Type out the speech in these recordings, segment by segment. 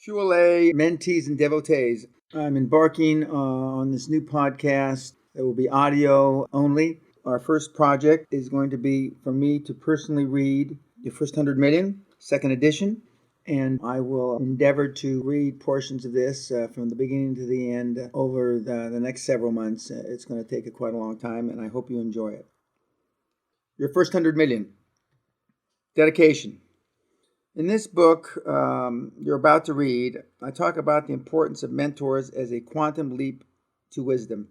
QLA mentees and devotees. I'm embarking on this new podcast that will be audio only. Our first project is going to be for me to personally read The First 100 Million, second edition, and I will endeavor to read portions of this from the beginning to the end over the next several months. It's going to take quite a long time, and I hope you enjoy it. Your First 100 Million. Dedication. In this book you're about to read, I talk about the importance of mentors as a quantum leap to wisdom.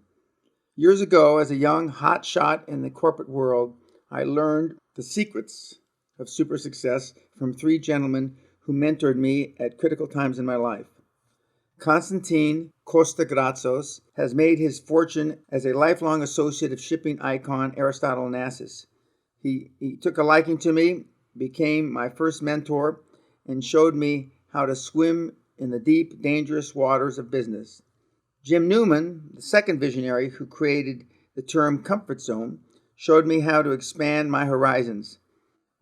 Years ago, as a young hotshot in the corporate world, I learned the secrets of super success from three gentlemen who mentored me at critical times in my life. Constantine Costagratsos has made his fortune as a lifelong associate of shipping icon Aristotle Onassis. He took a liking to me, became my first mentor, and showed me how to swim in the deep, dangerous waters of business. Jim Newman, the second visionary who created the term comfort zone, showed me how to expand my horizons.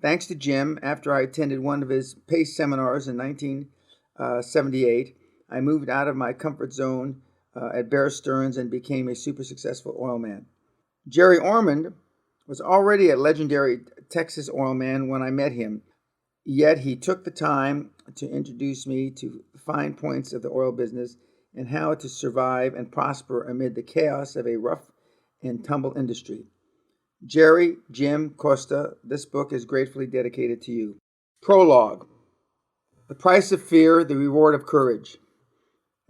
Thanks to Jim, after I attended one of his PACE seminars in 1978, I moved out of my comfort zone at Bear Stearns and became a super successful oil man. Jerry Ormond was already a legendary Texas oil man when I met him, yet he took the time to introduce me to fine points of the oil business and how to survive and prosper amid the chaos of a rough and tumble industry. Jerry, Jim, Costa, this book is gratefully dedicated to you. Prologue. The price of fear, the reward of courage.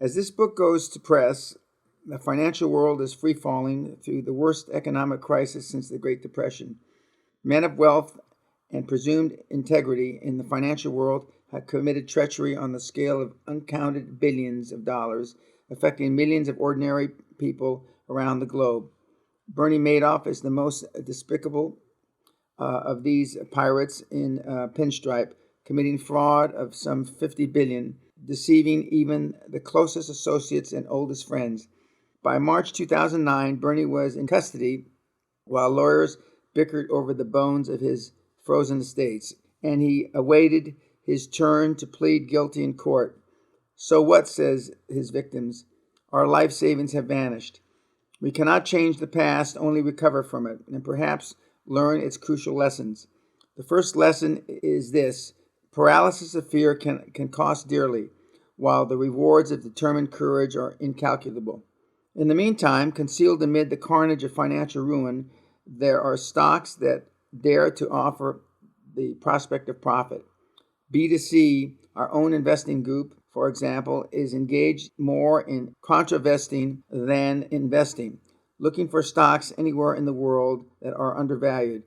As this book goes to press, the financial world is free-falling through the worst economic crisis since the Great Depression. Men of wealth and presumed integrity in the financial world have committed treachery on the scale of uncounted billions of dollars, affecting millions of ordinary people around the globe. Bernie Madoff is the most despicable of these pirates in pinstripe, committing fraud of some $50 billion, deceiving even the closest associates and oldest friends. By March 2009, Bernie was in custody while lawyers bickered over the bones of his frozen estates, and he awaited his turn to plead guilty in court. So what, says his victims, our life savings have vanished. We cannot change the past, only recover from it, and perhaps learn its crucial lessons. The first lesson is this: paralysis of fear can cost dearly, while the rewards of determined courage are incalculable. In the meantime, concealed amid the carnage of financial ruin, there are stocks that dare to offer the prospect of profit. B2C, our own investing group, for example, is engaged more in contravesting than investing, looking for stocks anywhere in the world that are undervalued,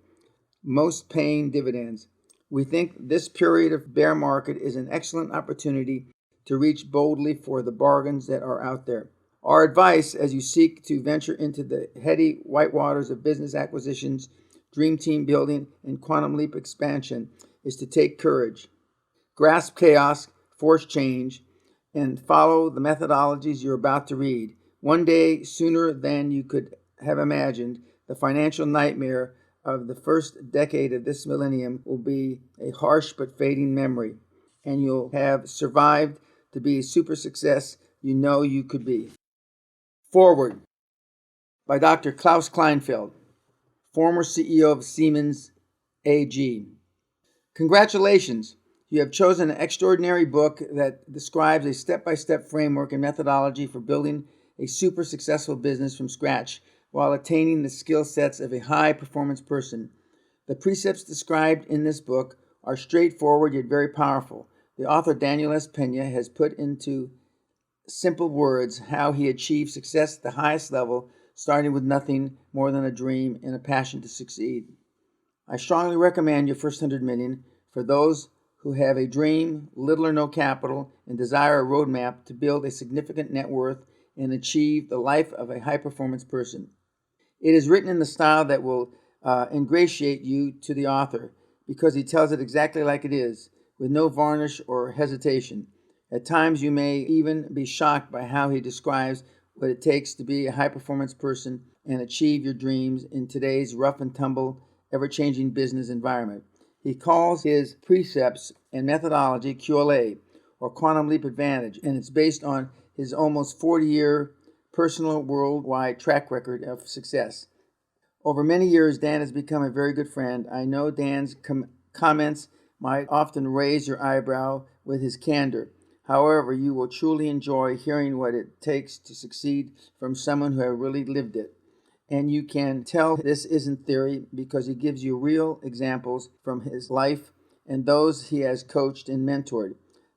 most paying dividends. We think this period of bear market is an excellent opportunity to reach boldly for the bargains that are out there. Our advice as you seek to venture into the heady whitewaters of business acquisitions, dream team building, and quantum leap expansion is to take courage, grasp chaos, force change, and follow the methodologies you're about to read. One day, sooner than you could have imagined, the financial nightmare of the first decade of this millennium will be a harsh but fading memory, and you'll have survived to be a super success you know you could be. Forward by Dr. Klaus Kleinfeld, former CEO of Siemens AG. Congratulations! You have chosen an extraordinary book that describes a step-by-step framework and methodology for building a super successful business from scratch while attaining the skill sets of a high-performance person. The precepts described in this book are straightforward yet very powerful. The author Daniel S. Peña has put into simple words how he achieved success at the highest level, starting with nothing more than a dream and a passion to succeed. I strongly recommend Your First 100 Million for those who have a dream, little or no capital, and desire a roadmap to build a significant net worth and achieve the life of a high-performance person. It is written in the style that will ingratiate you to the author because he tells it exactly like it is, with no varnish or hesitation. At times you may even be shocked by how he describes what it takes to be a high-performance person and achieve your dreams in today's rough and tumble, ever-changing business environment. He calls his precepts and methodology QLA, or Quantum Leap Advantage, and it's based on his almost 40-year personal worldwide track record of success. Over many years, Dan has become a very good friend. I know Dan's comments might often raise your eyebrow with his candor. However, you will truly enjoy hearing what it takes to succeed from someone who has really lived it. And you can tell this isn't theory because he gives you real examples from his life and those he has coached and mentored.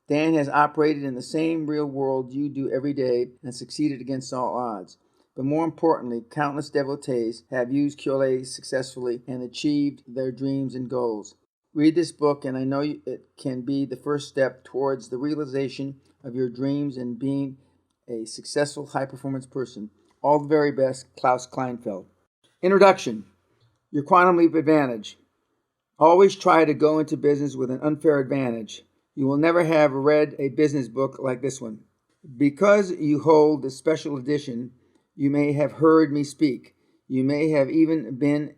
Dan has operated in the same real world you do every day and succeeded against all odds. But more importantly, countless devotees have used QLA successfully and achieved their dreams and goals. Read this book, and I know it can be the first step towards the realization of your dreams and being a successful high-performance person. All the very best, Klaus Kleinfeld. Introduction. Your Quantum Leap Advantage. Always try to go into business with an unfair advantage. You will never have read a business book like this one. Because you hold the special edition, you may have heard me speak. You may have even been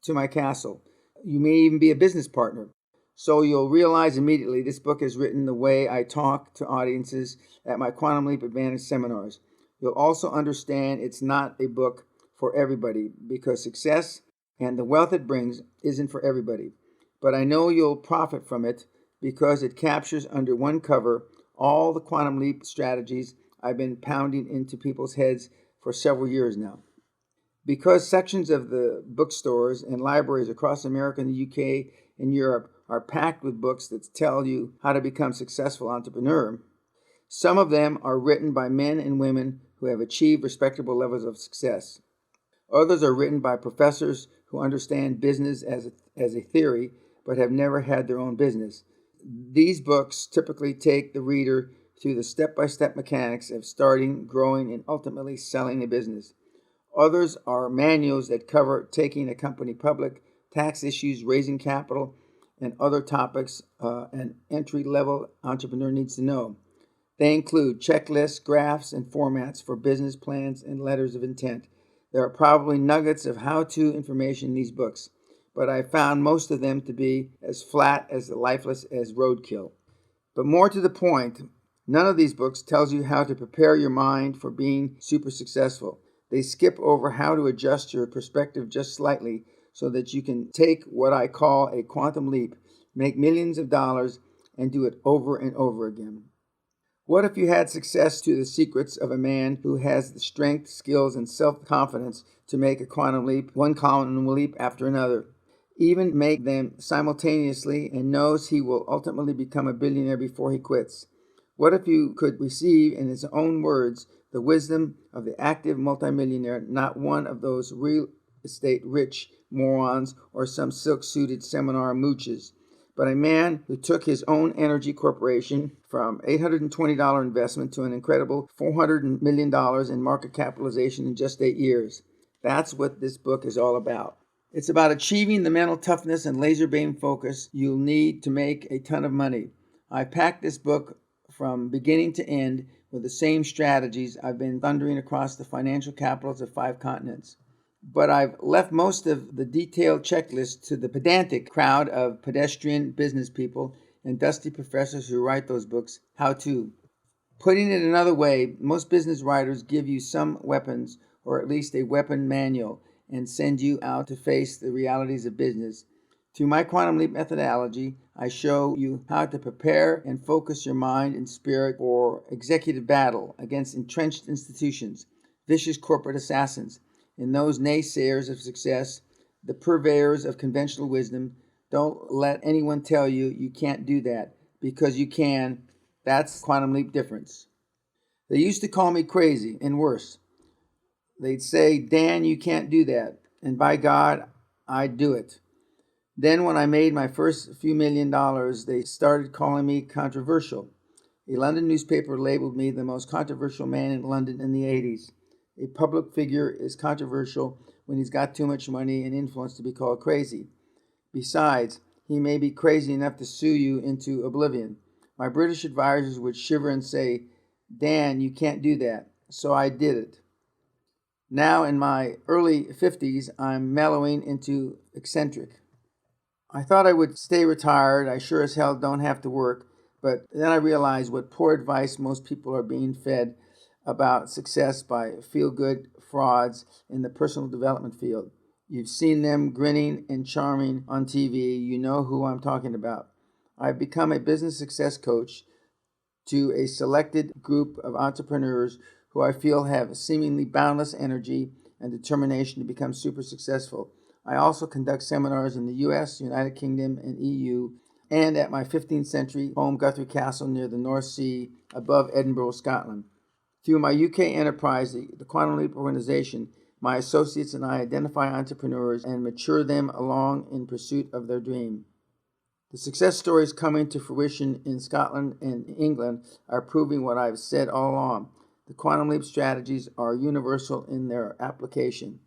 to my castle. You may even be a business partner. So you'll realize immediately this book is written the way I talk to audiences at my Quantum Leap Advantage seminars. You'll also understand it's not a book for everybody because success and the wealth it brings isn't for everybody. But I know you'll profit from it because it captures under one cover all the Quantum Leap strategies I've been pounding into people's heads for several years now. Because sections of the bookstores and libraries across America and the UK and Europe are packed with books that tell you how to become a successful entrepreneur, some of them are written by men and women who have achieved respectable levels of success. Others are written by professors who understand business as a theory but have never had their own business. These books typically take the reader through the step-by-step mechanics of starting, growing, and ultimately selling a business. Others are manuals that cover taking a company public, tax issues, raising capital, and other topics an entry-level entrepreneur needs to know. They include checklists, graphs, and formats for business plans and letters of intent. There are probably nuggets of how-to information in these books, but I found most of them to be as flat as lifeless as roadkill. But more to the point, none of these books tells you how to prepare your mind for being super successful. They skip over how to adjust your perspective just slightly so that you can take what I call a quantum leap, make millions of dollars, and do it over and over again. What if you had success to the secrets of a man who has the strength, skills, and self-confidence to make a quantum leap, one quantum leap after another, even make them simultaneously, and knows he will ultimately become a billionaire before he quits? What if you could receive, in his own words, the wisdom of the active multimillionaire, not one of those real estate rich morons or some silk-suited seminar mooches, but a man who took his own energy corporation from $820 investment to an incredible $400 million in market capitalization in just 8 years. That's what this book is all about. It's about achieving the mental toughness and laser beam focus you'll need to make a ton of money. I packed this book from beginning to end with the same strategies I've been thundering across the financial capitals of 5 continents. But I've left most of the detailed checklist to the pedantic crowd of pedestrian business people and dusty professors who write those books, how to. Putting it another way, most business writers give you some weapons, or at least a weapon manual, and send you out to face the realities of business. Through my Quantum Leap methodology, I show you how to prepare and focus your mind and spirit for executive battle against entrenched institutions, vicious corporate assassins, and those naysayers of success, the purveyors of conventional wisdom. Don't let anyone tell you you can't do that, because you can. That's Quantum Leap difference. They used to call me crazy, and worse. They'd say, Dan, you can't do that. And by God, I'd do it. Then when I made my first few $1 million, they started calling me controversial. A London newspaper labeled me the most controversial man in London in the 80s. A public figure is controversial when he's got too much money and influence to be called crazy. Besides, he may be crazy enough to sue you into oblivion. My British advisors would shiver and say, Dan, you can't do that. So I did it. Now in my early 50s, I'm mellowing into eccentric. I thought I would stay retired. I sure as hell don't have to work, But then I realized what poor advice most people are being fed about success by feel-good frauds in the personal development field. You've seen them grinning and charming on TV. You know who I'm talking about. I've become a business success coach to a selected group of entrepreneurs who I feel have seemingly boundless energy and determination to become super successful. I also conduct seminars in the US, United Kingdom, and EU, and at my 15th century home Guthrie Castle near the North Sea above Edinburgh, Scotland. Through my UK enterprise, the Quantum Leap organization, my associates and I identify entrepreneurs and mature them along in pursuit of their dream. The success stories coming to fruition in Scotland and England are proving what I've said all along. The Quantum Leap strategies are universal in their application.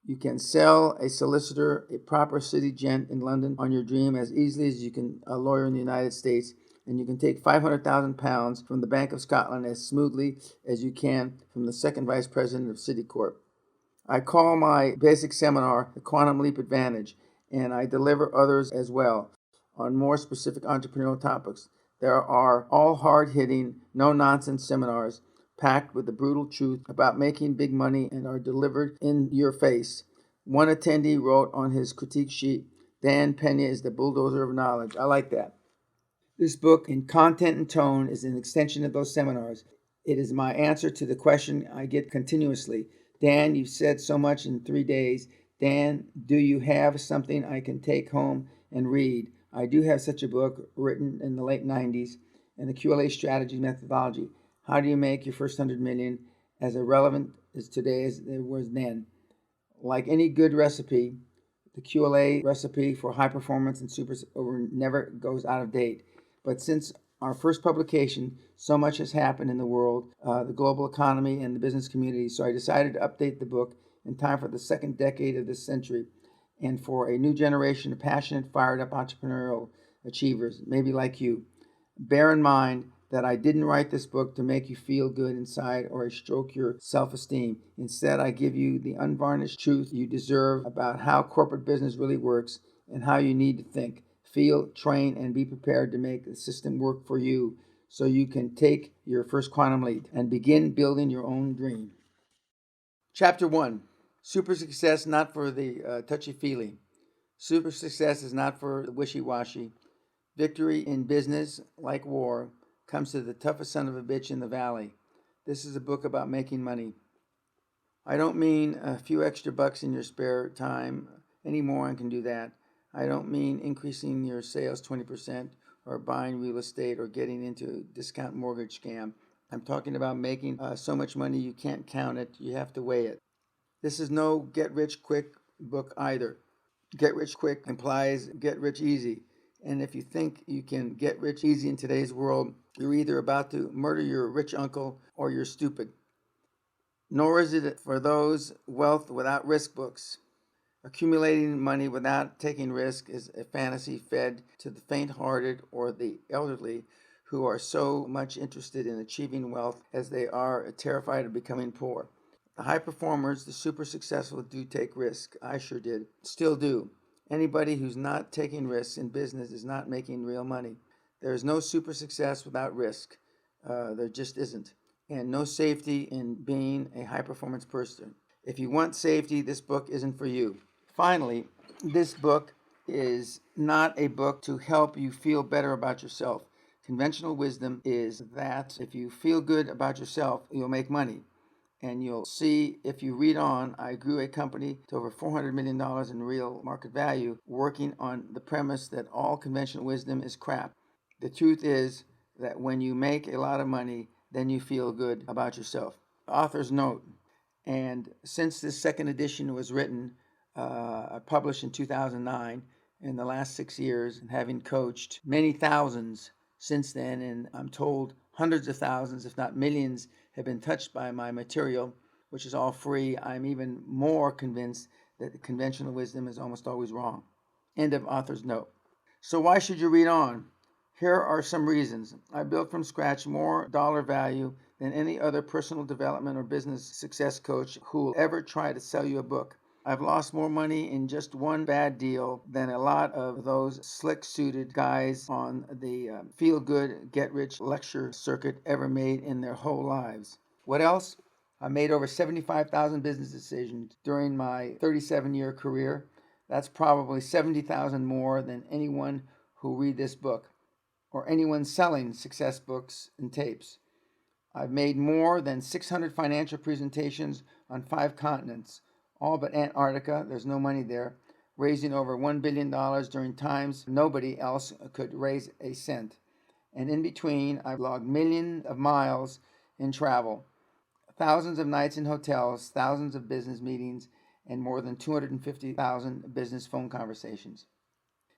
You can sell a solicitor, a proper city gent in London on your dream as easily as you can a lawyer in the United States, and you can take £500,000 from the Bank of Scotland as smoothly as you can from the second vice president of Citicorp. I call my basic seminar the Quantum Leap Advantage, and I deliver others as well on more specific entrepreneurial topics. There are all hard-hitting, no-nonsense seminars packed with the brutal truth about making big money and are delivered in your face. One attendee wrote on his critique sheet, "Dan Peña is the bulldozer of knowledge." I like that. This book, in content and tone, is an extension of those seminars. It is my answer to the question I get continuously. Dan, you've said so much in 3 days. Dan, do you have something I can take home and read? I do have such a book written in the late 90s, and the QLA strategy methodology. How do you make your first 100 million as relevant as today as it was then? Like any good recipe, the QLA recipe for high performance and super over never goes out of date. But since our first publication, so much has happened in the world, the global economy, and the business community. So I decided to update the book in time for the second decade of this century and for a new generation of passionate, fired-up entrepreneurial achievers, maybe like you. Bear in mind that I didn't write this book to make you feel good inside or stroke your self-esteem. Instead, I give you the unvarnished truth you deserve about how corporate business really works and how you need to think, feel, train, and be prepared to make the system work for you so you can take your first quantum leap and begin building your own dream. Chapter 1. Super success not for the touchy-feely. Super success is not for the wishy-washy. Victory in business, like war, comes to the toughest son of a bitch in the valley. This is a book about making money. I don't mean a few extra bucks in your spare time. Any moron can do that. I don't mean increasing your sales 20% or buying real estate or getting into a discount mortgage scam. I'm talking about making so much money you can't count it. You have to weigh it. This is no get-rich-quick book either. Get-rich-quick implies get-rich-easy. And if you think you can get rich easy in today's world, you're either about to murder your rich uncle or you're stupid. Nor is it for those wealth without risk books. Accumulating money without taking risk is a fantasy fed to the faint-hearted or the elderly who are so much interested in achieving wealth as they are terrified of becoming poor. The high performers, the super successful, do take risk. I sure did. Still do. Anybody who's not taking risks in business is not making real money. There is no super success without risk. There just isn't. And no safety in being a high-performance person. If you want safety, this book isn't for you. Finally, this book is not a book to help you feel better about yourself. Conventional wisdom is that if you feel good about yourself, you'll make money. And you'll see if you read on, I grew a company to over $400 million in real market value, working on the premise that all conventional wisdom is crap. The truth is that when you make a lot of money, then you feel good about yourself. Author's note, and since this second edition was written, published in 2009, in the last 6 years, and having coached many thousands since then, and I'm told hundreds of thousands, if not millions, have been touched by my material, which is all free, I'm even more convinced that the conventional wisdom is almost always wrong. End of author's note. So why should you read on? Here are some reasons. I built from scratch more dollar value than any other personal development or business success coach who will ever try to sell you a book. I've lost more money in just one bad deal than a lot of those slick-suited guys on the feel-good, get-rich lecture circuit ever made in their whole lives. What else? I made over 75,000 business decisions during my 37-year career. That's probably 70,000 more than anyone who read this book or anyone selling success books and tapes. I've made more than 600 financial presentations on 5 continents, all but Antarctica. There's no money there, raising over $1 billion during times nobody else could raise a cent. And in between, I've logged millions of miles in travel, thousands of nights in hotels, thousands of business meetings, and more than 250,000 business phone conversations.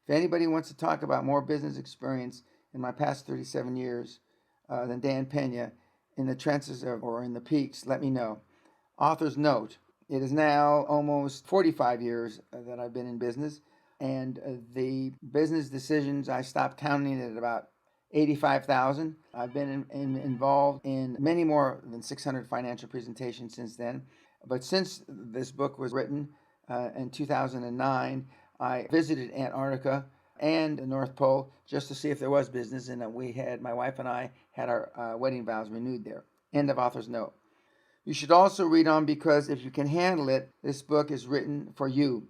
If anybody wants to talk about more business experience in my past 37 years than Dan Pena in the trenches or in the peaks, let me know. Author's note. It is now almost 45 years that I've been in business, and the business decisions, I stopped counting at about 85,000. I've been involved in many more than 600 financial presentations since then. But since this book was written in 2009, I visited Antarctica and the North Pole just to see if there was business, and my wife and I had our wedding vows renewed there. End of author's note. You should also read on because if you can handle it, this book is written for you.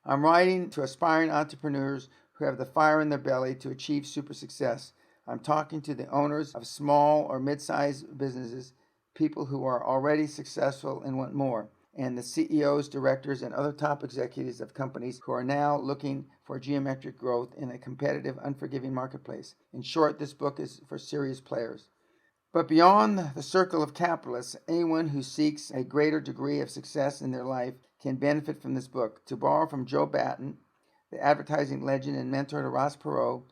I'm writing to aspiring entrepreneurs who have the fire in their belly to achieve super success. I'm talking to the owners of small or mid-sized businesses, people who are already successful and want more, and the CEOs, directors, and other top executives of companies who are now looking for geometric growth in a competitive, unforgiving marketplace. In short, this book is for serious players. But beyond the circle of capitalists, anyone who seeks a greater degree of success in their life can benefit from this book. To borrow from Joe Batten, the advertising legend and mentor to Ross Perot,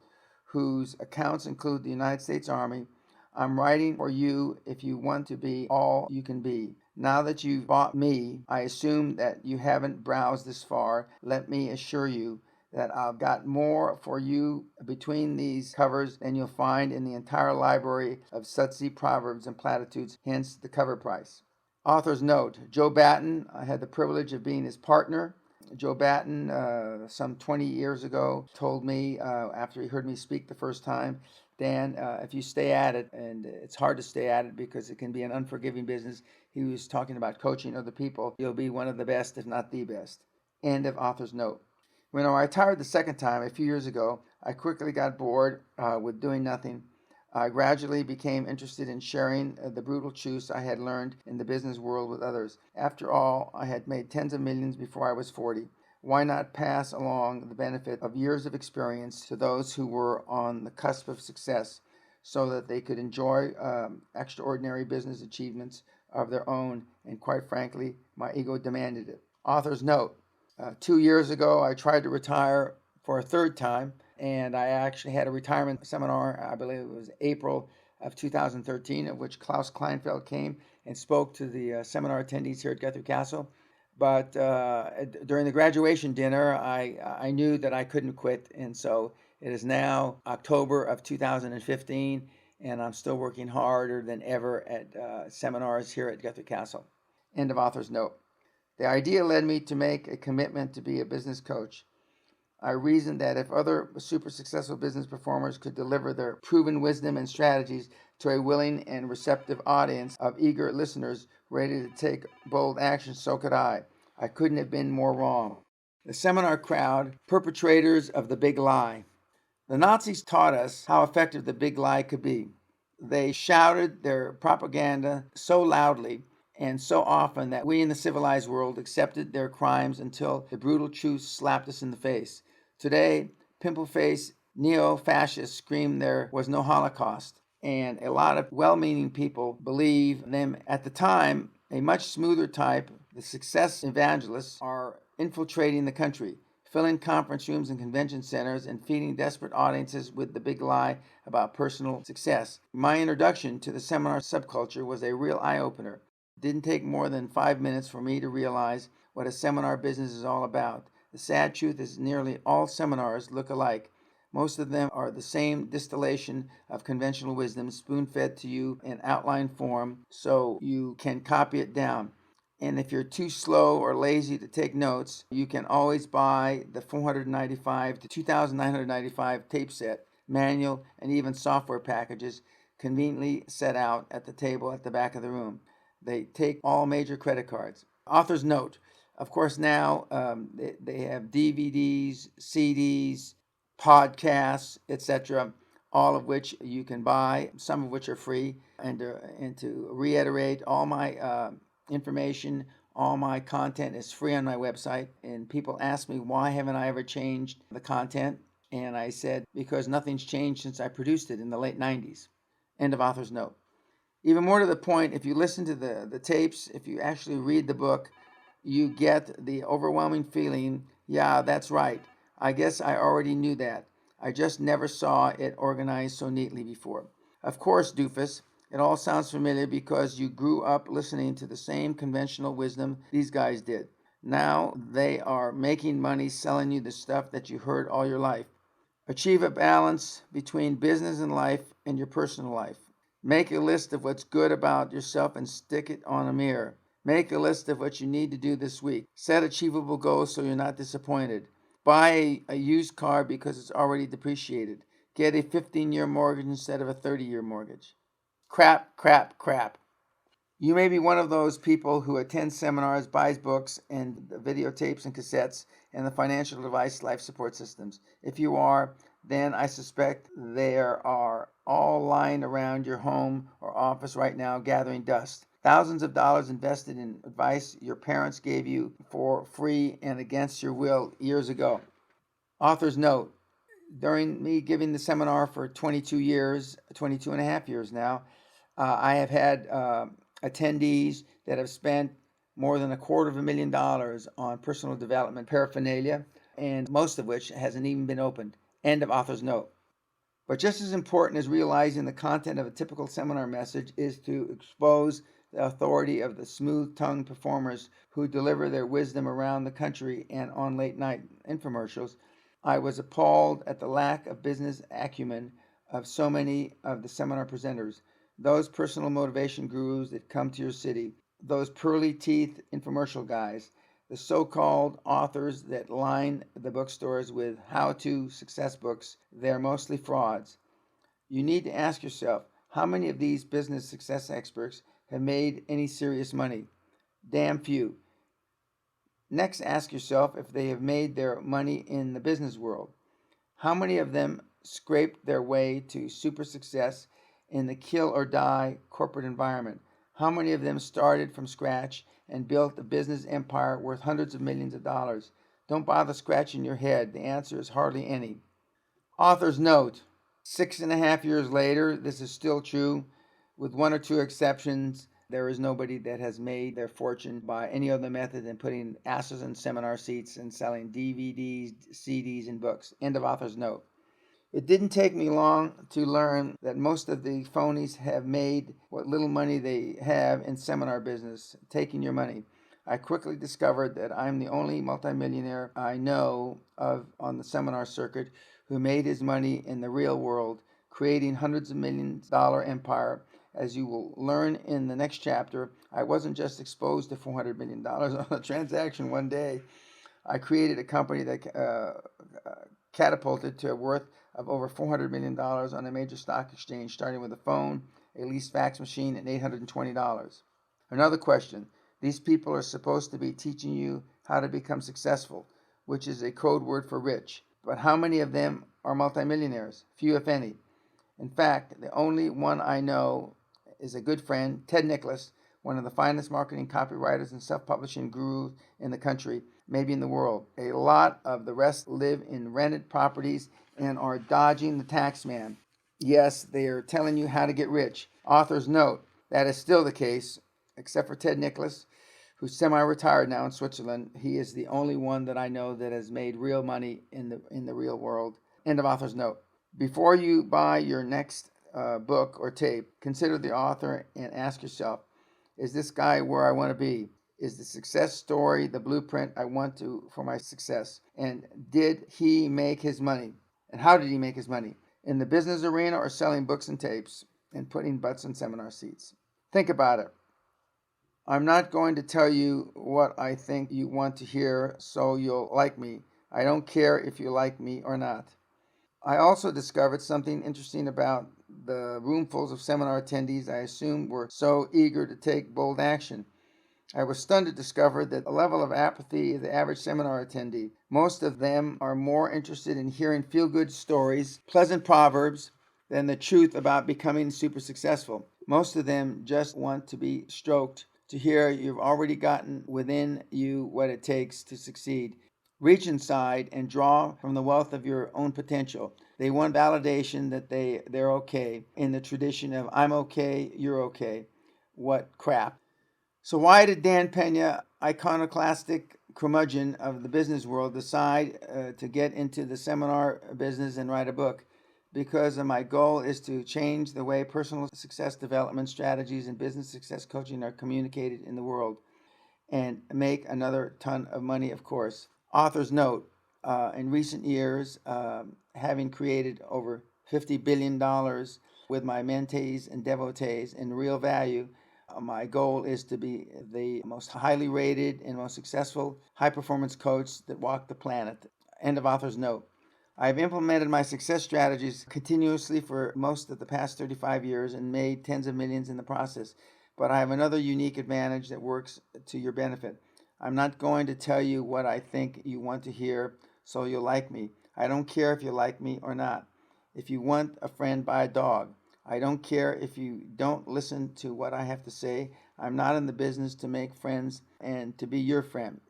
whose accounts include the United States Army, I'm writing for you if you want to be all you can be. Now that you've bought me, I assume that you haven't browsed this far. Let me assure you that I've got more for you between these covers than you'll find in the entire library of Sutzi proverbs and platitudes, hence the cover price. Author's note, Joe Batten, I had the privilege of being his partner. Joe Batten, some 20 years ago, told me after he heard me speak the first time, Dan, if you stay at it, and it's hard to stay at it because it can be an unforgiving business, he was talking about coaching other people, you'll be one of the best, if not the best. End of author's note. When I retired the second time a few years ago, I quickly got bored with doing nothing. I gradually became interested in sharing the brutal truths I had learned in the business world with others. After all, I had made tens of millions before I was 40. Why not pass along the benefit of years of experience to those who were on the cusp of success so that they could enjoy extraordinary business achievements of their own, and quite frankly, my ego demanded it. Author's note. 2 years ago, I tried to retire for a third time, and I actually had a retirement seminar, I believe it was April of 2013, at which Klaus Kleinfeld came and spoke to the seminar attendees here at Guthrie Castle. But during the graduation dinner, I knew that I couldn't quit, and so it is now October of 2015, and I'm still working harder than ever at seminars here at Guthrie Castle. End of author's note. The idea led me to make a commitment to be a business coach. I reasoned that if other super successful business performers could deliver their proven wisdom and strategies to a willing and receptive audience of eager listeners ready to take bold action, so could I. I couldn't have been more wrong. The seminar crowd, perpetrators of the big lie. The Nazis taught us how effective the big lie could be. They shouted their propaganda so loudly and so often that we in the civilized world accepted their crimes until the brutal truth slapped us in the face. Today, pimple-faced neo-fascists scream there was no Holocaust, and a lot of well-meaning people believe them. At the time, a much smoother type, the success evangelists, are infiltrating the country, filling conference rooms and convention centers and feeding desperate audiences with the big lie about personal success. My introduction to the seminar subculture was a real eye-opener. It didn't take more than 5 minutes for me to realize what a seminar business is all about. The sad truth is nearly all seminars look alike. Most of them are the same distillation of conventional wisdom spoon-fed to you in outline form so you can copy it down. And if you're too slow or lazy to take notes, you can always buy the $495 to $2,995 tape set, manual, and even software packages conveniently set out at the table at the back of the room. They take all major credit cards. Author's note. Of course, now they have DVDs, CDs, podcasts, etc., all of which you can buy, some of which are free. And to reiterate, all my information, all my content is free on my website. And people ask me, why haven't I ever changed the content? And I said, because nothing's changed since I produced it in the late 90s. End of author's note. Even more to the point, if you listen to the tapes, if you actually read the book, you get the overwhelming feeling, yeah, that's right. I guess I already knew that. I just never saw it organized so neatly before. Of course, doofus, it all sounds familiar because you grew up listening to the same conventional wisdom these guys did. Now they are making money selling you the stuff that you heard all your life. Achieve a balance between business and life and your personal life. Make a list of what's good about yourself and stick it on a mirror. Make a list of what you need to do this week. Set achievable goals so you're not disappointed. Buy a used car because it's already depreciated. Get a 15-year mortgage instead of a 30-year mortgage. Crap, crap, crap. You may be one of those people who attends seminars, buys books and videotapes and cassettes, and the financial advice life support systems. If you are, then I suspect there are all lying around your home or office right now gathering dust. Thousands of dollars invested in advice your parents gave you for free and against your will years ago. Author's note. During me giving the seminar for 22 years, 22 and a half years now, I have had attendees that have spent more than $250,000 on personal development paraphernalia, and most of which hasn't even been opened. End of author's note. But just as important as realizing the content of a typical seminar message is to expose the authority of the smooth-tongued performers who deliver their wisdom around the country and on late-night infomercials. I was appalled at the lack of business acumen of so many of the seminar presenters, those personal motivation gurus that come to your city, those pearly teeth infomercial guys, the so-called authors that line the bookstores with how-to success books. They're mostly frauds. You need to ask yourself, how many of these business success experts have made any serious money? Damn few. Next, ask yourself if they have made their money in the business world. How many of them scraped their way to super success in the kill or die corporate environment? How many of them started from scratch and built a business empire worth hundreds of millions of dollars? Don't bother scratching your head. The answer is hardly any. Author's note. 6.5 years later, this is still true, with one or two exceptions. There is nobody that has made their fortune by any other method than putting asses in seminar seats and selling DVDs, CDs, and books. End of author's note. It didn't take me long to learn that most of the phonies have made what little money they have in seminar business, taking your money. I quickly discovered that I'm the only multimillionaire I know of on the seminar circuit who made his money in the real world, creating hundreds of millions dollar empire. As you will learn in the next chapter, I wasn't just exposed to $400 million on a transaction one day. I created a company that catapulted to a worth of over $400 million on a major stock exchange, starting with a phone, a leased fax machine, and $820. Another question. These people are supposed to be teaching you how to become successful, which is a code word for rich. But how many of them are multimillionaires? Few, if any. In fact, the only one I know is a good friend, Ted Nicholas, one of the finest marketing copywriters and self-publishing gurus in the country, maybe in the world. A lot of the rest live in rented properties and are dodging the tax man. Yes, they are telling you how to get rich. Author's note, that is still the case, except for Ted Nicholas, who's semi-retired now in Switzerland. He is the only one that I know that has made real money in the real world. End of author's note. Before you buy your next book or tape, consider the author and ask yourself, is this guy where I want to be? Is the success story the blueprint I want for my success? And did he make his money? And how did he make his money? In the business arena or selling books and tapes and putting butts in seminar seats? Think about it. I'm not going to tell you what I think you want to hear so you'll like me. I don't care if you like me or not. I also discovered something interesting about the roomfuls of seminar attendees I assumed were so eager to take bold action. I was stunned to discover that a level of apathy of the average seminar attendee. Most of them are more interested in hearing feel-good stories, pleasant proverbs, than the truth about becoming super successful. Most of them just want to be stroked, to hear you've already gotten within you what it takes to succeed. Reach inside and draw from the wealth of your own potential. They want validation that they're okay, in the tradition of I'm okay, you're okay. What crap. So why did Dan Pena, iconoclastic curmudgeon of the business world, decide to get into the seminar business and write a book? Because my goal is to change the way personal success development strategies and business success coaching are communicated in the world and make another ton of money, of course. Author's note, in recent years, having created over $50 billion with my mentees and devotees in real value, my goal is to be the most highly rated and most successful high performance coach that walked the planet. End of author's note. I've implemented my success strategies continuously for most of the past 35 years and made tens of millions in the process. But I have another unique advantage that works to your benefit. I'm not going to tell you what I think you want to hear so you'll like me. I don't care if you like me or not. If you want a friend, buy a dog. I don't care if you don't listen to what I have to say. I'm not in the business to make friends and to be your friend.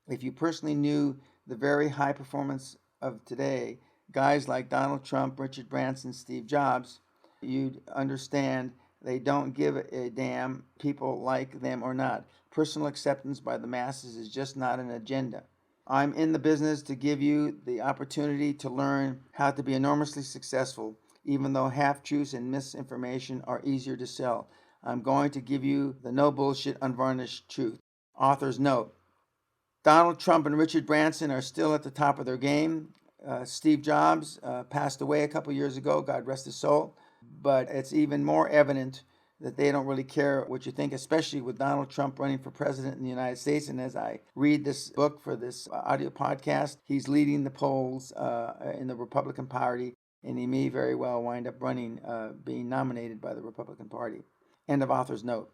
If you personally knew the very high performance of today, guys like Donald Trump, Richard Branson, Steve Jobs, you'd understand they don't give a damn people like them or not. Personal acceptance by the masses is just not an agenda. I'm in the business to give you the opportunity to learn how to be enormously successful, even though half-truths and misinformation are easier to sell. I'm going to give you the no bullshit, unvarnished truth. Author's note. Donald Trump and Richard Branson are still at the top of their game. Steve Jobs passed away a couple years ago, God rest his soul. But it's even more evident that they don't really care what you think, especially with Donald Trump running for president in the United States. And as I read this book for this audio podcast, he's leading the polls in the Republican Party, and he may very well wind up running, being nominated by the Republican Party. End of author's note.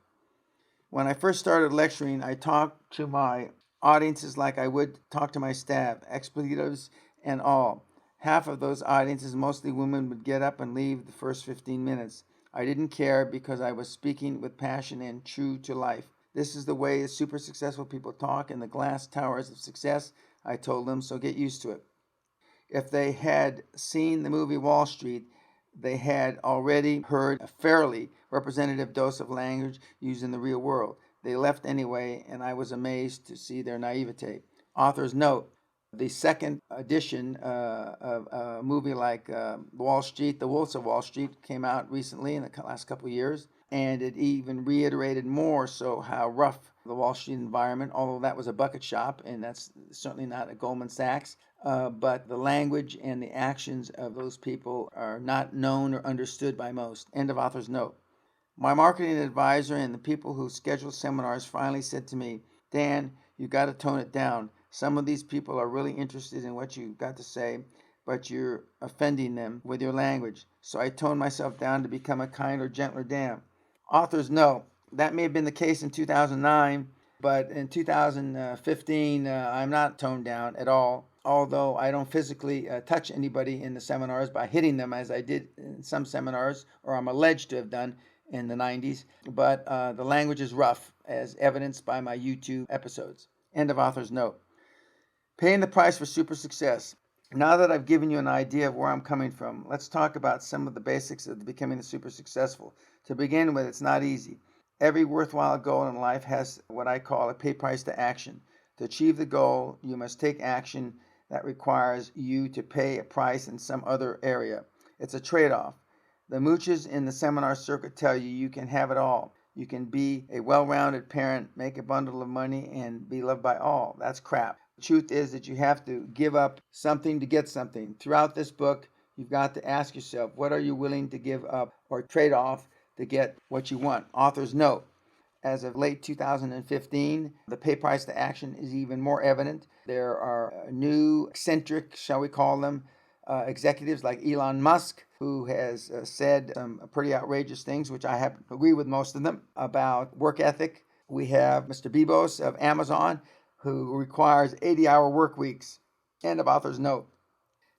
When I first started lecturing, I talked to my audiences like I would talk to my staff, expletives and all. Half of those audiences, mostly women, would get up and leave the first 15 minutes. I didn't care because I was speaking with passion and true to life. This is the way super successful people talk in the glass towers of success, I told them, so get used to it. If they had seen the movie Wall Street, they had already heard a fairly representative dose of language used in the real world. They left anyway, and I was amazed to see their naivete. Author's note. The second edition of a movie like Wall Street, The Wolves of Wall Street, came out recently in the last couple of years, and it even reiterated more so how rough the Wall Street environment, although that was a bucket shop, and that's certainly not a Goldman Sachs, but the language and the actions of those people are not known or understood by most. End of author's note. My marketing advisor and the people who schedule seminars finally said to me, Dan, you got to tone it down. Some of these people are really interested in what you've got to say, but you're offending them with your language. So I toned myself down to become a kinder, gentler Dan. Authors know that may have been the case in 2009, but in 2015, I'm not toned down at all. Although I don't physically touch anybody in the seminars by hitting them as I did in some seminars, or I'm alleged to have done in the 90s, but the language is rough, as evidenced by my YouTube episodes. End of author's note. Paying the price for super success. Now that I've given you an idea of where I'm coming from, let's talk about some of the basics of becoming a super successful. To begin with, it's not easy. Every worthwhile goal in life has what I call a pay price to action. To achieve the goal, you must take action that requires you to pay a price in some other area. It's a trade-off. The mooches in the seminar circuit tell you you can have it all. You can be a well-rounded parent, make a bundle of money, and be loved by all. That's crap. The truth is that you have to give up something to get something. Throughout this book, you've got to ask yourself, what are you willing to give up or trade off to get what you want? Author's note. As of late 2015, the pay price to action is even more evident. There are new eccentric, shall we call them, executives like Elon Musk, who has said some pretty outrageous things, which I happen to agree with most of them, about work ethic. We have Mr. Bezos of Amazon, who requires 80-hour work weeks. End of author's note.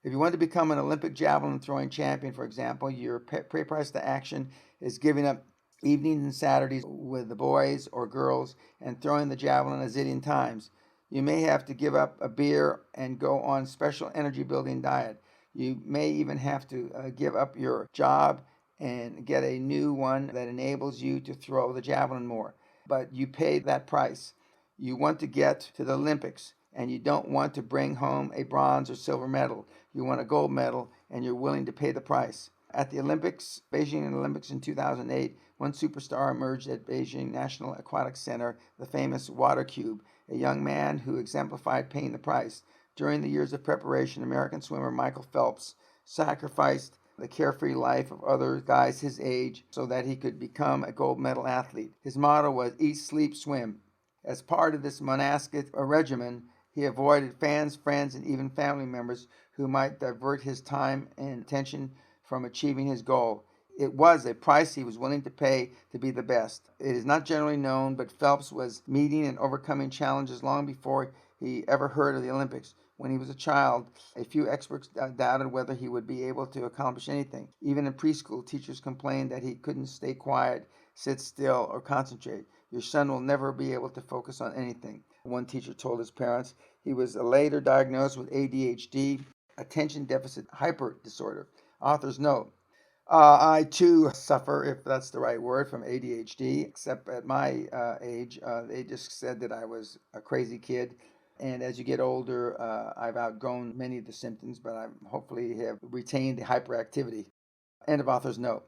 If you want to become an Olympic javelin throwing champion, for example, your pay price to action is giving up evenings and Saturdays with the boys or girls and throwing the javelin a zillion times. You may have to give up a beer and go on special energy building diet. You may even have to give up your job and get a new one that enables you to throw the javelin more. But you pay that price. You want to get to the Olympics, and you don't want to bring home a bronze or silver medal. You want a gold medal, and you're willing to pay the price. At the Olympics, Beijing Olympics in 2008, one superstar emerged at Beijing National Aquatic Center, the famous water cube, a young man who exemplified paying the price. During the years of preparation, American swimmer Michael Phelps sacrificed the carefree life of other guys his age so that he could become a gold medal athlete. His motto was eat, sleep, swim. As part of this monastic regimen, he avoided fans, friends, and even family members who might divert his time and attention from achieving his goal. It was a price he was willing to pay to be the best. It is not generally known, but Phelps was meeting and overcoming challenges long before he ever heard of the Olympics. When he was a child, a few experts doubted whether he would be able to accomplish anything. Even in preschool, teachers complained that he couldn't stay quiet, sit still, or concentrate. Your son will never be able to focus on anything, one teacher told his parents. He was later diagnosed with ADHD, attention deficit hyper disorder. Author's note. I too suffer, if that's the right word, from ADHD, except at my age, they just said that I was a crazy kid. And as you get older, I've outgrown many of the symptoms, but I hopefully have retained the hyperactivity. End of author's note.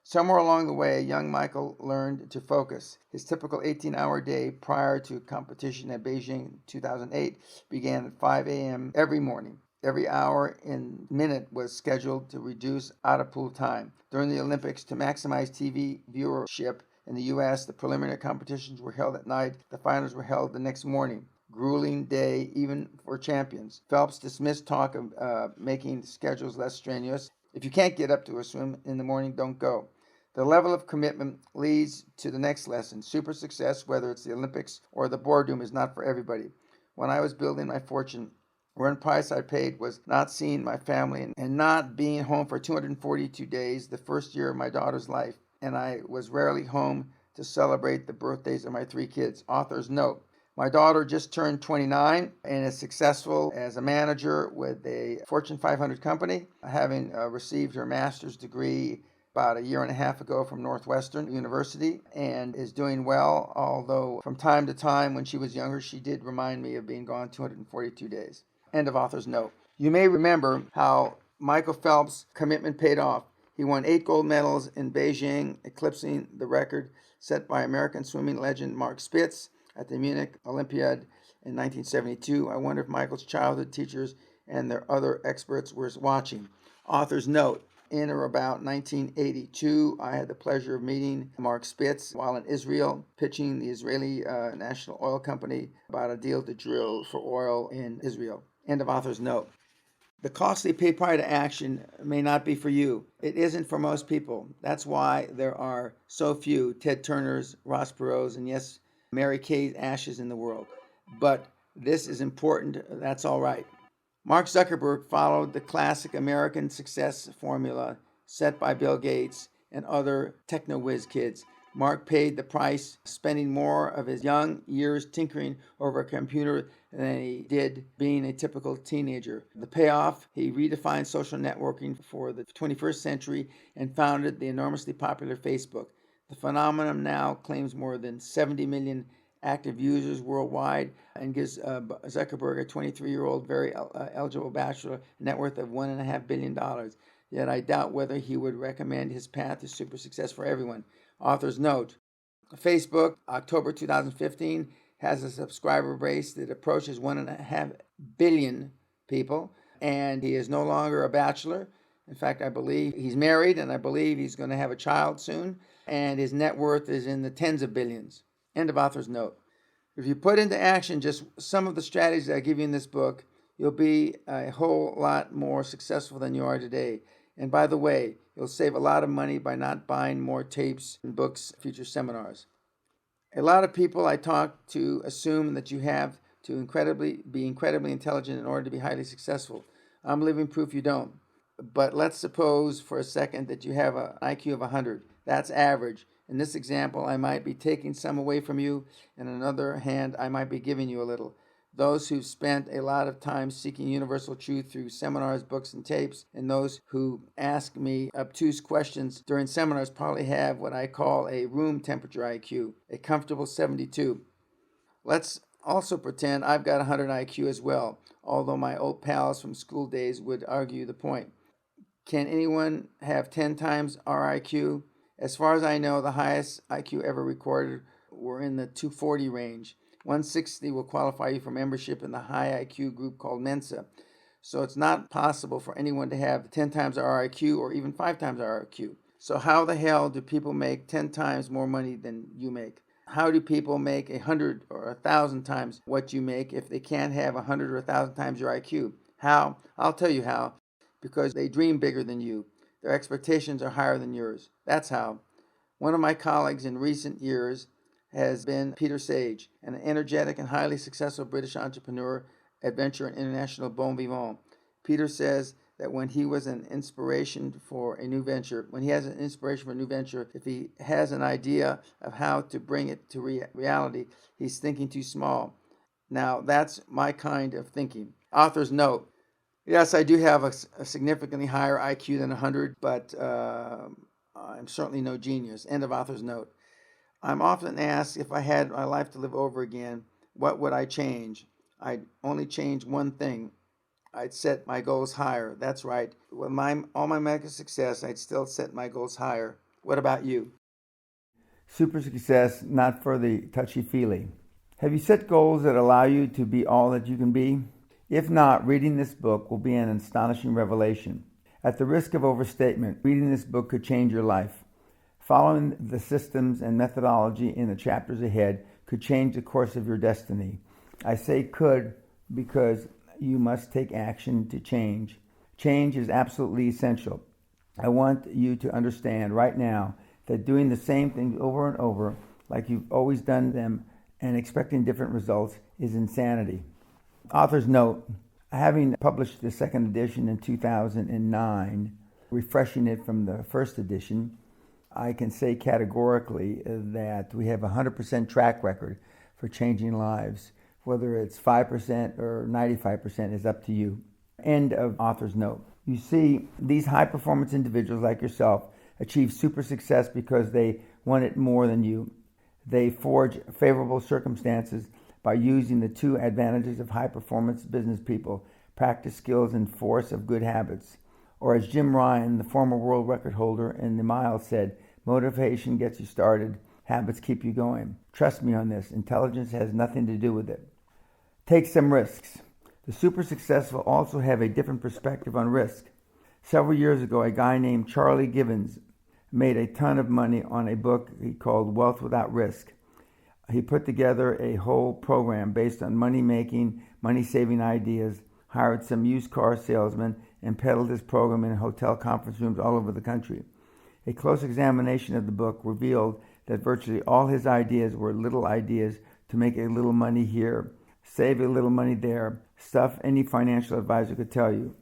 Somewhere along the way, young Michael learned to focus. His typical 18-hour day prior to competition at Beijing 2008 began at 5 a.m. every morning. Every hour and minute was scheduled to reduce out-of-pool time. During the Olympics, to maximize TV viewership in the U.S., the preliminary competitions were held at night. The finals were held the next morning. Grueling day even for champions. Phelps dismissed talk of making schedules less strenuous. If you can't get up to a swim in the morning, don't go. The level of commitment leads to the next lesson. Super success, whether it's the Olympics or the boardroom, is not for everybody. When I was building my fortune, one price I paid was not seeing my family and not being home for 242 days, the first year of my daughter's life. And I was rarely home to celebrate the birthdays of my 3 kids. Author's note. My daughter just turned 29 and is successful as a manager with a Fortune 500 company, having received her master's degree about a year and a half ago from Northwestern University, and is doing well, although from time to time when she was younger, she did remind me of being gone 242 days. End of author's note. You may remember how Michael Phelps' commitment paid off. He won 8 gold medals in Beijing, eclipsing the record set by American swimming legend Mark Spitz at the Munich Olympiad in 1972. I wonder if Michael's childhood teachers and their other experts were watching. Author's note. In or about 1982, I had the pleasure of meeting Mark Spitz while in Israel, pitching the Israeli National Oil Company about a deal to drill for oil in Israel. End of author's note. The costly pay prior to action may not be for you. It isn't for most people. That's why there are so few Ted Turners, Ross Perot's, and yes, Mary Kay Ashes in the world. But this is important. That's all right. Mark Zuckerberg followed the classic American success formula set by Bill Gates and other techno-whiz kids. Mark paid the price, spending more of his young years tinkering over a computer than he did being a typical teenager. The payoff, he redefined social networking for the 21st century and founded the enormously popular Facebook. The phenomenon now claims more than 70 million active users worldwide and gives Zuckerberg, a 23-year-old, very eligible bachelor, net worth of $1.5 billion. Yet I doubt whether he would recommend his path to super success for everyone. Author's note. Facebook, October 2015, has a subscriber base that approaches 1.5 billion people, and he is no longer a bachelor. In fact, I believe he's married, and I believe he's going to have a child soon, and his net worth is in the tens of billions. End of author's note. If you put into action just some of the strategies I give you in this book, you'll be a whole lot more successful than you are today. And by the way, you'll save a lot of money by not buying more tapes and books, future seminars. A lot of people I talk to assume that you have to be incredibly intelligent in order to be highly successful. I'm living proof you don't. But let's suppose for a second that you have an IQ of 100. That's average. In this example, I might be taking some away from you, and on the other hand, I might be giving you a little. Those who've spent a lot of time seeking universal truth through seminars, books, and tapes, and those who ask me obtuse questions during seminars probably have what I call a room temperature IQ, a comfortable 72. Let's also pretend I've got 100 IQ as well, although my old pals from school days would argue the point. Can anyone have 10 times our IQ? As far as I know, the highest IQ ever recorded were in the 240 range. 160 will qualify you for membership in the high IQ group called Mensa. So it's not possible for anyone to have 10 times our IQ or even 5 times our IQ. So how the hell do people make 10 times more money than you make? How do people make 100 or 1,000 times what you make if they can't have 100 or 1,000 times your IQ? How? I'll tell you how. Because they dream bigger than you. Their expectations are higher than yours. That's how. One of my colleagues in recent years has been Peter Sage, an energetic and highly successful British entrepreneur, adventurer, and international bon vivant. Peter says that when he has an inspiration for a new venture, if he has an idea of how to bring it to reality, he's thinking too small. Now, that's my kind of thinking. Author's note. Yes, I do have a significantly higher IQ than 100, but I'm certainly no genius. End of author's note. I'm often asked if I had my life to live over again, what would I change? I'd only change one thing. I'd set my goals higher. That's right. With all my mega success, I'd still set my goals higher. What about you? Super success, not for the touchy-feely. Have you set goals that allow you to be all that you can be? If not, reading this book will be an astonishing revelation. At the risk of overstatement, reading this book could change your life. Following the systems and methodology in the chapters ahead could change the course of your destiny. I say could because you must take action to change. Change is absolutely essential. I want you to understand right now that doing the same things over and over, like you've always done them, and expecting different results is insanity. Author's note, having published the second edition in 2009, refreshing it from the first edition, I can say categorically that we have a 100% track record for changing lives. Whether it's 5% or 95% is up to you. End of author's note. You see, these high-performance individuals like yourself achieve super success because they want it more than you. They forge favorable circumstances by using the two advantages of high-performance business people, practice skills and force of good habits. Or as Jim Ryan, the former world record holder in the mile, said, motivation gets you started, habits keep you going. Trust me on this, intelligence has nothing to do with it. Take some risks. The super successful also have a different perspective on risk. Several years ago, a guy named Charlie Givens made a ton of money on a book he called Wealth Without Risk. He put together a whole program based on money-making, money-saving ideas, hired some used car salesmen, and peddled his program in hotel conference rooms all over the country. A close examination of the book revealed that virtually all his ideas were little ideas to make a little money here, save a little money there, stuff any financial advisor could tell you.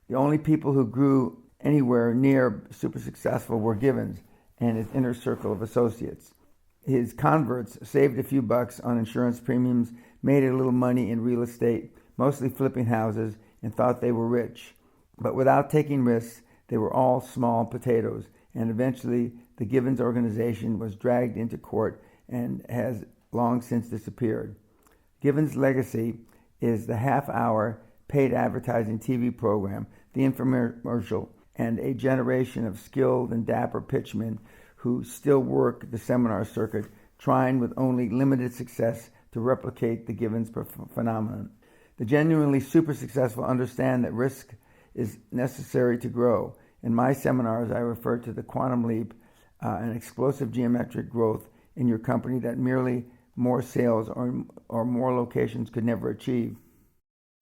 The only people who grew anywhere near super successful were Givens and his inner circle of associates. His converts saved a few bucks on insurance premiums, made a little money in real estate, mostly flipping houses, and thought they were rich. But without taking risks, they were all small potatoes, and eventually the Givens organization was dragged into court and has long since disappeared. Givens' legacy is the half-hour paid advertising TV program, The Infomercial, and a generation of skilled and dapper pitchmen who still work the seminar circuit, trying with only limited success to replicate the Givens phenomenon. The genuinely super successful understand that risk is necessary to grow. In my seminars, I refer to the quantum leap and explosive geometric growth in your company that merely more sales or more locations could never achieve.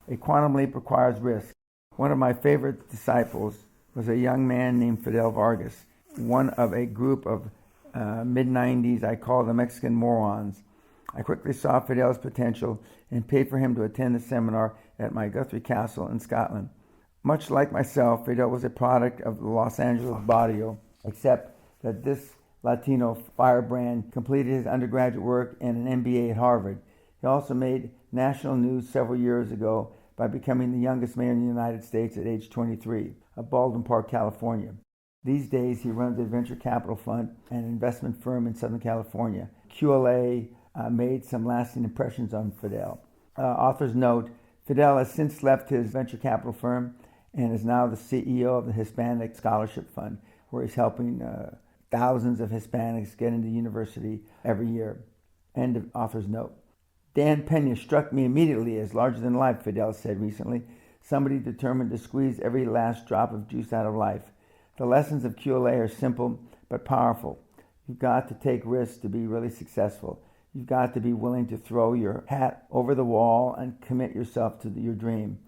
A quantum leap requires risk. One of my favorite disciples was a young man named Fidel Vargas, one of a group of mid-90s I call the Mexican morons. I quickly saw Fidel's potential and paid for him to attend a seminar at my Guthrie Castle in Scotland. Much like myself, Fidel was a product of the Los Angeles barrio, except that this Latino firebrand completed his undergraduate work and an MBA at Harvard. He also made national news several years ago by becoming the youngest mayor in the United States at age 23 of Baldwin Park, California. These days, he runs a venture capital fund and investment firm in Southern California. QLA made some lasting impressions on Fidel. Author's note, Fidel has since left his venture capital firm and is now the CEO of the Hispanic Scholarship Fund, where he's helping thousands of Hispanics get into university every year. End of author's note. Dan Peña struck me immediately as larger than life, Fidel said recently. Somebody determined to squeeze every last drop of juice out of life. The lessons of QLA are simple but powerful. You've got to take risks to be really successful. You've got to be willing to throw your hat over the wall and commit yourself to your dream.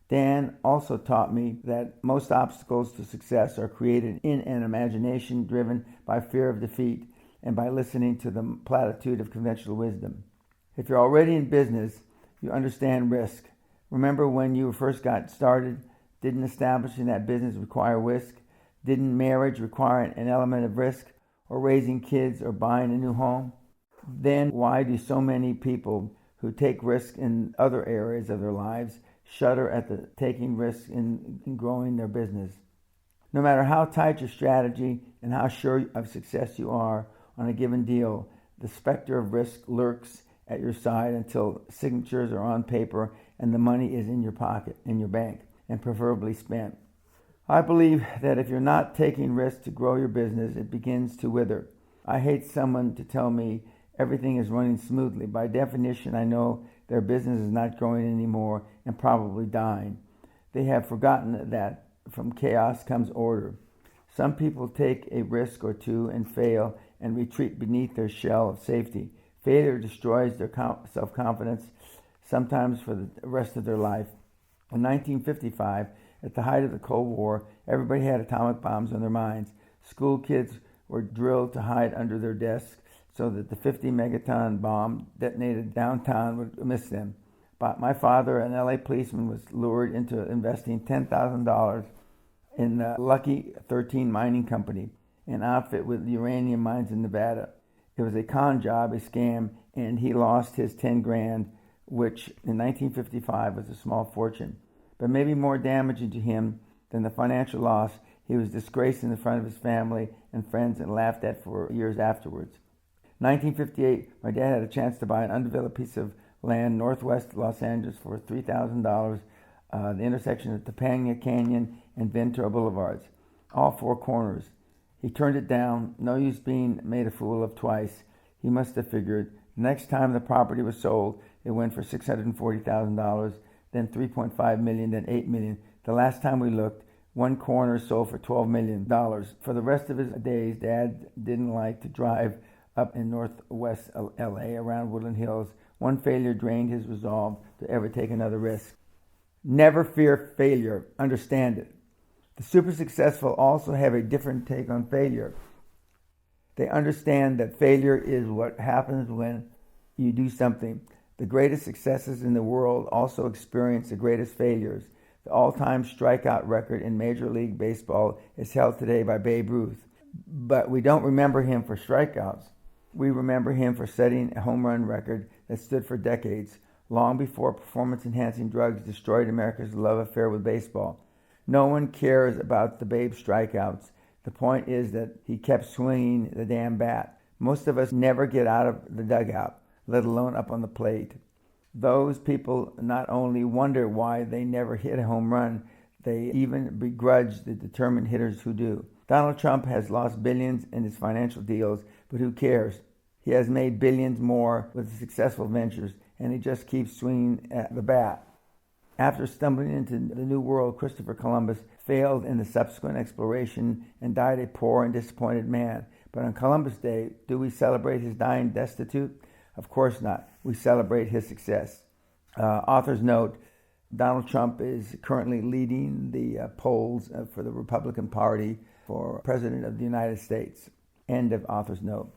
Dan also taught me that most obstacles to success are created in an imagination driven by fear of defeat and by listening to the platitude of conventional wisdom. If you're already in business, you understand risk. Remember when you first got started, didn't establishing that business require risk? Didn't marriage require an element of risk, or raising kids, or buying a new home? Then why do so many people who take risks in other areas of their lives shudder at the taking risks in growing their business? No matter how tight your strategy and how sure of success you are on a given deal, the specter of risk lurks at your side until signatures are on paper and the money is in your pocket, in your bank, and preferably spent. I believe that if you're not taking risks to grow your business, it begins to wither. I hate someone to tell me everything is running smoothly. By definition, I know their business is not growing anymore and probably dying. They have forgotten that from chaos comes order. Some people take a risk or two and fail and retreat beneath their shell of safety. Failure destroys their self-confidence, sometimes for the rest of their life. In 1955, at the height of the Cold War, everybody had atomic bombs on their minds. School kids were drilled to hide under their desks so that the 50 megaton bomb detonated downtown would miss them. But my father, an LA policeman, was lured into investing $10,000 in the Lucky 13 Mining Company, an outfit with uranium mines in Nevada. It was a con job, a scam, and he lost his 10 grand, which in 1955 was a small fortune. But maybe more damaging to him than the financial loss, he was disgraced in the front of his family and friends and laughed at for years afterwards. 1958, my dad had a chance to buy an undeveloped piece of land northwest Los Angeles for $3,000, the intersection of the Peña Canyon and Ventura Boulevards, all four corners. He turned it down, no use being made a fool of twice. He must have figured the next time the property was sold, it went for $640,000, then $3.5 million, then $8 million. The last time we looked, one corner sold for $12 million. For the rest of his days, Dad didn't like to drive up in northwest LA around Woodland Hills. One failure drained his resolve to ever take another risk. Never fear failure. Understand it. The super successful also have a different take on failure. They understand that failure is what happens when you do something. The greatest successes in the world also experience the greatest failures. The all-time strikeout record in Major League Baseball is held today by Babe Ruth. But we don't remember him for strikeouts. We remember him for setting a home run record that stood for decades, long before performance-enhancing drugs destroyed America's love affair with baseball. No one cares about the Babe strikeouts. The point is that he kept swinging the damn bat. Most of us never get out of the dugout, let alone up on the plate. Those people not only wonder why they never hit a home run, they even begrudge the determined hitters who do. Donald Trump has lost billions in his financial deals, but who cares? He has made billions more with successful ventures, and he just keeps swinging at the bat. After stumbling into the New World, Christopher Columbus failed in the subsequent exploration and died a poor and disappointed man. But on Columbus Day, do we celebrate his dying destitute? Of course not. We celebrate his success. Author's note, Donald Trump is currently leading the polls for the Republican Party for President of the United States. End of author's note.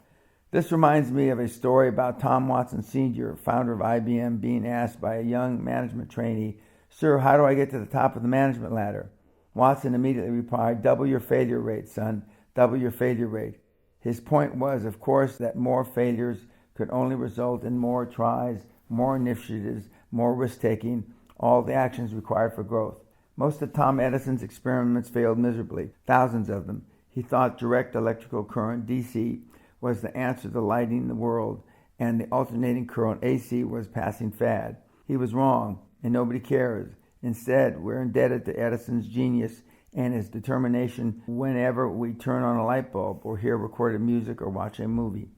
This reminds me of a story about Tom Watson Sr., founder of IBM, being asked by a young management trainee, "Sir, how do I get to the top of the management ladder?" Watson immediately replied, "Double your failure rate, son, double your failure rate." His point was, of course, that more failures could only result in more tries, more initiatives, more risk-taking, all the actions required for growth. Most of Tom Edison's experiments failed miserably, thousands of them. He thought direct electrical current, DC, was the answer to lighting the world, and the alternating current, AC, was passing fad. He was wrong, and nobody cares. Instead, we're indebted to Edison's genius and his determination whenever we turn on a light bulb or hear recorded music or watch a movie.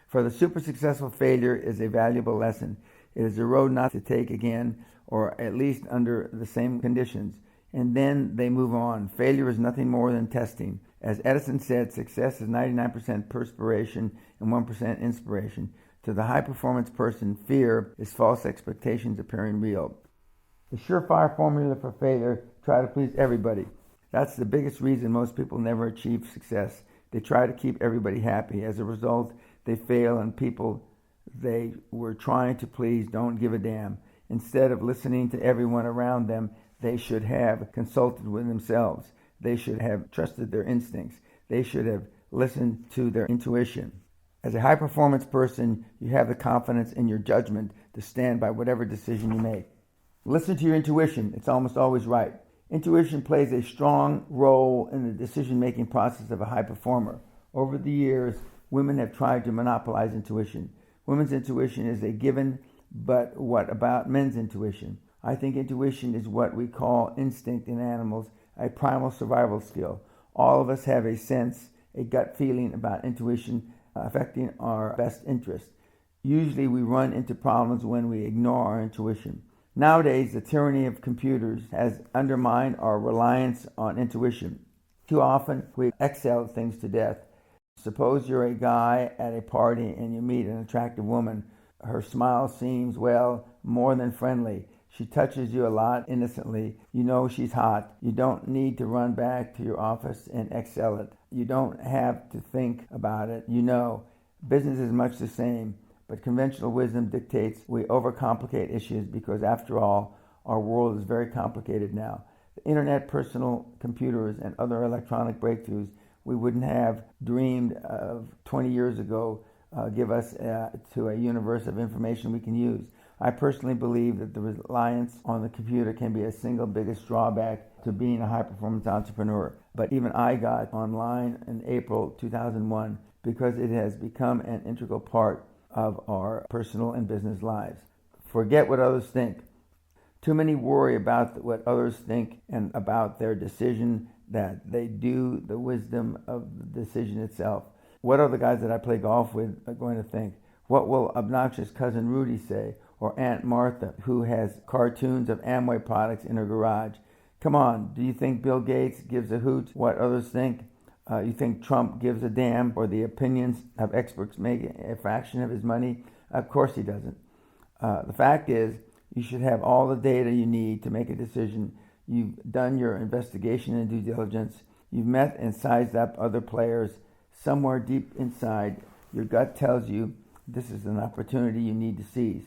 For the super successful, failure is a valuable lesson. It is a road not to take again, or at least under the same conditions, and then they move on. Failure is nothing more than testing. As Edison said, success is 99% perspiration and 1% inspiration. To the high-performance person, fear is false expectations appearing real. The surefire formula for failure, try to please everybody. That's the biggest reason most people never achieve success. They try to keep everybody happy. As a result, they fail, and people they were trying to please don't give a damn. Instead of listening to everyone around them, they should have consulted with themselves. They should have trusted their instincts. They should have listened to their intuition. As a high-performance person, you have the confidence in your judgment to stand by whatever decision you make. Listen to your intuition. It's almost always right. Intuition plays a strong role in the decision-making process of a high performer. Over the years, women have tried to monopolize intuition. Women's intuition is a given, but what about men's intuition? I think intuition is what we call instinct in animals, a primal survival skill. All of us have a sense, a gut feeling about intuition affecting our best interest. Usually we run into problems when we ignore our intuition. Nowadays, the tyranny of computers has undermined our reliance on intuition. Too often, we excel things to death. Suppose you're a guy at a party and you meet an attractive woman. Her smile seems, well, more than friendly. She touches you a lot innocently. You know she's hot. You don't need to run back to your office and excel it. You don't have to think about it. You know. Business is much the same, but conventional wisdom dictates we overcomplicate issues because, after all, our world is very complicated now. The internet, personal computers, and other electronic breakthroughs we wouldn't have dreamed of 20 years ago give us to a universe of information we can use. I personally believe that the reliance on the computer can be a single biggest drawback to being a high-performance entrepreneur. But even I got online in April 2001 because it has become an integral part of our personal and business lives. Forget what others think. Too many worry about what others think and about their decision that they do the wisdom of the decision itself. What are the guys that I play golf with going to think? What will obnoxious cousin Rudy say? Or Aunt Martha, who has cartoons of Amway products in her garage? Come on, do you think Bill Gates gives a hoot what others think? You think Trump gives a damn or the opinions of experts make a fraction of his money? Of course he doesn't. The fact is, you should have all the data you need to make a decision. You've done your investigation and due diligence. You've met and sized up other players. Somewhere deep inside, your gut tells you this is an opportunity you need to seize.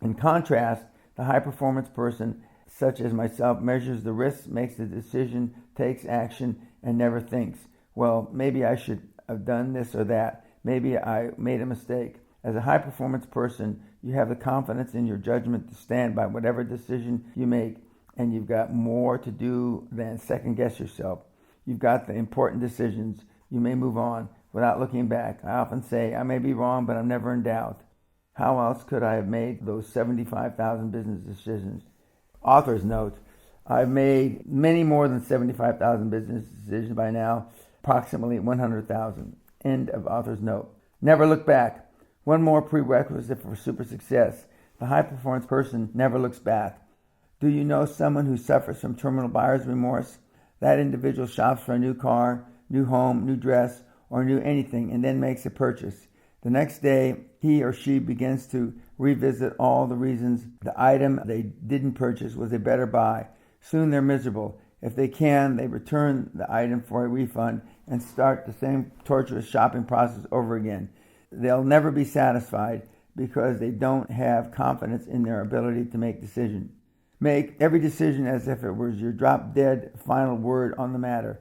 In contrast, the high-performance person, such as myself, measures the risks, makes the decision, takes action, and never thinks, well, maybe I should have done this or that. Maybe I made a mistake. As a high-performance person, you have the confidence in your judgment to stand by whatever decision you make, and you've got more to do than second-guess yourself. You've got the important decisions. You may move on without looking back. I often say, I may be wrong, but I'm never in doubt. How else could I have made those 75,000 business decisions? Author's note, I've made many more than 75,000 business decisions by now, approximately 100,000. End of author's note. Never look back. One more prerequisite for super success. The high-performance person never looks back. Do you know someone who suffers from terminal buyer's remorse? That individual shops for a new car, new home, new dress, or new anything and then makes a purchase. The next day, he or she begins to revisit all the reasons the item they didn't purchase was a better buy. Soon they're miserable. If they can, they return the item for a refund and start the same torturous shopping process over again. They'll never be satisfied because they don't have confidence in their ability to make decisions. Make every decision as if it was your drop-dead final word on the matter.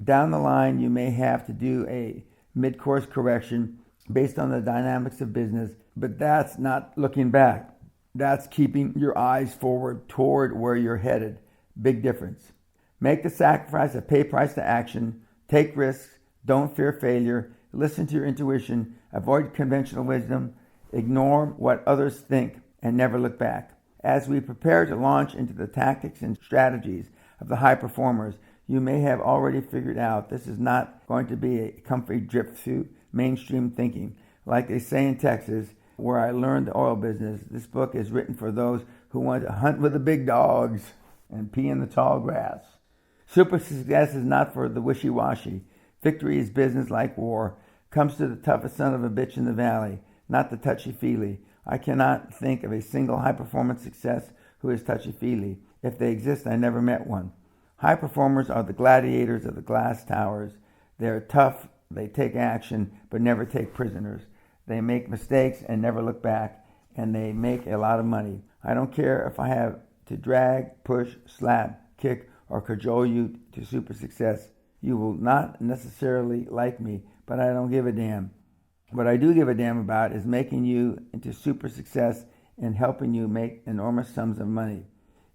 Down the line, you may have to do a mid-course correction based on the dynamics of business, but that's not looking back. That's keeping your eyes forward toward where you're headed. Big difference. Make the sacrifice of pay price to action. Take risks. Don't fear failure. Listen to your intuition. Avoid conventional wisdom. Ignore what others think and never look back. As we prepare to launch into the tactics and strategies of the high performers, you may have already figured out this is not going to be a comfy drip through mainstream thinking. Like they say in Texas, where I learned the oil business, this book is written for those who want to hunt with the big dogs and pee in the tall grass. Super success is not for the wishy-washy. Victory is business like war. Comes to the toughest son of a bitch in the valley, not the touchy-feely. I cannot think of a single high-performance success who is touchy-feely. If they exist, I never met one. High performers are the gladiators of the glass towers. They're tough, they take action, but never take prisoners. They make mistakes and never look back, and they make a lot of money. I don't care if I have to drag, push, slap, kick, or cajole you to super success. You will not necessarily like me, but I don't give a damn. What I do give a damn about is making you into super success and helping you make enormous sums of money.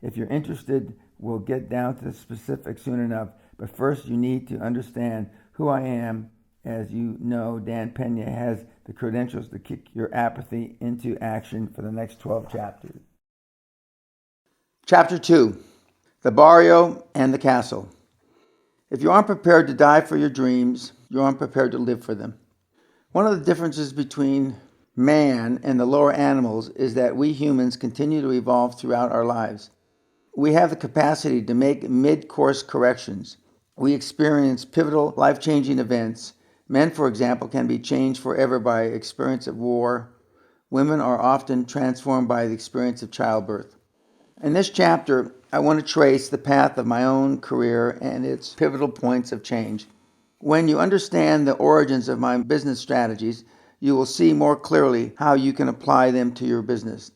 If you're interested, we'll get down to the specifics soon enough, but first you need to understand who I am. As you know, Dan Peña has the credentials to kick your apathy into action for the next 12 chapters. Chapter 2, The Barrio and the Castle. If you aren't prepared to die for your dreams, you aren't prepared to live for them. One of the differences between man and the lower animals is that we humans continue to evolve throughout our lives. We have the capacity to make mid-course corrections. We experience pivotal, life-changing events. Men, for example, can be changed forever by experience of war. Women are often transformed by the experience of childbirth. In this chapter, I want to trace the path of my own career and its pivotal points of change. When you understand the origins of my business strategies, you will see more clearly how you can apply them to your business.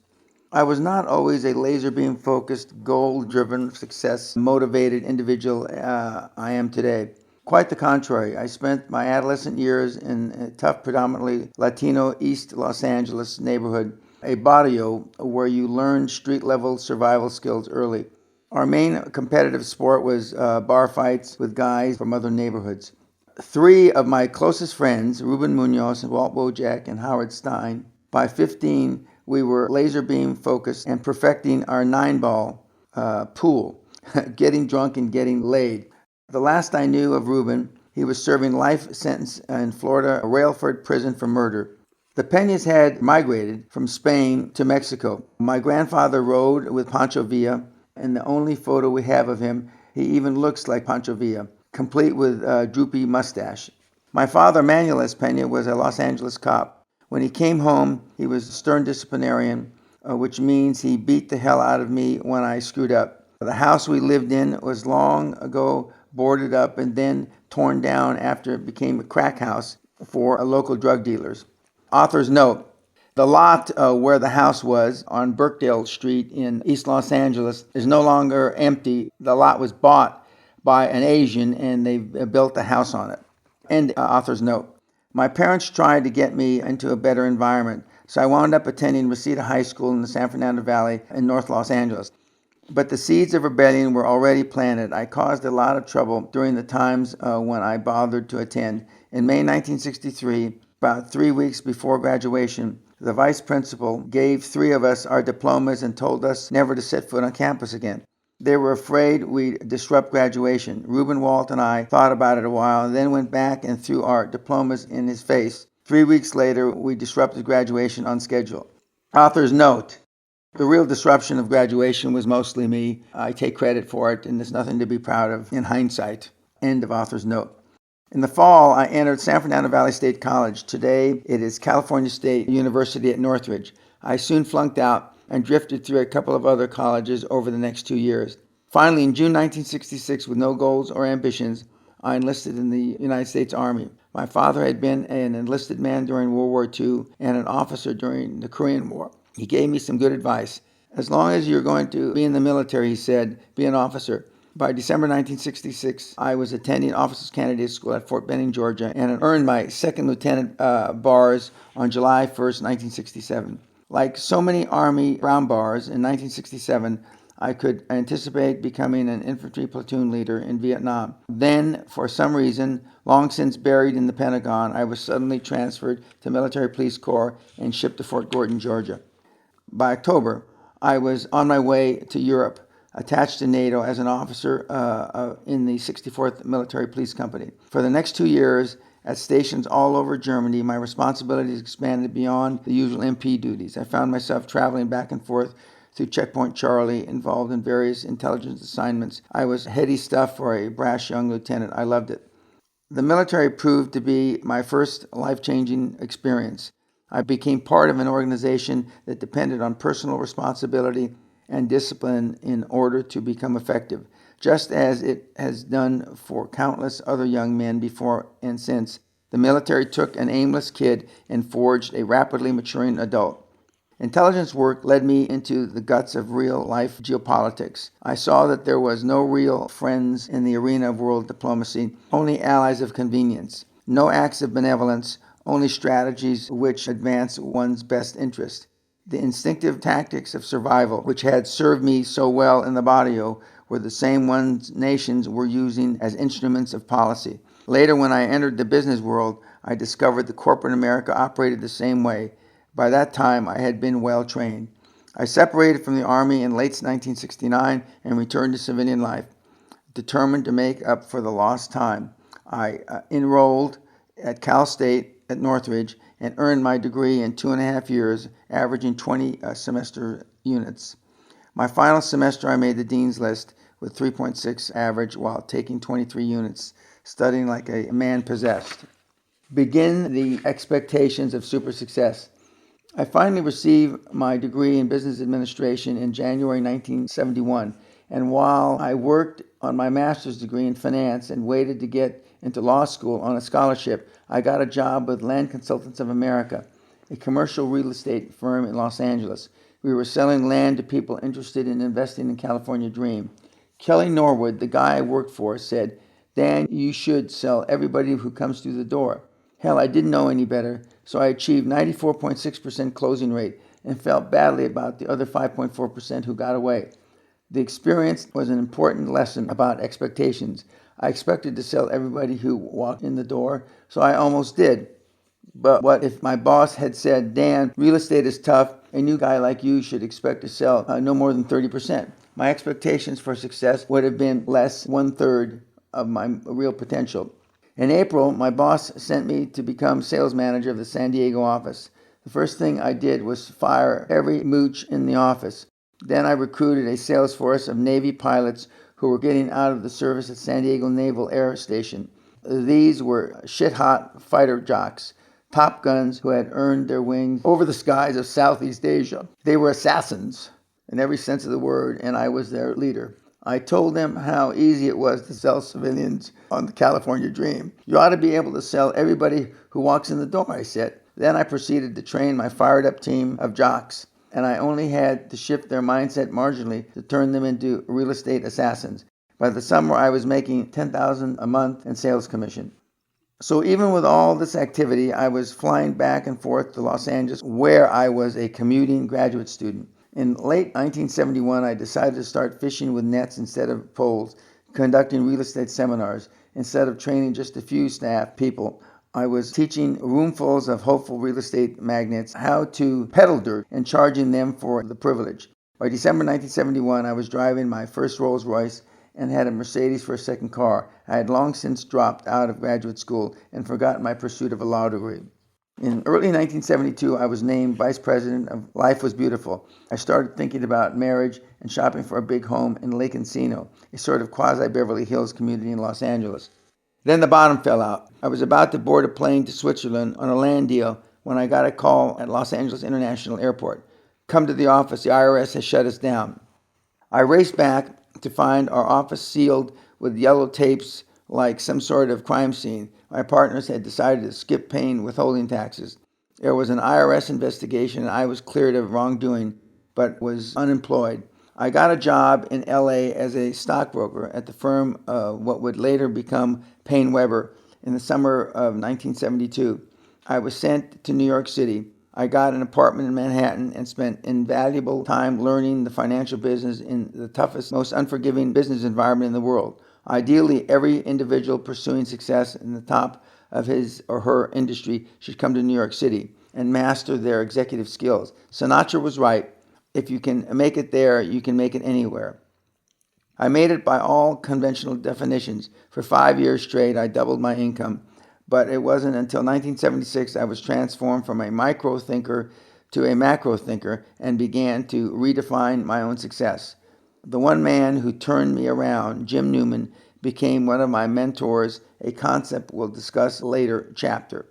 I was not always a laser beam focused, goal-driven, success-motivated individual I am today. Quite the contrary. I spent my adolescent years in a tough, predominantly Latino East Los Angeles neighborhood, a barrio where you learn street-level survival skills early. Our main competitive sport was bar fights with guys from other neighborhoods. 3 of my closest friends, Ruben Munoz, Walt Wojak, and Howard Stein, by 15, we were laser beam focused and perfecting our 9-ball pool, getting drunk and getting laid. The last I knew of Ruben, he was serving life sentence in Florida, a Railford prison for murder. The Peñas had migrated from Spain to Mexico. My grandfather rode with Pancho Villa, and the only photo we have of him, he even looks like Pancho Villa, complete with a droopy mustache. My father, Manuel S. Peña, was a Los Angeles cop. When he came home, he was a stern disciplinarian, which means he beat the hell out of me when I screwed up. The house we lived in was long ago boarded up and then torn down after it became a crack house for local drug dealers. Author's note: the lot where the house was on Birkdale Street in East Los Angeles is no longer empty. The lot was bought by an Asian and they built a house on it. End author's note. My parents tried to get me into a better environment, so I wound up attending Reseda High School in the San Fernando Valley in North Los Angeles. But the seeds of rebellion were already planted. I caused a lot of trouble during the times when I bothered to attend. In May 1963, about 3 weeks before graduation, the vice principal gave 3 of us our diplomas and told us never to set foot on campus again. They were afraid we'd disrupt graduation. Reuben, Walt, and I thought about it a while and then went back and threw our diplomas in his face. 3 weeks later, we disrupted graduation on schedule. Author's note: the real disruption of graduation was mostly me. I take credit for it, and there's nothing to be proud of in hindsight. End of author's note. In the fall, I entered San Fernando Valley State College. Today, it is California State University at Northridge. I soon flunked out and drifted through a couple of other colleges over the next 2 years. Finally, in June 1966, with no goals or ambitions, I enlisted in the United States Army. My father had been an enlisted man during World War II and an officer during the Korean War. He gave me some good advice. As long as you're going to be in the military, he said, be an officer. By December 1966, I was attending Officers Candidate School at Fort Benning, Georgia, and earned my second lieutenant bars on July 1st, 1967. Like so many Army Brown bars, in 1967, I could anticipate becoming an infantry platoon leader in Vietnam. Then, for some reason, long since buried in the Pentagon, I was suddenly transferred to Military Police Corps and shipped to Fort Gordon, Georgia. By October, I was on my way to Europe, attached to NATO as an officer in the 64th Military Police Company. For the next 2 years, at stations all over Germany, my responsibilities expanded beyond the usual MP duties. I found myself traveling back and forth through Checkpoint Charlie, involved in various intelligence assignments. I was heady stuff for a brash young lieutenant. I loved it. The military proved to be my first life-changing experience. I became part of an organization that depended on personal responsibility and discipline in order to become effective, just as it has done for countless other young men before and since. The military took an aimless kid and forged a rapidly maturing adult. Intelligence work led me into the guts of real-life geopolitics. I saw that there was no real friends in the arena of world diplomacy, only allies of convenience. No acts of benevolence, only strategies which advance one's best interest. The instinctive tactics of survival, which had served me so well in the barrio, were the same ones nations were using as instruments of policy. Later, when I entered the business world, I discovered that corporate America operated the same way. By that time, I had been well trained. I separated from the Army in late 1969 and returned to civilian life, determined to make up for the lost time. I enrolled at Cal State at Northridge and earned my degree in 2.5 years, averaging 20 semester units. My final semester, I made the dean's list with 3.6 average while taking 23 units, studying like a man possessed. Begin the expectations of super success. I finally received my degree in business administration in January 1971, and while I worked on my master's degree in finance and waited to get into law school on a scholarship, I got a job with Land Consultants of America, a commercial real estate firm in Los Angeles. We were selling land to people interested in investing in California Dream. Kelly Norwood, the guy I worked for, said, "Dan, you should sell everybody who comes through the door." Hell, I didn't know any better, so I achieved 94.6% closing rate and felt badly about the other 5.4% who got away. The experience was an important lesson about expectations. I expected to sell everybody who walked in the door, so I almost did. But what if my boss had said, "Dan, real estate is tough. A new guy like you should expect to sell no more than 30%. My expectations for success would have been less 1/3 of my real potential. In April, my boss sent me to become sales manager of the San Diego office. The first thing I did was fire every mooch in the office. Then I recruited a sales force of Navy pilots who were getting out of the service at San Diego Naval Air Station. These were shit-hot fighter jocks, Top Guns who had earned their wings over the skies of Southeast Asia. They were assassins in every sense of the word, and I was their leader. I told them how easy it was to sell civilians on the California Dream. You ought to be able to sell everybody who walks in the door, I said. Then I proceeded to train my fired-up team of jocks, and I only had to shift their mindset marginally to turn them into real estate assassins. By the summer, I was making $10,000 a month in sales commission. So even with all this activity, I was flying back and forth to Los Angeles, where I was a commuting graduate student. In late 1971, I decided to start fishing with nets instead of poles, conducting real estate seminars. Instead of training just a few staff people, I was teaching roomfuls of hopeful real estate magnates how to peddle dirt and charging them for the privilege. By December 1971, I was driving my first Rolls Royce and had a Mercedes for a second car. I had long since dropped out of graduate school and forgotten my pursuit of a law degree. In early 1972, I was named vice president of Life Was Beautiful. I started thinking about marriage and shopping for a big home in Lake Encino, a sort of quasi-Beverly Hills community in Los Angeles. Then the bottom fell out. I was about to board a plane to Switzerland on a land deal when I got a call at Los Angeles International Airport. Come to the office, the IRS has shut us down. I raced back to find our office sealed with yellow tapes like some sort of crime scene. My partners had decided to skip paying withholding taxes. There was an IRS investigation and I was cleared of wrongdoing but was unemployed. I got a job in LA as a stockbroker at the firm of what would later become Payne Weber in the summer of 1972. I was sent to New York City. I got an apartment in Manhattan and spent invaluable time learning the financial business in the toughest, most unforgiving business environment in the world. Ideally, every individual pursuing success in the top of his or her industry should come to New York City and master their executive skills. Sinatra was right. If you can make it there, you can make it anywhere. I made it by all conventional definitions. For 5 years straight, I doubled my income. But it wasn't until 1976 I was transformed from a micro thinker to a macro thinker and began to redefine my own success. The one man who turned me around, Jim Newman, became one of my mentors, a concept we'll discuss later chapter.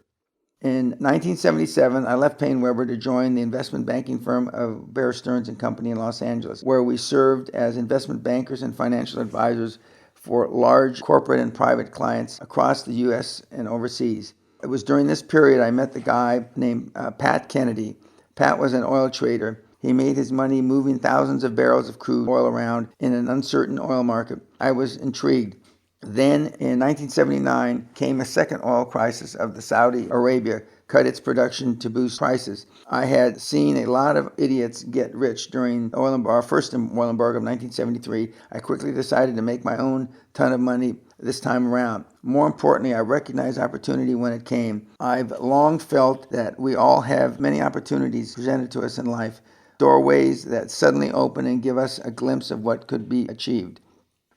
In 1977, I left Payne Weber to join the investment banking firm of Bear Stearns and Company in Los Angeles, where we served as investment bankers and financial advisors for large corporate and private clients across the U.S. and overseas. It was during this period I met the guy named Pat Kennedy. Pat was an oil trader. He made his money moving thousands of barrels of crude oil around in an uncertain oil market. I was intrigued. Then, in 1979, came a second oil crisis of the Saudi Arabia cut its production to boost prices. I had seen a lot of idiots get rich during our first oil embargo of 1973. I quickly decided to make my own ton of money this time around. More importantly, I recognized opportunity when it came. I've long felt that we all have many opportunities presented to us in life, doorways that suddenly open and give us a glimpse of what could be achieved.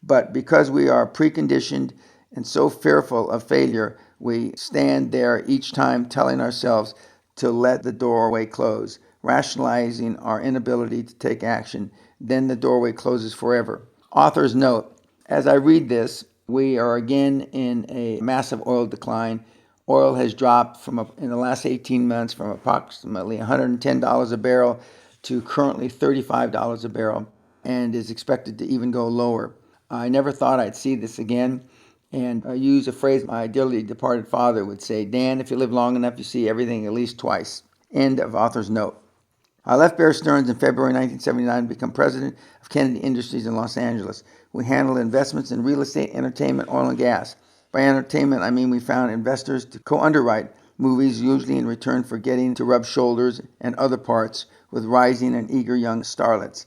But because we are preconditioned and so fearful of failure, we stand there each time telling ourselves to let the doorway close, rationalizing our inability to take action. Then the doorway closes forever. Author's note: as I read this, we are again in a massive oil decline. Oil has dropped in the last 18 months from approximately $110 a barrel to currently $35 a barrel and is expected to even go lower. I never thought I'd see this again, and I use a phrase my dearly departed father would say: Dan, if you live long enough, you see everything at least twice. End of author's note. I left Bear Stearns in February 1979 to become president of Kennedy Industries in Los Angeles. We handled investments in real estate, entertainment, oil, and gas. By entertainment, I mean we found investors to co-underwrite movies, usually in return for getting to rub shoulders and other parts with rising and eager young starlets.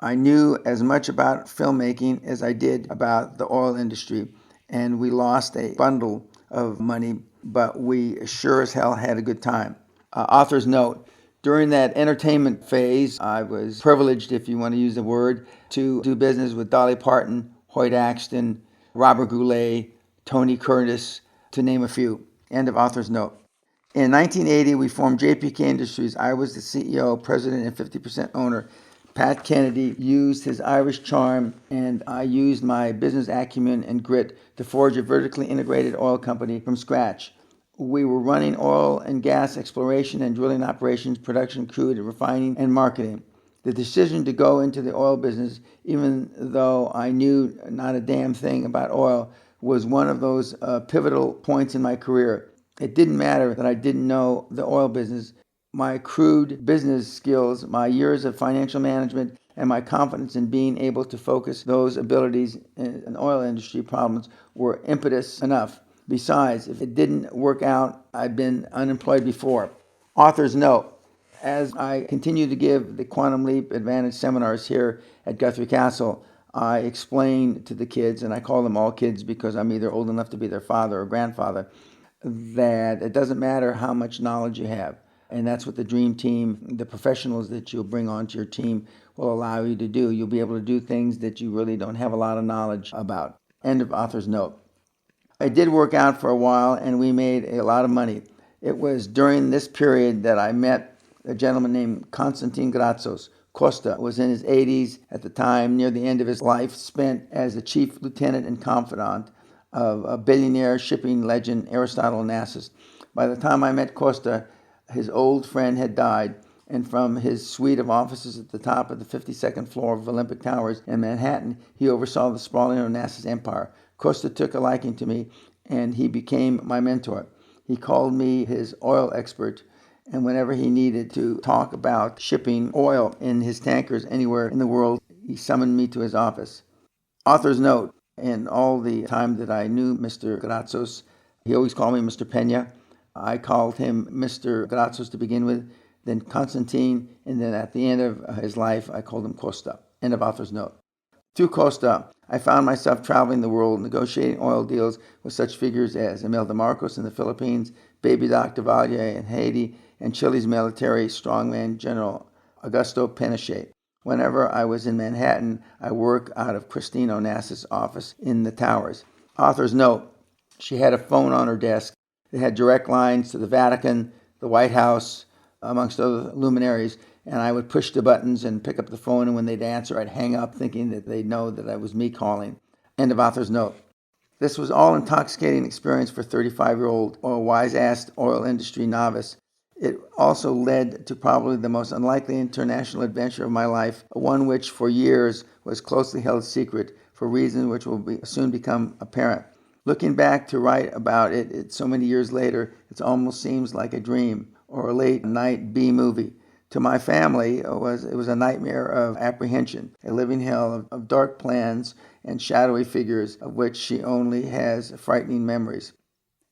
I knew as much about filmmaking as I did about the oil industry, and we lost a bundle of money, but we sure as hell had a good time. Author's note: during that entertainment phase, I was privileged, if you want to use the word, to do business with Dolly Parton, Hoyt Axton, Robert Goulet, Tony Curtis, to name a few. End of author's note. In 1980, we formed JPK Industries. I was the CEO, president, and 50% owner. Pat Kennedy used his Irish charm, and I used my business acumen and grit to forge a vertically integrated oil company from scratch. We were running oil and gas exploration and drilling operations, production, crude, refining, and marketing. The decision to go into the oil business, even though I knew not a damn thing about oil, was one of those pivotal points in my career. It didn't matter that I didn't know the oil business. My crude business skills, my years of financial management, and my confidence in being able to focus those abilities in oil industry problems were impetus enough. Besides, if it didn't work out, I'd been unemployed before. Author's note: as I continue to give the Quantum Leap Advantage seminars here at Guthrie Castle, I explain to the kids, and I call them all kids because I'm either old enough to be their father or grandfather, that it doesn't matter how much knowledge you have. And that's what the dream team, the professionals that you'll bring onto your team, will allow you to do. You'll be able to do things that you really don't have a lot of knowledge about. End of author's note. I did work out for a while, and we made a lot of money. It was during this period that I met a gentleman named Constantine Gratsos. Costa was in his 80s at the time, near the end of his life, spent as a chief lieutenant and confidant. of a billionaire shipping legend Aristotle Onassis. By the time I met Costa, his old friend had died, and from his suite of offices at the top of the 52nd floor of Olympic Towers in Manhattan, he oversaw the sprawling Onassis empire. Costa took a liking to me, and he became my mentor. He called me his oil expert, and whenever he needed to talk about shipping oil in his tankers anywhere in the world, he summoned me to his office. Author's note: in all the time that I knew Mr. Grazos, he always called me Mr. Peña. I called him Mr. Grazos to begin with, then Constantine, and then at the end of his life, I called him Costa. End of author's note. Through Costa, I found myself traveling the world, negotiating oil deals with such figures as Imelda Marcos in the Philippines, Baby Doc Duvalier in Haiti, and Chile's military strongman General Augusto Pinochet. Whenever I was in Manhattan, I worked out of Christine Onassis' office in the towers. Author's note: she had a phone on her desk that had direct lines to the Vatican, the White House, amongst other luminaries, and I would push the buttons and pick up the phone, and when they'd answer, I'd hang up thinking that they'd know that it was me calling. End of author's note. This was all intoxicating experience for a 35-year-old wise-assed oil industry novice. It also led to probably the most unlikely international adventure of my life, one which for years was closely held secret for reasons which will soon become apparent. Looking back to write about it so many years later, it almost seems like a dream or a late-night B-movie. To my family, it was a nightmare of apprehension, a living hell of dark plans and shadowy figures of which she only has frightening memories.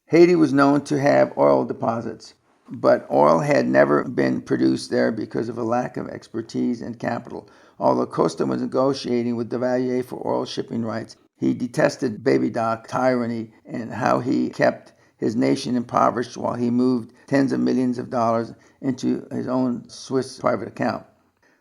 Haiti was known to have oil deposits, but oil had never been produced there because of a lack of expertise and capital. Although Costa was negotiating with Duvalier for oil shipping rights, he detested Baby Doc tyranny and how he kept his nation impoverished while he moved tens of millions of dollars into his own Swiss private account.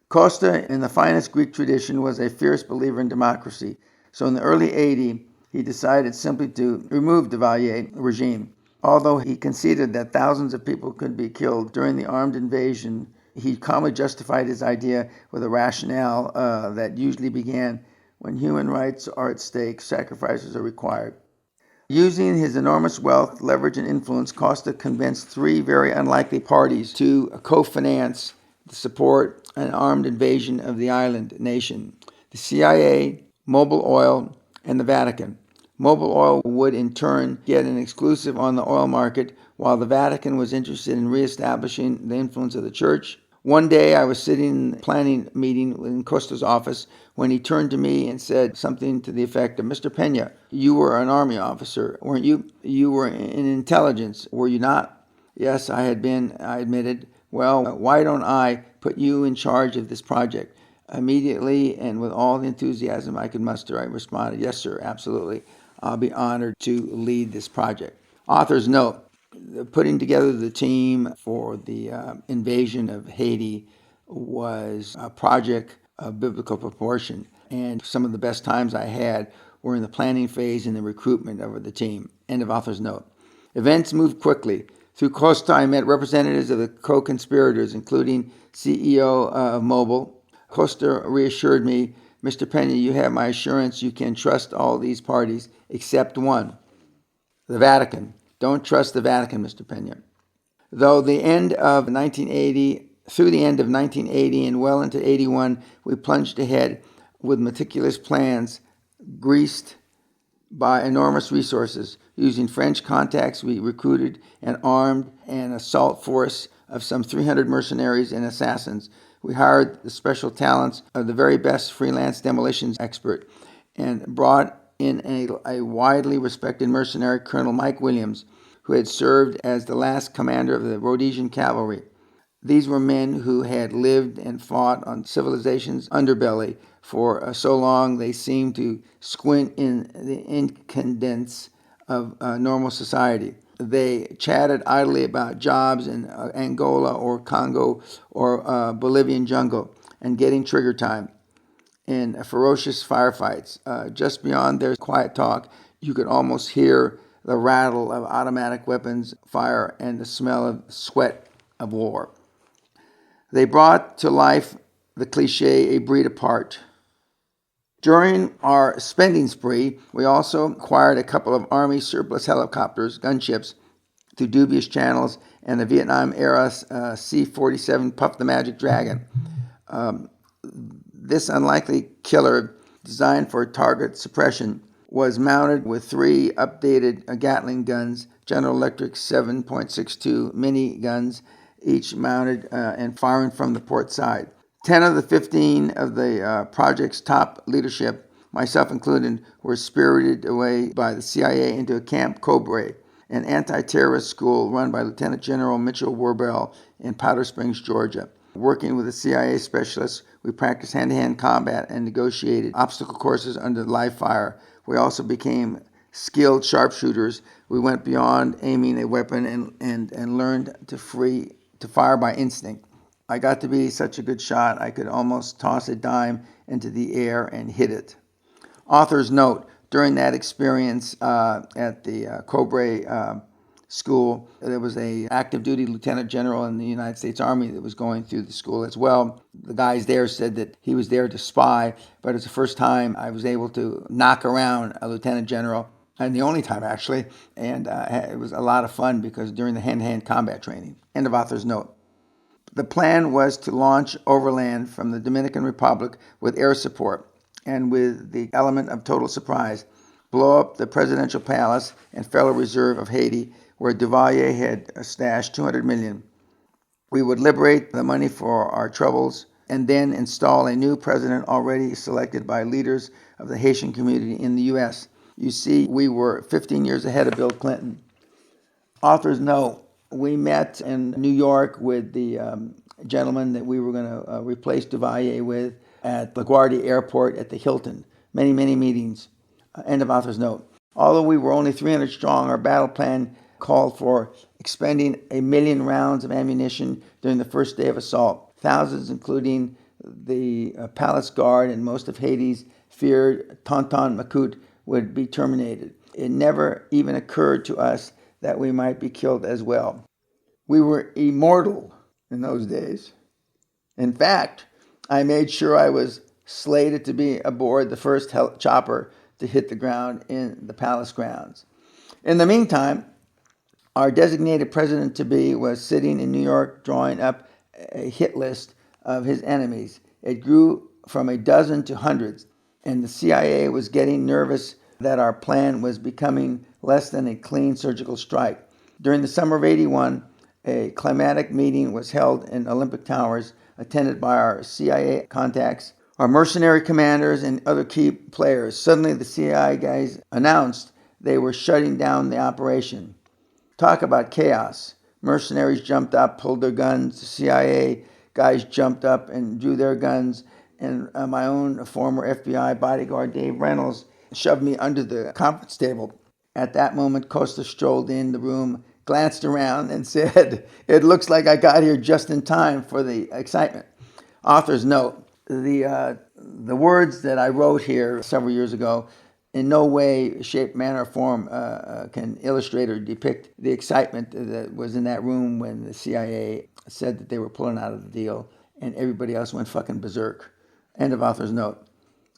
Costa, in the finest Greek tradition, was a fierce believer in democracy. So in the early 80s, he decided simply to remove Duvalier's regime. Although he conceded that thousands of people could be killed during the armed invasion, he calmly justified his idea with a rationale that usually began: when human rights are at stake, sacrifices are required. Using his enormous wealth, leverage, and influence, Costa convinced three very unlikely parties to co-finance the support an armed invasion of the island nation: the CIA, Mobil Oil, and the Vatican. Mobil Oil would in turn get an exclusive on the oil market, while the Vatican was interested in reestablishing the influence of the church. One day I was sitting in a planning meeting in Costa's office when he turned to me and said something to the effect of, "Mr. Peña, you were an army officer, weren't you? You were in intelligence, were you not?" "Yes, I had been," I admitted. "Well, why don't I put you in charge of this project?" Immediately and with all the enthusiasm I could muster, I responded, "Yes, sir, absolutely. I'll be honored to lead this project." Author's note: putting together the team for the invasion of Haiti was a project of biblical proportion, and some of the best times I had were in the planning phase and the recruitment of the team. End of author's note. Events moved quickly. Through Costa, I met representatives of the co-conspirators, including CEO of Mobil. Costa reassured me, "Mr. Peña, you have my assurance you can trust all these parties except one, the Vatican. Don't trust the Vatican, Mr. Peña." Through the end of 1980 and well into 81, we plunged ahead with meticulous plans, greased by enormous resources. Using French contacts, we recruited and armed an assault force of some 300 mercenaries and assassins. We hired the special talents of the very best freelance demolitions expert and brought in a widely respected mercenary, Colonel Mike Williams, who had served as the last commander of the Rhodesian cavalry. These were men who had lived and fought on civilization's underbelly for so long they seemed to squint in the incandescence of normal society. They chatted idly about jobs in Angola or Congo or Bolivian jungle and getting trigger time in ferocious firefights. Just beyond their quiet talk, you could almost hear the rattle of automatic weapons fire and the smell of sweat of war. They brought to life the cliche, "a breed apart." During our spending spree, we also acquired a couple of Army surplus helicopters, gunships, through dubious channels, and the Vietnam-era C-47 Puff the Magic Dragon. This unlikely killer, designed for target suppression, was mounted with 3 updated Gatling guns, General Electric 7.62 mini guns, each mounted and firing from the port side. 10 of the 15 of the project's top leadership, myself included, were spirited away by the CIA into Camp Cobra, an anti-terrorist school run by Lieutenant General Mitchell Warbell in Powder Springs, Georgia. Working with the CIA specialists, we practiced hand-to-hand combat and negotiated obstacle courses under live fire. We also became skilled sharpshooters. We went beyond aiming a weapon and learned to fire by instinct. I got to be such a good shot, I could almost toss a dime into the air and hit it. Author's note: during that experience at the Cobra school, there was a active duty lieutenant general in the United States Army that was going through the school as well. The guys there said that he was there to spy, but it's the first time I was able to knock around a lieutenant general, and the only time actually, and it was a lot of fun because during the hand-to-hand combat training. End of author's note. The plan was to launch overland from the Dominican Republic with air support and with the element of total surprise, blow up the presidential palace and Federal Reserve of Haiti, where Duvalier had stashed $200 million. We would liberate the money for our troubles and then install a new president already selected by leaders of the Haitian community in the U.S. You see, we were 15 years ahead of Bill Clinton. Authors know we met in New York with the gentleman that we were going to replace Duvalier with at LaGuardia Airport at the Hilton. Many, many meetings. End of author's note. Although we were only 300 strong, our battle plan called for expending 1 million rounds of ammunition during the first day of assault. Thousands, including the palace guard and most of Haiti's feared Tonton Macoute, would be terminated. It never even occurred to us that we might be killed as well. We were immortal in those days. In fact, I made sure I was slated to be aboard the first chopper to hit the ground in the palace grounds. In the meantime, our designated president-to-be was sitting in New York drawing up a hit list of his enemies. It grew from a dozen to hundreds, and the CIA was getting nervous that our plan was becoming less than a clean surgical strike. During the summer of '81, a climatic meeting was held in Olympic Towers, attended by our CIA contacts, our mercenary commanders, and other key players. Suddenly, the CIA guys announced they were shutting down the operation. Talk about chaos. Mercenaries jumped up, pulled their guns. The CIA guys jumped up and drew their guns. And my own former FBI bodyguard, Dave Reynolds, shoved me under the conference table. At that moment, Costa strolled in the room, glanced around, and said, "It looks like I got here just in time for the excitement." Author's note: the words that I wrote here several years ago in no way, shape, manner, or form can illustrate or depict the excitement that was in that room when the CIA said that they were pulling out of the deal and everybody else went fucking berserk. End of author's note.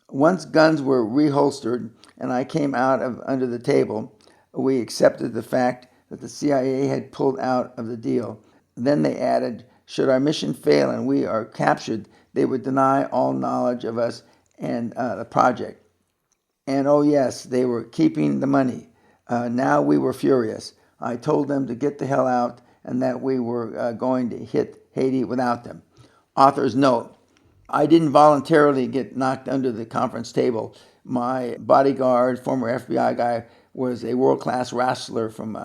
Once guns were reholstered and I came out of under the table, we accepted the fact that the CIA had pulled out of the deal. Then they added, should our mission fail and we are captured, they would deny all knowledge of us and the project. And oh yes, they were keeping the money. Now we were furious. I told them to get the hell out and that we were going to hit Haiti without them. Author's note: I didn't voluntarily get knocked under the conference table. My bodyguard, former FBI guy, was a world-class wrestler from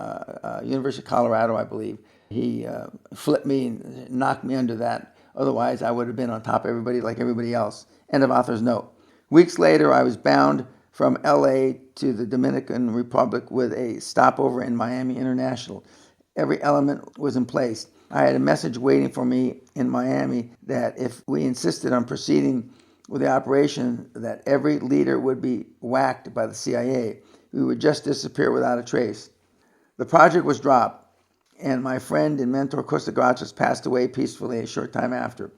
University of Colorado, I believe. He flipped me and knocked me under that. Otherwise, I would have been on top of everybody like everybody else. End of author's note. Weeks later, I was bound from LA to the Dominican Republic with a stopover in Miami International. Every element was in place. I had a message waiting for me in Miami that if we insisted on proceeding with the operation, that every leader would be whacked by the CIA. We would just disappear without a trace. The project was dropped, and my friend and mentor Costa Gratz passed away peacefully a short time after.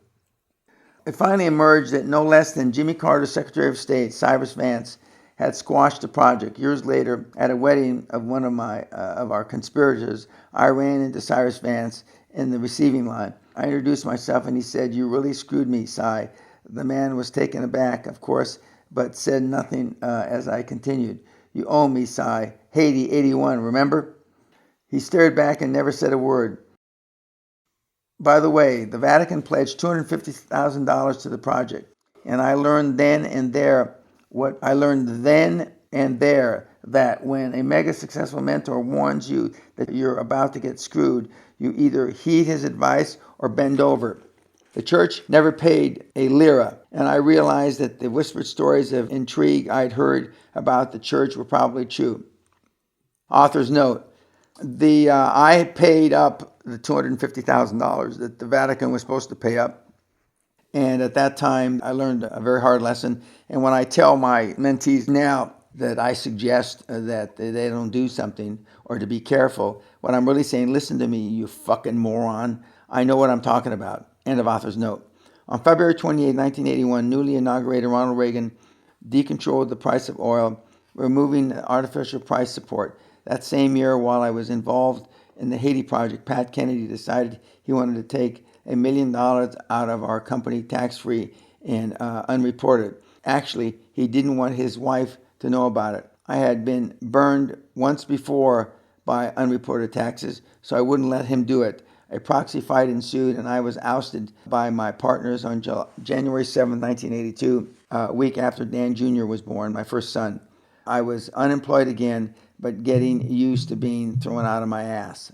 It finally emerged that no less than Jimmy Carter's Secretary of State, Cyrus Vance, had squashed the project. Years later, at a wedding of one of our conspirators, I ran into Cyrus Vance in the receiving line. I introduced myself, and he said, "You really screwed me, Cy." The man was taken aback, of course, but said nothing as I continued. "You owe me, Cy. Haiti 81, remember?" He stared back and never said a word. By the way, the Vatican pledged $250,000 to the project, and I learned then and there that when a mega successful mentor warns you that you're about to get screwed, you either heed his advice or bend over. The church never paid a lira, and I realized that the whispered stories of intrigue I'd heard about the church were probably true. Author's note. I paid up the $250,000 that the Vatican was supposed to pay up. And at that time, I learned a very hard lesson. And when I tell my mentees now that I suggest that they don't do something or to be careful, what I'm really saying, listen to me, you fucking moron. I know what I'm talking about. End of author's note. On February 28, 1981, newly inaugurated Ronald Reagan decontrolled the price of oil, removing artificial price support. That same year, while I was involved in the Haiti project, Pat Kennedy decided he wanted to take $1 million out of our company tax-free and unreported. Actually, he didn't want his wife to know about it. I had been burned once before by unreported taxes, so I wouldn't let him do it. A proxy fight ensued, and I was ousted by my partners on January 7, 1982, a week after Dan Jr. was born, my first son. I was unemployed again, but getting used to being thrown out of my ass.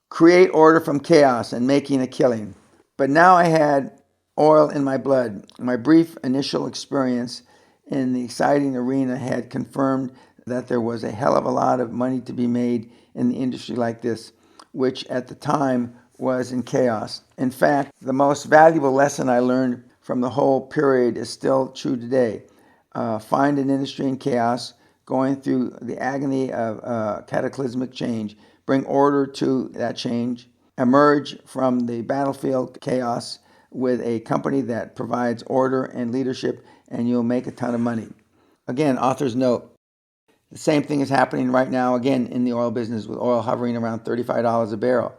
Create order from chaos and making a killing. But now I had oil in my blood. My brief initial experience in the exciting arena had confirmed that there was a hell of a lot of money to be made in the industry like this, which at the time was in chaos. In fact, the most valuable lesson I learned from the whole period is still true today. Find an industry in chaos, going through the agony of cataclysmic change. Bring order to that change. Emerge from the battlefield chaos with a company that provides order and leadership, and you'll make a ton of money. Again, author's note. The same thing is happening right now, again, in the oil business, with oil hovering around $35 a barrel.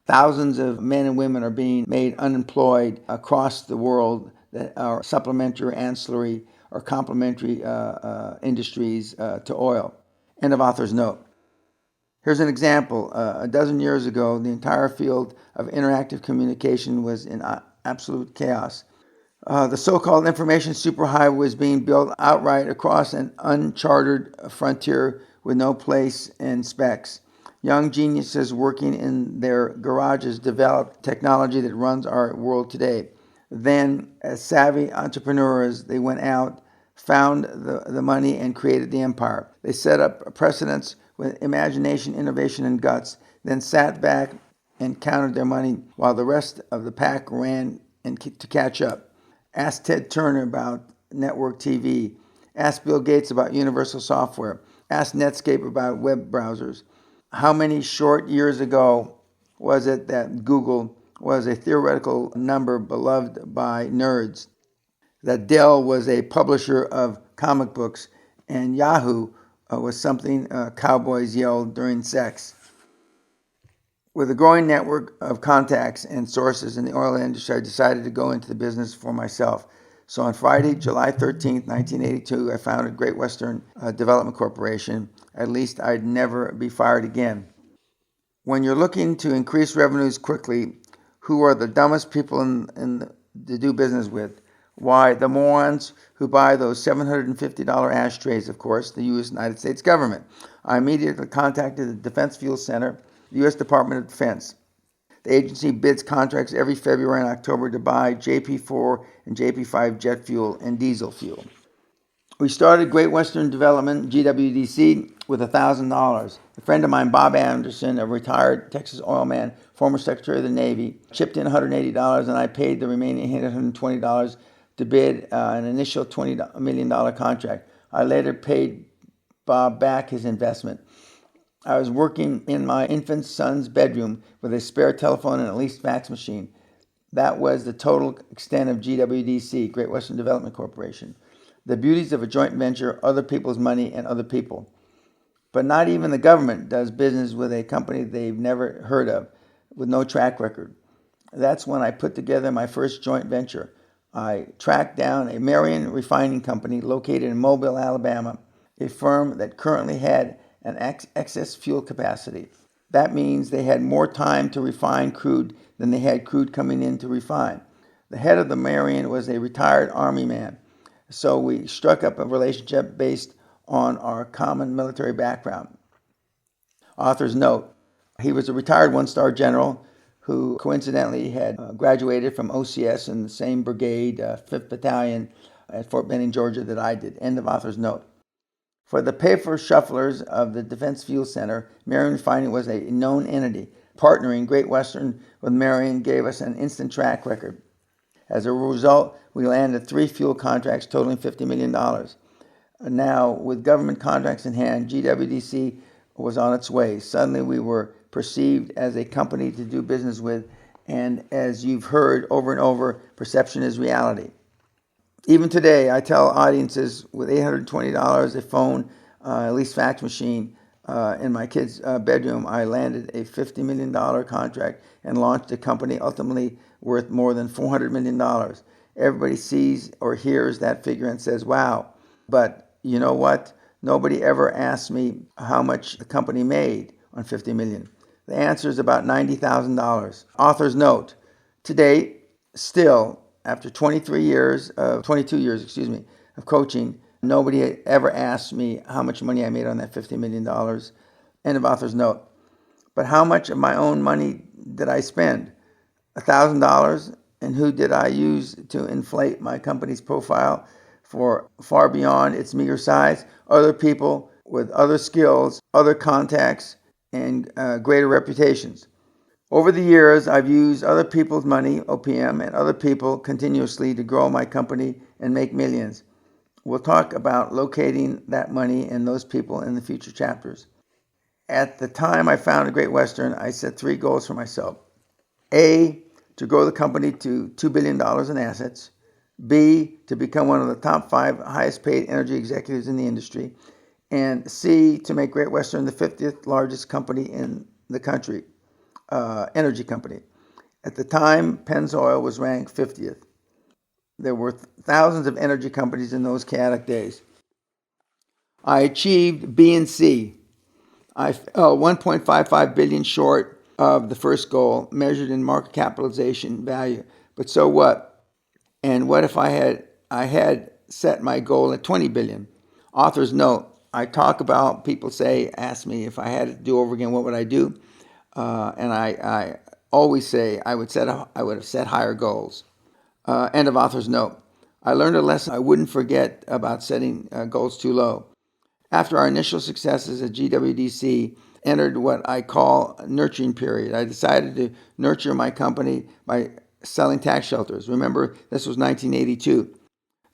Thousands of men and women are being made unemployed across the world that are supplementary, ancillary, or complementary industries to oil. End of author's note. Here's an example. A dozen years ago, the entire field of interactive communication was in absolute chaos. The so-called information superhighway was being built outright across an uncharted frontier with no place in specs. Young geniuses working in their garages developed technology that runs our world today. Then, as savvy entrepreneurs, they went out, found the money, and created the empire. They set up precedents with imagination, innovation, and guts, then sat back and counted their money while the rest of the pack ran to catch up. Ask Ted Turner about network TV. Ask Bill Gates about universal software. Ask Netscape about web browsers. How many short years ago was it that Google was a theoretical number beloved by nerds, that Dell was a publisher of comic books, and Yahoo was something cowboys yelled during sex? With a growing network of contacts and sources in the oil industry, I decided to go into the business for myself. So on Friday, July 13th, 1982, I founded Great Western Development Corporation. At least I'd never be fired again. When you're looking to increase revenues quickly, who are the dumbest people to do business with? Why, the morons who buy those $750 ashtrays, of course, the United States government. I immediately contacted the Defense Fuel Center, the U.S. Department of Defense. The agency bids contracts every February and October to buy JP4 and JP5 jet fuel and diesel fuel. We started Great Western Development, GWDC, with $1,000. A friend of mine, Bob Anderson, a retired Texas oil man, former Secretary of the Navy, chipped in $180, and I paid the remaining $120 to bid an initial $20 million contract. I later paid Bob back his investment. I was working in my infant son's bedroom with a spare telephone and at least fax machine. That was the total extent of GWDC, Great Western Development Corporation. The beauties of a joint venture, other people's money and other people. But not even the government does business with a company they've never heard of, with no track record. That's when I put together my first joint venture. I tracked down a Marion refining company located in Mobile, Alabama, a firm that currently had an excess fuel capacity. That means they had more time to refine crude than they had crude coming in to refine. The head of the Marion was a retired Army man, so we struck up a relationship based on our common military background. Author's note: he was a retired one-star general who coincidentally had graduated from OCS in the same brigade, 5th Battalion at Fort Benning, Georgia, that I did. End of author's note. For the pay-for-shufflers of the Defense Fuel Center, Marion Refining was a known entity. Partnering Great Western with Marion gave us an instant track record. As a result, we landed 3 fuel contracts totaling $50 million. Now, with government contracts in hand, GWDC was on its way. Suddenly, we were perceived as a company to do business with, and as you've heard over and over, perception is reality. Even today, I tell audiences with $820, a phone, a leased fax machine, in my kid's bedroom, I landed a $50 million contract and launched a company ultimately worth more than $400 million. Everybody sees or hears that figure and says, wow. But you know what? Nobody ever asked me how much the company made on $50 million. The answer is about $90,000. Author's note: today, still, after 22 years of coaching, nobody ever asked me how much money I made on that $50 million. End of author's note. But how much of my own money did I spend? $1,000. And who did I use to inflate my company's profile for far beyond its meager size? Other people with other skills, other contacts, and greater reputations. Over the years, I've used other people's money, OPM, and other people continuously to grow my company and make millions. We'll talk about locating that money and those people in the future chapters. At the time I founded Great Western, I set 3 goals for myself. A, to grow the company to $2 billion in assets. B, to become one of the top 5 highest paid energy executives in the industry. And C, to make Great Western the 50th largest company in the country. Energy company. At the time, Pennzoil was ranked 50th. There were thousands of energy companies in those chaotic days. I achieved B and C. I fell 1.55 billion short of the first goal, measured in market capitalization value. But so what? And what if I had set my goal at 20 billion? Author's note: I talk about, people ask me if I had to do over again, what would I do? And I always say I would have set higher goals. End of author's note. I learned a lesson I wouldn't forget about setting goals too low. After our initial successes at GWDC entered what I call a nurturing period, I decided to nurture my company by selling tax shelters. Remember, this was 1982.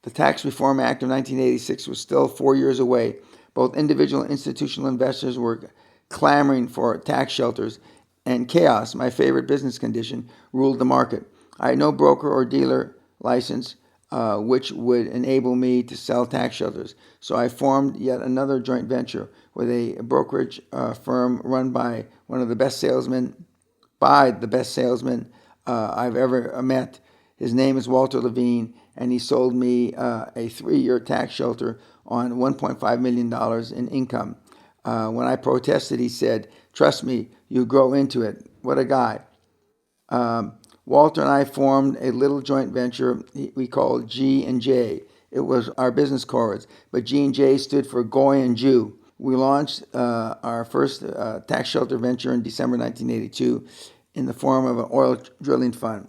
The Tax Reform Act of 1986 was still 4 years away. Both individual and institutional investors were clamoring for tax shelters, and chaos, my favorite business condition, ruled the market. I had no broker or dealer license, which would enable me to sell tax shelters. So I formed yet another joint venture with a brokerage firm run by the best salesmen I've ever met. His name is Walter Levine, and he sold me a 3-year tax shelter on $1.5 million in income. When I protested, he said, "Trust me, you grow into it." What a guy. Walter and I formed a little joint venture we called G&J. It was our business cards, but G&J stood for Goy and Jew. We launched our first tax shelter venture in December 1982 in the form of an oil drilling fund.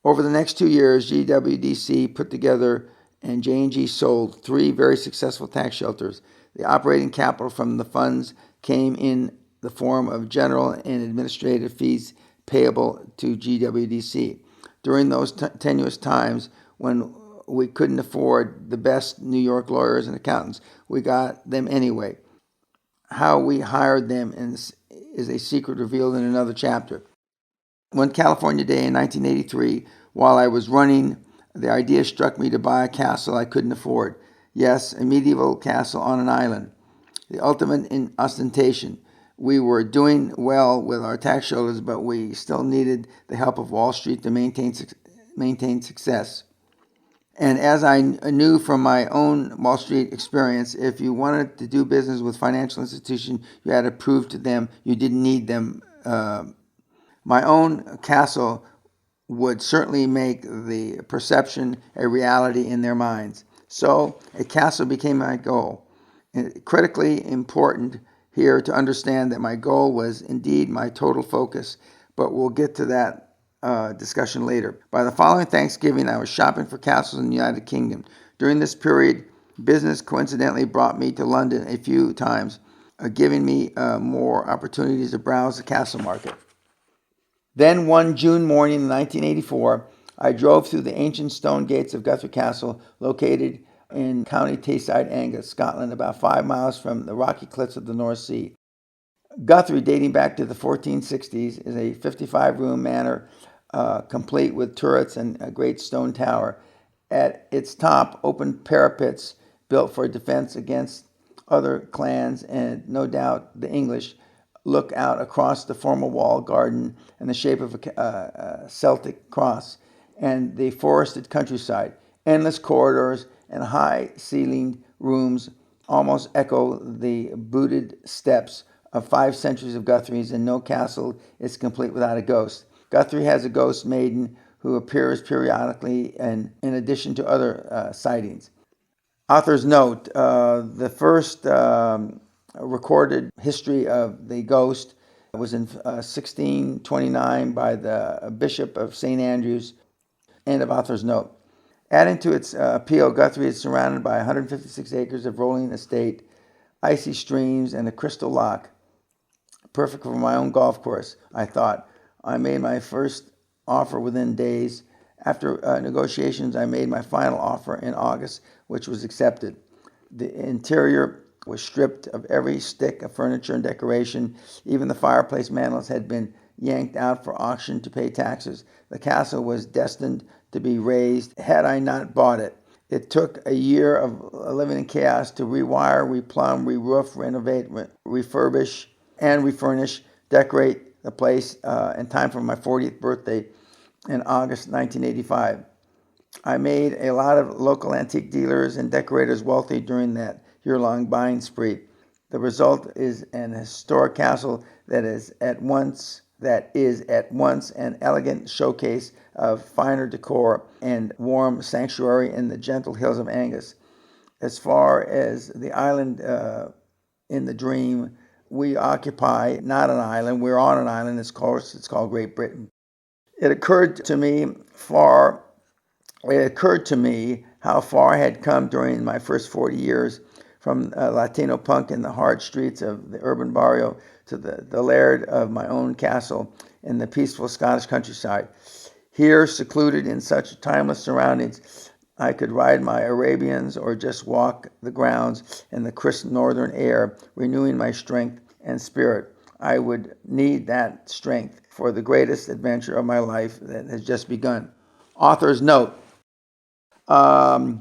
Over the next 2 years, GWDC put together and J&G sold 3 very successful tax shelters. The operating capital from the funds came in the form of general and administrative fees payable to GWDC. During those tenuous times when we couldn't afford the best New York lawyers and accountants, we got them anyway. How we hired them is a secret revealed in another chapter. One California day in 1983, While I was running, the idea struck me to buy a castle I couldn't afford. Yes, a medieval castle on an island, the ultimate in ostentation. We were doing well with our tax shoulders, but we still needed the help of Wall Street to maintain success. And as I knew from my own Wall Street experience, if you wanted to do business with financial institutions, you had to prove to them you didn't need them. My own castle would certainly make the perception a reality in their minds. So a castle became my goal. And critically important here to understand that my goal was indeed my total focus, but we'll get to that discussion later. By the following Thanksgiving, I was shopping for castles in the United Kingdom. During this period, business coincidentally brought me to London a few times, giving me more opportunities to browse the castle market. Then one June morning in 1984, I drove through the ancient stone gates of Guthrie Castle, located in County Tayside, Angus, Scotland, about 5 miles from the rocky cliffs of the North Sea. Guthrie, dating back to the 1460s, is a 55-room manor, complete with turrets and a great stone tower. At its top, open parapets built for defense against other clans, and no doubt the English look out across the formal walled garden in the shape of a Celtic cross and the forested countryside. Endless corridors and high-ceilinged rooms almost echo the booted steps of 5 centuries of Guthrie's, and no castle is complete without a ghost. Guthrie has a ghost maiden who appears periodically, and in addition to other sightings. Author's note, the first recorded history of the ghost was in 1629 by the Bishop of St. Andrews. End of author's note. Adding to its appeal, Guthrie is surrounded by 156 acres of rolling estate, icy streams, and a crystal loch. Perfect for my own golf course, I thought. I made my first offer within days. After negotiations, I made my final offer in August, which was accepted. The interior was stripped of every stick of furniture and decoration. Even the fireplace mantels had been yanked out for auction to pay taxes. The castle was destined to be razed had I not bought it. It took a year of living in chaos to rewire, replumb, re-roof, renovate, refurbish, and refurnish, decorate the place in time for my 40th birthday in August 1985. I made a lot of local antique dealers and decorators wealthy during that year-long buying spree. The result is an historic castle that is at once an elegant showcase of finer decor and warm sanctuary in the gentle hills of Angus. As far as the island in the dream, we occupy not an island, we're on an island. It's called Great Britain. It occurred to me how far I had come during my first 40 years, from Latino punk in the hard streets of the urban barrio to the laird of my own castle in the peaceful Scottish countryside. Here, secluded in such timeless surroundings, I could ride my Arabians or just walk the grounds in the crisp northern air, renewing my strength and spirit. I would need that strength for the greatest adventure of my life that has just begun. Author's note. I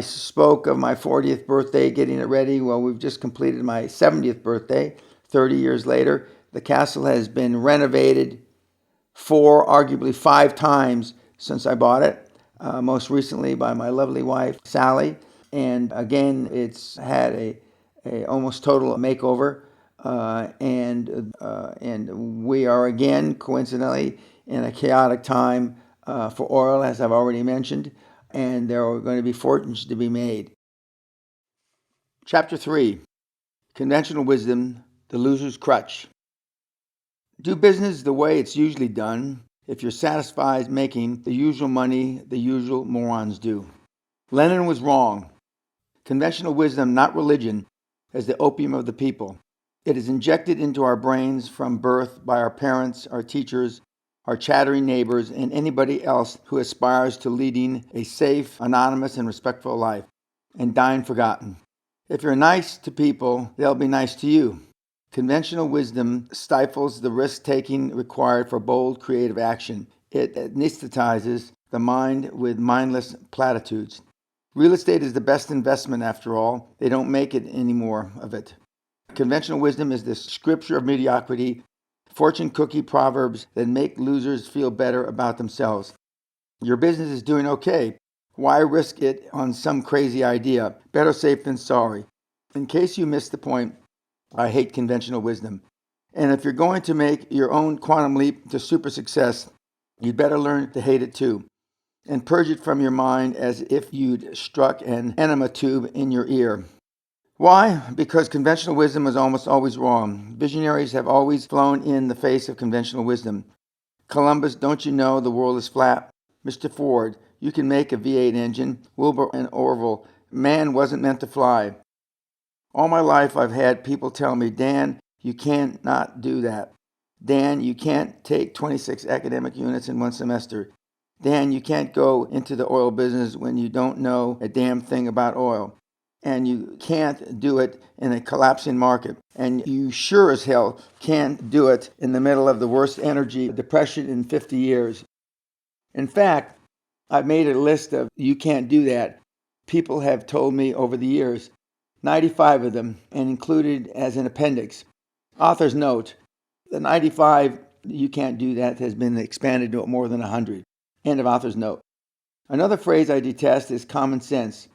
spoke of my 40th birthday, getting it ready. Well, we've just completed my 70th birthday, 30 years later. The castle has been renovated 4, arguably 5 times since I bought it, most recently by my lovely wife, Sally. And again, it's had a almost total makeover. And we are again, coincidentally, in a chaotic time for oil, as I've already mentioned, and there are going to be fortunes to be made. Chapter 3, Conventional Wisdom, the Loser's Crutch. Do business the way it's usually done if you're satisfied making the usual money the usual morons do. Lenin was wrong. Conventional wisdom, not religion, is the opium of the people. It is injected into our brains from birth by our parents, our teachers, our chattering neighbors, and anybody else who aspires to leading a safe, anonymous, and respectful life, and dying forgotten. If you're nice to people, they'll be nice to you. Conventional wisdom stifles the risk-taking required for bold, creative action. It anesthetizes the mind with mindless platitudes. Real estate is the best investment after all. They don't make it any more of it. Conventional wisdom is the scripture of mediocrity, fortune cookie proverbs that make losers feel better about themselves. Your business is doing okay. Why risk it on some crazy idea? Better safe than sorry. In case you missed the point, I hate conventional wisdom. And if you're going to make your own quantum leap to super success, you'd better learn to hate it too. And purge it from your mind as if you'd struck an enema tube in your ear. Why? Because conventional wisdom is almost always wrong. Visionaries have always flown in the face of conventional wisdom. Columbus, don't you know the world is flat? Mr. Ford, you can make a V8 engine. Wilbur and Orville, man wasn't meant to fly. All my life I've had people tell me, Dan, you cannot do that. Dan, you can't take 26 academic units in one semester. Dan, you can't go into the oil business when you don't know a damn thing about oil. And you can't do it in a collapsing market. And you sure as hell can't do it in the middle of the worst energy depression in 50 years. In fact, I've made a list of you can't do that. People have told me over the years, 95 of them, and included as an appendix. Author's note, the 95 you can't do that has been expanded to more than 100. End of author's note. Another phrase I detest is common sense.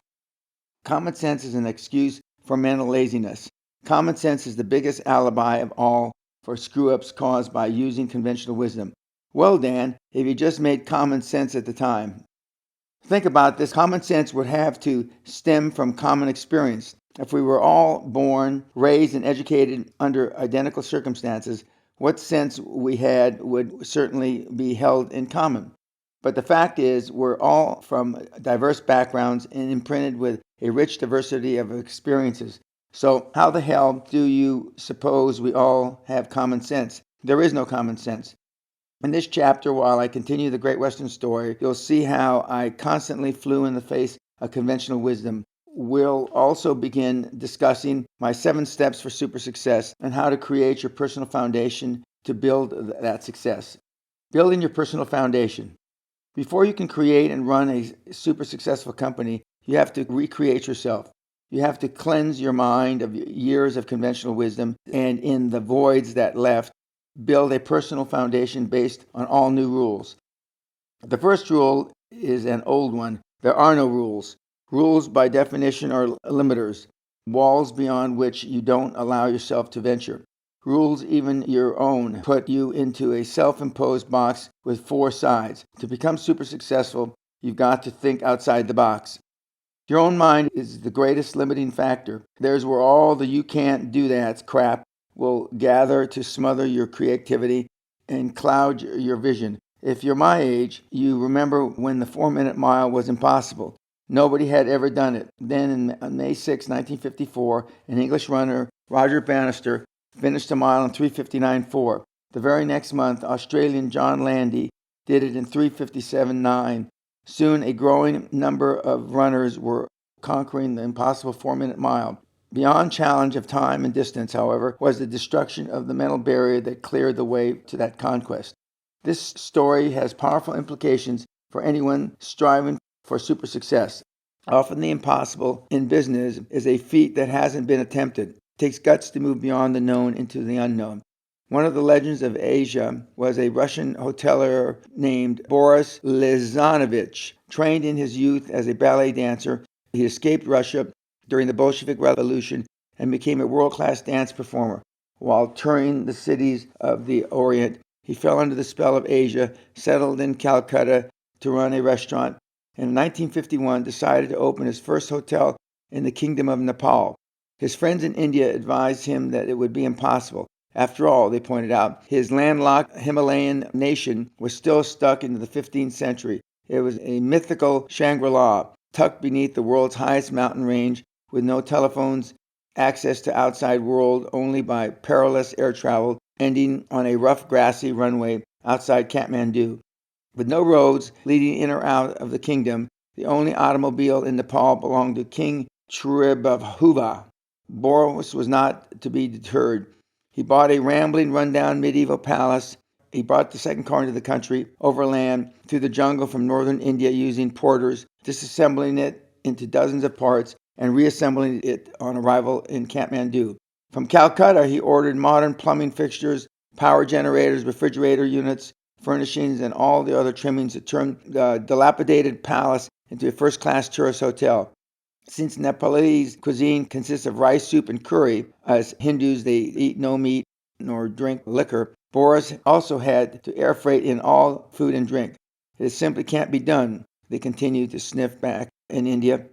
Common sense is an excuse for mental laziness. Common sense is the biggest alibi of all for screw-ups caused by using conventional wisdom. Well, Dan, if you just made common sense at the time. Think about this. Common sense would have to stem from common experience. If we were all born, raised, and educated under identical circumstances, what sense we had would certainly be held in common. But the fact is, we're all from diverse backgrounds and imprinted with a rich diversity of experiences. So how the hell do you suppose we all have common sense? There is no common sense. In this chapter, while I continue the Great Western story, you'll see how I constantly flew in the face of conventional wisdom. We'll also begin discussing my 7 steps for super success and how to create your personal foundation to build that success. Building your personal foundation. Before you can create and run a super successful company, you have to recreate yourself. You have to cleanse your mind of years of conventional wisdom, and in the voids that left, build a personal foundation based on all new rules. The first rule is an old one. There are no rules. Rules, by definition, are limiters, walls beyond which you don't allow yourself to venture. Rules, even your own, put you into a self-imposed box with 4 sides. To become super successful, you've got to think outside the box. Your own mind is the greatest limiting factor. There's where all the you can't do that crap will gather to smother your creativity and cloud your vision. If you're my age, you remember when the 4-minute mile was impossible. Nobody had ever done it. Then on May 6, 1954, an English runner, Roger Bannister, finished a mile in 3:59.4. The very next month, Australian John Landy did it in 3:57.9. Soon, a growing number of runners were conquering the impossible 4-minute mile. Beyond challenge of time and distance, however, was the destruction of the mental barrier that cleared the way to that conquest. This story has powerful implications for anyone striving for super success. Often the impossible in business is a feat that hasn't been attempted. It takes guts to move beyond the known into the unknown. One of the legends of Asia was a Russian hotelier named Boris Lizanovich. Trained in his youth as a ballet dancer, he escaped Russia during the Bolshevik Revolution and became a world-class dance performer. While touring the cities of the Orient, he fell under the spell of Asia, settled in Calcutta to run a restaurant, and in 1951 decided to open his first hotel in the Kingdom of Nepal. His friends in India advised him that it would be impossible. After all, they pointed out, his landlocked Himalayan nation was still stuck into the 15th century. It was a mythical Shangri-La, tucked beneath the world's highest mountain range, with no telephones, access to outside world only by perilous air travel, ending on a rough grassy runway outside Kathmandu. With no roads leading in or out of the kingdom, the only automobile in Nepal belonged to King Tribhuva. Boris was not to be deterred. He bought a rambling, rundown medieval palace He brought the second car into the country, overland, through the jungle from northern India using porters, disassembling it into dozens of parts and reassembling it on arrival in Kathmandu. From Calcutta, he ordered modern plumbing fixtures, power generators, refrigerator units, furnishings, and all the other trimmings to turn the dilapidated palace into a first-class tourist hotel. Since Nepalese cuisine consists of rice, soup, and curry, as Hindus they eat no meat nor drink liquor, Boris also had to air freight in all food and drink. It simply can't be done, they continue to sniff back in India.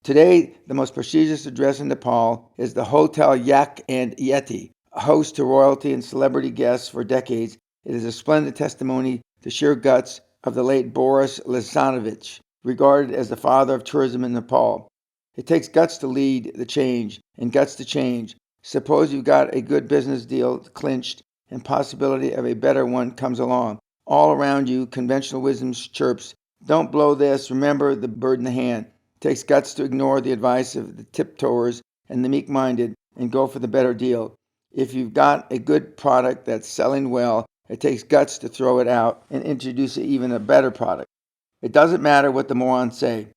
Today, the most prestigious address in Nepal is the Hotel Yak and Yeti, a host to royalty and celebrity guests for decades. It is a splendid testimony to sheer guts of the late Boris Lisanovich, regarded as the father of tourism in Nepal. It takes guts to lead the change and guts to change. Suppose you've got a good business deal clinched and possibility of a better one comes along. All around you, conventional wisdom chirps, don't blow this, remember the bird in the hand. It takes guts to ignore the advice of the tiptoers and the meek-minded and go for the better deal. If you've got a good product that's selling well, it takes guts to throw it out and introduce even a better product. It doesn't matter what the morons say.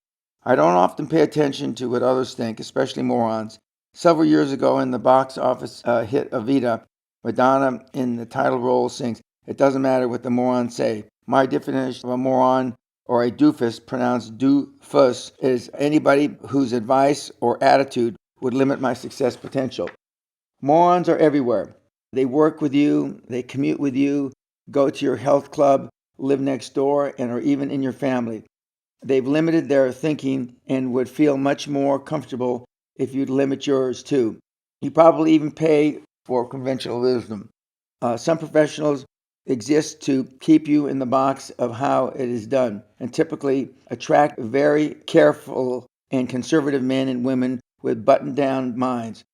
I don't often pay attention to what others think, especially morons. Several years ago in the box office hit Evita, Madonna in the title role sings, "It doesn't matter what the morons say." My definition of a moron or a doofus, pronounced doofus, is anybody whose advice or attitude would limit my success potential. Morons are everywhere. They work with you, they commute with you, go to your health club, live next door, and are even in your family. They've limited their thinking and would feel much more comfortable if you'd limit yours too. You probably even pay for conventional wisdom. Some professionals exist to keep you in the box of how it is done and typically attract very careful and conservative men and women with buttoned down minds.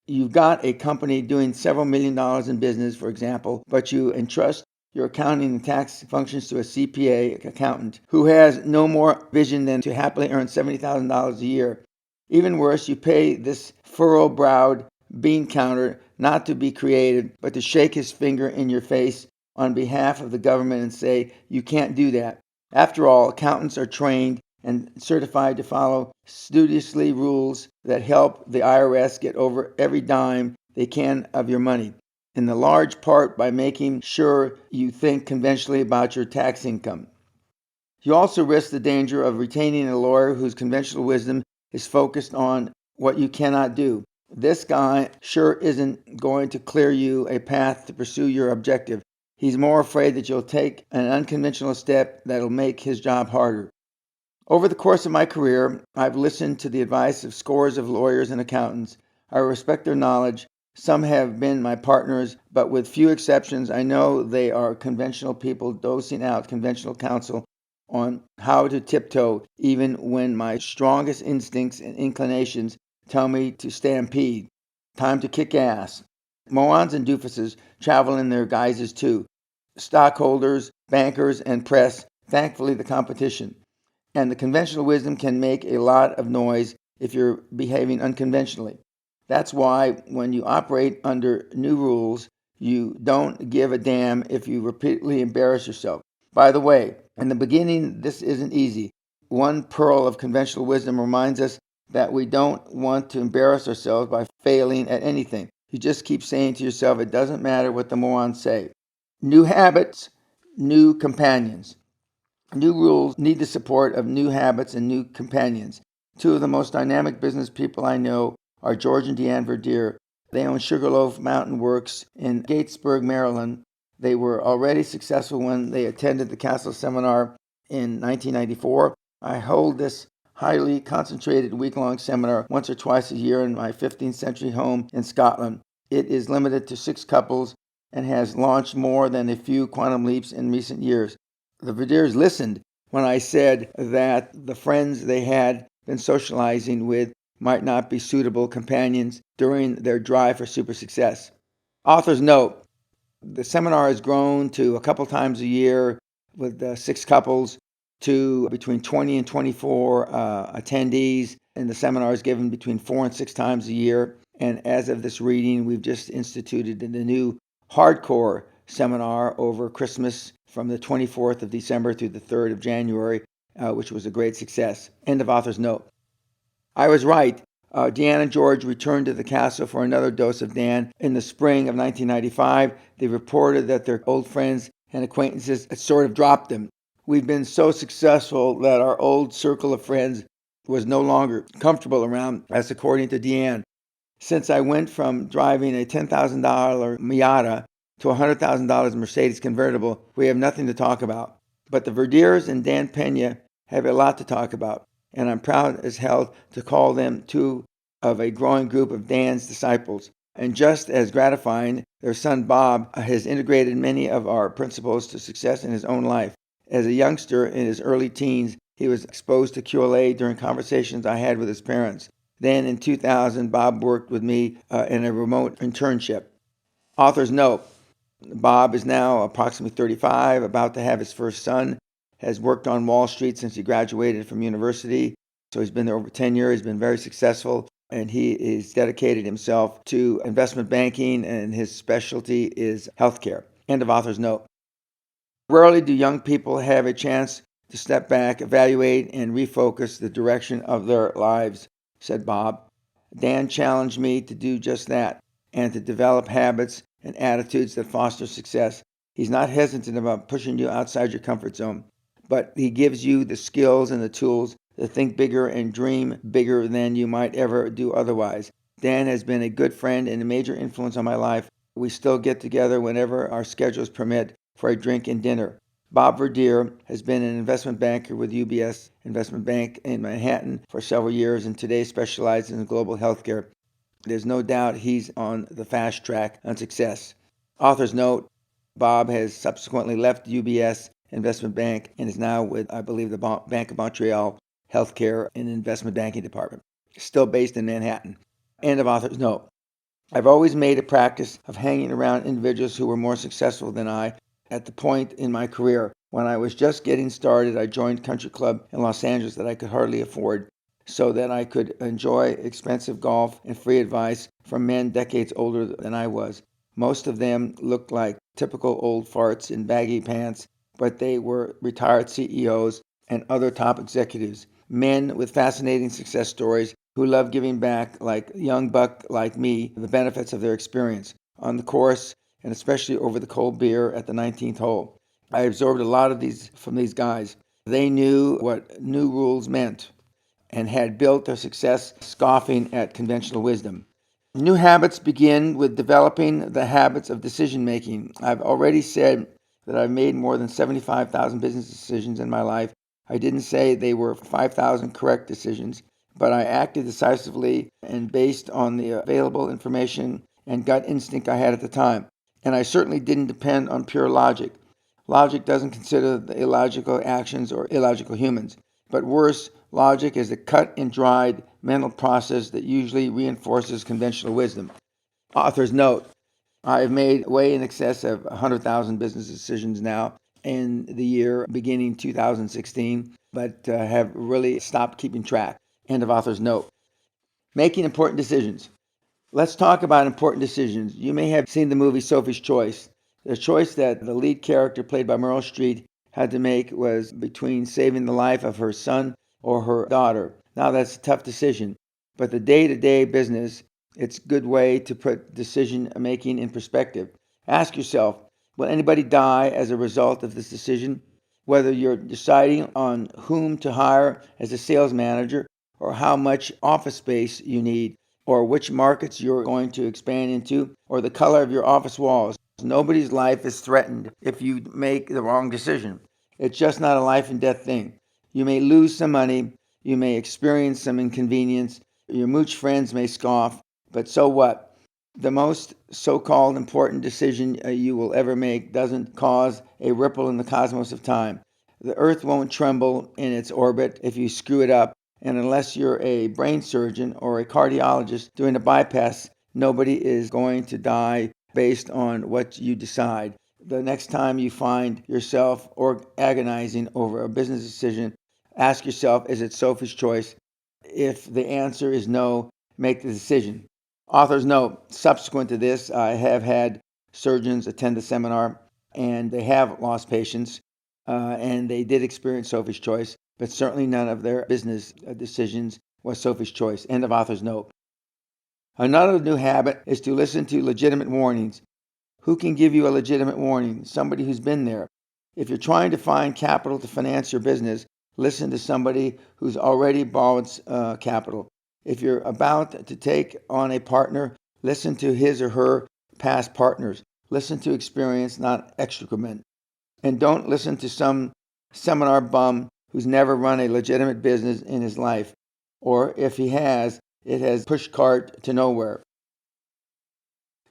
You've got a company doing several $1 million in business, for example, but you entrust your accounting and tax functions to a CPA accountant who has no more vision than to happily earn $70,000 a year. Even worse, you pay this furrow-browed bean counter not to be creative, but to shake his finger in your face on behalf of the government and say, you can't do that. After all, accountants are trained and certified to follow studiously rules that help the IRS get over every dime they can of your money, in the large part by making sure you think conventionally about your tax income. You also risk the danger of retaining a lawyer whose conventional wisdom is focused on what you cannot do. This guy sure isn't going to clear you a path to pursue your objective. He's more afraid that you'll take an unconventional step that'll make his job harder. Over the course of my career, I've listened to the advice of scores of lawyers and accountants. I respect their knowledge. Some have been my partners, but with few exceptions, I know they are conventional people dosing out conventional counsel on how to tiptoe, even when my strongest instincts and inclinations tell me to stampede. Time to kick ass. Morons and doofuses travel in their guises too. Stockholders, bankers, and press, thankfully the competition. And the conventional wisdom can make a lot of noise if you're behaving unconventionally. That's why when you operate under new rules, you don't give a damn if you repeatedly embarrass yourself. By the way, in the beginning, this isn't easy. One pearl of conventional wisdom reminds us that we don't want to embarrass ourselves by failing at anything. You just keep saying to yourself, it doesn't matter what the morons say. New habits, new companions. New rules need the support of new habits and new companions. Two of the most dynamic business people I know are George and Deanne Verdier. They own Sugarloaf Mountain Works in Gatesburg, Maryland. They were already successful when they attended the Castle Seminar in 1994. I hold this highly concentrated week-long seminar once or twice a year in my 15th century home in Scotland. It is limited to 6 couples and has launched more than a few quantum leaps in recent years. The Verdiers listened when I said that the friends they had been socializing with might not be suitable companions during their drive for super success. Author's note, the seminar has grown to a couple times a year with 6 couples to between 20 and 24 attendees, and the seminar is given between 4 and 6 times a year. And as of this reading, we've just instituted a new hardcore seminar over Christmas from the 24th of December through the 3rd of January, which was a great success. End of author's note. I was right. Deanne and George returned to the castle for another dose of Dan in the spring of 1995. They reported that their old friends and acquaintances had sort of dropped them. We've been so successful that our old circle of friends was no longer comfortable around us, according to Deanne. Since I went from driving a $10,000 Miata to a $100,000 Mercedes convertible, we have nothing to talk about. But the Verdiers and Dan Peña have a lot to talk about, and I'm proud as hell to call them two of a growing group of Dan's disciples. And just as gratifying, their son Bob has integrated many of our principles to success in his own life. As a youngster in his early teens, he was exposed to QLA during conversations I had with his parents. Then in 2000, Bob worked with me in a remote internship. Author's note, Bob is now approximately 35, about to have his first son, has worked on Wall Street since he graduated from university. So he's been there over 10 years, he's been very successful, and he is dedicated himself to investment banking, and his specialty is healthcare. End of author's note. Rarely do young people have a chance to step back, evaluate, and refocus the direction of their lives, said Bob. Dan challenged me to do just that and to develop habits and attitudes that foster success. He's not hesitant about pushing you outside your comfort zone, but he gives you the skills and the tools to think bigger and dream bigger than you might ever do otherwise. Dan has been a good friend and a major influence on my life. We still get together whenever our schedules permit for a drink and dinner. Bob Verdier has been an investment banker with UBS Investment Bank in Manhattan for several years and today specializes in global healthcare. There's no doubt he's on the fast track on success. Author's note, Bob has subsequently left UBS Investment Bank and is now with, I believe, the Bank of Montreal Healthcare and Investment Banking Department, still based in Manhattan. End of author's note. I've always made a practice of hanging around individuals who were more successful than I at the point in my career. When I was just getting started, I joined a country club in Los Angeles that I could hardly afford so that I could enjoy expensive golf and free advice from men decades older than I was. Most of them looked like typical old farts in baggy pants, but they were retired CEOs and other top executives, men with fascinating success stories who loved giving back like a young buck like me the benefits of their experience on the course and especially over the cold beer at the 19th hole. I absorbed a lot of these from these guys. They knew what new rules meant and had built their success scoffing at conventional wisdom. New habits begin with developing the habits of decision making. I've already said that I've made more than 75,000 business decisions in my life. I didn't say they were 5,000 correct decisions, but I acted decisively and based on the available information and gut instinct I had at the time. And I certainly didn't depend on pure logic. Logic doesn't consider the illogical actions or illogical humans. But worse, logic is a cut and dried mental process that usually reinforces conventional wisdom. Author's note, I've made way in excess of 100,000 business decisions now in the year beginning 2016, but have really stopped keeping track. End of author's note. Making important decisions. Let's talk about important decisions. You may have seen the movie Sophie's Choice. The choice that the lead character, played by Meryl Streep, had to make was between saving the life of her son or her daughter. Now that's a tough decision, but the day-to-day business, it's a good way to put decision making in perspective. Ask yourself, will anybody die as a result of this decision? Whether you're deciding on whom to hire as a sales manager or how much office space you need, or which markets you're going to expand into, or the color of your office walls. Nobody's life is threatened if you make the wrong decision. It's just not a life and death thing. You may lose some money, you may experience some inconvenience, your mooch friends may scoff, but so what? The most so-called important decision you will ever make doesn't cause a ripple in the cosmos of time. The earth won't tremble in its orbit if you screw it up. And unless you're a brain surgeon or a cardiologist doing a bypass, nobody is going to die based on what you decide. The next time you find yourself agonizing over a business decision, ask yourself, is it Sophie's choice? If the answer is no, make the decision. Author's note, subsequent to this, I have had surgeons attend the seminar, and they have lost patients, and they did experience Sophie's choice, but certainly none of their business decisions was Sophie's choice. End of author's note. Another new habit is to listen to legitimate warnings. Who can give you a legitimate warning? Somebody who's been there. If you're trying to find capital to finance your business, listen to somebody who's already borrowed capital. If you're about to take on a partner, listen to his or her past partners. Listen to experience, not excrement. And don't listen to some seminar bum who's never run a legitimate business in his life. Or if he has, it has pushed cart to nowhere.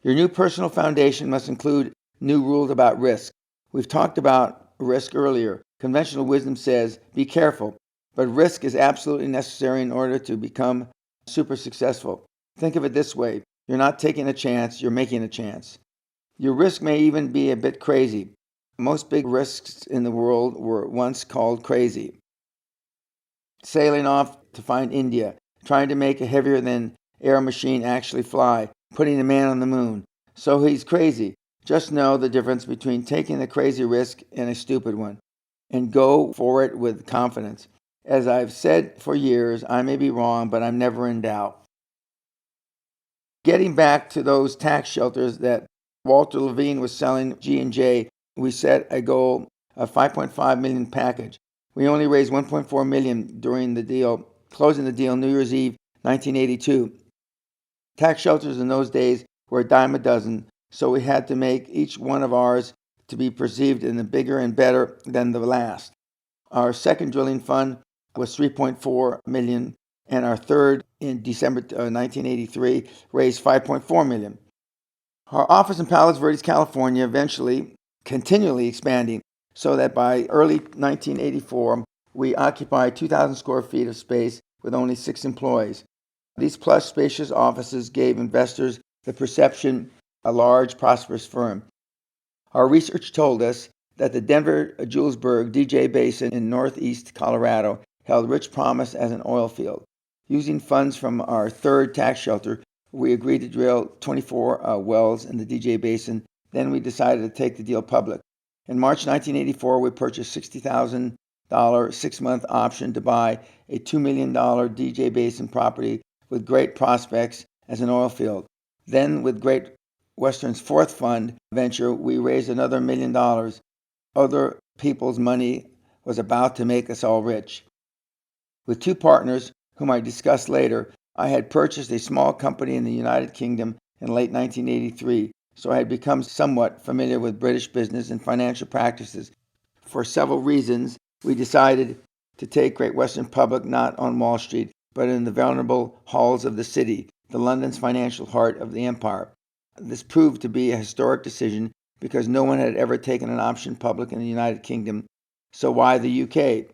Your new personal foundation must include new rules about risk. We've talked about risk earlier. Conventional wisdom says, be careful, but risk is absolutely necessary in order to become super successful. Think of it this way. You're not taking a chance, you're making a chance. Your risk may even be a bit crazy. Most big risks in the world were once called crazy. Sailing off to find India, trying to make a heavier than air machine actually fly, putting a man on the moon. So he's crazy. Just know the difference between taking a crazy risk and a stupid one, and go for it with confidence. As I've said for years, I may be wrong, but I'm never in doubt. Getting back to those tax shelters that Walter Levine was selling G&J, we set a goal of 5.5 million package. We only raised 1.4 million during the deal, closing the deal New Year's Eve, 1982. Tax shelters in those days were a dime a dozen, so we had to make each one of ours to be perceived in the bigger and better than the last. Our second drilling fund was 3.4 million, and our third in December 1983 raised 5.4 million. Our office in Palos Verdes, California, eventually continually expanding, so that by early 1984, we occupied 2,000 square feet of space with only 6 employees. These plush, spacious offices gave investors the perception of a large, prosperous firm. Our research told us that the Denver-Julesburg DJ Basin in northeast Colorado held rich promise as an oil field. Using funds from our third tax shelter, we agreed to drill 24 wells in the DJ Basin. Then we decided to take the deal public. In March 1984, we purchased $60,000 6-month option to buy a $2 million DJ Basin property with great prospects as an oil field. Then, with Great Western's fourth fund venture, we raised another $1 million. Other people's money was about to make us all rich. With 2 partners, whom I discussed later, I had purchased a small company in the United Kingdom in late 1983, so I had become somewhat familiar with British business and financial practices. For several reasons, we decided to take Great Western public not on Wall Street, but in the venerable halls of the city, the London's financial heart of the empire. This proved to be a historic decision because no one had ever taken an option public in the United Kingdom, so why the UK?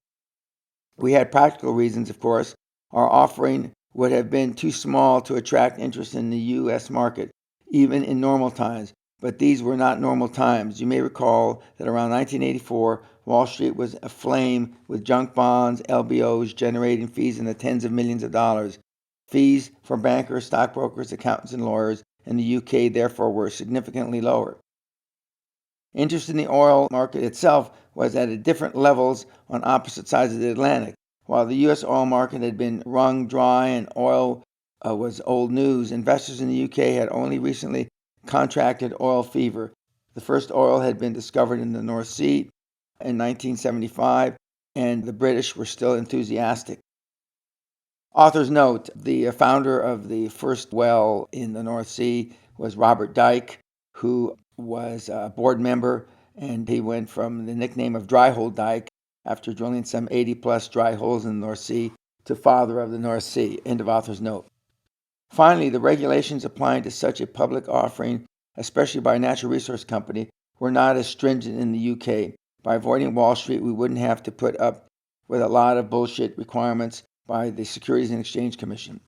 We had practical reasons, of course. Our offering would have been too small to attract interest in the U.S. market, even in normal times. But these were not normal times. You may recall that around 1984, Wall Street was aflame with junk bonds, LBOs generating fees in the tens of millions of dollars. Fees for bankers, stockbrokers, accountants, and lawyers in the UK, therefore, were significantly lower. Interest in the oil market itself was at different levels on opposite sides of the Atlantic. While the U.S. oil market had been wrung dry and oil was old news, investors in the UK had only recently contracted oil fever. The first oil had been discovered in the North Sea in 1975, and the British were still enthusiastic. Author's note, the founder of the first well in the North Sea was Robert Dyke, who was a board member, and he went from the nickname of Dryhole Dyke after drilling some 80-plus dry holes in the North Sea to father of the North Sea. End of author's note. Finally, the regulations applying to such a public offering, especially by a natural resource company, were not as stringent in the UK. By avoiding Wall Street, we wouldn't have to put up with a lot of bullshit requirements by the Securities and Exchange Commission.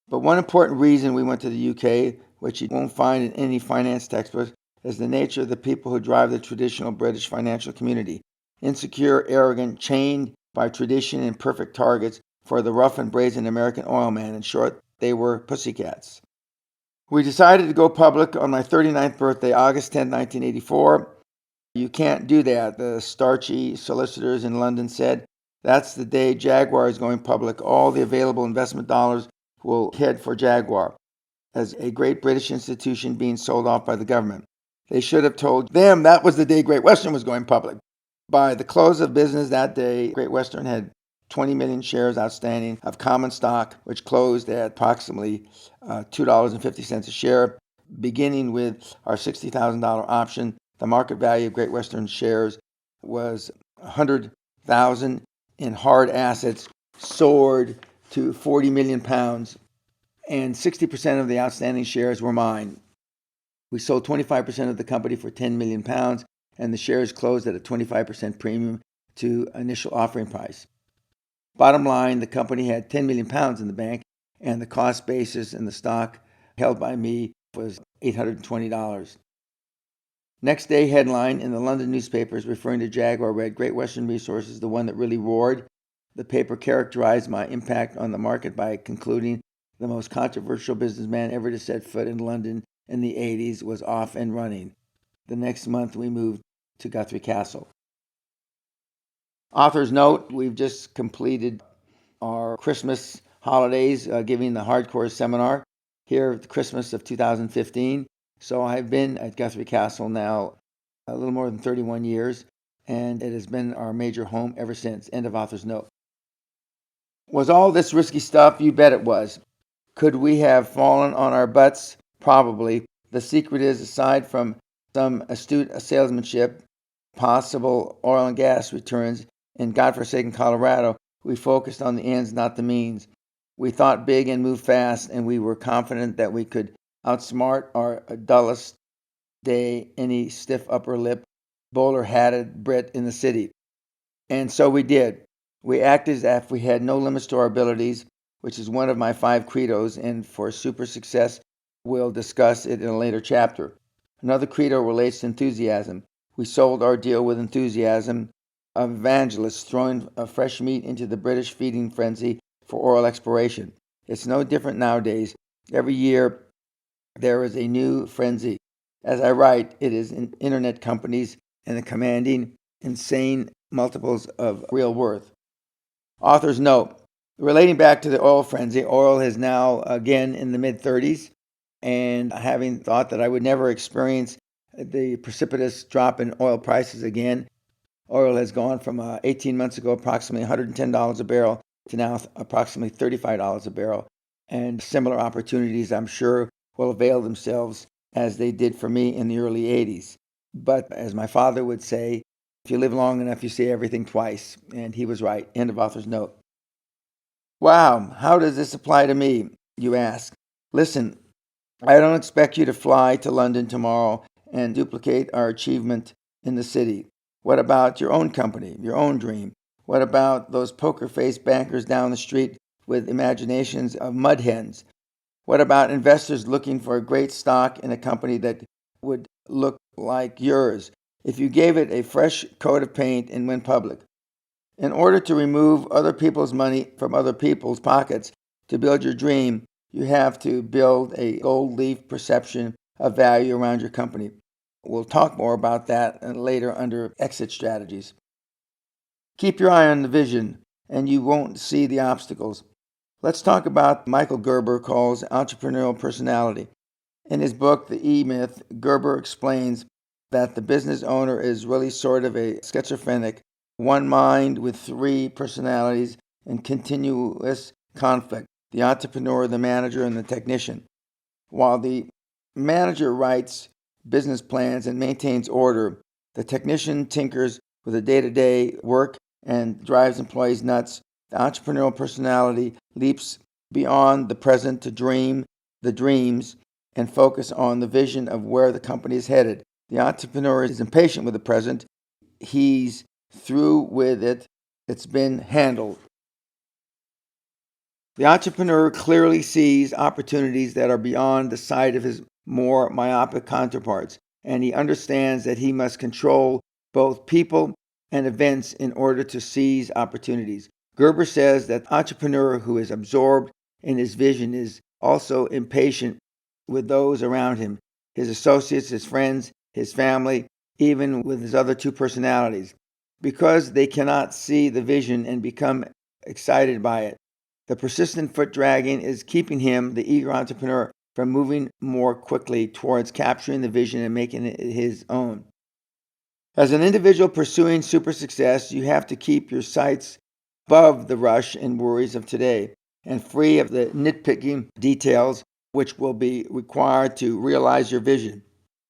But one important reason we went to the UK, which you won't find in any finance textbook, is the nature of the people who drive the traditional British financial community. Insecure, arrogant, chained by tradition and perfect targets for the rough and brazen American oil man. In short, they were pussycats. We decided to go public on my 39th birthday, August 10, 1984. You can't do that, the starchy solicitors in London said. That's the day Jaguar is going public. All the available investment dollars will head for Jaguar as a great British institution being sold off by the government. They should have told them that was the day Great Western was going public. By the close of business that day, Great Western had 20 million shares outstanding of common stock, which closed at approximately $2.50 a share. Beginning with our $60,000 option, the market value of Great Western shares was $100,000 in hard assets, soared to 40 million pounds, and 60% of the outstanding shares were mine. We sold 25% of the company for 10 million pounds, and the shares closed at a 25% premium to initial offering price. Bottom line, the company had 10 million pounds in the bank, and the cost basis in the stock held by me was $820. Next day headline in the London newspapers referring to Jaguar read, Great Western Resources, the one that really roared. The paper characterized my impact on the market by concluding the most controversial businessman ever to set foot in London in the 80s was off and running. The next month we moved to Guthrie Castle. Author's note, we've just completed our Christmas holidays, giving the hardcore seminar here at Christmas of 2015. So I've been at Guthrie Castle now a little more than 31 years, and it has been our major home ever since. End of author's note. Was all this risky stuff? You bet it was. Could we have fallen on our butts? Probably. The secret is, aside from some astute salesmanship, possible oil and gas returns in godforsaken Colorado, we focused on the ends, not the means. We thought big and moved fast, and we were confident that we could outsmart our dullest day any stiff upper lip, bowler-hatted Brit in the city. And so we did. We acted as if we had no limits to our abilities, which is one of my 5 credos, and for super success, we'll discuss it in a later chapter. Another credo relates to enthusiasm. We sold our deal with enthusiasm, of evangelists throwing fresh meat into the British feeding frenzy for oil exploration. It's no different nowadays. Every year, there is a new frenzy. As I write, it is in internet companies and the commanding insane multiples of real worth. Author's note, relating back to the oil frenzy, oil is now again in the mid-30s, and having thought that I would never experience the precipitous drop in oil prices again, oil has gone from 18 months ago approximately $110 a barrel to now approximately $35 a barrel, and similar opportunities I'm sure will avail themselves as they did for me in the early 80s. But as my father would say, if you live long enough, you see everything twice. And he was right. End of author's note. Wow, how does this apply to me, you ask? Listen, I don't expect you to fly to London tomorrow and duplicate our achievement in the city. What about your own company, your own dream? What about those poker-faced bankers down the street with imaginations of mud hens? What about investors looking for a great stock in a company that would look like yours if you gave it a fresh coat of paint and went public? In order to remove other people's money from other people's pockets to build your dream, you have to build a gold leaf perception of value around your company. We'll talk more about that later under exit strategies. Keep your eye on the vision, and you won't see the obstacles. Let's talk about Michael Gerber calls entrepreneurial personality. In his book, The E-Myth, Gerber explains that the business owner is really sort of a schizophrenic, one mind with 3 personalities in continuous conflict: the entrepreneur, the manager, and the technician. While the manager writes business plans and maintains order, the technician tinkers with the day-to-day work and drives employees nuts. The entrepreneurial personality leaps beyond the present to dream the dreams and focus on the vision of where the company is headed. The entrepreneur is impatient with the present. He's through with it. It's been handled. The entrepreneur clearly sees opportunities that are beyond the sight of his more myopic counterparts, and he understands that he must control both people and events in order to seize opportunities. Gerber says that the entrepreneur who is absorbed in his vision is also impatient with those around him, his associates, his friends, his family, even with his other two personalities, because they cannot see the vision and become excited by it. The persistent foot dragging is keeping him, the eager entrepreneur, from moving more quickly towards capturing the vision and making it his own. As an individual pursuing super success, you have to keep your sights above the rush and worries of today and free of the nitpicking details which will be required to realize your vision.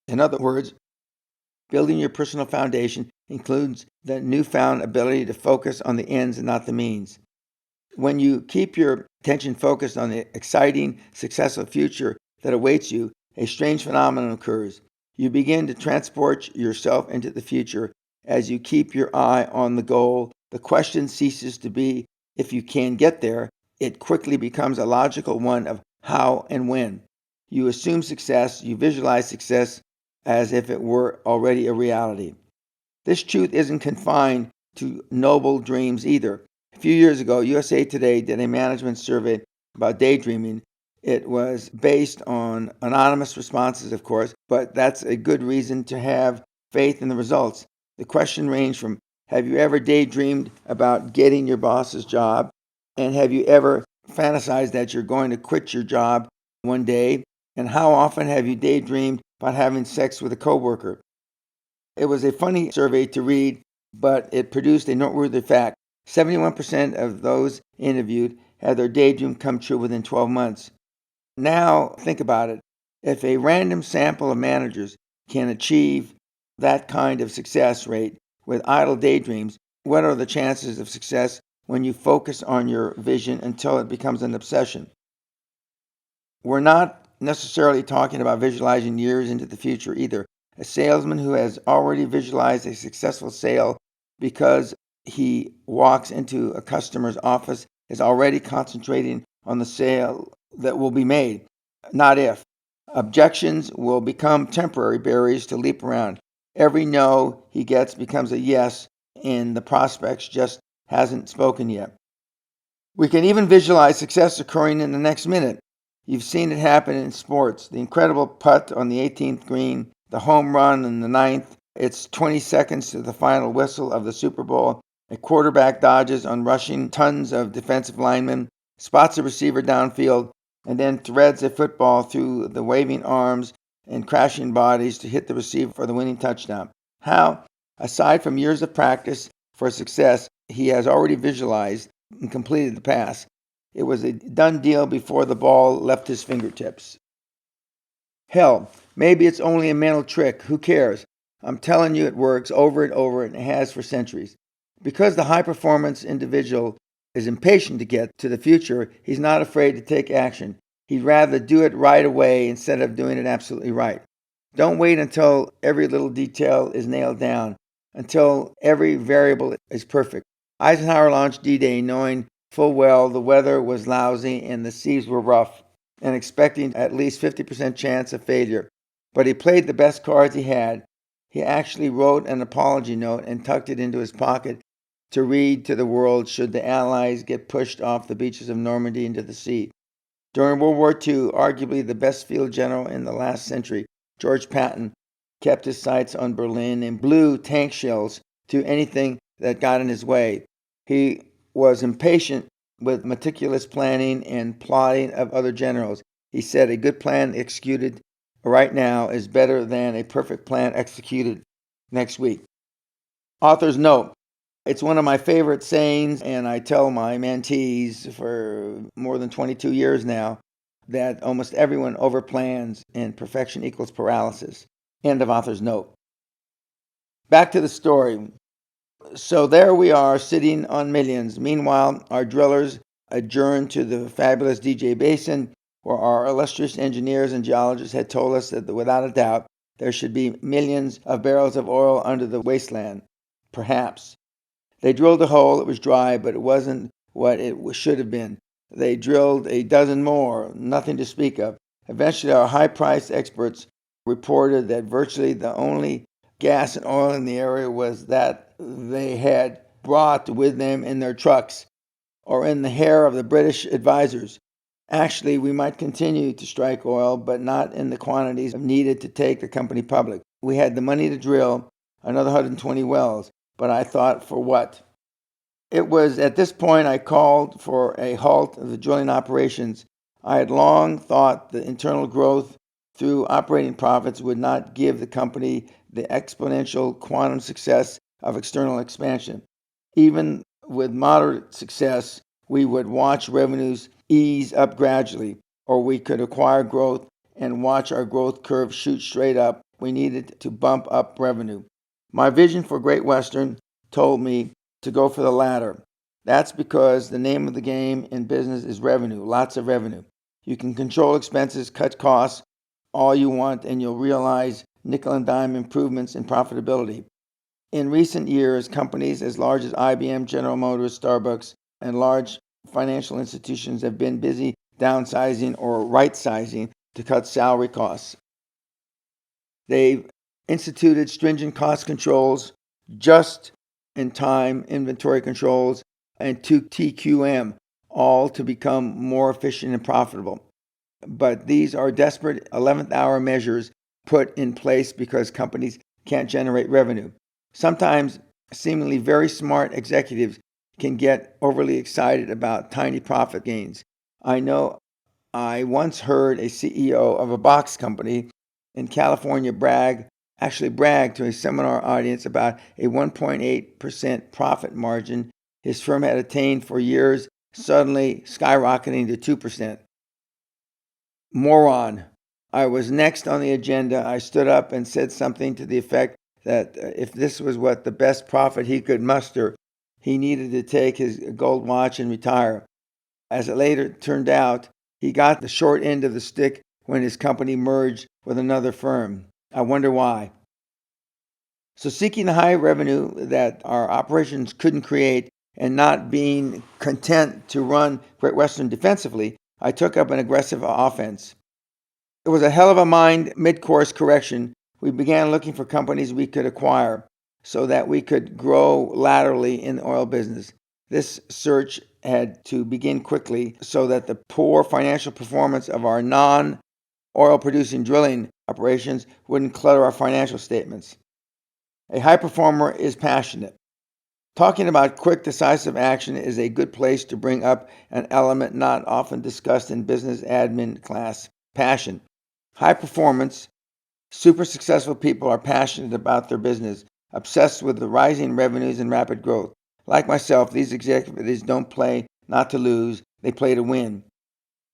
In other words, building your personal foundation includes the newfound ability to focus on the ends and not the means. When you keep your attention focused on the exciting, successful future that awaits you, a strange phenomenon occurs. You begin to transport yourself into the future as you keep your eye on the goal. The question ceases to be if you can get there. It quickly becomes a logical one of how and when. You assume success, you visualize success as if it were already a reality. This truth isn't confined to noble dreams either. A few years ago, USA Today did a management survey about daydreaming. It was based on anonymous responses, of course, but that's a good reason to have faith in the results. The question ranged from, have you ever daydreamed about getting your boss's job? And have you ever fantasized that you're going to quit your job one day? And how often have you daydreamed about having sex with a coworker? It was a funny survey to read, but it produced a noteworthy fact. 71% of those interviewed had their daydream come true within 12 months. Now, think about it. If a random sample of managers can achieve that kind of success rate with idle daydreams, what are the chances of success when you focus on your vision until it becomes an obsession? We're not necessarily talking about visualizing years into the future either. A salesman who has already visualized a successful sale because he walks into a customer's office is already concentrating on the sale that will be made, not if. Objections will become temporary barriers to leap around. Every no he gets becomes a yes, and the prospects just hasn't spoken yet. We can even visualize success occurring in the next minute. You've seen it happen in sports. The incredible putt on the 18th green, the home run in the ninth. It's 20 seconds to the final whistle of the Super Bowl. A quarterback dodges on rushing tons of defensive linemen, spots a receiver downfield, and then threads a football through the waving arms and crashing bodies to hit the receiver for the winning touchdown. How? Aside from years of practice for success, he has already visualized and completed the pass. It was a done deal before the ball left his fingertips. Hell, maybe it's only a mental trick. Who cares? I'm telling you it works over and over, and it has for centuries. Because the high-performance individual is impatient to get to the future, he's not afraid to take action. He'd rather do it right away instead of doing it absolutely right. Don't wait until every little detail is nailed down, until every variable is perfect. Eisenhower launched D-Day knowing full well the weather was lousy and the seas were rough, and expecting at least 50% chance of failure. But he played the best cards he had. He actually wrote an apology note and tucked it into his pocket to read to the world should the Allies get pushed off the beaches of Normandy into the sea. During World War II, arguably the best field general in the last century, George Patton kept his sights on Berlin and blew tank shells to anything that got in his way. He was impatient with meticulous planning and plotting of other generals. He said, a good plan executed right now is better than a perfect plan executed next week. Author's note. It's one of my favorite sayings, and I tell my mentees for more than 22 years now that almost everyone overplans and perfection equals paralysis. End of author's note. Back to the story. So there we are sitting on millions. Meanwhile, our drillers adjourned to the fabulous DJ Basin, where our illustrious engineers and geologists had told us that without a doubt there should be millions of barrels of oil under the wasteland. Perhaps. They drilled a hole. It was dry, but it wasn't what it should have been. They drilled a dozen more, nothing to speak of. Eventually, our high-priced experts reported that virtually the only gas and oil in the area was that they had brought with them in their trucks or in the hair of the British advisors. Actually, we might continue to strike oil, but not in the quantities needed to take the company public. We had the money to drill another 120 wells, but I thought, for what? It was at this point I called for a halt of the drilling operations. I had long thought the internal growth through operating profits would not give the company the exponential quantum success of external expansion. Even with moderate success, we would watch revenues ease up gradually, or we could acquire growth and watch our growth curve shoot straight up. We needed to bump up revenue. My vision for Great Western told me to go for the latter. That's because the name of the game in business is revenue, lots of revenue. You can control expenses, cut costs all you want, and you'll realize nickel and dime improvements in profitability. In recent years, companies as large as IBM, General Motors, Starbucks, and large financial institutions have been busy downsizing or right-sizing to cut salary costs. They've instituted stringent cost controls, just-in-time inventory controls, and 2TQM, all to become more efficient and profitable. But these are desperate 11th hour measures put in place because companies can't generate revenue. Sometimes seemingly very smart executives can get overly excited about tiny profit gains. I know I once heard a CEO of a box company in California brag to a seminar audience about a 1.8% profit margin his firm had attained for years, suddenly skyrocketing to 2%. Moron. I was next on the agenda. I stood up and said something to the effect that if this was what the best profit he could muster, he needed to take his gold watch and retire. As it later turned out, he got the short end of the stick when his company merged with another firm. I wonder why. So seeking the high revenue that our operations couldn't create and not being content to run Great Western defensively, I took up an aggressive offense. It was a hell of a mind mid-course correction. We began looking for companies we could acquire so that we could grow laterally in the oil business. This search had to begin quickly so that the poor financial performance of our non-oil producing drilling operations wouldn't clutter our financial statements. A high performer is passionate. Talking about quick, decisive action is a good place to bring up an element not often discussed in business admin class: passion. High performance, super successful people are passionate about their business, obsessed with the rising revenues and rapid growth. Like myself, these executives don't play not to lose, they play to win.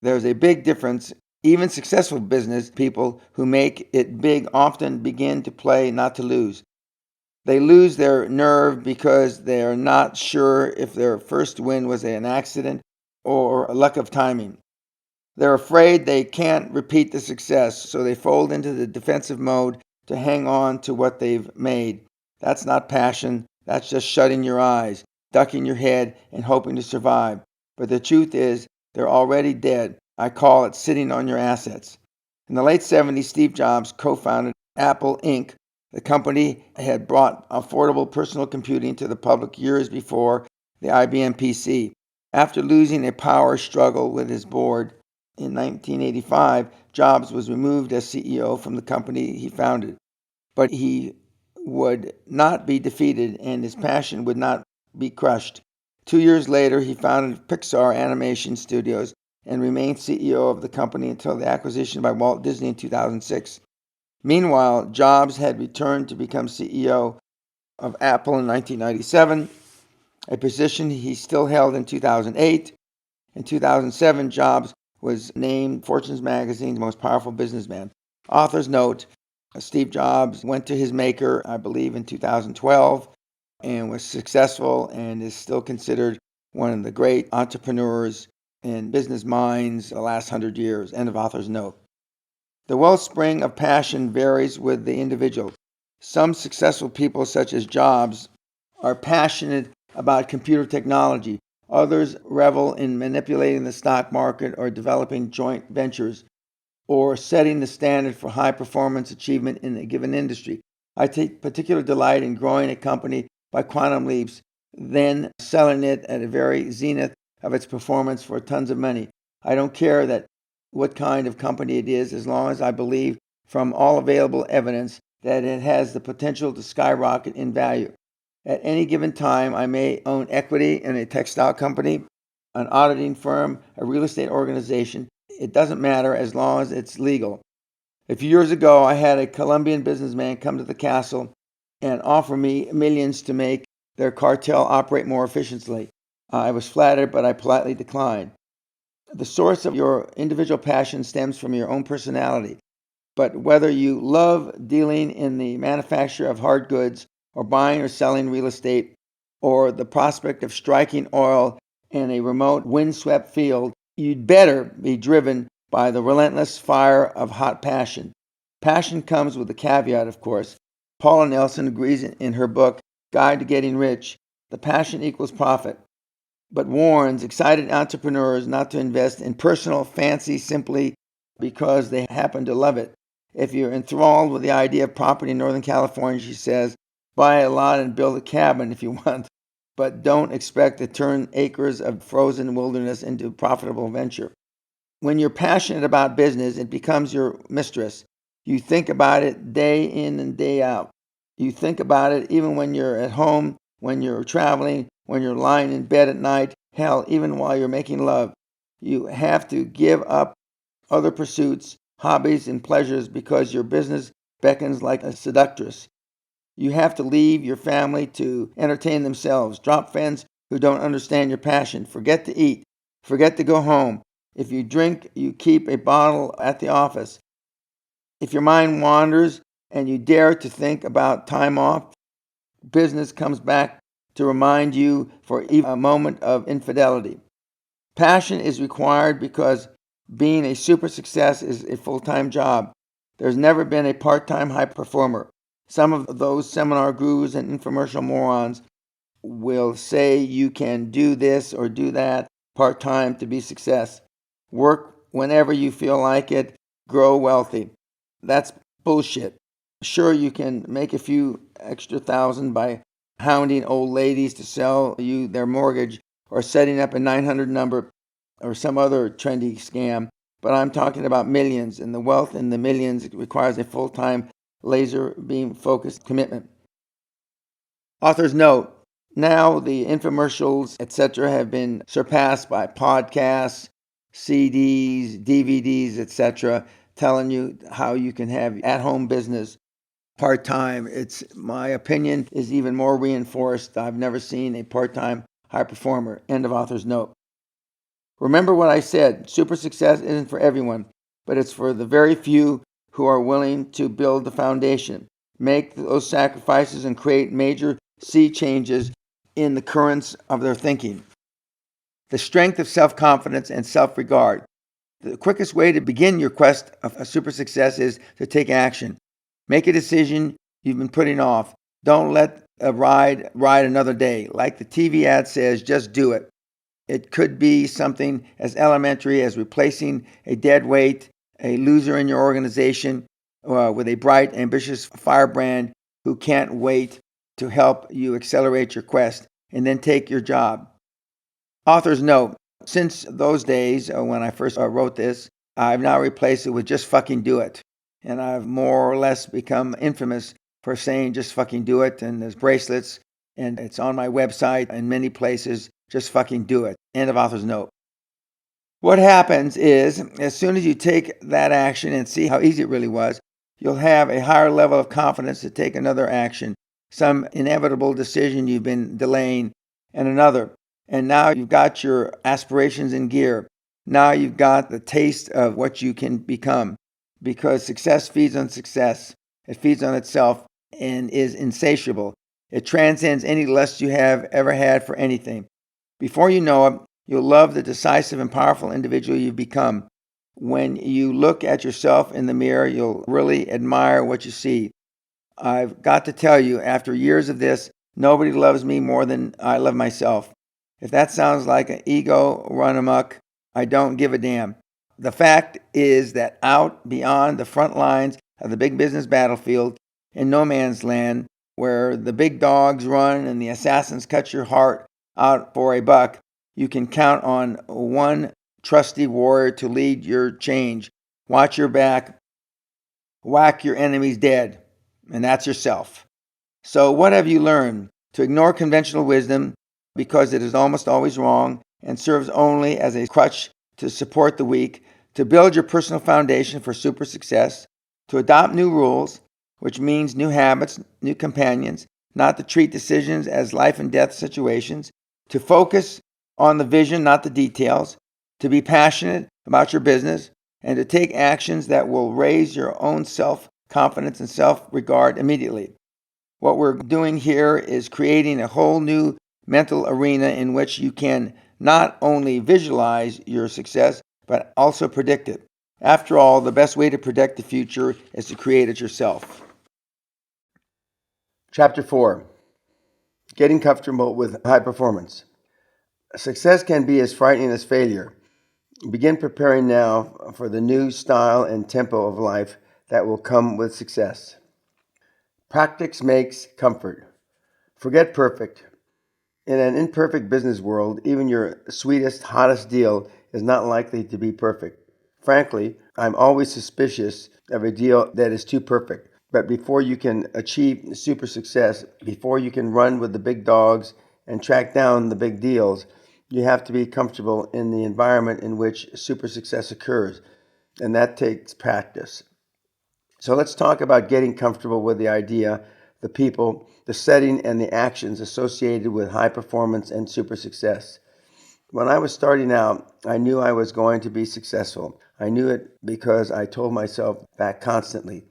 There's a big difference. Even successful business people who make it big often begin to play not to lose. They lose their nerve because they are not sure if their first win was an accident or a luck of timing. They're afraid they can't repeat the success, so they fold into the defensive mode to hang on to what they've made. That's not passion, that's just shutting your eyes, ducking your head, and hoping to survive. But the truth is, they're already dead. I call it sitting on your assets. In the late 70s, Steve Jobs co-founded Apple Inc. The company had brought affordable personal computing to the public years before the IBM PC. After losing a power struggle with his board in 1985, Jobs was removed as CEO from the company he founded. But he would not be defeated and his passion would not be crushed. 2 years later, he founded Pixar Animation Studios and remained CEO of the company until the acquisition by Walt Disney in 2006. Meanwhile, Jobs had returned to become CEO of Apple in 1997, a position he still held in 2008. In 2007, Jobs was named Fortune's magazine's most powerful businessman. Author's note: Steve Jobs went to his maker, I believe, in 2012 and was successful and is still considered one of the great entrepreneurs and business minds the last 100 years. End of author's note. The wellspring of passion varies with the individual. Some successful people, such as Jobs, are passionate about computer technology. Others revel in manipulating the stock market or developing joint ventures or setting the standard for high performance achievement in a given industry. I take particular delight in growing a company by quantum leaps, then selling it at a very zenith of its performance for tons of money. I don't care that what kind of company it is, as long as I believe from all available evidence that it has the potential to skyrocket in value. At any given time, I may own equity in a textile company, an auditing firm, a real estate organization. It doesn't matter as long as it's legal. A few years ago, I had a Colombian businessman come to the castle and offer me millions to make their cartel operate more efficiently. I was flattered, but I politely declined. The source of your individual passion stems from your own personality. But whether you love dealing in the manufacture of hard goods, or buying or selling real estate, or the prospect of striking oil in a remote windswept field, you'd better be driven by the relentless fire of hot passion. Passion comes with a caveat, of course. Paula Nelson agrees in her book, Guide to Getting Rich, the passion equals profit, but warns excited entrepreneurs not to invest in personal fancy simply because they happen to love it. If you're enthralled with the idea of property in Northern California, she says, buy a lot and build a cabin if you want, but don't expect to turn acres of frozen wilderness into a profitable venture. When you're passionate about business, it becomes your mistress. You think about it day in and day out. You think about it even when you're at home, when you're traveling, when you're lying in bed at night, hell, even while you're making love. You have to give up other pursuits, hobbies, and pleasures because your business beckons like a seductress. You have to leave your family to entertain themselves. Drop friends who don't understand your passion. Forget to eat. Forget to go home. If you drink, you keep a bottle at the office. If your mind wanders and you dare to think about time off, business comes back to remind you for even a moment of infidelity. Passion is required because being a super success is a full-time job. There's never been a part-time high performer. Some of those seminar gurus and infomercial morons will say you can do this or do that part-time to be success. Work whenever you feel like it, grow wealthy. That's bullshit. Sure, you can make a few extra thousand by hounding old ladies to sell you their mortgage or setting up a 900 number or some other trendy scam, but I'm talking about millions, and the wealth in the millions requires a full-time laser beam focused commitment. Author's note: now the infomercials, etc., have been surpassed by podcasts, CDs, DVDs, etc., telling you how you can have at-home business part-time. It's my opinion is even more reinforced. I've never seen a part-time high performer. End of author's note. Remember what I said, super success isn't for everyone, but it's for the very few who are willing to build the foundation, make those sacrifices, and create major sea changes in the currents of their thinking. The strength of self-confidence and self-regard. The quickest way to begin your quest of a super success is to take action. Make a decision you've been putting off. Don't let a ride another day. Like the TV ad says, just do it. It could be something as elementary as replacing a dead weight, a loser in your organization, with a bright, ambitious firebrand who can't wait to help you accelerate your quest, and then take your job. Author's note: since those days when I first wrote this, I've now replaced it with just fucking do it. And I've more or less become infamous for saying just fucking do it. And there's bracelets, and it's on my website in many places. Just fucking do it. End of author's note. What happens is, as soon as you take that action and see how easy it really was, you'll have a higher level of confidence to take another action, some inevitable decision you've been delaying, and another. And now you've got your aspirations in gear. Now you've got the taste of what you can become, because success feeds on success. It feeds on itself and is insatiable. It transcends any lust you have ever had for anything. Before you know it, you'll love the decisive and powerful individual you've become. When you look at yourself in the mirror, you'll really admire what you see. I've got to tell you, after years of this, nobody loves me more than I love myself. If that sounds like an ego run amok, I don't give a damn. The fact is that out beyond the front lines of the big business battlefield, in no man's land, where the big dogs run and the assassins cut your heart out for a buck, you can count on one trusty warrior to lead your change. Watch your back, whack your enemies dead, and that's yourself. So, what have you learned? To ignore conventional wisdom because it is almost always wrong and serves only as a crutch to support the weak, to build your personal foundation for super success, to adopt new rules, which means new habits, new companions, not to treat decisions as life and death situations, to focus on the vision, not the details, to be passionate about your business, and to take actions that will raise your own self-confidence and self-regard immediately. What we're doing here is creating a whole new mental arena in which you can not only visualize your success, but also predict it. After all, the best way to predict the future is to create it yourself. Chapter 4: Getting Comfortable with High Performance. Success can be as frightening as failure. Begin preparing now for the new style and tempo of life that will come with success. Practice makes comfort. Forget perfect. In an imperfect business world, even your sweetest, hottest deal is not likely to be perfect. Frankly, I'm always suspicious of a deal that is too perfect. But before you can achieve super success, before you can run with the big dogs and track down the big deals, you have to be comfortable in the environment in which super success occurs, and that takes practice. So let's talk about getting comfortable with the idea, the people, the setting, and the actions associated with high performance and super success. When I was starting out, I knew I was going to be successful. I knew it because I told myself that constantly.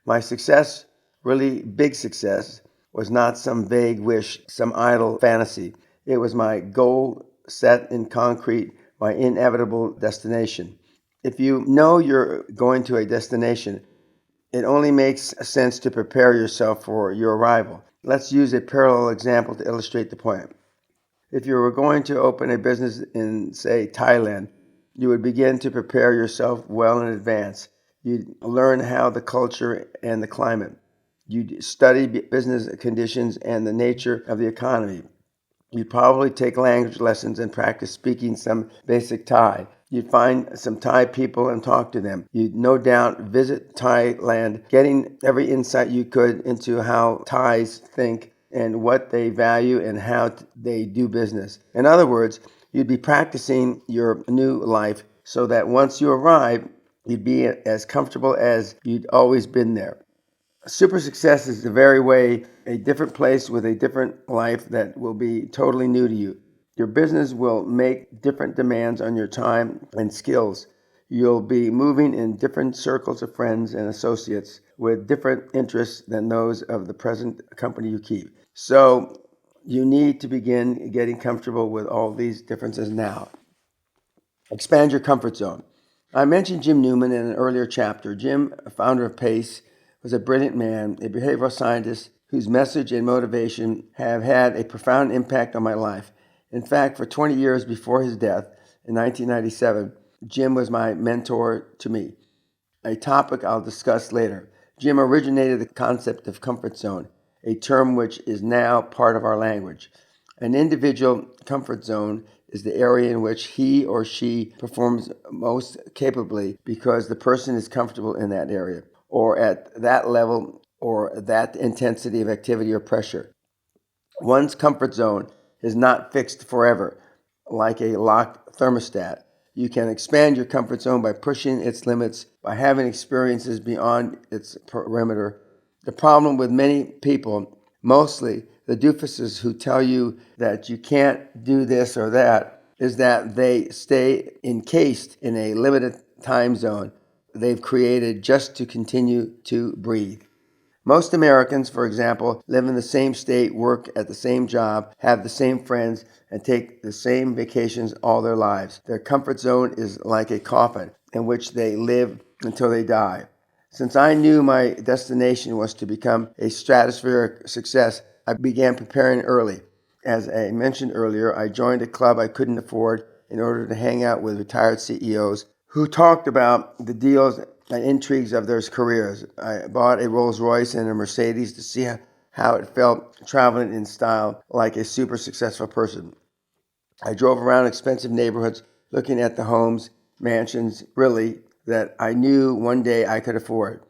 My success, really big success, was not some vague wish, some idle fantasy. It was my goal set in concrete, my inevitable destination. If you know you're going to a destination, it only makes sense to prepare yourself for your arrival. Let's use a parallel example to illustrate the point. If you were going to open a business in, say, Thailand, you would begin to prepare yourself well in advance. You'd learn how the culture and the climate. You'd study business conditions and the nature of the economy. You'd probably take language lessons and practice speaking some basic Thai. You'd find some Thai people and talk to them. You'd no doubt visit Thailand, getting every insight you could into how Thais think and what they value and how they do business. In other words, you'd be practicing your new life so that once you arrive, you'd be as comfortable as you'd always been there. Super success is the very way a different place with a different life that will be totally new to you. Your business will make different demands on your time and skills. You'll be moving in different circles of friends and associates with different interests than those of the present company you keep. So you need to begin getting comfortable with all these differences now. Expand your comfort zone. I mentioned Jim Newman in an earlier chapter. Jim, founder of PACE, was a brilliant man, a behavioral scientist whose message and motivation have had a profound impact on my life. In fact, for 20 years before his death in 1997, Jim was my mentor to me, a topic I'll discuss later. Jim originated the concept of comfort zone, a term which is now part of our language. An individual comfort zone is the area in which he or she performs most capably because the person is comfortable in that area, or at that level, or that intensity of activity or pressure. One's comfort zone is not fixed forever, like a locked thermostat. You can expand your comfort zone by pushing its limits, by having experiences beyond its perimeter. The problem with many people, mostly the doofuses who tell you that you can't do this or that, is that they stay encased in a limited time zone they've created just to continue to breathe. Most Americans, for example, live in the same state, work at the same job, have the same friends, and take the same vacations all their lives. Their comfort zone is like a coffin in which they live until they die. Since I knew my destination was to become a stratospheric success, I began preparing early. As I mentioned earlier, I joined a club I couldn't afford in order to hang out with retired CEOs who talked about the deals and intrigues of their careers. I bought a Rolls Royce and a Mercedes to see how it felt traveling in style like a super successful person. I drove around expensive neighborhoods looking at the homes, mansions, really, that I knew one day I could afford.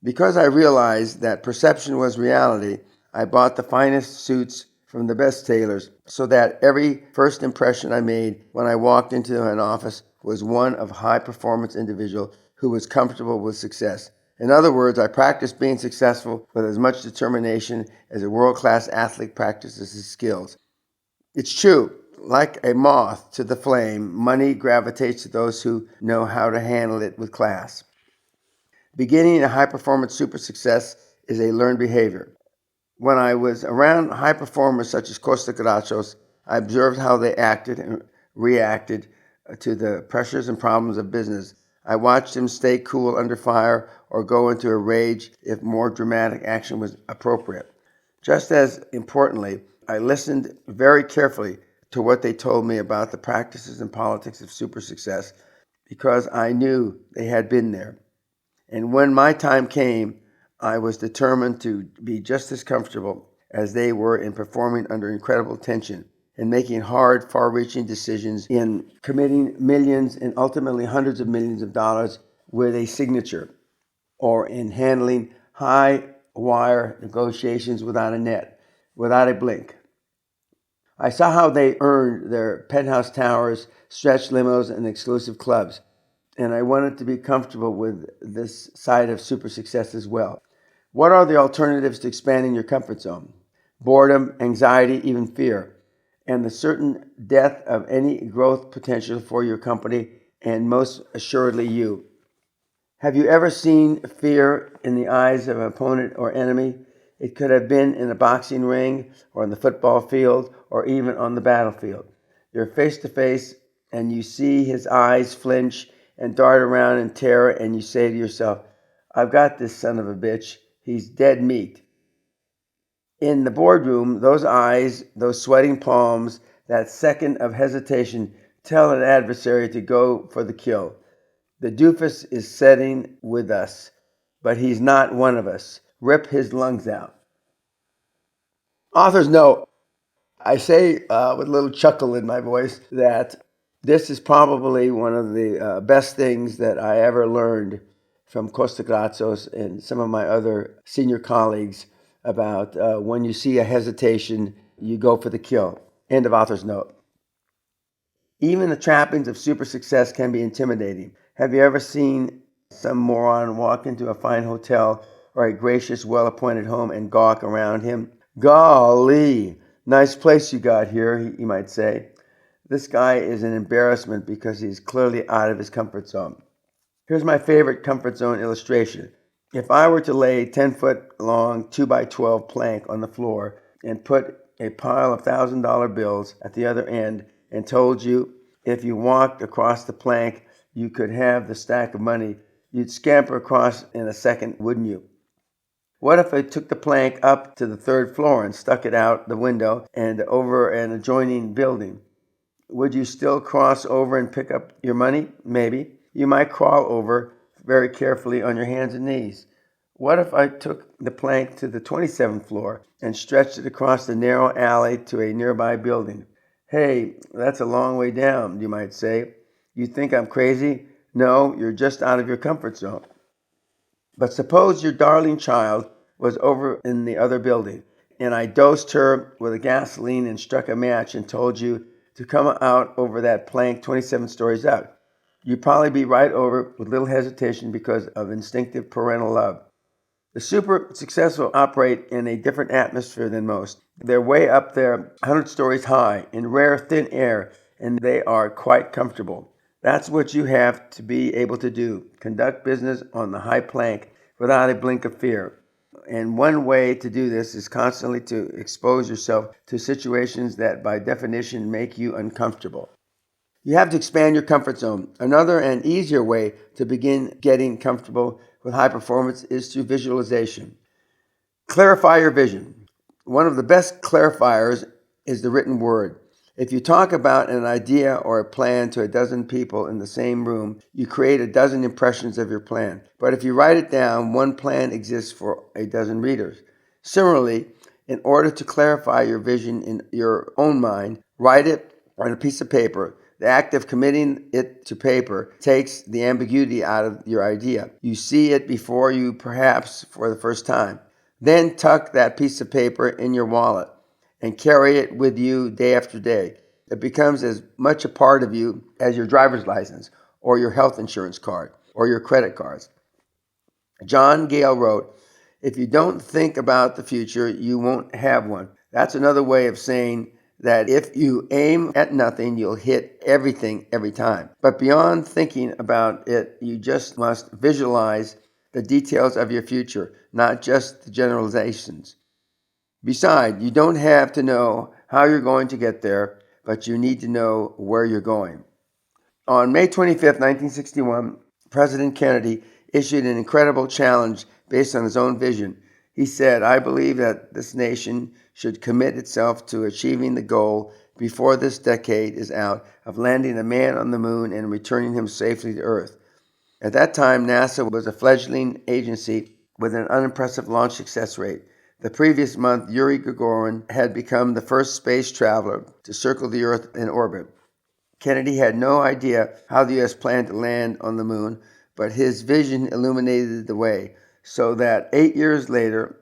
Because I realized that perception was reality, I bought the finest suits from the best tailors so that every first impression I made when I walked into an office was one of high-performance individual who was comfortable with success. In other words, I practiced being successful with as much determination as a world-class athlete practices his skills. It's true. Like a moth to the flame, money gravitates to those who know how to handle it with class. Beginning a high-performance super success is a learned behavior. When I was around high performers such as Costa Gratsos, I observed how they acted and reacted to the pressures and problems of business. I watched them stay cool under fire or go into a rage if more dramatic action was appropriate. Just as importantly, I listened very carefully to what they told me about the practices and politics of super success because I knew they had been there. And when my time came, I was determined to be just as comfortable as they were in performing under incredible tension, in making hard, far-reaching decisions, in committing millions and ultimately hundreds of millions of dollars with a signature, or in handling high-wire negotiations without a net, without a blink. I saw how they earned their penthouse towers, stretch limos, and exclusive clubs, and I wanted to be comfortable with this side of super success as well. What are the alternatives to expanding your comfort zone? Boredom, anxiety, even fear, and the certain death of any growth potential for your company and most assuredly you. Have you ever seen fear in the eyes of an opponent or enemy? It could have been in a boxing ring or on the football field or even on the battlefield. You're face to face and you see his eyes flinch and dart around in terror and you say to yourself, I've got this son of a bitch. He's dead meat. In the boardroom, those eyes, those sweating palms, that second of hesitation tell an adversary to go for the kill. The doofus is sitting with us, but he's not one of us. Rip his lungs out. Author's note. I say with a little chuckle in my voice that this is probably one of the best things that I ever learned from Costa Gratsos and some of my other senior colleagues about when you see a hesitation, you go for the kill. End of author's note. Even the trappings of super success can be intimidating. Have you ever seen some moron walk into a fine hotel or a gracious, well-appointed home and gawk around him? Golly, nice place you got here, he might say. This guy is an embarrassment because he's clearly out of his comfort zone. Here's my favorite comfort zone illustration. If I were to lay a 10-foot long 2x12 plank on the floor and put a pile of $1,000 bills at the other end and told you if you walked across the plank you could have the stack of money, you'd scamper across in a second, wouldn't you? What if I took the plank up to the third floor and stuck it out the window and over an adjoining building? Would you still cross over and pick up your money? Maybe. You might crawl over very carefully on your hands and knees. What if I took the plank to the 27th floor and stretched it across the narrow alley to a nearby building? Hey, that's a long way down, you might say. You think I'm crazy? No, you're just out of your comfort zone. But suppose your darling child was over in the other building, and I dosed her with a gasoline and struck a match and told you to come out over that plank 27 stories up. You'd probably be right over with little hesitation because of instinctive parental love. The super successful operate in a different atmosphere than most. They're way up there, 100 stories high, in rare thin air, and they are quite comfortable. That's what you have to be able to do. Conduct business on the high plank without a blink of fear. And one way to do this is constantly to expose yourself to situations that by definition make you uncomfortable. You have to expand your comfort zone. Another and easier way to begin getting comfortable with high performance is through visualization. Clarify your vision. One of the best clarifiers is the written word. If you talk about an idea or a plan to a dozen people in the same room, you create a dozen impressions of your plan. But if you write it down, one plan exists for a dozen readers. Similarly, in order to clarify your vision in your own mind, write it on a piece of paper. The act of committing it to paper takes the ambiguity out of your idea. You see it before you, perhaps for the first time. Then tuck that piece of paper in your wallet and carry it with you day after day. It becomes as much a part of you as your driver's license or your health insurance card or your credit cards. John Gale wrote, "If you don't think about the future, you won't have one." That's another way of saying that if you aim at nothing, you'll hit everything every time. But beyond thinking about it, you just must visualize the details of your future, not just the generalizations. Besides, you don't have to know how you're going to get there, but you need to know where you're going. On May 25th, 1961, President Kennedy issued an incredible challenge based on his own vision. He said, "I believe that this nation should commit itself to achieving the goal before this decade is out of landing a man on the moon and returning him safely to Earth." At that time, NASA was a fledgling agency with an unimpressive launch success rate. The previous month, Yuri Gagarin had become the first space traveler to circle the Earth in orbit. Kennedy had no idea how the U.S. planned to land on the moon, but his vision illuminated the way, so that 8 years later,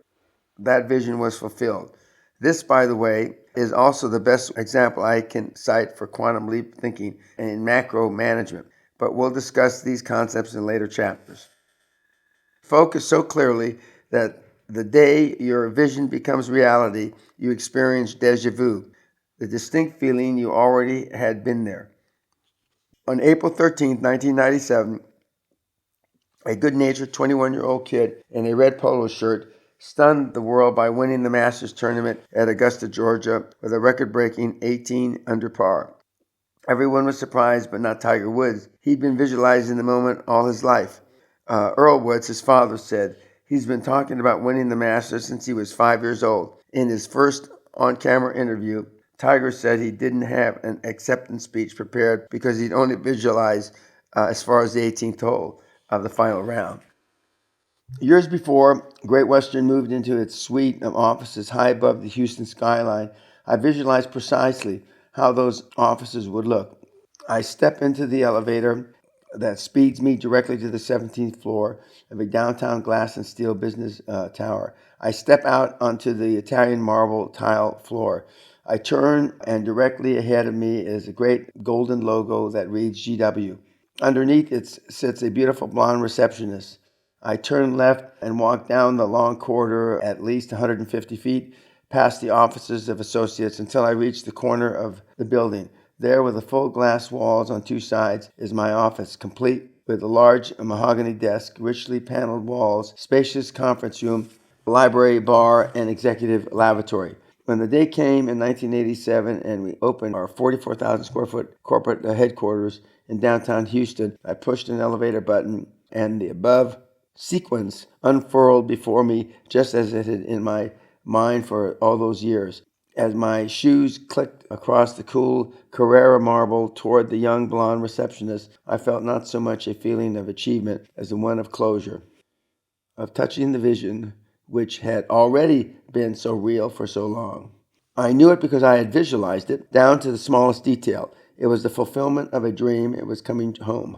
that vision was fulfilled. This, by the way, is also the best example I can cite for quantum leap thinking in macro management, but we'll discuss these concepts in later chapters. Focus so clearly that the day your vision becomes reality, you experience déjà vu, the distinct feeling you already had been there. On April 13, 1997, a good-natured 21-year-old kid in a red polo shirt stunned the world by winning the Masters tournament at Augusta, Georgia, with a record-breaking 18 under par. Everyone was surprised, but not Tiger Woods. He'd been visualizing the moment all his life. Earl Woods, his father, said he's been talking about winning the Masters since he was 5 years old. In his first on-camera interview, Tiger said he didn't have an acceptance speech prepared because he'd only visualized as far as the 18th hole of the final round. Years before Great Western moved into its suite of offices high above the Houston skyline, I visualized precisely how those offices would look. I step into the elevator that speeds me directly to the 17th floor of a downtown glass and steel business tower. I step out onto the Italian marble tile floor. I turn, and directly ahead of me is a great golden logo that reads GW. Underneath it sits a beautiful blonde receptionist. I turn left and walk down the long corridor at least 150 feet past the offices of associates until I reach the corner of the building. There, with the full glass walls on two sides, is my office, complete with a large mahogany desk, richly paneled walls, spacious conference room, library, bar, and executive lavatory. When the day came in 1987 and we opened our 44,000 square foot corporate headquarters in downtown Houston, I pushed an elevator button and the above sequence unfurled before me just as it had in my mind for all those years. As my shoes clicked across the cool Carrara marble toward the young blonde receptionist, I felt not so much a feeling of achievement as the one of closure, of touching the vision which had already been so real for so long. I knew it because I had visualized it down to the smallest detail. It was the fulfillment of a dream. It was coming home.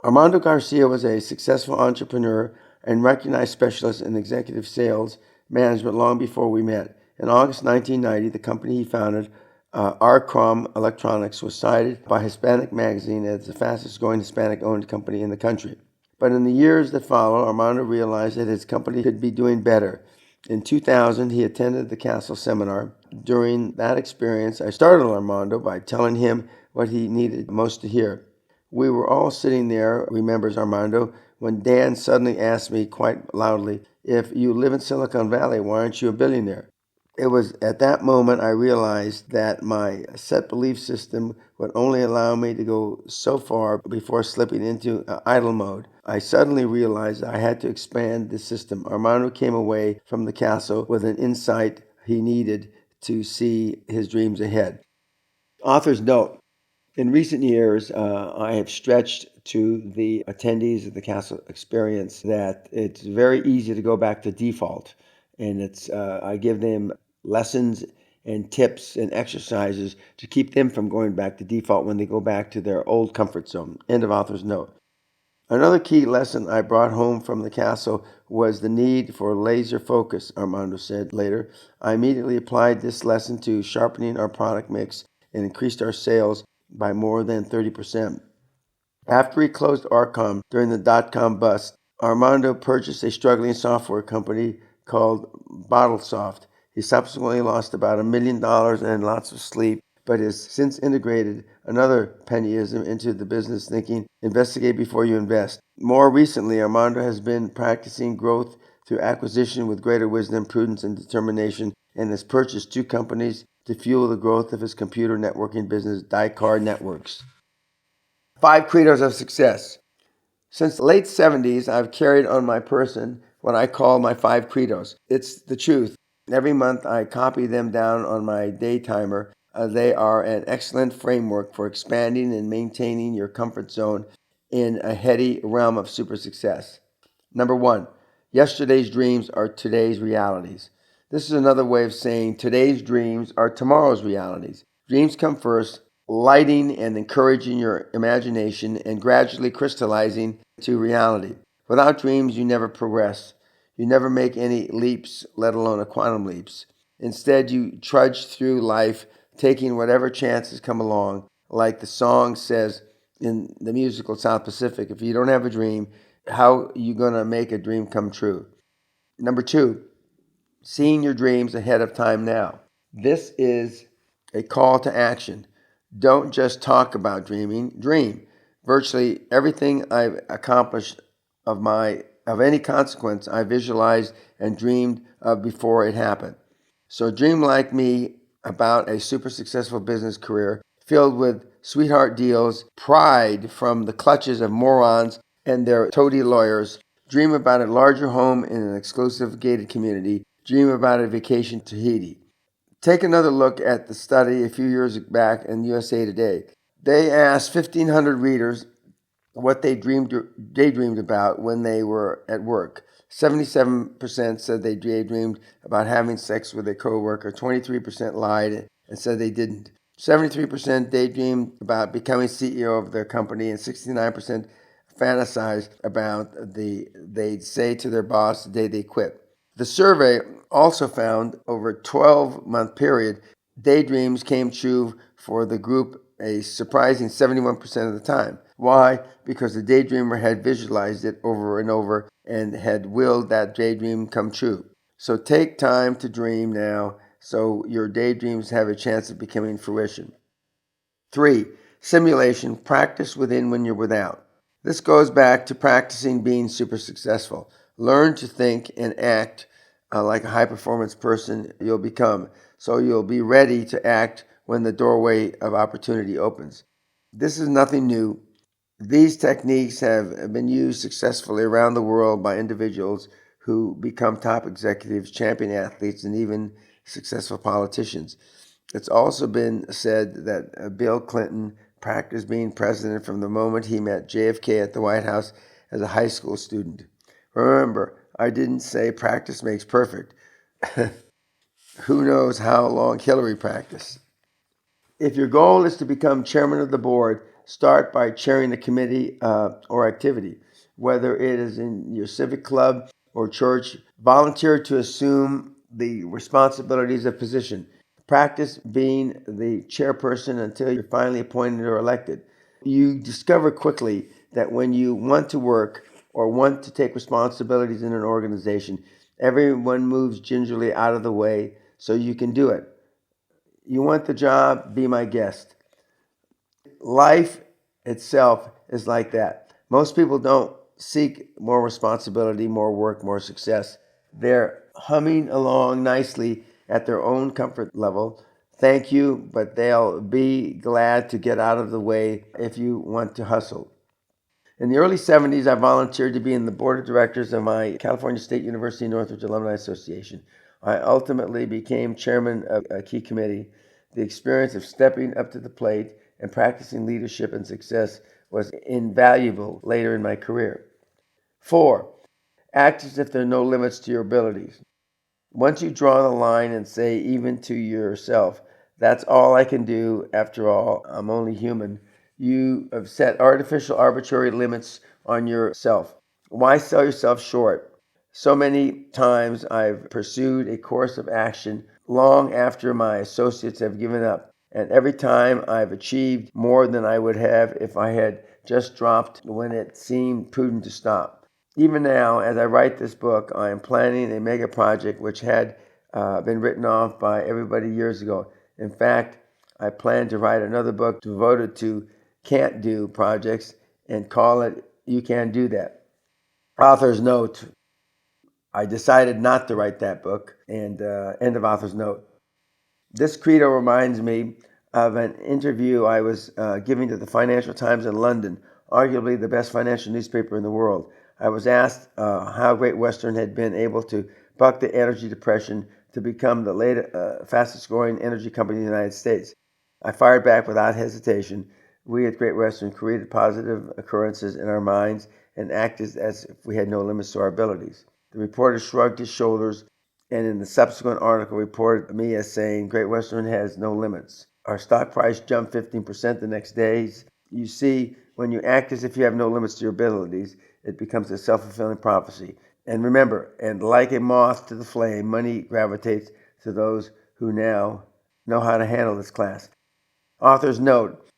Armando Garcia was a successful entrepreneur and recognized specialist in executive sales management long before we met. In August 1990, the company he founded, Arcrom Electronics, was cited by Hispanic Magazine as the fastest growing Hispanic-owned company in the country. But in the years that followed, Armando realized that his company could be doing better. In 2000, he attended the Castle Seminar. During that experience, I startled Armando by telling him what he needed most to hear. We were all sitting there, remembers Armando, when Dan suddenly asked me quite loudly, "If you live in Silicon Valley, why aren't you a billionaire?" It was at that moment I realized that my set belief system would only allow me to go so far before slipping into idle mode. I suddenly realized I had to expand the system. Armando came away from the castle with an insight he needed to see his dreams ahead. Author's note. In recent years, I have stretched to the attendees of the Castle experience that it's very easy to go back to default. And I give them lessons and tips and exercises to keep them from going back to default when they go back to their old comfort zone. End of author's note. Another key lesson I brought home from the castle was the need for laser focus, Armando said later. I immediately applied this lesson to sharpening our product mix and increased our sales by more than 30%. After he closed Arcom during the dot-com bust, Armando purchased a struggling software company called BottleSoft. He subsequently lost about $1 million and lots of sleep, but has since integrated another Peñaism into the business, thinking, investigate before you invest. More recently, Armando has been practicing growth through acquisition with greater wisdom, prudence, and determination, and has purchased 2 companies to fuel the growth of his computer networking business, Dicard Networks. 5 credos of success. Since the late 70s, I've carried on my person what I call my 5 credos. It's the truth. Every month I copy them down on my day timer. They are an excellent framework for expanding and maintaining your comfort zone in a heady realm of super success. Number 1, yesterday's dreams are today's realities. This is another way of saying today's dreams are tomorrow's realities. Dreams come first, lighting and encouraging your imagination and gradually crystallizing to reality. Without dreams, you never progress. You never make any leaps, let alone a quantum leaps. Instead, you trudge through life, taking whatever chances come along. Like the song says in the musical South Pacific, if you don't have a dream, how are you going to make a dream come true? Number 2, seeing your dreams ahead of time now. This is a call to action. Don't just talk about dreaming, dream. Virtually everything I've accomplished of any consequence I visualized and dreamed of before it happened. So dream like me about a super successful business career filled with sweetheart deals, pride from the clutches of morons and their toady lawyers. Dream about a larger home in an exclusive gated community. Dream about a vacation to Tahiti. Take another look at the study a few years back in USA Today. They asked 1,500 readers what they daydreamed about when they were at work. 77% said they daydreamed about having sex with a coworker. 23% lied and said they didn't. 73% daydreamed about becoming CEO of their company, and 69% fantasized about they'd say to their boss the day they quit. The survey also found over a 12-month period, daydreams came true for the group a surprising 71% of the time. Why? Because the daydreamer had visualized it over and over and had willed that daydream come true. So take time to dream now so your daydreams have a chance of becoming fruition. 3, simulation, practice within when you're without. This goes back to practicing being super successful. Learn to think and act like a high-performance person you'll become, so you'll be ready to act when the doorway of opportunity opens. This is nothing new. These techniques have been used successfully around the world by individuals who become top executives, champion athletes, and even successful politicians. It's also been said that Bill Clinton practiced being president from the moment he met JFK at the White House as a high school student. Remember, I didn't say practice makes perfect. Who knows how long Hillary practiced? If your goal is to become chairman of the board, start by chairing the committee or activity. Whether it is in your civic club or church, volunteer to assume the responsibilities of position. Practice being the chairperson until you're finally appointed or elected. You discover quickly that when you want to work or want to take responsibilities in an organization, everyone moves gingerly out of the way so you can do it. You want the job? Be my guest. Life itself is like that. Most people don't seek more responsibility, more work, more success. They're humming along nicely at their own comfort level. Thank you, but they'll be glad to get out of the way if you want to hustle. In the early 70s, I volunteered to be in the board of directors of my California State University Northridge Alumni Association. I ultimately became chairman of a key committee. The experience of stepping up to the plate and practicing leadership and success was invaluable later in my career. 4, act as if there are no limits to your abilities. Once you draw the line and say, even to yourself, that's all I can do, after all, I'm only human, you have set artificial, arbitrary limits on yourself. Why sell yourself short? So many times I've pursued a course of action long after my associates have given up, and every time I've achieved more than I would have if I had just dropped when it seemed prudent to stop. Even now, as I write this book, I am planning a mega project which had been written off by everybody years ago. In fact, I plan to write another book devoted to can't do projects and call it You Can Do That. Author's note: I decided not to write that book, and end of author's note. This credo reminds me of an interview I was giving to the Financial Times in London, arguably the best financial newspaper in the world. I was asked how Great Western had been able to buck the energy depression to become the fastest growing energy company in the United States. I fired back without hesitation. We at Great Western created positive occurrences in our minds and acted as if we had no limits to our abilities. The reporter shrugged his shoulders and in the subsequent article reported me as saying Great Western has no limits. Our stock price jumped 15% the next day. You see, when you act as if you have no limits to your abilities, it becomes a self-fulfilling prophecy. And remember, and like a moth to the flame, money gravitates to those who now know how to handle this class. Author's note: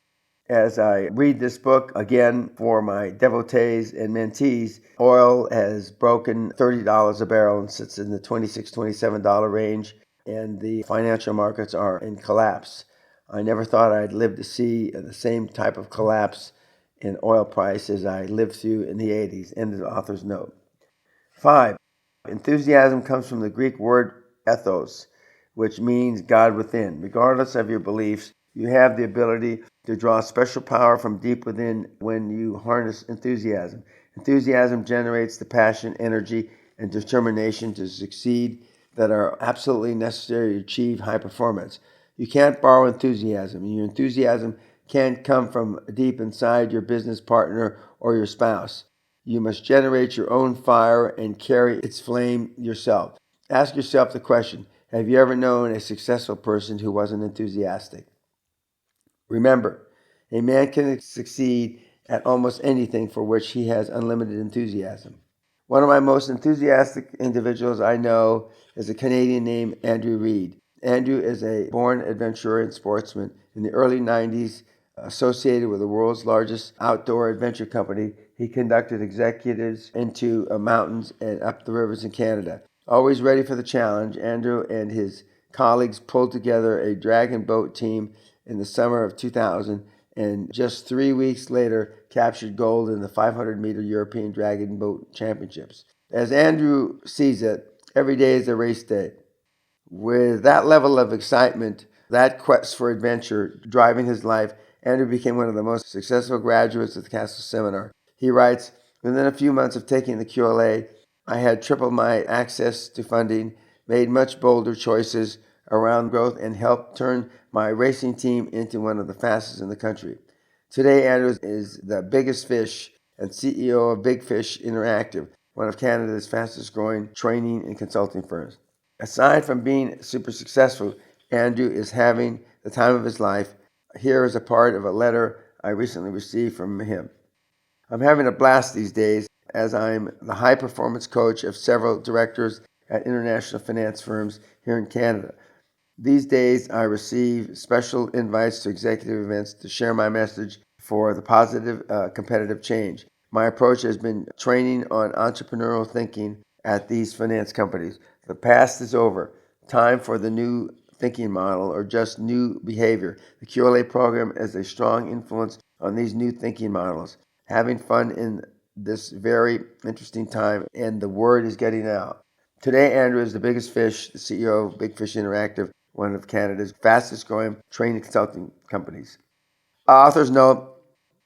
as I read this book again for my devotees and mentees, oil has broken $30 a barrel and sits in the $26, $27 range, and the financial markets are in collapse. I never thought I'd live to see the same type of collapse in oil price as I lived through in the 80s. End of the author's note. 5. Enthusiasm comes from the Greek word ethos, which means God within. Regardless of your beliefs, you have the ability to draw special power from deep within when you harness enthusiasm. Enthusiasm generates the passion, energy, and determination to succeed that are absolutely necessary to achieve high performance. You can't borrow enthusiasm. Your enthusiasm can't come from deep inside your business partner or your spouse. You must generate your own fire and carry its flame yourself. Ask yourself the question: have you ever known a successful person who wasn't enthusiastic? Remember, a man can succeed at almost anything for which he has unlimited enthusiasm. One of my most enthusiastic individuals I know is a Canadian named Andrew Reid. Andrew is a born adventurer and sportsman. In the early 90s, associated with the world's largest outdoor adventure company, he conducted executives into mountains and up the rivers in Canada. Always ready for the challenge, Andrew and his colleagues pulled together a dragon boat team in the summer of 2000, and just 3 weeks later captured gold in the 500-meter European Dragon Boat Championships. As Andrew sees it, every day is a race day. With that level of excitement, that quest for adventure driving his life, Andrew became one of the most successful graduates of the Castle Seminar. He writes, within a few months of taking the QLA, I had tripled my access to funding, made much bolder choices around growth, and helped turn my racing team into one of the fastest in the country. Today, Andrew is the biggest fish and CEO of Big Fish Interactive, one of Canada's fastest growing training and consulting firms. Aside from being super successful, Andrew is having the time of his life. Here is a part of a letter I recently received from him. I'm having a blast these days as I'm the high performance coach of several directors at international finance firms here in Canada. These days, I receive special invites to executive events to share my message for the positive competitive change. My approach has been training on entrepreneurial thinking at these finance companies. The past is over. Time for the new thinking model or just new behavior. The QLA program is a strong influence on these new thinking models. Having fun in this very interesting time, and the word is getting out. Today, Andrew is the biggest fish, the CEO of Big Fish Interactive, one of Canada's fastest growing training consulting companies. Author's note: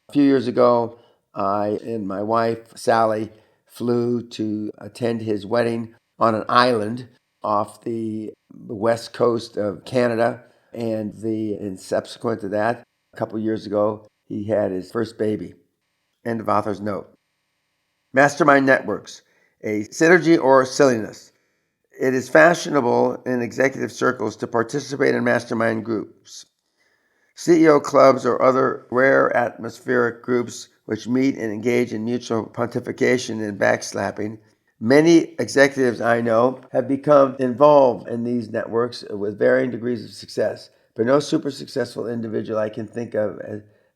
a few years ago, I and my wife, Sally, flew to attend his wedding on an island off the west coast of Canada. And subsequent to that, a couple years ago, he had his first baby. End of author's note. Mastermind networks: a synergy or silliness? It is fashionable in executive circles to participate in mastermind groups, CEO clubs, or other rare atmospheric groups which meet and engage in mutual pontification and backslapping. Many executives I know have become involved in these networks with varying degrees of success, but no super successful individual I can think of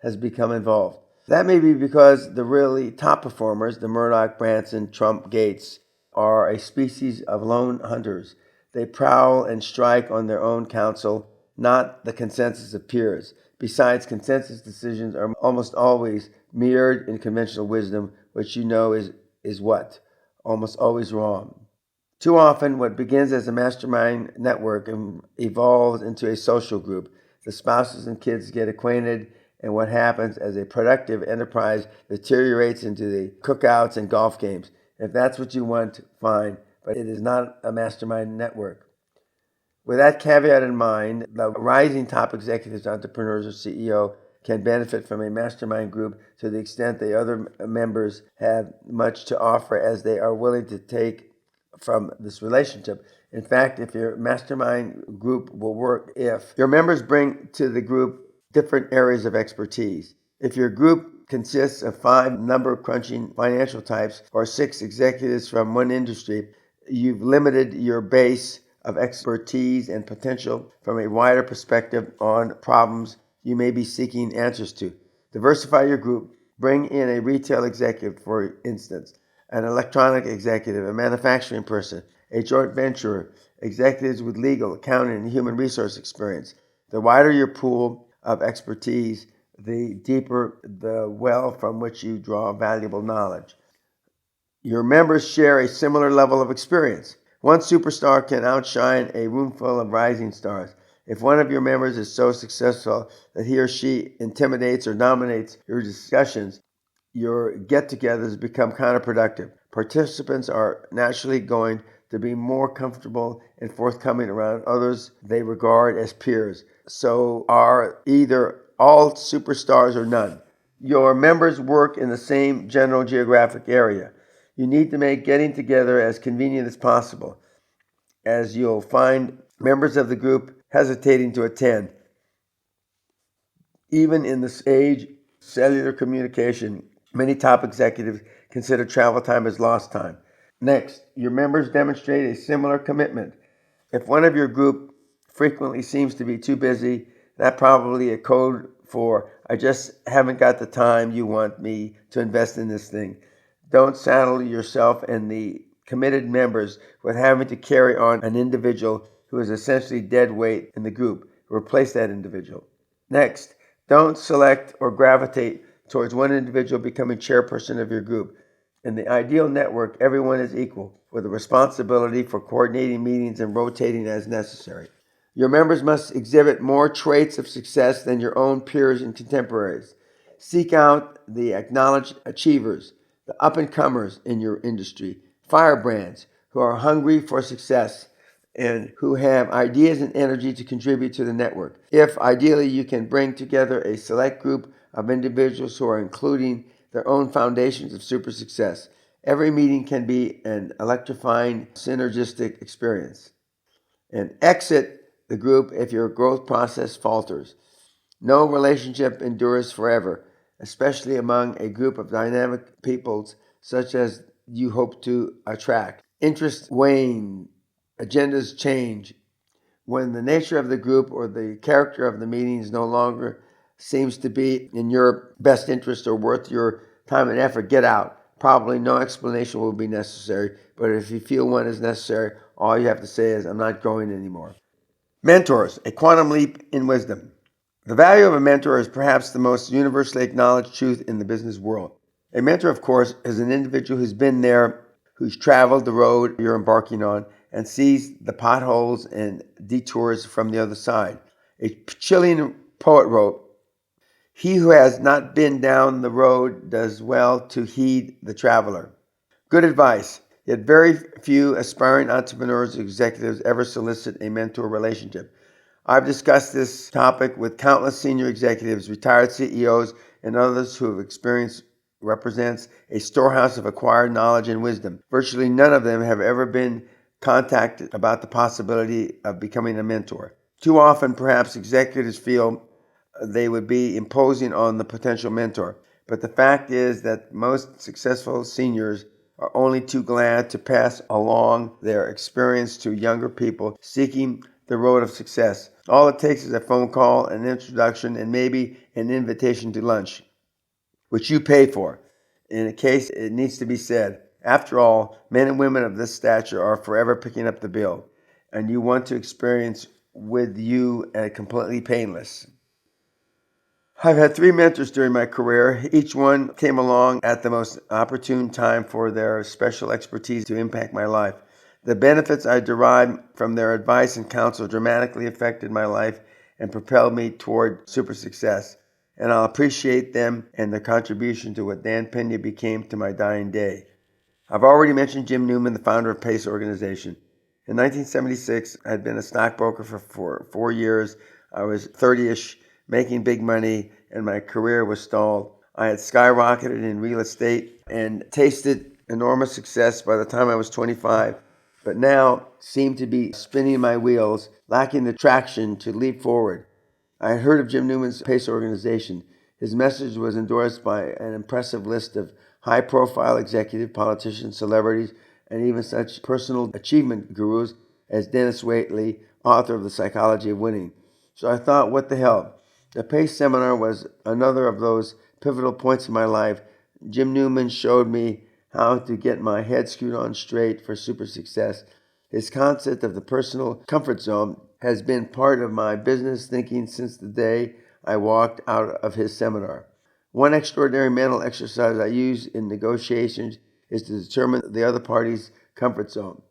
has become involved. That may be because the really top performers, the Murdoch, Branson, Trump, Gates, are a species of lone hunters. They prowl and strike on their own counsel, not the consensus of peers. Besides, consensus decisions are almost always mirrored in conventional wisdom, which you know is what? Almost always wrong. Too often, what begins as a mastermind network evolves into a social group. The spouses and kids get acquainted, and what happens as a productive enterprise deteriorates into the cookouts and golf games. If that's what you want, fine, but it is not a mastermind network. With that caveat in mind, the rising top executives, entrepreneurs, or CEO can benefit from a mastermind group to the extent the other members have much to offer as they are willing to take from this relationship. In fact, if your mastermind group will work if your members bring to the group different areas of expertise. If your group consists of 5 number crunching financial types or 6 executives from one industry, you've limited your base of expertise and potential from a wider perspective on problems you may be seeking answers to. Diversify your group. Bring in a retail executive, for instance, an electronic executive, a manufacturing person, a joint venturer, executives with legal, accounting, and human resource experience. The wider your pool of expertise, the deeper the well from which you draw valuable knowledge. Your members share a similar level of experience. One superstar can outshine a roomful of rising stars. If one of your members is so successful that he or she intimidates or dominates your discussions, your get-togethers become counterproductive. Participants are naturally going to be more comfortable and forthcoming around others they regard as peers. So are either all superstars or none. Your members work in the same general geographic area. You need to make getting together as convenient as possible, as you'll find members of the group hesitating to attend. Even in this age of cellular communication, many top executives consider travel time as lost time. Next, your members demonstrate a similar commitment. If one of your group frequently seems to be too busy, that's probably a code for I just haven't got the time you want me to invest in this thing. Don't saddle yourself and the committed members with having to carry on an individual who is essentially dead weight in the group. Replace that individual. Next, don't select or gravitate towards one individual becoming chairperson of your group. In the ideal network, everyone is equal, with a responsibility for coordinating meetings and rotating as necessary. Your members must exhibit more traits of success than your own peers and contemporaries. Seek out the acknowledged achievers, the up-and-comers in your industry, firebrands who are hungry for success and who have ideas and energy to contribute to the network. If ideally you can bring together a select group of individuals who are including their own foundations of super success, every meeting can be an electrifying, synergistic experience. And exit the group if your growth process falters. No relationship endures forever, especially among a group of dynamic peoples such as you hope to attract. Interests wane, agendas change. When the nature of the group or the character of the meetings no longer seems to be in your best interest or worth your time and effort, get out. Probably no explanation will be necessary, but if you feel one is necessary, all you have to say is, I'm not going anymore. Mentors, a quantum leap in wisdom. The value of a mentor is perhaps the most universally acknowledged truth in the business world. A mentor, of course, is an individual who's been there, who's traveled the road you're embarking on, and sees the potholes and detours from the other side. A Chilean poet wrote, "He who has not been down the road does well to heed the traveler." Good advice, yet very few aspiring entrepreneurs or executives ever solicit a mentor relationship. I've discussed this topic with countless senior executives, retired CEOs, and others who have experienced represents a storehouse of acquired knowledge and wisdom. Virtually none of them have ever been contacted about the possibility of becoming a mentor. Too often, perhaps executives feel they would be imposing on the potential mentor, but the fact is that most successful seniors are only too glad to pass along their experience to younger people seeking the road of success. All it takes is a phone call, an introduction, and maybe an invitation to lunch, which you pay for. In a case, it needs to be said, after all, men and women of this stature are forever picking up the bill, and you want to experience with you and completely painless. I've had 3 mentors during my career. Each one came along at the most opportune time for their special expertise to impact my life. The benefits I derived from their advice and counsel dramatically affected my life and propelled me toward super success. And I'll appreciate them and their contribution to what Dan Peña became to my dying day. I've already mentioned Jim Newman, the founder of PACE organization. In 1976, I had been a stockbroker for 4 years. I was 30-ish, making big money, and my career was stalled. I had skyrocketed in real estate and tasted enormous success by the time I was 25, but now seemed to be spinning my wheels, lacking the traction to leap forward. I had heard of Jim Newman's PACE organization. His message was endorsed by an impressive list of high-profile executive, politicians, celebrities, and even such personal achievement gurus as Dennis Waitley, author of The Psychology of Winning. So I thought, what the hell? The PACE seminar was another of those pivotal points in my life. Jim Newman showed me how to get my head screwed on straight for super success. His concept of the personal comfort zone has been part of my business thinking since the day I walked out of his seminar. One extraordinary mental exercise I use in negotiations is to determine the other party's comfort zone,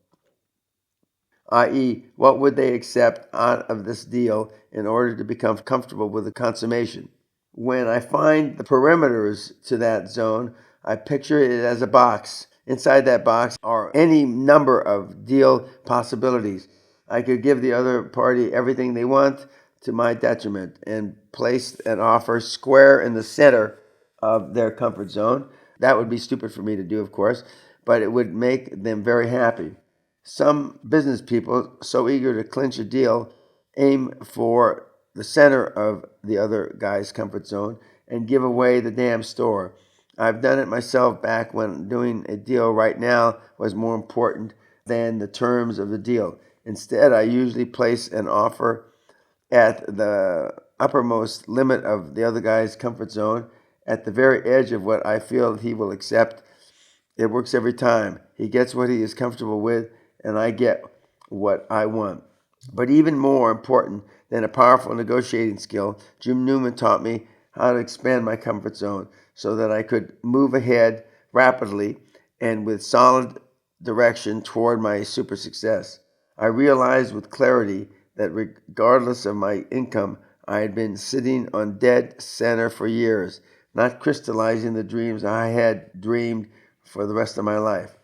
i.e., what would they accept out of this deal in order to become comfortable with the consummation. When I find the perimeters to that zone, I picture it as a box. Inside that box are any number of deal possibilities. I could give the other party everything they want to my detriment and place an offer square in the center of their comfort zone. That would be stupid for me to do, of course, but it would make them very happy. Some business people, so eager to clinch a deal, aim for the center of the other guy's comfort zone and give away the damn store. I've done it myself back when doing a deal right now was more important than the terms of the deal. Instead, I usually place an offer at the uppermost limit of the other guy's comfort zone, at the very edge of what I feel he will accept. It works every time. He gets what he is comfortable with, and I get what I want. But even more important than a powerful negotiating skill, Jim Newman taught me how to expand my comfort zone so that I could move ahead rapidly and with solid direction toward my super success. I realized with clarity that regardless of my income, I had been sitting on dead center for years, not crystallizing the dreams I had dreamed for the rest of my life.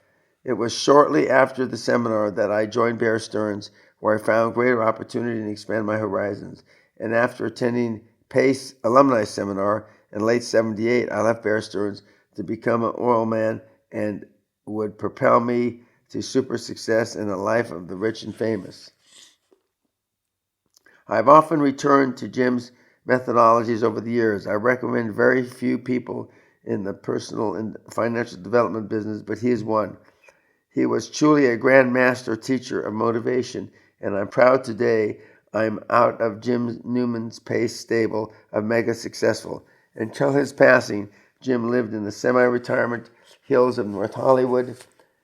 It was shortly after the seminar that I joined Bear Stearns, where I found greater opportunity to expand my horizons. And after attending PACE Alumni Seminar in late '78, I left Bear Stearns to become an oil man and would propel me to super success in the life of the rich and famous. I've often returned to Jim's methodologies over the years. I recommend very few people in the personal and financial development business, but he is one. He was truly a grand master teacher of motivation, and I'm proud today I'm out of Jim Newman's PACE stable of mega successful. Until his passing, Jim lived in the semi-retirement hills of North Hollywood,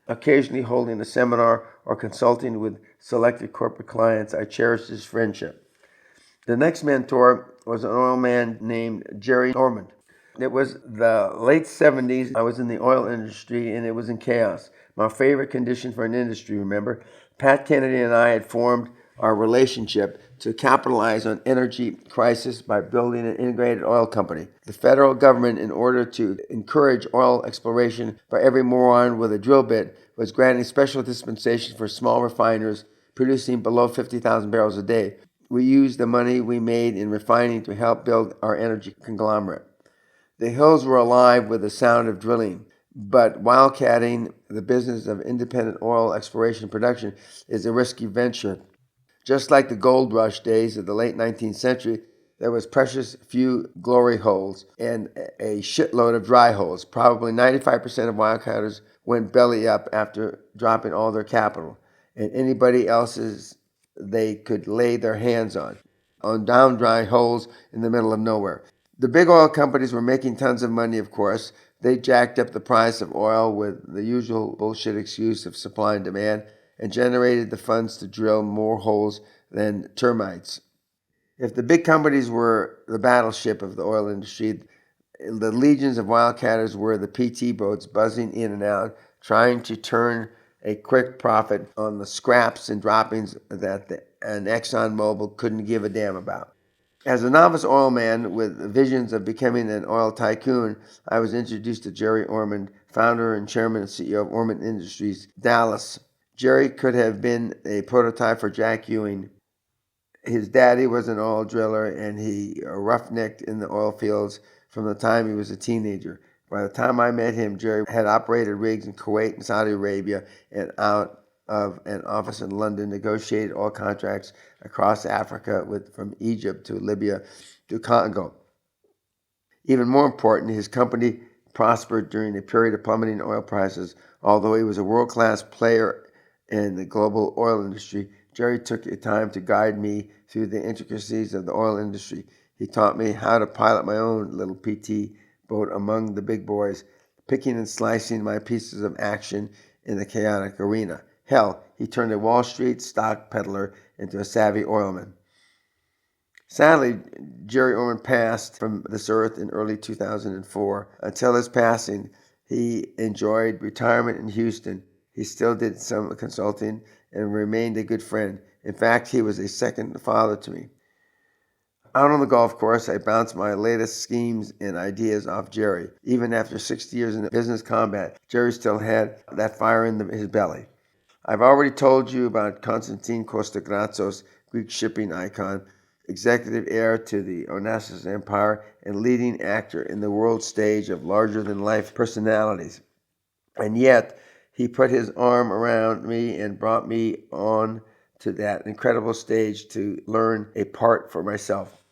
occasionally holding a seminar or consulting with selected corporate clients. I cherished his friendship. The next mentor was an oil man named Jerry Norman. It was the late '70s. I was in the oil industry, and it was in chaos. My favorite condition for an industry, remember? Pat Kennedy and I had formed our relationship to capitalize on energy crisis by building an integrated oil company. The federal government, in order to encourage oil exploration by every moron with a drill bit, was granting special dispensation for small refiners producing below 50,000 barrels a day. We used the money we made in refining to help build our energy conglomerate. The hills were alive with the sound of drilling. But wildcatting, the business of independent oil exploration and production, is a risky venture. Just like the gold rush days of the late 19th century, there was precious few glory holes and a shitload of dry holes. Probably 95% of wildcatters went belly up after dropping all their capital, and anybody else's they could lay their hands on down dry holes in the middle of nowhere. The big oil companies were making tons of money, of course. They jacked up the price of oil with the usual bullshit excuse of supply and demand and generated the funds to drill more holes than termites. If the big companies were the battleship of the oil industry, the legions of wildcatters were the PT boats buzzing in and out, trying to turn a quick profit on the scraps and droppings that an ExxonMobil couldn't give a damn about. As a novice oil man with visions of becoming an oil tycoon, I was introduced to Jerry Orman, founder and chairman and CEO of Orman Industries, Dallas. Jerry could have been a prototype for Jack Ewing. His daddy was an oil driller, and he roughnecked in the oil fields from the time he was a teenager. By the time I met him, Jerry had operated rigs in Kuwait and Saudi Arabia and out of an office in London, negotiated oil contracts across Africa from Egypt to Libya to Congo. Even more important, his company prospered during a period of plummeting oil prices. Although he was a world-class player in the global oil industry, Jerry took the time to guide me through the intricacies of the oil industry. He taught me how to pilot my own little PT boat among the big boys, picking and slicing my pieces of action in the chaotic arena. Hell, he turned a Wall Street stock peddler into a savvy oilman. Sadly, Jerry Orman passed from this earth in early 2004. Until his passing, he enjoyed retirement in Houston. He still did some consulting and remained a good friend. In fact, he was a second father to me. Out on the golf course, I bounced my latest schemes and ideas off Jerry. Even after 60 years in business combat, Jerry still had that fire in his belly. I've already told you about Konstantin Kostagratsos, Greek shipping icon, executive heir to the Onassis Empire, and leading actor in the world stage of larger-than-life personalities. And yet, he put his arm around me and brought me on to that incredible stage to learn a part for myself.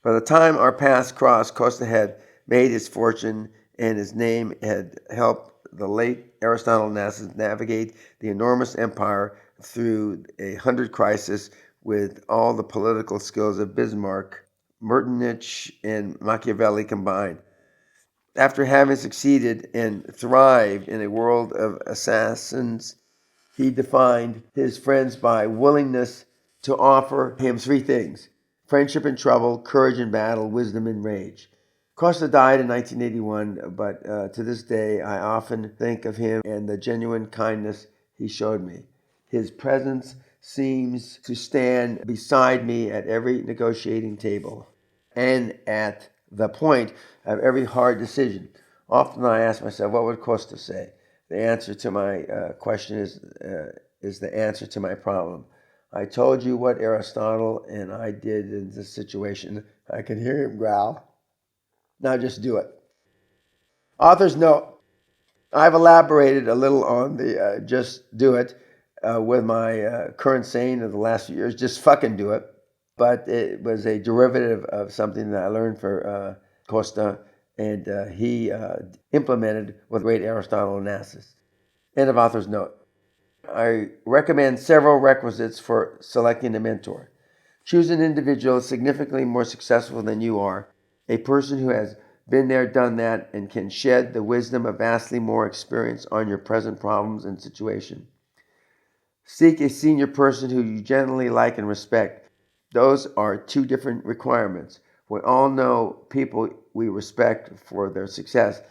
By the time our paths crossed, Costa had made his fortune, and his name had helped the late Aristotle Onassis navigate the enormous empire through 100 crises with all the political skills of Bismarck, Metternich, and Machiavelli combined. After having succeeded and thrived in a world of assassins, he defined his friends by willingness to offer him three things: friendship in trouble, courage in battle, wisdom in rage. Costa died in 1981, but to this day I often think of him and the genuine kindness he showed me. His presence seems to stand beside me at every negotiating table and at the point of every hard decision. Often I ask myself, what would Costa say? The answer to my question is the answer to my problem. I told you what Aristotle and I did in this situation. I can hear him growl. Now just do it. Author's note. I've elaborated a little on the just do it with my current saying of the last few years, just fucking do it. But it was a derivative of something that I learned for Costa, and he implemented with great Aristotle Onassis. End of author's note. I recommend several requisites for selecting a mentor. Choose an individual significantly more successful than you are, a person who has been there, done that, and can shed the wisdom of vastly more experience on your present problems and situation. Seek a senior person who you genuinely like and respect. Those are two different requirements. We all know people we respect for their success,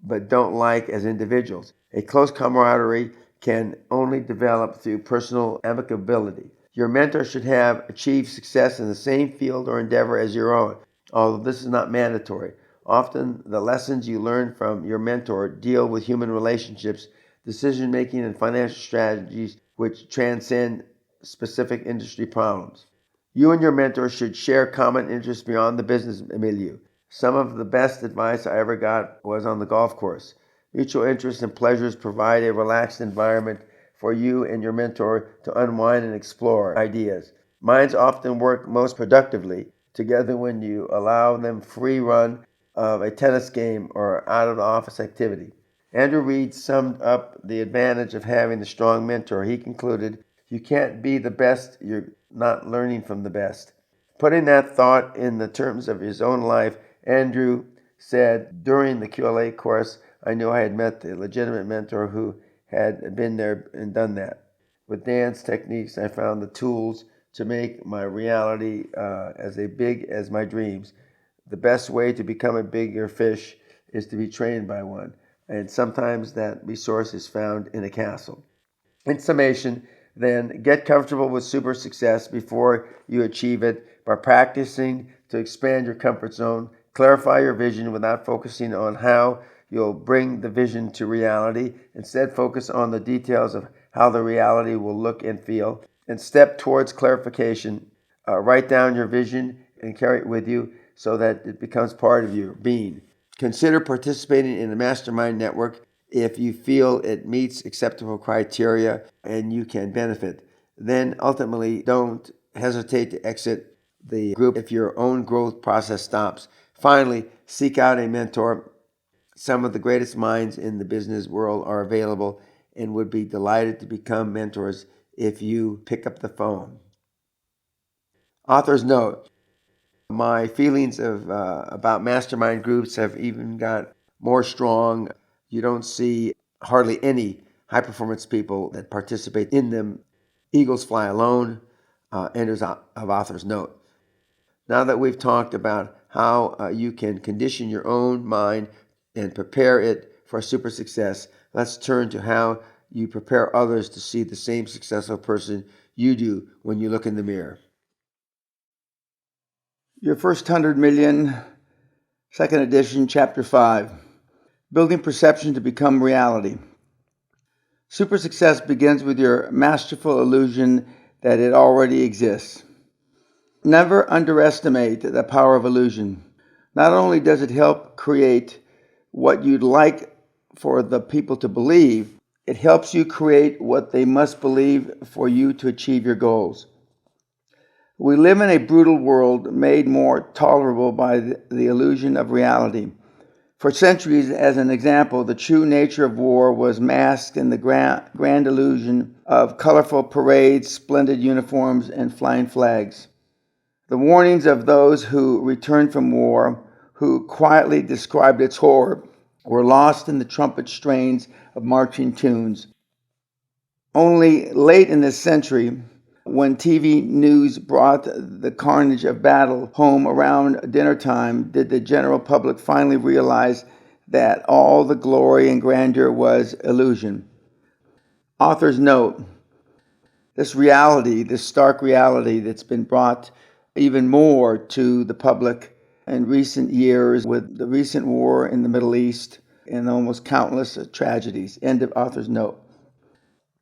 but don't like as individuals. A close camaraderie can only develop through personal amicability. Your mentor should have achieved success in the same field or endeavor as your own, although this is not mandatory. Often, the lessons you learn from your mentor deal with human relationships, decision-making, and financial strategies which transcend specific industry problems. You and your mentor should share common interests beyond the business milieu. Some of the best advice I ever got was on the golf course. Mutual interests and pleasures provide a relaxed environment for you and your mentor to unwind and explore ideas. Minds often work most productively together when you allow them free run of a tennis game or out of the office activity. Andrew Reid summed up the advantage of having a strong mentor. He concluded, "You can't be the best, you're not learning from the best." Putting that thought in the terms of his own life, Andrew said, "During the QLA course, I knew I had met the legitimate mentor who had been there and done that. With dance techniques, I found the tools to make my reality as big as my dreams. The best way to become a bigger fish is to be trained by one, and sometimes that resource is found in a castle." In summation, then, get comfortable with super success before you achieve it by practicing to expand your comfort zone, clarify your vision without focusing on how you'll bring the vision to reality. Instead, focus on the details of how the reality will look and feel, and step towards clarification. Write down your vision and carry it with you so that it becomes part of your being. Consider participating in a mastermind network if you feel it meets acceptable criteria and you can benefit. Then ultimately, don't hesitate to exit the group if your own growth process stops. Finally, seek out a mentor. Some of the greatest minds in the business world are available and would be delighted to become mentors if you pick up the phone. Author's note: my feelings about mastermind groups have even got more strong. You don't see hardly any high performance people that participate in them. Eagles fly alone. Enters of author's note. Now that we've talked about how you can condition your own mind and prepare it for super success, let's turn to how you prepare others to see the same successful person you do when you look in the mirror. Your First 100 Million, second edition, chapter 5, Building Perception to Become Reality. Super success begins with your masterful illusion that it already exists. Never underestimate the power of illusion. Not only does it help create what you'd like for the people to believe, it helps you create what they must believe for you to achieve your goals. We live in a brutal world made more tolerable by the illusion of reality. For centuries, as an example, the true nature of war was masked in the grand illusion of colorful parades, splendid uniforms, and flying flags. The warnings of those who returned from war, who quietly described its horror, were lost in the trumpet strains of marching tunes. Only late in this century, when TV news brought the carnage of battle home around dinner time, did the general public finally realize that all the glory and grandeur was illusion. Author's note: this reality, this stark reality that's been brought even more to the public in recent years with the recent war in the Middle East and almost countless tragedies. End of author's note.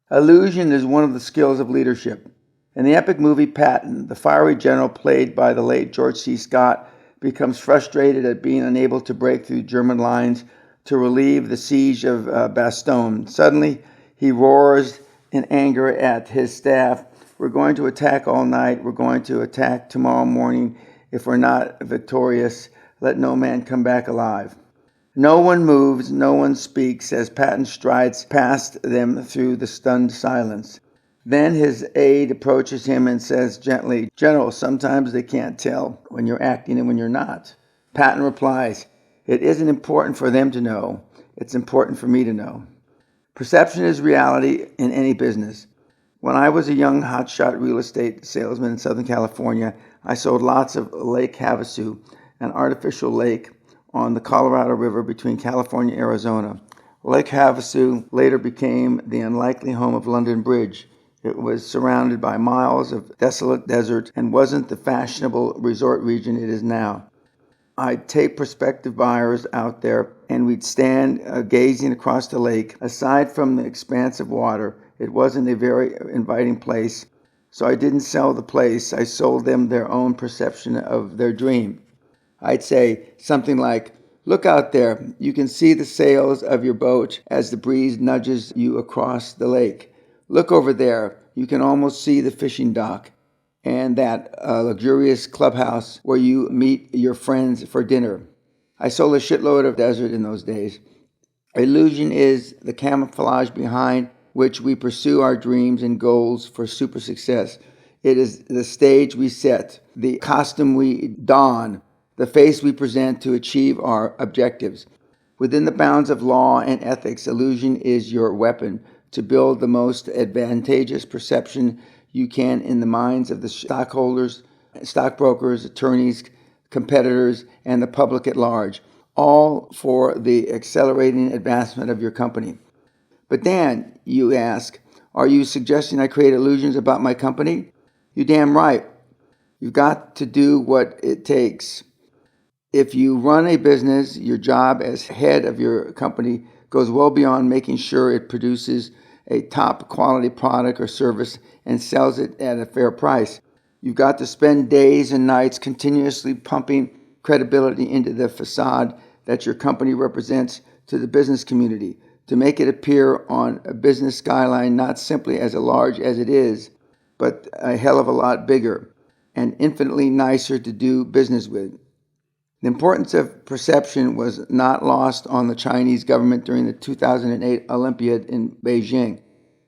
Illusion is one of the skills of leadership. In the epic movie Patton, the fiery general played by the late George C. Scott becomes frustrated at being unable to break through German lines to relieve the siege of Bastogne. Suddenly, he roars in anger at his staff, "We're going to attack all night. We're going to attack tomorrow morning. If we're not victorious, let no man come back alive." No one moves, no one speaks as Patton strides past them through the stunned silence. Then his aide approaches him and says gently, "General, sometimes they can't tell when you're acting and when you're not." Patton replies, "It isn't important for them to know. It's important for me to know." Perception is reality in any business. When I was a young hotshot real estate salesman in Southern California, I sold lots of Lake Havasu, an artificial lake on the Colorado River between California and Arizona. Lake Havasu later became the unlikely home of London Bridge. It was surrounded by miles of desolate desert and wasn't the fashionable resort region it is now. I'd take prospective buyers out there and we'd stand gazing across the lake. Aside from the expanse of water, it wasn't a very inviting place. So I didn't sell the place. I sold them their own perception of their dream. I'd say something like, Look out there. You can see the sails of your boat as the breeze nudges you across the lake. Look over there. You can almost see the fishing dock and that luxurious clubhouse where you meet your friends for dinner. I sold a shitload of desert in those days. Illusion is the camouflage behind which we pursue our dreams and goals for super success. It is the stage we set, the costume we don, the face we present to achieve our objectives. Within the bounds of law and ethics, illusion is your weapon to build the most advantageous perception you can in the minds of the stockholders, stockbrokers, attorneys, competitors, and the public at large, all for the accelerating advancement of your company. But Dan, you ask, are you suggesting I create illusions about my company? You're damn right. You've got to do what it takes. If you run a business, your job as head of your company goes well beyond making sure it produces a top quality product or service and sells it at a fair price. You've got to spend days and nights continuously pumping credibility into the facade that your company represents to the business community, to make it appear on a business skyline not simply as large as it is, but a hell of a lot bigger and infinitely nicer to do business with. The importance of perception was not lost on the Chinese government during the 2008 Olympiad in Beijing.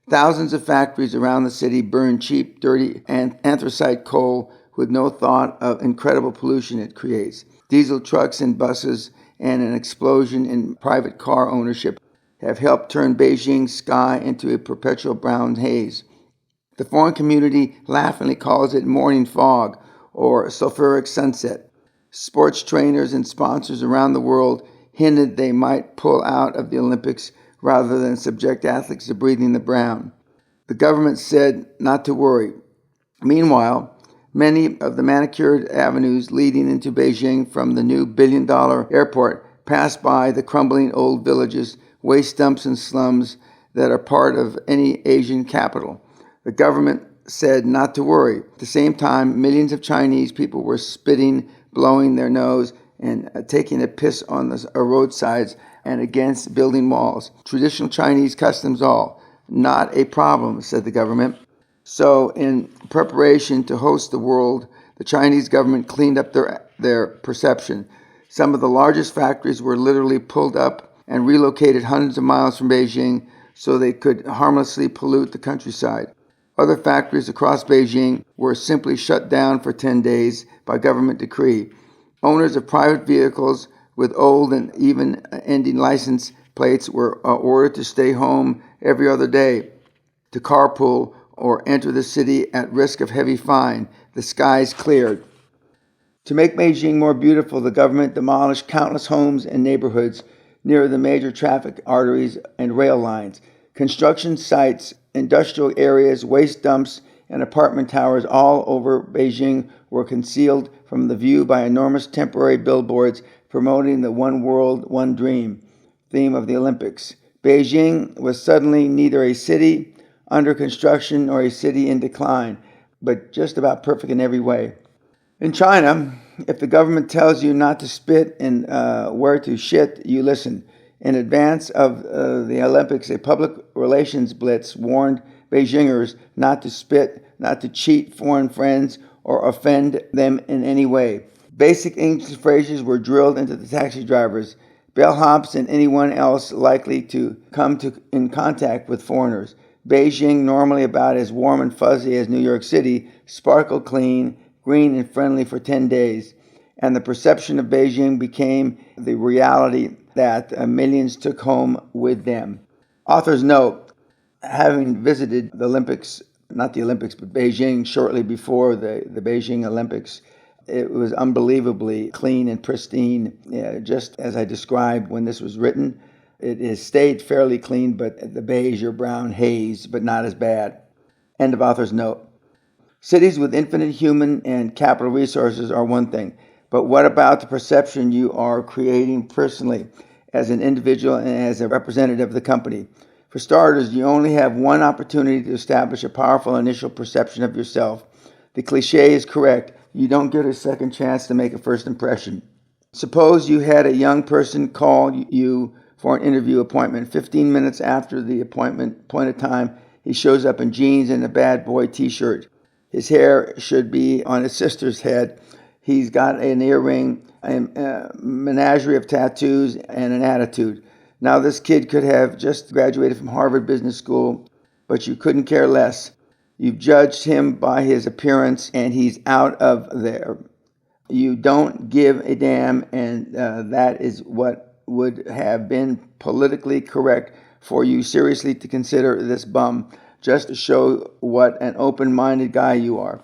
Thousands of factories around the city burned cheap, dirty, and anthracite coal with no thought of incredible pollution it creates. Diesel trucks and buses and an explosion in private car ownership have helped turn Beijing's sky into a perpetual brown haze. The foreign community laughingly calls it morning fog or sulfuric sunset. Sports trainers and sponsors around the world hinted they might pull out of the Olympics rather than subject athletes to breathing the brown. The government said not to worry. Meanwhile, many of the manicured avenues leading into Beijing from the new billion-dollar airport pass by the crumbling old villages, waste dumps, and slums that are part of any Asian capital. The government said not to worry. At the same time, millions of Chinese people were spitting, blowing their nose, and taking a piss on the roadsides and against building walls. Traditional Chinese customs all. Not a problem, said the government. So in preparation to host the world, the Chinese government cleaned up their perception. Some of the largest factories were literally pulled up and relocated hundreds of miles from Beijing so they could harmlessly pollute the countryside. Other factories across Beijing were simply shut down for 10 days by government decree. Owners of private vehicles with old and even ending license plates were ordered to stay home every other day, to carpool or enter the city at risk of heavy fine. The skies cleared. To make Beijing more beautiful, the government demolished countless homes and neighborhoods near the major traffic arteries and rail lines. Construction sites, industrial areas, waste dumps, and apartment towers all over Beijing were concealed from the view by enormous temporary billboards promoting the One World, One Dream theme of the Olympics. Beijing was suddenly neither a city under construction or a city in decline, but just about perfect in every way. In China, if the government tells you not to spit and where to shit, you listen. In advance of the Olympics, a public relations blitz warned Beijingers not to spit, not to cheat foreign friends, or offend them in any way. Basic English phrases were drilled into the taxi drivers, bellhops, and anyone else likely to come in contact with foreigners. Beijing, normally about as warm and fuzzy as New York City, sparkled clean, green, and friendly for 10 days. And the perception of Beijing became the reality that millions took home with them. Author's note, having visited the Olympics, not the Olympics, but Beijing shortly before the Beijing Olympics, it was unbelievably clean and pristine, just as I described when this was written. It has stayed fairly clean, but the beige or brown haze, but not as bad. End of author's note. Cities with infinite human and capital resources are one thing, but what about the perception you are creating personally as an individual and as a representative of the company? For starters, you only have one opportunity to establish a powerful initial perception of yourself. The cliche is correct. You don't get a second chance to make a first impression. Suppose you had a young person call you for an interview appointment. 15 minutes after the appointed time, he shows up in jeans and a bad boy t-shirt. His hair should be on his sister's head. He's got an earring, a menagerie of tattoos, and an attitude. Now, this kid could have just graduated from Harvard Business School, but you couldn't care less. You've judged him by his appearance, and he's out of there. You don't give a damn, and that is what would have been politically correct for you seriously to consider this bum, just to show what an open-minded guy you are.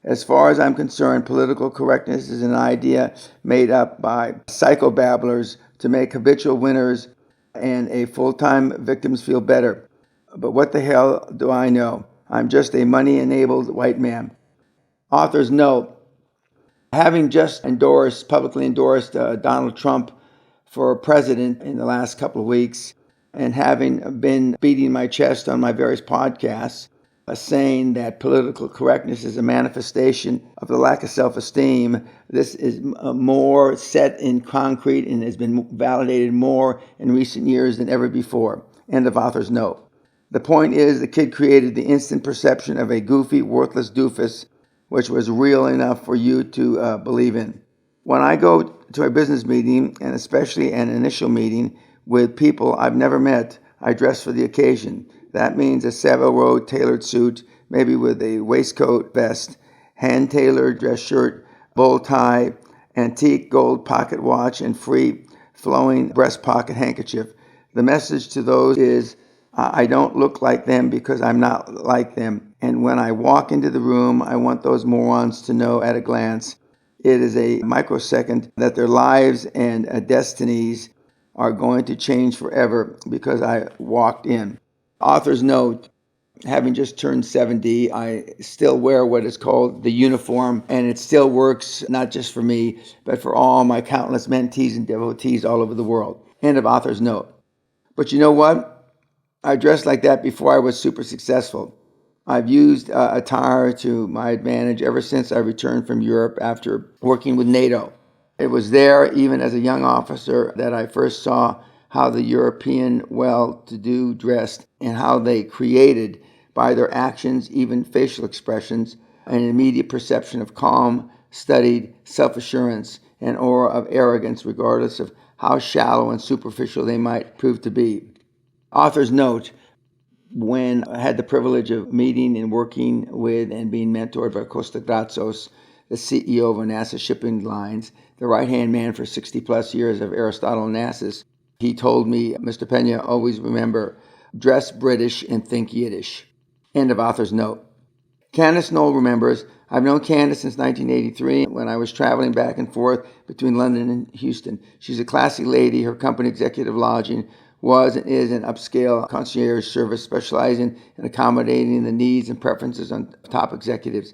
As far as I'm concerned, political correctness is an idea made up by psychobabblers to make habitual winners and full-time victims feel better. But what the hell do I know? I'm just a money-enabled white man. Author's note: having just publicly endorsed Donald Trump for president in the last couple of weeks, and having been beating my chest on my various podcasts, saying that political correctness is a manifestation of the lack of self-esteem, this is more set in concrete and has been validated more in recent years than ever before. End of author's note. The point is, the kid created the instant perception of a goofy, worthless doofus, which was real enough for you to believe in. When I go to a business meeting, and especially an initial meeting with people I've never met, I dress for the occasion. That means a Savile Row tailored suit, maybe with a waistcoat vest, hand-tailored dress shirt, bow tie, antique gold pocket watch, and free flowing breast pocket handkerchief. The message to those is, I don't look like them because I'm not like them. And when I walk into the room, I want those morons to know at a glance, it is a microsecond, that their lives and destinies are going to change forever because I walked in. Author's note: having just turned 70, I still wear what is called the uniform, and it still works not just for me, but for all my countless mentees and devotees all over the world. End of author's note. But you know what? I dressed like that before I was super successful. I've used attire to my advantage ever since I returned from Europe after working with NATO. It was there, even as a young officer, that I first saw how the European well-to-do dressed and how they created, by their actions, even facial expressions, an immediate perception of calm, studied self-assurance, and aura of arrogance, regardless of how shallow and superficial they might prove to be. Author's note: when I had the privilege of meeting and working with and being mentored by Costa Gratsos, the CEO of NASA Shipping Lines, the right-hand man for 60-plus years of Aristotle Onassis, he told me, Mr. Peña, always remember, dress British and think Yiddish. End of author's note. Candace Knoll remembers, I've known Candace since 1983 when I was traveling back and forth between London and Houston. She's a classy lady. Her company, Executive Lodging, was and is an upscale concierge service specializing in accommodating the needs and preferences of top executives.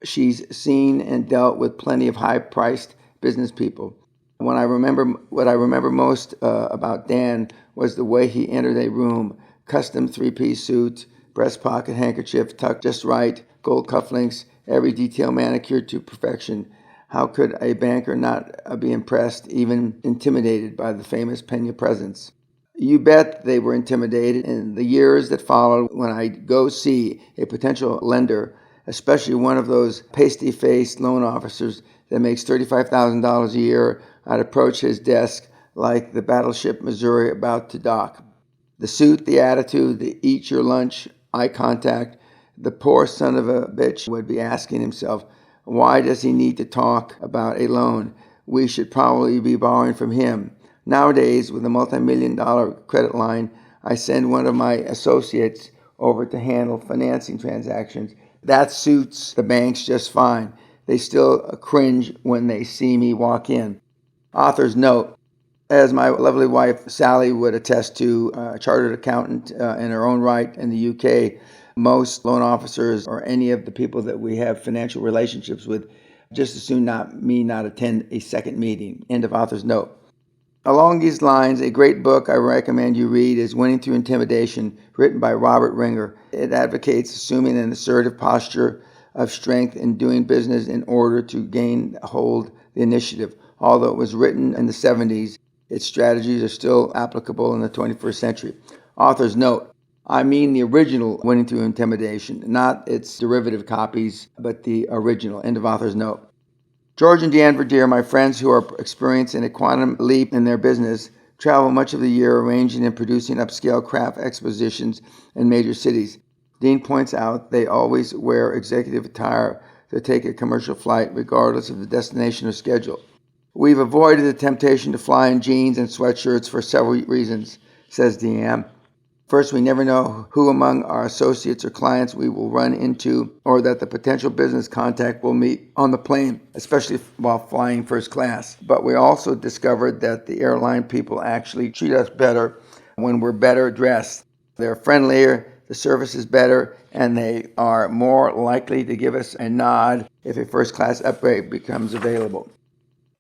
She's seen and dealt with plenty of high-priced business people. What I remember most about Dan was the way he entered a room: custom three-piece suit, breast pocket handkerchief tucked just right, gold cufflinks, every detail manicured to perfection. How could a banker not be impressed, even intimidated by the famous Peña presence? You bet they were intimidated in the years that followed. When I'd go see a potential lender, especially one of those pasty-faced loan officers that makes $35,000 a year, I'd approach his desk like the battleship Missouri about to dock. The suit, the attitude, the eat your lunch, eye contact, the poor son of a bitch would be asking himself, why does he need to talk about a loan? We should probably be borrowing from him. Nowadays, with a multi-million-dollar credit line, I send one of my associates over to handle financing transactions. That suits the banks just fine. They still cringe when they see me walk in. Author's note: as my lovely wife Sally would attest to, a chartered accountant in her own right in the UK, most loan officers or any of the people that we have financial relationships with just as soon not attend a second meeting. End of author's note. Along these lines, a great book I recommend you read is Winning Through Intimidation, written by Robert Ringer. It advocates assuming an assertive posture of strength in doing business in order to gain hold the initiative. Although it was written in the 70s, its strategies are still applicable in the 21st century. Author's note: I mean the original Winning Through Intimidation, not its derivative copies, but the original. End of author's note. George and Deanne Verdeer, my friends who are experiencing a quantum leap in their business, travel much of the year arranging and producing upscale craft expositions in major cities. Dean points out they always wear executive attire to take a commercial flight, regardless of the destination or schedule. We've avoided the temptation to fly in jeans and sweatshirts for several reasons, says Deanne. First, we never know who among our associates or clients we will run into or that the potential business contact will meet on the plane, especially while flying first class. But we also discovered that the airline people actually treat us better when we're better dressed. They're friendlier, the service is better, and they are more likely to give us a nod if a first class upgrade becomes available.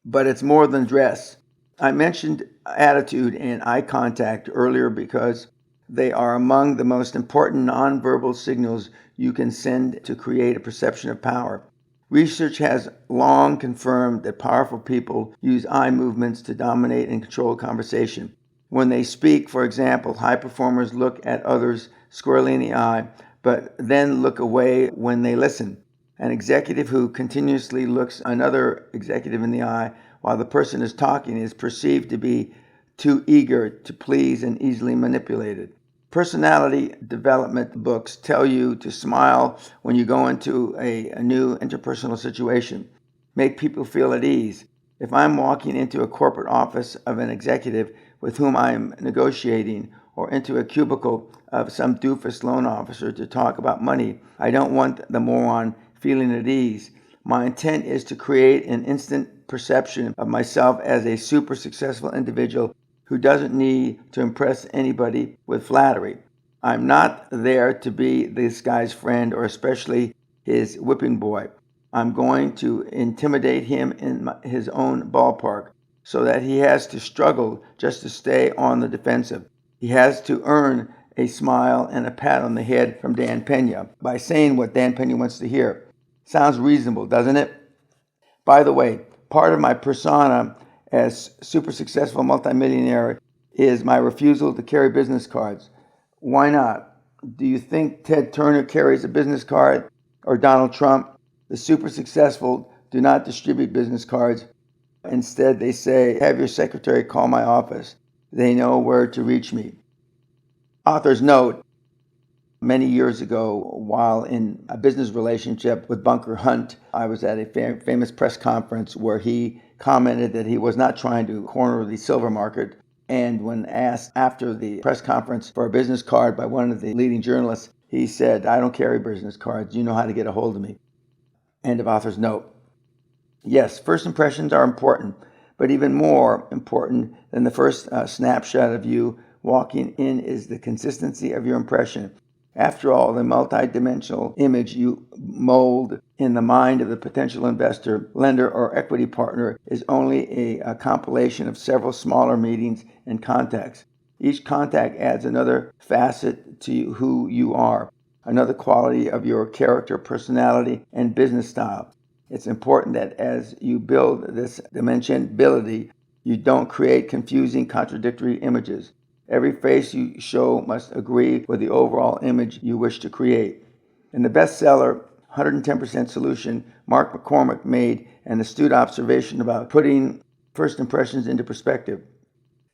But it's more than dress. I mentioned attitude and eye contact earlier because they are among the most important nonverbal signals you can send to create a perception of power. Research has long confirmed that powerful people use eye movements to dominate and control conversation. When they speak, for example, high performers look at others squarely in the eye, but then look away when they listen. An executive who continuously looks another executive in the eye while the person is talking is perceived to be too eager to please and easily manipulated. Personality development books tell you to smile when you go into a new interpersonal situation. Make people feel at ease. If I'm walking into a corporate office of an executive with whom I'm negotiating, or into a cubicle of some doofus loan officer to talk about money, I don't want the moron feeling at ease. My intent is to create an instant perception of myself as a super successful individual who doesn't need to impress anybody with flattery. I'm not there to be this guy's friend or especially his whipping boy. I'm going to intimidate him in his own ballpark so that he has to struggle just to stay on the defensive. He has to earn a smile and a pat on the head from Dan Peña by saying what Dan Peña wants to hear. Sounds reasonable, doesn't it? By the way, part of my persona as super successful multimillionaire is my refusal to carry business cards. Why not? Do you think Ted Turner carries a business card or Donald Trump? The super successful do not distribute business cards. Instead, they say, have your secretary call my office. They know where to reach me. Author's note: many years ago, while in a business relationship with Bunker Hunt, I was at a famous press conference where he commented that he was not trying to corner the silver market. And when asked after the press conference for a business card by one of the leading journalists, he said, I don't carry business cards. You know how to get a hold of me. End of author's note. Yes, first impressions are important, but even more important than the first snapshot of you walking in is the consistency of your impression. After all, the multidimensional image you mold in the mind of the potential investor, lender, or equity partner is only a compilation of several smaller meetings and contacts. Each contact adds another facet to who you are, another quality of your character, personality, and business style. It's important that as you build this dimensionability, you don't create confusing, contradictory images. Every face you show must agree with the overall image you wish to create. In the bestseller, 110% Solution, Mark McCormick made an astute observation about putting first impressions into perspective.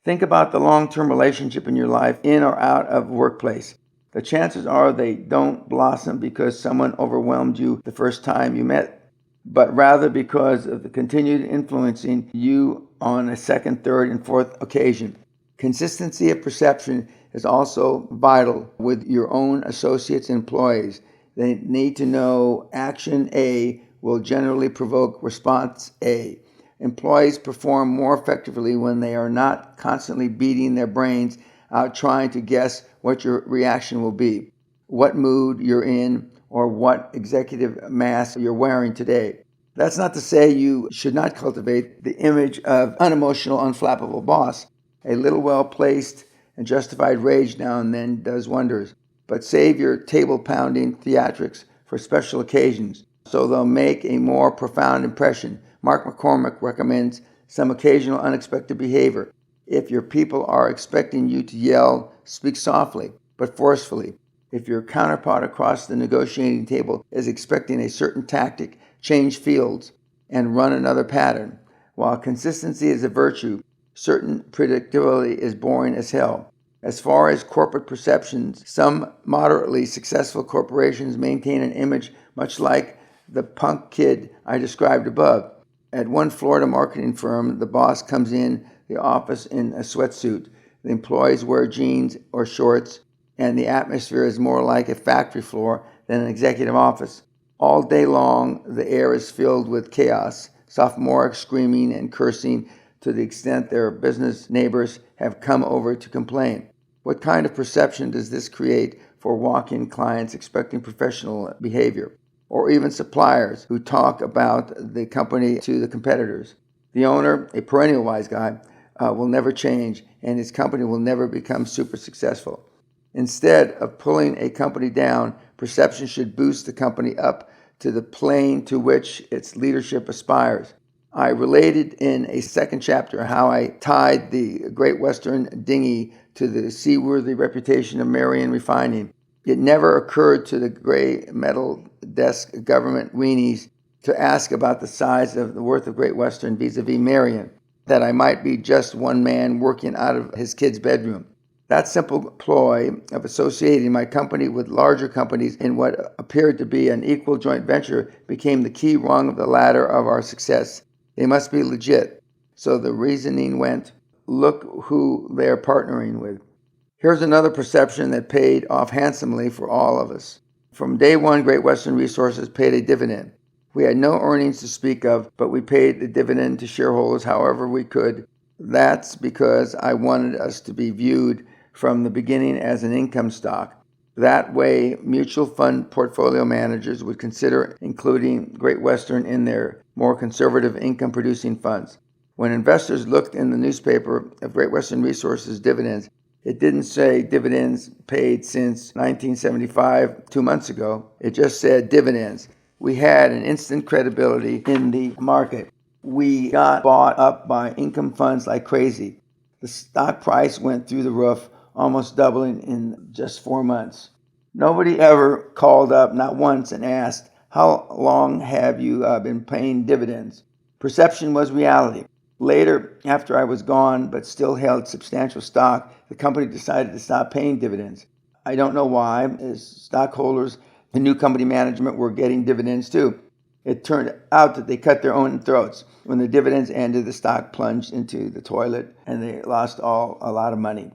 Think about the long-term relationship in your life, in or out of workplace. The chances are they don't blossom because someone overwhelmed you the first time you met, but rather because of the continued influencing you on a second, third, and fourth occasion. Consistency of perception is also vital with your own associates and employees. They need to know action A will generally provoke response A. Employees perform more effectively when they are not constantly beating their brains out trying to guess what your reaction will be, what mood you're in, or what executive mask you're wearing today. That's not to say you should not cultivate the image of unemotional, unflappable boss. A little well-placed and justified rage now and then does wonders. But save your table-pounding theatrics for special occasions, so they'll make a more profound impression Mark McCormick recommends some occasional unexpected behavior. If your people are expecting you to yell, speak softly but forcefully. If your counterpart across the negotiating table is expecting a certain tactic, change fields and run another pattern. While consistency is a virtue, certain predictability is boring as hell. As far as corporate perceptions, some moderately successful corporations maintain an image much like the punk kid I described above. At one Florida marketing firm, the boss comes in the office in a sweatsuit. The employees wear jeans or shorts, and the atmosphere is more like a factory floor than an executive office. All day long, the air is filled with chaos, sophomoric screaming and cursing to the extent their business neighbors have come over to complain. What kind of perception does this create for walk-in clients expecting professional behavior? Or even suppliers who talk about the company to the competitors? The owner, a perennial wise guy, will never change, and his company will never become super successful. Instead of pulling a company down, perception should boost the company up to the plane to which its leadership aspires. I related in a second chapter how I tied the Great Western dinghy to the seaworthy reputation of Marion Refining. It never occurred to the gray metal desk government weenies to ask about the size of the worth of Great Western vis-a-vis Marion, that I might be just one man working out of his kid's bedroom. That simple ploy of associating my company with larger companies in what appeared to be an equal joint venture became the key rung of the ladder of our success. They must be legit. So the reasoning went, look who they're partnering with. Here's another perception that paid off handsomely for all of us. From day one, Great Western Resources paid a dividend. We had no earnings to speak of, but we paid the dividend to shareholders however we could. That's because I wanted us to be viewed from the beginning as an income stock. That way, mutual fund portfolio managers would consider including Great Western in their more conservative income-producing funds. When investors looked in the newspaper of Great Western Resources dividends, it didn't say dividends paid since 1975, 2 months ago. It just said dividends. We had an instant credibility in the market. We got bought up by income funds like crazy. The stock price went through the roof, almost doubling in just 4 months. Nobody ever called up, not once, and asked, how long have you been paying dividends? Perception was reality. Later, after I was gone but still held substantial stock, the company decided to stop paying dividends. I don't know why. As stockholders, the new company management were getting dividends too. It turned out that they cut their own throats. When the dividends ended, the stock plunged into the toilet and they lost a lot of money.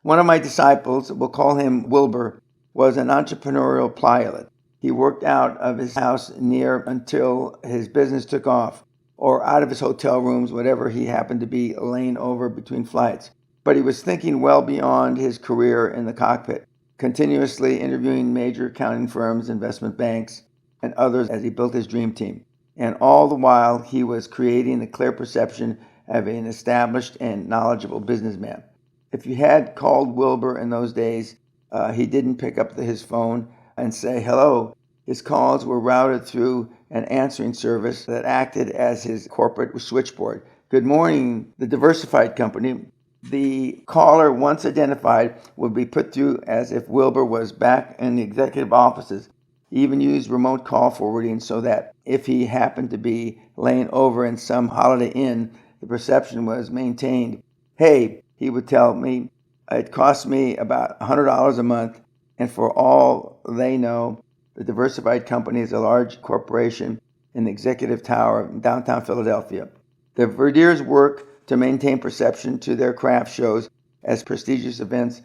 One of my disciples, we'll call him Wilbur, was an entrepreneurial pilot. He worked out of his house near until his business took off, or out of his hotel rooms, whatever he happened to be laying over between flights. But he was thinking well beyond his career in the cockpit, continuously interviewing major accounting firms, investment banks, and others as he built his dream team. And all the while, he was creating a clear perception of an established and knowledgeable businessman. If you had called Wilbur in those days, he didn't pick up his phone and say hello. His calls were routed through an answering service that acted as his corporate switchboard. Good morning, the diversified company. The caller, once identified, would be put through as if Wilbur was back in the executive offices. He even used remote call forwarding so that if he happened to be laying over in some Holiday Inn, the perception was maintained. Hey, he would tell me, it costs me about $100 a month, and for all they know, the diversified company is a large corporation in the executive tower in downtown Philadelphia. The Verdiers work to maintain perception to their craft shows as prestigious events,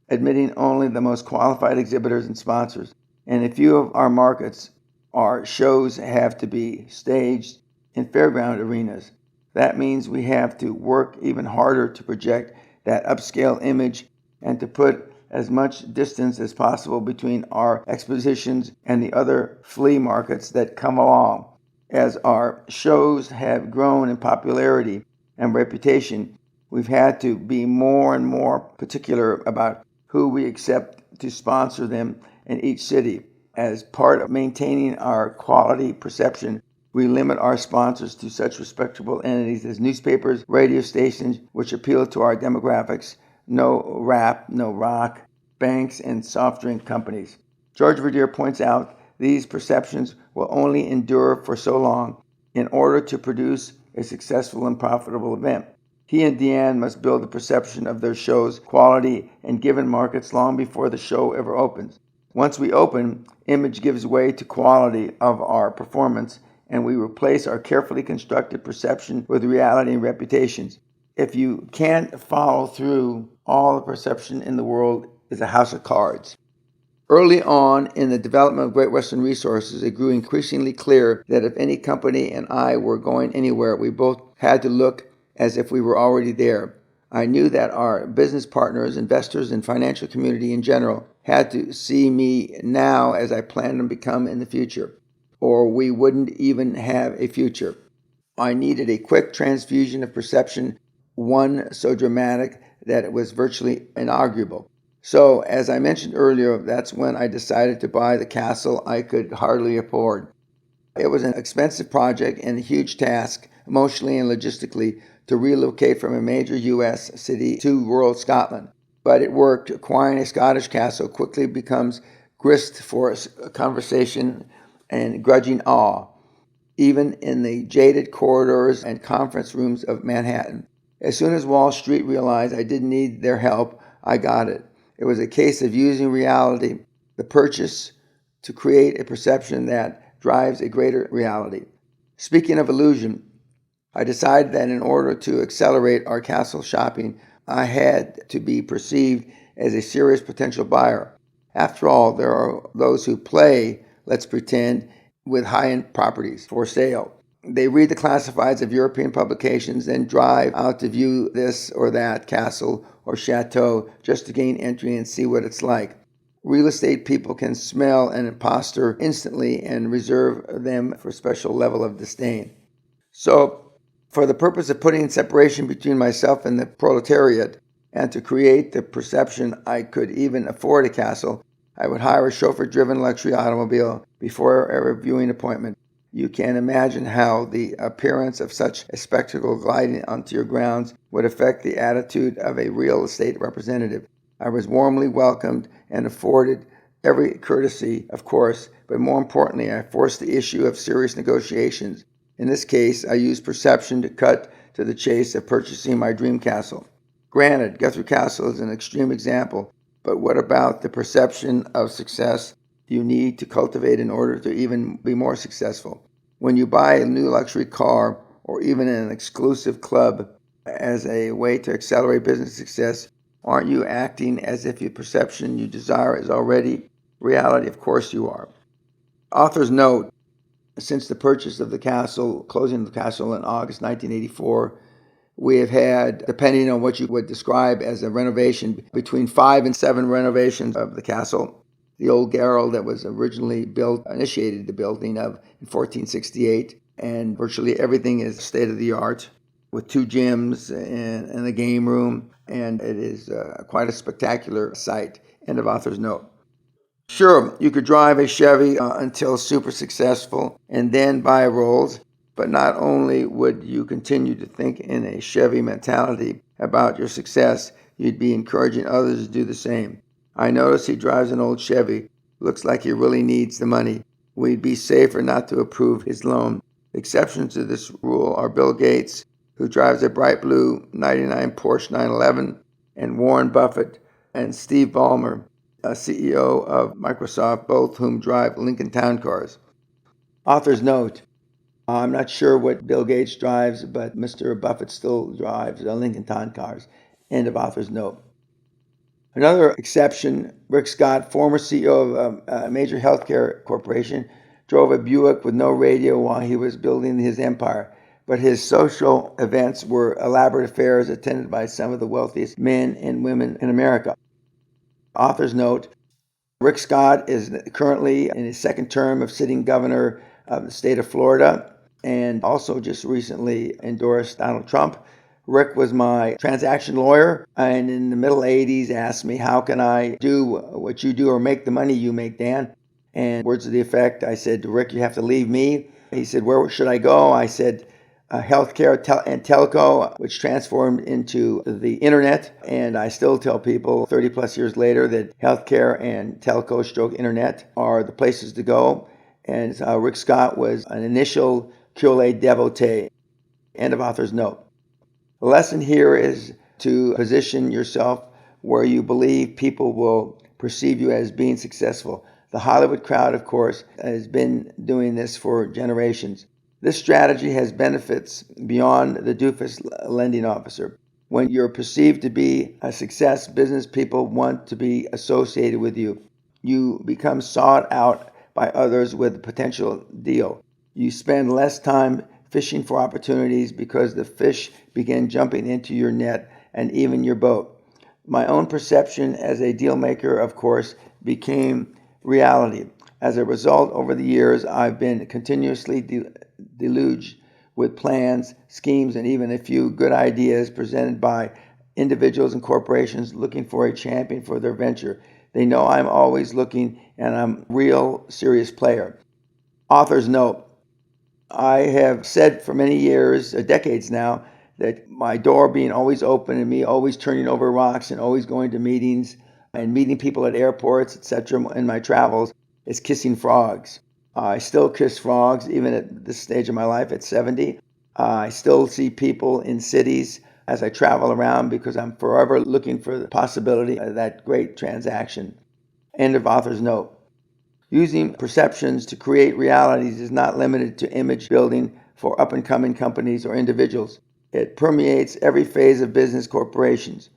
admitting only the most qualified exhibitors and sponsors. In a few of our markets, our shows have to be staged in fairground arenas. That means we have to work even harder to project that upscale image and to put as much distance as possible between our expositions and the other flea markets that come along. As our shows have grown in popularity and reputation, we've had to be more and more particular about who we accept to sponsor them in each city. As part of maintaining our quality perception, We limit our sponsors to such respectable entities as newspapers, radio stations, which appeal to our demographics, no rap, no rock, banks, and soft drink companies. George Verdier points out these perceptions will only endure for so long in order to produce a successful and profitable event. He and Deanne must build the perception of their show's quality in given markets long before the show ever opens. Once we open, image gives way to quality of our performance, and we replace our carefully constructed perception with reality and reputations. If you can't follow through, all the perception in the world is a house of cards. Early on in the development of Great Western Resources, it grew increasingly clear that if any company and I were going anywhere, we both had to look as if we were already there. I knew that our business partners, investors, and financial community in general had to see me now as I planned to become in the future, or we wouldn't even have a future. I needed a quick transfusion of perception, one so dramatic that it was virtually inarguable. So, as I mentioned earlier, that's when I decided to buy the castle I could hardly afford. It was an expensive project and a huge task, emotionally and logistically, to relocate from a major U.S. city to rural Scotland. But it worked. Acquiring a Scottish castle quickly becomes grist for conversation and grudging awe, even in the jaded corridors and conference rooms of Manhattan. As soon as Wall Street realized I didn't need their help, I got it. It was a case of using reality, the purchase, to create a perception that drives a greater reality. Speaking of illusion, I decided that in order to accelerate our castle shopping, I had to be perceived as a serious potential buyer. After all, there are those who play, let's pretend, with high-end properties for sale. They read the classifieds of European publications, then drive out to view this or that castle or chateau just to gain entry and see what it's like. Real estate people can smell an imposter instantly and reserve them for a special level of disdain. So, for the purpose of putting separation between myself and the proletariat, and to create the perception I could even afford a castle, I would hire a chauffeur-driven luxury automobile before every viewing appointment. You can imagine how the appearance of such a spectacle gliding onto your grounds would affect the attitude of a real estate representative. I was warmly welcomed and afforded every courtesy, of course, but more importantly, I forced the issue of serious negotiations. In this case, I used perception to cut to the chase of purchasing my dream castle. Granted, Guthrie Castle is an extreme example, but what about the perception of success you need to cultivate in order to even be more successful? When you buy a new luxury car or even an exclusive club as a way to accelerate business success, aren't you acting as if the perception you desire is already reality? Of course you are. Author's note: since the purchase of the castle, closing of the castle in August 1984, we have had, depending on what you would describe as a renovation, between 5 and 7 renovations of the castle. The old Garrel that was originally built initiated the building of in 1468, and virtually everything is state-of-the-art, with 2 gyms and a game room, and it is quite a spectacular site. End of author's note. Sure, you could drive a Chevy until super successful and then buy Rolls, but not only would you continue to think in a Chevy mentality about your success, you'd be encouraging others to do the same. I notice he drives an old Chevy. Looks like he really needs the money. We'd be safer not to approve his loan. Exceptions to this rule are Bill Gates, who drives a bright blue 99 Porsche 911, and Warren Buffett and Steve Ballmer, a CEO of Microsoft, both whom drive Lincoln Town Cars. Author's note: I'm not sure what Bill Gates drives, but Mr. Buffett still drives Lincoln Town Cars. End of author's note. Another exception: Rick Scott, former CEO of a major healthcare corporation, drove a Buick with no radio while he was building his empire. But his social events were elaborate affairs attended by some of the wealthiest men and women in America. Author's note: Rick Scott is currently in his second term of sitting governor of the state of Florida, and also just recently endorsed Donald Trump. Rick was my transaction lawyer, and in the middle 80s asked me, how can I do what you do or make the money you make, Dan? And words to the effect, I said to Rick, you have to leave me He said, where should I go? I said, healthcare and telco, which transformed into the internet. And I still tell people 30 plus years later that healthcare and telco stroke internet are the places to go. And Rick Scott was an initial QLA devotee. End of author's note. The lesson here is to position yourself where you believe people will perceive you as being successful. The Hollywood crowd, of course, has been doing this for generations. This strategy has benefits beyond the doofus lending officer. When you're perceived to be a success, business people want to be associated with you. You become sought out by others with a potential deal. You spend less time fishing for opportunities because the fish begin jumping into your net and even your boat. My own perception as a deal maker, of course, became reality. As a result, over the years, I've been continuously deluged with plans, schemes, and even a few good ideas presented by individuals and corporations looking for a champion for their venture. They know I'm always looking, and I'm a real serious player. Author's note. I have said for many years, decades now, that my door being always open and me always turning over rocks and always going to meetings and meeting people at airports, etc., in my travels is kissing frogs. I still kiss frogs even at this stage of my life at 70. I still see people in cities as I travel around because I'm forever looking for the possibility of that great transaction. End of author's note. Using perceptions to create realities is not limited to image building for up-and-coming companies or individuals. It permeates every phase of business corporations.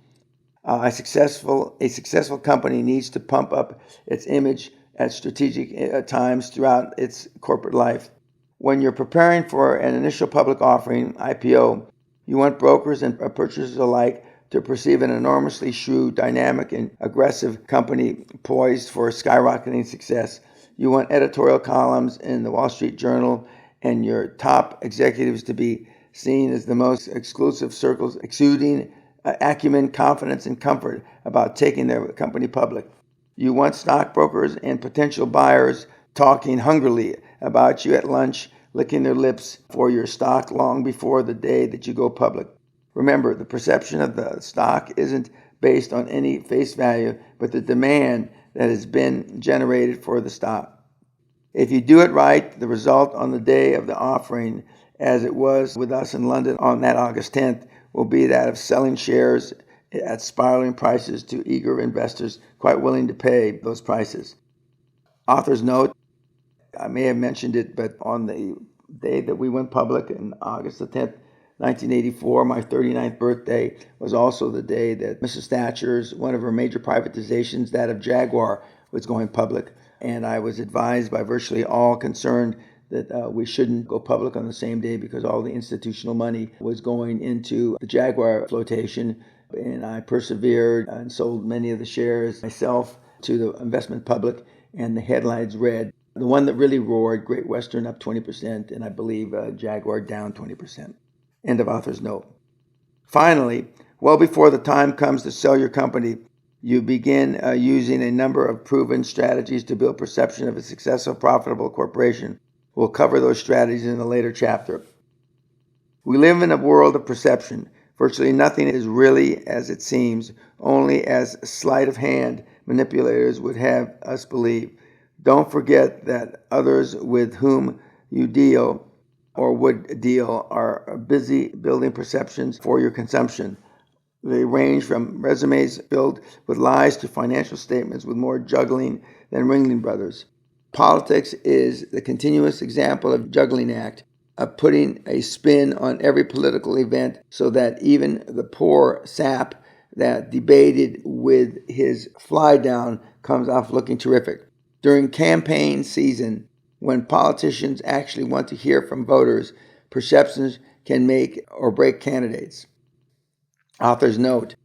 A successful company needs to pump up its image at strategic times throughout its corporate life. When you're preparing for an initial public offering, IPO, you want brokers and purchasers alike to perceive an enormously shrewd, dynamic, and aggressive company poised for skyrocketing success. You want editorial columns in the Wall Street Journal and your top executives to be seen as the most exclusive circles, exuding acumen, confidence, and comfort about taking their company public. You want stockbrokers and potential buyers talking hungrily about you at lunch, licking their lips for your stock long before the day that you go public. Remember, the perception of the stock isn't based on any face value, but the demand that has been generated for the stock. If you do it right, the result on the day of the offering, as it was with us in London on that August 10th, will be that of selling shares at spiraling prices to eager investors quite willing to pay those prices. Author's note, I may have mentioned it, but on the day that we went public in August the 10th, 1984, my 39th birthday, was also the day that Mrs. Thatcher's, one of her major privatizations, that of Jaguar, was going public. And I was advised by virtually all concerned that we shouldn't go public on the same day because all the institutional money was going into the Jaguar flotation. And I persevered and sold many of the shares myself to the investment public, and the headlines read, the one that really roared, Great Western up 20%, and I believe Jaguar down 20%. End of author's note. Finally, well before the time comes to sell your company, you begin using a number of proven strategies to build perception of a successful, profitable corporation. We'll cover those strategies in a later chapter. We live in a world of perception. Virtually nothing is really as it seems, only as sleight of hand manipulators would have us believe. Don't forget that others with whom you deal or would deal are busy building perceptions for your consumption. They range from resumes filled with lies to financial statements with more juggling than Ringling Brothers. Politics is the continuous example of juggling act, of putting a spin on every political event so that even the poor sap that debated with his fly down comes off looking terrific. During campaign season, when politicians actually want to hear from voters, perceptions can make or break candidates. Author's note,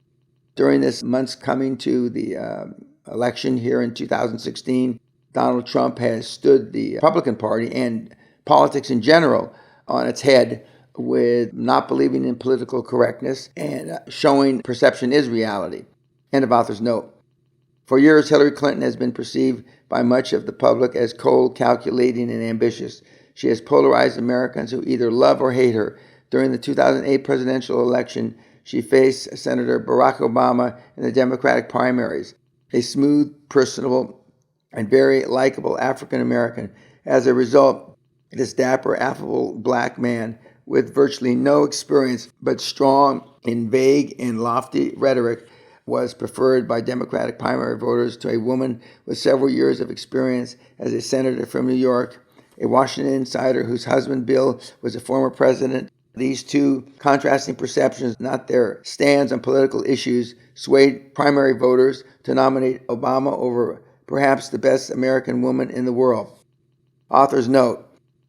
during this month's coming to the election here in 2016, Donald Trump has stood the Republican Party and politics in general on its head with not believing in political correctness and showing perception is reality. End of author's note. For years, Hillary Clinton has been perceived by much of the public as cold, calculating, and ambitious. She has polarized Americans who either love or hate her. During the 2008 presidential election, she faced Senator Barack Obama in the Democratic primaries, a smooth, personable, and very likable African American. As a result, this dapper, affable black man with virtually no experience but strong in vague and lofty rhetoric was preferred by Democratic primary voters to a woman with several years of experience as a senator from New York, a Washington insider whose husband Bill was a former president. These two contrasting perceptions, not their stands on political issues, swayed primary voters to nominate Obama over perhaps the best American woman in the world. Author's note.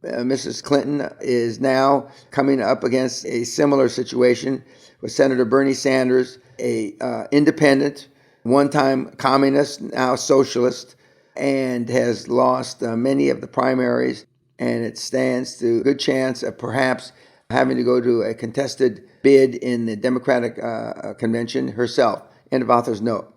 Mrs. Clinton is now coming up against a similar situation with Senator Bernie Sanders, a independent, one-time communist, now socialist, and has lost many of the primaries, and it stands to a good chance of perhaps having to go to a contested bid in the Democratic convention herself. End of author's note.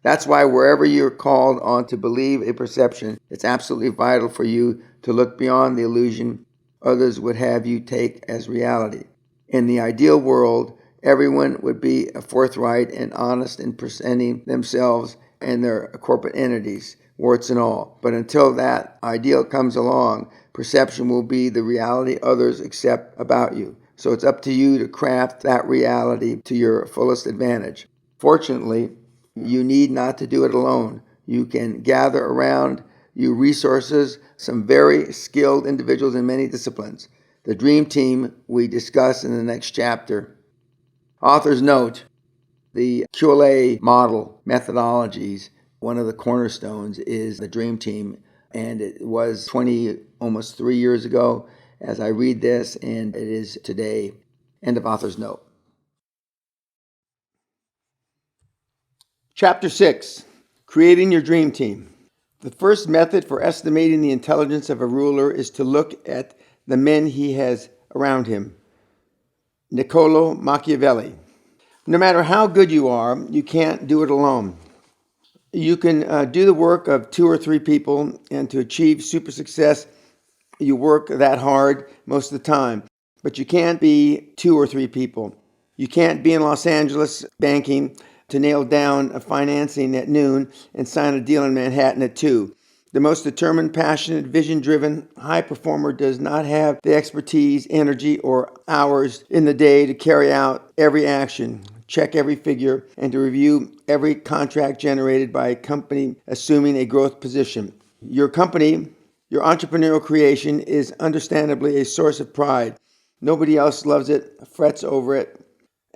That's why wherever you're called on to believe a perception, it's absolutely vital for you to look beyond the illusion others would have you take as reality. In the ideal world, everyone would be forthright and honest in presenting themselves and their corporate entities, warts and all. But until that ideal comes along, perception will be the reality others accept about you. So it's up to you to craft that reality to your fullest advantage. Fortunately, you need not to do it alone. You can gather around you resources, some very skilled individuals in many disciplines. The dream team we discuss in the next chapter. Author's note, the QLA model methodologies, one of the cornerstones is the dream team, and it was almost 3 years ago as I read this, and it is today. End of author's note. Chapter 6, Creating Your Dream Team. The first method for estimating the intelligence of a ruler is to look at the men he has around him. Niccolo Machiavelli. No matter how good you are, you can't do it alone. You can do the work of 2 or 3 people, and to achieve super success, you work that hard most of the time. But you can't be 2 or 3 people. You can't be in Los Angeles banking to nail down a financing at noon and sign a deal in Manhattan at 2. The most determined, passionate, vision-driven high performer does not have the expertise, energy, or hours in the day to carry out every action, check every figure, and to review every contract generated by a company assuming a growth position. Your company, your entrepreneurial creation, is understandably a source of pride. Nobody else loves it, frets over it,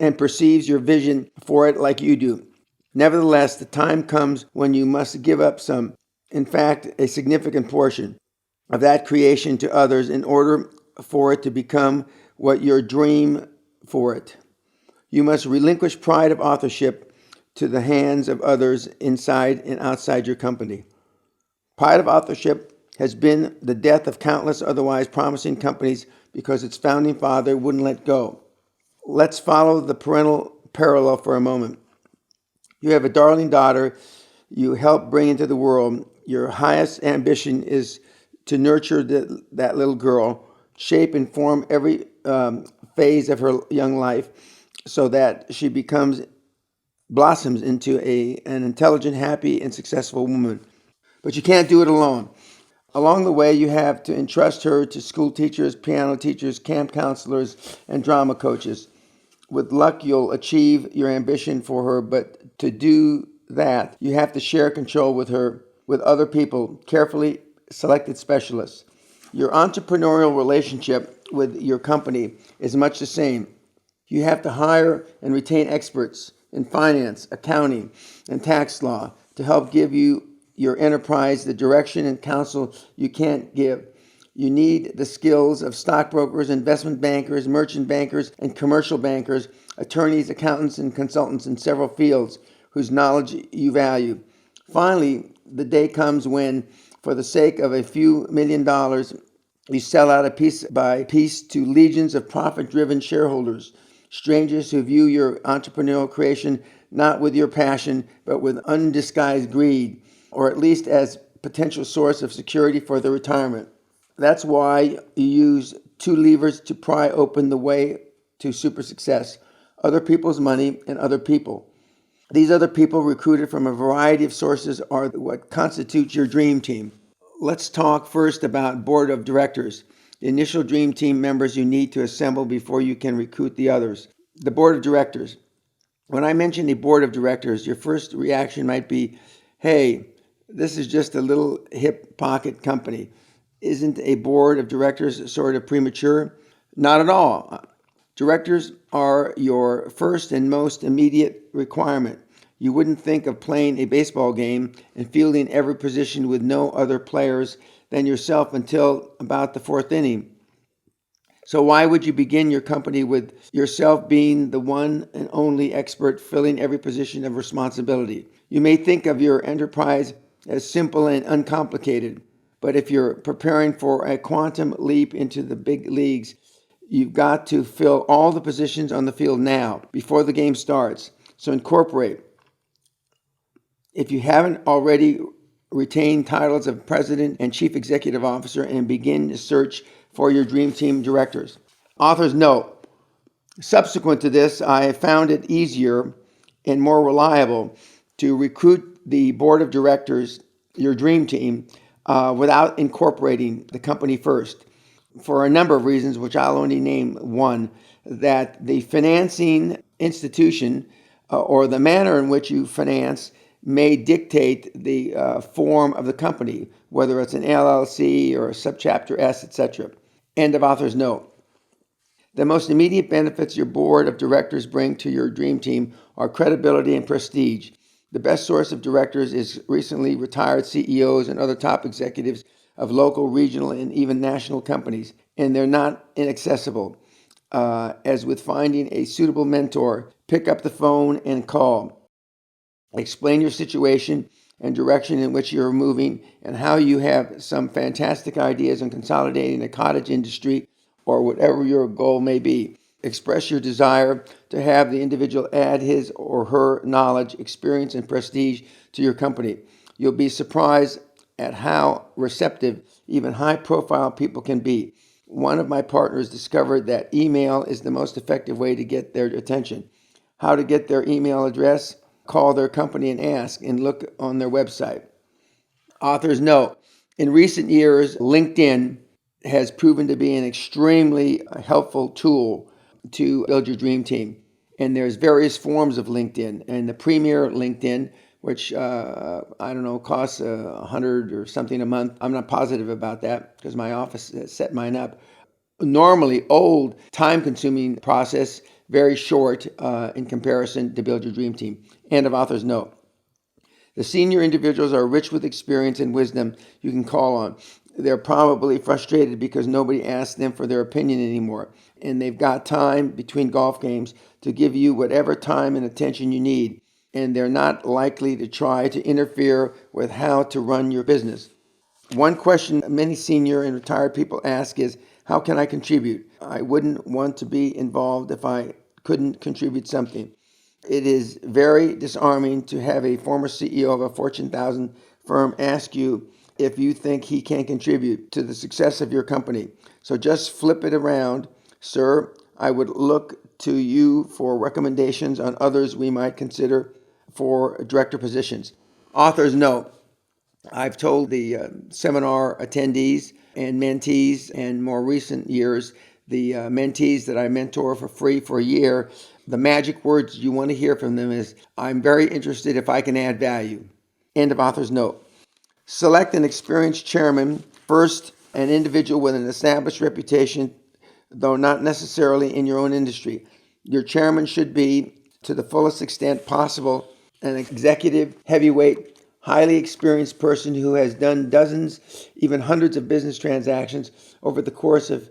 and perceives your vision for it like you do. Nevertheless, the time comes when you must give up some, in fact, a significant portion of that creation to others in order for it to become what you dream for it. You must relinquish pride of authorship to the hands of others inside and outside your company. Pride of authorship has been the death of countless otherwise promising companies because its founding father wouldn't let go. Let's follow the parental parallel for a moment. You have a darling daughter you help bring into the world. Your highest ambition is to nurture that little girl, shape and form every phase of her young life so that she blossoms into an intelligent, happy, and successful woman. But you can't do it alone. Along the way, you have to entrust her to school teachers, piano teachers, camp counselors, and drama coaches. With luck, you'll achieve your ambition for her, but to do that, you have to share control with her, with other people, carefully selected specialists. Your entrepreneurial relationship with your company is much the same. You have to hire and retain experts in finance, accounting, and tax law to help give your enterprise the direction and counsel you can't give. You need the skills of stockbrokers, investment bankers, merchant bankers, and commercial bankers, attorneys, accountants, and consultants in several fields whose knowledge you value. Finally, the day comes when, for the sake of a few $1 million, you sell out piece by piece to legions of profit-driven shareholders, strangers who view your entrepreneurial creation not with your passion, but with undisguised greed, or at least as potential source of security for their retirement. That's why you use two levers to pry open the way to super success: other people's money and other people. These other people, recruited from a variety of sources, are what constitutes your dream team. Let's talk first about board of directors, the initial dream team members you need to assemble before you can recruit the others. The board of directors. When I mention a board of directors, your first reaction might be, hey, this is just a little hip pocket company. Isn't a board of directors sort of premature? Not at all. Directors are your first and most immediate requirement. You wouldn't think of playing a baseball game and fielding every position with no other players than yourself until about the fourth inning. So why would you begin your company with yourself being the one and only expert filling every position of responsibility? You may think of your enterprise as simple and uncomplicated, but if you're preparing for a quantum leap into the big leagues, you've got to fill all the positions on the field now, before the game starts. So incorporate. If you haven't already, retain titles of president and chief executive officer and begin to search for your dream team directors. Author's note: subsequent to this, I found it easier and more reliable to recruit the board of directors, your dream team, without incorporating the company first, for a number of reasons, which I'll only name one. That the financing institution or the manner in which you finance may dictate the form of the company, whether it's an LLC or a subchapter S, etc. End of author's note. The most immediate benefits your board of directors bring to your dream team are credibility and prestige. The best source of directors is recently retired CEOs and other top executives of local, regional, and even national companies, and they're not inaccessible. As with finding a suitable mentor, pick up the phone and call. Explain your situation and direction in which you're moving and how you have some fantastic ideas on consolidating the cottage industry or whatever your goal may be. Express your desire to have the individual add his or her knowledge, experience, and prestige to your company. You'll be surprised at how receptive even high-profile people can be. One of my partners discovered that email is the most effective way to get their attention. How to get their email address? Call their company and ask, and look on their website. Author's note: in recent years, LinkedIn has proven to be an extremely helpful tool to build your dream team. And there's various forms of LinkedIn. And the premier LinkedIn, which I don't know, costs $100 or something a month. I'm not positive about that because my office set mine up. Normally old, time-consuming process, very short in comparison to build your dream team. End of author's note. The senior individuals are rich with experience and wisdom you can call on. They're probably frustrated because nobody asks them for their opinion anymore, and they've got time between golf games to give you whatever time and attention you need, and they're not likely to try to interfere with how to run your business. One question many senior and retired people ask is, how can I contribute? I wouldn't want to be involved if I couldn't contribute something. It is very disarming to have a former CEO of a Fortune 1000 firm ask you if you think he can contribute to the success of your company. So just flip it around. Sir, I would look to you for recommendations on others we might consider for director positions. Author's note: I've told the seminar attendees and mentees, and more recent years, the mentees that I mentor for free for a year, the magic words you want to hear from them is, I'm very interested if I can add value. End of author's note. Select an experienced chairman. First, an individual with an established reputation, though not necessarily in your own industry. Your chairman should be, to the fullest extent possible, an executive, heavyweight, highly experienced person who has done dozens, even hundreds of business transactions over the course of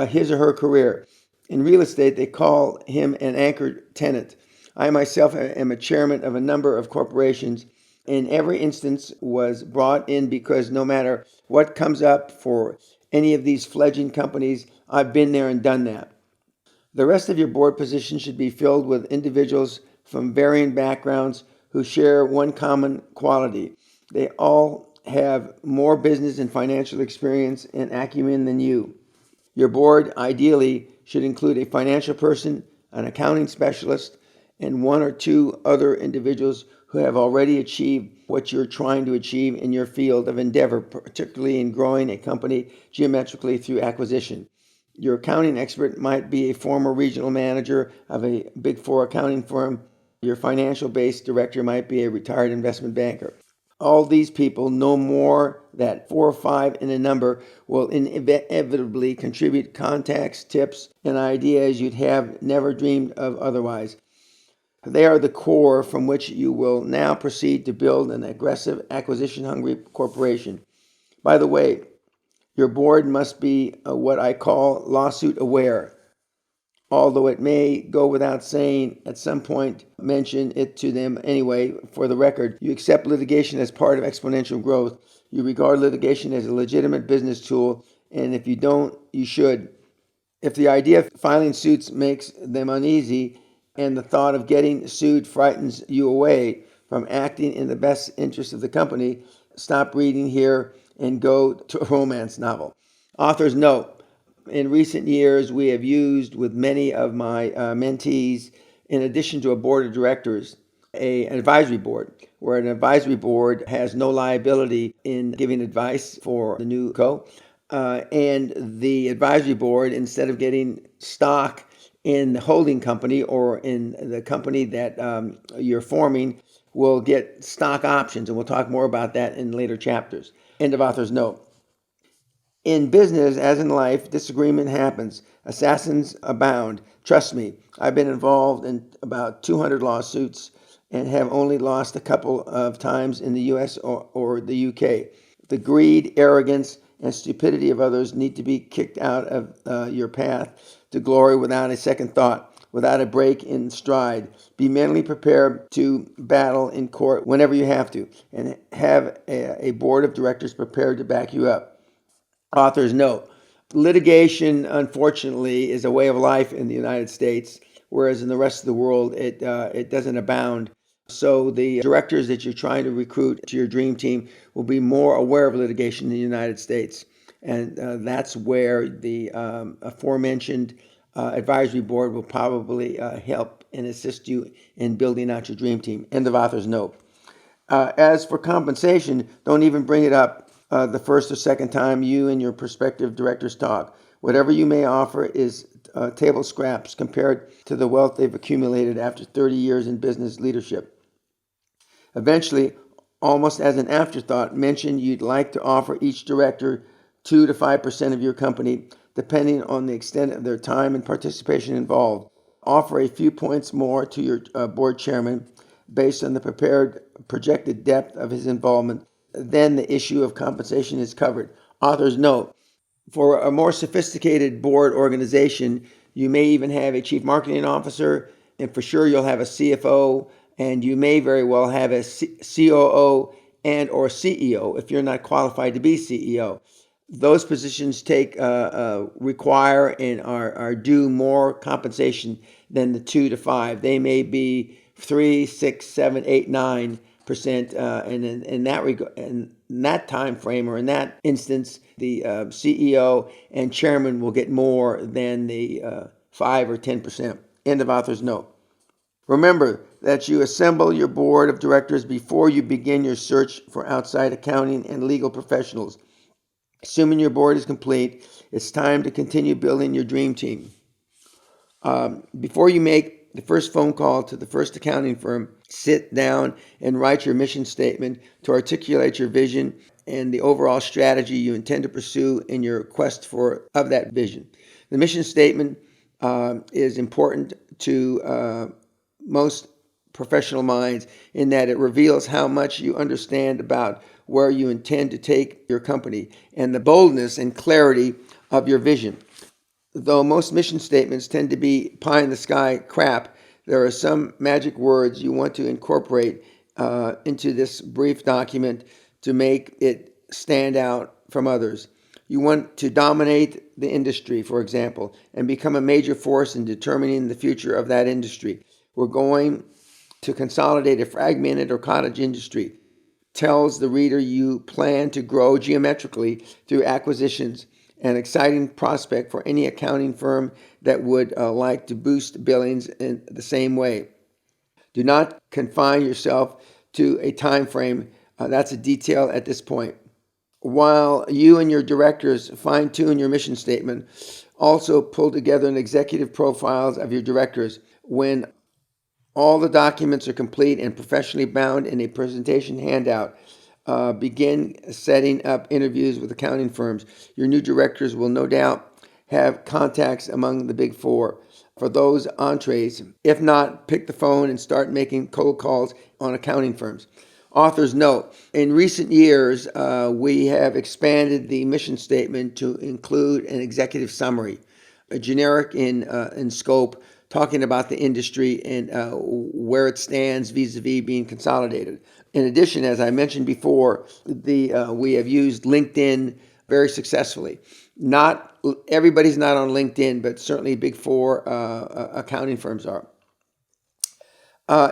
his or her career. In real estate, they call him an anchor tenant. I myself am a chairman of a number of corporations. In every instance was brought in because no matter what comes up for any of these fledgling companies, I've been there and done that. The rest of your board position should be filled with individuals from varying backgrounds who share one common quality. They all have more business and financial experience and acumen than you. Your board ideally should include a financial person, an accounting specialist, and one or two other individuals who have already achieved what you're trying to achieve in your field of endeavor, particularly in growing a company geometrically through acquisition. Your accounting expert might be a former regional manager of a Big Four accounting firm. Your financial-based director might be a retired investment banker. All these people, no more that 4 or 5 in a number, will inevitably contribute contacts, tips, and ideas you'd have never dreamed of otherwise. They are the core from which you will now proceed to build an aggressive, acquisition-hungry corporation. By the way, your board must be what I call lawsuit aware. Although it may go without saying, at some point mention it to them anyway. For the record, you accept litigation as part of exponential growth. You regard litigation as a legitimate business tool, and if you don't, you should. If the idea of filing suits makes them uneasy and the thought of getting sued frightens you away from acting in the best interest of the company, stop reading here and go to a romance novel. Author's note. In recent years, we have used with many of my mentees, in addition to a board of directors, an advisory board, where an advisory board has no liability in giving advice for the new co. And the advisory board, instead of getting stock in the holding company or in the company that you're forming, will get stock options. And we'll talk more about that in later chapters. End of author's note. In business, as in life, disagreement happens. Assassins abound. Trust me, I've been involved in about 200 lawsuits and have only lost a couple of times in the US or the UK. The greed, arrogance, and stupidity of others need to be kicked out of your path to glory without a second thought, without a break in stride. Be mentally prepared to battle in court whenever you have to, and have a board of directors prepared to back you up. Author's note. Litigation, unfortunately, is a way of life in the United States, whereas in the rest of the world, it doesn't abound. So the directors that you're trying to recruit to your dream team will be more aware of litigation in the United States. And that's where the aforementioned advisory board will probably help and assist you in building out your dream team. End of author's note. As for compensation, don't even bring it up the first or second time you and your prospective directors talk. Whatever you may offer is table scraps compared to the wealth they've accumulated after 30 years in business leadership. Eventually, almost as an afterthought, mention you'd like to offer each director 2 to 5% of your company, depending on the extent of their time and participation involved. Offer a few points more to your board chairman based on the projected depth of his involvement. Then the issue of compensation is covered. Author's note. For a more sophisticated board organization, you may even have a chief marketing officer, and for sure you'll have a CFO, and you may very well have a COO and or CEO if you're not qualified to be CEO. Those positions require and are due more compensation than the 2 to 5. They may be 3, 6, 7, 8, 9%, and in that time frame or in that instance, the CEO and chairman will get more than the 5 or 10%. End of author's note. Remember that you assemble your board of directors before you begin your search for outside accounting and legal professionals. Assuming your board is complete, it's time to continue building your dream team. Before you make the first phone call to the first accounting firm, sit down and write your mission statement to articulate your vision and the overall strategy you intend to pursue in your quest of that vision. The mission statement is important to most professional minds in that it reveals how much you understand about where you intend to take your company and the boldness and clarity of your vision. Though most mission statements tend to be pie-in-the-sky crap, there are some magic words you want to incorporate into this brief document to make it stand out from others. You want to dominate the industry, for example, and become a major force in determining the future of that industry. We're going to consolidate a fragmented or cottage industry. tells the reader you plan to grow geometrically through acquisitions, an exciting prospect for any accounting firm that would like to boost billings in the same way. Do not confine yourself to a time frame. That's a detail at this point. While you and your directors fine-tune your mission statement, also pull together an executive profiles of your directors. When all the documents are complete and professionally bound in a presentation handout, begin setting up interviews with accounting firms. Your new directors will no doubt have contacts among the big four for those entrees. If not, pick the phone and start making cold calls on accounting firms. Author's note: in recent years, we have expanded the mission statement to include an executive summary, a generic in scope, talking about the industry and where it stands vis-a-vis being consolidated. In addition, as I mentioned before, we have used LinkedIn very successfully. Not everybody's not on LinkedIn, but certainly big four accounting firms are.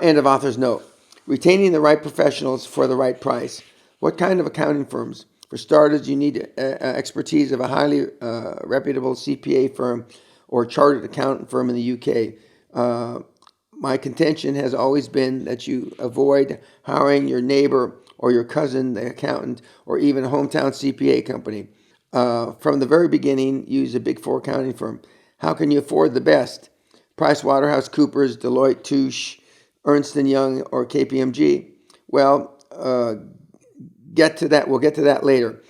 End of author's note. Retaining the right professionals for the right price. What kind of accounting firms? For starters, you need expertise of a highly reputable CPA firm or chartered accountant firm in the UK. My contention has always been that you avoid hiring your neighbor or your cousin, the accountant, or even a hometown CPA company. From the very beginning, use a Big Four accounting firm. How can you afford the best? PricewaterhouseCoopers, Deloitte Touche, Ernst & Young, or KPMG? Well, get to that. We'll get to that later.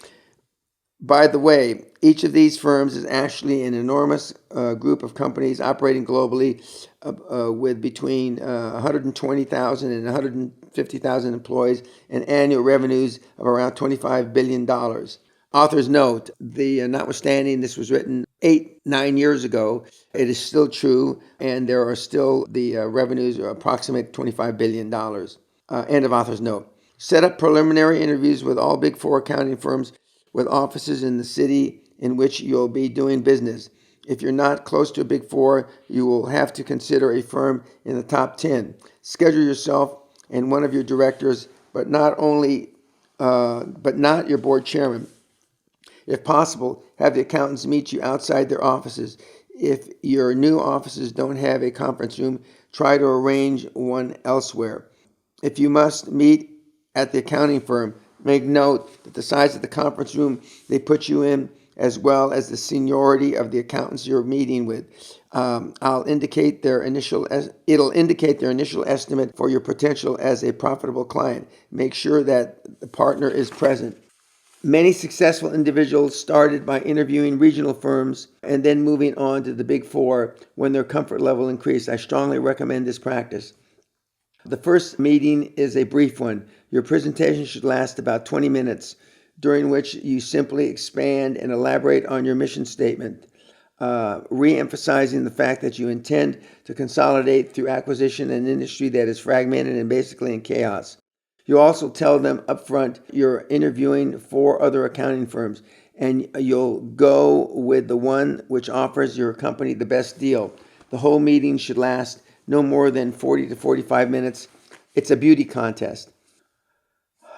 By the way, each of these firms is actually an enormous group of companies operating globally with between 120,000 and 150,000 employees and annual revenues of around $25 billion. Author's note: notwithstanding this was written 8-9 years ago, it is still true, and there are still the revenues approximate $25 billion. End of author's note. Set up preliminary interviews with all Big Four accounting firms with offices in the city in which you'll be doing business. If you're not close to a Big Four, you will have to consider a firm in the top 10. Schedule yourself and one of your directors, but not your board chairman. If possible, have the accountants meet you outside their offices. If your new offices don't have a conference room, try to arrange one elsewhere. If you must meet at the accounting firm, make note that the size of the conference room they put you in, as well as the seniority of the accountants you're meeting with. It'll indicate their initial estimate for your potential as a profitable client. Make sure that the partner is present. Many successful individuals started by interviewing regional firms and then moving on to the Big Four when their comfort level increased. I strongly recommend this practice. The first meeting is a brief one. Your presentation should last about 20 minutes, during which you simply expand and elaborate on your mission statement, re-emphasizing the fact that you intend to consolidate through acquisition an industry that is fragmented and basically in chaos. You also tell them up front you're interviewing 4 other accounting firms, and you'll go with the one which offers your company the best deal. The whole meeting should last no more than 40 to 45 minutes. It's a beauty contest.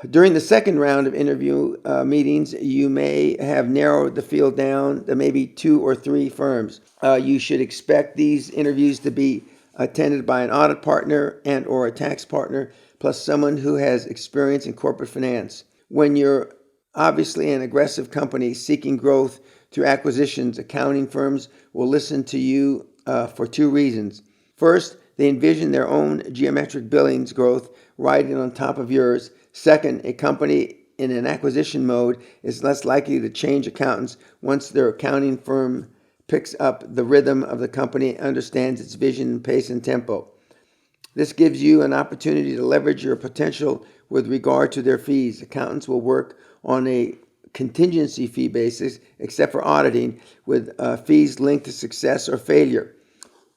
During the second round of interview meetings, you may have narrowed the field down to maybe 2 or 3 firms. You should expect these interviews to be attended by an audit partner and or a tax partner, plus someone who has experience in corporate finance. When you're obviously an aggressive company seeking growth through acquisitions, accounting firms will listen to you for 2 reasons. First, they envision their own geometric billings growth riding on top of yours. Second, a company in an acquisition mode is less likely to change accountants once their accounting firm picks up the rhythm of the company, understands its vision, pace, and tempo. This gives you an opportunity to leverage your potential with regard to their fees. Accountants will work on a contingency fee basis, except for auditing, with fees linked to success or failure.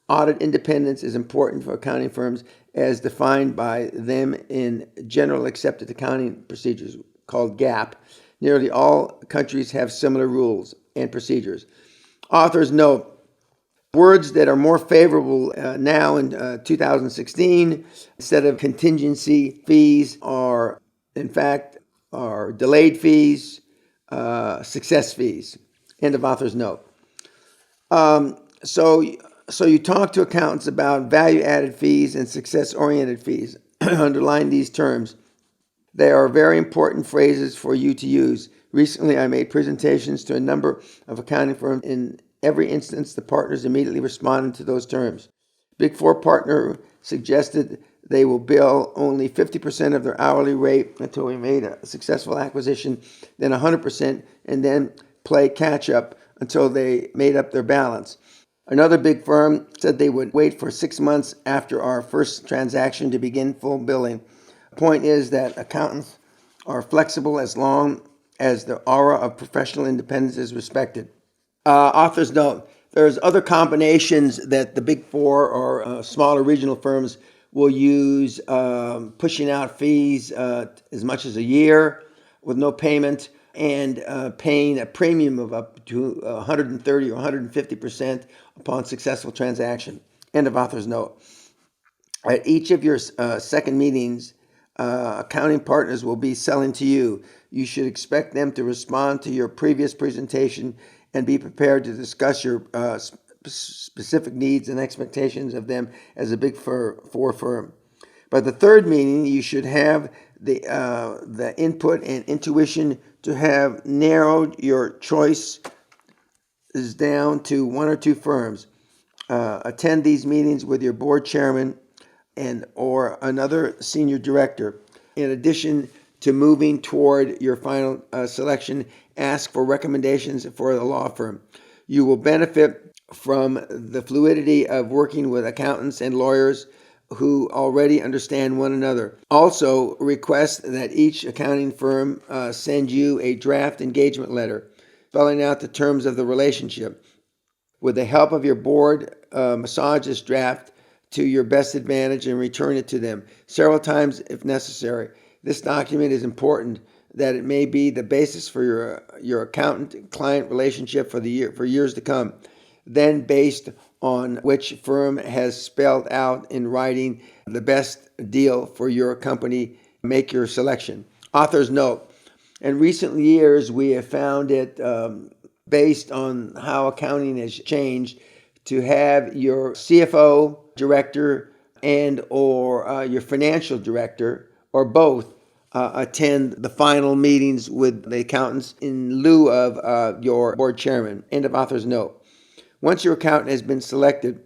Audit independence is important for accounting firms as defined by them in General Accepted Accounting Procedures, called GAAP. Nearly all countries have similar rules and procedures. Authors note words that are more favorable now in 2016, instead of contingency fees, are in fact, are delayed fees, success fees. End of author's note. So you talk to accountants about value-added fees and success-oriented fees. Underline these terms. They are very important phrases for you to use. Recently, I made presentations to a number of accounting firms. In every instance, the partners immediately responded to those terms. Big Four partner suggested they will bill only 50% of their hourly rate until we made a successful acquisition, then 100%, and then play catch up until they made up their balance. Another big firm said they would wait for 6 months after our first transaction to begin full billing. The point is that accountants are flexible as long as the aura of professional independence is respected. Author's note, there's other combinations that the big four or smaller regional firms will use, pushing out fees as much as a year with no payment, and paying a premium of up to 130 or 150% upon successful transaction. End of author's note. At each of your second meetings, accounting partners will be selling to you. You should expect them to respond to your previous presentation and be prepared to discuss your specific needs and expectations of them as a big four firm. By the third meeting, you should have the input and intuition to have narrowed your choice is down to one or two firms. Attend these meetings with your board chairman and or another senior director. In addition to moving toward your final selection, ask for recommendations for the law firm. You will benefit from the fluidity of working with accountants and lawyers who already understand one another. Also, request that each accounting firm send you a draft engagement letter spelling out the terms of the relationship. With the help of your board, massage this draft to your best advantage and return it to them several times if necessary. This document is important that it may be the basis for your accountant-client relationship for years to come. Then, based on which firm has spelled out in writing the best deal for your company, make your selection. Author's note. In recent years, we have found it based on how accounting has changed to have your CFO director and or your financial director or both attend the final meetings with the accountants in lieu of your board chairman. End of author's note. Once your accountant has been selected,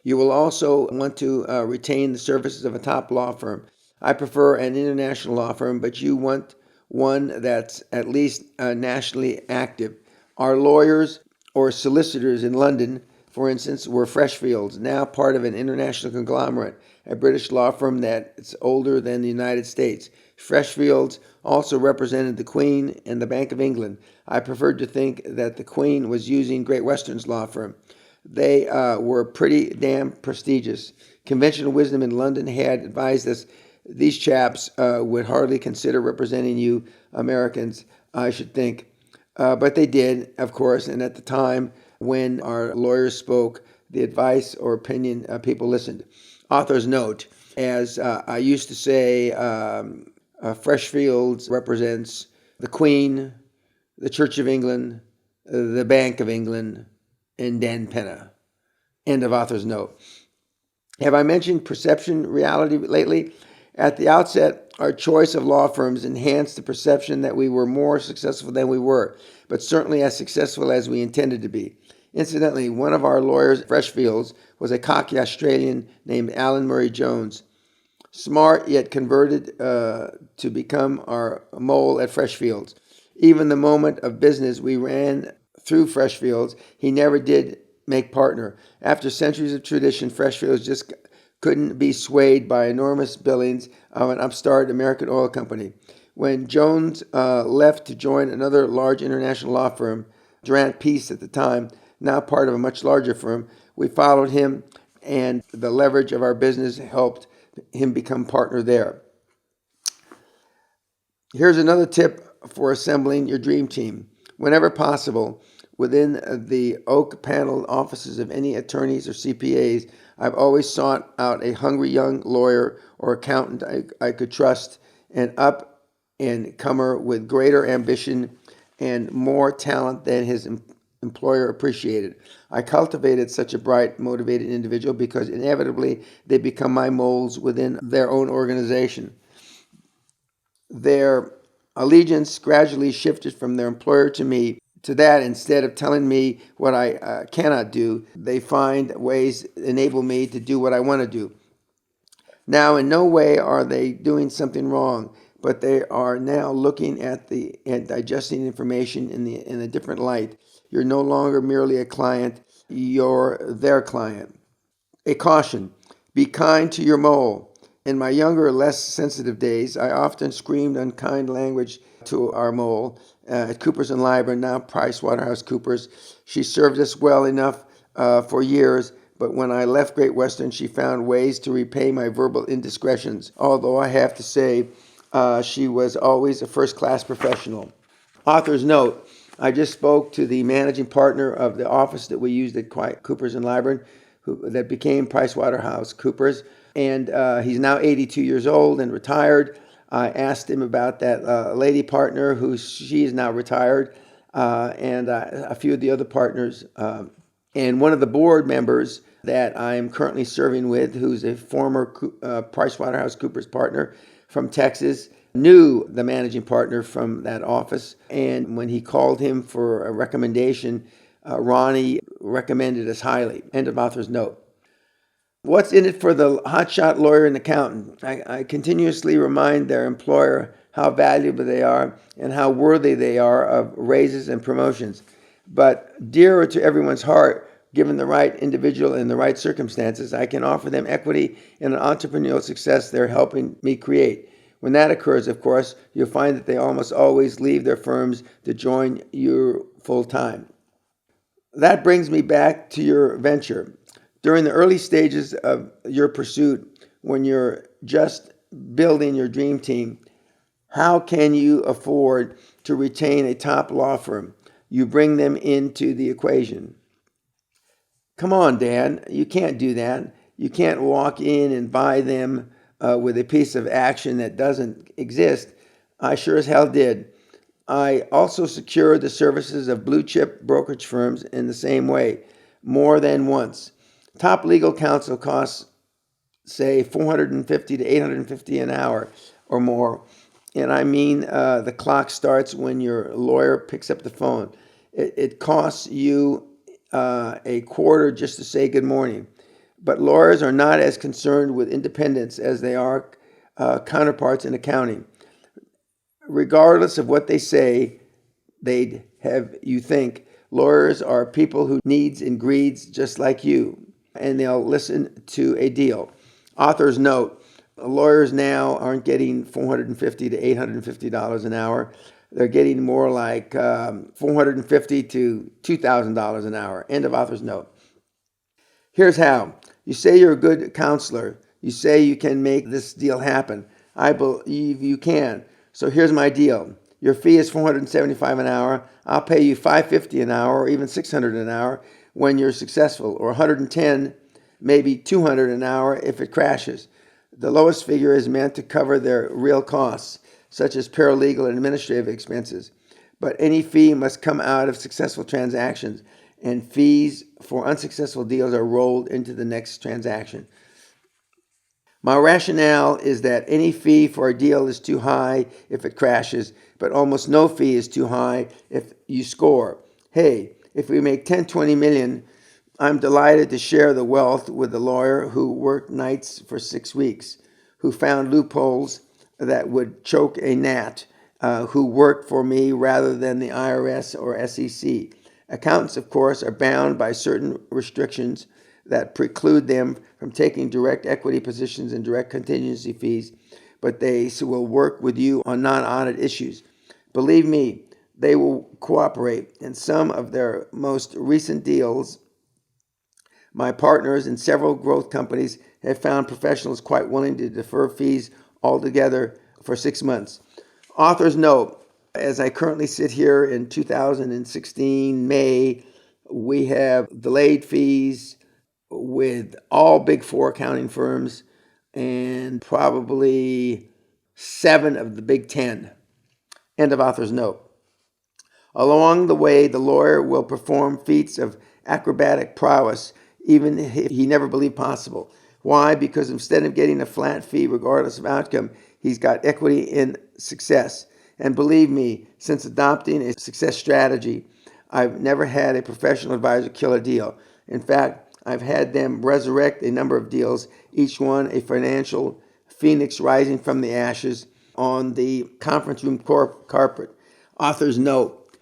you will also want to retain the services of a top law firm. I prefer an international law firm, but you want one that's at least nationally active. Our lawyers or solicitors in London, for instance, were Freshfields, now part of an international conglomerate, a British law firm that's older than the United States. Freshfields also represented the Queen and the Bank of England. I preferred to think that the Queen was using Great Western's law firm. They were pretty damn prestigious. Conventional wisdom in London had advised us these chaps would hardly consider representing you Americans, I should think. But they did, of course, and at the time when our lawyers spoke, the advice or opinion people listened. Author's note, as I used to say, Freshfields represents the Queen, the Church of England, the Bank of England, and Dan Pena. End of author's note. Have I mentioned perception reality lately? At the outset, our choice of law firms enhanced the perception that we were more successful than we were, but certainly as successful as we intended to be. Incidentally, one of our lawyers at Freshfields was a cocky Australian named Alan Murray Jones. Smart yet converted to become our mole at Freshfields. Even the moment of business we ran through Freshfields, he never did make partner. After centuries of tradition, Freshfields just couldn't be swayed by enormous billings of an upstart American oil company. When Jones left to join another large international law firm, Durant Peace at the time, now part of a much larger firm, we followed him, and the leverage of our business helped him become partner there. Here's another tip for assembling your dream team. Whenever possible, within the oak paneled offices of any attorneys or CPAs, I've always sought out a hungry young lawyer or accountant I could trust and up and comer with greater ambition and more talent than his employer appreciated. I cultivated such a bright, motivated individual because inevitably they become my molds within their own organization. Their allegiance gradually shifted from their employer to me. To that, instead of telling me what I cannot do, they find ways to enable me to do what I want to do. Now, in no way are they doing something wrong, but they are now looking at and digesting information in a different light. You're no longer merely a client, you're their client. A caution: be kind to your mole. In my younger, less sensitive days, I often screamed unkind language to our mole at Coopers and Lybrand, now PricewaterhouseCoopers. She served us well enough for years, but when I left Great Western, she found ways to repay my verbal indiscretions, although I have to say she was always a first-class professional. Author's note: I just spoke to the managing partner of the office that we used at Coopers and Lybrand, that became PricewaterhouseCoopers, and he's now 82 years old and retired. I asked him about that lady partner she is now retired, and a few of the other partners, and one of the board members that I am currently serving with, who's a former PricewaterhouseCoopers partner from Texas, knew the managing partner from that office. And when he called him for a recommendation, Ronnie recommended us highly. End of author's note. What's in it for the hotshot lawyer and accountant? I continuously remind their employer how valuable they are and how worthy they are of raises and promotions. But dearer to everyone's heart, given the right individual and the right circumstances, I can offer them equity in an entrepreneurial success they're helping me create. When that occurs, of course, you'll find that they almost always leave their firms to join you full time. That brings me back to your venture. During the early stages of your pursuit, when you're just building your dream team, how can you afford to retain a top law firm? You bring them into the equation. Come on, Dan, you can't do that. You can't walk in and buy them with a piece of action that doesn't exist. I sure as hell did. I also secured the services of blue chip brokerage firms in the same way, more than once. Top legal counsel costs, say, $450 to $850 an hour or more. And I mean, the clock starts when your lawyer picks up the phone. It costs you a quarter just to say good morning. But lawyers are not as concerned with independence as they are counterparts in accounting. Regardless of what they say, they'd have you think, lawyers are people who needs and greeds just like you, and they'll listen to a deal. Author's note: lawyers now aren't getting $450 to $850 an hour. They're getting more like $450 to $2,000 an hour. End of author's note. Here's how. You say you're a good counselor. You say you can make this deal happen. I believe you can. So here's my deal. Your fee is $475 an hour. I'll pay you $550 an hour, or even $600 an hour when you're successful, or $110, maybe $200 an hour if it crashes. The lowest figure is meant to cover their real costs, such as paralegal and administrative expenses. But any fee must come out of successful transactions, and fees for unsuccessful deals are rolled into the next transaction. My rationale is that any fee for a deal is too high if it crashes, but almost no fee is too high if you score. Hey, if we make 10, 20 million, I'm delighted to share the wealth with the lawyer who worked nights for 6 weeks, who found loopholes that would choke a gnat, who worked for me rather than the IRS or SEC. Accountants, of course, are bound by certain restrictions that preclude them from taking direct equity positions and direct contingency fees, but they will work with you on non-audit issues. Believe me, they will cooperate. In some of their most recent deals, my partners in several growth companies have found professionals quite willing to defer fees altogether for 6 months. Author's note: as I currently sit here in 2016 May, we have delayed fees with all Big Four accounting firms and probably 7 of the Big 10. End of author's note. Along the way, the lawyer will perform feats of acrobatic prowess, even if he never believed possible. Why? Because instead of getting a flat fee regardless of outcome, he's got equity in success. And believe me, since adopting a success strategy, I've never had a professional advisor kill a deal. In fact, I've had them resurrect a number of deals, each one a financial phoenix rising from the ashes on the conference room carpet. Author's note: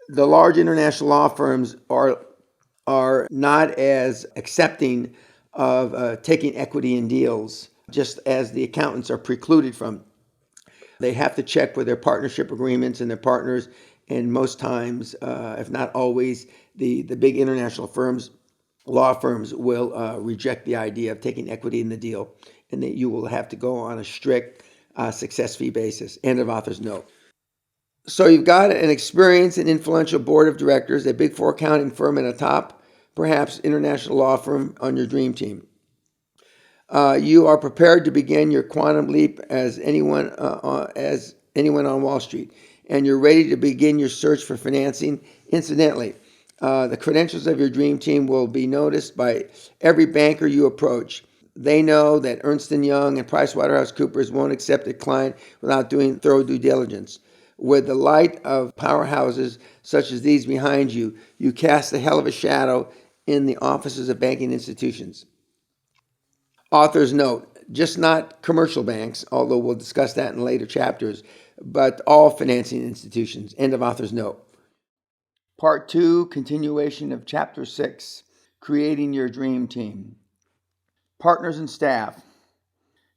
the large international law firms are not as accepting of taking equity in deals, just as the accountants are precluded from. They have to check with their partnership agreements and their partners, and most times, if not always, the big international firms, law firms, will reject the idea of taking equity in the deal, and that you will have to go on a strict success fee basis. End of author's note. So you've got an experienced and influential board of directors, a Big Four accounting firm, and a top, perhaps international law firm on your dream team. You are prepared to begin your quantum leap as anyone on Wall Street, and you're ready to begin your search for financing. Incidentally, the credentials of your dream team will be noticed by every banker you approach. They know that Ernst & Young and PricewaterhouseCoopers won't accept a client without doing thorough due diligence. With the light of powerhouses such as these behind you, you cast a hell of a shadow in the offices of banking institutions. Author's note: just not commercial banks, although we'll discuss that in later chapters, but all financing institutions. End of author's note. Part 2, continuation of Chapter 6, creating your dream team. Partners and staff.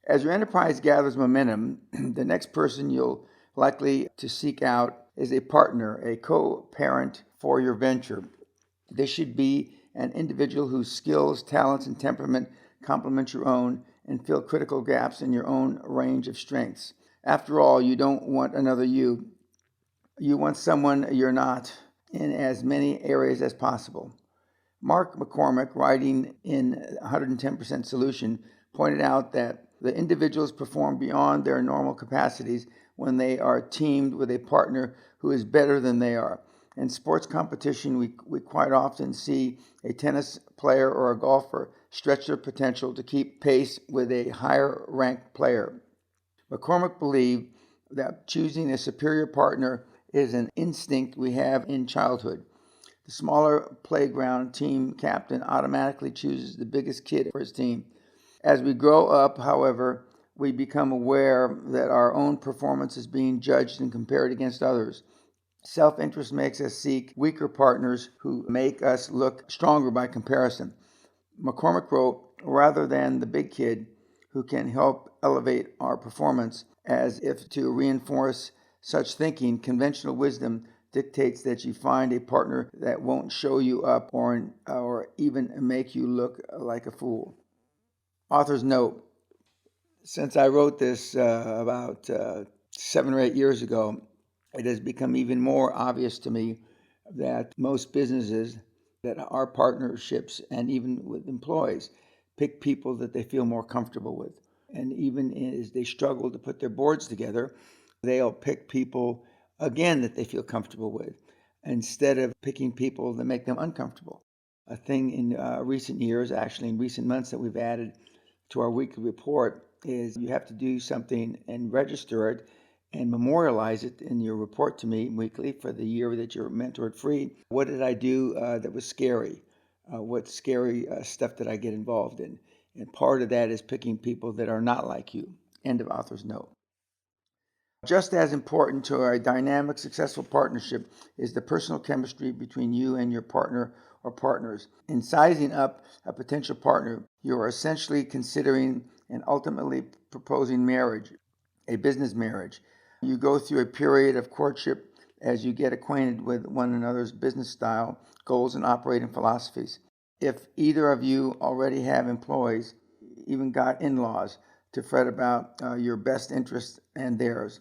As your enterprise gathers momentum, the next person you'll likely to seek out is a partner, a co-parent for your venture. This should be an individual whose skills, talents, and temperament complement your own and fill critical gaps in your own range of strengths. After all, you don't want another you. You want someone you're not in as many areas as possible. Mark McCormick, writing in 110% Solution, pointed out that the individuals perform beyond their normal capacities when they are teamed with a partner who is better than they are. In sports competition, we quite often see a tennis player or a golfer stretch their potential to keep pace with a higher-ranked player. McCormick believed that choosing a superior partner is an instinct we have in childhood. The smaller playground team captain automatically chooses the biggest kid for his team. As we grow up, however, we become aware that our own performance is being judged and compared against others. Self-interest makes us seek weaker partners who make us look stronger by comparison. McCormick wrote, rather than the big kid who can help elevate our performance, as if to reinforce such thinking, conventional wisdom dictates that you find a partner that won't show you up or even make you look like a fool. Author's note: since I wrote this about 7 or 8 years ago, it has become even more obvious to me that most businesses that are partnerships, and even with employees, pick people that they feel more comfortable with. And even as they struggle to put their boards together, they'll pick people, again, that they feel comfortable with, instead of picking people that make them uncomfortable. A thing in recent years, actually in recent months, that we've added to our weekly report is you have to do something and register it and memorialize it in your report to me weekly for the year that you're mentored free. What did I do that was scary? What scary stuff did I get involved in? And part of that is picking people that are not like you. End of author's note. Just as important to a dynamic, successful partnership is the personal chemistry between you and your partner or partners. In sizing up a potential partner, you are essentially considering and ultimately proposing marriage, a business marriage. You go through a period of courtship as you get acquainted with one another's business style, goals, and operating philosophies. If either of you already have employees, even got in-laws to fret about your best interests and theirs.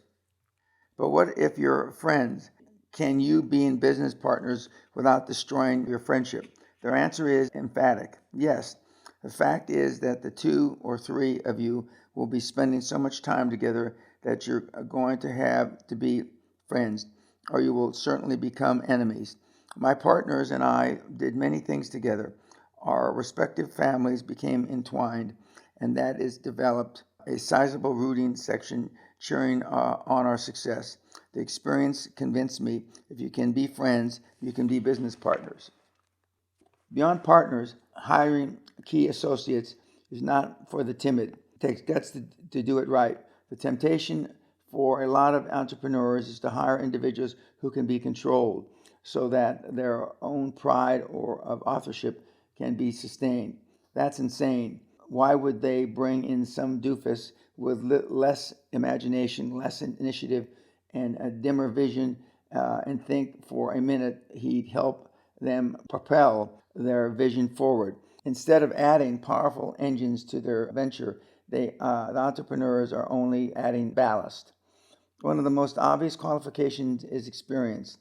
But what if you're friends? Can you be in business partners without destroying your friendship? Their answer is emphatic. Yes, The fact is that the 2 or 3 of you will be spending so much time together that you're going to have to be friends, or you will certainly become enemies. My partners and I did many things together. Our respective families became entwined, and that is developed a sizable rooting section cheering on our success. The experience convinced me if you can be friends, you can be business partners. Beyond partners, hiring key associates is not for the timid. It takes guts to do it right. The temptation for a lot of entrepreneurs is to hire individuals who can be controlled so that their own pride or of authorship can be sustained. That's insane. Why would they bring in some doofus with less imagination, less initiative, and a dimmer vision and think for a minute he'd help them propel their vision forward? Instead of adding powerful engines to their venture, the entrepreneurs are only adding ballast. One of the most obvious qualifications is experience.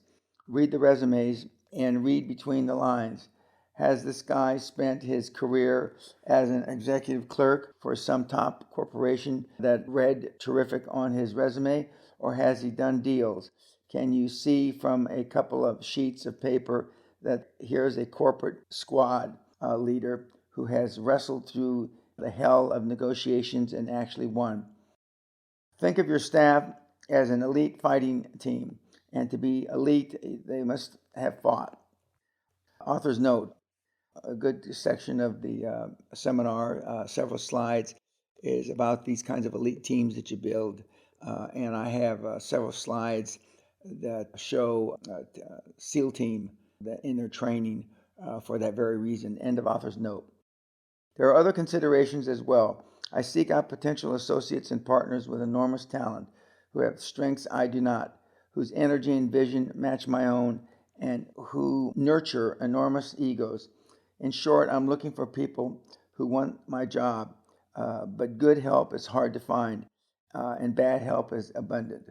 Read the resumes and read between the lines. Has this guy spent his career as an executive clerk for some top corporation that read terrific on his resume, or has he done deals? Can you see from a couple of sheets of paper that here's a corporate squad leader who has wrestled through the hell of negotiations and actually won? Think of your staff as an elite fighting team, and to be elite, they must have fought. Author's note: a good section of the seminar, several slides, is about these kinds of elite teams that you build. And I have several slides that show SEAL team that in their training for that very reason. End of author's note. There are other considerations as well. I seek out potential associates and partners with enormous talent, who have strengths I do not, whose energy and vision match my own, and who nurture enormous egos. In short, I'm looking for people who want my job, but good help is hard to find, and bad help is abundant.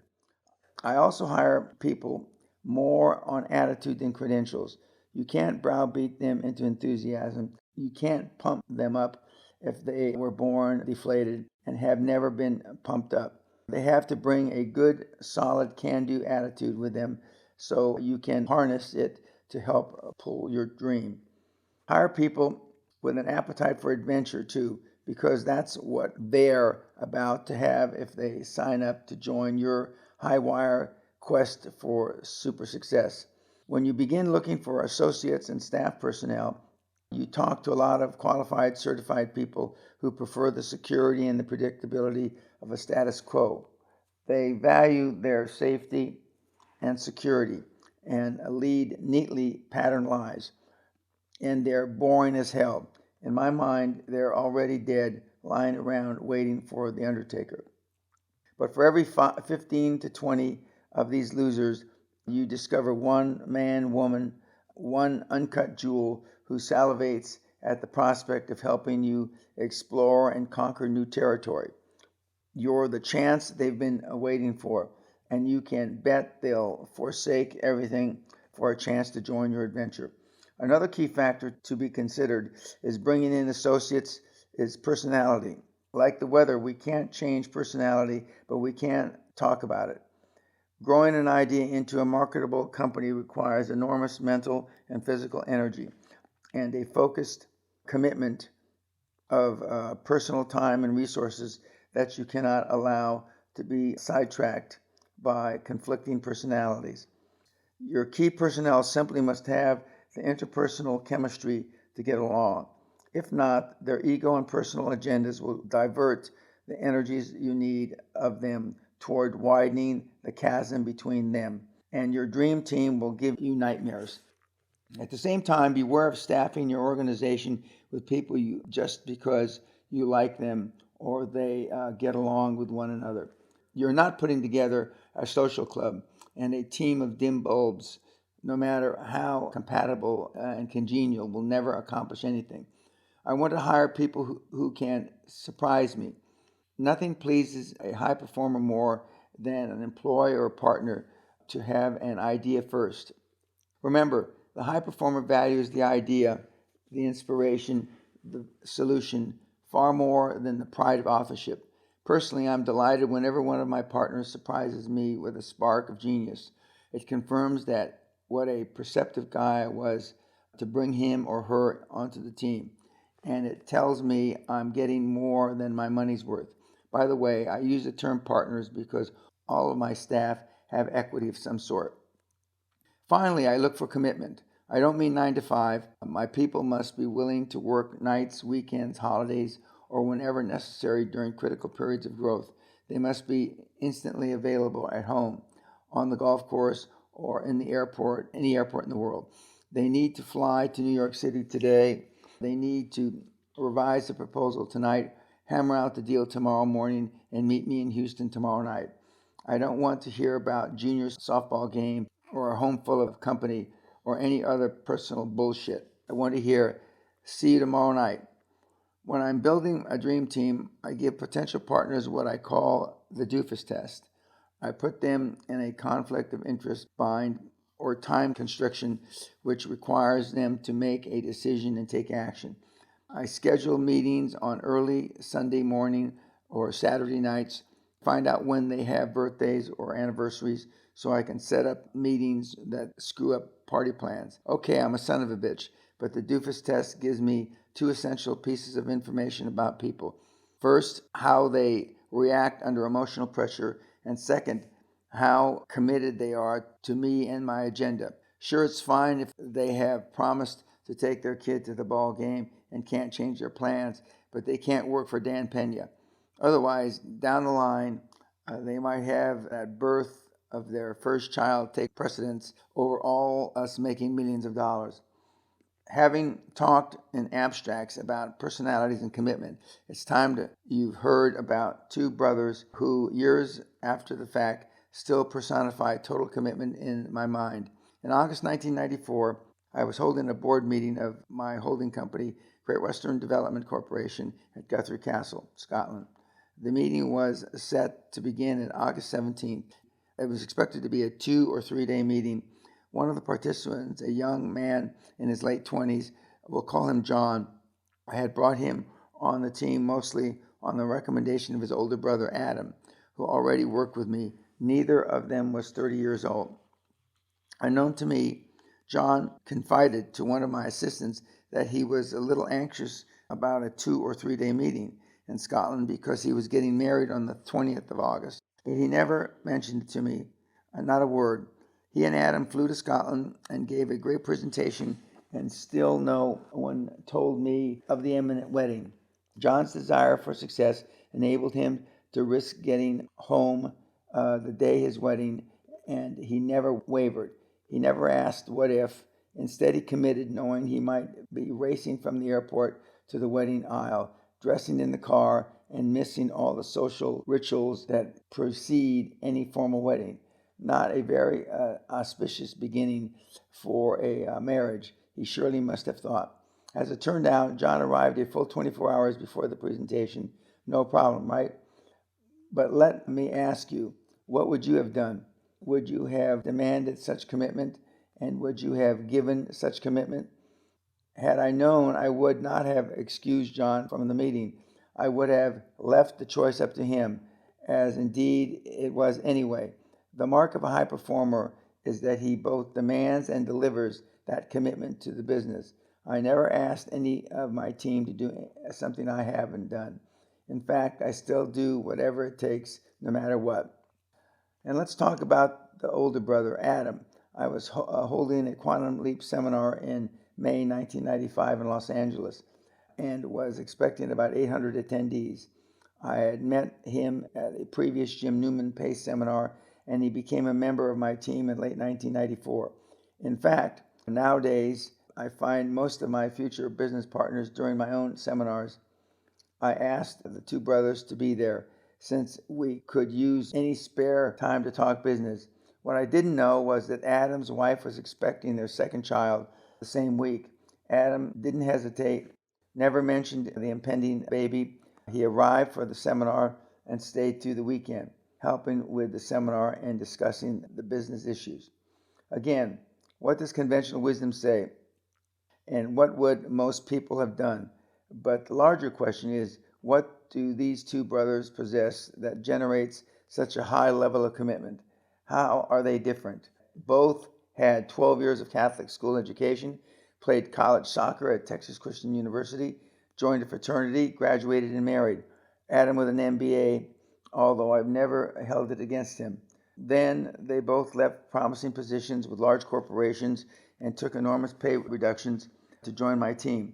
I also hire people more on attitude than credentials. You can't browbeat them into enthusiasm. You can't pump them up if they were born deflated and have never been pumped up. They have to bring a good, solid, can-do attitude with them so you can harness it to help pull your dream. Hire people with an appetite for adventure too, because that's what they're about to have if they sign up to join your high wire quest for super success. When you begin looking for associates and staff personnel, you talk to a lot of qualified, certified people who prefer the security and the predictability of a status quo. They value their safety and security and lead neatly patterned lives, and they're boring as hell. In my mind, they're already dead, lying around waiting for the undertaker. But for every 15 to 20 of these losers, you discover one man, woman, one uncut jewel who salivates at the prospect of helping you explore and conquer new territory. You're the chance they've been waiting for, and you can bet they'll forsake everything for a chance to join your adventure. Another key factor to be considered is bringing in associates is personality. Like the weather, we can't change personality, but we can talk about it. Growing an idea into a marketable company requires enormous mental and physical energy and a focused commitment of personal time and resources that you cannot allow to be sidetracked by conflicting personalities. Your key personnel simply must have the interpersonal chemistry to get along. If not, their ego and personal agendas will divert the energies you need of them toward widening the chasm between them, and your dream team will give you nightmares. At the same time, beware of staffing your organization with people just because you like them or they get along with one another. You're not putting together a social club and a team of dim bulbs, no matter how compatible and congenial, will never accomplish anything. I want to hire people who can surprise me. Nothing pleases a high performer more than an employee or partner to have an idea first. Remember, the high performer values the idea, the inspiration, the solution far more than the pride of authorship. Personally, I'm delighted whenever one of my partners surprises me with a spark of genius. It confirms that what a perceptive guy I was to bring him or her onto the team. And it tells me I'm getting more than my money's worth. By the way, I use the term partners because all of my staff have equity of some sort. Finally, I look for commitment. I don't mean 9 to 5. My people must be willing to work nights, weekends, holidays, or whenever necessary during critical periods of growth. They must be instantly available at home, on the golf course, or in the airport, any airport in the world. They need to fly to New York City today. They need to revise the proposal tonight, hammer out the deal tomorrow morning, and meet me in Houston tomorrow night. I don't want to hear about junior softball game or a home full of company or any other personal bullshit. I want to hear, see you tomorrow night. When I'm building a dream team, I give potential partners what I call the doofus test. I put them in a conflict of interest bind or time constriction, which requires them to make a decision and take action. I schedule meetings on early Sunday morning or Saturday nights, find out when they have birthdays or anniversaries so I can set up meetings that screw up party plans. Okay, I'm a son of a bitch, but the doofus test gives me two essential pieces of information about people. First, how they react under emotional pressure, and second, how committed they are to me and my agenda. Sure, it's fine if they have promised to take their kid to the ball game and can't change their plans, but they can't work for Dan Pena. Otherwise, down the line, they might have that birth of their first child take precedence over all us making millions of dollars. Having talked in abstracts about personalities and commitment, it's time to, you've heard about two brothers who, years after the fact, still personify total commitment in my mind. In August 1994, I was holding a board meeting of my holding company, Great Western Development Corporation, at Guthrie Castle, Scotland. The meeting was set to begin on August 17th. It was expected to be a 2 or 3 day meeting. One of the participants, a young man in his late 20s, we'll call him John, I had brought him on the team mostly on the recommendation of his older brother Adam, who already worked with me. Neither of them was 30 years old. Unknown to me, John confided to one of my assistants that he was a little anxious about a 2 or 3 day meeting in Scotland because he was getting married on the 20th of August. He never mentioned it to me, not a word. He and Adam flew to Scotland and gave a great presentation, and still no one told me of the imminent wedding. John's desire for success enabled him to risk getting home the day his wedding, and he never wavered. He never asked what if. Instead, he committed, knowing he might be racing from the airport to the wedding aisle, dressing in the car, and missing all the social rituals that precede any formal wedding. Not a very auspicious beginning for a marriage, he surely must have thought. As it turned out, John arrived a full 24 hours before the presentation. No problem, right? But let me ask you, what would you have done? Would you have demanded such commitment? And would you have given such commitment? Had I known, I would not have excused John from the meeting. I would have left the choice up to him, as indeed it was anyway. The mark of a high performer is that he both demands and delivers that commitment to the business. I never asked any of my team to do something I haven't done. In fact, I still do whatever it takes, no matter what. And let's talk about the older brother, Adam. I was holding a Quantum Leap seminar in May 1995 in Los Angeles and was expecting about 800 attendees. I had met him at a previous Jim Newman Pace seminar, and he became a member of my team in late 1994. In fact, nowadays, I find most of my future business partners during my own seminars. I asked the two brothers to be there since we could use any spare time to talk business. What I didn't know was that Adam's wife was expecting their second child the same week. Adam didn't hesitate, never mentioned the impending baby. He arrived for the seminar and stayed through the weekend, helping with the seminar and discussing the business issues. Again, what does conventional wisdom say? And what would most people have done? But the larger question is, what do these two brothers possess that generates such a high level of commitment? How are they different? Both had 12 years of Catholic school education, played college soccer at Texas Christian University, joined a fraternity, graduated and married. Adam with an MBA, although I've never held it against him. Then they both left promising positions with large corporations and took enormous pay reductions to join my team.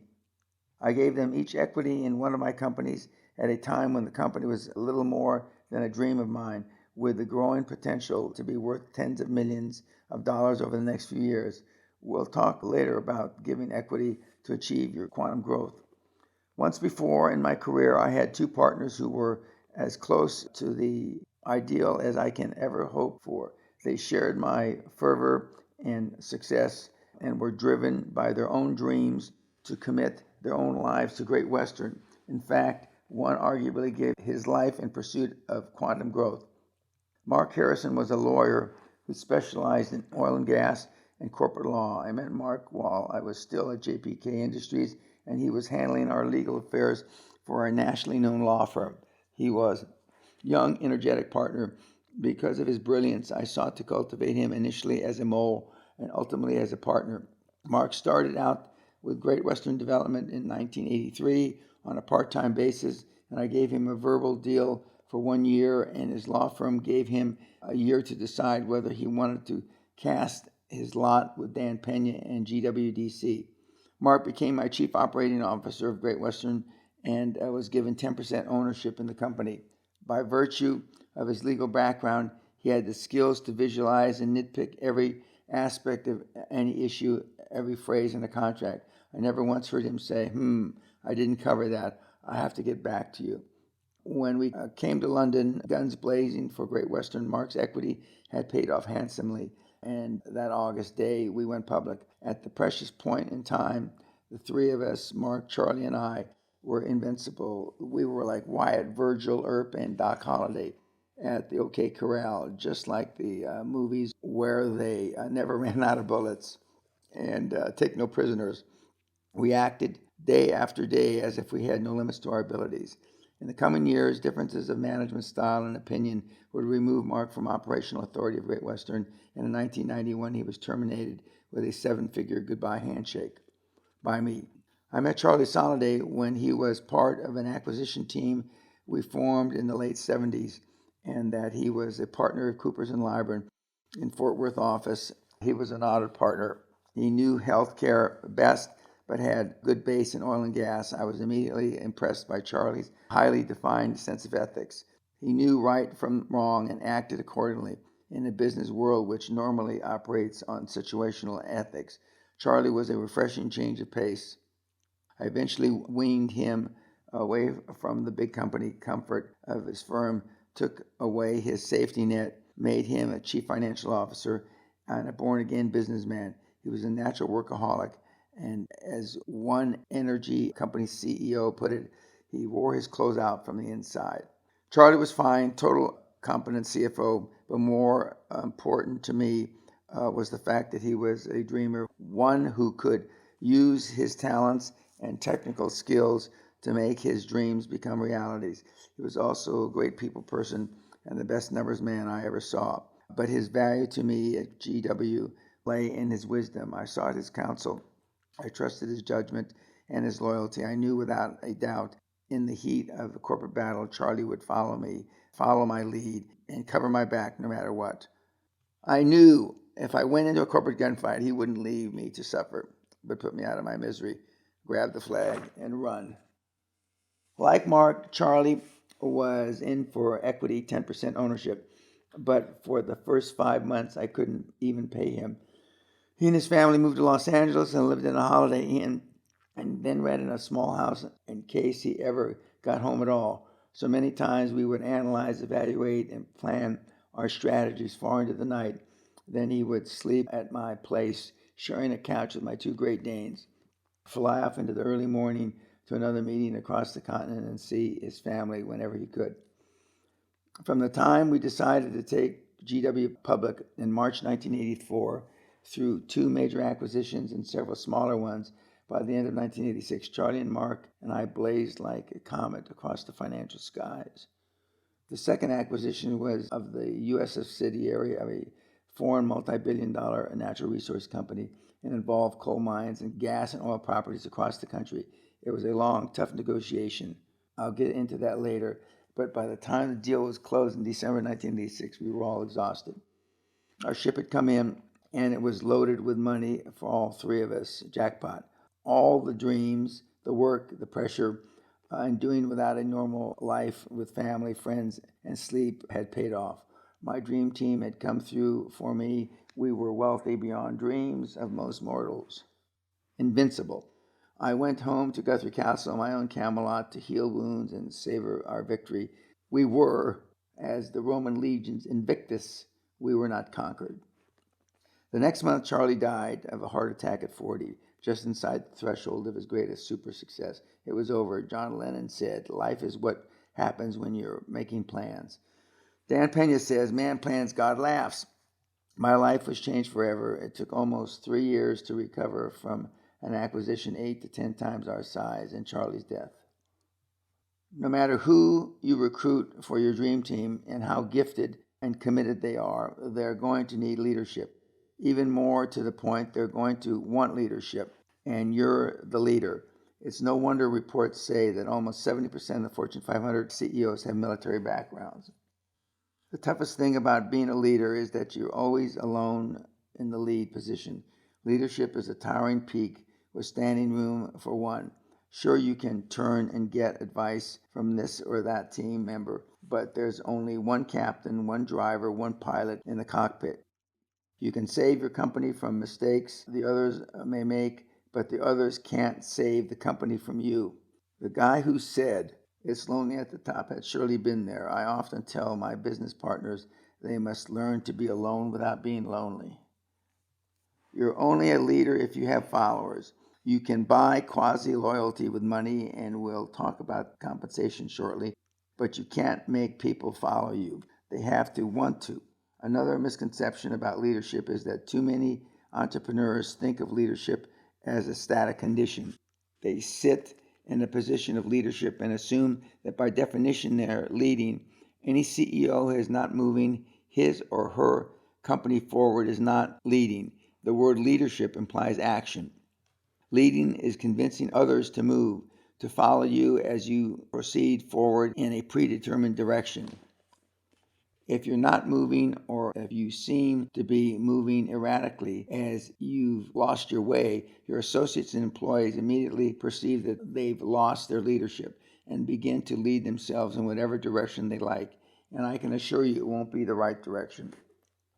I gave them each equity in one of my companies at a time when the company was a little more than a dream of mine, with the growing potential to be worth tens of millions of dollars over the next few years. We'll talk later about giving equity to achieve your quantum growth. Once before in my career, I had two partners who were as close to the ideal as I can ever hope for. They shared my fervor and success and were driven by their own dreams to commit their own lives to Great Western. In fact, one arguably gave his life in pursuit of quantum growth. Mark Harrison was a lawyer who specialized in oil and gas and corporate law. I met Mark while I was still at JPK Industries, and he was handling our legal affairs for a nationally known law firm. He was a young, energetic partner. Because of his brilliance, I sought to cultivate him initially as a mole and ultimately as a partner. Mark started out with Great Western Development in 1983 on a part-time basis, and I gave him a verbal deal for 1 year, and his law firm gave him a year to decide whether he wanted to cast his lot with Dan Peña and GWDC. Mark became my chief operating officer of Great Western and was given 10% ownership in the company. By virtue of his legal background, he had the skills to visualize and nitpick every aspect of any issue, every phrase in a contract. I never once heard him say, I didn't cover that. I have to get back to you. When we came to London, guns blazing for Great Western, Mark's equity had paid off handsomely. And that August day, we went public. At the precious point in time, the three of us, Mark, Charlie, and I, were invincible. We were like Wyatt, Virgil, Earp, and Doc Holliday at the OK Corral, just like the movies where they never ran out of bullets and take no prisoners. We acted day after day as if we had no limits to our abilities. In the coming years, differences of management style and opinion would remove Mark from operational authority of Great Western, and in 1991 he was terminated with a seven-figure goodbye handshake by me. I met Charlie Soliday when he was part of an acquisition team we formed in the late 70s, and that he was a partner of Coopers & Lybrand in Fort Worth office. He was an audit partner. He knew healthcare best, but had good base in oil and gas. I was immediately impressed by Charlie's highly defined sense of ethics. He knew right from wrong and acted accordingly in a business world which normally operates on situational ethics. Charlie was a refreshing change of pace. I eventually weaned him away from the big company comfort of his firm, took away his safety net, made him a chief financial officer and a born-again businessman. He was a natural workaholic, and as one energy company CEO put it, he wore his clothes out from the inside. Charlie was fine, total competent CFO, but more important to me was the fact that he was a dreamer, one who could use his talents and technical skills to make his dreams become realities. He was also a great people person and the best numbers man I ever saw. But his value to me at GW lay in his wisdom. I sought his counsel. I trusted his judgment and his loyalty. I knew without a doubt in the heat of the corporate battle, Charlie would follow me, follow my lead, and cover my back no matter what. I knew if I went into a corporate gunfight, he wouldn't leave me to suffer, but put me out of my misery, grab the flag, and run. Like Mark, Charlie was in for equity, 10% ownership, but for the first 5 months, I couldn't even pay him. He and his family moved to Los Angeles and lived in a Holiday Inn, and then rented a small house in case he ever got home at all. So many times we would analyze, evaluate, and plan our strategies far into the night. Then he would sleep at my place, sharing a couch with my two Great Danes, fly off into the early morning to another meeting across the continent, and see his family whenever he could. From the time we decided to take GW public in March 1984, through two major acquisitions and several smaller ones, By the end of 1986, Charlie and Mark and I blazed like a comet across the financial skies. The second acquisition was of the U.S. subsidiary of a foreign multi-billion-dollar natural resource company and involved coal mines and gas and oil properties across the country. It was a long, tough negotiation. I'll get into that later, but by the time the deal was closed in December 1986, we were all exhausted. Our ship had come in, and it was loaded with money for all three of us. Jackpot. All the dreams, the work, the pressure, and doing without a normal life with family, friends, and sleep had paid off. My dream team had come through for me. We were wealthy beyond dreams of most mortals. Invincible. I went home to Guthrie Castle, my own Camelot, to heal wounds and savor our victory. We were, as the Roman legions, invictus. We were not conquered. The next month, Charlie died of a heart attack at 40, just inside the threshold of his greatest super success. It was over. John Lennon said, "Life is what happens when you're making plans." Dan Peña says, "Man plans, God laughs." My life was changed forever. It took almost 3 years to recover from an acquisition 8 to 10 times our size and Charlie's death. No matter who you recruit for your dream team and how gifted and committed they are, they're going to need leadership. Even more to the point, they're going to want leadership, and you're the leader. It's no wonder reports say that almost 70% of the Fortune 500 CEOs have military backgrounds. The toughest thing about being a leader is that you're always alone in the lead position. Leadership is a towering peak with standing room for one. Sure, you can turn and get advice from this or that team member, but there's only one captain, one driver, one pilot in the cockpit. You can save your company from mistakes the others may make, but the others can't save the company from you. The guy who said, "It's lonely at the top," had surely been there. I often tell my business partners they must learn to be alone without being lonely. You're only a leader if you have followers. You can buy quasi-loyalty with money, and we'll talk about compensation shortly, but you can't make people follow you. They have to want to. Another misconception about leadership is that too many entrepreneurs think of leadership as a static condition. They sit in a position of leadership and assume that by definition they're leading. Any CEO who is not moving his or her company forward is not leading. The word leadership implies action. Leading is convincing others to move, to follow you as you proceed forward in a predetermined direction. If you're not moving, or if you seem to be moving erratically as you've lost your way, your associates and employees immediately perceive that they've lost their leadership and begin to lead themselves in whatever direction they like. And I can assure you it won't be the right direction.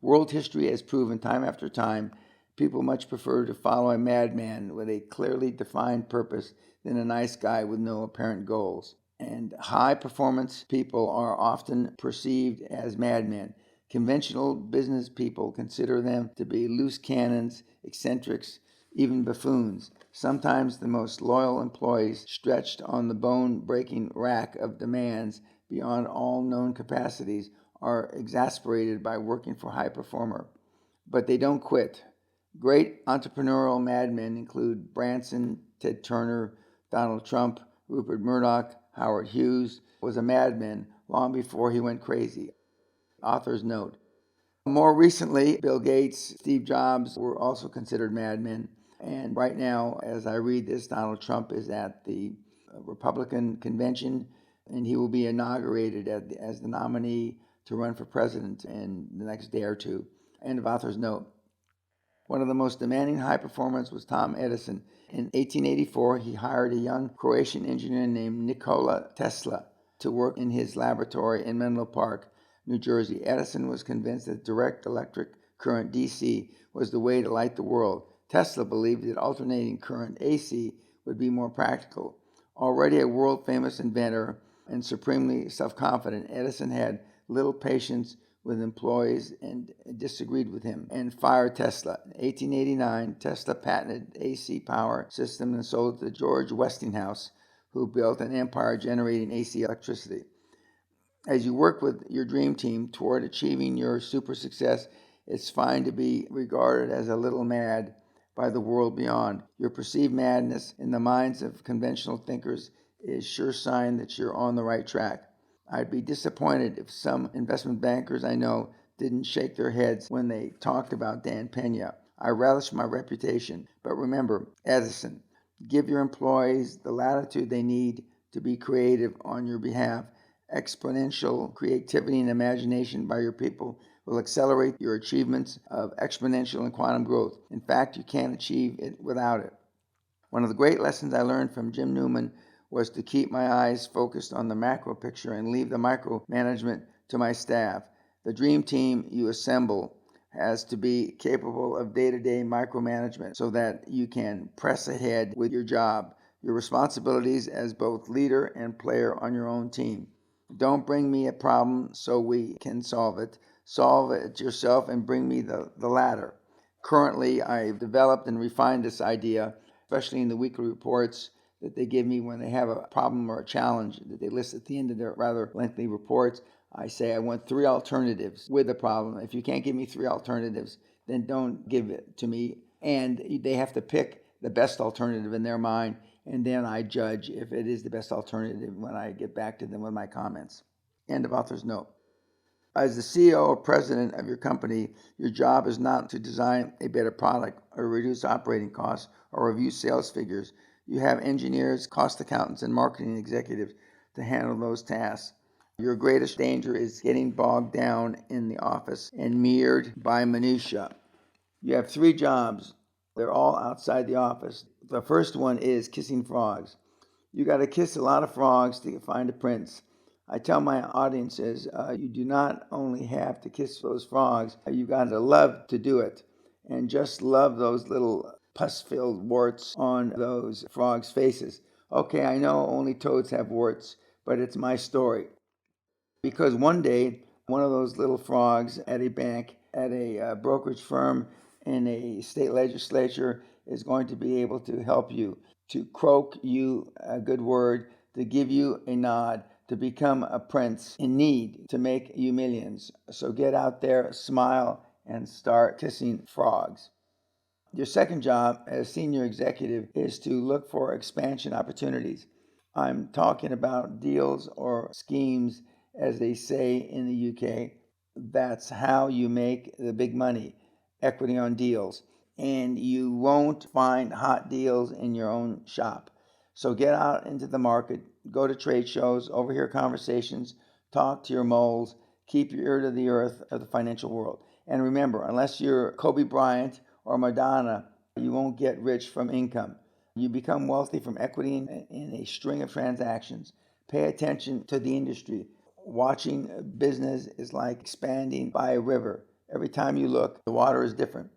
World history has proven time after time people much prefer to follow a madman with a clearly defined purpose than a nice guy with no apparent goals. And high-performance people are often perceived as madmen. Conventional business people consider them to be loose cannons, eccentrics, even buffoons. Sometimes the most loyal employees, stretched on the bone-breaking rack of demands beyond all known capacities, are exasperated by working for a high performer. But they don't quit. Great entrepreneurial madmen include Branson, Ted Turner, Donald Trump, Rupert Murdoch. Howard Hughes was a madman long before he went crazy. Author's note. More recently, Bill Gates, Steve Jobs were also considered madmen. And right now, as I read this, Donald Trump is at the Republican convention, and he will be inaugurated as the nominee to run for president in the next day or two. End of author's note. One of the most demanding high performers was Tom Edison. In 1884, he hired a young Croatian engineer named Nikola Tesla to work in his laboratory in Menlo Park, New Jersey. Edison was convinced that direct electric current DC was the way to light the world. Tesla believed that alternating current AC would be more practical. Already a world-famous inventor and supremely self-confident, Edison had little patience with employees and disagreed with him and fired Tesla. In 1889, Tesla patented AC power system and sold it to George Westinghouse, who built an empire generating AC electricity. As you work with your dream team toward achieving your super success, it's fine to be regarded as a little mad, by the world beyond. Your perceived madness in the minds of conventional thinkers is sure sign that you're on the right track. I'd be disappointed if some investment bankers I know didn't shake their heads when they talked about Dan Peña. I relish my reputation, but remember, Edison, give your employees the latitude they need to be creative on your behalf. Exponential creativity and imagination by your people will accelerate your achievements of exponential and quantum growth. In fact, you can't achieve it without it. One of the great lessons I learned from Jim Newman was to keep my eyes focused on the macro picture and leave the micro management to my staff. The dream team you assemble has to be capable of day-to-day micromanagement so that you can press ahead with your job, your responsibilities as both leader and player on your own team. Don't bring me a problem so we can solve it. Solve it yourself and bring me the latter. Currently, I've developed and refined this idea, especially in the weekly reports that they give me when they have a problem or a challenge that they list at the end of their rather lengthy reports. I say I want 3 alternatives with a problem. If you can't give me 3 alternatives, then don't give it to me. And they have to pick the best alternative in their mind, and then I judge if it is the best alternative when I get back to them with my comments. End of author's note. As the CEO or president of your company, your job is not to design a better product or reduce operating costs or review sales figures. You have engineers, cost accountants, and marketing executives to handle those tasks. Your greatest danger is getting bogged down in the office and mired by minutia. You have 3 jobs. They're all outside the office. The first one is kissing frogs. You got to kiss a lot of frogs to find a prince. I tell my audiences, you do not only have to kiss those frogs, you got to love to do it. And just love those little pus-filled warts on those frogs' faces. Okay, I know only toads have warts, but it's my story. Because one day, one of those little frogs at a bank, at a brokerage firm, in a state legislature is going to be able to help you, to croak you a good word, to give you a nod, to become a prince in need, to make you millions. So get out there, smile, and start kissing frogs. Your second job as senior executive is to look for expansion opportunities. I'm talking about deals or schemes, as they say in the UK. That's how you make the big money, equity on deals. And you won't find hot deals in your own shop. So get out into the market, go to trade shows, overhear conversations, talk to your moles, keep your ear to the earth of the financial world. And remember, unless you're Kobe Bryant or Madonna, you won't get rich from income. You become wealthy from equity in a string of transactions. Pay attention to the industry. Watching business is like expanding by a river. Every time you look, the water is different.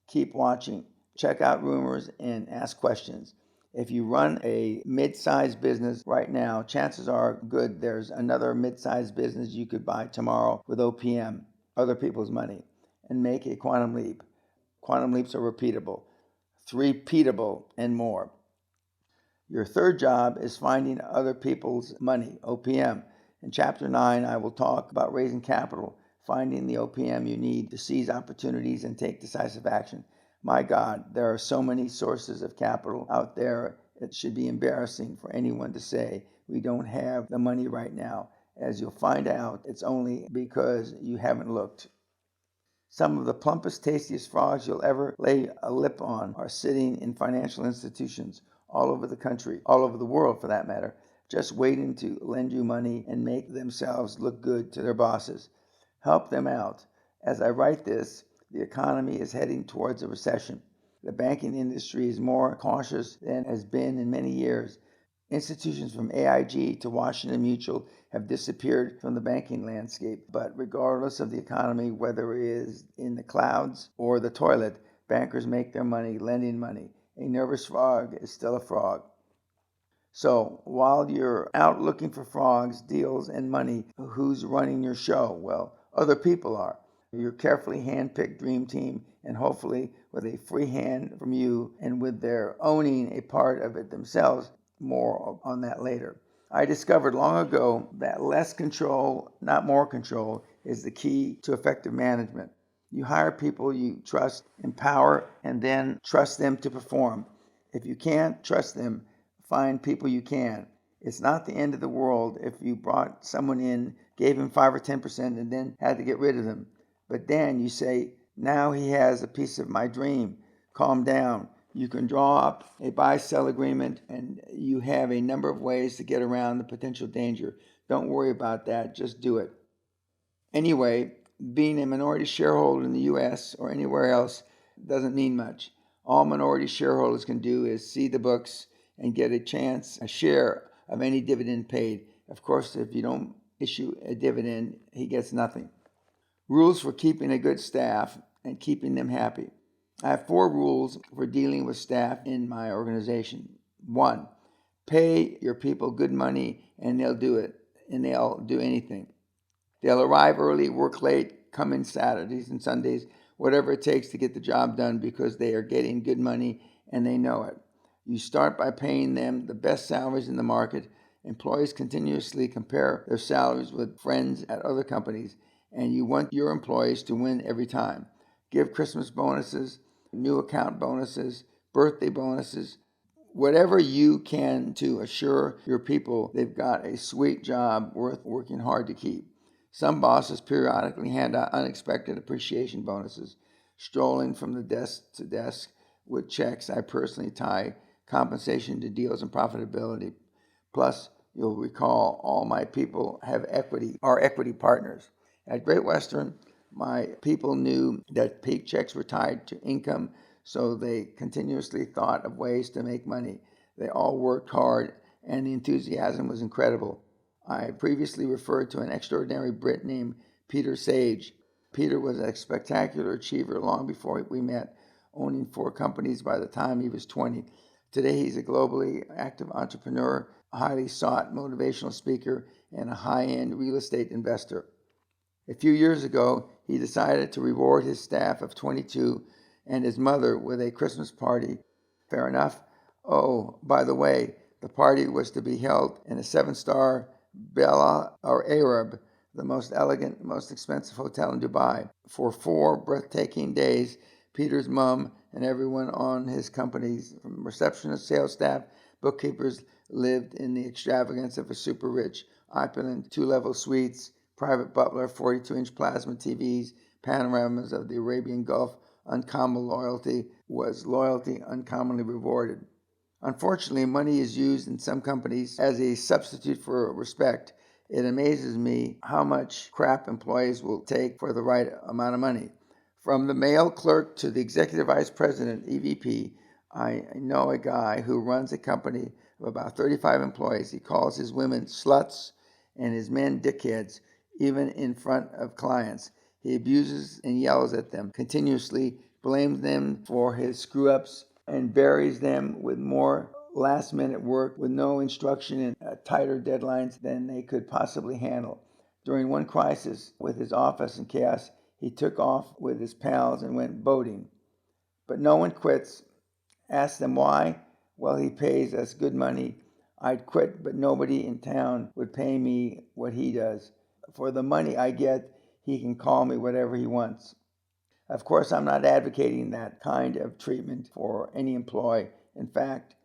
Keep watching. Check out rumors and ask questions. If you run a mid-sized business right now, chances are good there's another mid-sized business you could buy tomorrow with OPM, other people's money, and make a quantum leap. Quantum leaps are repeatable, threepeatable, and more. Your third job is finding other people's money, OPM. In Chapter 9, I will talk about raising capital, finding the OPM you need to seize opportunities and take decisive action. My God, there are so many sources of capital out there, it should be embarrassing for anyone to say we don't have the money right now. As you'll find out, it's only because you haven't looked. Some of the plumpest, tastiest frogs you'll ever lay a lip on are sitting in financial institutions all over the country, all over the world for that matter, just waiting to lend you money and make themselves look good to their bosses. Help them out. As I write this, the economy is heading towards a recession. The banking industry is more cautious than has been in many years. Institutions from AIG to Washington Mutual have disappeared from the banking landscape, but regardless of the economy, whether it is in the clouds or the toilet, bankers make their money lending money. A nervous frog is still a frog. So while you're out looking for frogs, deals, and money, who's running your show? Well, other people are. Your carefully hand-picked dream team, and hopefully with a free hand from you and with their owning a part of it themselves. More on that later. I discovered long ago that less control, not more control, is the key to effective management. You hire people you trust, empower, and then trust them to perform. If you can't trust them, find people you can. It's not the end of the world if you brought someone in, gave him 5 or 10%, and then had to get rid of them. But then you say, now he has a piece of my dream. Calm down. You can draw up a buy-sell agreement, and you have a number of ways to get around the potential danger. Don't worry about that. Just do it. Anyway, being a minority shareholder in the U.S. or anywhere else doesn't mean much. All minority shareholders can do is see the books and get a share of any dividend paid. Of course, if you don't issue a dividend, he gets nothing. Rules for keeping a good staff and keeping them happy. I have 4 rules for dealing with staff in my organization. 1, pay your people good money and they'll do it, and they'll do anything. They'll arrive early, work late, come in Saturdays and Sundays, whatever it takes to get the job done because they are getting good money and they know it. You start by paying them the best salaries in the market. Employees continuously compare their salaries with friends at other companies, and you want your employees to win every time. Give Christmas bonuses, new account bonuses, birthday bonuses, whatever you can to assure your people they've got a sweet job worth working hard to keep. Some bosses periodically hand out unexpected appreciation bonuses. Strolling from the desk to desk with checks, I personally tie compensation to deals and profitability. Plus, you'll recall all my people have equity, are equity partners. At Great Western, my people knew that paychecks were tied to income, so they continuously thought of ways to make money. They all worked hard, and the enthusiasm was incredible. I previously referred to an extraordinary Brit named Peter Sage. Peter was a spectacular achiever long before we met, owning 4 companies by the time he was 20. Today he's a globally active entrepreneur, a highly sought motivational speaker, and a high-end real estate investor. A few years ago, he decided to reward his staff of 22 and his mother with a Christmas party. Fair enough. Oh, by the way, the party was to be held in a 7-star Bella or Arab, the most elegant, most expensive hotel in Dubai. For 4 breathtaking days, Peter's mom and everyone on his companies, from receptionists, sales staff, bookkeepers, lived in the extravagance of a super rich, opulent 2-level suites, private butler, 42-inch plasma TVs, panoramas of the Arabian Gulf. Uncommon loyalty was loyalty uncommonly rewarded. Unfortunately, money is used in some companies as a substitute for respect. It amazes me how much crap employees will take for the right amount of money. From the mail clerk to the executive vice president, EVP, I know a guy who runs a company of about 35 employees. He calls his women sluts and his men dickheads, even in front of clients. He abuses and yells at them continuously, blames them for his screw-ups, and buries them with more last-minute work with no instruction and tighter deadlines than they could possibly handle. During one crisis with his office in chaos, he took off with his pals and went boating. But no one quits. Ask them why. Well, he pays us good money. I'd quit, but nobody in town would pay me what he does. For the money I get, he can call me whatever he wants. Of course, I'm not advocating that kind of treatment for any employee. In fact,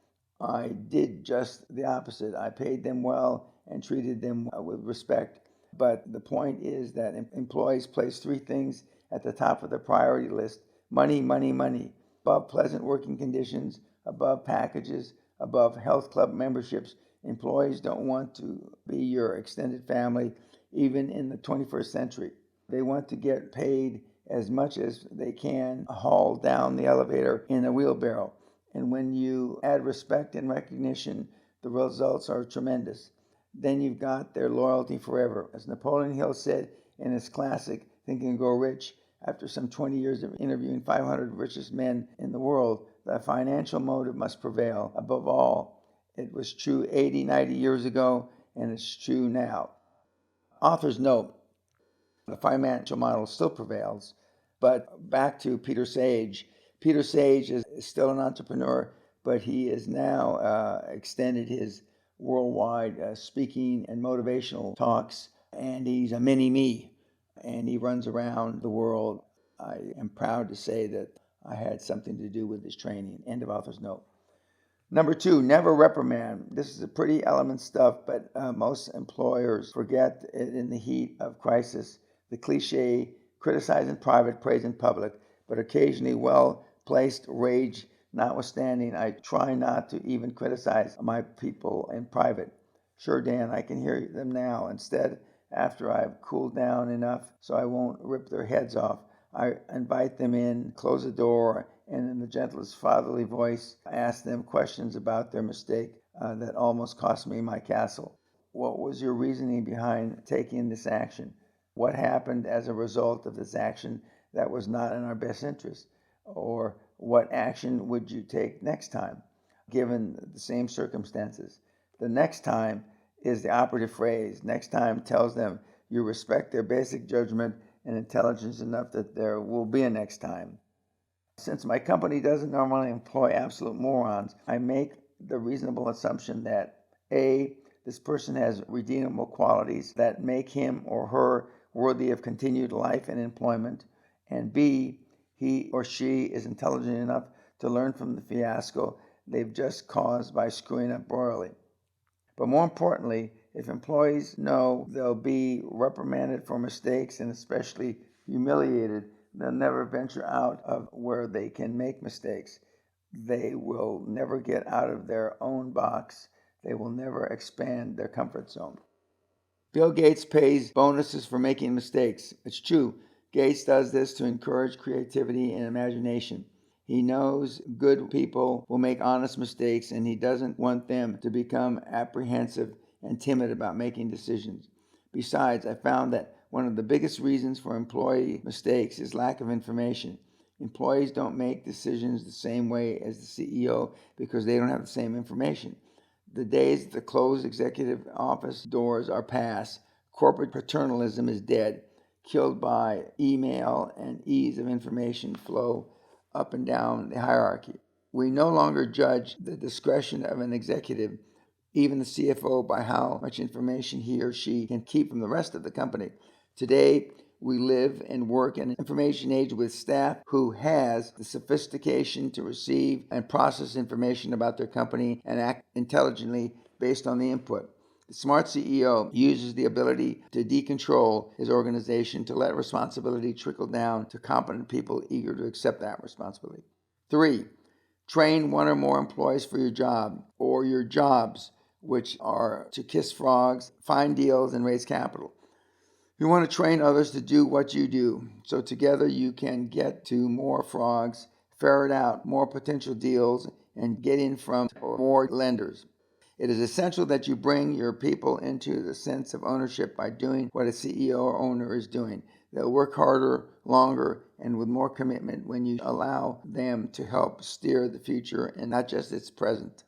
I did just the opposite. I paid them well and treated them with respect. But the point is that employees place 3 things at the top of the priority list: money, money, money. Above pleasant working conditions, above packages, above health club memberships. Employees don't want to be your extended family, even in the 21st century. They want to get paid as much as they can haul down the elevator in a wheelbarrow. And when you add respect and recognition, the results are tremendous. Then you've got their loyalty forever. As Napoleon Hill said in his classic Think and Grow Rich, after some 20 years of interviewing 500 richest men in the world, the financial motive must prevail. Above all, it was true 80, 90 years ago, and it's true now. Author's note: the financial model still prevails. But back to Peter Sage. Peter Sage is still an entrepreneur, but he has now extended his worldwide speaking and motivational talks, and he's a mini-me, and he runs around the world. I am proud to say that I had something to do with this training. End of author's note. Number 2, never reprimand. This is a pretty element stuff, but most employers forget it in the heat of crisis. The cliche, criticize in private, praise in public, but occasionally well-placed rage notwithstanding, I try not to even criticize my people in private. Sure, Dan, I can hear them now. Instead, after I've cooled down enough so I won't rip their heads off, I invite them in, close the door, and in the gentlest fatherly voice, ask them questions about their mistake that almost cost me my castle. What was your reasoning behind taking this action? What happened as a result of this action that was not in our best interest? Or what action would you take next time, given the same circumstances? The next time is the operative phrase. Next time tells them you respect their basic judgment and intelligence enough that there will be a next time. Since my company doesn't normally employ absolute morons, I make the reasonable assumption that A, this person has redeemable qualities that make him or her worthy of continued life and employment, and B, he or she is intelligent enough to learn from the fiasco they've just caused by screwing up royally. But more importantly, if employees know they'll be reprimanded for mistakes and especially humiliated, they'll never venture out of where they can make mistakes. They will never get out of their own box. They will never expand their comfort zone. Bill Gates pays bonuses for making mistakes. It's true. Gates does this to encourage creativity and imagination. He knows good people will make honest mistakes, and he doesn't want them to become apprehensive and timid about making decisions. Besides, I found that one of the biggest reasons for employee mistakes is lack of information. Employees don't make decisions the same way as the CEO because they don't have the same information. The days the closed executive office doors are past. Corporate paternalism is dead, killed by email and ease of information flow up and down the hierarchy. We no longer judge the discretion of an executive, even the CFO, by how much information he or she can keep from the rest of the company. Today, we live and work in an information age with staff who has the sophistication to receive and process information about their company and act intelligently based on the input. The smart CEO uses the ability to decontrol his organization to let responsibility trickle down to competent people eager to accept that responsibility. 3, train one or more employees for your job or your jobs, which are to kiss frogs, find deals, and raise capital. You want to train others to do what you do, so together you can get to more frogs, ferret out more potential deals, and get in from more lenders. It is essential that you bring your people into the sense of ownership by doing what a CEO or owner is doing. They'll work harder, longer, and with more commitment when you allow them to help steer the future and not just its present.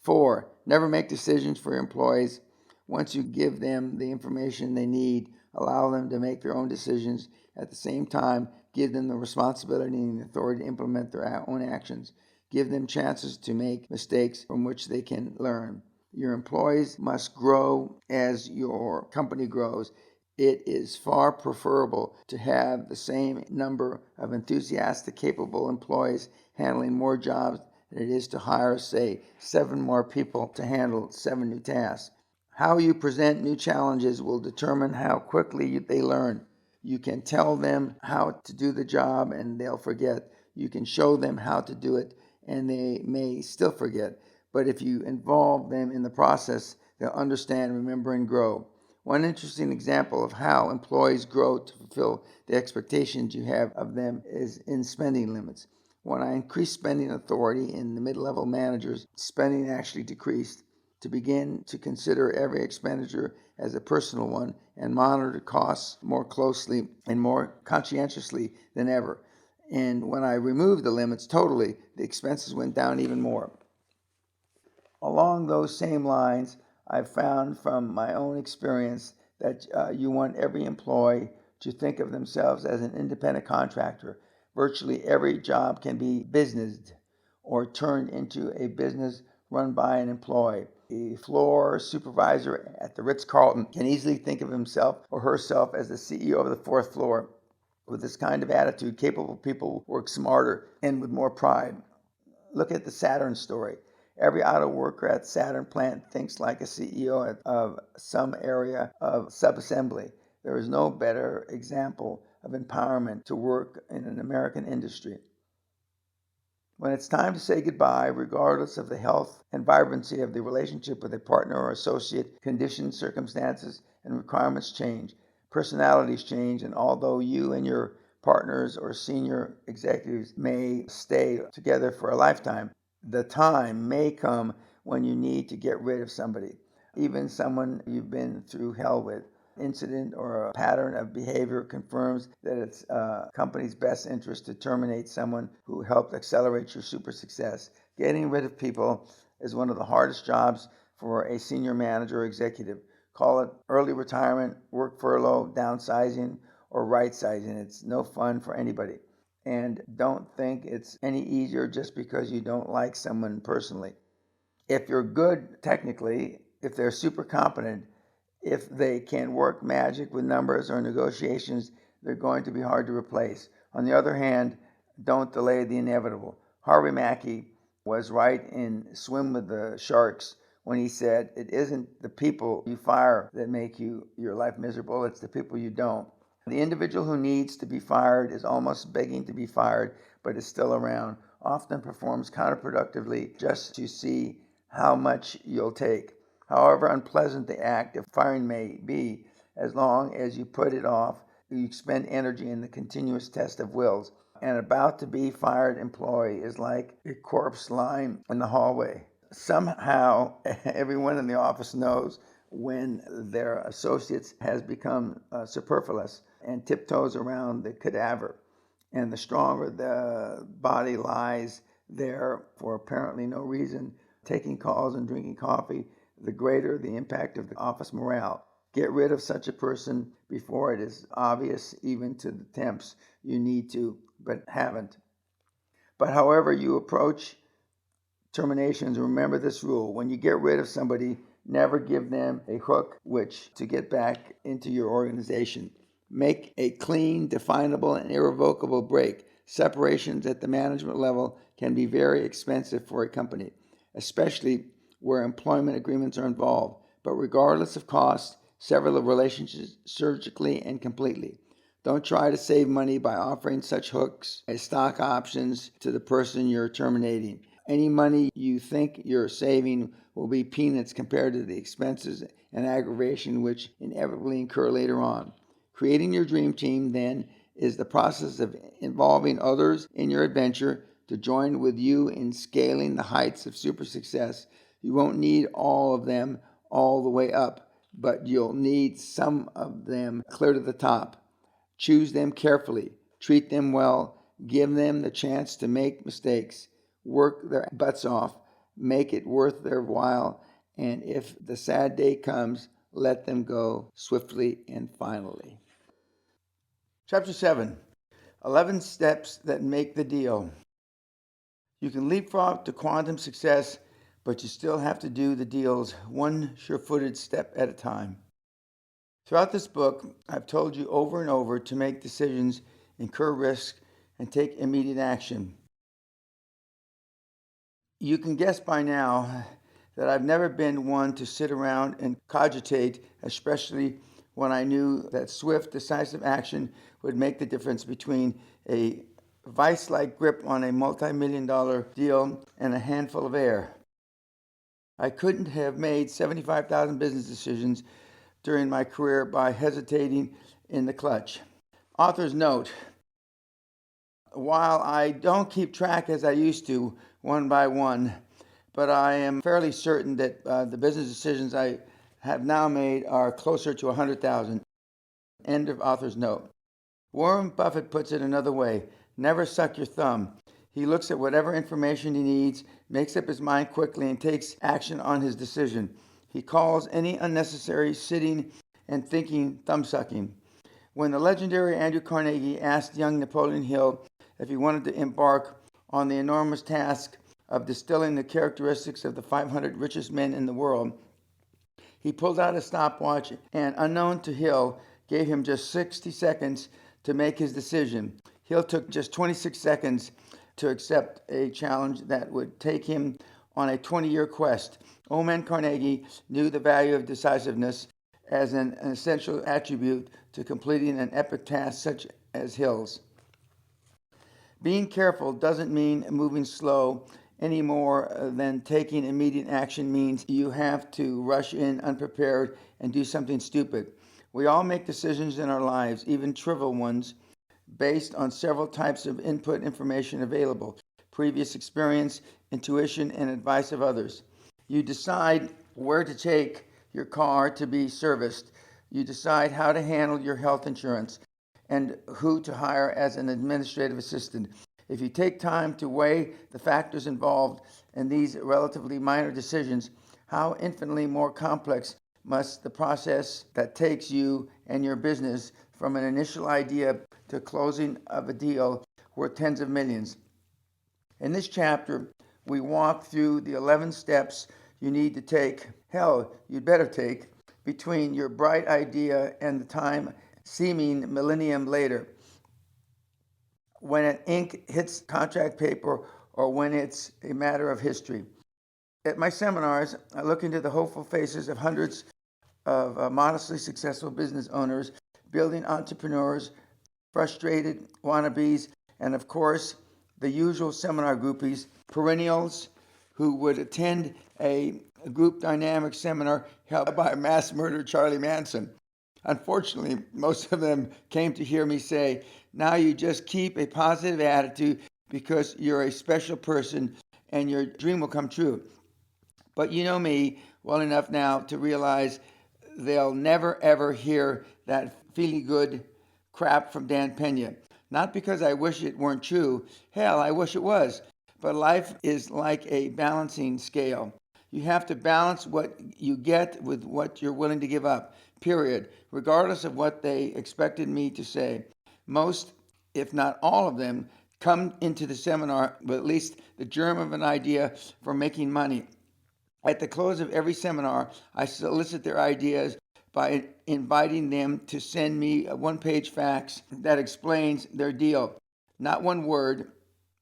4, never make decisions for your employees. Once you give them the information they need, allow them to make their own decisions. At the same time, give them the responsibility and the authority to implement their own actions. Give them chances to make mistakes from which they can learn. Your employees must grow as your company grows. It is far preferable to have the same number of enthusiastic, capable employees handling more jobs than it is to hire, say, 7 more people to handle 7 new tasks. How you present new challenges will determine how quickly they learn. You can tell them how to do the job and they'll forget. You can show them how to do it and they may still forget. But if you involve them in the process, they'll understand, remember, and grow. One interesting example of how employees grow to fulfill the expectations you have of them is in spending limits. When I increased spending authority in the mid-level managers, spending actually decreased. To begin to consider every expenditure as a personal one and monitor costs more closely and more conscientiously than ever. And when I removed the limits totally, the expenses went down even more. Along those same lines, I've found from my own experience that you want every employee to think of themselves as an independent contractor. Virtually every job can be businessed or turned into a business run by an employee. A floor supervisor at the Ritz-Carlton can easily think of himself or herself as the CEO of the 4th floor. With this kind of attitude, capable people work smarter and with more pride. Look at the Saturn story. Every auto worker at Saturn plant thinks like a CEO of some area of subassembly. There is no better example of empowerment to work in an American industry. When it's time to say goodbye, regardless of the health and vibrancy of the relationship with a partner or associate, conditions, circumstances, and requirements change. Personalities change, and although you and your partners or senior executives may stay together for a lifetime, the time may come when you need to get rid of somebody, even someone you've been through hell with. Incident or a pattern of behavior confirms that it's a company's best interest to terminate someone who helped accelerate your super success. Getting rid of people is one of the hardest jobs for a senior manager or executive. Call it early retirement, work furlough, downsizing, or right sizing. It's no fun for anybody. And don't think it's any easier just because you don't like someone personally. If you're good technically, if they're super competent, if they can work magic with numbers or negotiations, they're going to be hard to replace. On the other hand, don't delay the inevitable. Harvey Mackey was right in Swim with the Sharks when he said, it isn't the people you fire that make your life miserable, it's the people you don't. The individual who needs to be fired is almost begging to be fired, but is still around, often performs counterproductively just to see how much you'll take. However unpleasant the act of firing may be, as long as you put it off, you expend energy in the continuous test of wills. An about to be fired employee is like a corpse lying in the hallway. Somehow, everyone in the office knows when their associates has become superfluous and tiptoes around the cadaver. And the stronger the body lies there for apparently no reason, taking calls and drinking coffee, the greater the impact of the office morale. Get rid of such a person before it is obvious even to the temps you need to, but haven't. But however you approach terminations, remember this rule. When you get rid of somebody, never give them a hook which to get back into your organization. Make a clean, definable, and irrevocable break. Separations at the management level can be very expensive for a company, especially where employment agreements are involved. But regardless of cost, sever the relationships surgically and completely. Don't try to save money by offering such hooks as stock options to the person you're terminating. Any money you think you're saving will be peanuts compared to the expenses and aggravation which inevitably incur later on. Creating your dream team, then, is the process of involving others in your adventure to join with you in scaling the heights of super success. You won't need all of them all the way up, but you'll need some of them clear to the top. Choose them carefully, treat them well, give them the chance to make mistakes, work their butts off, make it worth their while, and if the sad day comes, let them go swiftly and finally. Chapter 7, 11 Steps That Make the Deal. You can leapfrog to quantum success, but you still have to do the deals one sure-footed step at a time. Throughout this book, I've told you over and over to make decisions, incur risk, and take immediate action. You can guess by now that I've never been one to sit around and cogitate, especially when I knew that swift, decisive action would make the difference between a vice-like grip on a multi-million-dollar deal and a handful of air. I couldn't have made 75,000 business decisions during my career by hesitating in the clutch. Author's note: while I don't keep track as I used to, one by one, but I am fairly certain that the business decisions I have now made are closer to 100,000. End of author's note. Warren Buffett puts it another way: never suck your thumb. He looks at whatever information he needs, makes up his mind quickly, and takes action on his decision. He calls any unnecessary sitting and thinking thumb-sucking. When the legendary Andrew Carnegie asked young Napoleon Hill if he wanted to embark on the enormous task of distilling the characteristics of the 500 richest men in the world, he pulled out a stopwatch and, unknown to Hill, gave him just 60 seconds to make his decision. Hill took just 26 seconds to accept a challenge that would take him on a 20-year quest. Old man Carnegie knew the value of decisiveness as an essential attribute to completing an epic task such as Hill's. Being careful doesn't mean moving slow any more than taking immediate action means you have to rush in unprepared and do something stupid. We all make decisions in our lives, even trivial ones, based on several types of input information available: previous experience, intuition, and advice of others. You decide where to take your car to be serviced. You decide how to handle your health insurance and who to hire as an administrative assistant. If you take time to weigh the factors involved in these relatively minor decisions, how infinitely more complex must the process that takes you and your business from an initial idea to closing of a deal worth tens of millions. In this chapter, we walk through the 11 steps you need to take, hell, you'd better take, between your bright idea and the time seeming millennium later, when an ink hits contract paper or when it's a matter of history. At my seminars, I look into the hopeful faces of hundreds of modestly successful business owners, building entrepreneurs, frustrated wannabes, and of course, the usual seminar groupies, perennials who would attend a group dynamic seminar held by mass murderer Charlie Manson. Unfortunately, most of them came to hear me say, now you just keep a positive attitude because you're a special person and your dream will come true. But you know me well enough now to realize they'll never ever hear that feely good crap from Dan Peña. Not because I wish it weren't true. Hell, I wish it was. But life is like a balancing scale. You have to balance what you get with what you're willing to give up, period, regardless of what they expected me to say. Most, if not all of them, come into the seminar with at least the germ of an idea for making money. At the close of every seminar, I solicit their ideas by inviting them to send me a one-page fax that explains their deal. Not one word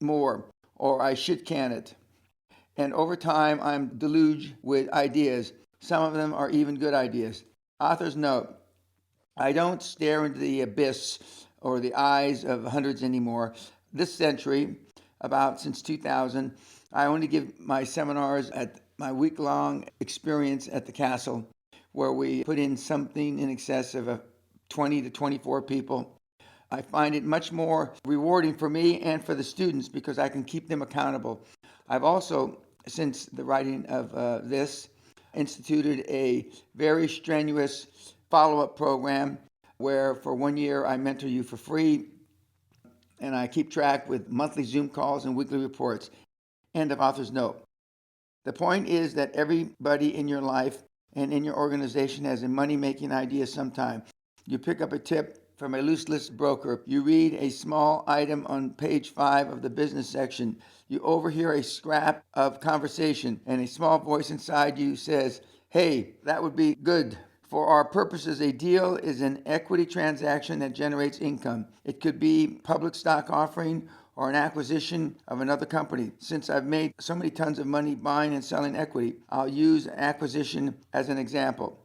more, or I shit can it. And over time, I'm deluged with ideas. Some of them are even good ideas. Author's note: I don't stare into the abyss or the eyes of hundreds anymore. This century, about since 2000, I only give my seminars at my week-long experience at the castle, where we put in something in excess of 20 to 24 people. I find it much more rewarding for me and for the students because I can keep them accountable. I've also, since the writing of this, instituted a very strenuous follow-up program where for 1 year I mentor you for free, and I keep track with monthly Zoom calls and weekly reports. End of author's note. The point is that everybody in your life and in your organization has a money-making idea sometime. You pick up a tip from a loose list broker. You read a small item on page 5 of the business section. You overhear a scrap of conversation, and a small voice inside you says, hey, that would be good. For our purposes, a deal is an equity transaction that generates income. It could be public stock offering or an acquisition of another company. Since I've made so many tons of money buying and selling equity, I'll use acquisition as an example.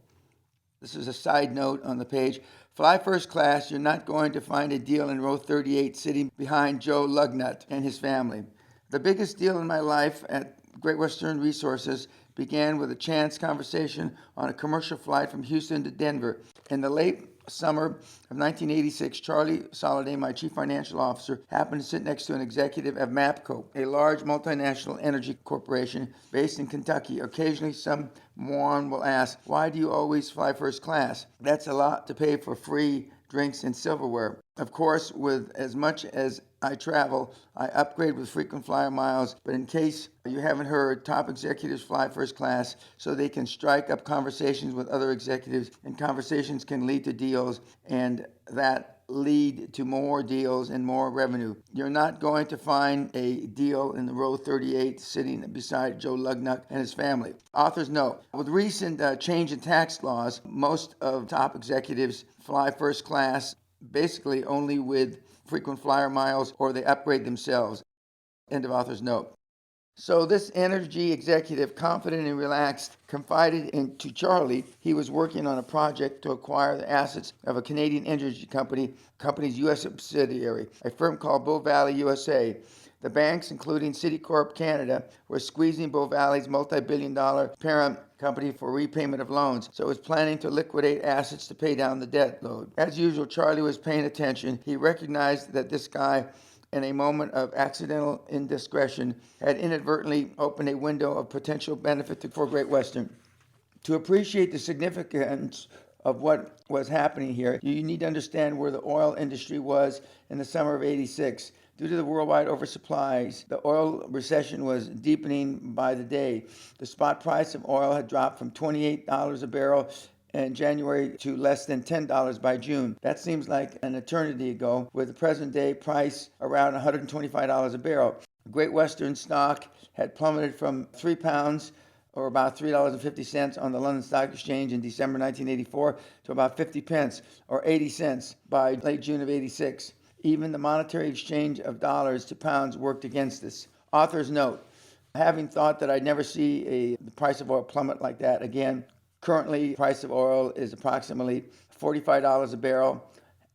This is a side note on the page. Fly first class, you're not going to find a deal in row 38 sitting behind Joe Lugnut and his family. The biggest deal in my life at Great Western Resources began with a chance conversation on a commercial flight from Houston to Denver. In the late summer of 1986, Charlie Soliday, my chief financial officer, happened to sit next to an executive of MAPCO, a large multinational energy corporation based in Kentucky. Occasionally, some moron will ask, why do you always fly first class? That's a lot to pay for free drinks and silverware. Of course, with as much as I travel, I upgrade with frequent flyer miles, but in case you haven't heard, top executives fly first class so they can strike up conversations with other executives, and conversations can lead to deals, and that lead to more deals and more revenue. You're not going to find a deal in the row 38 sitting beside Joe Lugnut and his family. Author's note: with recent change in tax laws, most of top executives fly first class basically only with frequent flyer miles, or they upgrade themselves. End of author's note. So this energy executive, confident and relaxed, confided into Charlie he was working on a project to acquire the assets of a Canadian energy company's U.S. subsidiary, a firm called Bow Valley USA. The banks, including Citicorp Canada, were squeezing Bow Valley's multi-billion-dollar parent company for repayment of loans, so it was planning to liquidate assets to pay down the debt load. As usual, Charlie was paying attention. He recognized that this guy, in a moment of accidental indiscretion, had inadvertently opened a window of potential benefit for Great Western. To appreciate the significance of what was happening here, you need to understand where the oil industry was in the summer of '86. Due to the worldwide oversupplies, the oil recession was deepening by the day. The spot price of oil had dropped from $28 a barrel in January to less than $10 by June. That seems like an eternity ago, with the present day price around $125 a barrel. Great Western stock had plummeted from £3, or about $3.50 on the London Stock Exchange in December 1984, to about 50 pence, or 80 cents, by late June of '86. Even the monetary exchange of dollars to pounds worked against this. Author's note: having thought that I'd never see the price of oil plummet like that again, currently the price of oil is approximately $45 a barrel,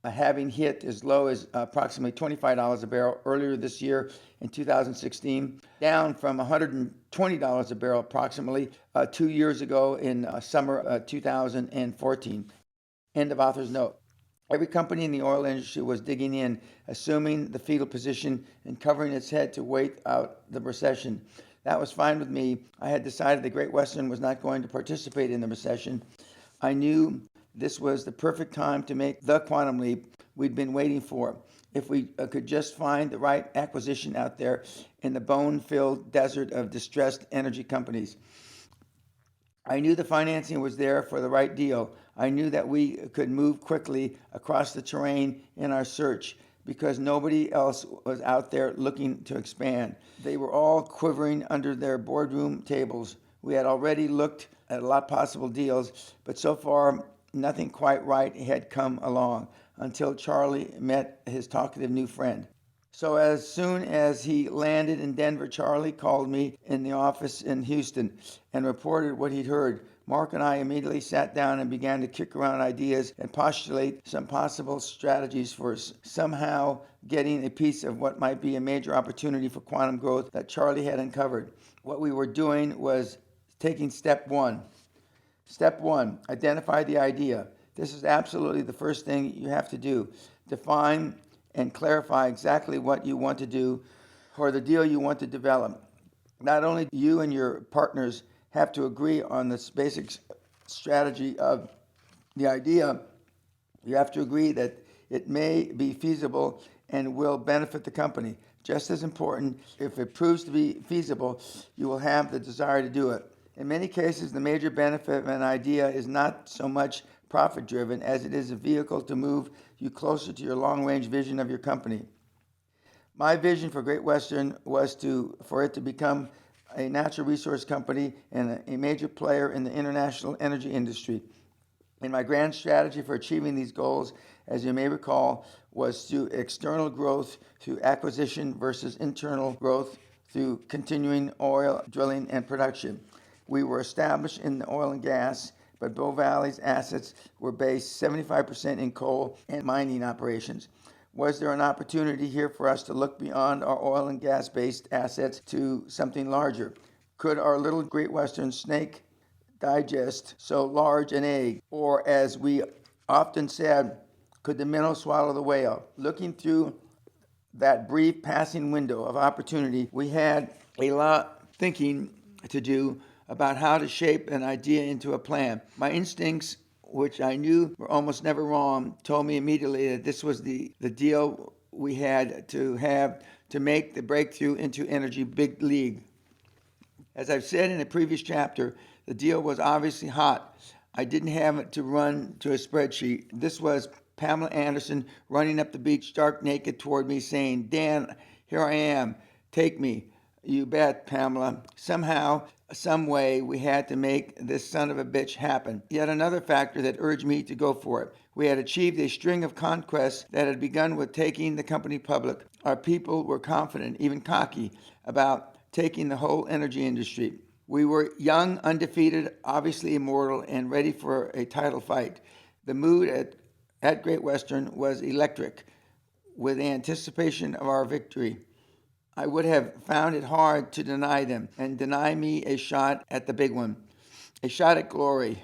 having hit as low as approximately $25 a barrel earlier this year in 2016, down from $120 a barrel approximately 2 years ago in summer 2014. End of author's note. Every company in the oil industry was digging in, assuming the fetal position and covering its head to wait out the recession. That was fine with me. I had decided that Great Western was not going to participate in the recession. I knew this was the perfect time to make the quantum leap we'd been waiting for. If we could just find the right acquisition out there in the bone-filled desert of distressed energy companies. I knew the financing was there for the right deal. I knew that we could move quickly across the terrain in our search, because nobody else was out there looking to expand. They were all quivering under their boardroom tables. We had already looked at a lot of possible deals, but so far nothing quite right had come along until Charlie met his talkative new friend. So as soon as he landed in Denver, Charlie called me in the office in Houston and reported what he'd heard. Mark and I immediately sat down and began to kick around ideas and postulate some possible strategies for somehow getting a piece of what might be a major opportunity for quantum growth that Charlie had uncovered. What we were doing was taking step one. Step one, identify the idea. This is absolutely the first thing you have to do. Define and clarify exactly what you want to do or the deal you want to develop. Not only do you and your partners have to agree on this basic strategy of the idea, you have to agree that it may be feasible and will benefit the company. Just as important, if it proves to be feasible, you will have the desire to do it. In many cases, the major benefit of an idea is not so much profit-driven as it is a vehicle to move you closer to your long-range vision of your company. My vision for Great Western was for it to become a natural resource company and a major player in the international energy industry. And my grand strategy for achieving these goals, as you may recall, was through external growth through acquisition versus internal growth through continuing oil drilling and production. We were established in the oil and gas, but Bow Valley's assets were based 75% in coal and mining operations. Was there an opportunity here for us to look beyond our oil and gas-based assets to something larger? Could our little Great Western snake digest so large an egg? Or, as we often said, could the minnow swallow the whale? Looking through that brief passing window of opportunity, we had a lot of thinking to do about how to shape an idea into a plan. My instincts, which I knew were almost never wrong, told me immediately that this was the deal we had to make the breakthrough into energy big league. As I've said in a previous chapter, the deal was obviously hot. I didn't have it to run to a spreadsheet. This was Pamela Anderson running up the beach stark naked toward me saying, "Dan, here I am. Take me." "You bet, Pamela." Somehow, some way we had to make this son of a bitch happen. Yet another factor that urged me to go for it. We had achieved a string of conquests that had begun with taking the company public. Our people were confident, even cocky, about taking the whole energy industry. We were young, undefeated, obviously immortal, and ready for a title fight. The mood at Great Western was electric with anticipation of our victory. I would have found it hard to deny them and deny me a shot at the big one, a shot at glory.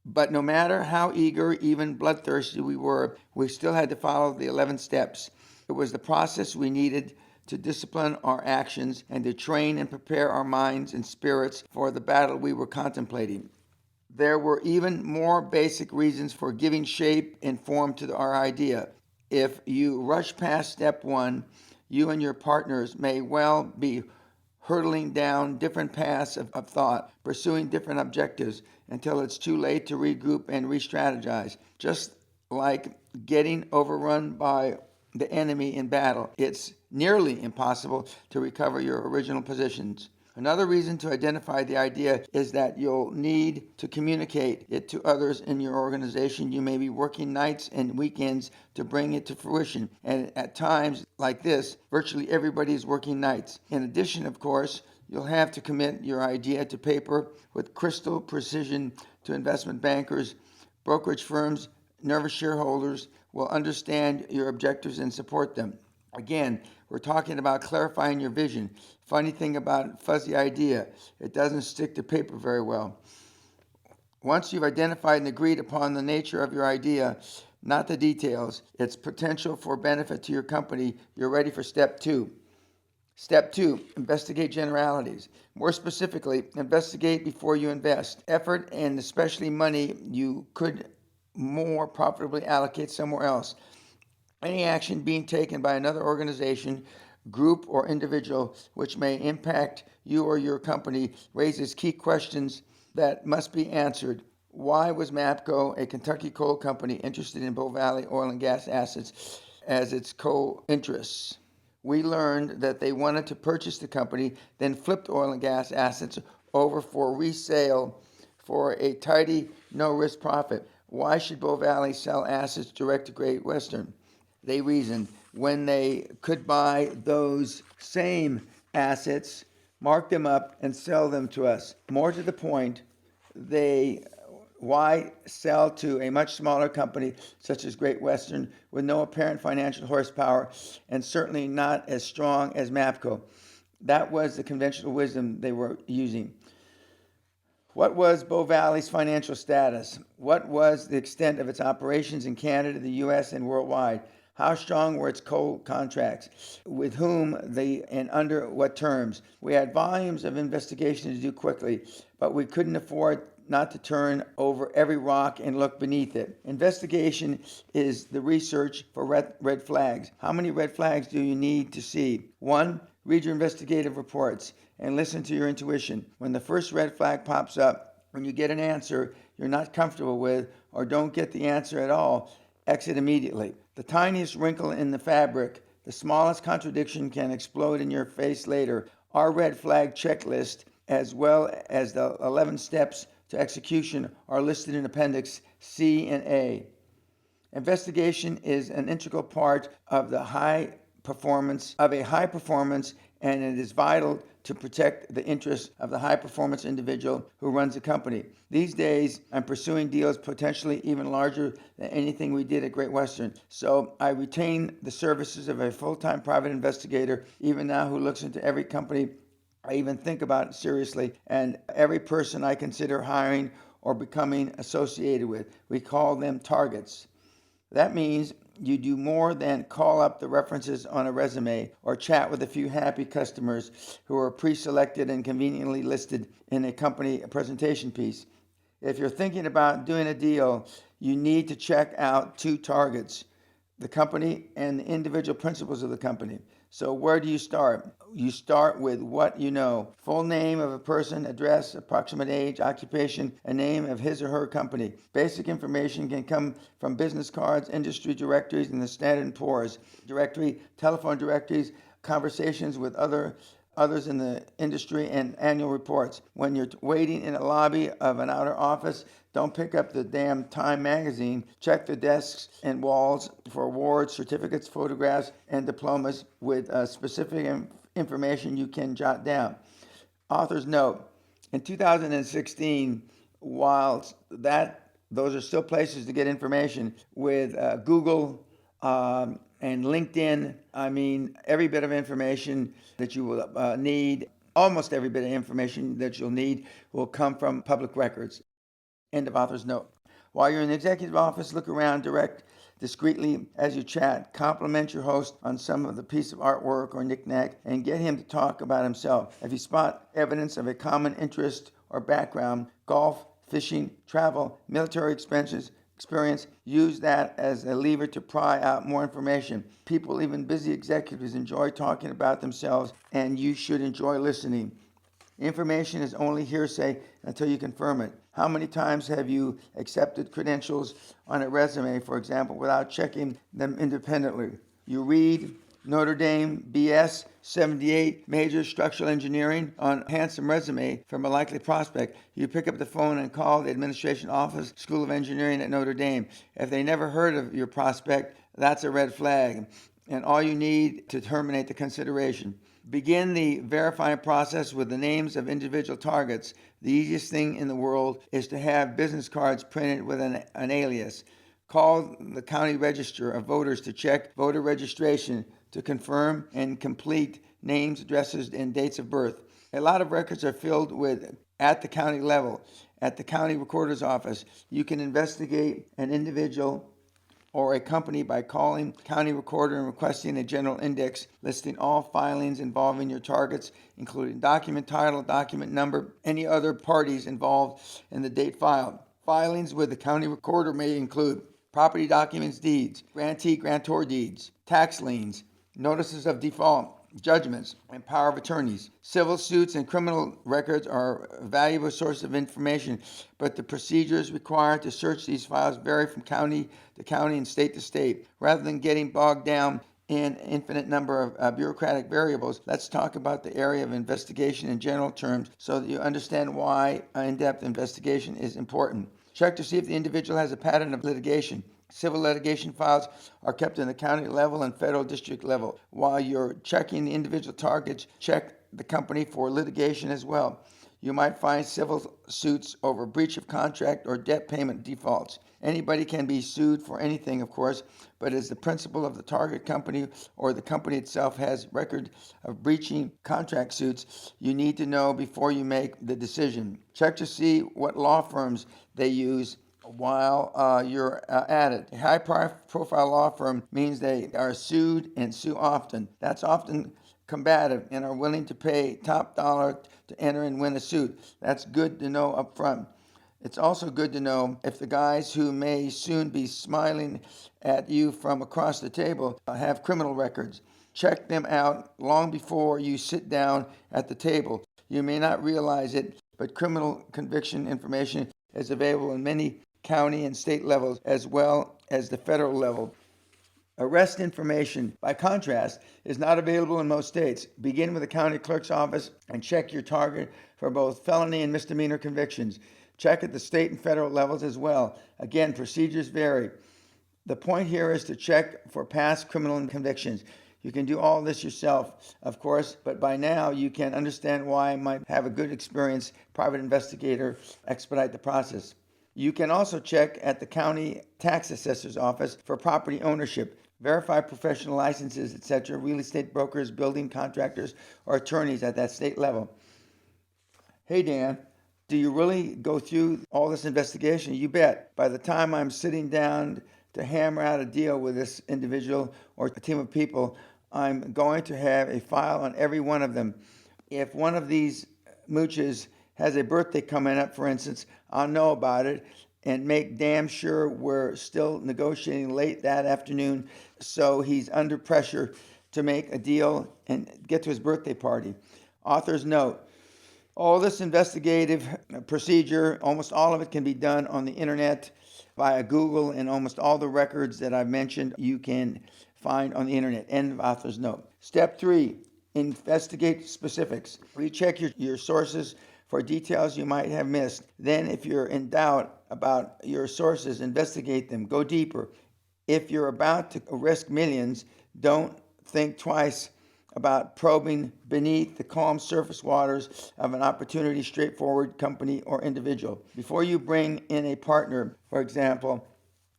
But no matter how eager, even bloodthirsty we were, we still had to follow the 11 steps. It was the process we needed to discipline our actions and to train and prepare our minds and spirits for the battle we were contemplating. There were even more basic reasons for giving shape and form to our idea. If you rush past step one, you and your partners may well be hurtling down different paths of thought, pursuing different objectives until it's too late to regroup and re strategize. Just like getting overrun by the enemy in battle, it's nearly impossible to recover your original positions. Another reason to identify the idea is that you'll need to communicate it to others in your organization. You may be working nights and weekends to bring it to fruition. And at times like this, virtually everybody is working nights. In addition, of course, you'll have to commit your idea to paper with crystal precision to investment bankers, brokerage firms. Nervous shareholders will understand your objectives and support them. Again, we're talking about clarifying your vision. Funny thing about fuzzy idea, it doesn't stick to paper very well. Once you've identified and agreed upon the nature of your idea, not the details, its potential for benefit to your company, you're ready for step two. Step two, investigate generalities. More specifically, investigate before you invest. Effort and especially money you could more profitably allocate somewhere else. Any action being taken by another organization, group, or individual which may impact you or your company raises key questions that must be answered. Why was MAPCO, a Kentucky coal company, interested in Bow Valley oil and gas assets as its co-interests? We learned that they wanted to purchase the company, then flipped oil and gas assets over for resale for a tidy, no-risk profit. Why should Bow Valley sell assets direct to Great Western? They reasoned when they could buy those same assets, mark them up, and sell them to us. More to the point, why sell to a much smaller company such as Great Western with no apparent financial horsepower and certainly not as strong as MAPCO? That was the conventional wisdom they were using. What was Bow Valley's financial status? What was the extent of its operations in Canada, the U.S., and worldwide? How strong were its coal contracts? With whom and under what terms? We had volumes of investigation to do quickly, but we couldn't afford not to turn over every rock and look beneath it. Investigation is the research for red flags. How many red flags do you need to see? One, read your investigative reports and listen to your intuition. When the first red flag pops up, when you get an answer you're not comfortable with or don't get the answer at all, exit immediately. The tiniest wrinkle in the fabric, the smallest contradiction can explode in your face later. Our red flag checklist, as well as the 11 steps to execution, are listed in Appendix C and A. Investigation is an integral part of a high performance, and it is vital to protect the interests of the high-performance individual who runs the company. These days, I'm pursuing deals potentially even larger than anything we did at Great Western. So I retain the services of a full-time private investigator, even now, who looks into every company I even think about seriously, and every person I consider hiring or becoming associated with. We call them targets. That means you do more than call up the references on a resume or chat with a few happy customers who are pre-selected and conveniently listed in a company presentation piece. If you're thinking about doing a deal, you need to check out two targets: the company and the individual principals of the company. So where do you start? You start with what you know. Full name of a person, address, approximate age, occupation, and name of his or her company. Basic information can come from business cards, industry directories, and the Standard & Poor's directory, telephone directories, conversations with other others in the industry, and annual reports. When you're waiting in a lobby of an outer office, don't pick up the damn Time magazine. Check the desks and walls for awards, certificates, photographs, and diplomas with specific information you can jot down. Author's note: in 2016, while those are still places to get information, with Google and LinkedIn, I mean, every bit of information that you will need, almost every bit of information that you'll need, will come from public records. End of author's note. While you're in the executive office, look around, direct discreetly as you chat. Compliment your host on some of the piece of artwork or knickknack and get him to talk about himself. If you spot evidence of a common interest or background, golf, fishing, travel, military experience, use that as a lever to pry out more information. People, even busy executives, enjoy talking about themselves, and you should enjoy listening. Information is only hearsay until you confirm it. How many times have you accepted credentials on a resume, for example, without checking them independently? You read Notre Dame BS 78 major structural engineering on a handsome resume from a likely prospect. You pick up the phone and call the administration office, School of Engineering at Notre Dame. If they never heard of your prospect, that's a red flag, and all you need to terminate the consideration. Begin the verifying process with the names of individual targets. The easiest thing in the world is to have business cards printed with an alias. Call the county register of voters to check voter registration to confirm and complete names, addresses, and dates of birth. A lot of records are filled with at the county level. At the county recorder's office, you can investigate an individual or a company by calling county recorder and requesting a general index listing all filings involving your targets, including document title, document number, any other parties involved, and the date filed. Filings with the county recorder may include property documents, deeds, grantee, grantor deeds, tax liens, notices of default, judgments, and power of attorneys. Civil suits and criminal records are a valuable source of information, but the procedures required to search these files vary from county to county and state to state. Rather than getting bogged down in an infinite number of bureaucratic variables, let's talk about the area of investigation in general terms so that you understand why an in-depth investigation is important. Check to see if the individual has a pattern of litigation. Civil litigation files are kept in the county level and federal district level. While you're checking the individual targets, check the company for litigation as well. You might find civil suits over breach of contract or debt payment defaults. Anybody can be sued for anything, of course, but as the principal of the target company or the company itself has record of breaching contract suits, you need to know before you make the decision. Check to see what law firms they use while you're at it. A high-profile law firm means they are sued and sue often. That's often combative and are willing to pay top dollar to enter and win a suit. That's good to know up front. It's also good to know if the guys who may soon be smiling at you from across the table have criminal records. Check them out long before you sit down at the table. You may not realize it, but criminal conviction information is available in many county and state levels as well as the federal level. Arrest information, by contrast, is not available in most states. Begin with the county clerk's office and check your target for both felony and misdemeanor convictions. Check at the state and federal levels as well. Again, procedures vary. The point here is to check for past criminal convictions. You can do all this yourself, of course, but by now you can understand why I might have a good experienced private investigator expedite the process. You can also check at the county tax assessor's office for property ownership. Verify professional licenses, etc., real estate brokers, building contractors, or attorneys at that state level. Hey, Dan, do you really go through all this investigation? You bet. By the time I'm sitting down to hammer out a deal with this individual or a team of people, I'm going to have a file on every one of them. If one of these mooches has a birthday coming up, for instance, I'll know about it and make damn sure we're still negotiating late that afternoon so he's under pressure to make a deal and get to his birthday party. Author's note: all this investigative procedure, almost all of it can be done on the internet via Google, and almost all the records that I've mentioned you can find on the internet. End of author's note. Step 3, Investigate specifics. Recheck your sources for details you might have missed. Then, if you're in doubt about your sources, investigate them. Go deeper. If you're about to risk millions, don't think twice about probing beneath the calm surface waters of an opportunity, straightforward company or individual. Before you bring in a partner, for example,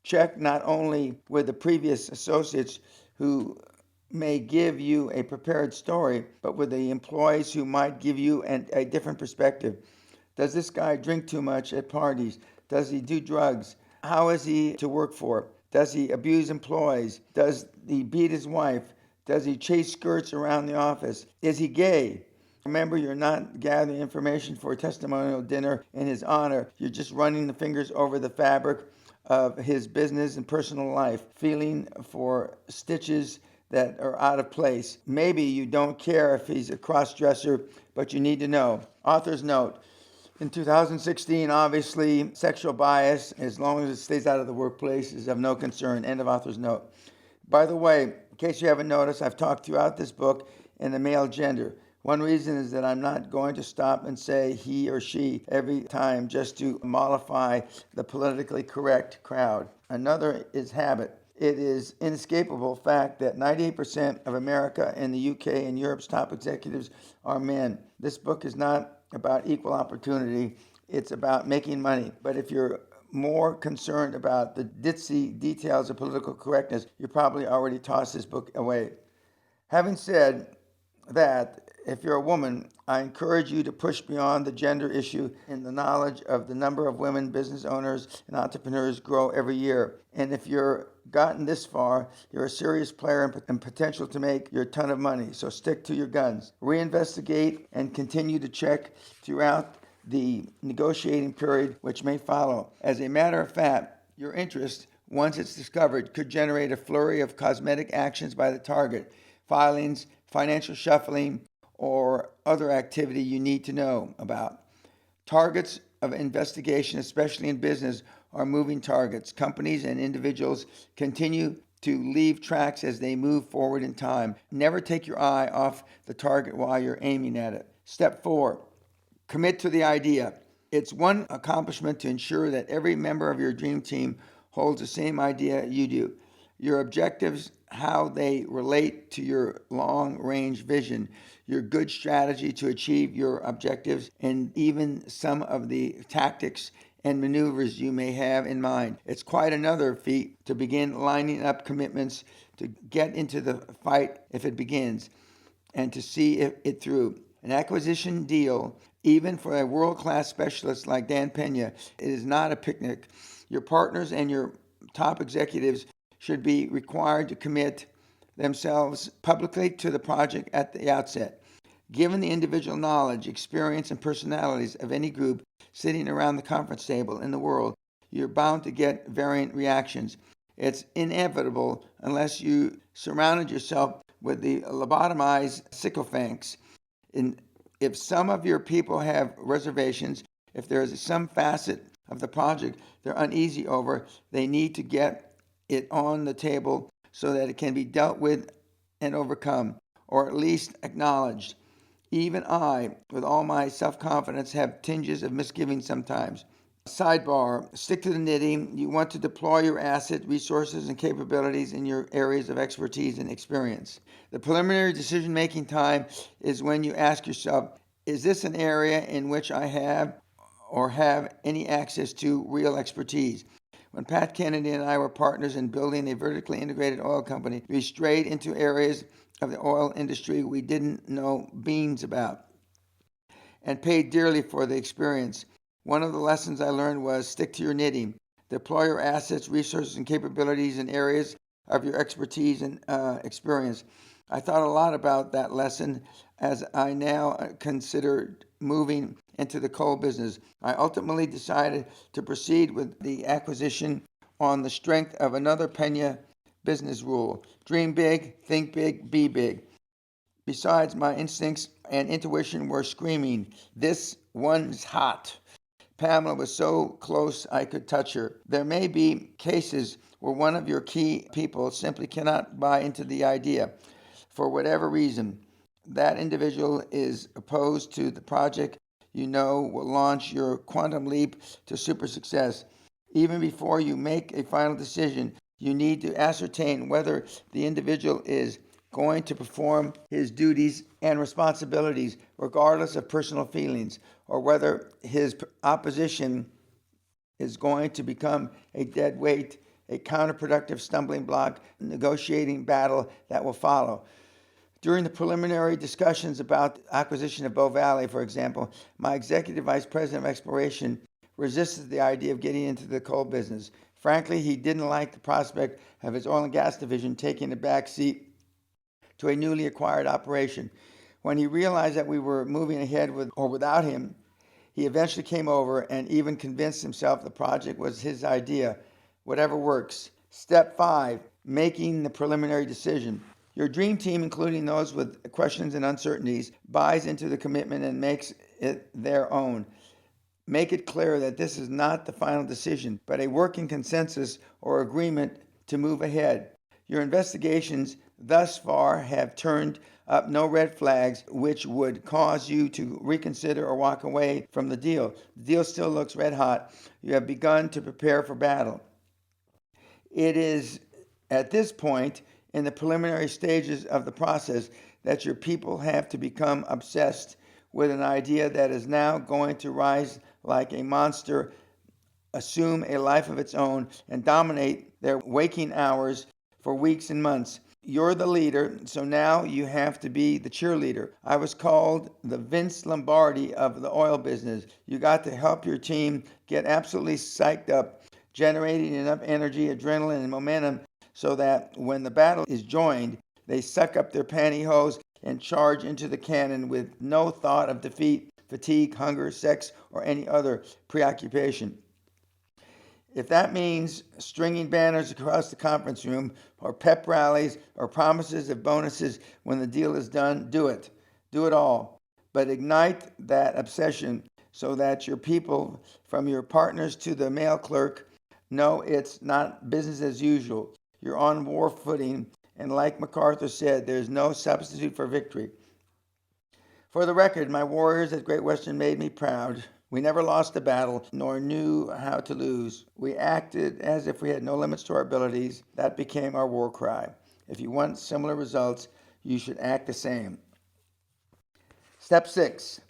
check not only with the previous associates who may give you a prepared story, but with the employees who might give you a different perspective. Does this guy drink too much at parties? Does he do drugs? How is he to work for? Does he abuse employees? Does he beat his wife? Does he chase skirts around the office? Is he gay? Remember, you're not gathering information for a testimonial dinner in his honor. You're just running the fingers over the fabric of his business and personal life, feeling for stitches that are out of place. Maybe you don't care if he's a cross-dresser, but you need to know. Author's note. In 2016, obviously, sexual bias, as long as it stays out of the workplace, is of no concern. End of author's note. By the way, in case you haven't noticed, I've talked throughout this book in the male gender. One reason is that I'm not going to stop and say he or she every time just to mollify the politically correct crowd. Another is habit. It is inescapable fact that 98% of America and the UK and Europe's top executives are men. This book is not about equal opportunity. It's about making money. But if you're more concerned about the ditzy details of political correctness, you probably already tossed this book away. Having said that, if you're a woman, I encourage you to push beyond the gender issue in the knowledge of the number of women business owners and entrepreneurs grow every year. And if you're gotten this far, you're a serious player and potential to make your ton of money. So stick to your guns. Reinvestigate and continue to check throughout the negotiating period which may follow. As a matter of fact, your interest, once it's discovered, could generate a flurry of cosmetic actions by the target, filings, financial shuffling, or other activity you need to know about. Targets of investigation, especially in business, are moving targets. Companies and individuals continue to leave tracks as they move forward in time. Never take your eye off the target while you're aiming at it. Step 4, commit to the idea. It's one accomplishment to ensure that every member of your dream team holds the same idea you do. Your objectives, how they relate to your long-range vision, your good strategy to achieve your objectives, and even some of the tactics and maneuvers you may have in mind. It's quite another feat to begin lining up commitments to get into the fight if it begins, and to see it through. An acquisition deal, even for a world-class specialist like Dan Peña, it is not a picnic. Your partners and your top executives should be required to commit themselves publicly to the project at the outset. Given the individual knowledge, experience, and personalities of any group sitting around the conference table in the world, you're bound to get varying reactions. It's inevitable unless you surrounded yourself with the lobotomized sycophants. If some of your people have reservations, if there is some facet of the project they're uneasy over, they need to get it on the table so that it can be dealt with and overcome, or at least acknowledged. Even I, with all my self-confidence, have tinges of misgiving sometimes. Sidebar, stick to the knitting. You want to deploy your assets, resources, and capabilities in your areas of expertise and experience. The preliminary decision-making time is when you ask yourself, is this an area in which I have any access to real expertise? When Pat Kennedy and I were partners in building a vertically integrated oil company, we strayed into areas of the oil industry we didn't know beans about and paid dearly for the experience. One of the lessons I learned was stick to your knitting. Deploy your assets, resources, and capabilities in areas of your expertise and experience. I thought a lot about that lesson as I now considered moving into the coal business. I ultimately decided to proceed with the acquisition on the strength of another Peña business rule. Dream big, think big, be big. Besides, my instincts and intuition were screaming, this one's hot. Pamela was so close I could touch her. There may be cases where one of your key people simply cannot buy into the idea for whatever reason. that individual is opposed to the project you know will launch your quantum leap to super success. Even before you make a final decision, you need to ascertain whether the individual is going to perform his duties and responsibilities regardless of personal feelings, or whether his opposition is going to become a dead weight, a counterproductive stumbling block, negotiating battle that will follow. During the preliminary discussions about the acquisition of Bow Valley, for example, my executive vice president of exploration resisted the idea of getting into the coal business. Frankly, he didn't like the prospect of his oil and gas division taking a back seat to a newly acquired operation. When he realized that we were moving ahead with or without him, he eventually came over and even convinced himself the project was his idea. Whatever works. Step 5, making the preliminary decision. Your dream team, including those with questions and uncertainties, buys into the commitment and makes it their own. Make it clear that this is not the final decision, but a working consensus or agreement to move ahead. Your investigations thus far have turned up no red flags which would cause you to reconsider or walk away from the deal. The deal still looks red hot. You have begun to prepare for battle. It is at this point in the preliminary stages of the process that your people have to become obsessed with an idea that is now going to rise like a monster, assume a life of its own, and dominate their waking hours for weeks and months. You're the leader, so now you have to be the cheerleader. I was called the Vince Lombardi of the oil business. You got to help your team get absolutely psyched up, generating enough energy, adrenaline, and momentum so that when the battle is joined, they suck up their pantyhose and charge into the cannon with no thought of defeat, fatigue, hunger, sex, or any other preoccupation. If that means stringing banners across the conference room, or pep rallies, or promises of bonuses when the deal is done, do it. Do it all. But ignite that obsession so that your people, from your partners to the mail clerk, know it's not business as usual. You're on war footing, and like MacArthur said, there's no substitute for victory. For the record, my warriors at Great Western made me proud. We never lost a battle, nor knew how to lose. We acted as if we had no limits to our abilities. That became our war cry. If you want similar results, you should act the same. Step 6,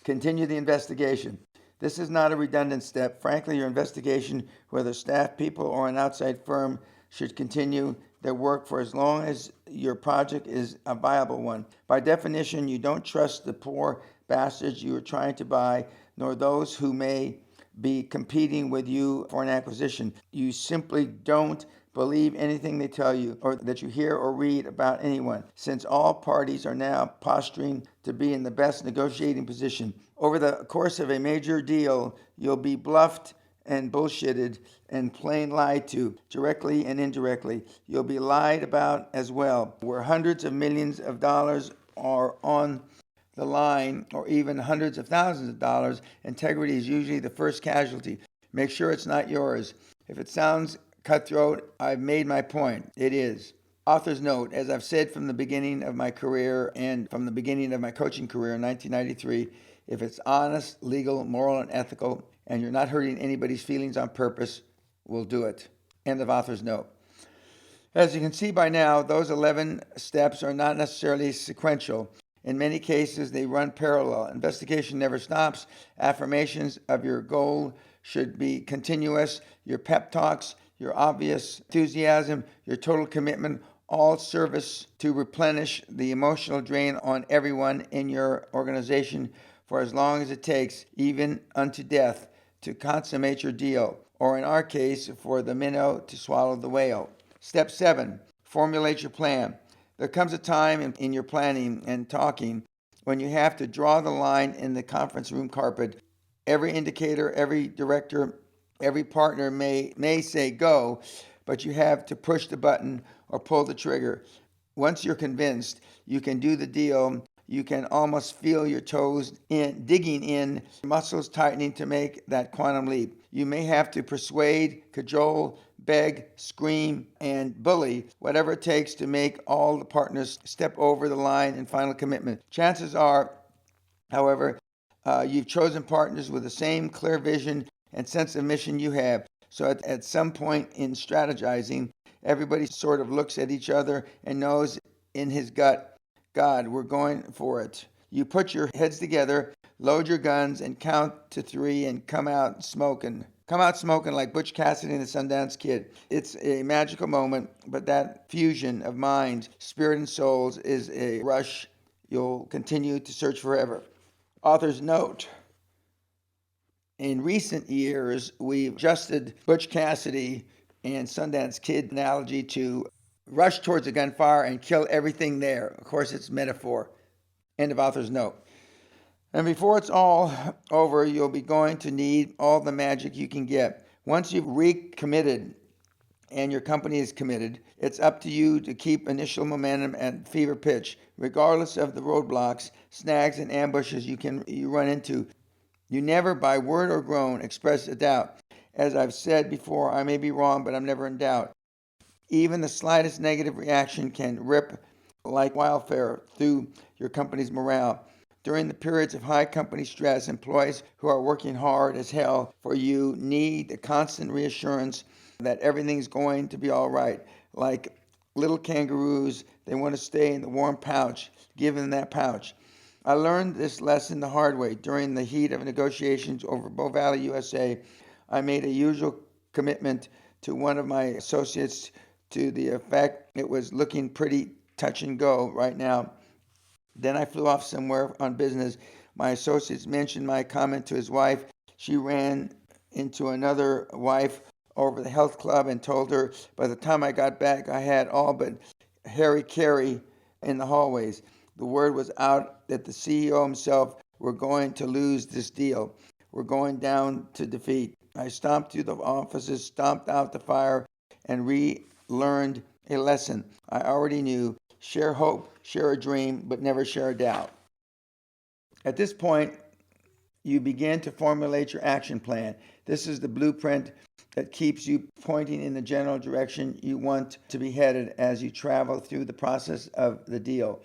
continue the investigation. This is not a redundant step. Frankly, your investigation, whether staff, people, or an outside firm, should continue their work for as long as your project is a viable one. By definition, you don't trust the poor bastards you are trying to buy, nor those who may be competing with you for an acquisition. You simply don't believe anything they tell you or that you hear or read about anyone, since all parties are now posturing to be in the best negotiating position. Over the course of a major deal, you'll be bluffed and bullshitted and plain lied to, directly and indirectly. You'll be lied about as well, where hundreds of millions of dollars are on the line, or even hundreds of thousands of dollars. Integrity is usually the first casualty. Make sure it's not yours. If it sounds cutthroat, I've made my point. It is. Author's note, as I've said from the beginning of my career and from the beginning of my coaching career in 1993, if it's honest, legal, moral, and ethical, and you're not hurting anybody's feelings on purpose, we'll do it. End of author's note. As you can see by now, those 11 steps are not necessarily sequential. In many cases, they run parallel. Investigation never stops. Affirmations of your goal should be continuous. Your pep talks, your obvious enthusiasm, your total commitment, all service to replenish the emotional drain on everyone in your organization for as long as it takes, even unto death, to consummate your deal, or in our case, for the minnow to swallow the whale. Step 7, formulate your plan. There comes a time in your planning and talking when you have to draw the line in the conference room carpet. Every indicator, every director, every partner may say go, but you have to push the button or pull the trigger. Once you're convinced you can do the deal, you can almost feel your toes digging in, muscles tightening to make that quantum leap. You may have to persuade, cajole, beg, scream, and bully, whatever it takes to make all the partners step over the line in final commitment. Chances are, however, you've chosen partners with the same clear vision and sense of mission you have. So at some point in strategizing, everybody sort of looks at each other and knows in his gut, God, we're going for it. You put your heads together, load your guns, and count to 3 and come out smoking. Come out smoking like Butch Cassidy and the Sundance Kid. It's a magical moment, but that fusion of mind, spirit, and souls is a rush you'll continue to search forever. Author's note. In recent years, we've adjusted Butch Cassidy and Sundance Kid analogy to rush towards a gunfire and kill everything there. Of course, it's metaphor. End of author's note. And before it's all over, you'll be going to need all the magic you can get. Once you've recommitted and your company is committed, it's up to you to keep initial momentum at fever pitch, regardless of the roadblocks, snags, and ambushes you run into. You never, by word or groan, express a doubt. As I've said before, I may be wrong, but I'm never in doubt. Even the slightest negative reaction can rip like wildfire through your company's morale. During the periods of high company stress, employees who are working hard as hell for you need the constant reassurance that everything's going to be all right. Like little kangaroos, they want to stay in the warm pouch. Give them that pouch. I learned this lesson the hard way. During the heat of negotiations over Bow Valley, USA, I made a usual commitment to one of my associates to the effect it was looking pretty touch and go right now. Then I flew off somewhere on business. My associates mentioned my comment to his wife. She ran into another wife over the health club and told her by the time I got back, I had all but Harry Carey in the hallways. The word was out that the CEO himself were going to lose this deal. We're going down to defeat. I stomped through the offices, stomped out the fire, and relearned a lesson I already knew. Share hope, share a dream, but never share a doubt. At this point, you begin to formulate your action plan. This is the blueprint that keeps you pointing in the general direction you want to be headed as you travel through the process of the deal.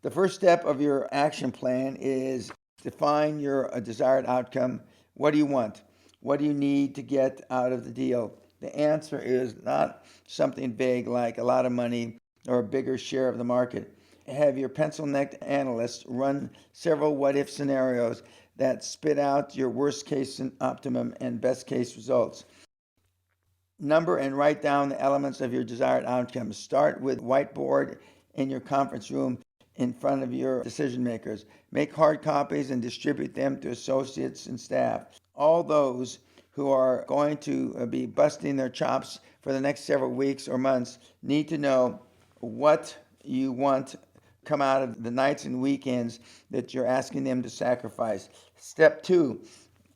The first step of your action plan is define your desired outcome. What do you want? What do you need to get out of the deal? The answer is not something vague like a lot of money or a bigger share of the market. Have your pencil-necked analysts run several what-if scenarios that spit out your worst case and optimum and best case results. Number and write down the elements of your desired outcome. Start with whiteboard in your conference room in front of your decision makers. Make hard copies and distribute them to associates and staff. All those who are going to be busting their chops for the next several weeks or months need to know what you want come out of the nights and weekends that you're asking them to sacrifice. Step 2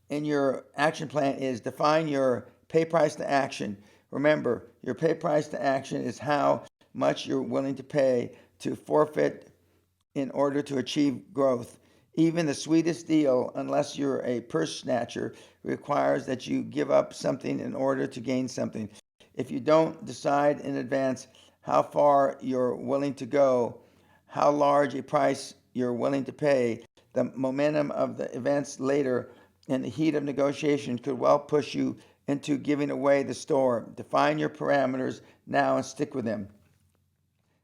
in your action plan is define your pay price to action. Remember, your pay price to action is how much you're willing to pay to forfeit in order to achieve growth. Even the sweetest deal, unless you're a purse snatcher, requires that you give up something in order to gain something. If you don't decide in advance how far you're willing to go, how large a price you're willing to pay, the momentum of the events later in the heat of negotiation could well push you into giving away the store. Define your parameters now and stick with them.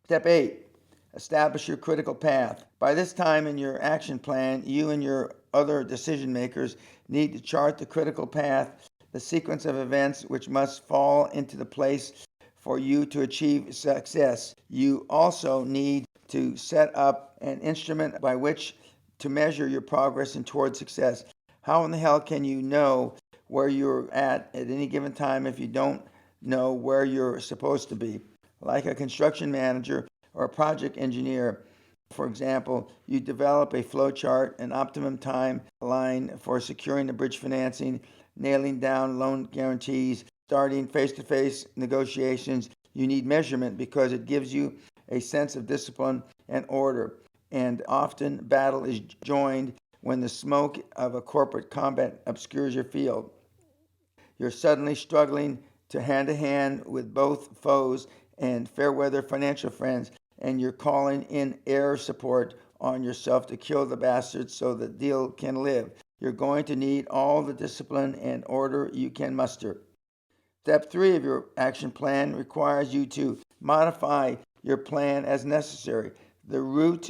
Step 8. Establish your critical path. By this time in your action plan, you and your other decision makers need to chart the critical path, the sequence of events which must fall into the place for you to achieve success. You also need to set up an instrument by which to measure your progress and toward success. How in the hell can you know where you're at any given time if you don't know where you're supposed to be? Like a construction manager or a project engineer, for example, you develop a flow chart, an optimum timeline for securing the bridge financing, nailing down loan guarantees, starting face-to-face negotiations. You need measurement because it gives you a sense of discipline and order. And often battle is joined when the smoke of a corporate combat obscures your field. You're suddenly struggling to hand with both foes and fair weather financial friends, and you're calling in air support on yourself to kill the bastards so the deal can live. You're going to need all the discipline and order you can muster. Step 3 of your action plan requires you to modify your plan as necessary. The route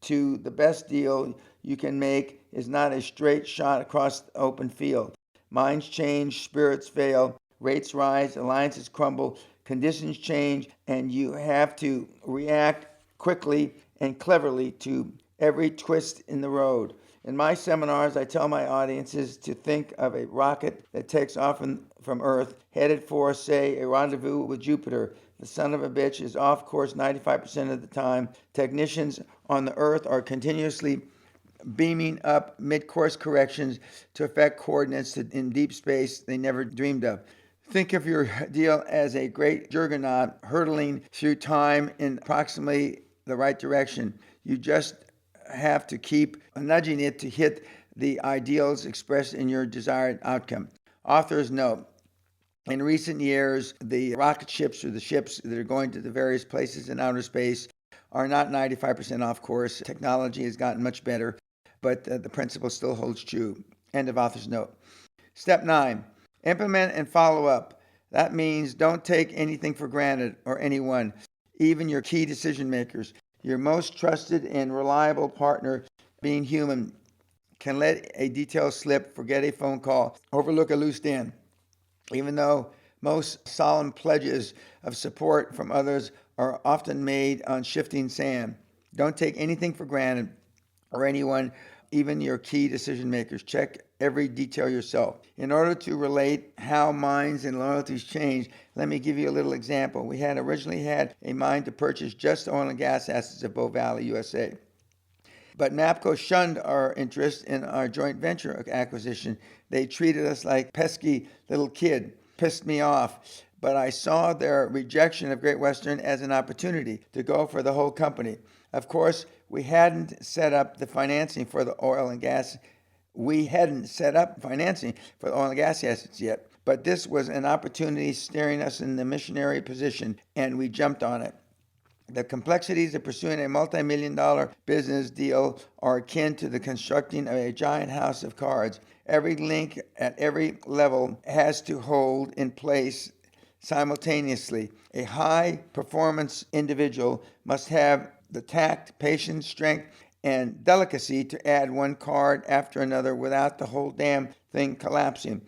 to the best deal you can make is not a straight shot across the open field. Minds change, spirits fail, rates rise, alliances crumble, conditions change, and you have to react quickly and cleverly to every twist in the road. In my seminars, I tell my audiences to think of a rocket that takes off from Earth, headed for, say, a rendezvous with Jupiter. The son of a bitch is off course 95% of the time. Technicians on the Earth are continuously beaming up mid-course corrections to affect coordinates in deep space they never dreamed of. Think of your deal as a great juggernaut hurtling through time in approximately the right direction. You just have to keep nudging it to hit the ideals expressed in your desired outcome. Author's note: in recent years, the rocket ships or the ships that are going to the various places in outer space are not 95% off course. Technology has gotten much better, but the principle still holds true. End of author's note. Step 9, implement and follow up. That means don't take anything for granted or anyone, even your key decision makers. Your most trusted and reliable partner, being human, can let a detail slip, forget a phone call, overlook a loose end. Even though most solemn pledges of support from others are often made on shifting sand. Don't take anything for granted or anyone, even your key decision makers. Check every detail yourself. In order to relate how minds and loyalties change, let me give you a little example. We had originally had a mind to purchase just oil and gas assets of Bow Valley, USA. But NAPCO shunned our interest in our joint venture acquisition. They treated us like pesky little kid. Pissed me off. But I saw their rejection of Great Western as an opportunity to go for the whole company. Of course, we hadn't set up the financing for the oil and gas. We hadn't set up financing for the oil and gas assets yet. But this was an opportunity staring us in the missionary position, and we jumped on it. The complexities of pursuing a multi-million-dollar business deal are akin to the constructing of a giant house of cards. Every link at every level has to hold in place simultaneously. A high-performance individual must have the tact, patience, strength, and delicacy to add one card after another without the whole damn thing collapsing,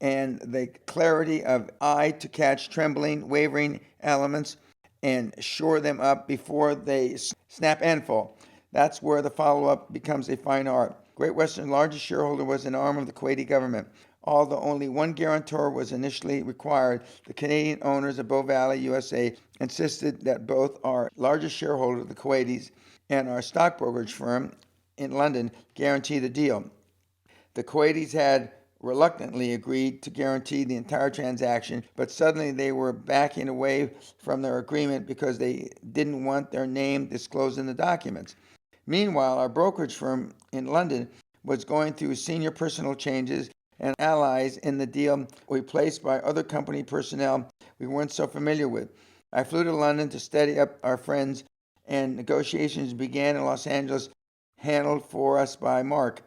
and the clarity of eye to catch trembling, wavering elements and shore them up before they snap and fall. That's where the follow-up becomes a fine art. Great Western's largest shareholder was an arm of the Kuwaiti government. Although only one guarantor was initially required, the Canadian owners of Bow Valley, USA, insisted that both our largest shareholder, the Kuwaitis, and our stock brokerage firm in London guarantee the deal. The Kuwaitis had reluctantly agreed to guarantee the entire transaction, but suddenly they were backing away from their agreement because they didn't want their name disclosed in the documents. Meanwhile, our brokerage firm in London was going through senior personnel changes, and allies in the deal were replaced by other company personnel we weren't so familiar with. I flew to London to steady up our friends, and negotiations began in Los Angeles, handled for us by Mark.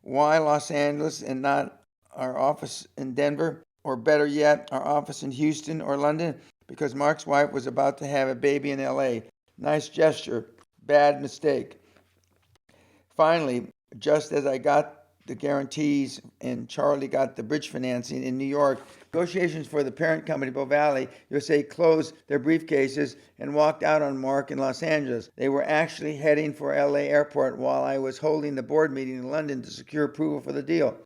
Why Los Angeles and not our office in Denver, or better yet, our office in Houston or London? Because Mark's wife was about to have a baby in LA. Nice gesture, bad mistake. Finally, just as I got the guarantees and Charlie got the bridge financing in New York, negotiations for the parent company, Bow Valley USA, closed their briefcases and walked out on Mark in Los Angeles. They were actually heading for LA airport while I was holding the board meeting in London to secure approval for the deal.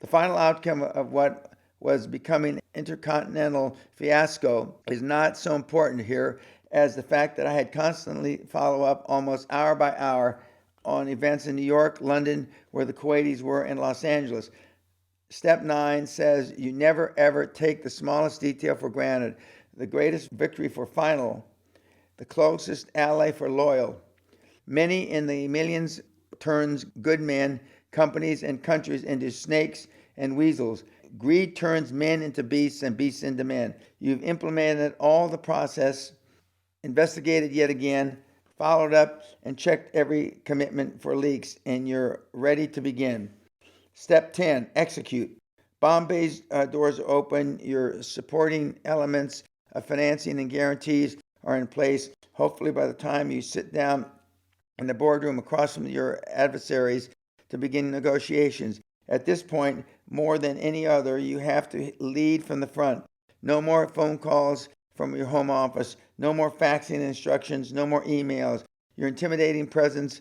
The final outcome of what was becoming an intercontinental fiasco is not so important here as the fact that I had constantly follow up almost hour by hour on events in New York, London, where the Kuwaitis were, and Los Angeles. Step 9 says you never ever take the smallest detail for granted. The greatest victory for final, the closest ally for loyal. Many in the millions turns good men, companies, and countries into snakes and weasels. Greed turns men into beasts and beasts into men. You've implemented all the process, investigated yet again, followed up, and checked every commitment for leaks, and you're ready to begin. Step 10, execute. Bombay's doors are open. Your supporting elements of financing and guarantees are in place. Hopefully, by the time you sit down in the boardroom across from your adversaries to begin negotiations, at this point, more than any other, you have to lead from the front. No more phone calls from your home office. No more faxing instructions. No more emails. Your intimidating presence,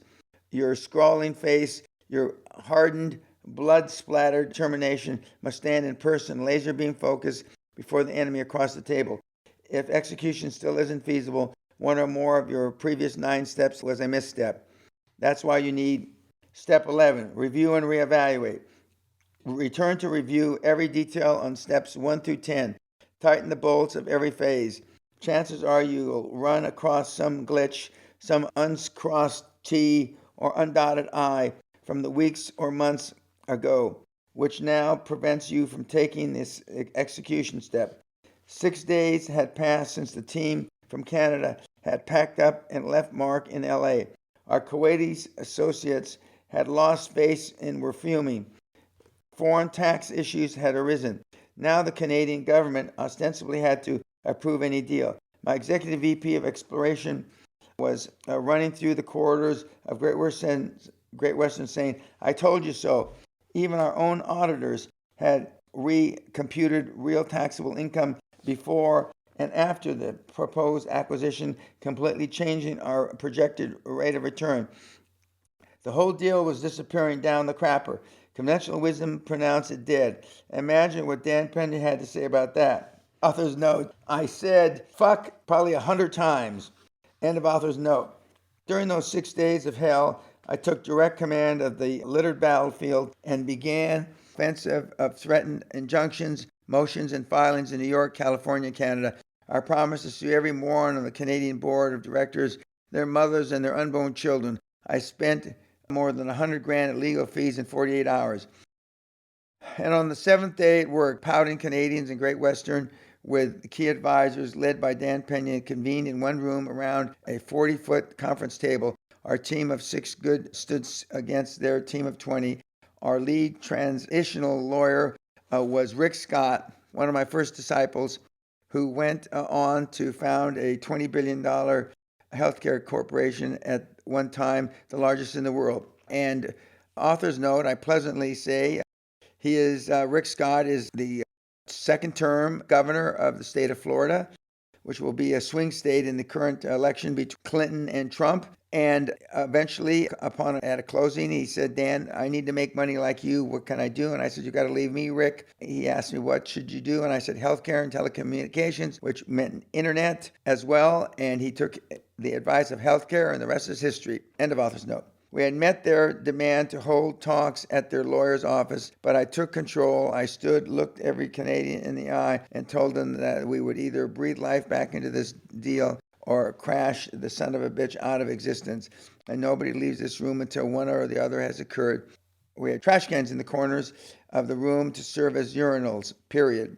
your scrawling face, your hardened, blood-splattered determination must stand in person, laser beam focused before the enemy across the table. If execution still isn't feasible, one or more of your previous 9 steps was a misstep. That's why you need step 11, review and reevaluate. Return to review every detail on steps 1 through 10. Tighten the bolts of every phase. Chances are you'll run across some glitch, some uncrossed T or undotted I from the weeks or months ago, which now prevents you from taking this execution step. 6 days had passed since the team from Canada had packed up and left Mark in LA. Our Kuwaiti associates had lost face and were fuming. Foreign tax issues had arisen. Now the Canadian government ostensibly had to approve any deal. My executive VP of exploration was running through the corridors of Great Western saying, "I told you so." Even our own auditors had recomputed real taxable income before and after the proposed acquisition, completely changing our projected rate of return. The whole deal was disappearing down the crapper. Conventional wisdom pronounced it dead. Imagine what Dan Peña had to say about that. Author's note, I said fuck probably 100 times. End of author's note. During those 6 days of hell, I took direct command of the littered battlefield and began offensive of threatened injunctions, motions, and filings in New York, California, and Canada. Our promise to sue every moron on the Canadian board of directors, their mothers, and their unborn children. I spent more than $100,000 in legal fees in 48 hours. And on the 7th day it worked. Pouting Canadians in Great Western with key advisors led by Dan Peña convened in one room around a 40-foot conference table. Our team of 6 good stood against their team of 20. Our lead transitional lawyer was Rick Scott, one of my first disciples, who went on to found a $20 billion healthcare corporation at one time, the largest in the world. And author's note, I pleasantly say, Rick Scott is the second term governor of the state of Florida, which will be a swing state in the current election between Clinton and Trump. And eventually, at a closing, he said, Dan, I need to make money like you. What can I do? And I said, you got to leave me, Rick. He asked me, what should you do? And I said, healthcare and telecommunications, which meant internet as well. And he took the advice of healthcare, and the rest is history. End of author's note. We had met their demand to hold talks at their lawyer's office, but I took control. I stood, looked every Canadian in the eye, and told them that we would either breathe life back into this deal or crash the son of a bitch out of existence. And nobody leaves this room until one or the other has occurred. We had trash cans in the corners of the room to serve as urinals, period.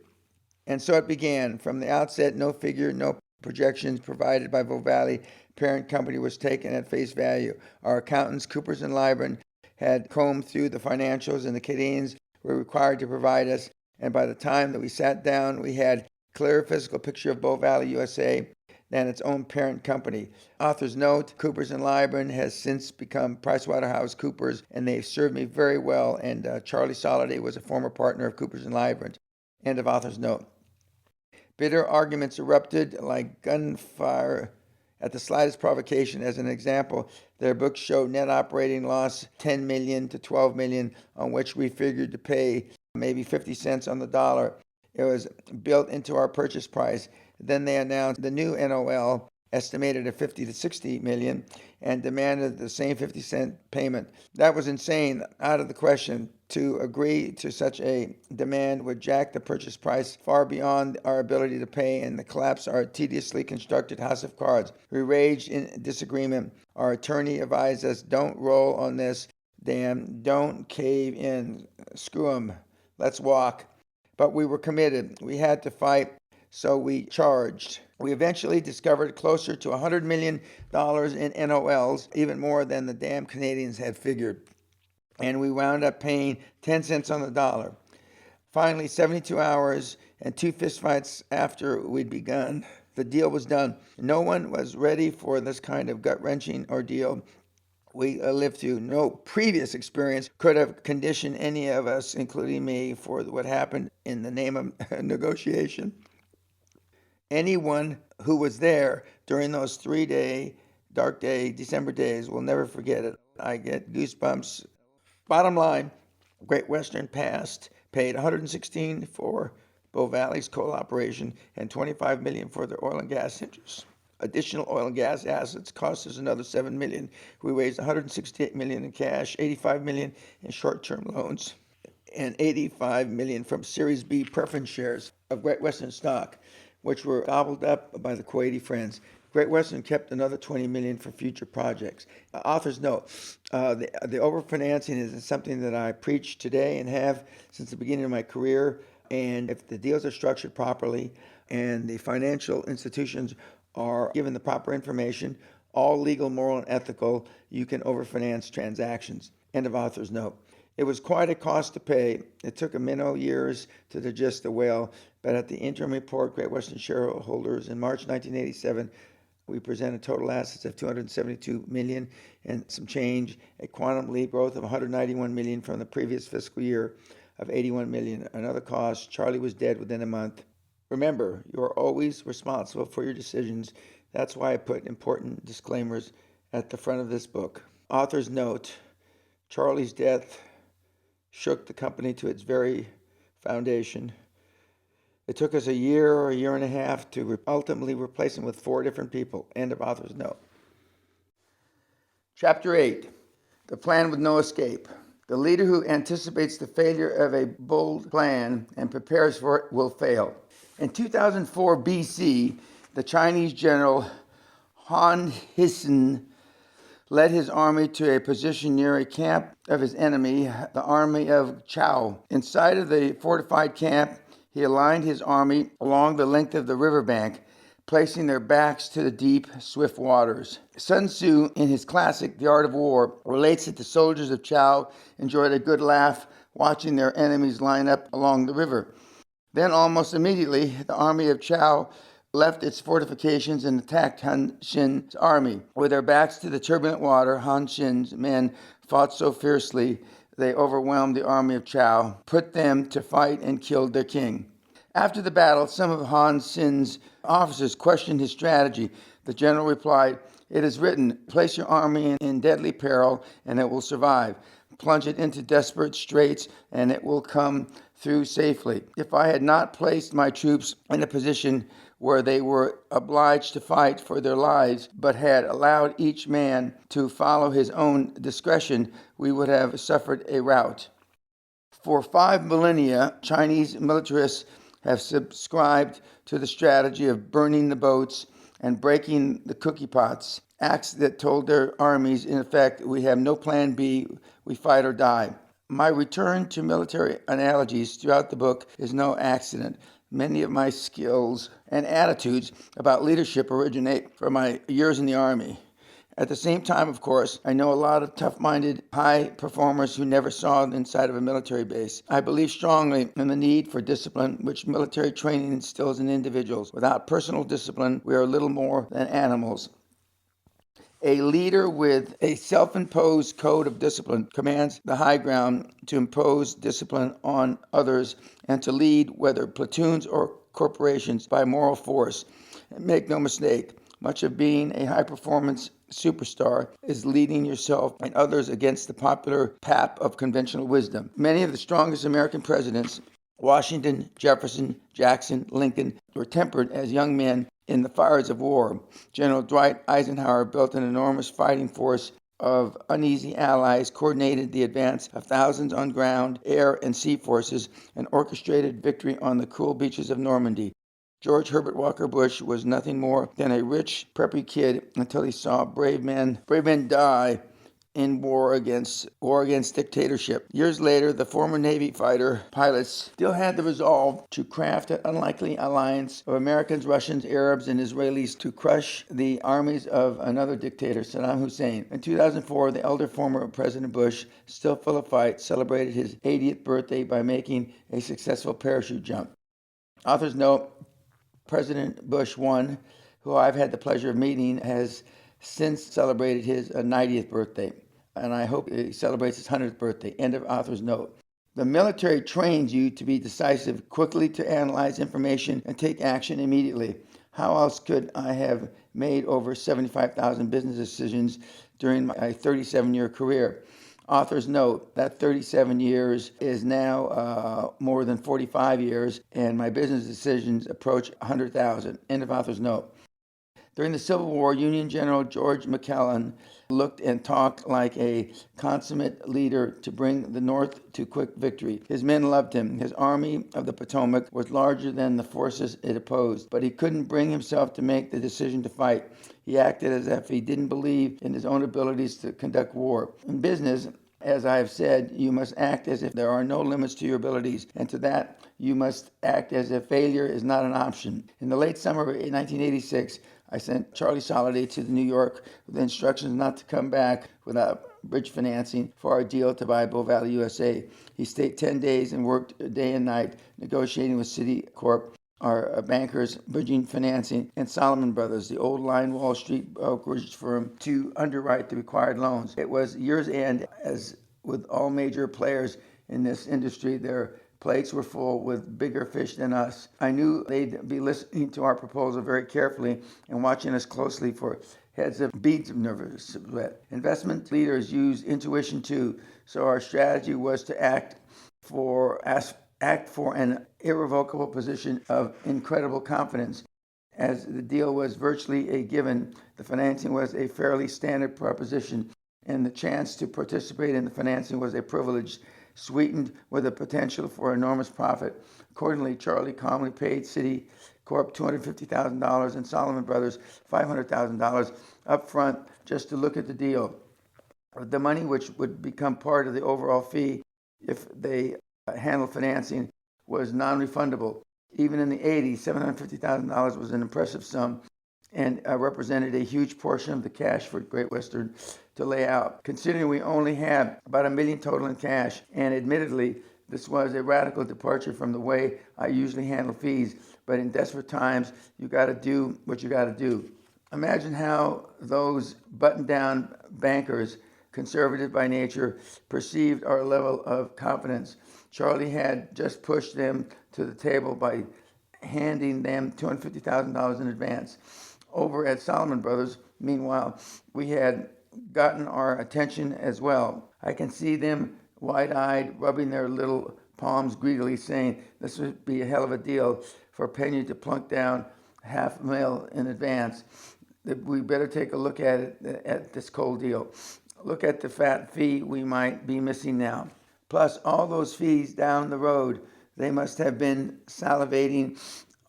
And so it began. From the outset, no figure, no projections provided by Valley parent company was taken at face value. Our accountants, Coopers and Lybrand, had combed through the financials, and the Canadians were required to provide us. And by the time that we sat down, we had a clear physical picture of Bow Valley USA than its own parent company. Author's note, Coopers and Lybrand has since become PricewaterhouseCoopers, and they've served me very well. And Charlie Soliday was a former partner of Coopers and Lybrand. End of author's note. Bitter arguments erupted like gunfire at the slightest provocation. As an example, their books showed net operating loss $10 million to $12 million, on which we figured to pay maybe 50 cents on the dollar. It was built into our purchase price. Then they announced the new NOL, estimated at 50 to 60 million, and demanded the same 50-cent payment. That was insane, out of the question. To agree to such a demand would jack the purchase price far beyond our ability to pay and collapse our tediously constructed house of cards. We raged in disagreement. Our attorney advised us, don't roll on this, damn, don't cave in, screw 'em, let's walk. but we were committed. We had to fight, so we charged. We eventually discovered closer to $100 million in NOLs, even more than the damn Canadians had figured. And we wound up paying 10 cents on the dollar. Finally, 72 hours and 2 fistfights after we'd begun, the deal was done. No one was ready for this kind of gut-wrenching ordeal we lived through. No previous experience could have conditioned any of us, including me, for what happened in the name of negotiation. Anyone who was there during those 3-day, dark day, December days will never forget it. I get goosebumps. Bottom line, Great Western paid $116 for Bow Valley's coal operation and $25 million for their oil and gas interests. Additional oil and gas assets cost us another $7 million. We raised $168 million in cash, $85 million in short-term loans, and $85 million from Series B preference shares of Great Western stock, which were gobbled up by the Kuwaiti friends. Great Western kept another $20 million for future projects. Author's note, the overfinancing is something that I preach today and have since the beginning of my career. And if the deals are structured properly and the financial institutions are given the proper information, all legal, moral, and ethical, you can overfinance transactions. End of author's note. It was quite a cost to pay. It took a minnow years to digest the whale, but at the interim report, Great Western shareholders in March 1987, we presented total assets of $272 million and some change, a quantum leap growth of $191 million from the previous fiscal year of $81 million. Another cost, Charlie was dead within a month. Remember, you are always responsible for your decisions. That's why I put important disclaimers at the front of this book. Author's note, Charlie's death shook the company to its very foundation. It took us a year or a year and a half to ultimately replace him with 4 different people. End of author's note. Chapter 8, The Plan with No Escape. The leader who anticipates the failure of a bold plan and prepares for it will fail. In 2004 BC, the Chinese general Han Hissen led his army to a position near a camp of his enemy, the army of Chao. Inside of the fortified camp, he aligned his army along the length of the riverbank, placing their backs to the deep, swift waters. Sun Tzu, in his classic The Art of War, relates that the soldiers of Chao enjoyed a good laugh watching their enemies line up along the river. Then, almost immediately, the army of Chao left its fortifications and attacked Han Xin's army. With their backs to the turbulent water, Han Xin's men fought so fiercely they overwhelmed the army of Chao, put them to fight, and killed their king. After the battle, some of Han Xin's officers questioned his strategy. The general replied, "It is written, place your army in deadly peril, and it will survive. Plunge it into desperate straits, and it will come through safely. If I had not placed my troops in a position where they were obliged to fight for their lives, but had allowed each man to follow his own discretion, we would have suffered a rout." For 5 millennia, Chinese militarists have subscribed to the strategy of burning the boats and breaking the cookie pots, acts that told their armies, in effect, we have no plan B, we fight or die. My return to military analogies throughout the book is no accident. Many of my skills and attitudes about leadership originate from my years in the Army. At the same time, of course, I know a lot of tough-minded, high performers who never saw the inside of a military base. I believe strongly in the need for discipline, which military training instills in individuals. Without personal discipline, we are little more than animals. A leader with a self-imposed code of discipline commands the high ground to impose discipline on others and to lead, whether platoons or corporations, by moral force. And make no mistake, much of being a high-performance superstar is leading yourself and others against the popular pap of conventional wisdom. Many of the strongest American presidents, Washington, Jefferson, Jackson, Lincoln, were tempered as young men in the fires of war. General Dwight Eisenhower built an enormous fighting force of uneasy allies, coordinated the advance of thousands on ground, air, and sea forces, and orchestrated victory on the cool beaches of Normandy. George Herbert Walker Bush was nothing more than a rich, preppy kid until he saw brave men die in war against dictatorship. Years later, the former Navy fighter pilots still had the resolve to craft an unlikely alliance of Americans, Russians, Arabs, and Israelis to crush the armies of another dictator, Saddam Hussein. In 2004, the elder former President Bush, still full of fight, celebrated his 80th birthday by making a successful parachute jump. Authors note President Bush I, who I've had the pleasure of meeting, has since celebrated his 90th birthday, and I hope he celebrates his 100th birthday. End of author's note. The military trains you to be decisive, quickly to analyze information, and take action immediately. How else could I have made over 75,000 business decisions during my 37-year career? Authors note that 37 years is now more than 45 years, and my business decisions approach 100,000. End of author's note. During the Civil War, Union General George McClellan looked and talked like a consummate leader to bring the North to quick victory. His men loved him. His Army of the Potomac was larger than the forces it opposed, but he couldn't bring himself to make the decision to fight. He acted as if he didn't believe in his own abilities to conduct war. In business, as I have said, you must act as if there are no limits to your abilities, and to that, you must act as if failure is not an option. In the late summer of 1986, I sent Charlie Soliday to New York with instructions not to come back without bridge financing for our deal to buy Bow Valley USA. He stayed 10 days and worked day and night negotiating with Citicorp, our bankers, bridging financing, and Solomon Brothers, the old line Wall Street brokerage firm, to underwrite the required loans. It was year's end. As with all major players in this industry, their plates were full with bigger fish than us. I knew they'd be listening to our proposal very carefully and watching us closely for heads of beads of nervous sweat. Investment leaders use intuition too, so our strategy was to act for an irrevocable position of incredible confidence. As the deal was virtually a given, the financing was a fairly standard proposition, and the chance to participate in the financing was a privilege, sweetened with the potential for enormous profit. Accordingly, Charlie calmly paid Citicorp $250,000 and Solomon Brothers $500,000 up front just to look at the deal. The money, which would become part of the overall fee if they handle financing, was non-refundable. Even in the 80s, $750,000 was an impressive sum and represented a huge portion of the cash for Great Western to lay out. Considering we only had about $1 million total in cash, and admittedly, this was a radical departure from the way I usually handle fees, but in desperate times, you got to do what you got to do. Imagine how those buttoned-down bankers, conservative by nature, perceived our level of confidence. Charlie had just pushed them to the table by handing them $250,000 in advance. Over at Solomon Brothers, meanwhile, we had gotten our attention as well. I can see them wide-eyed, rubbing their little palms greedily, saying this would be a hell of a deal for Peña to plunk down $500,000 in advance. We better take a look at this cold deal. Look at the fat fee we might be missing now. Plus all those fees down the road. They must have been salivating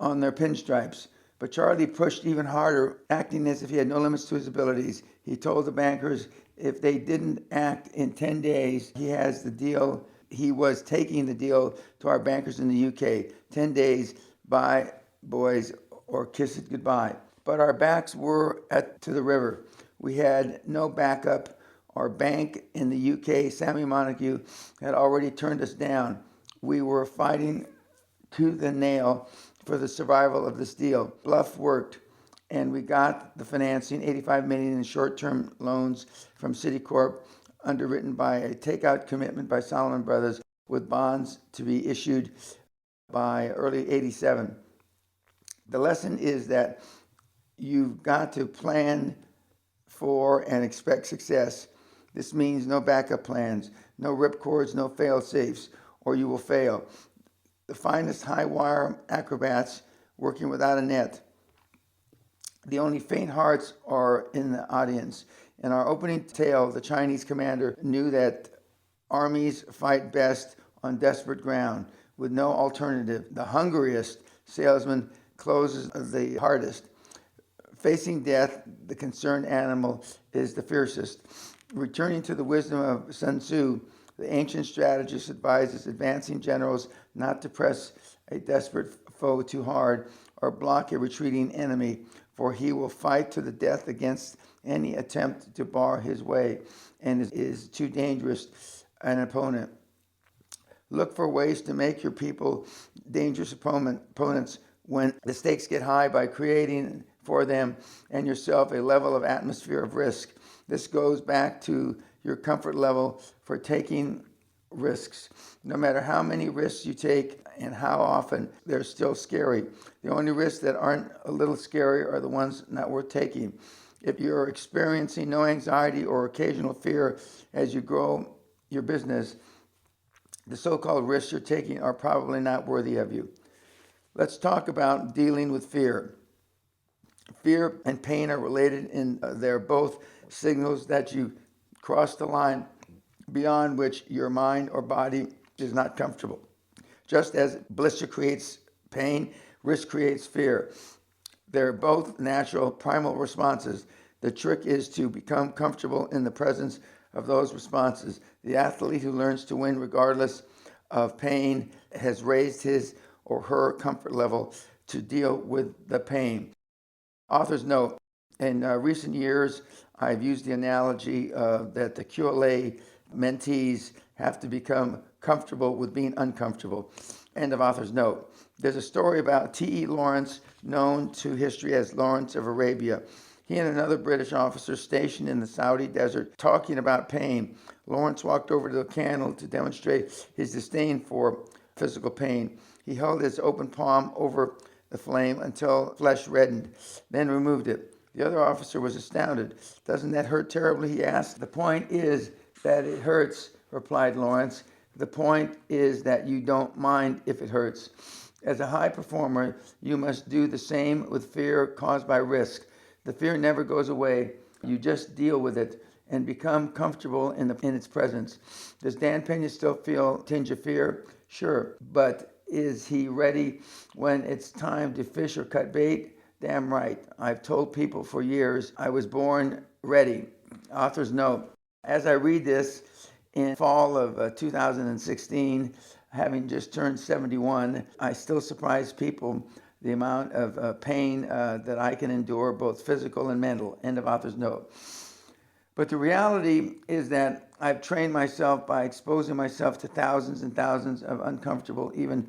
on their pinstripes. But Charlie pushed even harder, acting as if he had no limits to his abilities. He told the bankers if they didn't act in 10 days, he has the deal. He was taking the deal to our bankers in the UK. 10 days, bye, boys, or kiss it goodbye. But our backs were to the river. We had no backup. Our bank in the UK, Sammy Montague, had already turned us down. We were fighting tooth and nail for the survival of this deal. Bluff worked, and we got the financing, $85 million in short-term loans from Citicorp, underwritten by a takeout commitment by Solomon Brothers, with bonds to be issued by early '87. The lesson is that you've got to plan for and expect success. This means no backup plans, no ripcords, no fail-safes, or you will fail. The finest high-wire acrobats working without a net. The only faint hearts are in the audience. In our opening tale, the Chinese commander knew that armies fight best on desperate ground with no alternative. The hungriest salesman closes the hardest. Facing death, the concerned animal is the fiercest. Returning to the wisdom of Sun Tzu, the ancient strategist advises advancing generals not to press a desperate foe too hard or block a retreating enemy, for he will fight to the death against any attempt to bar his way and is too dangerous an opponent. Look for ways to make your people dangerous opponents when the stakes get high by creating for them and yourself a level of atmosphere of risk. This goes back to your comfort level for taking risks. No matter how many risks you take and how often, they're still scary. The only risks that aren't a little scary are the ones not worth taking. If you're experiencing no anxiety or occasional fear as you grow your business, the so-called risks you're taking are probably not worthy of you. Let's talk about dealing with fear. Fear and pain are related, and they're both signals that you cross the line beyond which your mind or body is not comfortable. Just as blister creates pain, risk creates fear. They're both natural, primal responses. The trick is to become comfortable in the presence of those responses. The athlete who learns to win regardless of pain has raised his or her comfort level to deal with the pain. Author's note, in recent years, I've used the analogy that the QLA mentees have to become comfortable with being uncomfortable. End of author's note. There's a story about T.E. Lawrence, known to history as Lawrence of Arabia. He and another British officer stationed in the Saudi desert talking about pain. Lawrence walked over to the candle to demonstrate his disdain for physical pain. He held his open palm over the flame until flesh reddened, then removed it. The other officer was astounded. "Doesn't that hurt terribly?" he asked. "The point is that it hurts," replied Lawrence. "The point is that you don't mind if it hurts." As a high performer, you must do the same with fear caused by risk. The fear never goes away. You just deal with it and become comfortable in its presence. Does Dan Pena still feel a tinge of fear? Sure, but is he ready when it's time to fish or cut bait? Damn right. I've told people for years I was born ready. Author's note. As I read this in fall of 2016, having just turned 71, I still surprise people the amount of pain that I can endure, both physical and mental. End of author's note. But the reality is that I've trained myself by exposing myself to thousands and thousands of uncomfortable, even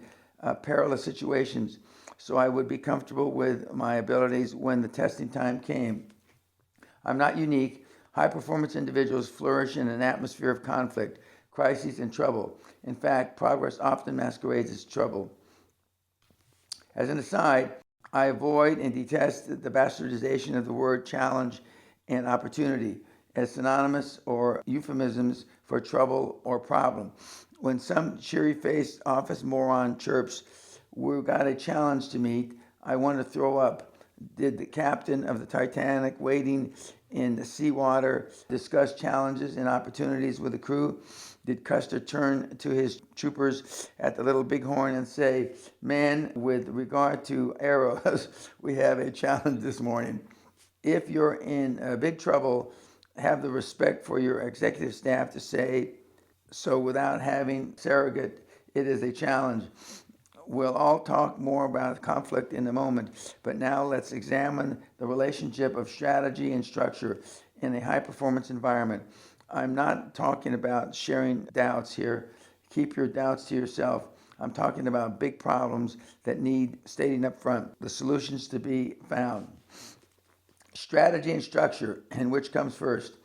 perilous situations, so I would be comfortable with my abilities when the testing time came. I'm not unique. High-performance individuals flourish in an atmosphere of conflict, crises, and trouble. In fact, progress often masquerades as trouble. As an aside, I avoid and detest the bastardization of the word challenge and opportunity as synonymous or euphemisms for trouble or problem. When some cheery-faced office moron chirps, "We've got a challenge to meet," I want to throw up. Did the captain of the Titanic waiting in the seawater discuss challenges and opportunities with the crew? Did Custer turn to his troopers at the Little Bighorn and say, "Man, with regard to arrows, we have a challenge this morning"? If you're in big trouble, have the respect for your executive staff to say so without having surrogate, "It is a challenge." We'll all talk more about conflict in a moment, but now let's examine the relationship of strategy and structure in a high-performance environment. I'm not talking about sharing doubts here. Keep your doubts to yourself. I'm talking about big problems that need stating up front, the solutions to be found. Strategy and structure, and which comes first?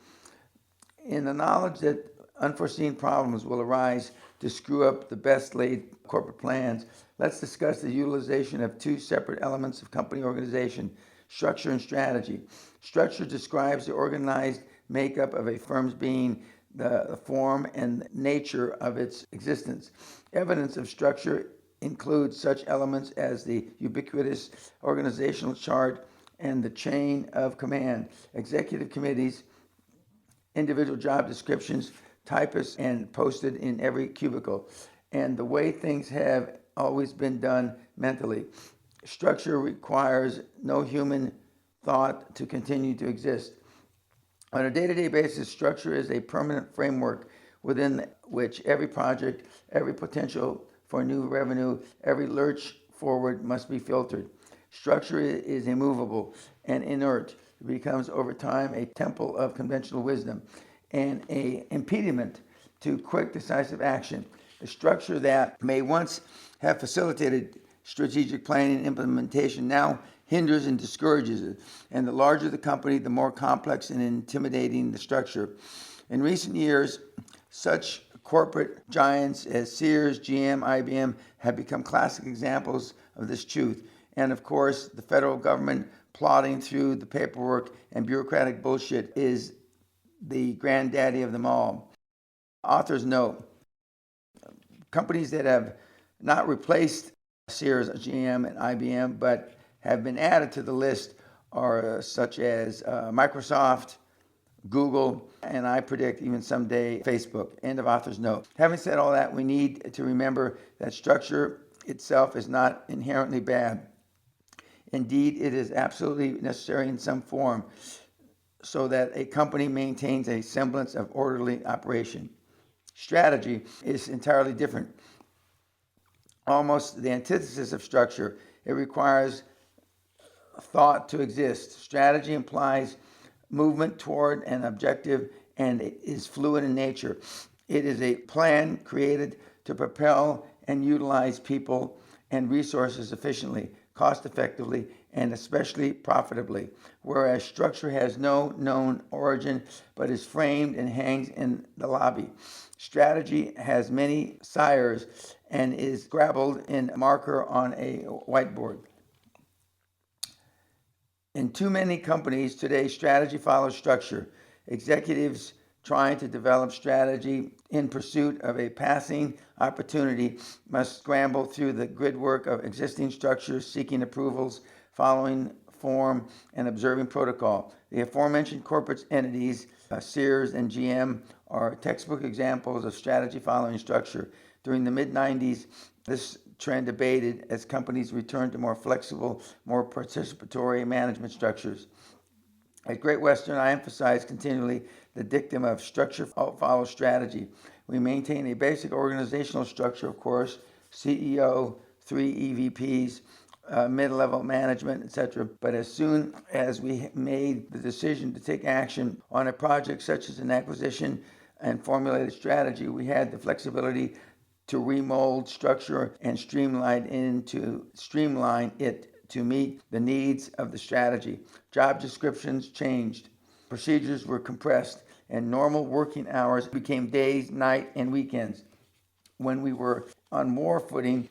In the knowledge that unforeseen problems will arise to screw up the best laid corporate plans, let's discuss the utilization of two separate elements of company organization, structure and strategy. Structure describes the organized makeup of a firm's being, the form and nature of its existence. Evidence of structure includes such elements as the ubiquitous organizational chart and the chain of command, executive committees, individual job descriptions, typists, and posted in every cubicle, and the way things have always been done mentally. Structure requires no human thought to continue to exist. On a day-to-day basis, structure is a permanent framework within which every project, every potential for new revenue, every lurch forward must be filtered. Structure is immovable and inert. It becomes over time a temple of conventional wisdom and an impediment to quick, decisive action. A structure that may once have facilitated strategic planning and implementation now hinders and discourages it. And the larger the company, the more complex and intimidating the structure. In recent years, such corporate giants as Sears, GM, IBM have become classic examples of this truth. And of course, the federal government plodding through the paperwork and bureaucratic bullshit is the granddaddy of them all. Author's note: companies that have not replaced Sears, GM, and IBM, but have been added to the list are such as Microsoft, Google, and I predict even someday Facebook. End of author's note. Having said all that, we need to remember that structure itself is not inherently bad. Indeed, it is absolutely necessary in some form so that a company maintains a semblance of orderly operation. Strategy is entirely different, almost the antithesis of structure. It requires thought to exist. Strategy implies movement toward an objective and is fluid in nature. It is a plan created to propel and utilize people and resources efficiently, cost effectively, and especially profitably, whereas structure has no known origin but is framed and hangs in the lobby. Strategy has many sires and is scribbled in marker on a whiteboard. In too many companies today, strategy follows structure. Executives trying to develop strategy in pursuit of a passing opportunity must scramble through the gridwork of existing structures, seeking approvals, following form, and observing protocol. The aforementioned corporate entities, Sears and GM, are textbook examples of strategy following structure. During the mid-90s, this trend abated as companies returned to more flexible, more participatory management structures. At Great Western, I emphasize continually the dictum of structure follows strategy. We maintain a basic organizational structure, of course: CEO, 3 EVPs, mid-level management, etc. But as soon as we made the decision to take action on a project such as an acquisition and formulated strategy, we had the flexibility to remold structure and streamline it to meet the needs of the strategy. Job descriptions changed, procedures were compressed, and normal working hours became days, night, and weekends. When we were on more footing,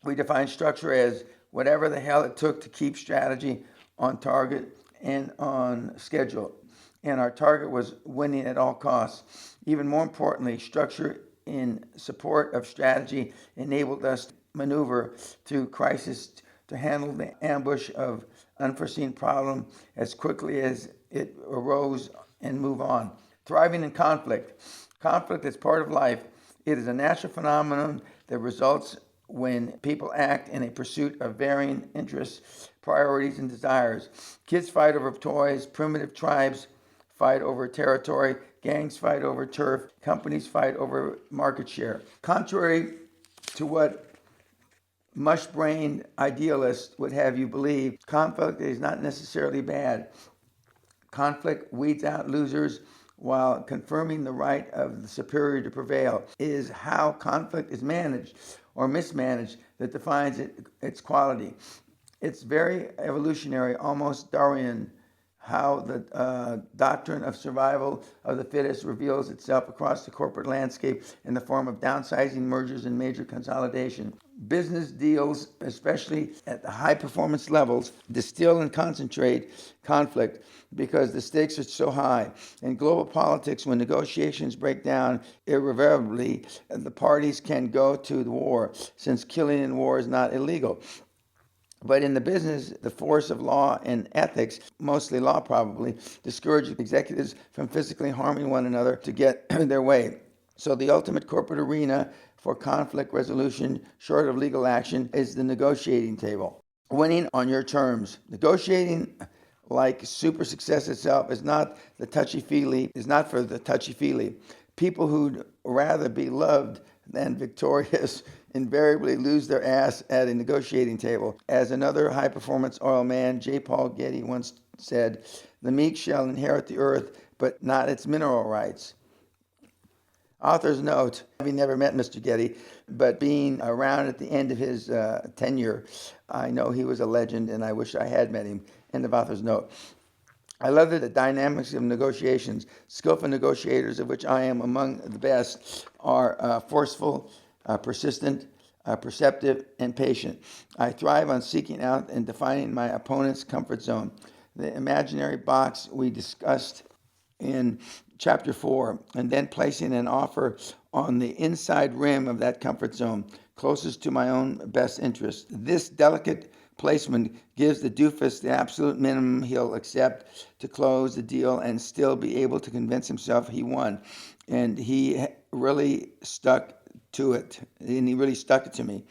we defined structure as whatever the hell it took to keep strategy on target and on schedule. And our target was winning at all costs. Even more importantly, structure in support of strategy enabled us to maneuver through crisis, to handle the ambush of unforeseen problem as quickly as it arose and move on. Thriving in conflict. Conflict is part of life. It is a natural phenomenon that results when people act in a pursuit of varying interests, priorities, and desires. Kids fight over toys, primitive tribes fight over territory, gangs fight over turf, companies fight over market share. Contrary to what mush-brained idealists would have you believe, conflict is not necessarily bad. Conflict weeds out losers while confirming the right of the superior to prevail. It is how conflict is managed or mismanaged that defines its quality. It's very evolutionary, almost Darwinian, how the doctrine of survival of the fittest reveals itself across the corporate landscape in the form of downsizing, mergers, and major consolidation. Business deals, especially at the high performance levels, distill and concentrate conflict because the stakes are so high. In global politics, when negotiations break down irreversibly, the parties can go to the war, since killing in war is not illegal. But in the business, the force of law and ethics, mostly law probably, discourage executives from physically harming one another to get their way. So the ultimate corporate arena for conflict resolution, short of legal action, is the negotiating table. Winning on your terms. Negotiating like super success itself, is not for the touchy-feely. People who'd rather be loved than victorious invariably lose their ass at a negotiating table. As another high-performance oil man, J. Paul Getty, once said, "The meek shall inherit the earth, but not its mineral rights." Author's note, having never met Mr. Getty, but being around at the end of his tenure, I know he was a legend, and I wish I had met him. End of author's note. I love the dynamics of negotiations. Skillful negotiators, of which I am among the best, are forceful, persistent, perceptive, and patient. I thrive on seeking out and defining my opponent's comfort zone. The imaginary box we discussed in chapter 4, and then placing an offer on the inside rim of that comfort zone, closest to my own best interest. This delicate placement gives the doofus the absolute minimum he'll accept to close the deal and still be able to convince himself he won. And he really stuck to it, and he really stuck it to me.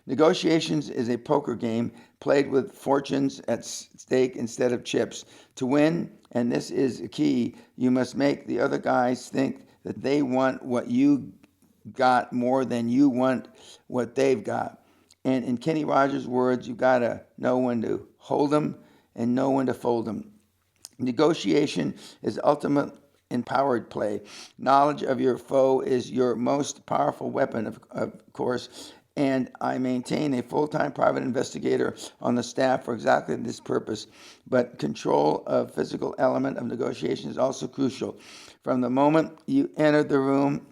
Negotiations is a poker game played with fortunes at stake instead of chips. To win, and this is key, you must make the other guys think that they want what you got more than you want what they've got. And in Kenny Rogers' words, you got to know when to hold them and know when to fold them. Negotiation is ultimate empowered play. Knowledge of your foe is your most powerful weapon, of course, and I maintain a full-time private investigator on the staff for exactly this purpose. But control of physical element of negotiation is also crucial. From the moment you enter the room,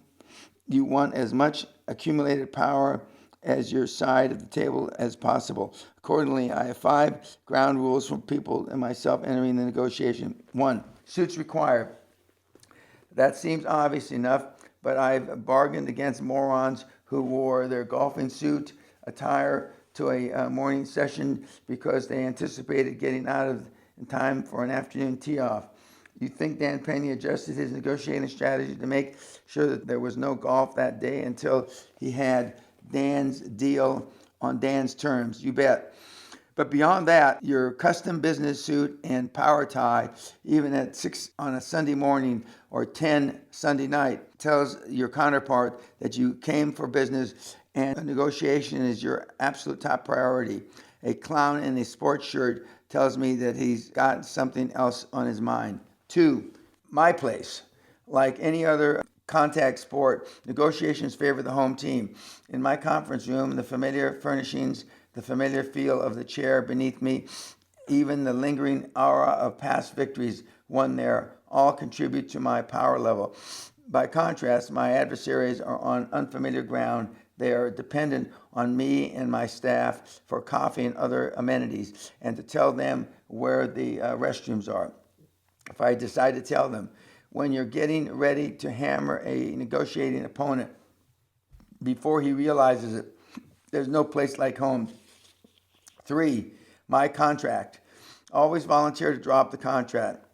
you want as much accumulated power as your side of the table as possible. Accordingly, I have 5 ground rules for people and myself entering the negotiation. 1, suits required. That seems obvious enough, but I've bargained against morons who wore their golfing suit attire to a morning session because they anticipated getting out of in time for an afternoon tee-off. You think Dan Peña adjusted his negotiating strategy to make sure that there was no golf that day until he had Dan's deal on Dan's terms? You bet. But beyond that, your custom business suit and power tie, even at 6 on a Sunday morning or 10 Sunday night, tells your counterpart that you came for business and a negotiation is your absolute top priority. A clown in a sports shirt tells me that he's got something else on his mind. 2, my place. Like any other contact sport, negotiations favor the home team. In my conference room, the familiar furnishings, the familiar feel of the chair beneath me, even the lingering aura of past victories won there, all contribute to my power level. By contrast, my adversaries are on unfamiliar ground. They are dependent on me and my staff for coffee and other amenities, and to tell them where the restrooms are. If I decide to tell them, when you're getting ready to hammer a negotiating opponent, before he realizes it, there's no place like home. 3, my contract. Always volunteer to draw up the contract.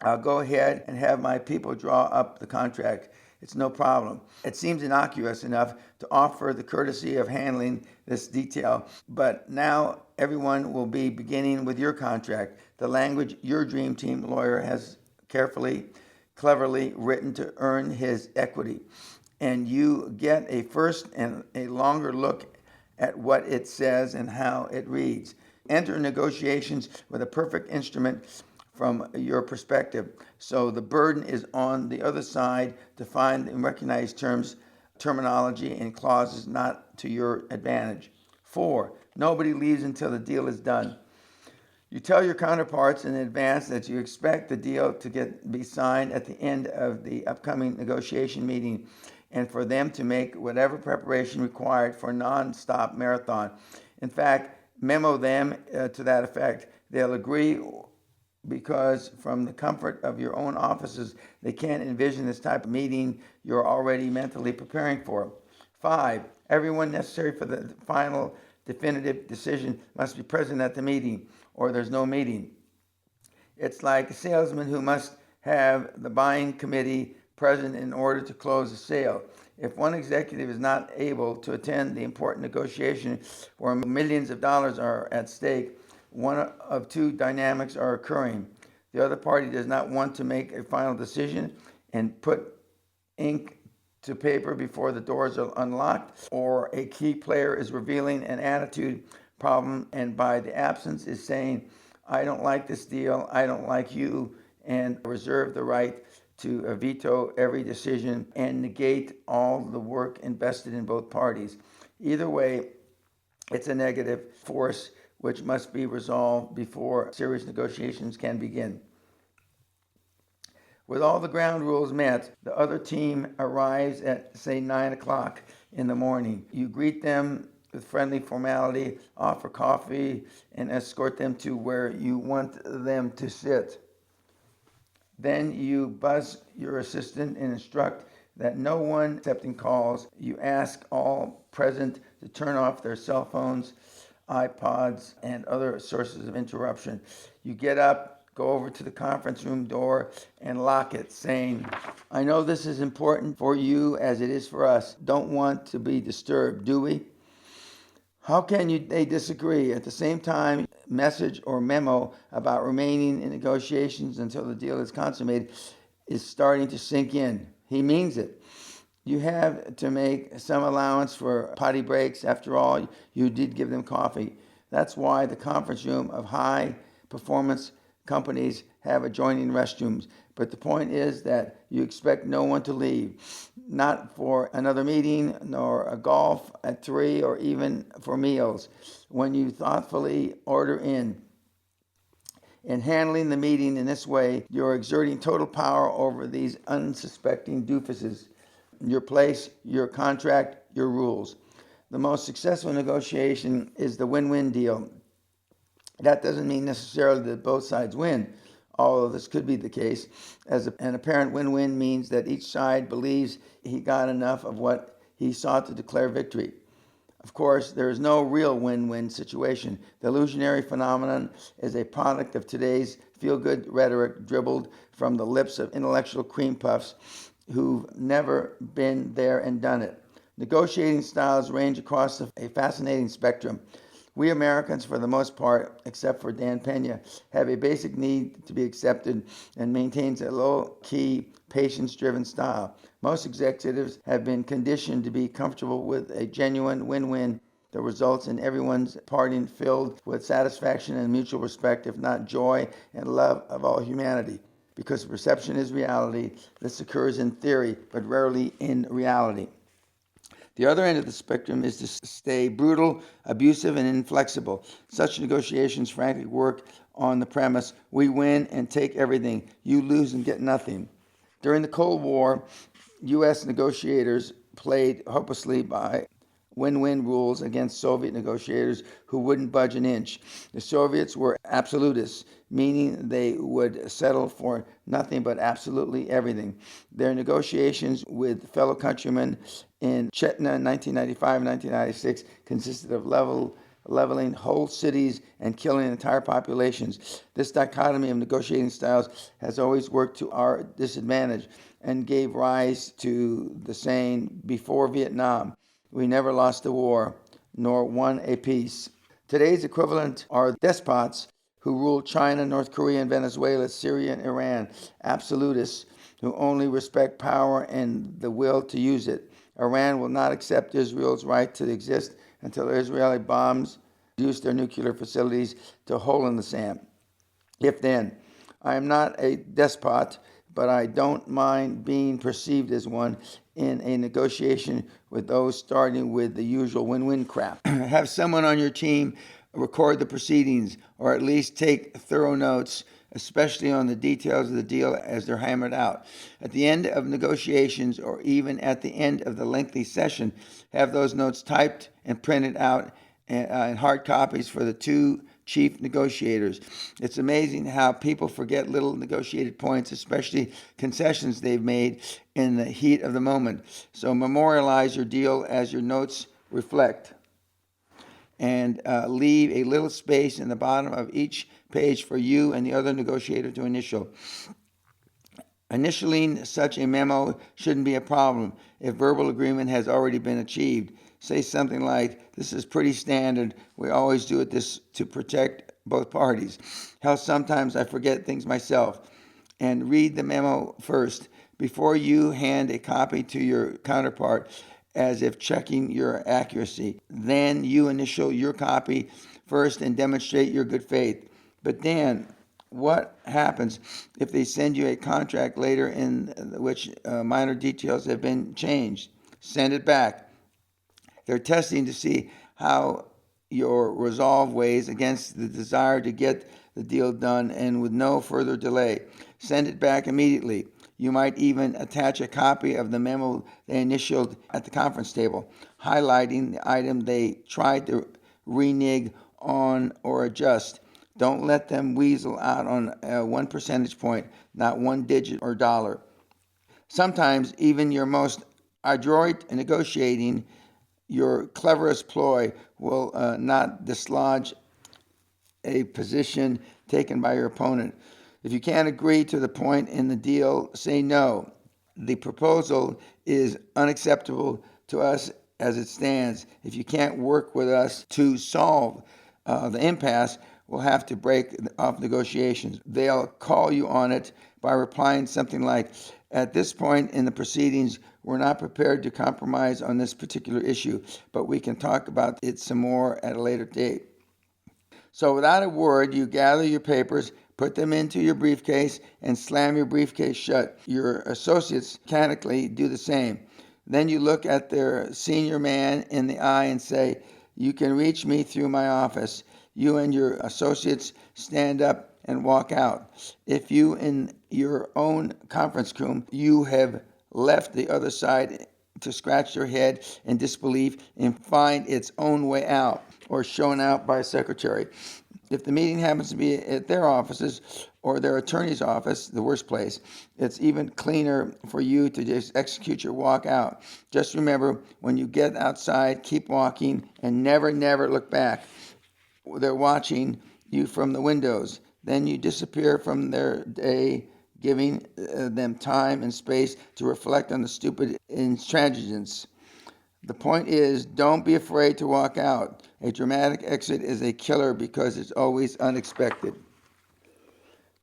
I'll go ahead and have my people draw up the contract. It's no problem. It seems innocuous enough to offer the courtesy of handling this detail, but now everyone will be beginning with your contract, the language your dream team lawyer has carefully, cleverly written to earn his equity. And you get a first and a longer look at what it says and how it reads. Enter negotiations with a perfect instrument from your perspective. So the burden is on the other side to find and recognize terminology and clauses not to your advantage. 4, nobody leaves until the deal is done. You tell your counterparts in advance that you expect the deal to be signed at the end of the upcoming negotiation meeting, and for them to make whatever preparation required for a non-stop marathon. In fact, memo them to that effect. They'll agree because from the comfort of your own offices, they can't envision this type of meeting you're already mentally preparing for. 5, everyone necessary for the final definitive decision must be present at the meeting, or there's no meeting. It's like a salesman who must have the buying committee present in order to close a sale. If one executive is not able to attend the important negotiation where millions of dollars are at stake, one of two dynamics are occurring. The other party does not want to make a final decision and put ink to paper before the doors are unlocked, or a key player is revealing an attitude problem and by the absence is saying, I don't like this deal, I don't like you, and reserve the right to veto every decision and negate all the work invested in both parties. Either way, it's a negative force which must be resolved before serious negotiations can begin. With all the ground rules met, the other team arrives at, say, 9 o'clock in the morning. You greet them with friendly formality, offer coffee, and escort them to where you want them to sit. Then you buzz your assistant and instruct that no one accepting calls. You ask all present to turn off their cell phones, iPods, and other sources of interruption. You get up, go over to the conference room door and lock it, saying, I know this is important for you as it is for us. Don't want to be disturbed, do we? How can they disagree? At the same time, message or memo about remaining in negotiations until the deal is consummated is starting to sink in. He means it. You have to make some allowance for potty breaks. After all, you did give them coffee. That's why the conference room of high performance companies have adjoining restrooms. But the point is that you expect no one to leave, not for another meeting, nor a golf at 3, or even for meals. When you thoughtfully order in handling the meeting in this way, you're exerting total power over these unsuspecting doofuses. Your place, your contract, your rules. The most successful negotiation is the win-win deal. That doesn't mean necessarily that both sides win, although this could be the case, as an apparent win-win means that each side believes he got enough of what he sought to declare victory. Of course, there is no real win-win situation. The illusionary phenomenon is a product of today's feel-good rhetoric dribbled from the lips of intellectual cream puffs who've never been there and done it. Negotiating styles range across a fascinating spectrum. We Americans, for the most part, except for Dan Peña, have a basic need to be accepted and maintains a low-key, patience-driven style. Most executives have been conditioned to be comfortable with a genuine win-win that results in everyone's parting filled with satisfaction and mutual respect, if not joy and love of all humanity. Because perception is reality, this occurs in theory, but rarely in reality. The other end of the spectrum is to stay brutal, abusive, and inflexible. Such negotiations frankly work on the premise, we win and take everything, you lose and get nothing. During the Cold War, U.S. negotiators played hopelessly by win-win rules against Soviet negotiators who wouldn't budge an inch. The Soviets were absolutists, meaning they would settle for nothing but absolutely everything. Their negotiations with fellow countrymen in Chechnya in 1995 and 1996 consisted of leveling whole cities and killing entire populations. This dichotomy of negotiating styles has always worked to our disadvantage and gave rise to the saying, before Vietnam, we never lost a war, nor won a peace. Today's equivalent are despots who rule China, North Korea, and Venezuela, Syria, and Iran, absolutists who only respect power and the will to use it. Iran will not accept Israel's right to exist until Israeli bombs reduce their nuclear facilities to a hole in the sand. If then, I am not a despot, but I don't mind being perceived as one in a negotiation with those starting with the usual win-win crap. Have someone on your team record the proceedings, or at least take thorough notes, especially on the details of the deal as they're hammered out. At the end of negotiations, or even at the end of the lengthy session, have those notes typed and printed out in hard copies for the two chief negotiators. It's amazing how people forget little negotiated points, especially concessions they've made in the heat of the moment. So memorialize your deal as your notes reflect, and leave a little space in the bottom of each page for you and the other negotiator to initial. Initialing such a memo shouldn't be a problem if verbal agreement has already been achieved. Say something like, this is pretty standard. We always do it this to protect both parties. Hell, sometimes I forget things myself. And read the memo first before you hand a copy to your counterpart, as if checking your accuracy. Then you initial your copy first and demonstrate your good faith. But Dan, what happens if they send you a contract later in which minor details have been changed? Send it back. They're testing to see how your resolve weighs against the desire to get the deal done and with no further delay. Send it back immediately. You might even attach a copy of the memo they initialed at the conference table, highlighting the item they tried to renege on or adjust. Don't let them weasel out on 1 percentage point, not one digit or dollar. Sometimes even your most adroit negotiating, your cleverest ploy will not dislodge a position taken by your opponent. If you can't agree to the point in the deal, say no. The proposal is unacceptable to us as it stands. If you can't work with us to solve the impasse, we'll have to break off negotiations. They'll call you on it by replying something like, at this point in the proceedings, we're not prepared to compromise on this particular issue, but we can talk about it some more at a later date. So without a word, you gather your papers, put them into your briefcase, and slam your briefcase shut. Your associates mechanically do the same. Then you look at their senior man in the eye and say, you can reach me through my office. You and your associates stand up and walk out. If you in your own conference room, you have left the other side to scratch your head in disbelief and find its own way out, or shown out by a secretary. If the meeting happens to be at their offices or their attorney's office, the worst place, it's even cleaner for you to just execute your walk out. Just remember, when you get outside, keep walking and never look back. They're watching you from the windows. Then you disappear from their day, giving them time and space to reflect on the stupid intransigence. The point is, don't be afraid to walk out. A dramatic exit is a killer because it's always unexpected.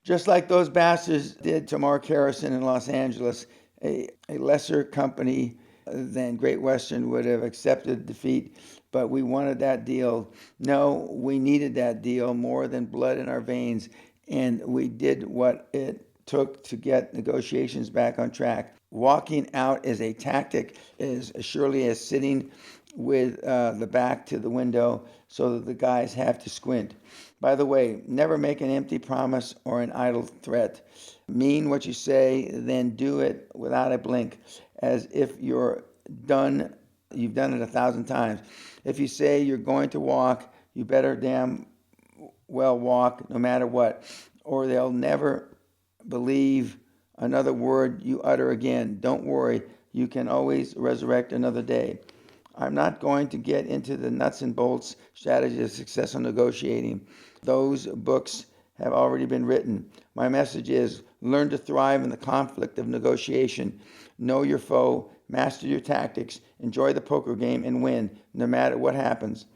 Just like those bastards did to Mark Harrison in Los Angeles, a lesser company than Great Western would have accepted defeat, but we wanted that deal. No, we needed that deal more than blood in our veins, and we did what it took to get negotiations back on track. Walking out is a tactic as surely as sitting with the back to the window so that the guys have to squint. By the way, never make an empty promise or an idle threat. Mean what you say, then do it without a blink, as if you've done it 1,000 times. If you say you're going to walk, you better damn well walk no matter what, or they'll never believe another word you utter again. Don't worry, you can always resurrect another day. I'm not going to get into the nuts and bolts strategy of successful negotiating. Those books have already been written. My message is, learn to thrive in the conflict of negotiation. Know your foe, master your tactics, enjoy the poker game, and win, no matter what happens.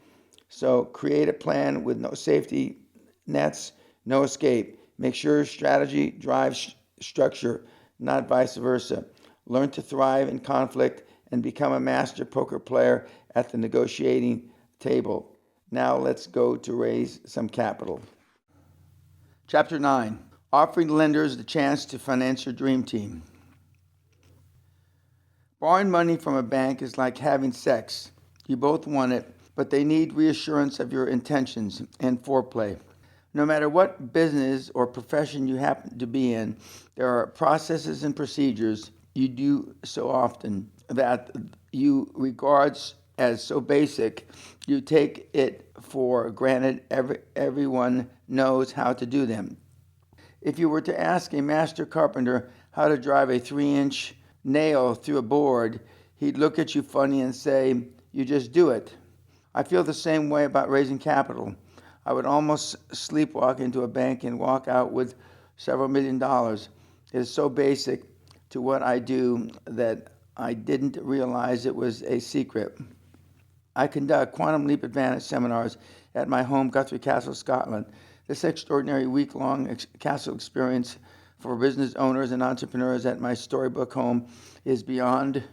So create a plan with no safety nets, no escape. Make sure strategy drives structure, not vice versa. Learn to thrive in conflict and become a master poker player at the negotiating table. Now let's go to raise some capital. Chapter 9. Offering lenders the chance to finance your dream team. Borrowing money from a bank is like having sex. You both want it, but they need reassurance of your intentions and foreplay. No matter what business or profession you happen to be in, there are processes and procedures you do so often that you regard as so basic, you take it for granted everyone knows how to do them. If you were to ask a master carpenter how to drive a 3-inch nail through a board, he'd look at you funny and say, you just do it. I feel the same way about raising capital. I would almost sleepwalk into a bank and walk out with several $1,000,000. It is so basic to what I do that I didn't realize it was a secret. I conduct Quantum Leap Advantage seminars at my home, Guthrie Castle, Scotland. This extraordinary week-long castle experience for business owners and entrepreneurs at my storybook home is beyond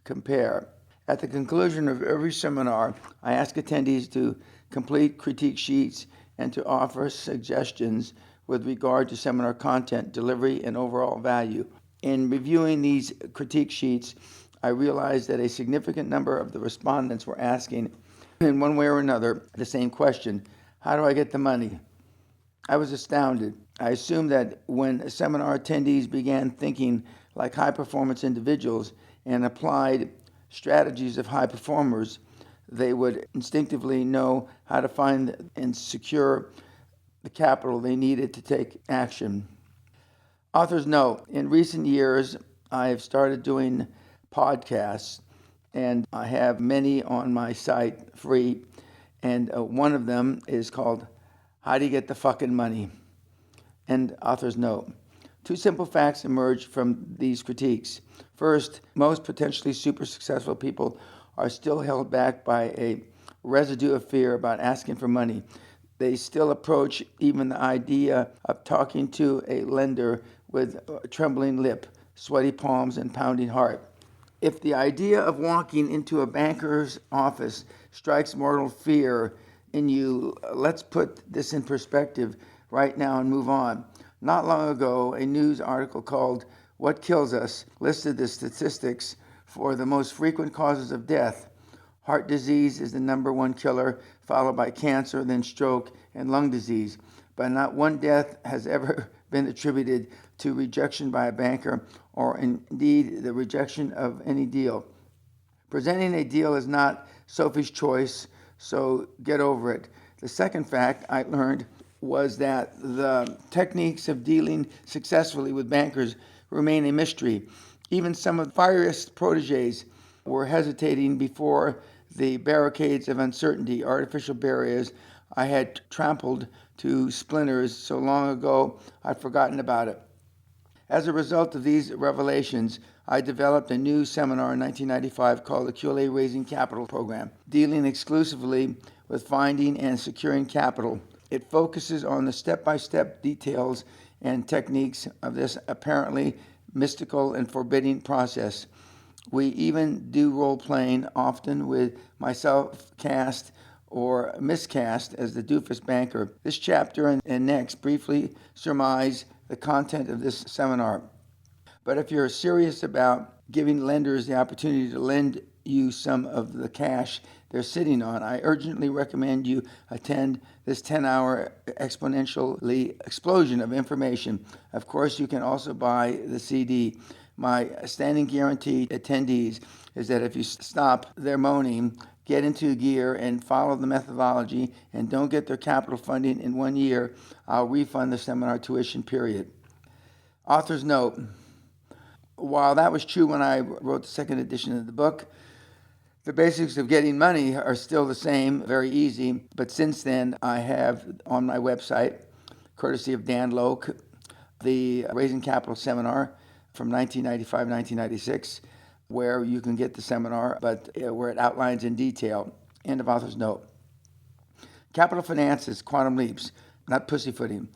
compare. At the conclusion of every seminar, I ask attendees to complete critique sheets and to offer suggestions with regard to seminar content, delivery, and overall value. In reviewing these critique sheets, I realized that a significant number of the respondents were asking, in one way or another, the same question: how do I get the money? I was astounded. I assumed that when seminar attendees began thinking like high-performance individuals and applied strategies of high performers, they would instinctively know how to find and secure the capital they needed to take action. Author's note: in recent years, I have started doing podcasts, and I have many on my site free, and one of them is called How Do You Get the Fucking Money? End author's note. Two simple facts emerge from these critiques. First, most potentially super successful people are still held back by a residue of fear about asking for money. They still approach even the idea of talking to a lender with a trembling lip, sweaty palms, and pounding heart. If the idea of walking into a banker's office strikes mortal fear in you, let's put this in perspective right now and move on. Not long ago, a news article called "What Kills Us" listed the statistics for the most frequent causes of death. Heart disease is the number one killer, followed by cancer, then stroke, and lung disease. But not one death has ever been attributed to rejection by a banker, or indeed the rejection of any deal. Presenting a deal is not Sophie's choice, so get over it. The second fact I learned was that the techniques of dealing successfully with bankers remain a mystery. Even some of the fieriest proteges were hesitating before the barricades of uncertainty, artificial barriers I had trampled to splinters so long ago I'd forgotten about it. As a result of these revelations, I developed a new seminar in 1995 called the QLA Raising Capital Program, dealing exclusively with finding and securing capital. It focuses on the step-by-step details and techniques of this apparently mystical and forbidding process. We even do role-playing, often with myself cast or miscast as the doofus banker. This chapter and next briefly surmise the content of this seminar. But if you're serious about giving lenders the opportunity to lend you some of the cash they're sitting on, I urgently recommend you attend this 10-hour exponentially explosion of information. Of course, you can also buy the CD. My standing guarantee to attendees is that if you stop their moaning, get into gear, and follow the methodology, and don't get their capital funding in 1 year, I'll refund the seminar tuition, period. Author's note: while that was true when I wrote the second edition of the book, the basics of getting money are still the same, very easy. But since then, I have on my website, courtesy of Dan Loke, the Raising Capital Seminar from 1995-1996, where you can get the seminar, but where it outlines in detail. End of author's note. Capital finances, quantum leaps, not pussyfooting.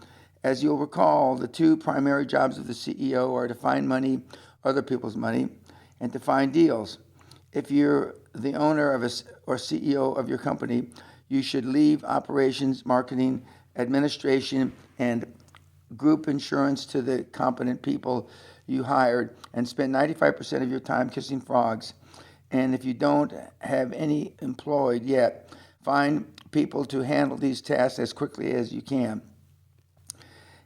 As you'll recall, the two primary jobs of the CEO are to find money, other people's money, and to find deals. If you're the owner of or CEO of your company, you should leave operations, marketing, administration, and group insurance to the competent people you hired and spend 95% of your time kissing frogs. And if you don't have any employed yet, find people to handle these tasks as quickly as you can.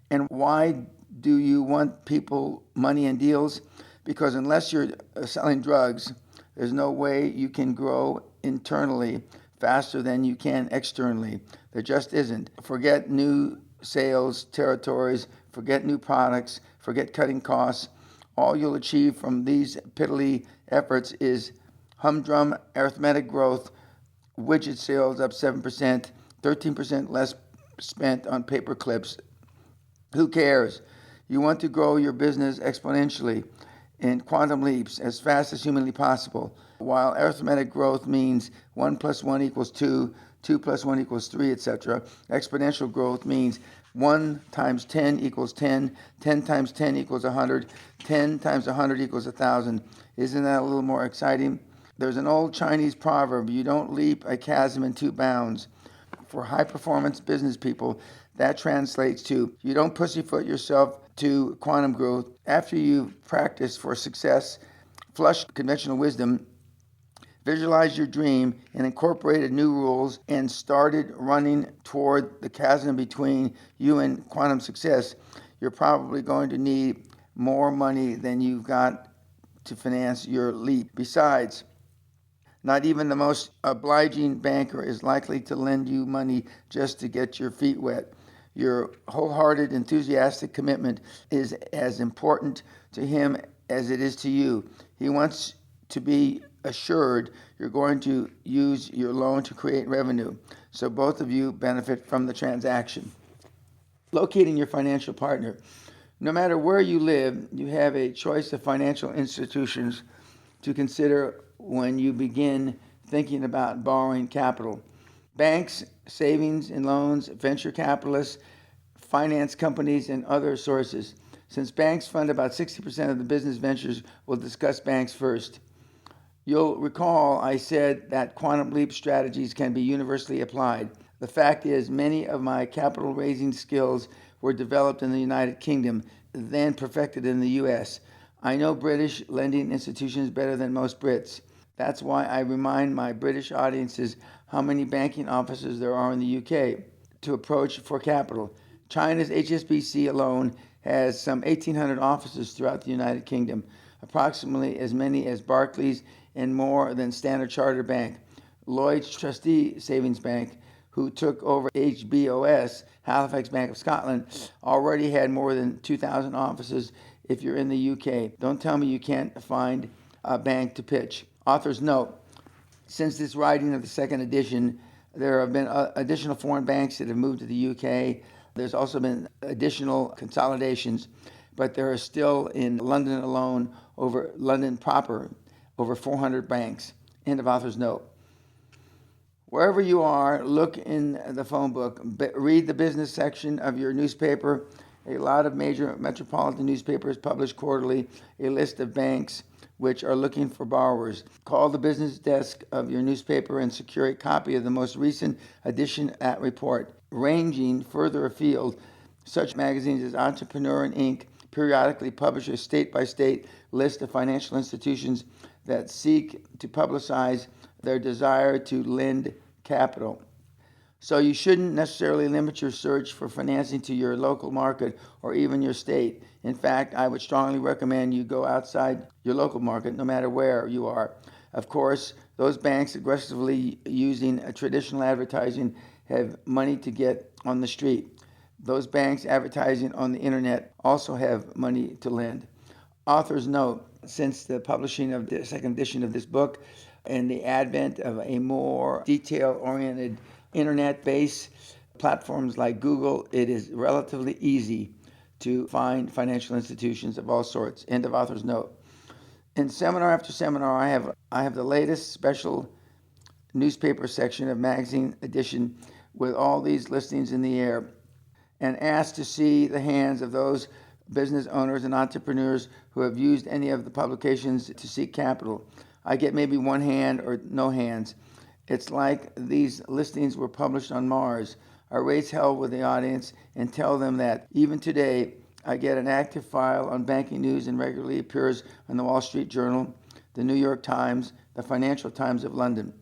And why do you want people, money, and deals? Because unless you're selling drugs, there's no way you can grow internally faster than you can externally. There just isn't. Forget new sales territories, forget new products, forget cutting costs. All you'll achieve from these piddly efforts is humdrum arithmetic growth, widget sales up 7%, 13% less spent on paper clips. Who cares? You want to grow your business exponentially in quantum leaps as fast as humanly possible. While arithmetic growth means 1 + 1 = 2, 2 plus 1 equals 3, etc. Exponential growth means 1 times 10 equals 10, 10 times 10 equals 100, 10 times 100 equals 1,000. Isn't that a little more exciting? There's an old Chinese proverb, you don't leap a chasm in 2 bounds. For high-performance business people, that translates to you don't pussyfoot yourself to quantum growth. After you've practiced for success, flushed conventional wisdom, visualized your dream, and incorporated new rules, and started running toward the chasm between you and quantum success, you're probably going to need more money than you've got to finance your leap. Besides, not even the most obliging banker is likely to lend you money just to get your feet wet. Your wholehearted, enthusiastic commitment is as important to him as it is to you. He wants to be assured you're going to use your loan to create revenue, so both of you benefit from the transaction. Locating your financial partner. No matter where you live, you have a choice of financial institutions to consider when you begin thinking about borrowing capital. Banks, savings and loans, venture capitalists, finance companies, and other sources. Since banks fund about 60% of the business ventures, we'll discuss banks first. You'll recall I said that quantum leap strategies can be universally applied. The fact is, many of my capital raising skills were developed in the United Kingdom, then perfected in the U.S. I know British lending institutions better than most Brits. That's why I remind my British audiences how many banking offices there are in the UK to approach for capital. China's HSBC alone has some 1,800 offices throughout the United Kingdom, approximately as many as Barclays and more than Standard Chartered Bank. Lloyd's Trustee Savings Bank, who took over HBOS, Halifax Bank of Scotland, already had more than 2,000 offices if you're in the UK. Don't tell me you can't find a bank to pitch. Author's note, since this writing of the second edition, there have been additional foreign banks that have moved to the UK. There's also been additional consolidations, but there are still in London alone, London proper, over 400 banks. End of author's note. Wherever you are, look in the phone book, read the business section of your newspaper. A lot of major metropolitan newspapers publish quarterly a list of banks which are looking for borrowers. Call the business desk of your newspaper and secure a copy of the most recent edition at report. Ranging further afield, such magazines as Entrepreneur and Inc. periodically publish a state-by-state list of financial institutions that seek to publicize their desire to lend capital. So you shouldn't necessarily limit your search for financing to your local market or even your state. In fact, I would strongly recommend you go outside your local market, no matter where you are. Of course, those banks aggressively using traditional advertising have money to get on the street. Those banks advertising on the internet also have money to lend. Author's note, since the publishing of the second edition of this book and the advent of a more detail-oriented internet-based platforms like Google, it is relatively easy to find financial institutions of all sorts. End of author's note. In seminar after seminar, I have the latest special newspaper section of magazine edition with all these listings in the air, and ask to see the hands of those business owners and entrepreneurs who have used any of the publications to seek capital. I get maybe one hand or no hands. It's like these listings were published on Mars. I raise hell with the audience and tell them that even today I get an active file on banking news and regularly appears on the Wall Street Journal, the New York Times, the Financial Times of London,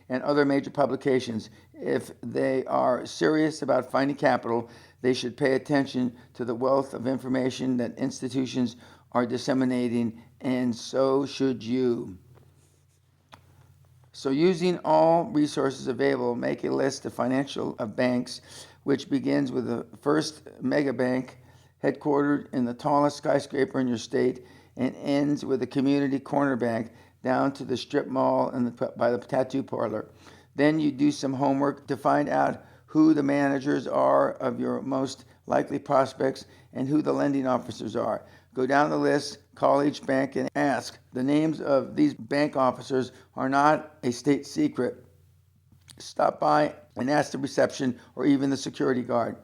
and other major publications. If they are serious about finding capital, they should pay attention to the wealth of information that institutions are disseminating, and so should you. So using all resources available, make a list of banks, which begins with the first mega bank headquartered in the tallest skyscraper in your state and ends with a community corner bank down to the strip mall and by the tattoo parlor. Then you do some homework to find out who the managers are of your most likely prospects and who the lending officers are. Go down the list, call each bank and ask. The names of these bank officers are not a state secret. Stop by and ask the reception or even the security guard.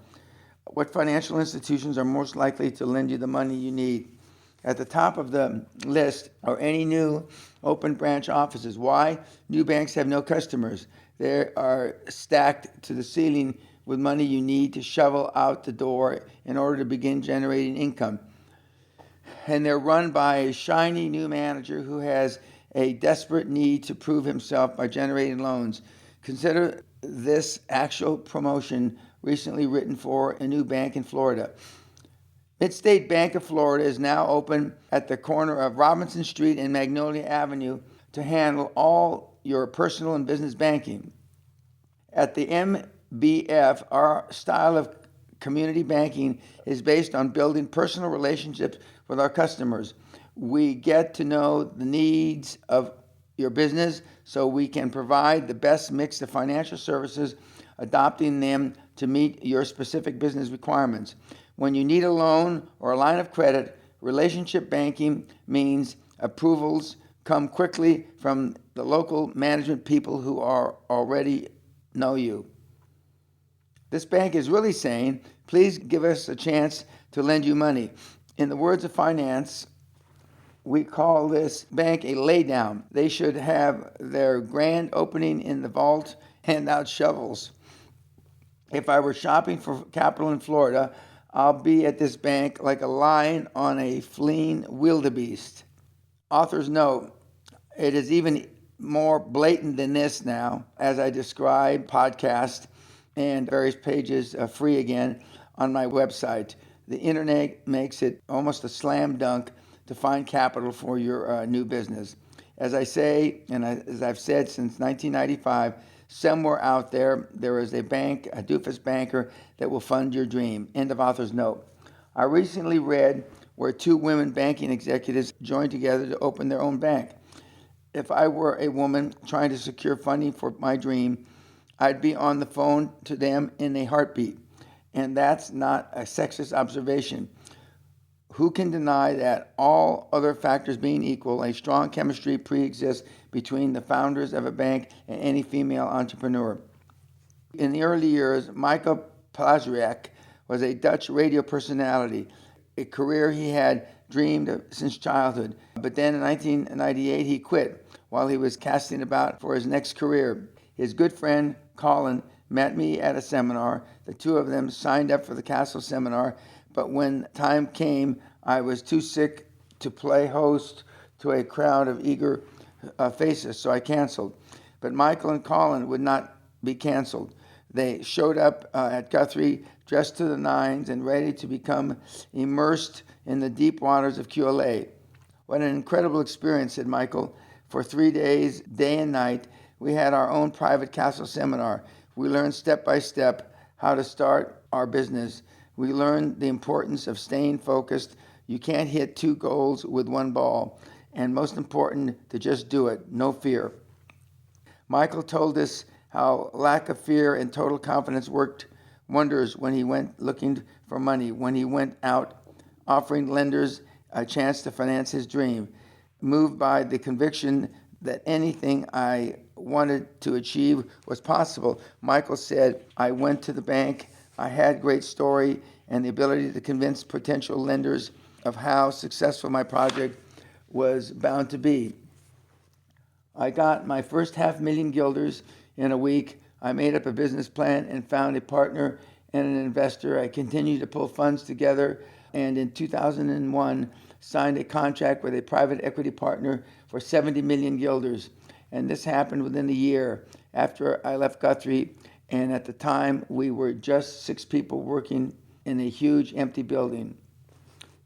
What financial institutions are most likely to lend you the money you need? At the top of the list are any new open branch offices. Why? New banks have no customers. They are stacked to the ceiling with money you need to shovel out the door in order to begin generating income. And they're run by a shiny new manager who has a desperate need to prove himself by generating loans. Consider this actual promotion recently written for a new bank in Florida. Midstate Bank of Florida is now open at the corner of Robinson Street and Magnolia Avenue to handle all your personal and business banking. At the MBF, our style of community banking is based on building personal relationships with our customers. We get to know the needs of your business so we can provide the best mix of financial services, adopting them to meet your specific business requirements. When you need a loan or a line of credit, relationship banking means approvals come quickly from the local management people who are already know you. This bank is really saying, please give us a chance to lend you money. In the words of finance, we call this bank a laydown. They should have their grand opening in the vault, hand out shovels. If I were shopping for capital in Florida, I'll be at this bank like a lion on a fleeing wildebeest. Author's note, it is even more blatant than this now, as I describe podcast and various pages free again on my website. The internet makes it almost a slam dunk to find capital for your new business. As I say, and as I've said since 1995, somewhere out there is a bank, a doofus banker, that will fund your dream. End of author's note. I recently read where two women banking executives joined together to open their own bank. If I were a woman trying to secure funding for my dream, I'd be on the phone to them in a heartbeat. And that's not a sexist observation. Who can deny that, all other factors being equal, a strong chemistry pre-exists between the founders of a bank and any female entrepreneur? In the early years, Michael Plazriak was a Dutch radio personality, a career he had dreamed of since childhood. But then in 1998, he quit while he was casting about for his next career. His good friend, Colin, met me at a seminar. The two of them signed up for the Castle seminar, but when time came, I was too sick to play host to a crowd of eager faces, so I canceled. But Michael and Colin would not be canceled. They showed up at Guthrie dressed to the nines and ready to become immersed in the deep waters of QLA. What an incredible experience, said Michael. For 3 days, day and night, we had our own private Castle seminar. We learned step by step how to start our business. We learned the importance of staying focused. You can't hit two goals with one ball. And most important, to just do it, no fear. Michael told us how lack of fear and total confidence worked wonders when he went looking for money, when he went out offering lenders a chance to finance his dream. Moved by the conviction that anything I wanted to achieve was possible, Michael said, I went to the bank. I had great story and the ability to convince potential lenders of how successful my project was bound to be. I got my first $500,000 guilders in a week. I made up a business plan and found a partner and an investor. I continued to pull funds together, and in 2001 signed a contract with a private equity partner for 70 million guilders. And this happened within a year after I left Guthrie, and at the time we were just 6 people working in a huge empty building.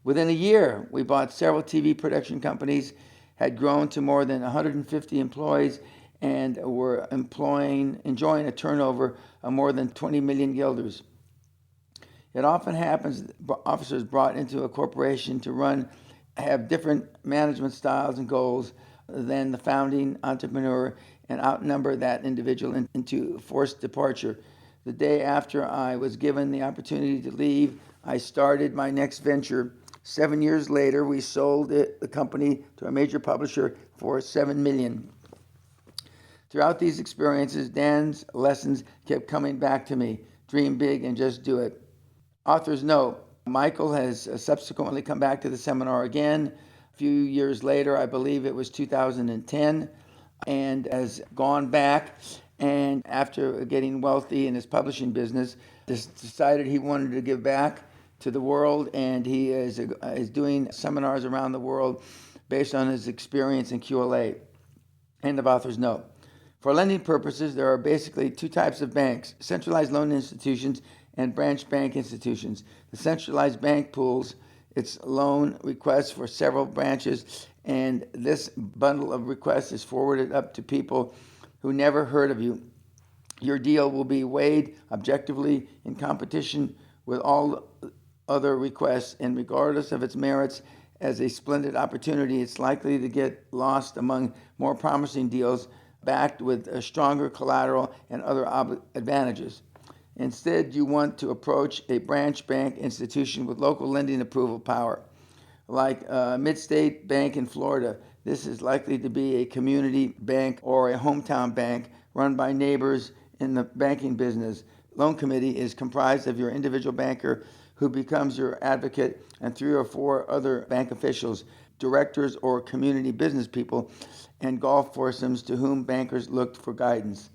Within a year, we bought several TV production companies, had grown to more than 150 employees, and were enjoying a turnover of more than 20 million guilders. It often happens officers brought into a corporation to have different management styles and goals than the founding entrepreneur and outnumber that individual into forced departure. The day after I was given the opportunity to leave, I started my next venture. 7 years later, we sold the company to a major publisher for $7 million. Throughout these experiences, Dan's lessons kept coming back to me. Dream big and just do it. Author's note, Michael has subsequently come back to the seminar again a few years later. I believe it was 2010, and has gone back, and after getting wealthy in his publishing business, decided he wanted to give back to the world, and he is doing seminars around the world based on his experience in QLA. End of author's note. For lending purposes, there are basically two types of banks: centralized loan institutions and branch bank institutions. The centralized bank pools its loan requests for several branches, and this bundle of requests is forwarded up to people who never heard of you. Your deal will be weighed objectively in competition with all other requests, and regardless of its merits as a splendid opportunity, it's likely to get lost among more promising deals backed with a stronger collateral and other advantages. Instead, you want to approach a branch bank institution with local lending approval power. Like Midstate Bank in Florida, this is likely to be a community bank or a hometown bank run by neighbors in the banking business. Loan committee is comprised of your individual banker, who becomes your advocate, and 3 or 4 other bank officials, directors or community business people, and golf foursomes to whom bankers looked for guidance.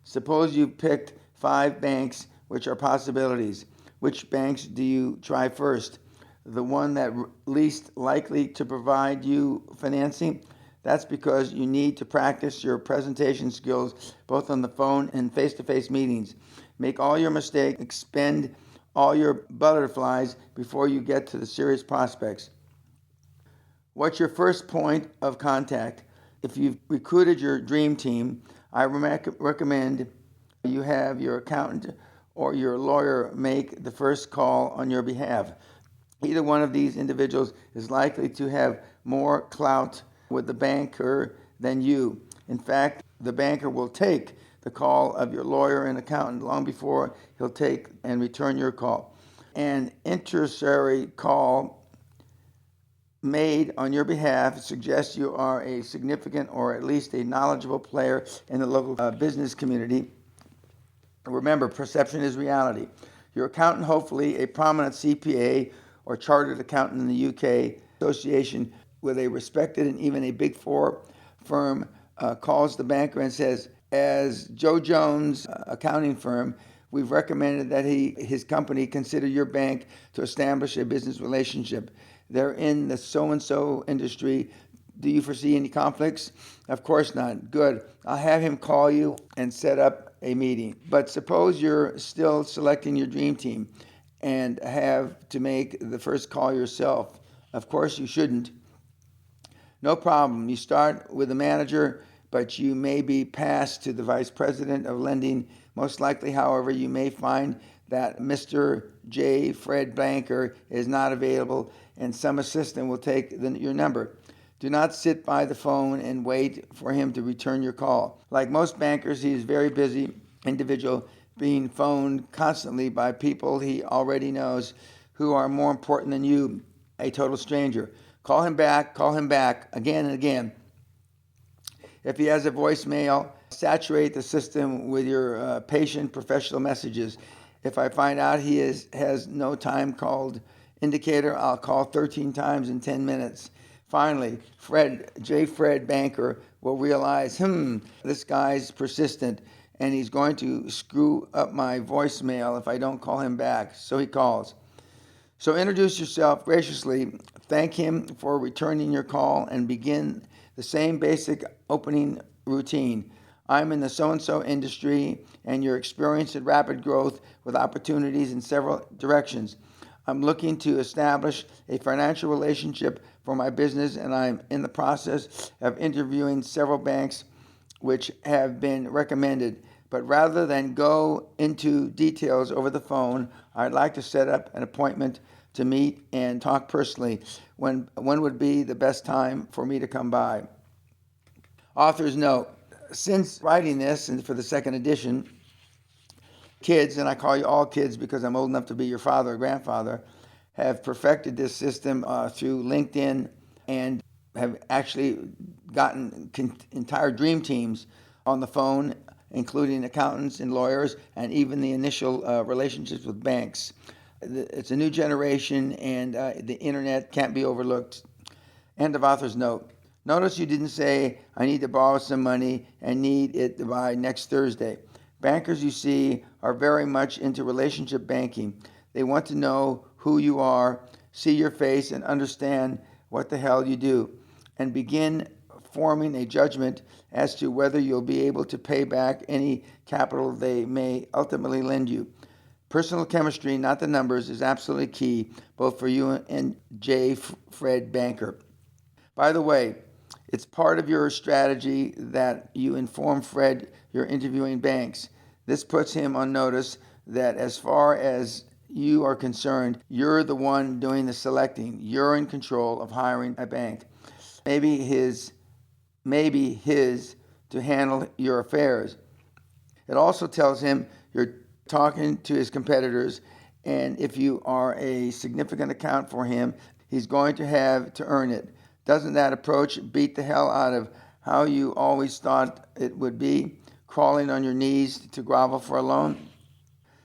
Suppose you picked 5 banks, which are possibilities. Which banks do you try first? The one that least likely to provide you financing? That's because you need to practice your presentation skills both on the phone and face-to-face meetings. Make all your mistakes, expend all your butterflies before you get to the serious prospects. What's your first point of contact? If you've recruited your dream team, I recommend you have your accountant or your lawyer make the first call on your behalf. Either one of these individuals is likely to have more clout with the banker than you. In fact, the banker will take the call of your lawyer and accountant long before he'll take and return your call. An intercessory call made on your behalf suggests you are a significant or at least a knowledgeable player in the local business community. Remember, perception is reality. Your accountant, hopefully a prominent CPA or chartered accountant in the UK association with a respected and even a Big Four firm, calls the banker and says, as Joe Jones accounting firm, we've recommended that his company consider your bank to establish a business relationship. They're in the so-and-so industry. Do you foresee any conflicts? Of course not. Good. I'll have him call you and set up a meeting. But suppose you're still selecting your dream team and have to make the first call yourself. Of course you shouldn't. No problem. You start with the manager, but you may be passed to the vice president of lending. Most likely, however, you may find that Mr. J. Fred Banker is not available, and some assistant will take your number. Do not sit by the phone and wait for him to return your call. Like most bankers, he is a very busy individual, being phoned constantly by people he already knows who are more important than you, a total stranger. Call him back, again and again. If he has a voicemail, saturate the system with your patient professional messages. If I find out he has no time called indicator, I'll call 13 times in 10 minutes. Finally, Fred Banker will realize, this guy's persistent, and he's going to screw up my voicemail if I don't call him back. So he calls. So introduce yourself graciously, thank him for returning your call, and begin the same basic opening routine. I'm in the so-and-so industry, and you're experiencing rapid growth with opportunities in several directions. I'm looking to establish a financial relationship for my business, and I'm in the process of interviewing several banks which have been recommended. But rather than go into details over the phone, I'd like to set up an appointment to meet and talk personally. When would be the best time for me to come by? Author's note. Since writing this, and for the second edition, kids, and I call you all kids because I'm old enough to be your father or grandfather, have perfected this system through LinkedIn and have actually gotten entire dream teams on the phone, including accountants and lawyers, and even the initial relationships with banks. It's a new generation, and the internet can't be overlooked. End of author's note. Notice you didn't say, I need to borrow some money and need it by next Thursday. Bankers, you see, are very much into relationship banking. They want to know who you are, see your face, and understand what the hell you do, and begin forming a judgment as to whether you'll be able to pay back any capital they may ultimately lend you. Personal chemistry, not the numbers, is absolutely key, both for you and J. Fred Banker. By the way, it's part of your strategy that you inform Fred you're interviewing banks. This puts him on notice that as far as you are concerned, you're the one doing the selecting. You're in control of hiring a bank. Maybe his to handle your affairs. It also tells him you're talking to his competitors, and if you are a significant account for him, he's going to have to earn it. Doesn't that approach beat the hell out of how you always thought it would be, crawling on your knees to grovel for a loan?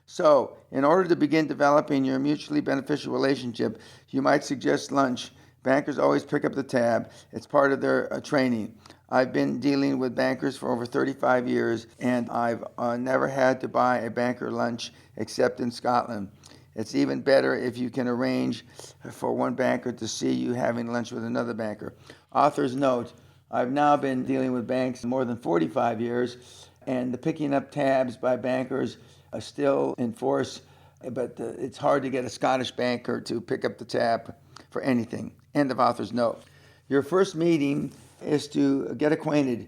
So, in order to begin developing your mutually beneficial relationship, you might suggest lunch. Bankers always pick up the tab. It's part of their training. I've been dealing with bankers for over 35 years, and I've never had to buy a banker lunch except in Scotland. It's even better if you can arrange for one banker to see you having lunch with another banker. Author's note, I've now been dealing with banks more than 45 years, and the picking up tabs by bankers are still in force, but it's hard to get a Scottish banker to pick up the tab for anything. End of author's note. Your first meeting is to get acquainted,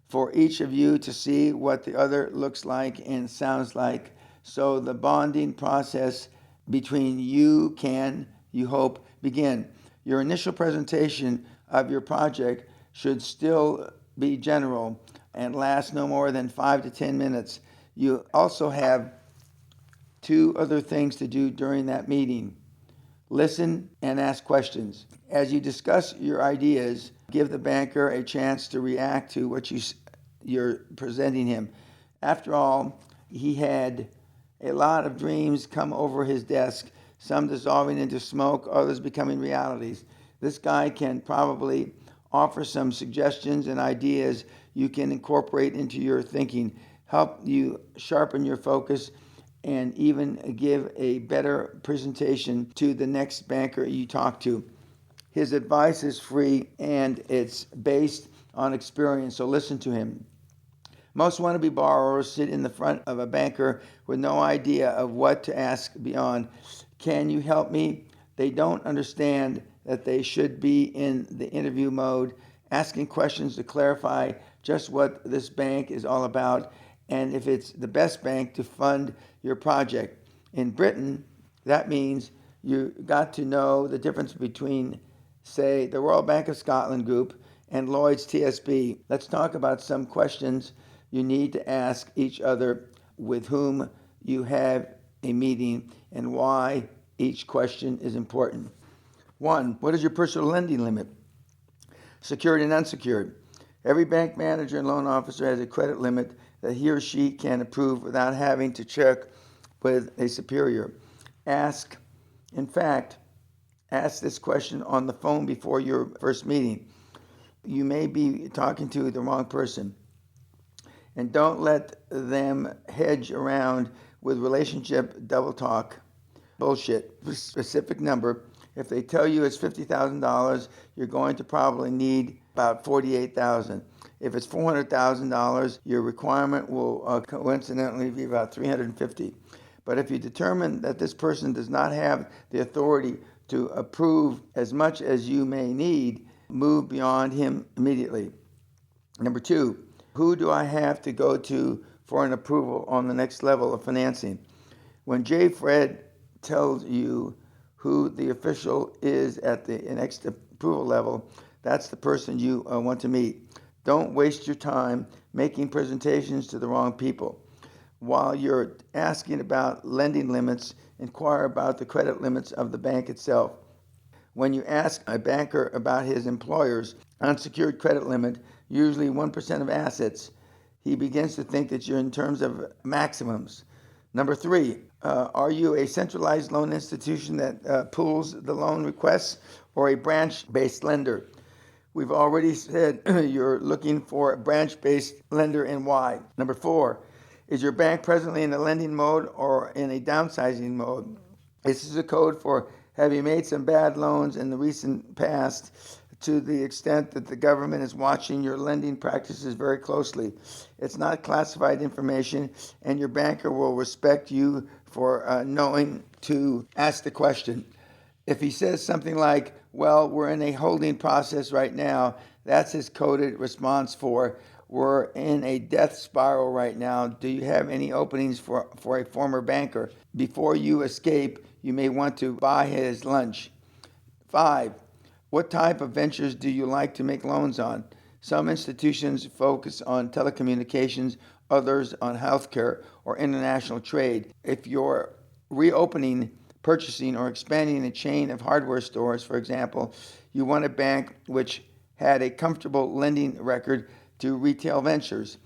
for each of you to see what the other looks like and sounds like, so the bonding process between you can, you hope, begin. Your initial presentation of your project should still be general and last no more than 5 to 10 minutes. You also have 2 other things to do during that meeting. Listen and ask questions. As you discuss your ideas, give the banker a chance to react to what you're presenting him. After all, he had a lot of dreams come over his desk, some dissolving into smoke, others becoming realities. This guy can probably offer some suggestions and ideas you can incorporate into your thinking, help you sharpen your focus, and even give a better presentation to the next banker you talk to. His advice is free and it's based on experience, so listen to him. Most wannabe borrowers sit in the front of a banker with no idea of what to ask beyond, can you help me? They don't understand that they should be in the interview mode, asking questions to clarify just what this bank is all about and if it's the best bank to fund your project. In Britain, that means you got to know the difference between, say, the Royal Bank of Scotland Group and Lloyd's TSB. Let's talk about some questions you need to ask each other with whom you have a meeting and why each question is important. 1, what is your personal lending limit? Secured and unsecured. Every bank manager and loan officer has a credit limit that he or she can approve without having to check with a superior. Ask this question on the phone before your first meeting. You may be talking to the wrong person. And don't let them hedge around with relationship double talk. Bullshit. Specific number. If they tell you it's $50,000, you're going to probably need about $48,000. If it's $400,000, your requirement will coincidentally be about $350,000. But if you determine that this person does not have the authority to approve as much as you may need, move beyond him immediately. Number 2, who do I have to go to for an approval on the next level of financing? When J. Fred tells you who the official is at the next approval level, that's the person you want to meet. Don't waste your time making presentations to the wrong people. While you're asking about lending limits, inquire about the credit limits of the bank itself. When you ask a banker about his employer's unsecured credit limit, usually 1% of assets, he begins to think that you're in terms of maximums. Number 3, are you a centralized loan institution that pools the loan requests or a branch-based lender? We've already said you're looking for a branch-based lender and why. Number 4, is your bank presently in a lending mode or in a downsizing mode? This is a code for have you made some bad loans in the recent past to the extent that the government is watching your lending practices very closely. It's not classified information, and your banker will respect you for knowing to ask the question. If he says something like, well, we're in a holding process right now, that's his coded response for, we're in a death spiral right now. Do you have any openings for a former banker? Before you escape, you may want to buy his lunch. 5, what type of ventures do you like to make loans on? Some institutions focus on telecommunications, others on healthcare or international trade. If you're reopening, purchasing, or expanding a chain of hardware stores, for example, you want a bank which had a comfortable lending record to retail ventures.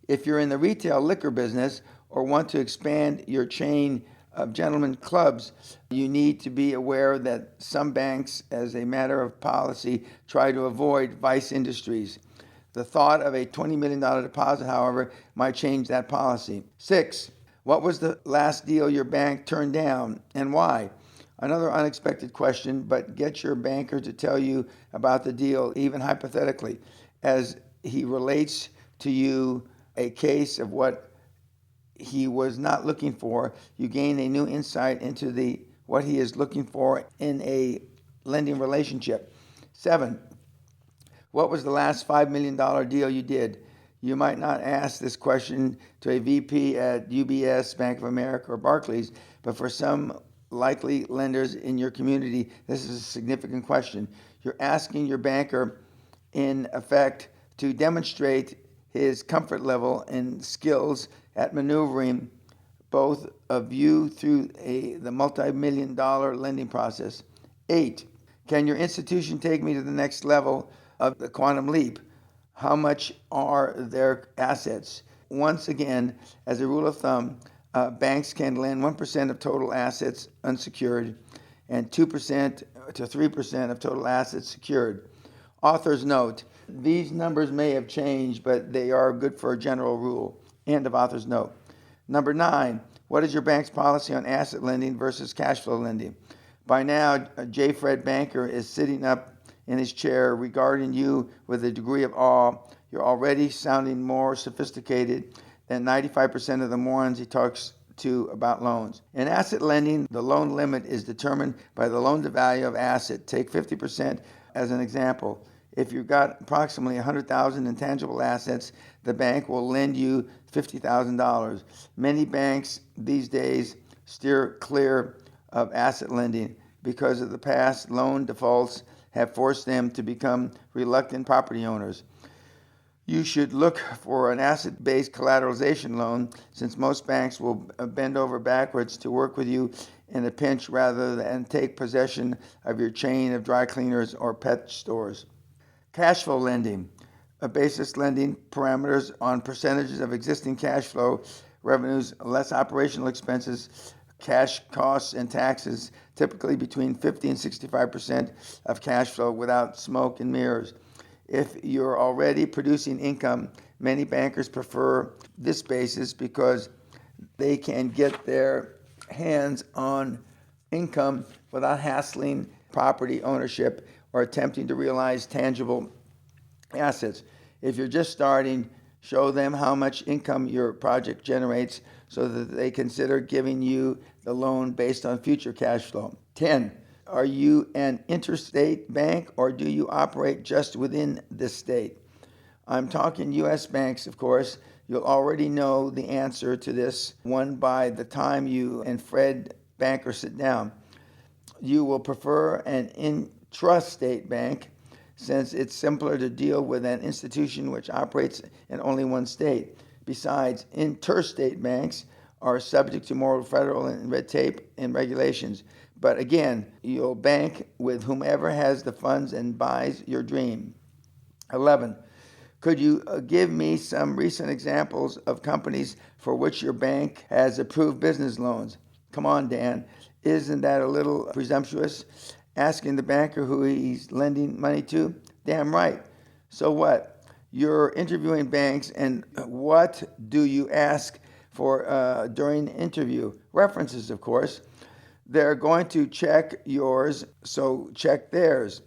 If you're in the retail liquor business or want to expand your chain of gentlemen clubs, you need to be aware that some banks, as a matter of policy, try to avoid vice industries. The thought of a $20 million deposit, however, might change that policy. 6, what was the last deal your bank turned down and why? Another unexpected question, but get your banker to tell you about the deal, even hypothetically, as he relates to you a case of what he was not looking for. You gain a new insight into what he is looking for in a lending relationship. 7, what was the last $5 million deal you did? You might not ask this question to a VP at UBS, Bank of America, or Barclays, but for some likely lenders in your community, this is a significant question. You're asking your banker, in effect, to demonstrate his comfort level and skills at maneuvering both of you through the multi-million-dollar lending process. 8, can your institution take me to the next level of the quantum leap? How much are their assets? Once again, as a rule of thumb, banks can lend 1% of total assets unsecured and 2% to 3% of total assets secured. Author's note, these numbers may have changed, but they are good for a general rule. End of author's note. Number 9, what is your bank's policy on asset lending versus cash flow lending? By now, J. Fred Banker is sitting up in his chair regarding you with a degree of awe. You're already sounding more sophisticated than 95% of the morons he talks to about loans. In asset lending, the loan limit is determined by the loan-to-value of asset. Take 50% as an example. If you've got approximately $100,000 in tangible assets, the bank will lend you $50,000. Many banks these days steer clear of asset lending because of the past loan defaults have forced them to become reluctant property owners. You should look for an asset-based collateralization loan, since most banks will bend over backwards to work with you in a pinch rather than take possession of your chain of dry cleaners or pet stores. Cash flow lending, a basis lending parameters on percentages of existing cash flow revenues, less operational expenses, cash costs, and taxes, typically between 50 and 65% of cash flow without smoke and mirrors. If you're already producing income, many bankers prefer this basis because they can get their hands on income without hassling property ownership or attempting to realize tangible assets. If you're just starting, show them how much income your project generates so that they consider giving you the loan based on future cash flow. 10, are you an interstate bank or do you operate just within the state? I'm talking U.S. banks, of course. You'll already know the answer to this one by the time you and Fred Banker sit down. You will prefer an intrastate bank since it's simpler to deal with an institution which operates in only one state. Besides, interstate banks are subject to more federal and red tape and regulations. But again, you'll bank with whomever has the funds and buys your dream. 11, Could you give me some recent examples of companies for which your bank has approved business loans? Come on, Dan. Isn't that a little presumptuous? Asking the banker who he's lending money to? Damn right. So what? You're interviewing banks, and what do you ask for during the interview? References, of course. They're going to check yours, so check theirs.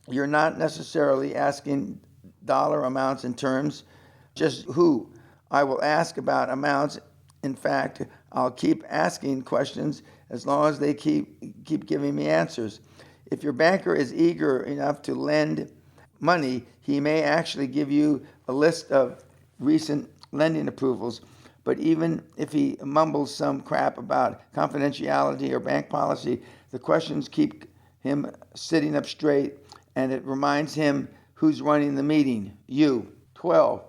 You're not necessarily asking dollar amounts and terms, just who. I will ask about amounts. In fact, I'll keep asking questions as long as they keep giving me answers. If your banker is eager enough to lend money, he may actually give you a list of recent lending approvals. But even if he mumbles some crap about confidentiality or bank policy, the questions keep him sitting up straight, and it reminds him who's running the meeting. You. 12.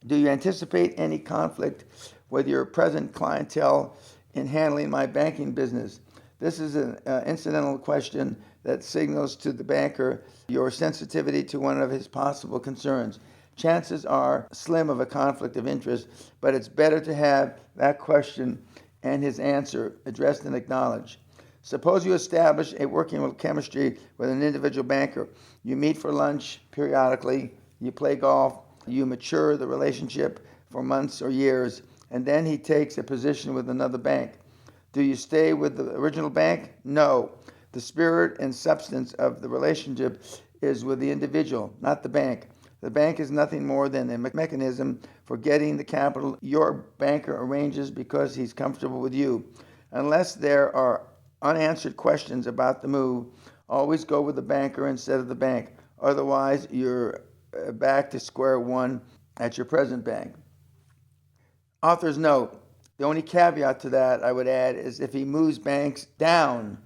Do you anticipate any conflict with your present clientele in handling my banking business? This is an incidental question that signals to the banker your sensitivity to one of his possible concerns. Chances are slim of a conflict of interest, but it's better to have that question and his answer addressed and acknowledged. Suppose you establish a working chemistry with an individual banker. You meet for lunch periodically, you play golf, you mature the relationship for months or years, and then he takes a position with another bank. Do you stay with the original bank? No. The spirit and substance of the relationship is with the individual, not the bank. The bank is nothing more than a mechanism for getting the capital your banker arranges because he's comfortable with you. Unless there are unanswered questions about the move, always go with the banker instead of the bank. Otherwise, you're back to square one at your present bank. Author's note. The only caveat to that I would add is if he moves banks down,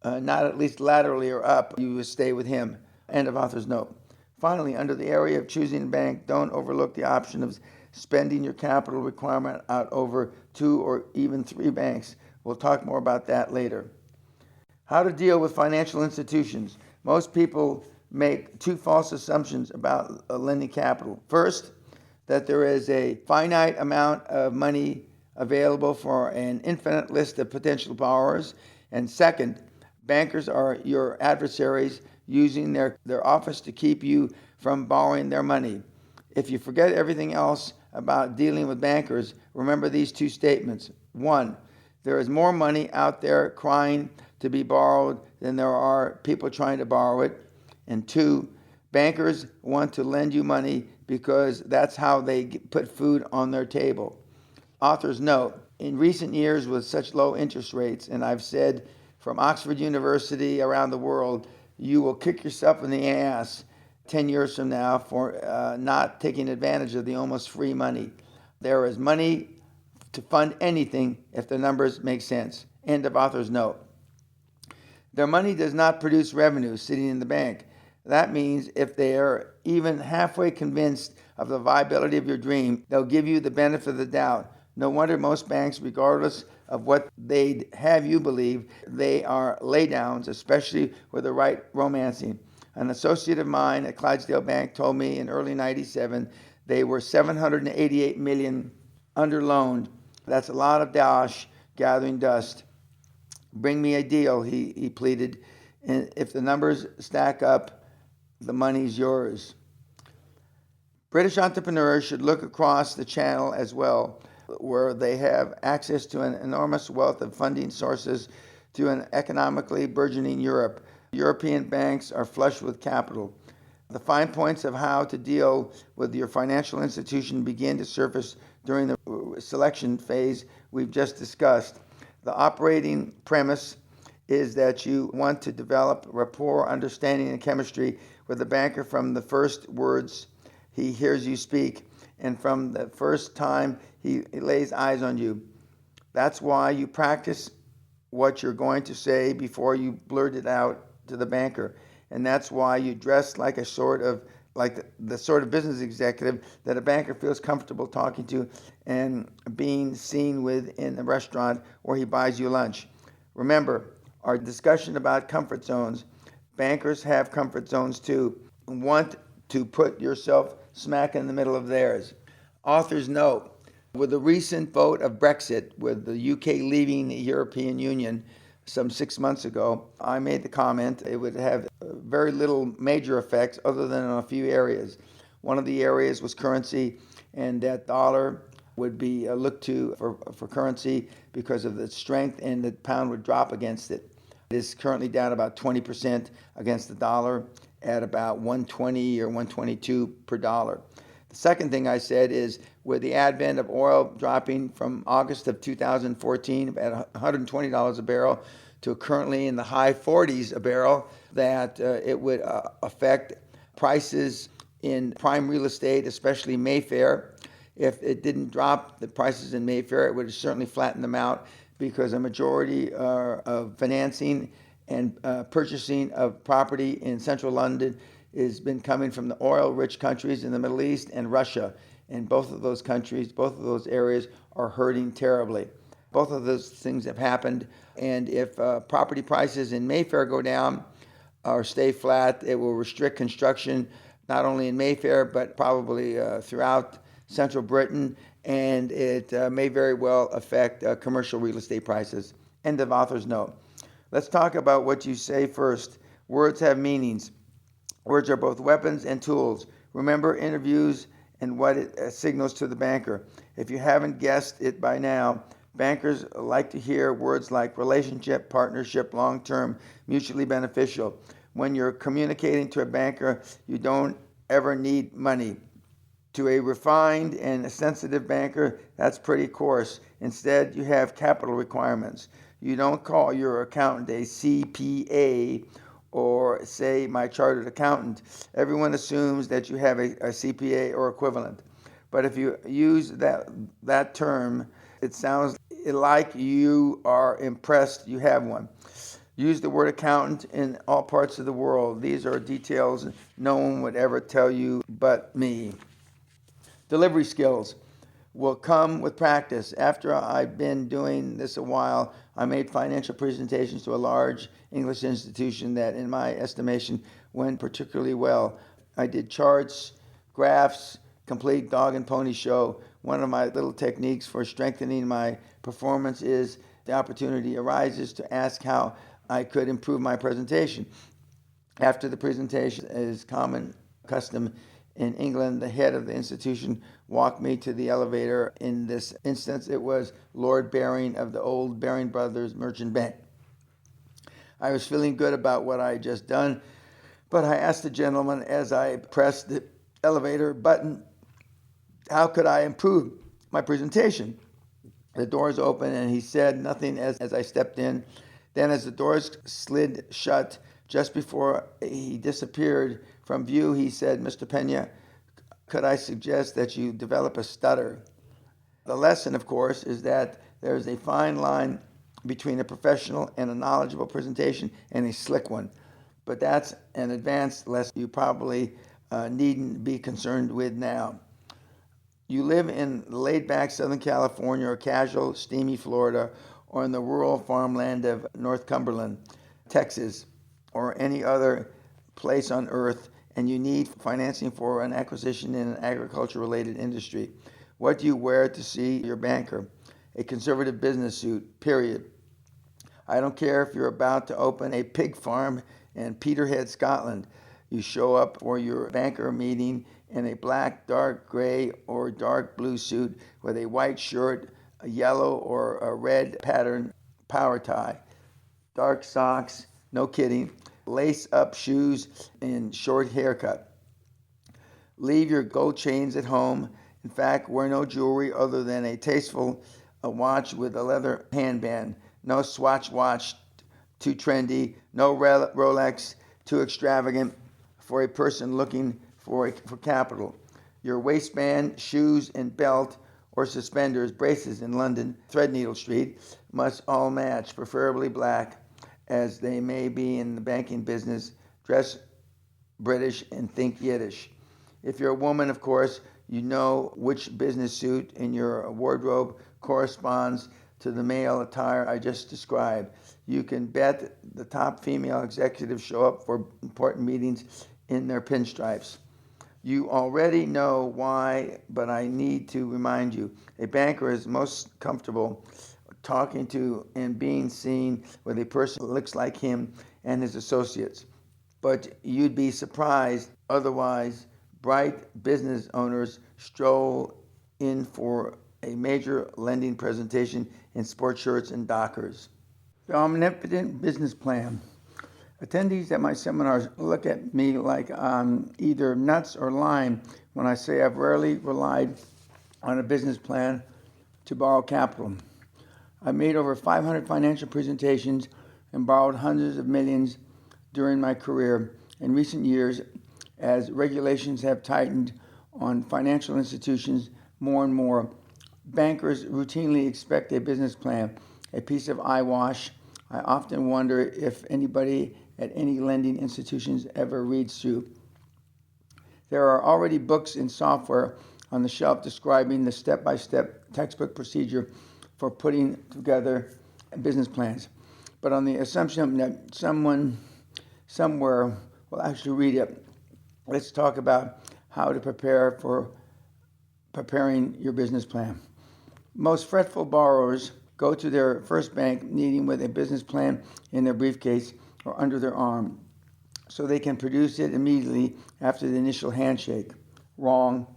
not at least laterally or up, you would stay with him. End of author's note. Finally, under the area of choosing a bank, don't overlook the option of spending your capital requirement out over 2 or even 3 banks. We'll talk more about that later. How to deal with financial institutions. Most people make 2 false assumptions about lending capital. First, that there is a finite amount of money available for an infinite list of potential borrowers. And second, bankers are your adversaries using their office to keep you from borrowing their money. If you forget everything else about dealing with bankers, remember these 2 statements. 1, there is more money out there crying to be borrowed than there are people trying to borrow it. And 2, bankers want to lend you money because that's how they put food on their table. Author's note, in recent years with such low interest rates, and I've said from Oxford University around the world, you will kick yourself in the ass 10 years from now for not taking advantage of the almost free money. There is money to fund anything if the numbers make sense. End of author's note. Their money does not produce revenue sitting in the bank. That means if they are even halfway convinced of the viability of your dream, they'll give you the benefit of the doubt. No wonder most banks, regardless of what they'd have you believe, they are laydowns, especially with the right romancing. An associate of mine at Clydesdale Bank told me in early 97 they were $788 million underloaned. That's a lot of dosh gathering dust. Bring me a deal, he pleaded. And if the numbers stack up, the money's yours. British entrepreneurs should look across the channel as well, where they have access to an enormous wealth of funding sources to an economically burgeoning Europe. European banks are flush with capital. The fine points of how to deal with your financial institution begin to surface during the selection phase we've just discussed. The operating premise is that you want to develop rapport, understanding, and chemistry with the banker from the first words he hears you speak and from the first time he lays eyes on you. That's why you practice what you're going to say before you blurt it out to the banker. And that's why you dress like the sort of business executive that a banker feels comfortable talking to and being seen with in the restaurant where he buys you lunch. Remember, our discussion about comfort zones. Bankers have comfort zones too. Want to put yourself smack in the middle of theirs. Author's note: with the recent vote of Brexit, with the UK leaving the European Union some 6 months ago, I made the comment it would have very little major effects other than in a few areas. One of the areas was currency, and that dollar would be looked to for currency because of the strength, and the pound would drop against it. It is currently down about 20% against the dollar at about 120 or 122 per dollar. The second thing I said is, with the advent of oil dropping from August of 2014 at $120 a barrel to currently in the high 40s a barrel, that it would affect prices in prime real estate, especially Mayfair. If it didn't drop the prices in Mayfair, it would certainly flatten them out, because a majority of financing and purchasing of property in central London has been coming from the oil-rich countries in the Middle East and Russia. And both of those countries, both of those areas are hurting terribly. Both of those things have happened. And if property prices in Mayfair go down or stay flat, it will restrict construction, not only in Mayfair, but probably throughout central Britain. And it may very well affect commercial real estate prices. End of author's note. Let's talk about what you say first. Words have meanings. Words are both weapons and tools. Remember interviews and what it signals to the banker. If you haven't guessed it by now, bankers like to hear words like relationship, partnership, long-term, mutually beneficial. When you're communicating to a banker, you don't ever need money. To a refined and a sensitive banker, that's pretty coarse. Instead, you have capital requirements. You don't call your accountant a CPA or say my chartered accountant. Everyone assumes that you have a CPA or equivalent. But if you use that term, it sounds like you are impressed you have one. Use the word accountant in all parts of the world. These are details no one would ever tell you but me. Delivery skills will come with practice. After I've been doing this a while, I made financial presentations to a large English institution that, in my estimation, went particularly well. I did charts, graphs, complete dog and pony show. One of my little techniques for strengthening my performance is the opportunity arises to ask how I could improve my presentation. After the presentation, as common custom in England, the head of the institution walked me to the elevator. In this instance, it was Lord Baring of the old Baring Brothers Merchant Bank. I was feeling good about what I had just done, but I asked the gentleman as I pressed the elevator button, how could I improve my presentation? The doors opened and he said nothing as I stepped in. Then as the doors slid shut, just before he disappeared from view, he said, Mr. Peña, could I suggest that you develop a stutter? The lesson, of course, is that there is a fine line between a professional and a knowledgeable presentation and a slick one. But that's an advanced lesson you probably needn't be concerned with now. You live in laid-back Southern California or casual, steamy Florida, or in the rural farmland of North Cumberland, Texas, or any other place on earth, and you need financing for an acquisition in an agriculture-related industry. What do you wear to see your banker? A conservative business suit, period. I don't care if you're about to open a pig farm in Peterhead, Scotland. You show up for your banker meeting in a black, dark gray, or dark blue suit with a white shirt, a yellow or a red pattern power tie, dark socks, no kidding, lace-up shoes, and short haircut. Leave your gold chains at home. In fact, wear no jewelry other than a tasteful watch with a leather handband. No Swatch watch, too trendy. No Rolex, too extravagant for a person looking for capital. Your waistband, shoes, and belt or suspenders, braces in London, Threadneedle Street, must all match, preferably black, as they may be in the banking business. Dress British and think Yiddish. If you're a woman, of course, you know which business suit in your wardrobe corresponds to the male attire I just described. You can bet the top female executives show up for important meetings in their pinstripes. You already know why, but I need to remind you. A banker is most comfortable talking to and being seen with a person who looks like him and his associates. But you'd be surprised, otherwise, bright business owners stroll in for a major lending presentation in sports shirts and Dockers. The omnipotent business plan. Attendees at my seminars look at me like I'm either nuts or lying when I say I've rarely relied on a business plan to borrow capital. I made over 500 financial presentations and borrowed hundreds of millions during my career. In recent years, as regulations have tightened on financial institutions more and more, bankers routinely expect a business plan, a piece of eyewash. I often wonder if anybody at any lending institutions ever reads through. There are already books and software on the shelf describing the step-by-step textbook procedure for putting together business plans. But on the assumption that someone somewhere will actually read it, let's talk about how to prepare for preparing your business plan. Most fretful borrowers go to their first bank meeting with a business plan in their briefcase or under their arm so they can produce it immediately after the initial handshake. Wrong.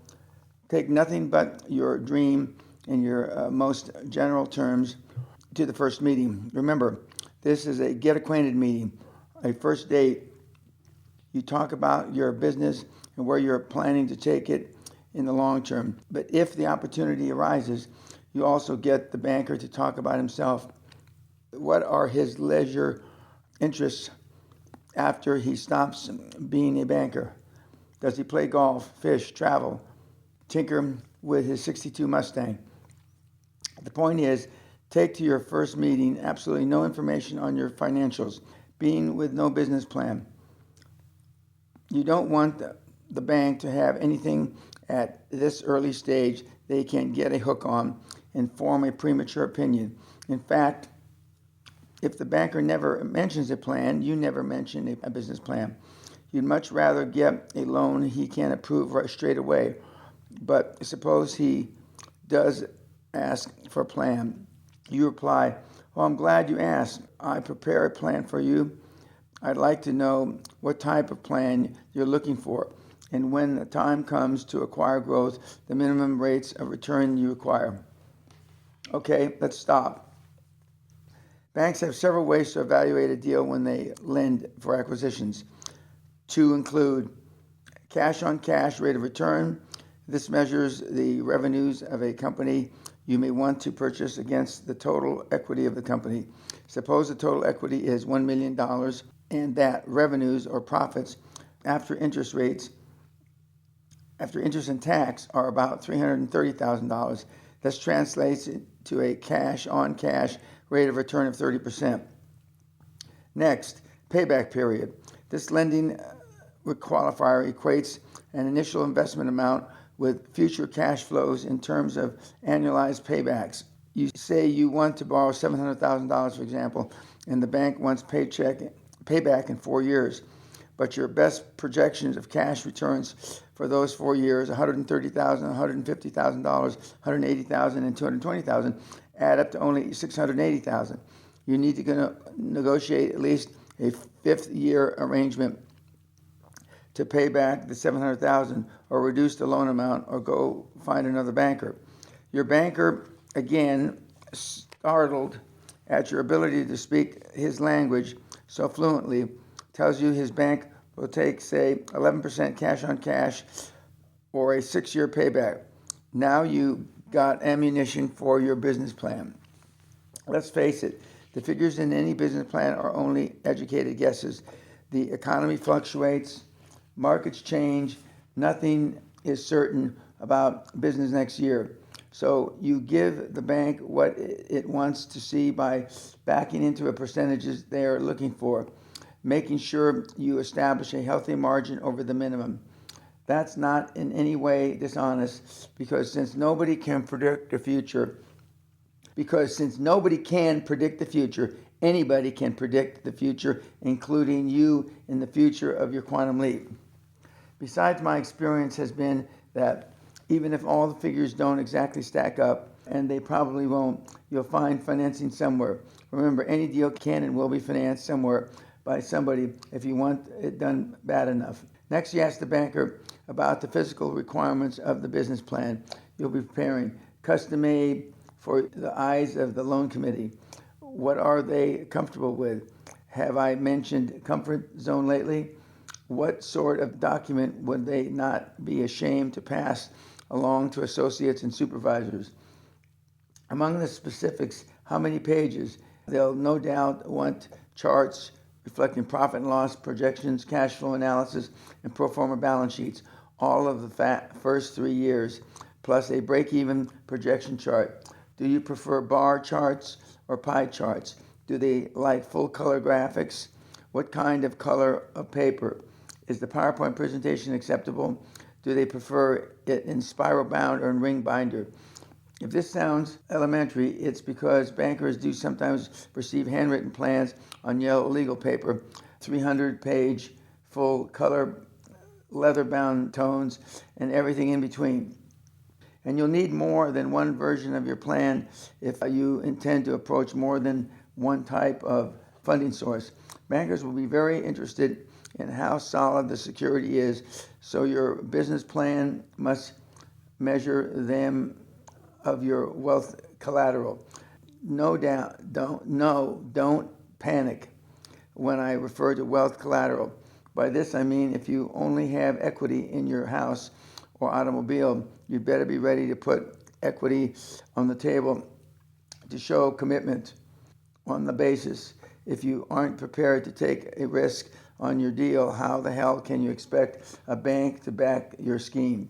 Take nothing but your dream in your most general terms to the first meeting. Remember, this is a get acquainted meeting, a first date. You talk about your business and where you're planning to take it in the long term. But if the opportunity arises, you also get the banker to talk about himself. What are his leisure interests after he stops being a banker? Does he play golf, fish, travel, tinker with his 62 Mustang? The point is, take to your first meeting absolutely no information on your financials, being with no business plan. You don't want the bank to have anything at this early stage they can get a hook on and form a premature opinion. In fact, if the banker never mentions a plan, you never mention a business plan. You'd much rather get a loan he can approve right straight away. But suppose he does ask for a plan. You reply, "Well, I'm glad you asked. I prepare a plan for you. I'd like to know what type of plan you're looking for, and when the time comes to acquire growth, the minimum rates of return you require." Okay, let's stop. Banks have several ways to evaluate a deal when they lend for acquisitions. Two include cash-on-cash rate of return. This measures the revenues of a company you may want to purchase against the total equity of the company. Suppose the total equity is $1 million and that revenues or profits after interest and tax are about $330,000. This translates to a cash-on-cash rate of return of 30%. Next, payback period. This lending qualifier equates an initial investment amount with future cash flows in terms of annualized paybacks. You say you want to borrow $700,000, for example, and the bank wants payback in 4 years. But your best projections of cash returns for those 4 years, $130,000, $150,000, $180,000, and $220,000, add up to only $680,000. You need to negotiate at least a fifth-year arrangement to pay back the $700,000 or reduce the loan amount or go find another banker. Your banker, again, startled at your ability to speak his language so fluently, tells you his bank will take, say, 11% cash on cash or a 6-year payback. Now you got ammunition for your business plan. Let's face it, the figures in any business plan are only educated guesses. The economy fluctuates, markets change, nothing is certain about business next year. So you give the bank what it wants to see by backing into the percentages they are looking for, making sure you establish a healthy margin over the minimum. That's not in any way dishonest because since nobody can predict the future, anybody can predict the future, including you in the future of your quantum leap. Besides, my experience has been that even if all the figures don't exactly stack up, and they probably won't, you'll find financing somewhere. Remember, any deal can and will be financed somewhere by somebody if you want it done bad enough. Next, you ask the banker about the physical requirements of the business plan you'll be preparing, custom made for the eyes of the loan committee. What are they comfortable with? Have I mentioned comfort zone lately? What sort of document would they not be ashamed to pass along to associates and supervisors? Among the specifics, how many pages? They'll no doubt want charts reflecting profit and loss projections, cash flow analysis, and pro forma balance sheets, all of the first 3 years, plus a break-even projection chart. Do you prefer bar charts or pie charts? Do they like full-color graphics? What kind of color of paper? Is the PowerPoint presentation acceptable? Do they prefer it in spiral bound or in ring binder? If this sounds elementary, it's because bankers do sometimes receive handwritten plans on yellow legal paper, 300-page full color leather-bound tones, and everything in between. And you'll need more than one version of your plan if you intend to approach more than one type of funding source. Bankers will be very interested in how solid the security is, so your business plan must measure them of your wealth collateral. Don't panic when I refer to wealth collateral. By this I mean if you only have equity in your house or automobile, you better be ready to put equity on the table to show commitment on the basis. If you aren't prepared to take a risk on your deal, how the hell can you expect a bank to back your scheme?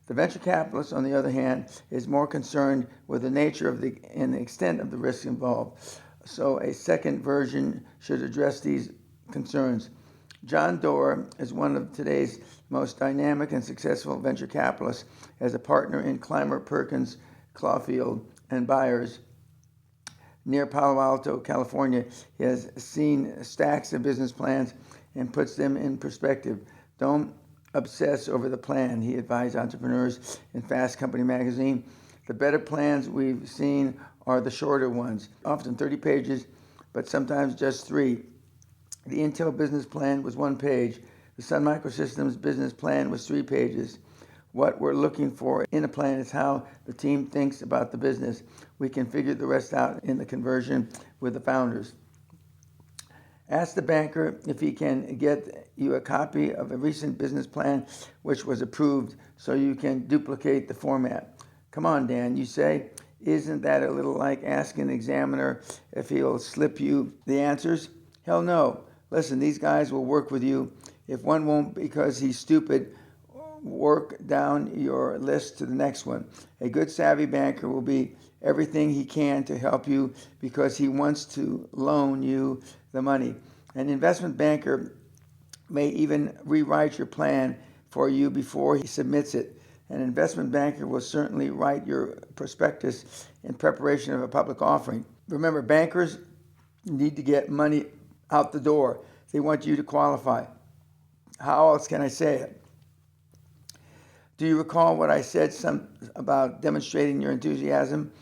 The venture capitalist, on the other hand, is more concerned with the nature of and the extent of the risk involved. So a second version should address these concerns. John Doerr is one of today's most dynamic and successful venture capitalists as a partner in Clymer Perkins Clawfield and Byers near Palo Alto, California. He has seen stacks of business plans and puts them in perspective. Don't obsess over the plan, he advised entrepreneurs in Fast Company magazine. The better plans we've seen are the shorter ones, often 30 pages, but sometimes just 3. The Intel business plan was 1 page. The Sun Microsystems business plan was 3 pages. What we're looking for in a plan is how the team thinks about the business. We can figure the rest out in the conversion with the founders. Ask the banker if he can get you a copy of a recent business plan which was approved so you can duplicate the format. Come on, Dan, you say. Isn't that a little like asking an examiner if he'll slip you the answers? Hell no. Listen, these guys will work with you. If one won't because he's stupid, work down your list to the next one. A good savvy banker will be everything he can to help you because he wants to loan you the money. An investment banker may even rewrite your plan for you before he submits it. An investment banker will certainly write your prospectus in preparation of a public offering. Remember, bankers need to get money out the door. They want you to qualify. How else can I say it? Do you recall what I said about demonstrating your enthusiasm?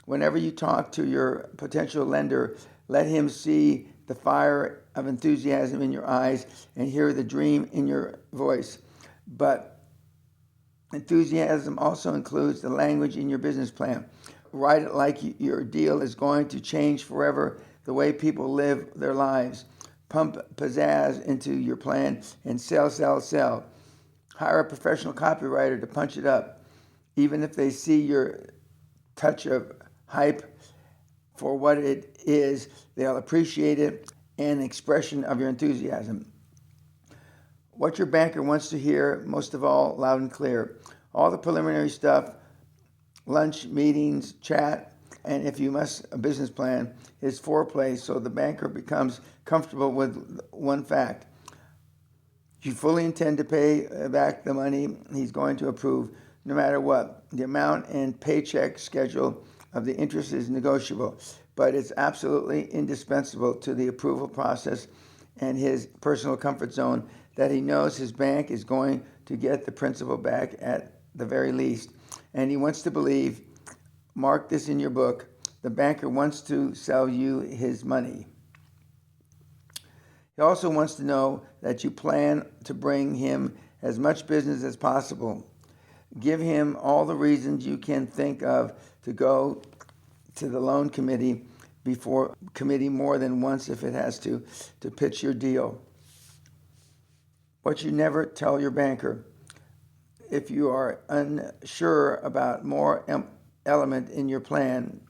Whenever you talk to your potential lender, let him see the fire of enthusiasm in your eyes and hear the dream in your voice. But enthusiasm also includes the language in your business plan. Write it like your deal is going to change forever the way people live their lives. Pump pizzazz into your plan and sell. Hire a professional copywriter to punch it up. Even if they see your touch of hype for what it is, they'll appreciate it and an expression of your enthusiasm. What your banker wants to hear, most of all, loud and clear. All the preliminary stuff, lunch, meetings, chat, and if you must, a business plan, is foreplay so the banker becomes comfortable with one fact. You fully intend to pay back the money he's going to approve, no matter what. The amount and paycheck schedule of the interest is negotiable, but it's absolutely indispensable to the approval process and his personal comfort zone that he knows his bank is going to get the principal back at the very least. And he wants to believe, mark this in your book, the banker wants to sell you his money. He also wants to know that you plan to bring him as much business as possible. Give him all the reasons you can think of to go to the loan committee more than once if it has to pitch your deal. What you never tell your banker. If you are unsure about more element in your plan,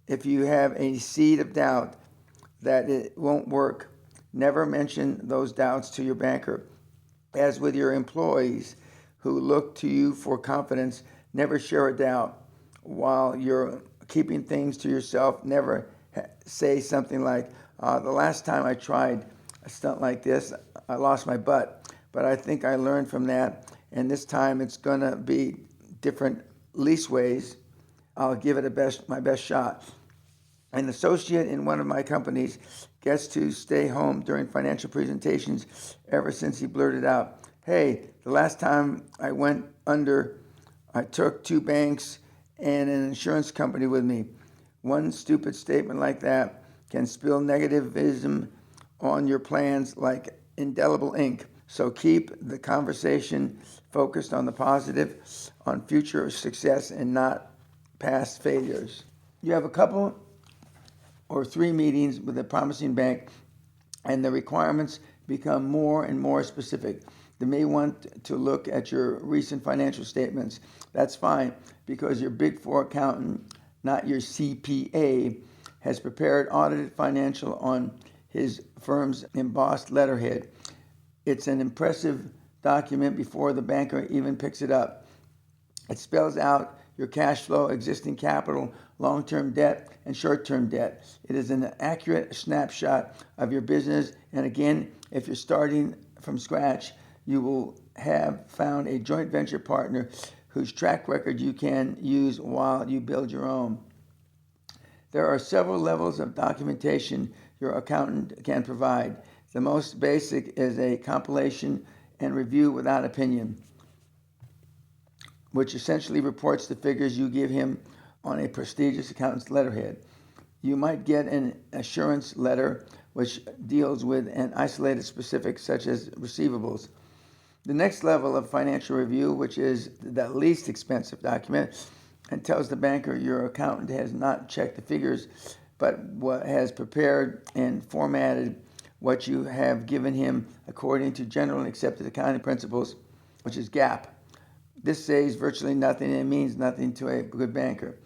if you have a seed of doubt that it won't work, never mention those doubts to your banker. As with your employees who look to you for confidence, never share a doubt. While you're keeping things to yourself, never say something like, the last time I tried a stunt like this, I lost my butt. But I think I learned from that, and this time it's going to be different leastways. I'll give it my best shot. An associate in one of my companies gets to stay home during financial presentations ever since he blurted out, hey, the last time I went under, I took 2 banks and an insurance company with me. One stupid statement like that can spill negativism on your plans like indelible ink. So keep the conversation focused on the positive, on future success, and not past failures. You have a couple or 3 meetings with a promising bank, and the requirements become more and more specific. They may want to look at your recent financial statements. That's fine, because your Big Four accountant, not your CPA, has prepared audited financial on his firm's embossed letterhead. It's an impressive document before the banker even picks it up. It spells out your cash flow, existing capital, long-term debt, and short-term debt. It is an accurate snapshot of your business, and again, if you're starting from scratch, you will have found a joint venture partner whose track record you can use while you build your own. There are several levels of documentation your accountant can provide. The most basic is a compilation and review without opinion, which essentially reports the figures you give him on a prestigious accountant's letterhead. You might get an assurance letter, which deals with an isolated specific, such as receivables. The next level of financial review, which is the least expensive document, and tells the banker your accountant has not checked the figures, but has prepared and formatted what you have given him according to generally accepted accounting principles, which is GAAP. This says virtually nothing and means nothing to a good banker.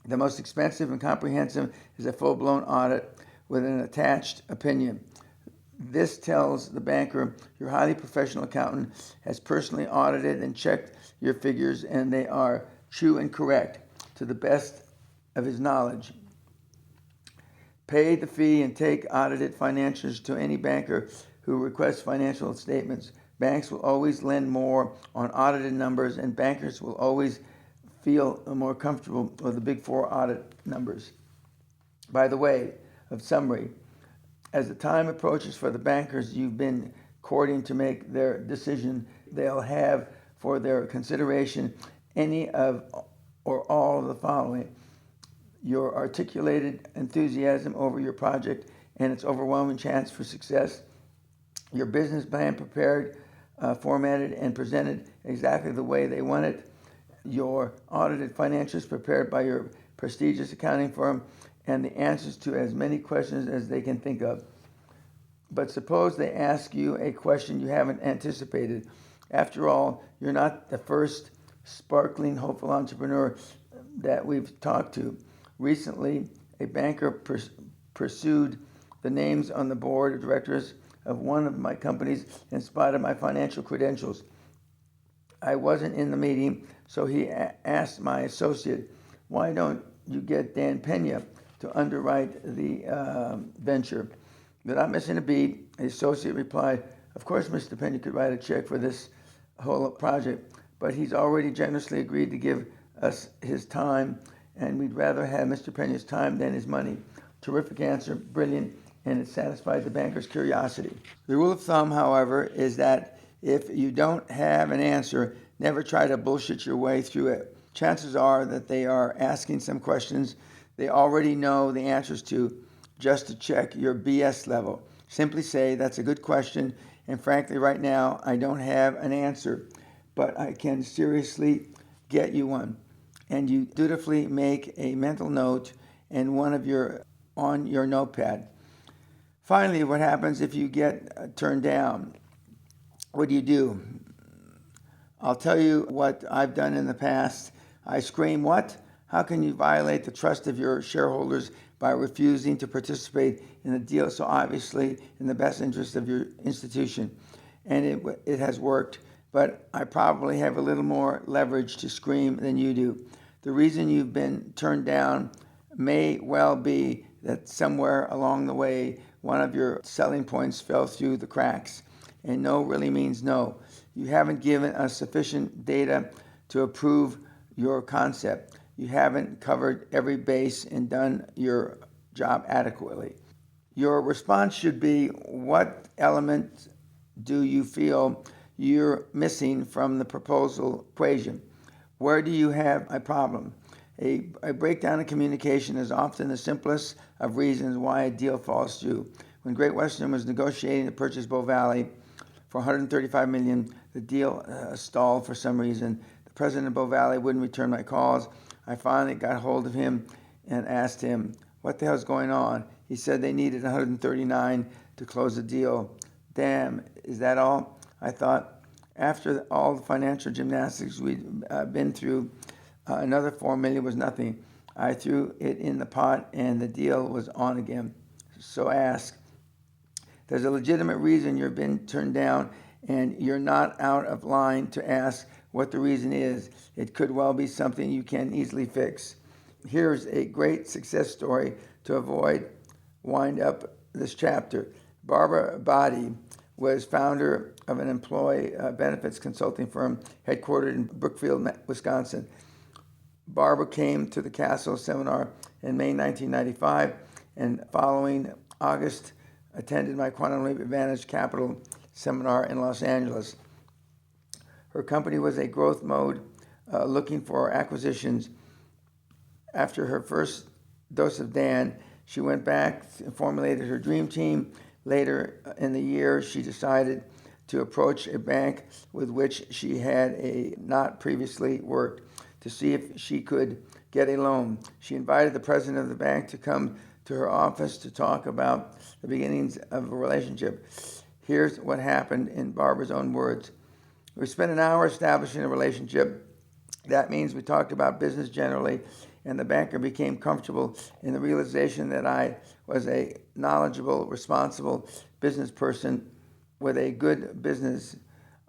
The most expensive and comprehensive is a full-blown audit with an attached opinion. This tells the banker your highly professional accountant has personally audited and checked your figures, and they are true and correct to the best of his knowledge. Pay the fee and take audited financials to any banker who requests financial statements. Banks will always lend more on audited numbers, and bankers will always feel more comfortable with the Big Four audit numbers. By the way, of summary, as the time approaches for the bankers you've been courting to make their decision, they'll have for their consideration any of or all of the following: your articulated enthusiasm over your project and its overwhelming chance for success, your business plan prepared, formatted, and presented exactly the way they want it, your audited financials prepared by your prestigious accounting firm, and the answers to as many questions as they can think of. But suppose they ask you a question you haven't anticipated. After all, you're not the first sparkling, hopeful entrepreneur that we've talked to. Recently, a banker pursued the names on the board of directors of one of my companies in spite of my financial credentials. I wasn't in the meeting, so he asked my associate, why don't you get Dan Peña to underwrite the venture? Without missing a beat, the associate replied, of course Mr. Peña could write a check for this whole project, but he's already generously agreed to give us his time, and we'd rather have Mr. Peña's time than his money. Terrific answer, brilliant, and it satisfied the banker's curiosity. The rule of thumb, however, is that If you don't have an answer, never try to bullshit your way through it. Chances are that they are asking some questions they already know the answers to, just to check your BS level. Simply say, that's a good question, and frankly, right now, I don't have an answer, but I can seriously get you one. And you dutifully make a mental note and on your notepad. Finally, what happens if you get turned down? What do? I'll tell you what I've done in the past. I scream, what? How can you violate the trust of your shareholders by refusing to participate in a deal so obviously in the best interest of your institution? And it has worked, but I probably have a little more leverage to scream than you do. The reason you've been turned down may well be that somewhere along the way, one of your selling points fell through the cracks. And no really means no. You haven't given us sufficient data to approve your concept. You haven't covered every base and done your job adequately. Your response should be, what element do you feel you're missing from the proposal equation? Where do you have a problem? A breakdown in communication is often the simplest of reasons why a deal falls through. When Great Western was negotiating to purchase Bow Valley for $135 million, the deal stalled for some reason. The president of Bow Valley wouldn't return my calls. I finally got hold of him and asked him, what the hell's going on? He said they needed 139 to close the deal. Damn, is that all? I thought, after all the financial gymnastics we'd been through, another $4 million was nothing. I threw it in the pot and the deal was on again. So ask, there's a legitimate reason you've been turned down, and you're not out of line to ask what the reason is. It could well be something you can easily fix. Here's a great success story to avoid wind up this chapter. Barbara Body was founder of an employee benefits consulting firm headquartered in Brookfield, Wisconsin. Barbara came to the Castle seminar in May 1995, and following August, attended my Quantum Leap Advantage Capital seminar in Los Angeles. Her company was a growth mode, looking for acquisitions. After her first dose of Dan, she went back and formulated her dream team. Later in the year, she decided to approach a bank with which she had not previously worked to see if she could get a loan. She invited the president of the bank to come to her office to talk about the beginnings of a relationship. Here's what happened in Barbara's own words. We spent an hour establishing a relationship. That means we talked about business generally, and the banker became comfortable in the realization that I was a knowledgeable, responsible business person with a good business.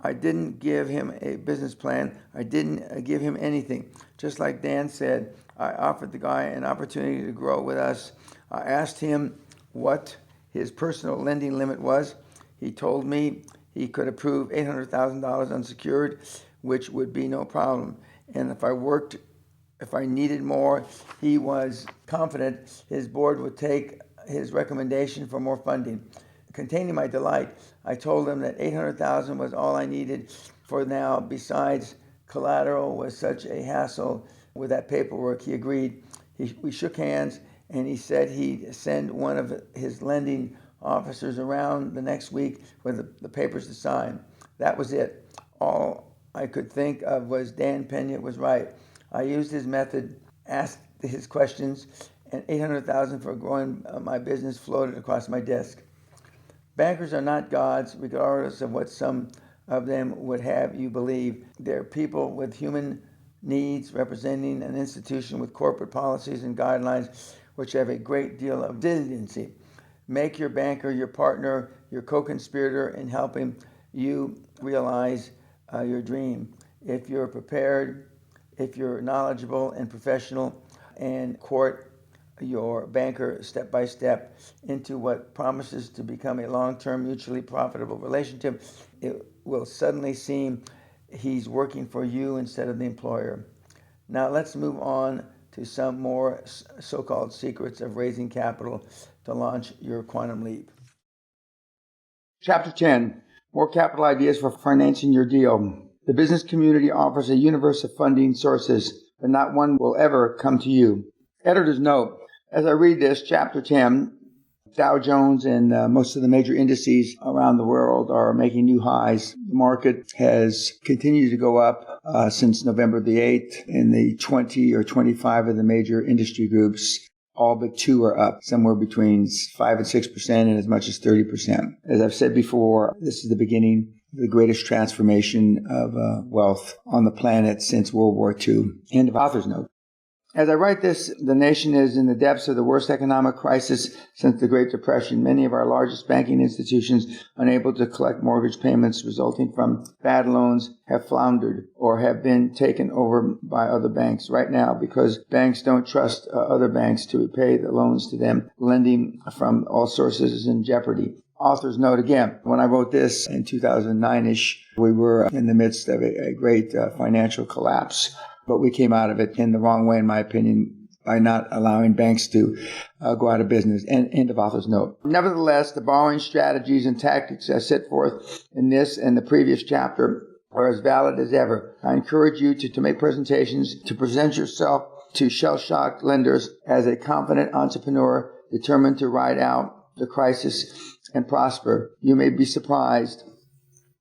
I didn't give him a business plan. I didn't give him anything. Just like Dan said, I offered the guy an opportunity to grow with us. I asked him what his personal lending limit was. He told me he could approve $800,000 unsecured, which would be no problem. And if I needed more, he was confident his board would take his recommendation for more funding. Containing my delight, I told him that $800,000 was all I needed for now. Besides, collateral was such a hassle with that paperwork. He agreed. We shook hands, and he said he'd send one of his lending officers around the next week with the papers to sign. That was it. All I could think of was Dan Peña was right. I used his method, asked his questions, and $800,000 for growing my business floated across my desk. Bankers are not gods, regardless of what some of them would have you believe. They're people with human needs, representing an institution with corporate policies and guidelines which have a great deal of diligency. Make your banker your partner, your co-conspirator in helping you realize your dream. If you're prepared, if you're knowledgeable and professional, and court your banker step by step into what promises to become a long-term mutually profitable relationship, it will suddenly seem he's working for you instead of the employer. Now let's move on to some more so-called secrets of raising capital to launch your quantum leap. Chapter 10. more capital ideas for financing your deal. The business community offers a universe of funding sources, but not one will ever come to you. Editor's note: as I read this, Chapter 10, Dow Jones and most of the major indices around the world are making new highs. The market has continued to go up since November the 8th. In the 20 or 25 of the major industry groups, all but 2 are up, somewhere between 5 and 6% and as much as 30%. As I've said before, this is the beginning of the greatest transformation of wealth on the planet since World War II. End of author's note. As I write this, the nation is in the depths of the worst economic crisis since the Great Depression. Many of our largest banking institutions, unable to collect mortgage payments resulting from bad loans, have floundered or have been taken over by other banks right now because banks don't trust other banks to repay the loans to them. Lending from all sources is in jeopardy. Author's note again, when I wrote this in 2009-ish, we were in the midst of a great financial collapse. But we came out of it in the wrong way, in my opinion, by not allowing banks to go out of business. And end of author's note. Nevertheless, the borrowing strategies and tactics I set forth in this and the previous chapter are as valid as ever. I encourage you to make presentations, to present yourself to shell-shocked lenders as a confident entrepreneur determined to ride out the crisis and prosper. You may be surprised.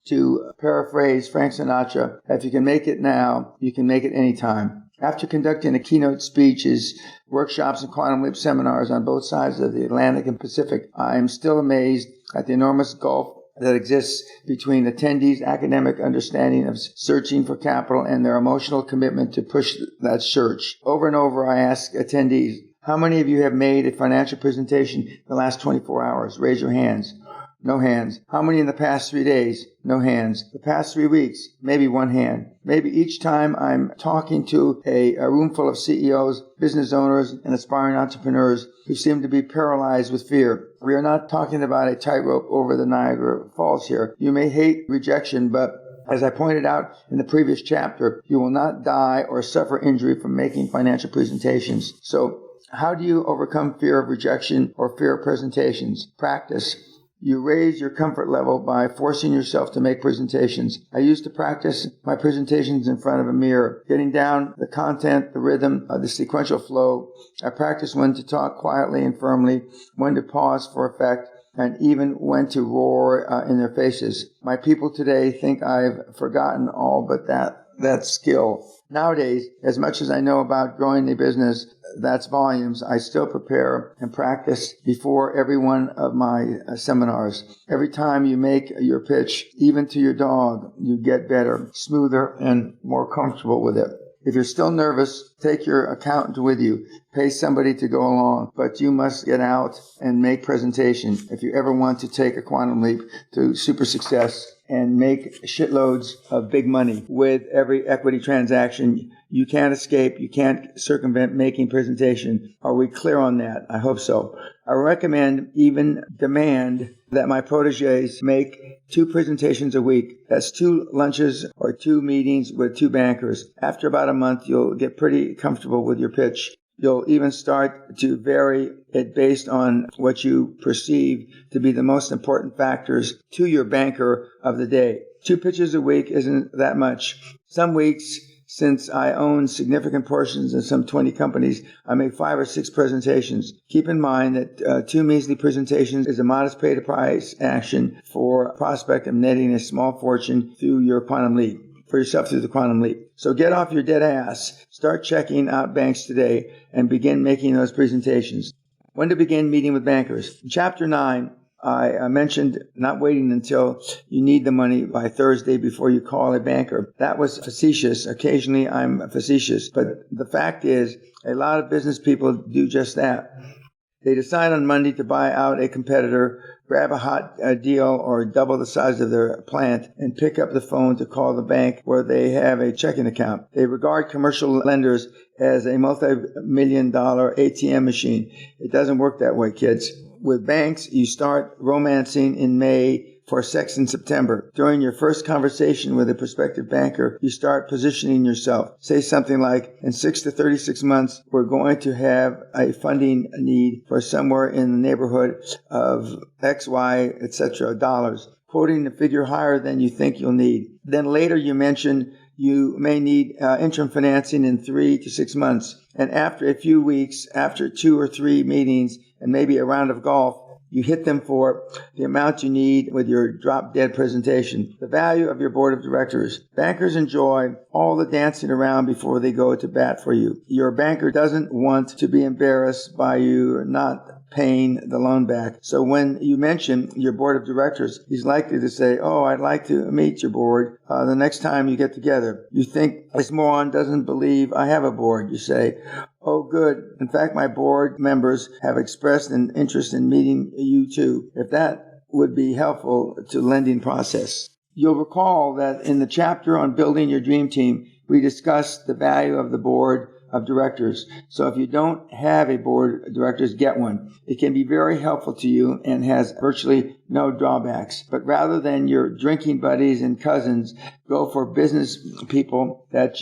To paraphrase Frank Sinatra, if you can make it now, you can make it anytime. After conducting a keynote speeches, workshops, and quantum leap seminars on both sides of the Atlantic and Pacific, I am still amazed at the enormous gulf that exists between attendees' academic understanding of searching for capital and their emotional commitment to push that search. Over and over, I ask attendees, how many of you have made a financial presentation in the last 24 hours? Raise your hands. No hands. How many in the past 3 days? No hands. The past 3 weeks? Maybe one hand. Maybe each time I'm talking to a room full of CEOs, business owners, and aspiring entrepreneurs who seem to be paralyzed with fear. We are not talking about a tightrope over the Niagara Falls here. You may hate rejection, but as I pointed out in the previous chapter, you will not die or suffer injury from making financial presentations. So, how do you overcome fear of rejection or fear of presentations? Practice. You raise your comfort level by forcing yourself to make presentations. I used to practice my presentations in front of a mirror, getting down the content, the rhythm, the sequential flow. I practiced when to talk quietly and firmly, when to pause for effect, and even when to roar in their faces. My people today think I've forgotten all but that skill. Nowadays, as much as I know about growing a business, that's volumes, I still prepare and practice before every one of my seminars. Every time you make your pitch, even to your dog, you get better, smoother, and more comfortable with it. If you're still nervous, take your accountant with you. Pay somebody to go along, but you must get out and make presentation if you ever want to take a quantum leap to super success and make shitloads of big money with every equity transaction. You can't escape. You can't circumvent making presentation. Are we clear on that? I hope so. I recommend, even demand, that my proteges make 2 presentations a week. That's 2 lunches or 2 meetings with 2 bankers. After about a month, you'll get pretty comfortable with your pitch. You'll even start to vary it based on what you perceive to be the most important factors to your banker of the day. 2 pitches a week isn't that much. Some weeks, since I own significant portions in some 20 companies, I make 5 or 6 presentations. Keep in mind that 2 measly presentations is a modest pay-to-price action for a prospect of netting a small fortune through your quantum leap. For yourself through the quantum leap. So get off your dead ass, start checking out banks today, and begin making those presentations. When to begin meeting with bankers. In Chapter 9, I mentioned not waiting until you need the money by Thursday before you call a banker. That was facetious. Occasionally I'm facetious. But the fact is, a lot of business people do just that. They decide on Monday to buy out a competitor, grab a hot deal or double the size of their plant, and pick up the phone to call the bank where they have a checking account. They regard commercial lenders as a multi-million-dollar ATM machine. It doesn't work that way, kids. With banks, you start romancing in May for sex in September. During your first conversation with a prospective banker, you start positioning yourself. Say something like, in 6 to 36 months, we're going to have a funding need for somewhere in the neighborhood of X, Y, etc. dollars. quoting a figure higher than you think you'll need. Then later you mentioned you may need interim financing in 3 to 6 months. And after a few weeks, after 2 or 3 meetings, and maybe a round of golf, you hit them for the amount you need with your drop-dead presentation. The value of your board of directors. Bankers enjoy all the dancing around before they go to bat for you. Your banker doesn't want to be embarrassed by you not paying the loan back. So when you mention your board of directors, he's likely to say, "Oh, I'd like to meet your board the next time you get together." You think this moron doesn't believe I have a board. You say, "Oh, good. In fact, my board members have expressed an interest in meeting you too," if that would be helpful to lending process. You'll recall that in the chapter on building your dream team, we discussed the value of the board of directors. So if you don't have a board of directors, get one. It can be very helpful to you and has virtually no drawbacks. But rather than your drinking buddies and cousins, go for business people that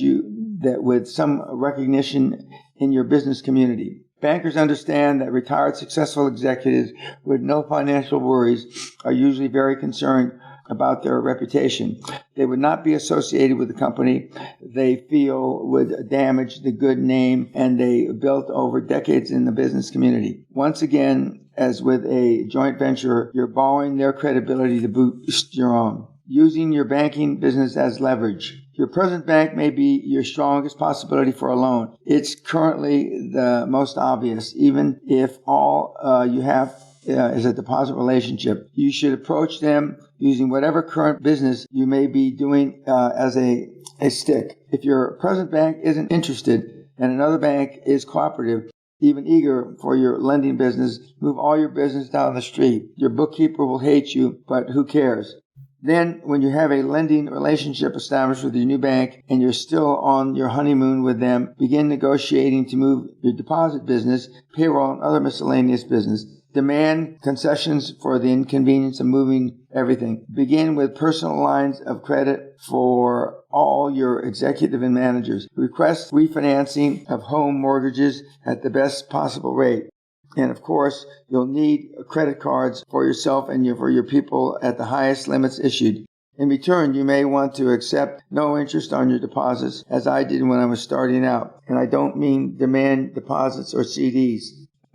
with some recognition in your business community. Bankers understand that retired successful executives with no financial worries are usually very concerned about their reputation. They would not be associated with the company they feel would damage the good name and they built over decades in the business community. Once again, as with a joint venture, you're borrowing their credibility to boost your own. Using your banking business as leverage. Your present bank may be your strongest possibility for a loan. It's currently the most obvious, even if all you have is a deposit relationship. You should approach them using whatever current business you may be doing as a stick. If your present bank isn't interested and another bank is cooperative, even eager for your lending business, move all your business down the street. Your bookkeeper will hate you, but who cares? Then, when you have a lending relationship established with your new bank and you're still on your honeymoon with them, begin negotiating to move your deposit business, payroll, and other miscellaneous business. Demand concessions for the inconvenience of moving everything. Begin with personal lines of credit for all your executive and managers. Request refinancing of home mortgages at the best possible rate. And of course, you'll need credit cards for yourself and for your people at the highest limits issued. In return, you may want to accept no interest on your deposits, as I did when I was starting out. And I don't mean demand deposits or CDs.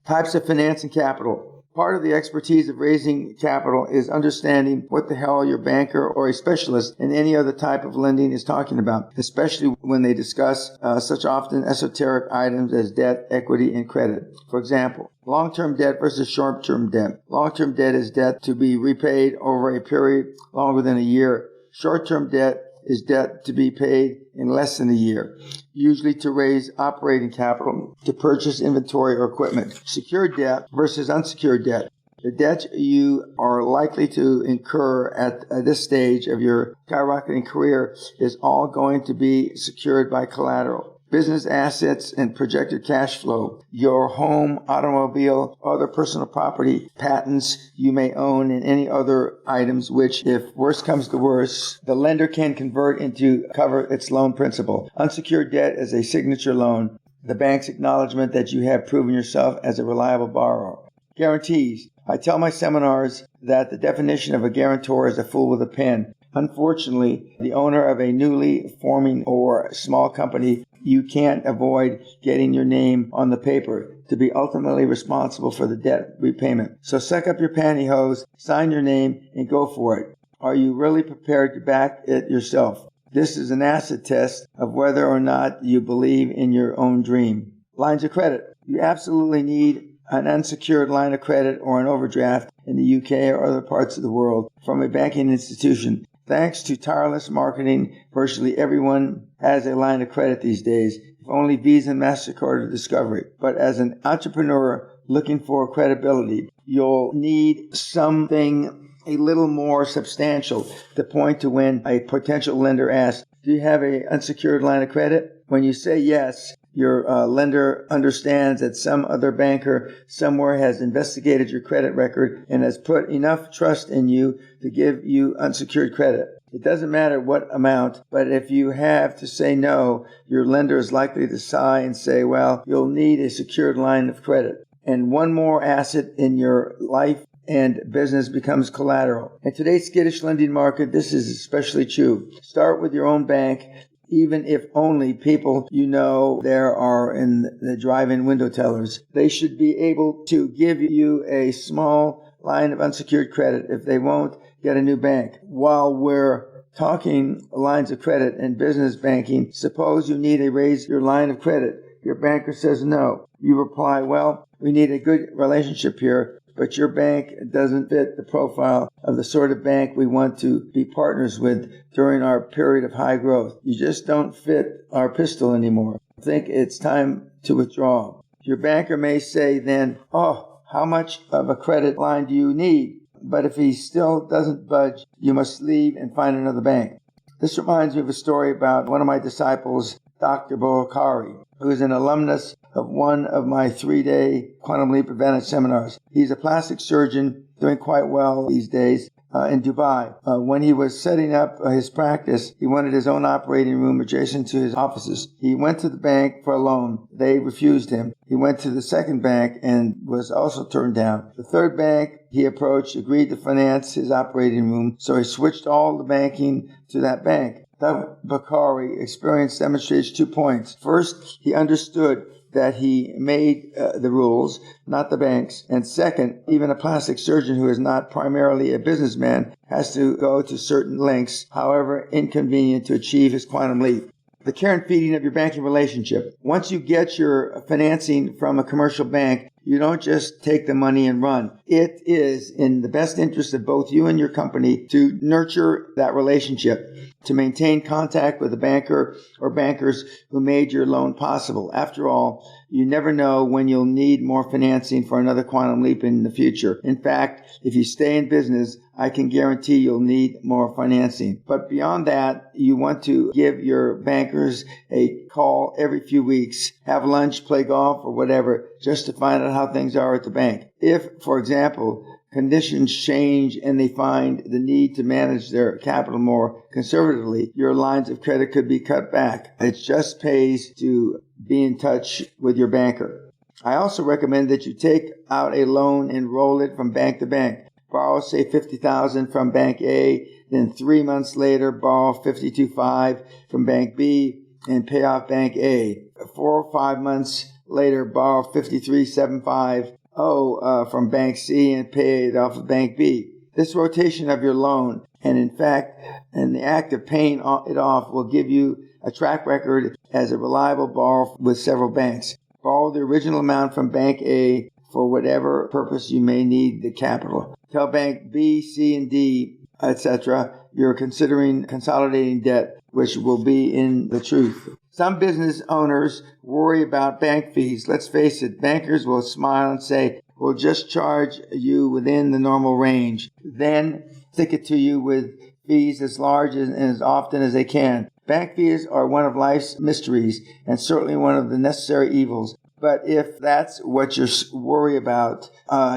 Types of finance and capital. Part of the expertise of raising capital is understanding what the hell your banker or a specialist in any other type of lending is talking about, especially when they discuss such often esoteric items as debt, equity, and credit. For example, long-term debt versus short-term debt. Long-term debt is debt to be repaid over a period longer than a year. Short-term debt is debt to be paid in less than a year, usually to raise operating capital to purchase inventory or equipment. Secured debt versus unsecured debt. The debt you are likely to incur at this stage of your skyrocketing career is all going to be secured by collateral. Business assets and projected cash flow, your home, automobile, other personal property, patents you may own, and any other items which, if worse comes to worse, the lender can convert into cover its loan principal. Unsecured debt is a signature loan, the bank's acknowledgement that you have proven yourself as a reliable borrower. Guarantees. I tell my seminars that the definition of a guarantor is a fool with a pen. Unfortunately, the owner of a newly forming or small company, you can't avoid getting your name on the paper to be ultimately responsible for the debt repayment. So suck up your pantyhose, sign your name, and go for it. Are you really prepared to back it yourself? This is an acid test of whether or not you believe in your own dream. Lines of credit. You absolutely need an unsecured line of credit or an overdraft in the UK or other parts of the world from a banking institution. Thanks to tireless marketing, virtually everyone has a line of credit these days, if only Visa and MasterCard to discover it. But as an entrepreneur looking for credibility, you'll need something a little more substantial to point to when a potential lender asks, "Do you have an unsecured line of credit?" When you say yes, your lender understands that some other banker somewhere has investigated your credit record and has put enough trust in you to give you unsecured credit. It doesn't matter what amount, but if you have to say no, your lender is likely to sigh and say, well, you'll need a secured line of credit. And one more asset in your life and business becomes collateral. In today's skittish lending market, this is especially true. Start with your own bank, even if only people you know there are in the drive-in window tellers. They should be able to give you a small line of unsecured credit if they won't get a new bank. While we're talking lines of credit and business banking, suppose you need to raise your line of credit. Your banker says no. You reply, well, we need a good relationship here, but your bank doesn't fit the profile of the sort of bank we want to be partners with during our period of high growth. You just don't fit our pistol anymore. I think it's time to withdraw. Your banker may say then, oh, how much of a credit line do you need? But if he still doesn't budge, you must leave and find another bank. This reminds me of a story about one of my disciples, Dr. Boakari, who is an alumnus of one of my 3-day Quantum Leap Advantage seminars. He's a plastic surgeon doing quite well these days in Dubai. When he was setting up his practice, he wanted his own operating room adjacent to his offices. He went to the bank for a loan. They refused him. He went to the second bank and was also turned down. The third bank he approached agreed to finance his operating room, so he switched all the banking to that bank. Dr. Bakari experience demonstrates 2 points. First, he understood that he made the rules, not the banks. And second, even a plastic surgeon who is not primarily a businessman has to go to certain lengths, however inconvenient, to achieve his quantum leap. The care and feeding of your banking relationship. Once you get your financing from a commercial bank, you don't just take the money and run. It is in the best interest of both you and your company to nurture that relationship, to maintain contact with the banker or bankers who made your loan possible. After all, you never know when you'll need more financing for another quantum leap in the future. In fact, if you stay in business, I can guarantee you'll need more financing. But beyond that, you want to give your bankers a call every few weeks, have lunch, play golf, or whatever, just to find out how things are at the bank. If, for example, conditions change and they find the need to manage their capital more conservatively, your lines of credit could be cut back. It just pays to be in touch with your banker. I also recommend that you take out a loan and roll it from bank to bank. Borrow, say, $50,000 from Bank A, then 3 months later, borrow $52,500 from Bank B and pay off Bank A. 4 or 5 months later, borrow $53,750 from Bank C and pay it off of Bank B. This rotation of your loan, and in fact, the act of paying it off will give you a track record as a reliable borrower with several banks. Borrow the original amount from Bank A for whatever purpose you may need the capital. Tell Bank B, C, and D, etc., you're considering consolidating debt, which will be in the truth. Some business owners worry about bank fees. Let's face it, bankers will smile and say, we'll just charge you within the normal range, then stick it to you with fees as large and as often as they can. Bank fees are one of life's mysteries and certainly one of the necessary evils. But if that's what you're worried about,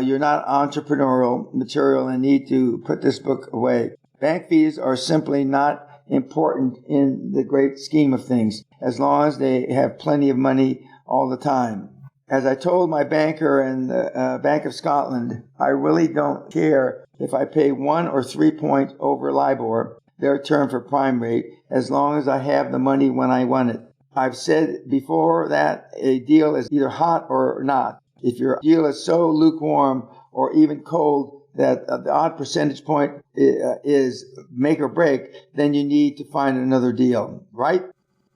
you're not entrepreneurial material and need to put this book away. Bank fees are simply not important in the great scheme of things, as long as they have plenty of money all the time. As I told my banker in the Bank of Scotland, I really don't care if I pay 1 or 3 points over LIBOR, their term for prime rate, as long as I have the money when I want it. I've said before that a deal is either hot or not. If your deal is so lukewarm or even cold that the odd percentage point is make or break, then you need to find another deal, right?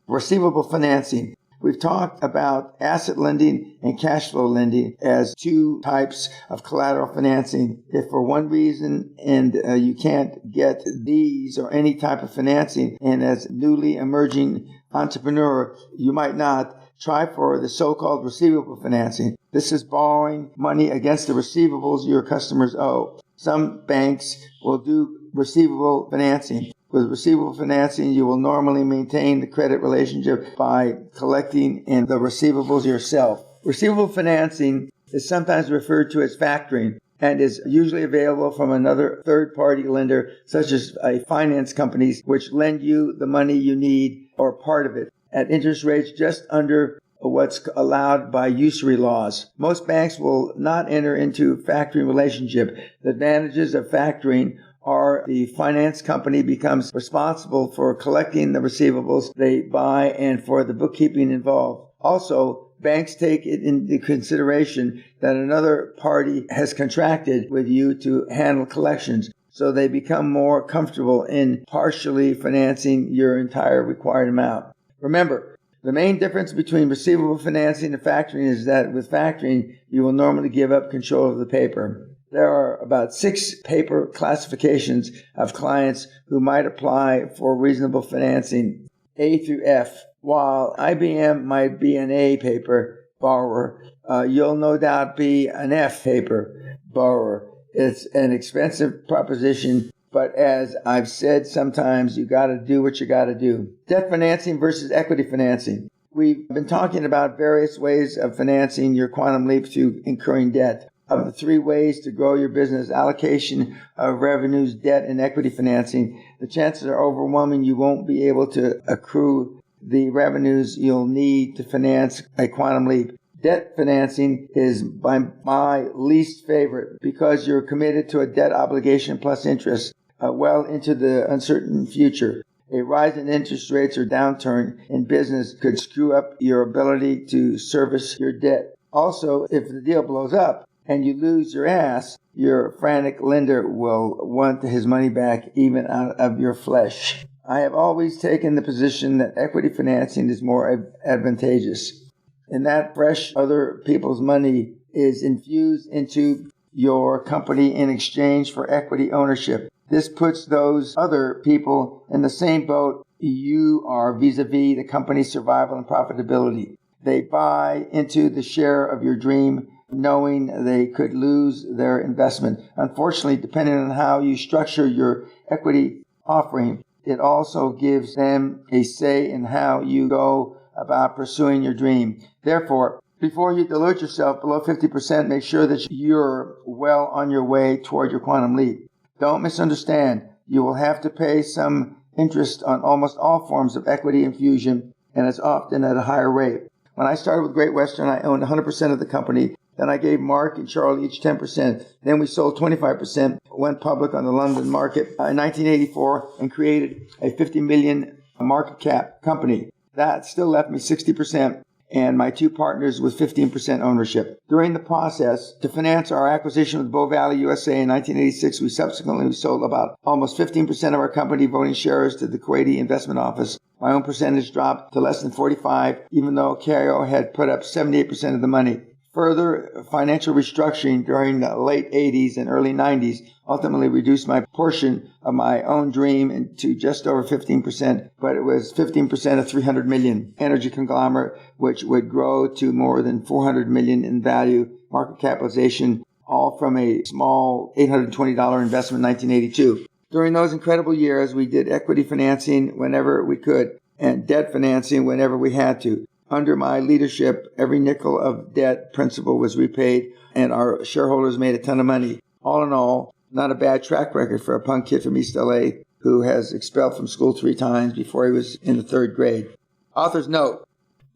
Receivable financing. We've talked about asset lending and cash flow lending as 2 types of collateral financing. If for one reason and you can't get these or any type of financing, and as newly emerging entrepreneur, you might not try for the so-called receivable financing. This is borrowing money against the receivables your customers owe. Some banks will do receivable financing. With receivable financing, you will normally maintain the credit relationship by collecting in the receivables yourself. Receivable financing is sometimes referred to as factoring and is usually available from another third-party lender, such as finance companies, which lend you the money you need or part of it at interest rates just under what's allowed by usury laws. Most banks will not enter into a factoring relationship. The advantages of factoring are the finance company becomes responsible for collecting the receivables they buy and for the bookkeeping involved. Also, banks take it into consideration that another party has contracted with you to handle collections, so they become more comfortable in partially financing your entire required amount. Remember, the main difference between receivable financing and factoring is that with factoring, you will normally give up control of the paper. There are about 6 paper classifications of clients who might apply for reasonable financing, A through F. While IBM might be an A paper borrower, you'll no doubt be an F paper borrower. It's an expensive proposition, but as I've said sometimes, you got to do what you got to do. Debt financing versus equity financing. We've been talking about various ways of financing your quantum leap through incurring debt. Of the 3 ways to grow your business, allocation of revenues, debt, and equity financing, the chances are overwhelming you won't be able to accrue the revenues you'll need to finance a quantum leap. Debt financing is by my least favorite because you're committed to a debt obligation plus interest well into the uncertain future. A rise in interest rates or downturn in business could screw up your ability to service your debt. Also, if the deal blows up and you lose your ass, your frantic lender will want his money back even out of your flesh. I have always taken the position that equity financing is more advantageous, and that fresh other people's money is infused into your company in exchange for equity ownership. This puts those other people in the same boat you are vis-a-vis the company's survival and profitability. They buy into the share of your dream, knowing they could lose their investment. Unfortunately, depending on how you structure your equity offering, it also gives them a say in how you go about pursuing your dream. Therefore, before you dilute yourself below 50%, make sure that you're well on your way toward your quantum leap. Don't misunderstand. You will have to pay some interest on almost all forms of equity infusion, and it's often at a higher rate. When I started with Great Western, I owned 100% of the company. Then I gave Mark and Charlie each 10%. Then we sold 25%, went public on the London market in 1984, and created a 50 million market cap company. That still left me 60%, and my 2 partners with 15% ownership. During the process, to finance our acquisition with Bow Valley USA in 1986, we subsequently sold about almost 15% of our company voting shares to the Kuwaiti Investment Office. My own percentage dropped to less than 45, even though KO had put up 78% of the money. Further financial restructuring during the late 80s and early 90s ultimately reduced my portion of my own dream to just over 15%, but it was 15% of 300 million energy conglomerate, which would grow to more than 400 million in value, market capitalization, all from a small $820 investment in 1982. During those incredible years, we did equity financing whenever we could and debt financing whenever we had to. Under my leadership, every nickel of debt principal was repaid, and our shareholders made a ton of money. All in all, not a bad track record for a punk kid from East LA who has expelled from school 3 times before he was in the 3rd grade. Author's note,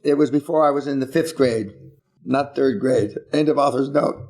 it was before I was in the 5th grade, not 3rd grade. End of author's note.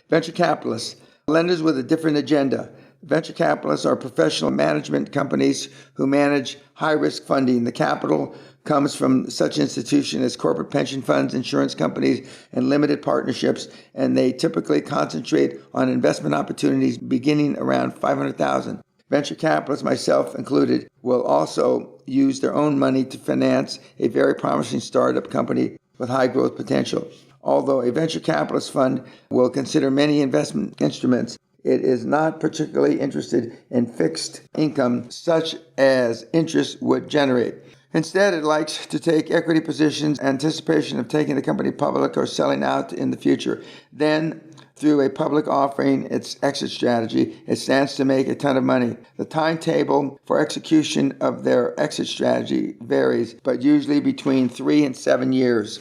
Venture capitalists, lenders with a different agenda. Venture capitalists are professional management companies who manage high-risk funding. The capital comes from such institutions as corporate pension funds, insurance companies, and limited partnerships, and they typically concentrate on investment opportunities beginning around $500,000. Venture capitalists, myself included, will also use their own money to finance a very promising startup company with high growth potential. Although a venture capitalist fund will consider many investment instruments, it is not particularly interested in fixed income such as interest would generate. Instead, it likes to take equity positions in anticipation of taking the company public or selling out in the future. Then, through a public offering, its exit strategy, it stands to make a ton of money. The timetable for execution of their exit strategy varies, but usually between 3 and 7 years.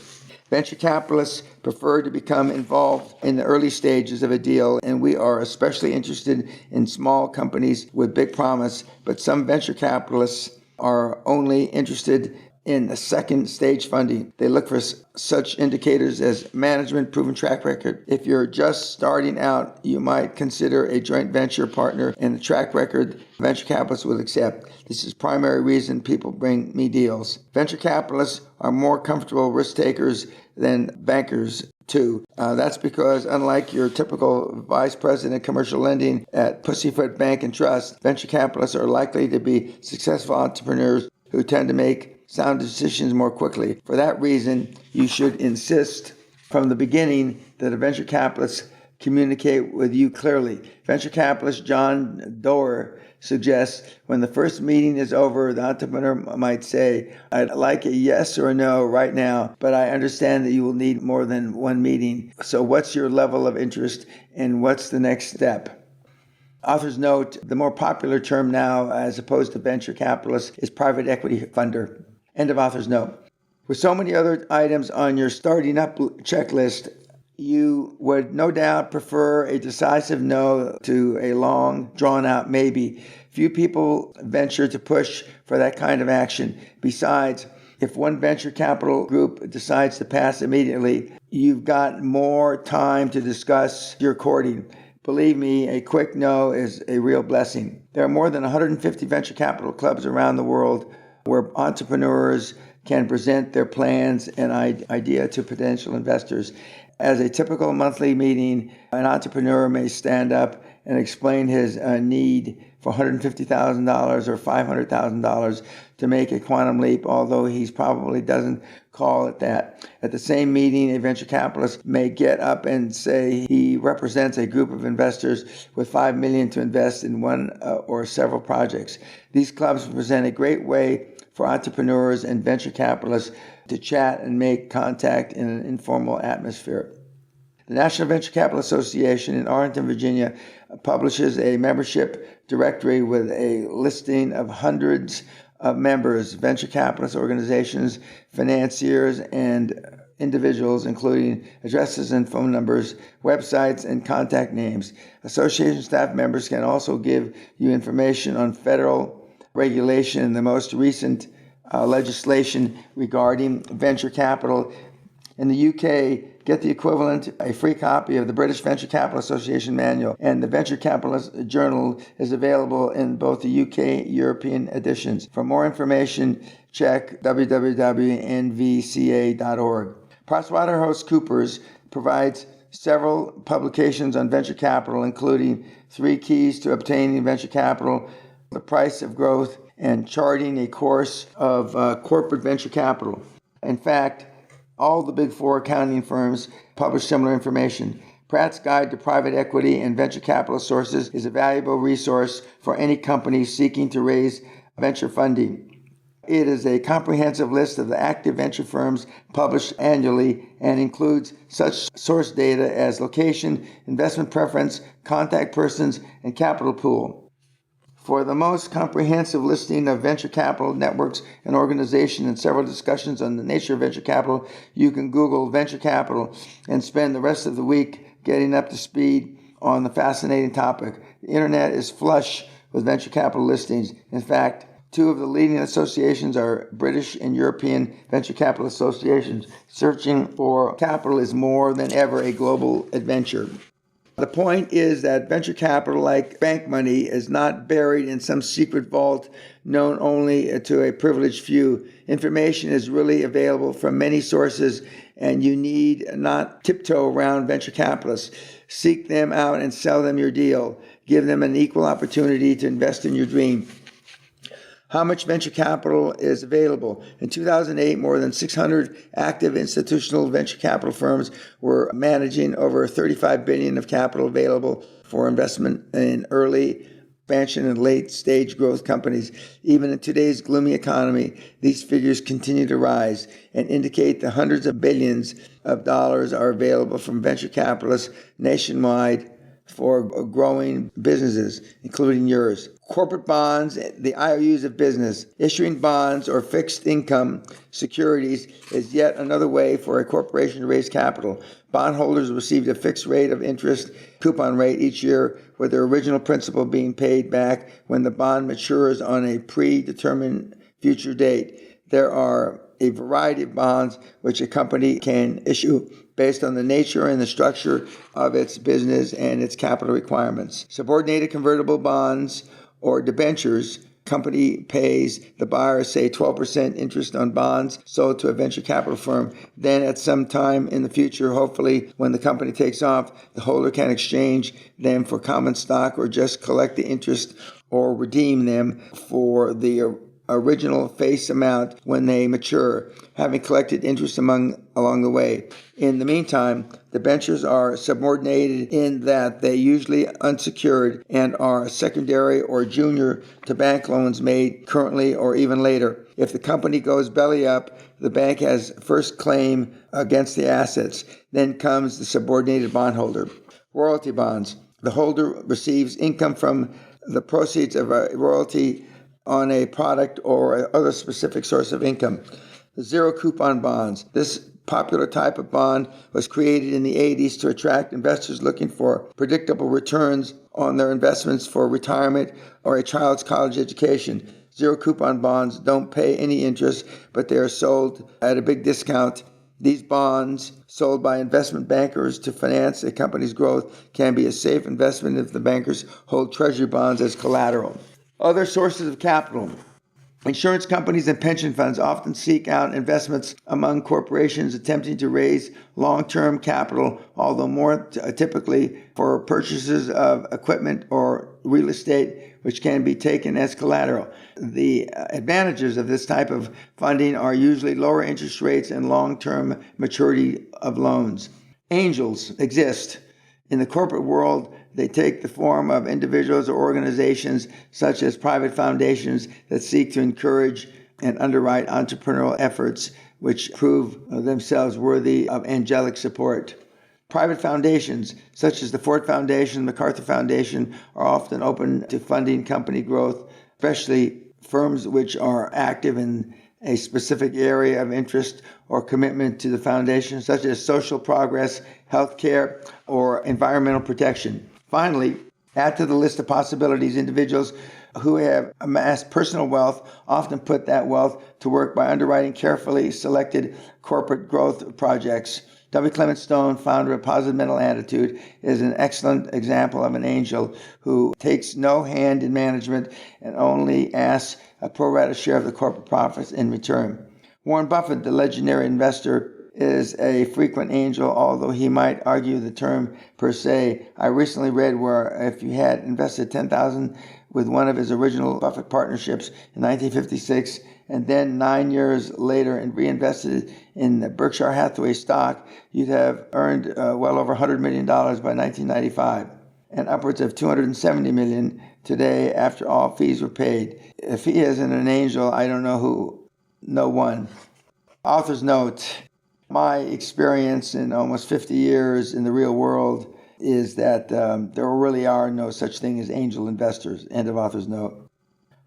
Venture capitalists prefer to become involved in the early stages of a deal, and we are especially interested in small companies with big promise, but some venture capitalists are only interested in the second stage funding. They look for such indicators as management, proven track record. If you're just starting out, you might consider a joint venture partner and the track record venture capitalists will accept. This is the primary reason people bring me deals. Venture capitalists are more comfortable risk takers than bankers too. That's because unlike your typical vice president of commercial lending at Pussyfoot Bank and Trust, venture capitalists are likely to be successful entrepreneurs who tend to make sound decisions more quickly. For that reason, you should insist from the beginning that a venture capitalist communicate with you clearly. Venture capitalist John Doerr suggests when the first meeting is over, the entrepreneur might say, I'd like a yes or a no right now, but I understand that you will need more than one meeting. So what's your level of interest and what's the next step? Authors note the more popular term now, as opposed to venture capitalist, is private equity funder. End of author's note. With so many other items on your starting up checklist, you would no doubt prefer a decisive no to a long, drawn-out maybe. Few people venture to push for that kind of action. Besides, if one venture capital group decides to pass immediately, you've got more time to discuss your courting. Believe me, a quick no is a real blessing. There are more than 150 venture capital clubs around the world where entrepreneurs can present their plans and idea to potential investors. As a typical monthly meeting, an entrepreneur may stand up and explain his need for $150,000 or $500,000 to make a quantum leap, although he probably doesn't call it that. At the same meeting, a venture capitalist may get up and say he represents a group of investors with $5 million to invest in one or several projects. These clubs present a great way for entrepreneurs and venture capitalists to chat and make contact in an informal atmosphere. The National Venture Capital Association in Arlington, Virginia, publishes a membership directory with a listing of hundreds of members, venture capitalist organizations, financiers, and individuals, including addresses and phone numbers, websites, and contact names. Association staff members can also give you information on federal regulation and the most recent legislation regarding venture capital. In the UK, get the equivalent, a free copy of the British Venture Capital Association Manual, and the Venture Capitalist Journal is available in both the UK European editions. For more information, check www.nvca.org. PricewaterhouseCoopers provides several publications on venture capital, including 3 Keys to Obtaining Venture Capital, The Price of Growth, and Charting a Course of Corporate Venture Capital. In fact, all the big 4 accounting firms publish similar information. Pratt's Guide to Private Equity and Venture Capital Sources is a valuable resource for any company seeking to raise venture funding. It is a comprehensive list of the active venture firms published annually and includes such source data as location, investment preference, contact persons, and capital pool. For the most comprehensive listing of venture capital networks and organizations and several discussions on the nature of venture capital, you can Google venture capital and spend the rest of the week getting up to speed on the fascinating topic. The internet is flush with venture capital listings. In fact, 2 of the leading associations are British and European venture capital associations. Searching for capital is more than ever a global adventure. The point is that venture capital, like bank money, is not buried in some secret vault known only to a privileged few. Information is really available from many sources, and you need not tiptoe around venture capitalists. Seek them out and sell them your deal. Give them an equal opportunity to invest in your dream. How much venture capital is available? In 2008, more than 600 active institutional venture capital firms were managing over $35 billion of capital available for investment in early expansion and late-stage growth companies. Even in today's gloomy economy, these figures continue to rise and indicate that hundreds of billions of dollars are available from venture capitalists nationwide for growing businesses, including yours. Corporate bonds, the IOUs of business. Issuing bonds or fixed income securities is yet another way for a corporation to raise capital. Bondholders receive a fixed rate of interest coupon rate each year, with their original principal being paid back when the bond matures on a predetermined future date. There are a variety of bonds which a company can issue based on the nature and the structure of its business and its capital requirements. Subordinated convertible bonds or debentures. Company pays the buyer, say, 12% interest on bonds sold to a venture capital firm. Then at some time in the future, hopefully when the company takes off, the holder can exchange them for common stock or just collect the interest or redeem them for the original face amount when they mature, having collected interest along the way. In the meantime, debentures are subordinated in that they usually unsecured and are secondary or junior to bank loans made currently or even later. If the company goes belly up, the bank has first claim against the assets. Then comes the subordinated bondholder. Royalty bonds. The holder receives income from the proceeds of a royalty on a product or other specific source of income. The zero coupon bonds. This popular type of bond was created in the 80s to attract investors looking for predictable returns on their investments for retirement or a child's college education. Zero coupon bonds don't pay any interest, but they are sold at a big discount. These bonds, sold by investment bankers to finance a company's growth, can be a safe investment if the bankers hold treasury bonds as collateral. Other sources of capital. Insurance companies and pension funds often seek out investments among corporations attempting to raise long-term capital, although more typically for purchases of equipment or real estate, which can be taken as collateral. The advantages of this type of funding are usually lower interest rates and long-term maturity of loans. Angels exist. In the corporate world, they take the form of individuals or organizations such as private foundations that seek to encourage and underwrite entrepreneurial efforts which prove themselves worthy of angelic support. Private foundations such as the Ford Foundation, MacArthur Foundation are often open to funding company growth, especially firms which are active in a specific area of interest or commitment to the foundation, such as social progress, healthcare, or environmental protection. Finally, add to the list of possibilities individuals who have amassed personal wealth often put that wealth to work by underwriting carefully selected corporate growth projects. W. Clement Stone, founder of Positive Mental Attitude, is an excellent example of an angel who takes no hand in management and only asks a pro rata share of the corporate profits in return. Warren Buffett, the legendary investor, is a frequent angel, although he might argue the term per se. I recently read where if you had invested $10,000 with one of his original Buffett partnerships in 1956 and then 9 years later and reinvested in the Berkshire Hathaway stock, you'd have earned well over $100 million by 1995 and upwards of $270 million today after all fees were paid. If he isn't an angel, I don't know who. No one. Author's note. My experience in almost 50 years in the real world is that there really are no such thing as angel investors. End of author's note.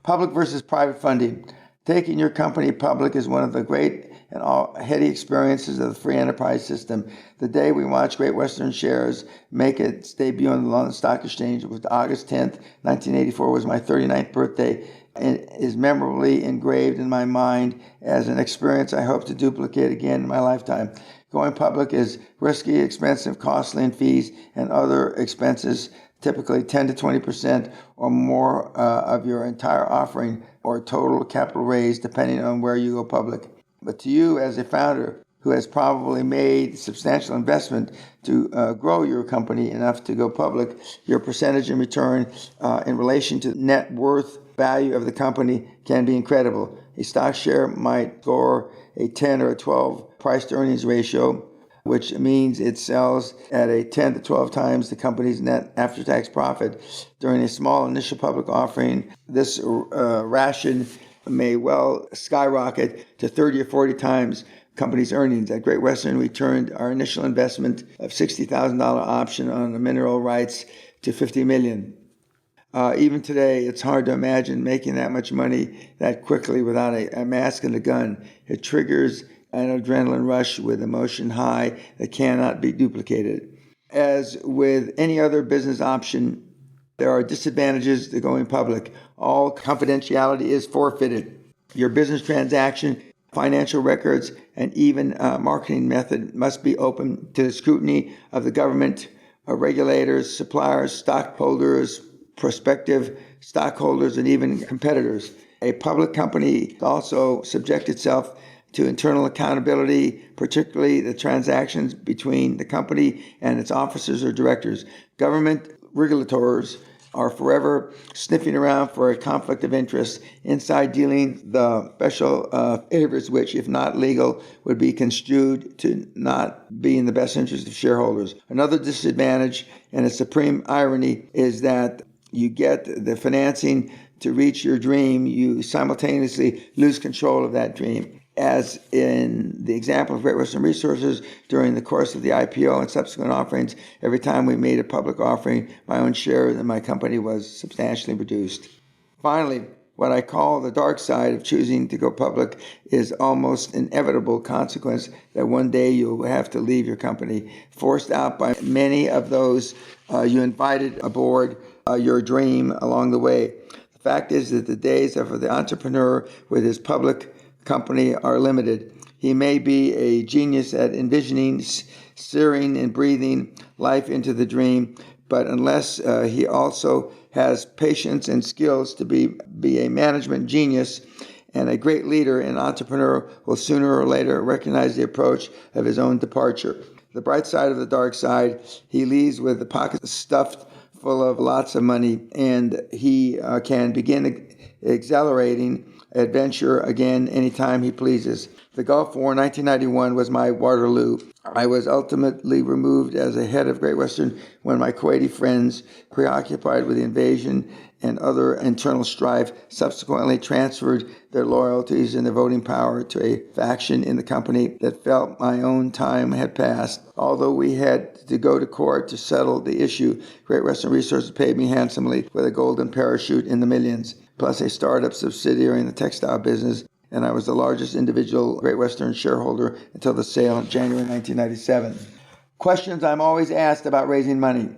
Public versus private funding. Taking your company public is one of the great and heady experiences of the free enterprise system. The day we watched Great Western shares make its debut on the London Stock Exchange was August 10th, 1984, was my 39th birthday, and is memorably engraved in my mind as an experience I hope to duplicate again in my lifetime. Going public is risky, expensive, costly in fees and other expenses, typically 10 to 20% or more of your entire offering or total capital raised, depending on where you go public. But to you as a founder who has probably made substantial investment to grow your company enough to go public, your percentage in return in relation to net worth value of the company can be incredible. A stock share might score a 10 or a 12 price to earnings ratio, which means it sells at a 10 to 12 times the company's net after-tax profit. During a small initial public offering, this ration may well skyrocket to 30 or 40 times company's earnings. At Great Western, we turned our initial investment of $60,000 option on the mineral rights to $50 million. Even today, it's hard to imagine making that much money that quickly without a mask and a gun. It triggers an adrenaline rush with emotion high that cannot be duplicated. As with any other business option, there are disadvantages to going public. All confidentiality is forfeited. Your business transaction financial records, and even marketing method must be open to the scrutiny of the government, regulators, suppliers, stockholders, prospective stockholders, and even competitors. A public company also subjects itself to internal accountability, particularly the transactions between the company and its officers or directors. Government regulators are forever sniffing around for a conflict of interest, inside dealing the special favors which, if not legal, would be construed to not be in the best interest of shareholders. Another disadvantage, and a supreme irony, is that you get the financing to reach your dream, you simultaneously lose control of that dream. As in the example of Great Western Resources, during the course of the IPO and subsequent offerings, every time we made a public offering, my own share in my company was substantially reduced. Finally, what I call the dark side of choosing to go public is almost inevitable consequence that one day you'll have to leave your company, forced out by many of those you invited aboard your dream along the way. The fact is that the days of the entrepreneur with his public company are limited. He may be a genius at envisioning, steering, and breathing life into the dream, but unless he also has patience and skills to be a management genius and a great leader, an entrepreneur will sooner or later recognize the approach of his own departure. The bright side of the dark side, he leaves with the pockets stuffed full of lots of money, and he can begin accelerating adventure again anytime he pleases. The Gulf War in 1991 was my Waterloo. I was ultimately removed as a head of Great Western when my Kuwaiti friends, preoccupied with the invasion and other internal strife, subsequently transferred their loyalties and their voting power to a faction in the company that felt my own time had passed. Although we had to go to court to settle the issue, Great Western Resources paid me handsomely with a golden parachute in the millions, plus a startup subsidiary in the textile business, and I was the largest individual Great Western shareholder until the sale in January 1997. Questions I'm always asked about raising money.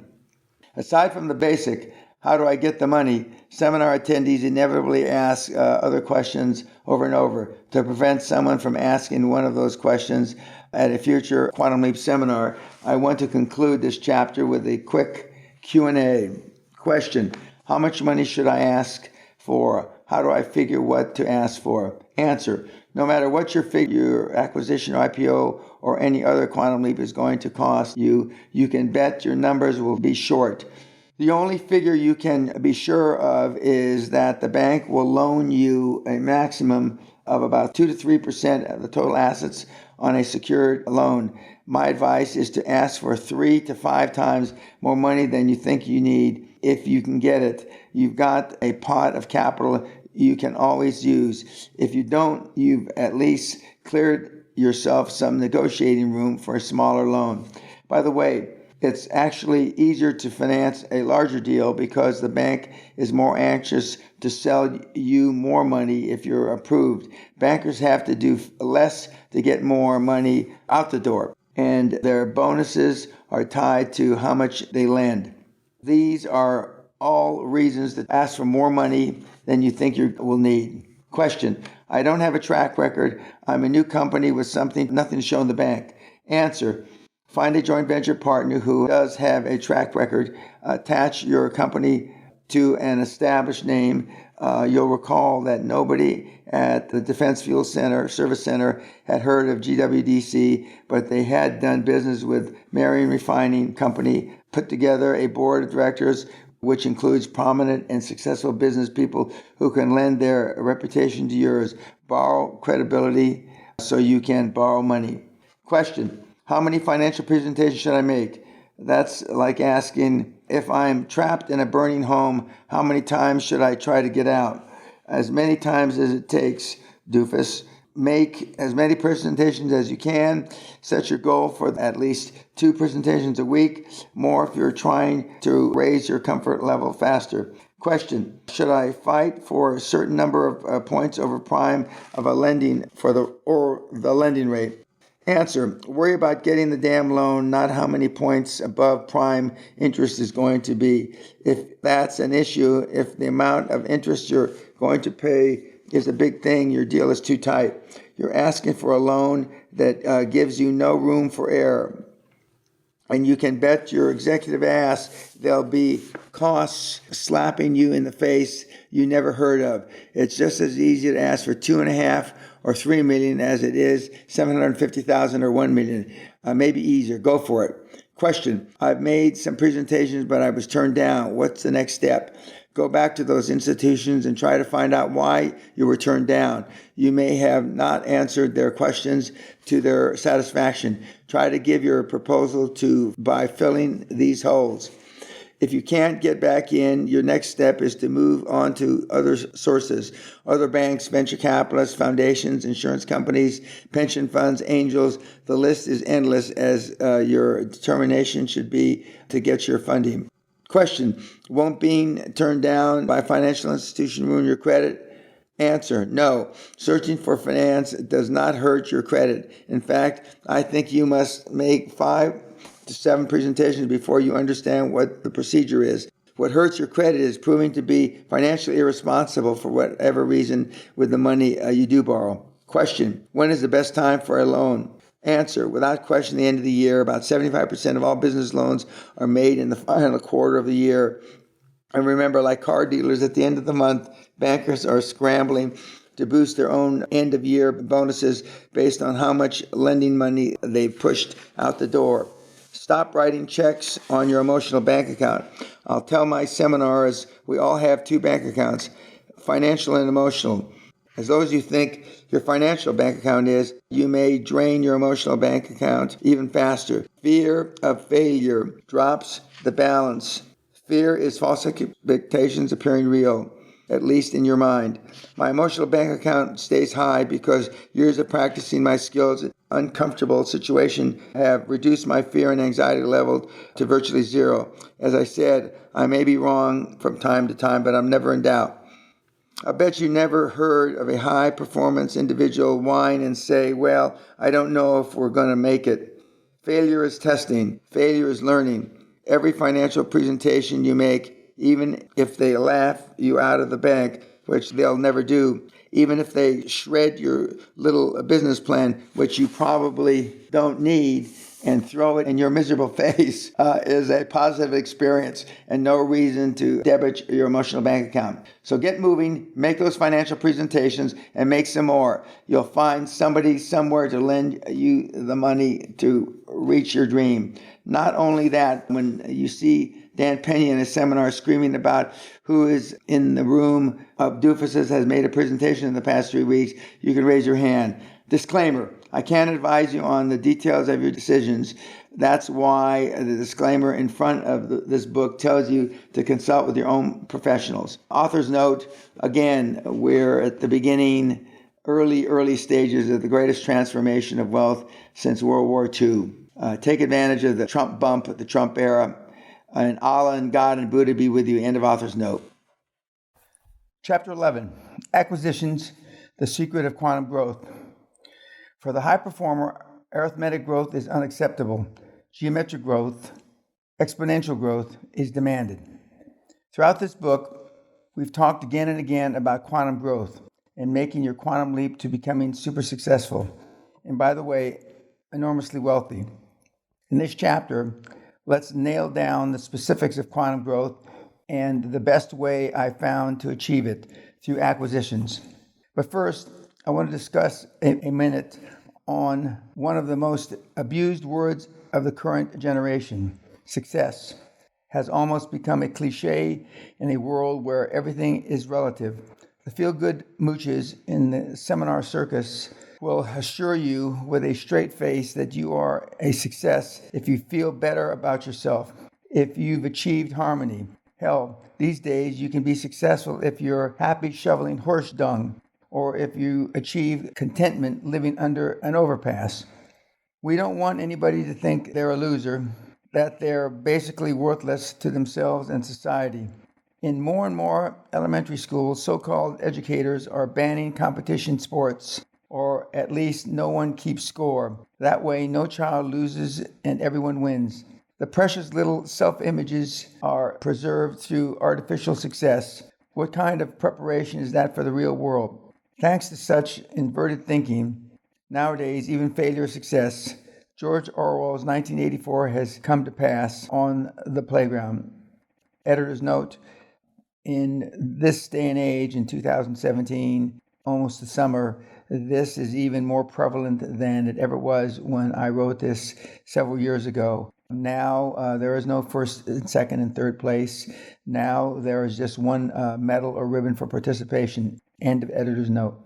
Aside from the basic, how do I get the money, seminar attendees inevitably ask other questions over and over. To prevent someone from asking one of those questions at a future Quantum Leap seminar, I want to conclude this chapter with a quick Q&A. Question: how much money should I ask for? How do I figure what to ask for? Answer: no matter what your figure, acquisition, or IPO, or any other Quantum Leap is going to cost you, you can bet your numbers will be short. The only figure you can be sure of is that the bank will loan you a maximum of about 2 to 3% of the total assets on a secured loan. My advice is to ask for 3 to 5 times more money than you think you need. If you can get it, you've got a pot of capital you can always use. If you don't, you've at least cleared yourself some negotiating room for a smaller loan. By the way, it's actually easier to finance a larger deal because the bank is more anxious to sell you more money if you're approved. Bankers have to do less to get more money out the door, and their bonuses are tied to how much they lend. These are all reasons to ask for more money than you think you will need. Question: I don't have a track record. I'm a new company with nothing to show in the bank. Answer: find a joint venture partner who does have a track record. Attach your company to an established name. You'll recall that nobody at the Defense Fuel Service Center had heard of GWDC, but they had done business with Marion Refining Company, put together a board of directors which includes prominent and successful business people who can lend their reputation to yours. Borrow credibility so you can borrow money. Question: how many financial presentations should I make? That's like asking, if I'm trapped in a burning home, how many times should I try to get out? As many times as it takes, doofus. Make as many presentations as you can. Set your goal for at least 2 presentations a week, more if you're trying to raise your comfort level faster. Question: should I fight for a certain number of points over prime of a lending the lending rate? Answer: worry about getting the damn loan, not how many points above prime interest is going to be. If that's an issue, if the amount of interest you're going to pay is a big thing, your deal is too tight. You're asking for a loan that gives you no room for error. And you can bet your executive ass there'll be costs slapping you in the face you never heard of. It's just as easy to ask for 2.5 or 3 million as it is 750,000 or 1 million. Maybe easier. Go for it. Question: I've made some presentations, but I was turned down. What's the next step? Go back to those institutions and try to find out why you were turned down. You may have not answered their questions to their satisfaction. Try to give your proposal by filling these holes. If you can't get back in, your next step is to move on to other sources, other banks, venture capitalists, foundations, insurance companies, pension funds, angels. The list is endless, as your determination should be to get your funding. Question: won't being turned down by a financial institution ruin your credit? Answer: no. Searching for finance does not hurt your credit. In fact, I think you must make 5 to 7 presentations before you understand what the procedure is. What hurts your credit is proving to be financially irresponsible for whatever reason with the money you do borrow. Question: when is the best time for a loan? Answer: without question, the end of the year. About 75% of all business loans are made in the final quarter of the year. And remember, like car dealers, at the end of the month, bankers are scrambling to boost their own end-of-year bonuses based on how much lending money they've pushed out the door. Stop writing checks on your emotional bank account. I'll tell my seminars we all have 2 bank accounts, financial and emotional. As low as you think your financial bank account is, you may drain your emotional bank account even faster. Fear of failure drops the balance. Fear is false expectations appearing real, at least in your mind. My emotional bank account stays high because years of practicing my skills in uncomfortable situations have reduced my fear and anxiety level to virtually zero. As I said, I may be wrong from time to time, but I'm never in doubt. I bet you never heard of a high-performance individual whine and say, well, I don't know if we're going to make it. Failure is testing. Failure is learning. Every financial presentation you make, even if they laugh you out of the bank, which they'll never do, even if they shred your little business plan, which you probably don't need, and throw it in your miserable face, is a positive experience and no reason to debit your emotional bank account. So get moving, make those financial presentations, and make some more. You'll find somebody somewhere to lend you the money to reach your dream. Not only that, when you see Dan Peña in a seminar screaming about who is in the room of doofuses has made a presentation in the past 3 weeks, you can raise your hand. Disclaimer: I can't advise you on the details of your decisions. That's why the disclaimer in front of this book tells you to consult with your own professionals. Author's note: again, we're at the beginning, early stages of the greatest transformation of wealth since World War II. Take advantage of the Trump bump, the Trump era, and Allah and God and Buddha be with you. End of author's note. Chapter 11, Acquisitions, the Secret of Quantum Growth. For the high performer, arithmetic growth is unacceptable. Geometric growth, exponential growth, is demanded. Throughout this book, we've talked again and again about quantum growth and making your quantum leap to becoming super successful. And by the way, enormously wealthy. In this chapter, let's nail down the specifics of quantum growth and the best way I found to achieve it through acquisitions. But first, I want to discuss a minute on one of the most abused words of the current generation. Success has almost become a cliche in a world where everything is relative. The feel-good mooches in the seminar circus will assure you with a straight face that you are a success if you feel better about yourself, if you've achieved harmony. Hell, these days you can be successful if you're happy shoveling horse dung, or if you achieve contentment living under an overpass. We don't want anybody to think they're a loser, that they're basically worthless to themselves and society. In more and more elementary schools, so-called educators are banning competition sports, or at least no one keeps score. That way, no child loses and everyone wins. The precious little self-images are preserved through artificial success. What kind of preparation is that for the real world? Thanks to such inverted thinking, Nowadays, even failure is success. George Orwell's 1984 has come to pass on the playground. Editor's note: in this day and age, in 2017, almost the summer, this is even more prevalent than it ever was when I wrote this several years ago. Now there is no first, second, and third place. Now there is just one medal or ribbon for participation. End of editor's note.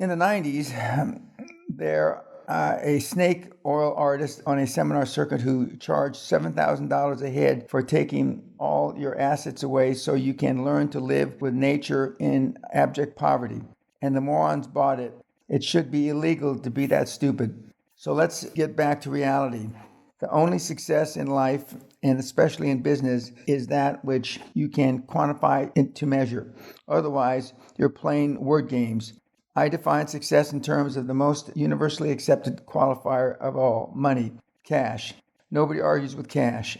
In the 90s, there a snake oil artist on a seminar circuit who charged $7,000 a head for taking all your assets away so you can learn to live with nature in abject poverty. And the morons bought it. It should be illegal to be that stupid. So let's get back to reality. The only success in life, and especially in business, is that which you can quantify into measure. Otherwise, you're playing word games. I define success in terms of the most universally accepted qualifier of all: money, cash. Nobody argues with cash.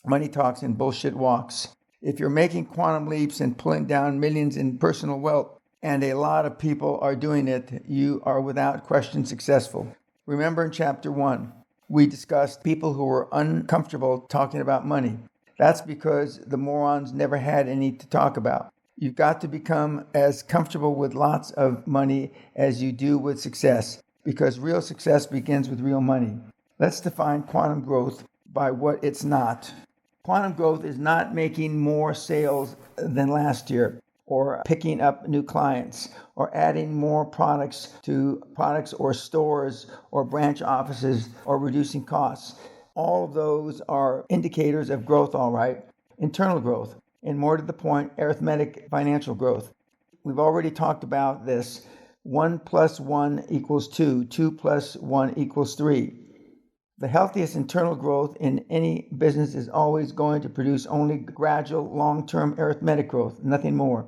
Money talks and bullshit walks. If you're making quantum leaps and pulling down millions in personal wealth, and a lot of people are doing it, you are without question successful. Remember in Chapter 1, we discussed people who were uncomfortable talking about money. That's because the morons never had any to talk about. You've got to become as comfortable with lots of money as you do with success, because real success begins with real money. Let's define quantum growth by what it's not. Quantum growth is not making more sales than last year, or picking up new clients, or adding more products or stores or branch offices, or reducing costs. All of those are indicators of growth, all right. Internal growth, and more to the point, arithmetic financial growth. We've already talked about this. 1 + 1 = 2. 2 + 1 = 3. The healthiest internal growth in any business is always going to produce only gradual, long-term arithmetic growth, nothing more.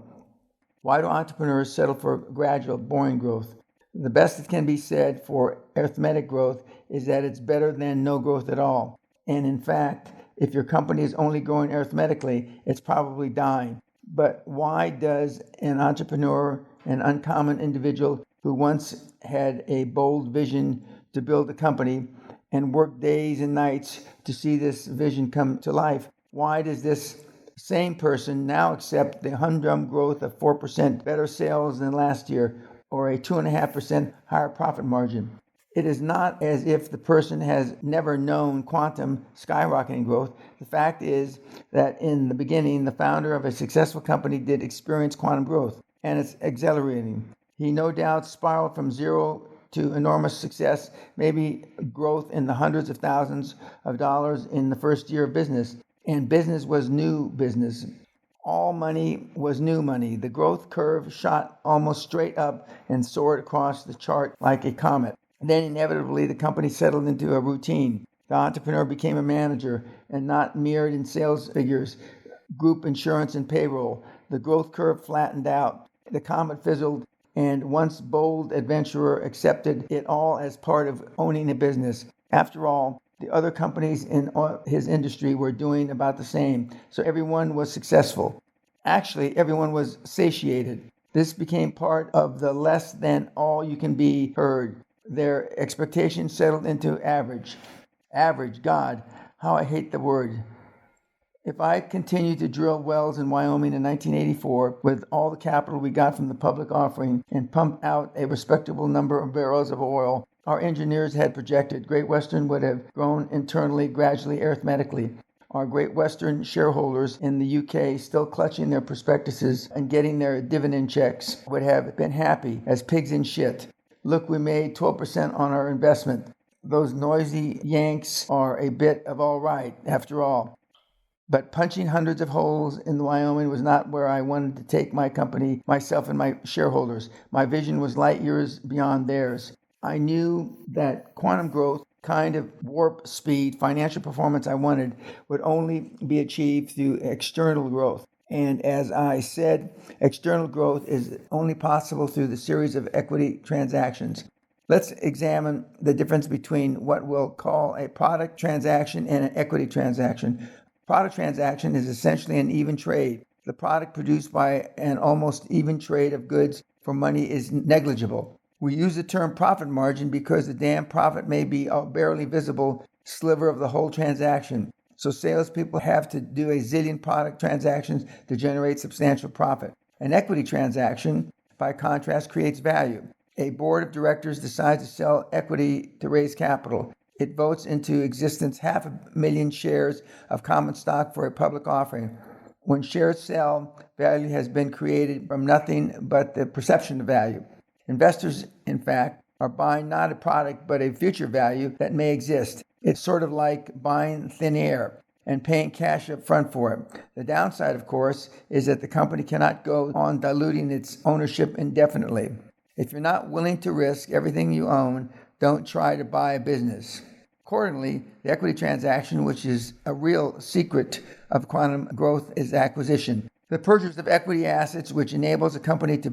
Why do entrepreneurs settle for gradual, boring growth? The best that can be said for arithmetic growth is that it's better than no growth at all. And in fact, if your company is only growing arithmetically, it's probably dying. But why does an entrepreneur, an uncommon individual who once had a bold vision to build a company and worked days and nights to see this vision come to life, why does this same person now accept the humdrum growth of 4% better sales than last year, or a 2.5% higher profit margin? It is not as if the person has never known quantum skyrocketing growth. The fact is that in the beginning, the founder of a successful company did experience quantum growth, and it's exhilarating. He no doubt spiraled from zero to enormous success, maybe growth in the hundreds of thousands of dollars in the first year of business. And business was new business. All money was new money. The growth curve shot almost straight up and soared across the chart like a comet. Then inevitably the company settled into a routine. The entrepreneur became a manager, and not mirrored in sales figures, group insurance and payroll. The growth curve flattened out. The comet fizzled, and once bold adventurer accepted it all as part of owning a business. After all, the other companies in his industry were doing about the same, so everyone was successful. Actually, everyone was satiated. This became part of the less than all you can be herd. Their expectations settled into average. Average, God, how I hate the word. If I continued to drill wells in Wyoming in 1984 with all the capital we got from the public offering and pump out a respectable number of barrels of oil, our engineers had projected Great Western would have grown internally, gradually, arithmetically. Our Great Western shareholders in the UK, still clutching their prospectuses and getting their dividend checks, would have been happy as pigs in shit. Look, we made 12% on our investment. Those noisy Yanks are a bit of all right, after all. But punching hundreds of holes in Wyoming was not where I wanted to take my company, myself, and my shareholders. My vision was light years beyond theirs. I knew that quantum growth, kind of warp speed financial performance I wanted, would only be achieved through external growth. And as I said, external growth is only possible through the series of equity transactions. Let's examine the difference between what we'll call a product transaction and an equity transaction. Product transaction is essentially an even trade. The product produced by an almost even trade of goods for money is negligible. We use the term profit margin because the damn profit may be a barely visible sliver of the whole transaction. So salespeople have to do a zillion product transactions to generate substantial profit. An equity transaction, by contrast, creates value. A board of directors decides to sell equity to raise capital. It votes into existence 500,000 shares of common stock for a public offering. When shares sell, value has been created from nothing but the perception of value. Investors, in fact, are buying not a product but a future value that may exist. It's sort of like buying thin air and paying cash up front for it. The downside, of course, is that the company cannot go on diluting its ownership indefinitely. If you're not willing to risk everything you own, don't try to buy a business. Accordingly, the equity transaction, which is a real secret of quantum growth, is acquisition. The purchase of equity assets, which enables a company to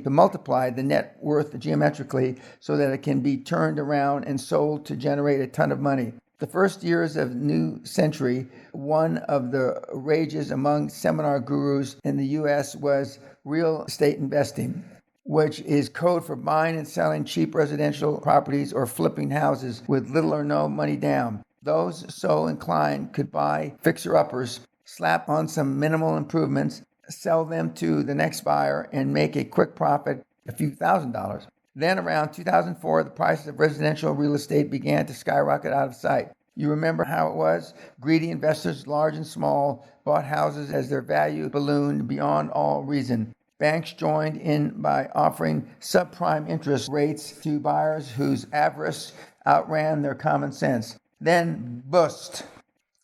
multiply the net worth geometrically so that it can be turned around and sold to generate a ton of money. The first years of new century, one of the rages among seminar gurus in the U.S. was real estate investing, which is code for buying and selling cheap residential properties or flipping houses with little or no money down. Those so inclined could buy fixer-uppers, slap on some minimal improvements, sell them to the next buyer, and make a quick profit, a few $1,000s. Then around 2004, the prices of residential real estate began to skyrocket out of sight. You remember how it was? Greedy investors, large and small, bought houses as their value ballooned beyond all reason. Banks joined in by offering subprime interest rates to buyers whose avarice outran their common sense. Then, bust.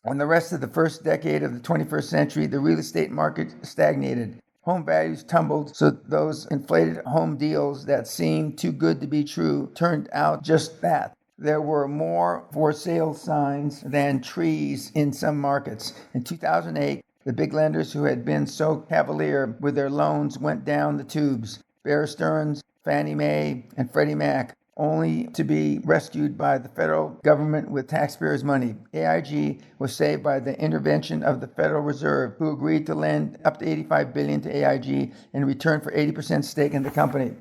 In the rest of the first decade of the 21st century, the real estate market stagnated. Home values tumbled, so those inflated home deals that seemed too good to be true turned out just that. There were more for sale signs than trees in some markets. In 2008, the big lenders who had been so cavalier with their loans went down the tubes. Bear Stearns, Fannie Mae, and Freddie Mac, only to be rescued by the federal government with taxpayers' money. AIG was saved by the intervention of the Federal Reserve, who agreed to lend up to $85 billion to AIG in return for 80% stake in the company.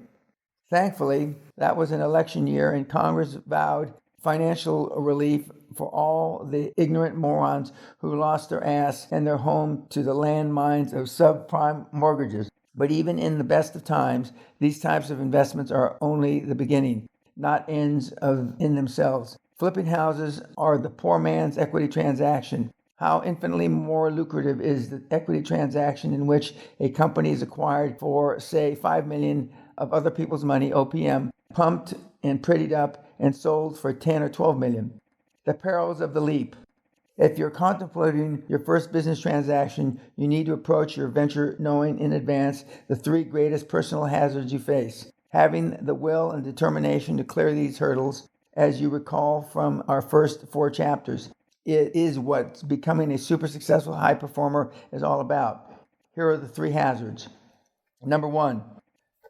Thankfully, that was an election year, and Congress vowed financial relief for all the ignorant morons who lost their ass and their home to the landmines of subprime mortgages. But even in the best of times, these types of investments are only the beginning, not ends in themselves. Flipping houses are the poor man's equity transaction. How infinitely more lucrative is the equity transaction in which a company is acquired for, say, $5 million of other people's money, OPM, pumped and prettied up and sold for 10 or 12 million. The perils of the leap. If you're contemplating your first business transaction, you need to approach your venture knowing in advance the three greatest personal hazards you face. Having the will and determination to clear these hurdles, as you recall from our first 4 chapters. It is what becoming a super successful high performer is all about. Here are the 3 hazards. Number 1,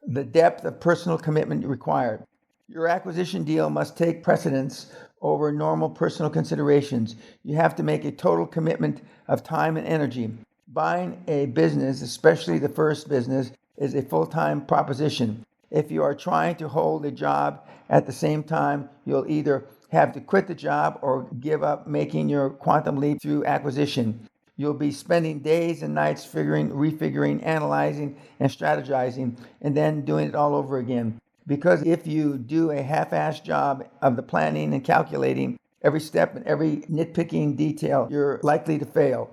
the depth of personal commitment required. Your acquisition deal must take precedence over normal personal considerations. You have to make a total commitment of time and energy. Buying a business, especially the first business, is a full-time proposition. If you are trying to hold a job at the same time, you'll either have to quit the job or give up making your quantum leap through acquisition. You'll be spending days and nights refiguring, analyzing, and strategizing, and then doing it all over again. Because if you do a half-assed job of the planning and calculating every step and every nitpicking detail, you're likely to fail.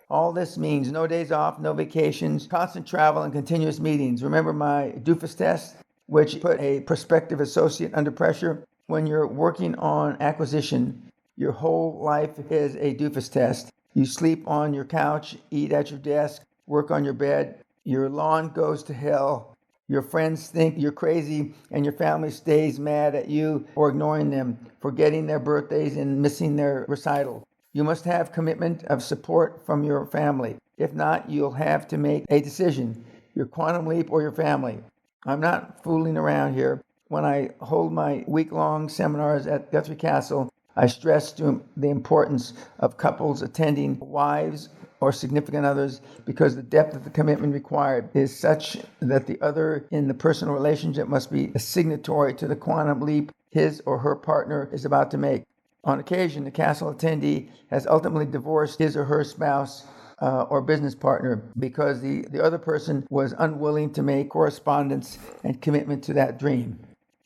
All this means no days off, no vacations, constant travel, and continuous meetings. Remember my doofus test, which put a prospective associate under pressure? When you're working on acquisition, your whole life is a doofus test. You sleep on your couch, eat at your desk, work on your bed. Your lawn goes to hell. Your friends think you're crazy, and your family stays mad at you for ignoring them, forgetting their birthdays and missing their recital. You must have commitment of support from your family. If not, you'll have to make a decision, your quantum leap or your family. I'm not fooling around here. When I hold my week-long seminars at Guthrie Castle, I stress the importance of couples attending, wives or significant others because the depth of the commitment required is such that the other in the personal relationship must be a signatory to the quantum leap his or her partner is about to make. On occasion, the castle attendee has ultimately divorced his or her spouse or business partner because the other person was unwilling to make correspondence and commitment to that dream.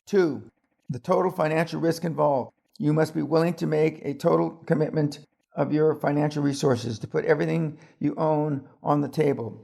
2. The total financial risk involved. You must be willing to make a total commitment of your financial resources, to put everything you own on the table.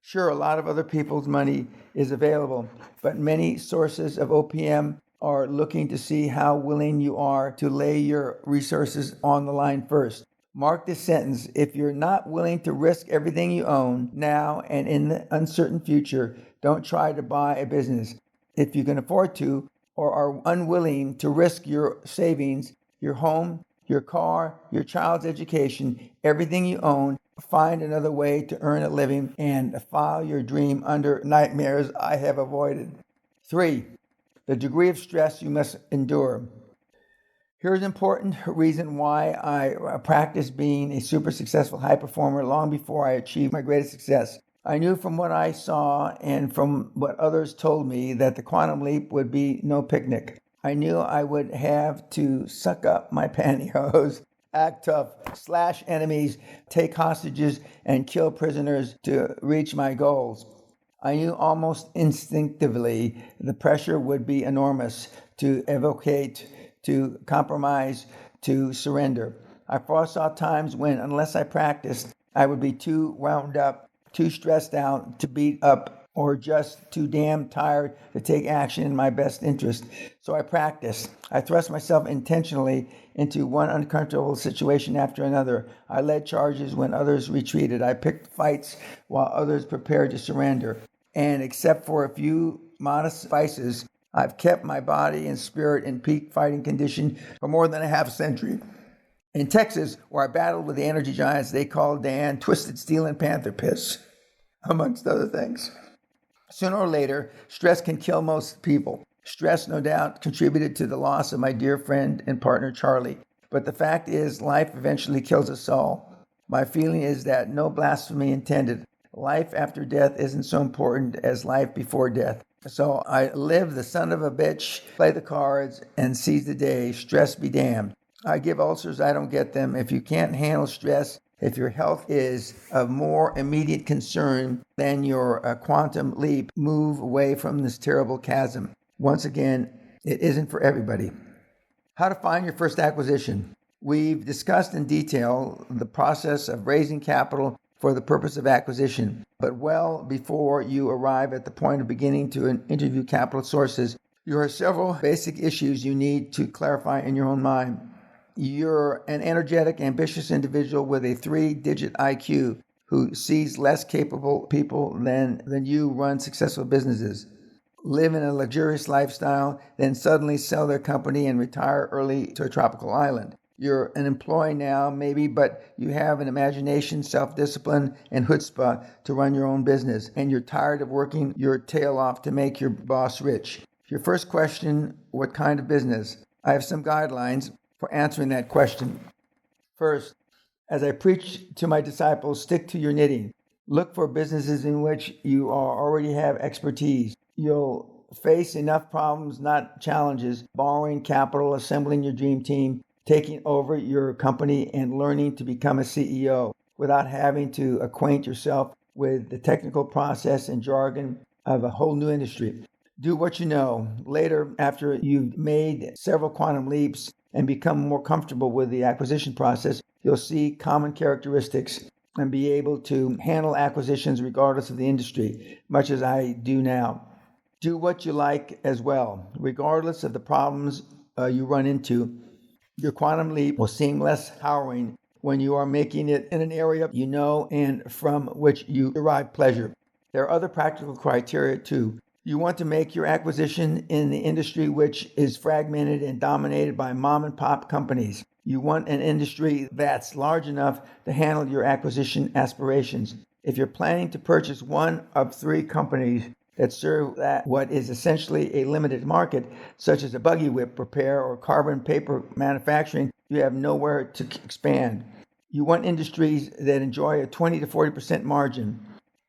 Sure, a lot of other people's money is available, but many sources of OPM are looking to see how willing you are to lay your resources on the line first. Mark this sentence: if you're not willing to risk everything you own now and in the uncertain future, don't try to buy a business. If you can afford to or are unwilling to risk your savings, your home, your car, your child's education, everything you own, find another way to earn a living and file your dream under nightmares I have avoided. 3. The degree of stress you must endure. Here's an important reason why I practiced being a super successful high performer long before I achieved my greatest success. I knew from what I saw and from what others told me that the quantum leap would be no picnic. I knew I would have to suck up my pantyhose, act tough, slash enemies, take hostages, and kill prisoners to reach my goals. I knew almost instinctively the pressure would be enormous to evocate, to compromise, to surrender. I foresaw times when, unless I practiced, I would be too wound up, too stressed out to beat up, or just too damn tired to take action in my best interest. So I practiced. I thrust myself intentionally into one uncomfortable situation after another. I led charges when others retreated. I picked fights while others prepared to surrender. And except for a few modest vices, I've kept my body and spirit in peak fighting condition for more than a half century. In Texas, where I battled with the energy giants they called Dan Twisted Steel and Panther Piss, amongst other things. Sooner or later, stress can kill most people. Stress, no doubt, contributed to the loss of my dear friend and partner, Charlie. But the fact is, life eventually kills us all. My feeling is that no blasphemy intended. Life after death isn't so important as life before death. So I live the son of a bitch, play the cards, and seize the day. Stress be damned. I give ulcers, I don't get them. If you can't handle stress, if your health is of more immediate concern than your quantum leap, move away from this terrible chasm. Once again, it isn't for everybody. How to find your first acquisition. We've discussed in detail the process of raising capital for the purpose of acquisition, but well before you arrive at the point of beginning to interview capital sources, there are several basic issues you need to clarify in your own mind. You're an energetic, ambitious individual with a 3-digit IQ who sees less capable people than you run successful businesses, live in a luxurious lifestyle, then suddenly sell their company and retire early to a tropical island. You're an employee now, maybe, but you have an imagination, self-discipline, and chutzpah to run your own business, and you're tired of working your tail off to make your boss rich. Your first question, what kind of business? I have some guidelines for answering that question. First, as I preach to my disciples, stick to your knitting. Look for businesses in which you already have expertise. You'll face enough problems, not challenges, borrowing capital, assembling your dream team, taking over your company, and learning to become a CEO without having to acquaint yourself with the technical process and jargon of a whole new industry. Do what you know. Later, after you've made several quantum leaps and become more comfortable with the acquisition process, you'll see common characteristics and be able to handle acquisitions regardless of the industry, much as I do now. Do what you like as well. Regardless of the problems you run into, your quantum leap will seem less harrowing when you are making it in an area you know and from which you derive pleasure. There are other practical criteria too. You want to make your acquisition in the industry which is fragmented and dominated by mom and pop companies. You want an industry that's large enough to handle your acquisition aspirations. If you're planning to purchase one of 3 companies that serve what is essentially a limited market, such as a buggy whip repair or carbon paper manufacturing, you have nowhere to expand. You want industries that enjoy a 20 to 40% margin.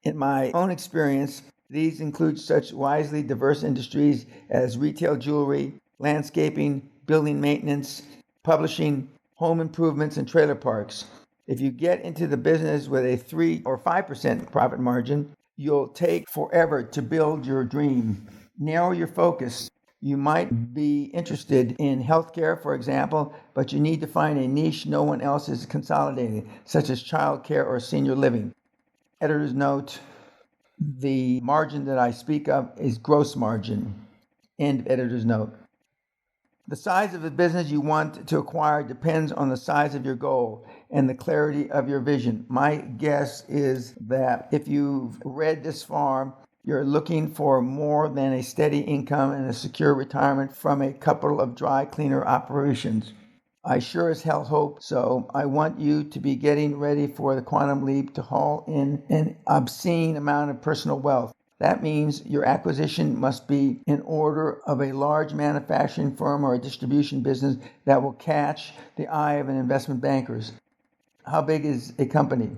In my own experience, these include such wisely diverse industries as retail jewelry, landscaping, building maintenance, publishing, home improvements, and trailer parks. If you get into the business with a 3 or 5% profit margin, you'll take forever to build your dream. Narrow your focus. You might be interested in healthcare, for example, but you need to find a niche no one else is consolidating, such as childcare or senior living. Editor's note, the margin that I speak of is gross margin. End of editor's note. The size of the business you want to acquire depends on the size of your goal and the clarity of your vision. My guess is that if you've read this far, you're looking for more than a steady income and a secure retirement from a couple of dry cleaner operations. I sure as hell hope so. I want you to be getting ready for the quantum leap to haul in an obscene amount of personal wealth. That means your acquisition must be in order of a large manufacturing firm or a distribution business that will catch the eye of an investment banker's. How big is a company?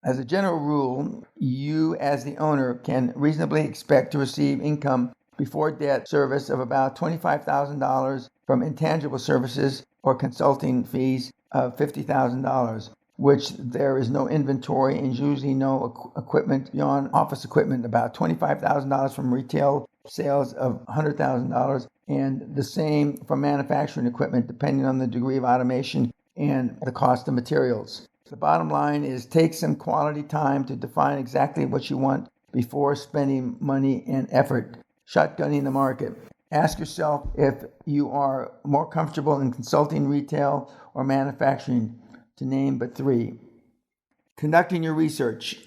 As a general rule, you as the owner can reasonably expect to receive income before debt service of about $25,000 from intangible services or consulting fees of $50,000, which there is no inventory and usually no equipment beyond office equipment, about $25,000 from retail sales of $100,000, and the same from manufacturing equipment, depending on the degree of automation and the cost of materials. The bottom line is take some quality time to define exactly what you want before spending money and effort shotgunning the market. Ask yourself if you are more comfortable in consulting, retail, or manufacturing, to name but three. Conducting your research.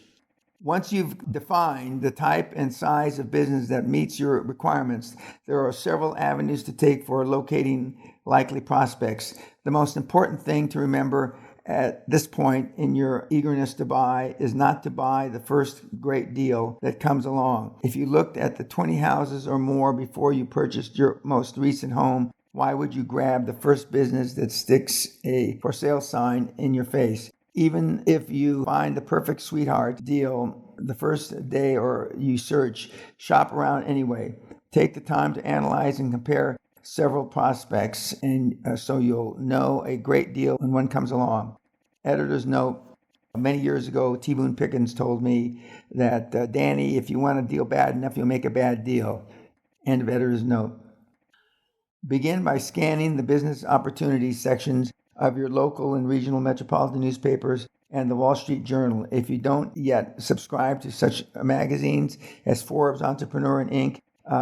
Once you've defined the type and size of business that meets your requirements, there are several avenues to take for locating likely prospects. The most important thing to remember at this point in your eagerness to buy is not to buy the first great deal that comes along. If you looked at the 20 houses or more before you purchased your most recent home, why would you grab the first business that sticks a for sale sign in your face? Even if you find the perfect sweetheart deal the first day or you search, shop around anyway. Take the time to analyze and compare several prospects, and so you'll know a great deal when one comes along. Editor's note, many years ago, T. Boone Pickens told me that, Danny, if you want a deal bad enough, you'll make a bad deal. End of editor's note. Begin by scanning the business opportunities sections of your local and regional metropolitan newspapers and the Wall Street Journal. If you don't yet subscribe to such magazines as Forbes, Entrepreneur, and Inc.,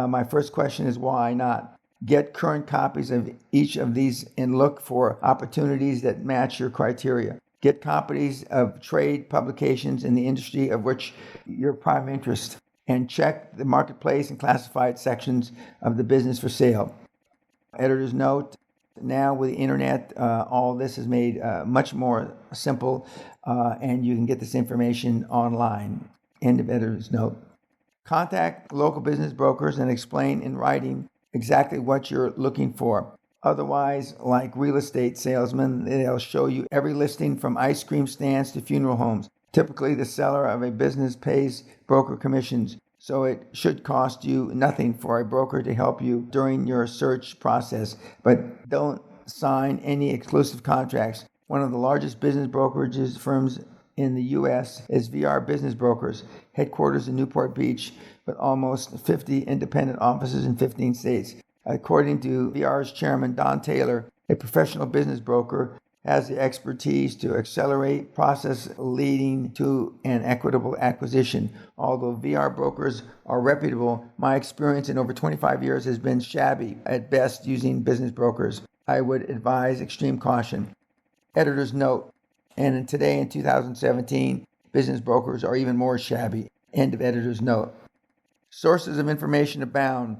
my first question is why not? Get current copies of each of these and look for opportunities that match your criteria. Get copies of trade publications in the industry of which your prime interest, and check the marketplace and classified sections of the business for sale. Editor's note, now with the internet, all this is made much more simple, and you can get this information online. End of editor's note. Contact local business brokers and explain in writing exactly what you're looking for. Otherwise, like real estate salesmen, they'll show you every listing from ice cream stands to funeral homes. Typically, the seller of a business pays broker commissions, so it should cost you nothing for a broker to help you during your search process. But don't sign any exclusive contracts. One of the largest business brokerages firms in the U.S. is VR Business Brokers, headquarters in Newport Beach, with almost 50 independent offices in 15 states. According to VR's chairman, Don Taylor, a professional business broker has the expertise to accelerate process leading to an equitable acquisition. Although VR brokers are reputable, my experience in over 25 years has been shabby at best using business brokers. I would advise extreme caution. Editor's note, and today in 2017, business brokers are even more shabby. End of editor's note. Sources of information abound.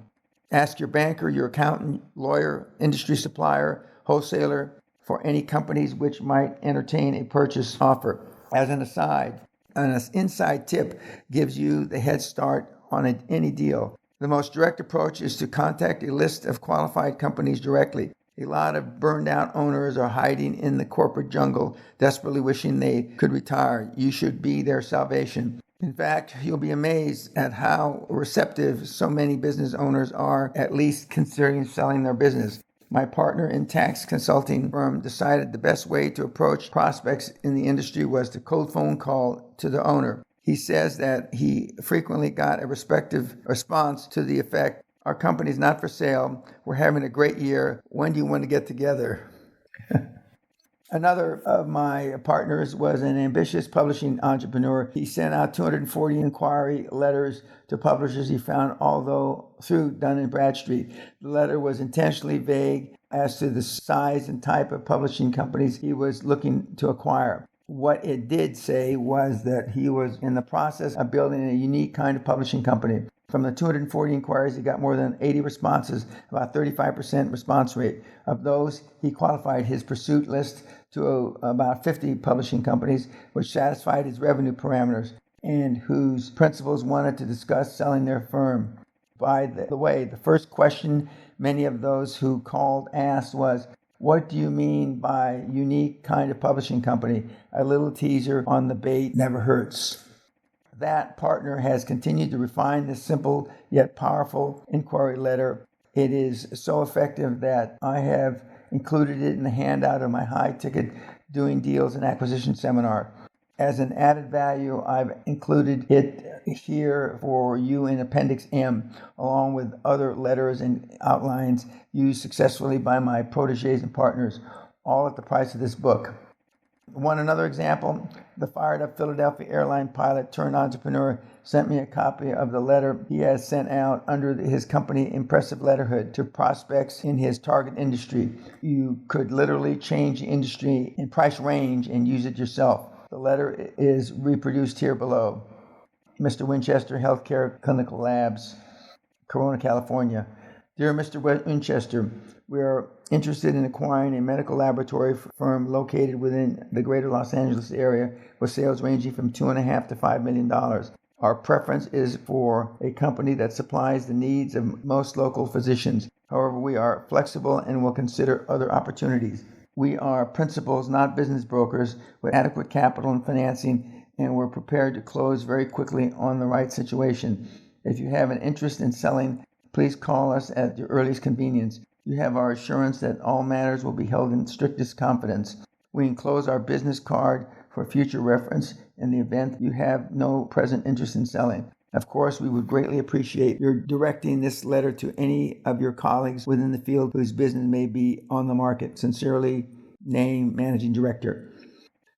Ask your banker, your accountant, lawyer, industry supplier, wholesaler for any companies which might entertain a purchase offer. As an aside, an inside tip gives you the head start on any deal. The most direct approach is to contact a list of qualified companies directly. A lot of burned out owners are hiding in the corporate jungle, desperately wishing they could retire. You should be their salvation. In fact, you'll be amazed at how receptive so many business owners are, at least considering selling their business. My partner in tax consulting firm decided the best way to approach prospects in the industry was to cold phone call to the owner. He says that he frequently got a respective response to the effect, "Our company's not for sale. We're having a great year. When do you want to get together?" Another of my partners was an ambitious publishing entrepreneur. He sent out 240 inquiry letters to publishers he found although through Dun & Bradstreet. The letter was intentionally vague as to the size and type of publishing companies he was looking to acquire. What it did say was that he was in the process of building a unique kind of publishing company. From the 240 inquiries, he got more than 80 responses, about 35% response rate. Of those, he qualified his pursuit list to about 50 publishing companies, which satisfied his revenue parameters, and whose principals wanted to discuss selling their firm. By the way, the first question many of those who called asked was, "What do you mean by unique kind of publishing company?" A little teaser on the bait never hurts. That partner has continued to refine this simple yet powerful inquiry letter. It is so effective that I have included it in the handout of my high-ticket Doing Deals and Acquisition seminar. As an added value, I've included it here for you in Appendix M, along with other letters and outlines used successfully by my protégés and partners, all at the price of this book. Want another example? The fired-up Philadelphia airline pilot turned entrepreneur sent me a copy of the letter he has sent out under his company Impressive Letterhood to prospects in his target industry. You could literally change the industry and price range and use it yourself. The letter is reproduced here below. Mr. Winchester Healthcare Clinical Labs, Corona, California. Dear Mr. Winchester, we are interested in acquiring a medical laboratory firm located within the greater Los Angeles area with sales ranging from $2.5 to $5 million. Our preference is for a company that supplies the needs of most local physicians. However, we are flexible and will consider other opportunities. We are principals, not business brokers, with adequate capital and financing, and we're prepared to close very quickly on the right situation. If you have an interest in selling, please call us at your earliest convenience. You have our assurance that all matters will be held in strictest confidence. We enclose our business card for future reference in the event you have no present interest in selling. Of course, we would greatly appreciate your directing this letter to any of your colleagues within the field whose business may be on the market. Sincerely, name Managing Director.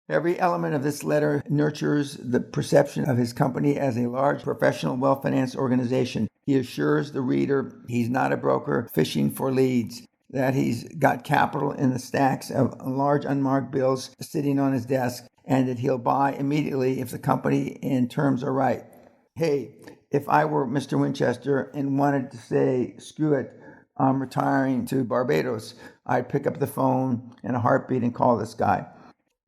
Every element of this letter nurtures the perception of his company as a large, professional, well-financed organization. He assures the reader he's not a broker fishing for leads, that he's got capital in the stacks of large unmarked bills sitting on his desk, and that he'll buy immediately if the company and terms are right. Hey, if I were Mr. Winchester and wanted to say, "Screw it, I'm retiring to Barbados," I'd pick up the phone in a heartbeat and call this guy.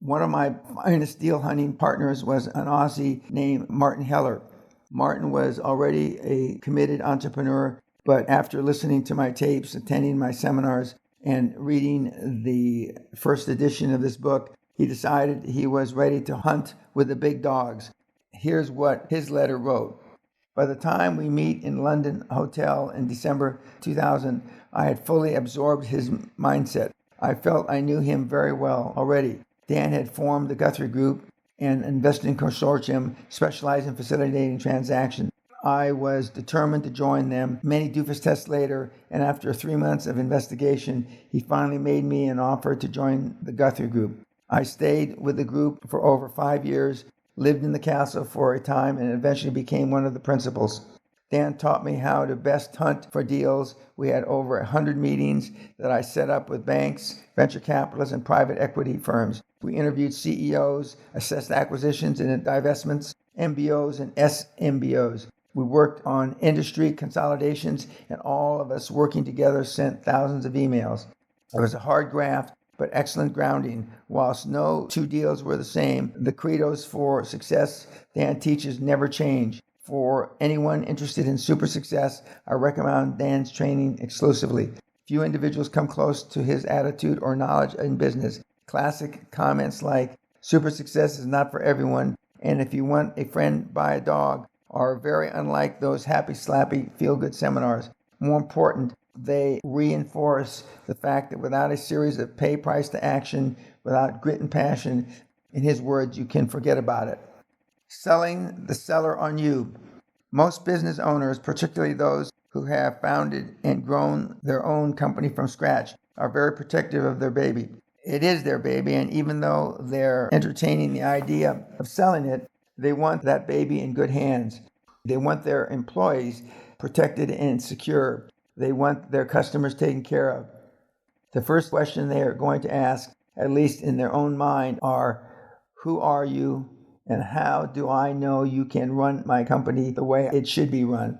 One of my finest deal hunting partners was an Aussie named Martin Heller. Martin was already a committed entrepreneur, but after listening to my tapes, attending my seminars, and reading the first edition of this book, he decided he was ready to hunt with the big dogs. Here's what his letter wrote. By the time we meet in London Hotel in December 2000, I had fully absorbed his mindset. I felt I knew him very well already. Dan had formed the Guthrie Group, an investing consortium specialized in facilitating transactions. I was determined to join them. Many doofus tests later, and after 3 months of investigation, he finally made me an offer to join the Guthrie Group. I stayed with the group for over 5 years, lived in the castle for a time, and eventually became one of the principals. Dan taught me how to best hunt for deals. We had over 100 meetings that I set up with banks, venture capitalists, and private equity firms. We interviewed CEOs, assessed acquisitions and divestments, MBOs and SMBOs. We worked on industry consolidations, and all of us working together sent thousands of emails. It was a hard graft, but excellent grounding. Whilst no two deals were the same, the credos for success Dan teaches never change. For anyone interested in super success, I recommend Dan's training exclusively. Few individuals come close to his attitude or knowledge in business. Classic comments like, super success is not for everyone, and if you want a friend, buy a dog, are very unlike those happy, slappy, feel-good seminars. More important, they reinforce the fact that without a series of pay price to action, without grit and passion, in his words, you can forget about it. Selling the seller on you. Most business owners, particularly those who have founded and grown their own company from scratch, are very protective of their baby. It is their baby, and even though they're entertaining the idea of selling it, they want that baby in good hands. They want their employees protected and secure. They want their customers taken care of. The first question they are going to ask, at least in their own mind, are, who are you and how do I know you can run my company the way it should be run?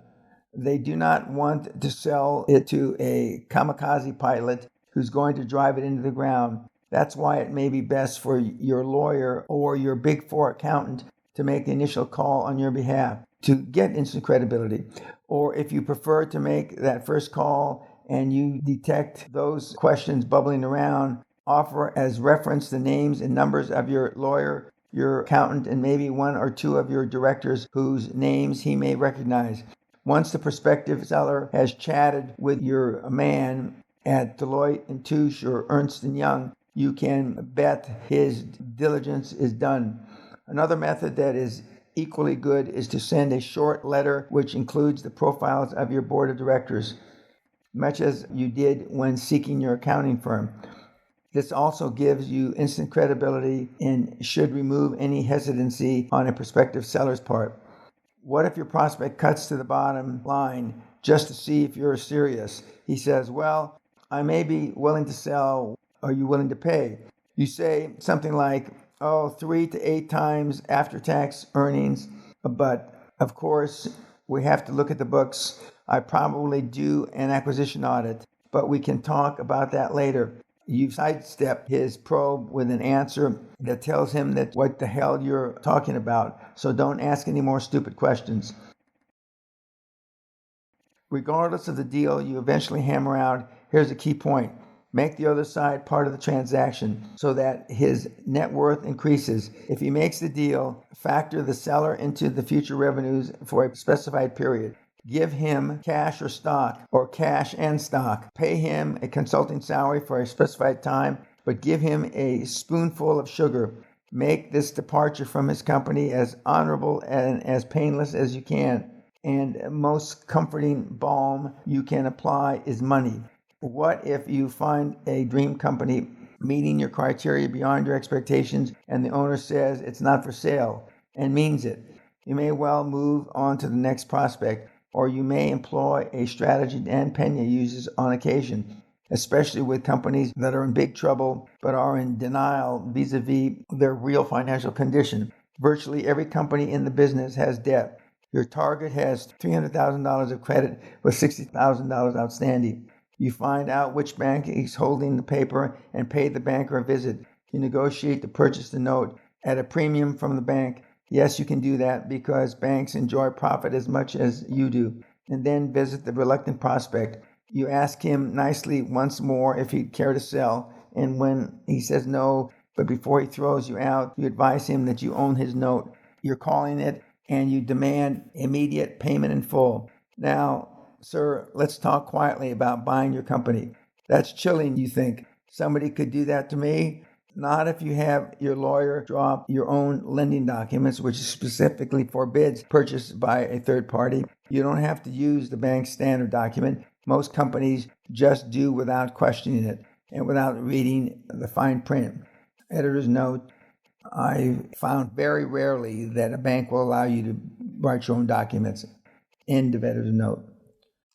They do not want to sell it to a kamikaze pilot who's going to drive it into the ground. That's why it may be best for your lawyer or your Big Four accountant to make the initial call on your behalf to get instant credibility. Or if you prefer to make that first call and you detect those questions bubbling around, offer as reference the names and numbers of your lawyer, your accountant, and maybe one or two of your directors whose names he may recognize. Once the prospective seller has chatted with your man at Deloitte and Touche or Ernst & Young, you can bet his diligence is done. Another method that is equally good is to send a short letter which includes the profiles of your board of directors, much as you did when seeking your accounting firm. This also gives you instant credibility and should remove any hesitancy on a prospective seller's part. What if your prospect cuts to the bottom line just to see if you're serious? He says, well, I may be willing to sell. Are you willing to pay? You say something like, 3 to 8 times after-tax earnings, but of course, we have to look at the books. I probably do an acquisition audit, but we can talk about that later. You sidestep his probe with an answer that tells him that what the hell you're talking about, so don't ask any more stupid questions. Regardless of the deal you eventually hammer out, here's a key point. Make the other side part of the transaction so that his net worth increases. If he makes the deal, factor the seller into the future revenues for a specified period. Give him cash or stock, or cash and stock. Pay him a consulting salary for a specified time, but give him a spoonful of sugar. Make this departure from his company as honorable and as painless as you can. And most comforting balm you can apply is money. What if you find a dream company meeting your criteria beyond your expectations and the owner says it's not for sale and means it? You may well move on to the next prospect, or you may employ a strategy Dan Peña uses on occasion, especially with companies that are in big trouble but are in denial vis-a-vis their real financial condition. Virtually every company in the business has debt. Your target has $300,000 of credit with $60,000 outstanding. You find out which bank is holding the paper and pay the banker a visit. You negotiate to purchase the note at a premium from the bank. Yes, you can do that because banks enjoy profit as much as you do. And then visit the reluctant prospect. You ask him nicely once more if he'd care to sell. And when he says no, but before he throws you out, you advise him that you own his note. You're calling it and you demand immediate payment in full. Now, sir, let's talk quietly about buying your company. That's chilling, you think. Somebody could do that to me? Not if you have your lawyer draw up your own lending documents, which specifically forbids purchase by a third party. You don't have to use the bank's standard document. Most companies just do without questioning it and without reading the fine print. Editor's note, I found very rarely that a bank will allow you to write your own documents. End of editor's note.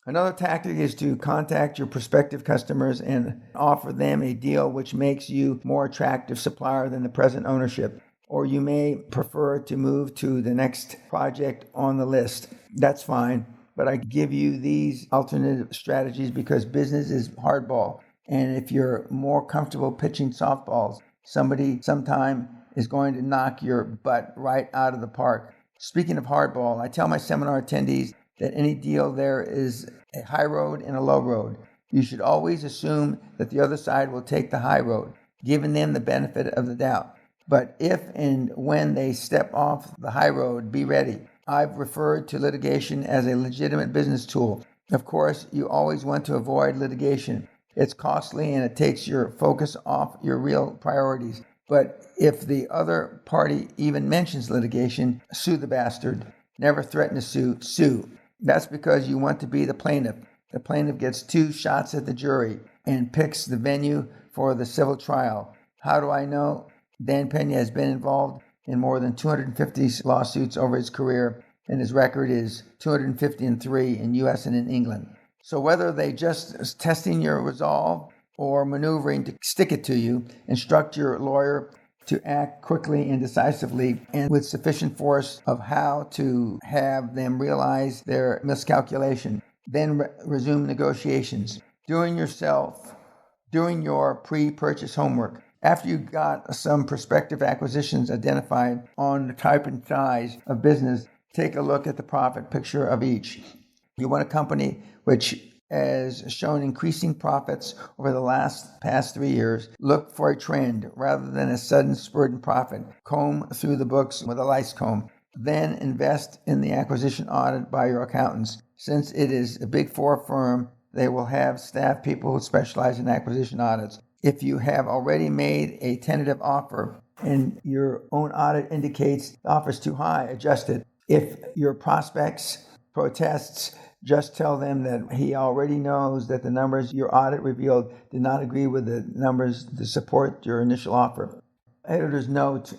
Another tactic is to contact your prospective customers and offer them a deal which makes you more attractive supplier than the present ownership. Or you may prefer to move to the next project on the list. That's fine, but I give you these alternative strategies because business is hardball. And if you're more comfortable pitching softballs, somebody sometime is going to knock your butt right out of the park. Speaking of hardball, I tell my seminar attendees that any deal there is a high road and a low road. You should always assume that the other side will take the high road, giving them the benefit of the doubt. But if and when they step off the high road, be ready. I've referred to litigation as a legitimate business tool. Of course, you always want to avoid litigation. It's costly and it takes your focus off your real priorities. But if the other party even mentions litigation, sue the bastard. Never threaten to sue. That's because you want to be the plaintiff. The plaintiff gets 2 shots at the jury and picks the venue for the civil trial. How do I know? Dan Peña has been involved in more than 250 lawsuits over his career, and his record is 253 in U.S. and in England. So whether they just testing your resolve or maneuvering to stick it to you, instruct your lawyer to act quickly and decisively and with sufficient force of how to have them realize their miscalculation. Then resume negotiations. Doing your pre-purchase homework. After you got some prospective acquisitions identified on the type and size of business, take a look at the profit picture of each. You want a company which has shown increasing profits over the past 3 years. Look for a trend rather than a sudden spurt in profit. Comb through the books with a lice comb. Then invest in the acquisition audit by your accountants. Since it is a Big Four firm, they will have staff people who specialize in acquisition audits. If you have already made a tentative offer and your own audit indicates the offer is too high, adjust it. If your prospects protests, just tell them that he already knows that the numbers your audit revealed did not agree with the numbers to support your initial offer. Editor's note,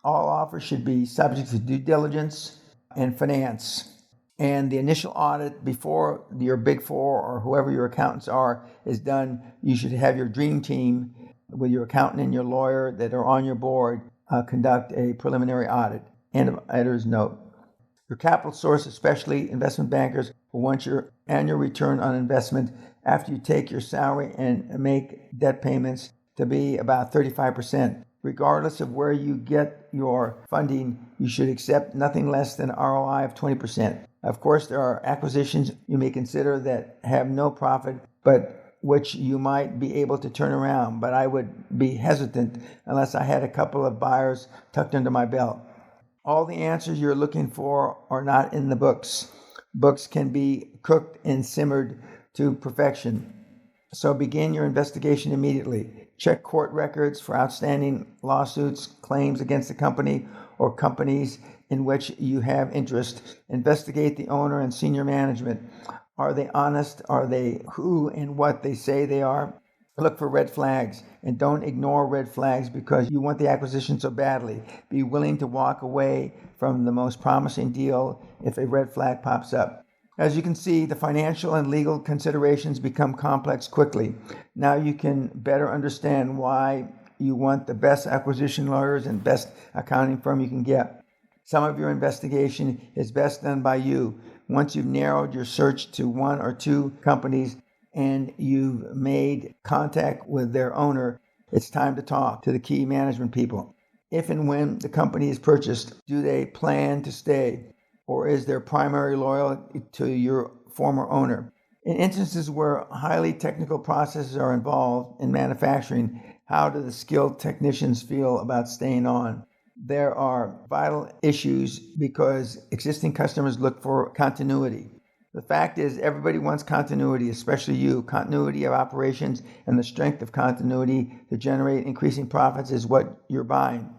all offers should be subject to due diligence and finance. And the initial audit before your Big Four or whoever your accountants are is done, you should have your dream team with your accountant and your lawyer that are on your board conduct a preliminary audit. End of editor's note. Your capital source, especially investment bankers, will want your annual return on investment after you take your salary and make debt payments to be about 35%. Regardless of where you get your funding, you should accept nothing less than ROI of 20%. Of course, there are acquisitions you may consider that have no profit, but which you might be able to turn around. But I would be hesitant unless I had a couple of buyers tucked under my belt. All the answers you're looking for are not in the books. Books can be cooked and simmered to perfection. So begin your investigation immediately. Check court records for outstanding lawsuits, claims against the company or companies in which you have interest. Investigate the owner and senior management. Are they honest? Are they who and what they say they are? Look for red flags and don't ignore red flags because you want the acquisition so badly. Be willing to walk away from the most promising deal if a red flag pops up. As you can see, the financial and legal considerations become complex quickly. Now you can better understand why you want the best acquisition lawyers and best accounting firm you can get. Some of your investigation is best done by you. Once you've narrowed your search to 1 or 2 companies and you've made contact with their owner, it's time to talk to the key management people. If and when the company is purchased, do they plan to stay? Or is their primary loyalty to your former owner? In instances where highly technical processes are involved in manufacturing, how do the skilled technicians feel about staying on? There are vital issues because existing customers look for continuity. The fact is, everybody wants continuity, especially you. Continuity of operations and the strength of continuity to generate increasing profits is what you're buying.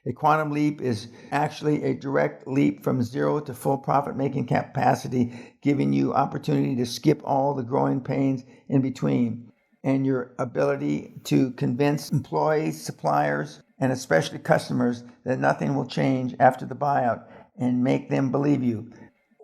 A quantum leap is actually a direct leap from zero to full profit-making capacity, giving you opportunity to skip all the growing pains in between, and your ability to convince employees, suppliers, and especially customers that nothing will change after the buyout and make them believe you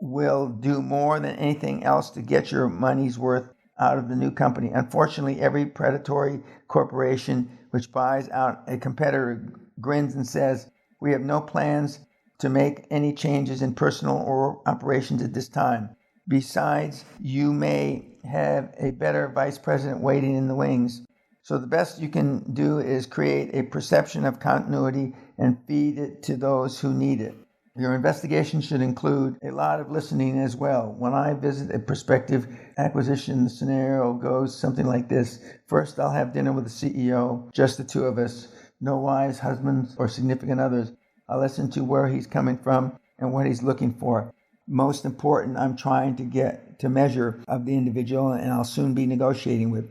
will do more than anything else to get your money's worth out of the new company. Unfortunately, every predatory corporation which buys out a competitor grins and says, "We have no plans to make any changes in personal or operations at this time. Besides, you may have a better vice president waiting in the wings." So the best you can do is create a perception of continuity and feed it to those who need it. Your investigation should include a lot of listening as well. When I visit a prospective acquisition, the scenario goes something like this. First, I'll have dinner with the CEO, just the two of us, no wives, husbands, or significant others. I'll listen to where he's coming from and what he's looking for. Most important, I'm trying to get to measure of the individual, and I'll soon be negotiating with.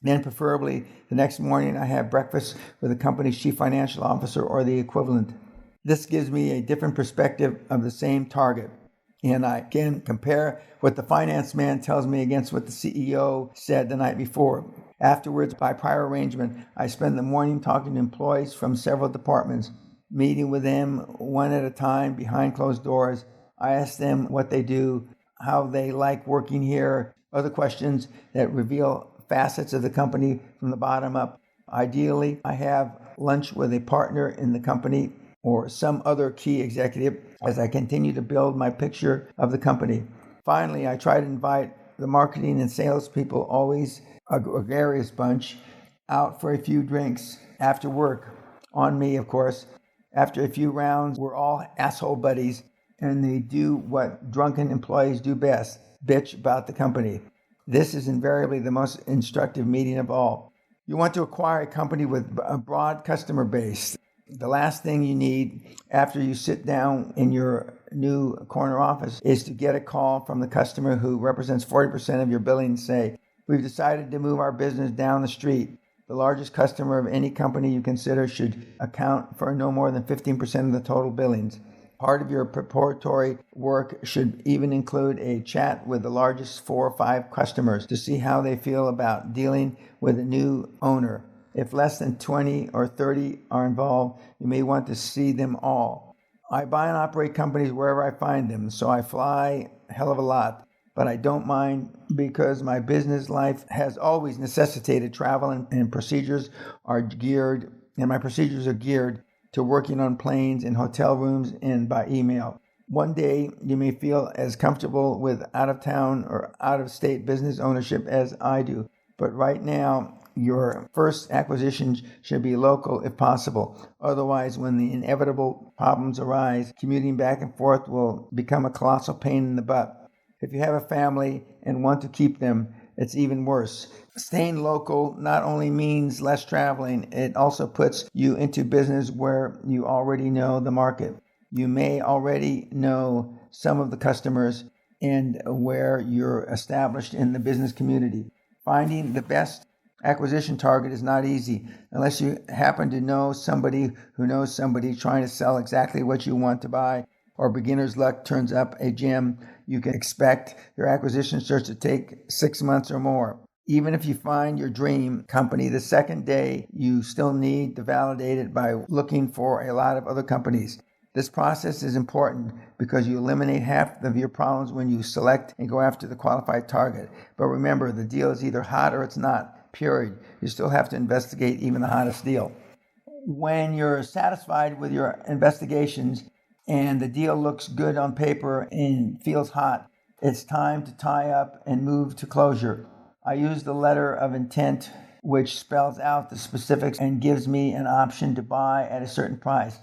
Then preferably the next morning I have breakfast with the company's chief financial officer or the equivalent. This gives me a different perspective of the same target, and I can compare what the finance man tells me against what the CEO said the night before. Afterwards, by prior arrangement, I spend the morning talking to employees from several departments, meeting with them one at a time behind closed doors. I ask them what they do, how they like working here, other questions that reveal facets of the company from the bottom up. Ideally, I have lunch with a partner in the company or some other key executive as I continue to build my picture of the company. Finally, I try to invite the marketing and sales people, always a gregarious bunch, out for a few drinks after work. On me, of course. After a few rounds, we're all asshole buddies, and they do what drunken employees do best, bitch about the company. This is invariably the most instructive meeting of all. You want to acquire a company with a broad customer base. The last thing you need after you sit down in your new corner office is to get a call from the customer who represents 40% of your billing and say, "We've decided to move our business down the street." The largest customer of any company you consider should account for no more than 15% of the total billings. Part of your preparatory work should even include a chat with the largest 4 or 5 customers to see how they feel about dealing with a new owner. If less than 20 or 30 are involved, you may want to see them all. I buy and operate companies wherever I find them, so I fly a hell of a lot. But I don't mind because my business life has always necessitated travel, and procedures are geared to working on planes, in hotel rooms, and by email. One day, you may feel as comfortable with out-of-town or out-of-state business ownership as I do. But right now, your first acquisition should be local if possible. Otherwise, when the inevitable problems arise, commuting back and forth will become a colossal pain in the butt. If you have a family and want to keep them, it's even worse. Staying local not only means less traveling, it also puts you into business where you already know the market. You may already know some of the customers and where you're established in the business community. Finding the best acquisition target is not easy unless you happen to know somebody who knows somebody trying to sell exactly what you want to buy, or beginner's luck turns up a gem. You can expect your acquisition search to take 6 months or more. Even if you find your dream company the second day, you still need to validate it by looking for a lot of other companies. This process is important because you eliminate half of your problems when you select and go after the qualified target. But remember, the deal is either hot or it's not, period. You still have to investigate even the hottest deal. When you're satisfied with your investigations and the deal looks good on paper and feels hot, it's time to tie up and move to closure. I use the letter of intent, which spells out the specifics and gives me an option to buy at a certain price.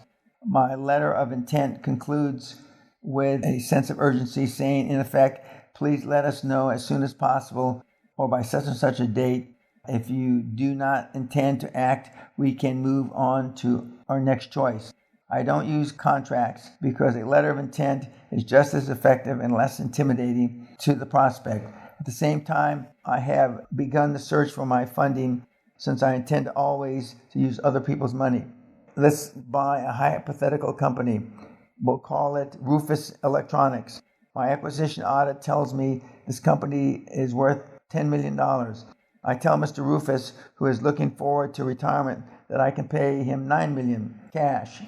My letter of intent concludes with a sense of urgency, saying, in effect, please let us know as soon as possible or by such and such a date. If you do not intend to act, we can move on to our next choice. I don't use contracts because a letter of intent is just as effective and less intimidating to the prospect. At the same time, I have begun the search for my funding since I intend always to use other people's money. Let's buy a hypothetical company. We'll call it Rufus Electronics. My acquisition audit tells me this company is worth $10 million. I tell Mr. Rufus, who is looking forward to retirement, that I can pay him $9 million cash.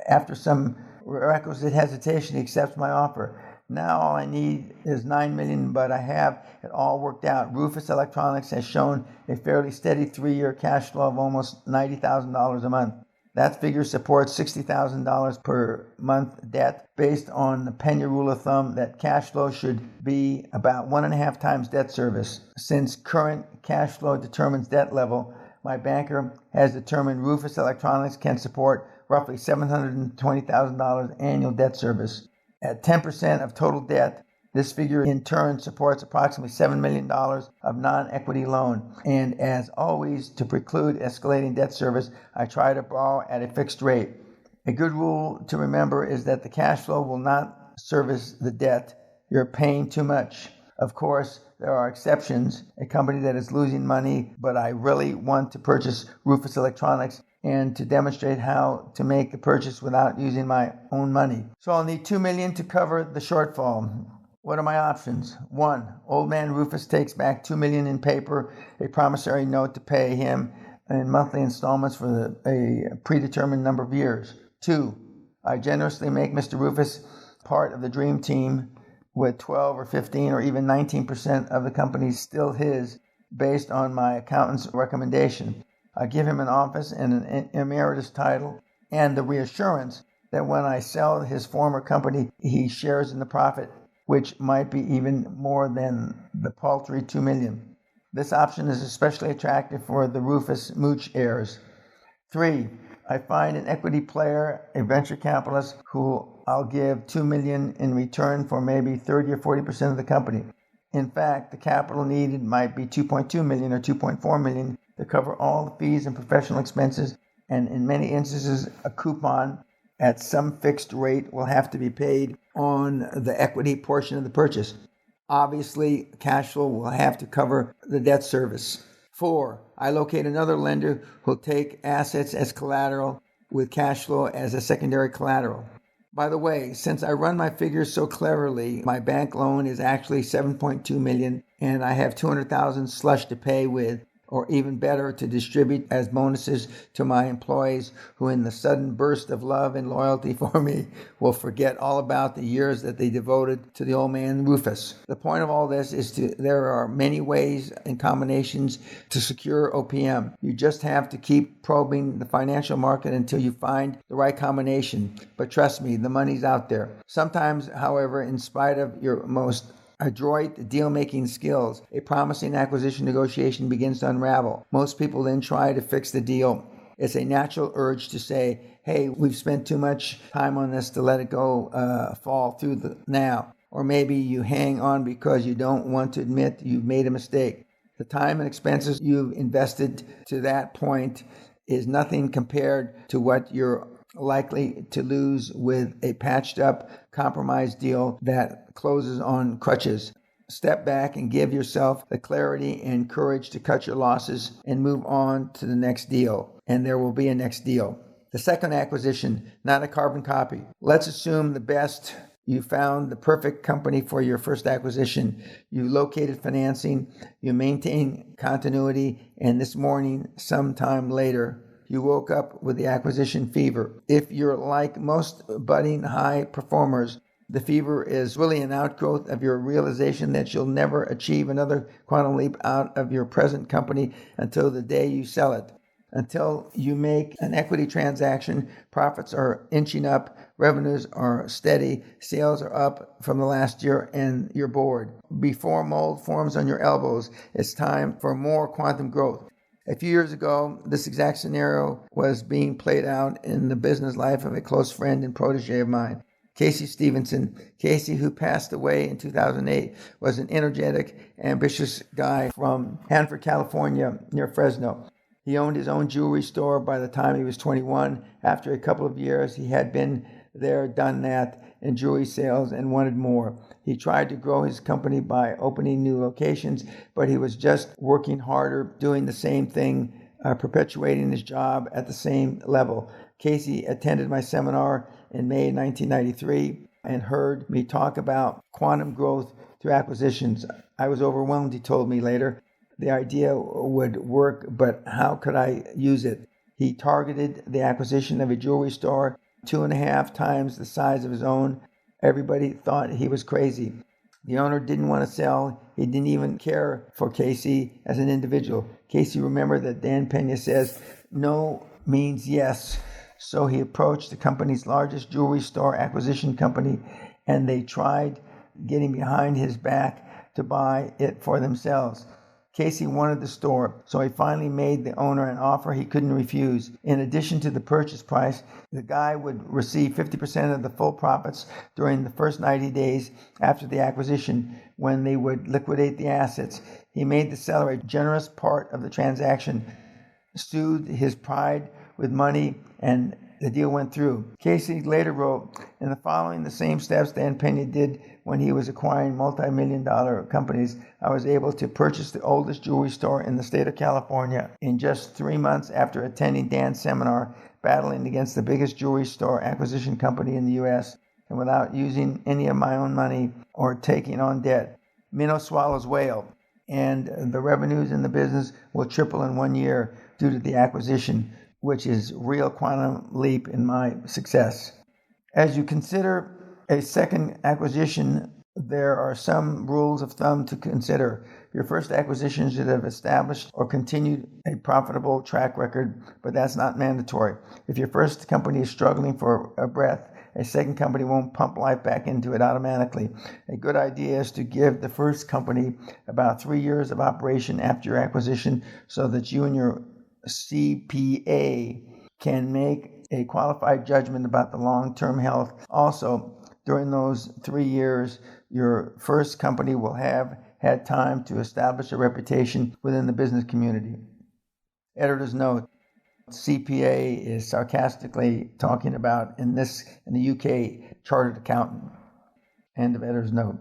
After some requisite hesitation, he accepts my offer. Now all I need is $9 million, but I have it all worked out. Rufus Electronics has shown a fairly steady 3-year cash flow of almost $90,000 a month. That figure supports $60,000 per month debt. Based on the Peña rule of thumb, that cash flow should be about 1.5 times debt service. Since current cash flow determines debt level, My banker has determined Rufus Electronics can support roughly $720,000 annual debt service. At 10% of total debt, this figure in turn supports approximately $7 million of non-equity loan. And as always, to preclude escalating debt service, I try to borrow at a fixed rate. A good rule to remember is that the cash flow will not service the debt. You're paying too much. Of course, there are exceptions, a company that is losing money, but I really want to purchase Rufus Electronics and to demonstrate how to make the purchase without using my own money. So I'll need $2 million to cover the shortfall. What are my options? 1. Old man Rufus takes back $2 million in paper, a promissory note to pay him in monthly installments for a predetermined number of years. 2. I generously make Mr. Rufus part of the dream team with 12 or 15 or even 19% of the company still his based on my accountant's recommendation. I give him an office and an emeritus title and the reassurance that when I sell his former company, he shares in the profit, which might be even more than the paltry $2 million. This option is especially attractive for the Rufus Mooch heirs. 3. I find an equity player, a venture capitalist, who I'll give $2 million in return for maybe 30 or 40% of the company. In fact, the capital needed might be $2.2 million or $2.4 million to cover all the fees and professional expenses, and in many instances, a coupon at some fixed rate will have to be paid on the equity portion of the purchase. Obviously, cash flow will have to cover the debt service. 4. I locate another lender who'll take assets as collateral with cash flow as a secondary collateral. By the way, since I run my figures so cleverly, my bank loan is actually $7.2 million, and I have $200,000 slush to pay with, or even better, to distribute as bonuses to my employees who, in the sudden burst of love and loyalty for me, will forget all about the years that they devoted to the old man Rufus. The point of all this is there are many ways and combinations to secure OPM. You just have to keep probing the financial market until you find the right combination. But trust me, the money's out there. Sometimes, however, in spite of your most adroit deal-making skills, a promising acquisition negotiation begins to unravel. Most people then try to fix the deal. It's a natural urge to say, hey, we've spent too much time on this to let it go fall through now. Or maybe you hang on because you don't want to admit you've made a mistake. The time and expenses you've invested to that point is nothing compared to what you're likely to lose with a patched up compromise deal that closes on crutches. Step back and give yourself the clarity and courage to cut your losses and move on to the next deal. And there will be a next deal. The second acquisition, not a carbon copy. Let's assume the best. You found the perfect company for your first acquisition. You located financing. You maintain continuity. And this morning, sometime later, you woke up with the acquisition fever. If you're like most budding high performers, the fever is really an outgrowth of your realization that you'll never achieve another quantum leap out of your present company until the day you sell it. Until you make an equity transaction, profits are inching up, revenues are steady, sales are up from the last year, and you're bored. Before mold forms on your elbows, it's time for more quantum growth. A few years ago, this exact scenario was being played out in the business life of a close friend and protege of mine, Casey Stevenson. Casey, who passed away in 2008, was an energetic, ambitious guy from Hanford, California, near Fresno. He owned his own jewelry store by the time he was 21. After a couple of years, he had been there, done that, in jewelry sales and wanted more. He tried to grow his company by opening new locations, but he was just working harder, doing the same thing, perpetuating his job at the same level. Casey attended my seminar in May 1993 and heard me talk about quantum growth through acquisitions. I was overwhelmed, he told me later. The idea would work, but how could I use it? He targeted the acquisition of a jewelry store 2.5 times the size of his own. Everybody thought he was crazy. The owner didn't want to sell. He didn't even care for Casey as an individual. Casey remembered that Dan Peña says, no means yes. So he approached the company's largest jewelry store acquisition company, and they tried getting behind his back to buy it for themselves. Casey wanted the store, so he finally made the owner an offer he couldn't refuse. In addition to the purchase price, the guy would receive 50% of the full profits during the first 90 days after the acquisition, when they would liquidate the assets. He made the seller a generous part of the transaction, soothed his pride with money, and the deal went through. Casey later wrote, "In the following the same steps Dan Peña did when he was acquiring multi-million-dollar companies, I was able to purchase the oldest jewelry store in the state of California in just 3 months after attending Dan's seminar, battling against the biggest jewelry store acquisition company in the U.S., and without using any of my own money or taking on debt. Minnow swallows whale, and the revenues in the business will triple in 1 year due to the acquisition, which is real quantum leap in my success." As you consider a second acquisition, there are some rules of thumb to consider. Your first acquisition should have established or continued a profitable track record, but that's not mandatory. If your first company is struggling for a breath, a second company won't pump life back into it automatically. A good idea is to give the first company about 3 years of operation after your acquisition so that you and your CPA can make a qualified judgment about the long-term health. Also, during those 3 years, your first company will have had time to establish a reputation within the business community. Editor's note: CPA is sarcastically talking about, in the UK, chartered accountant. End of editor's note.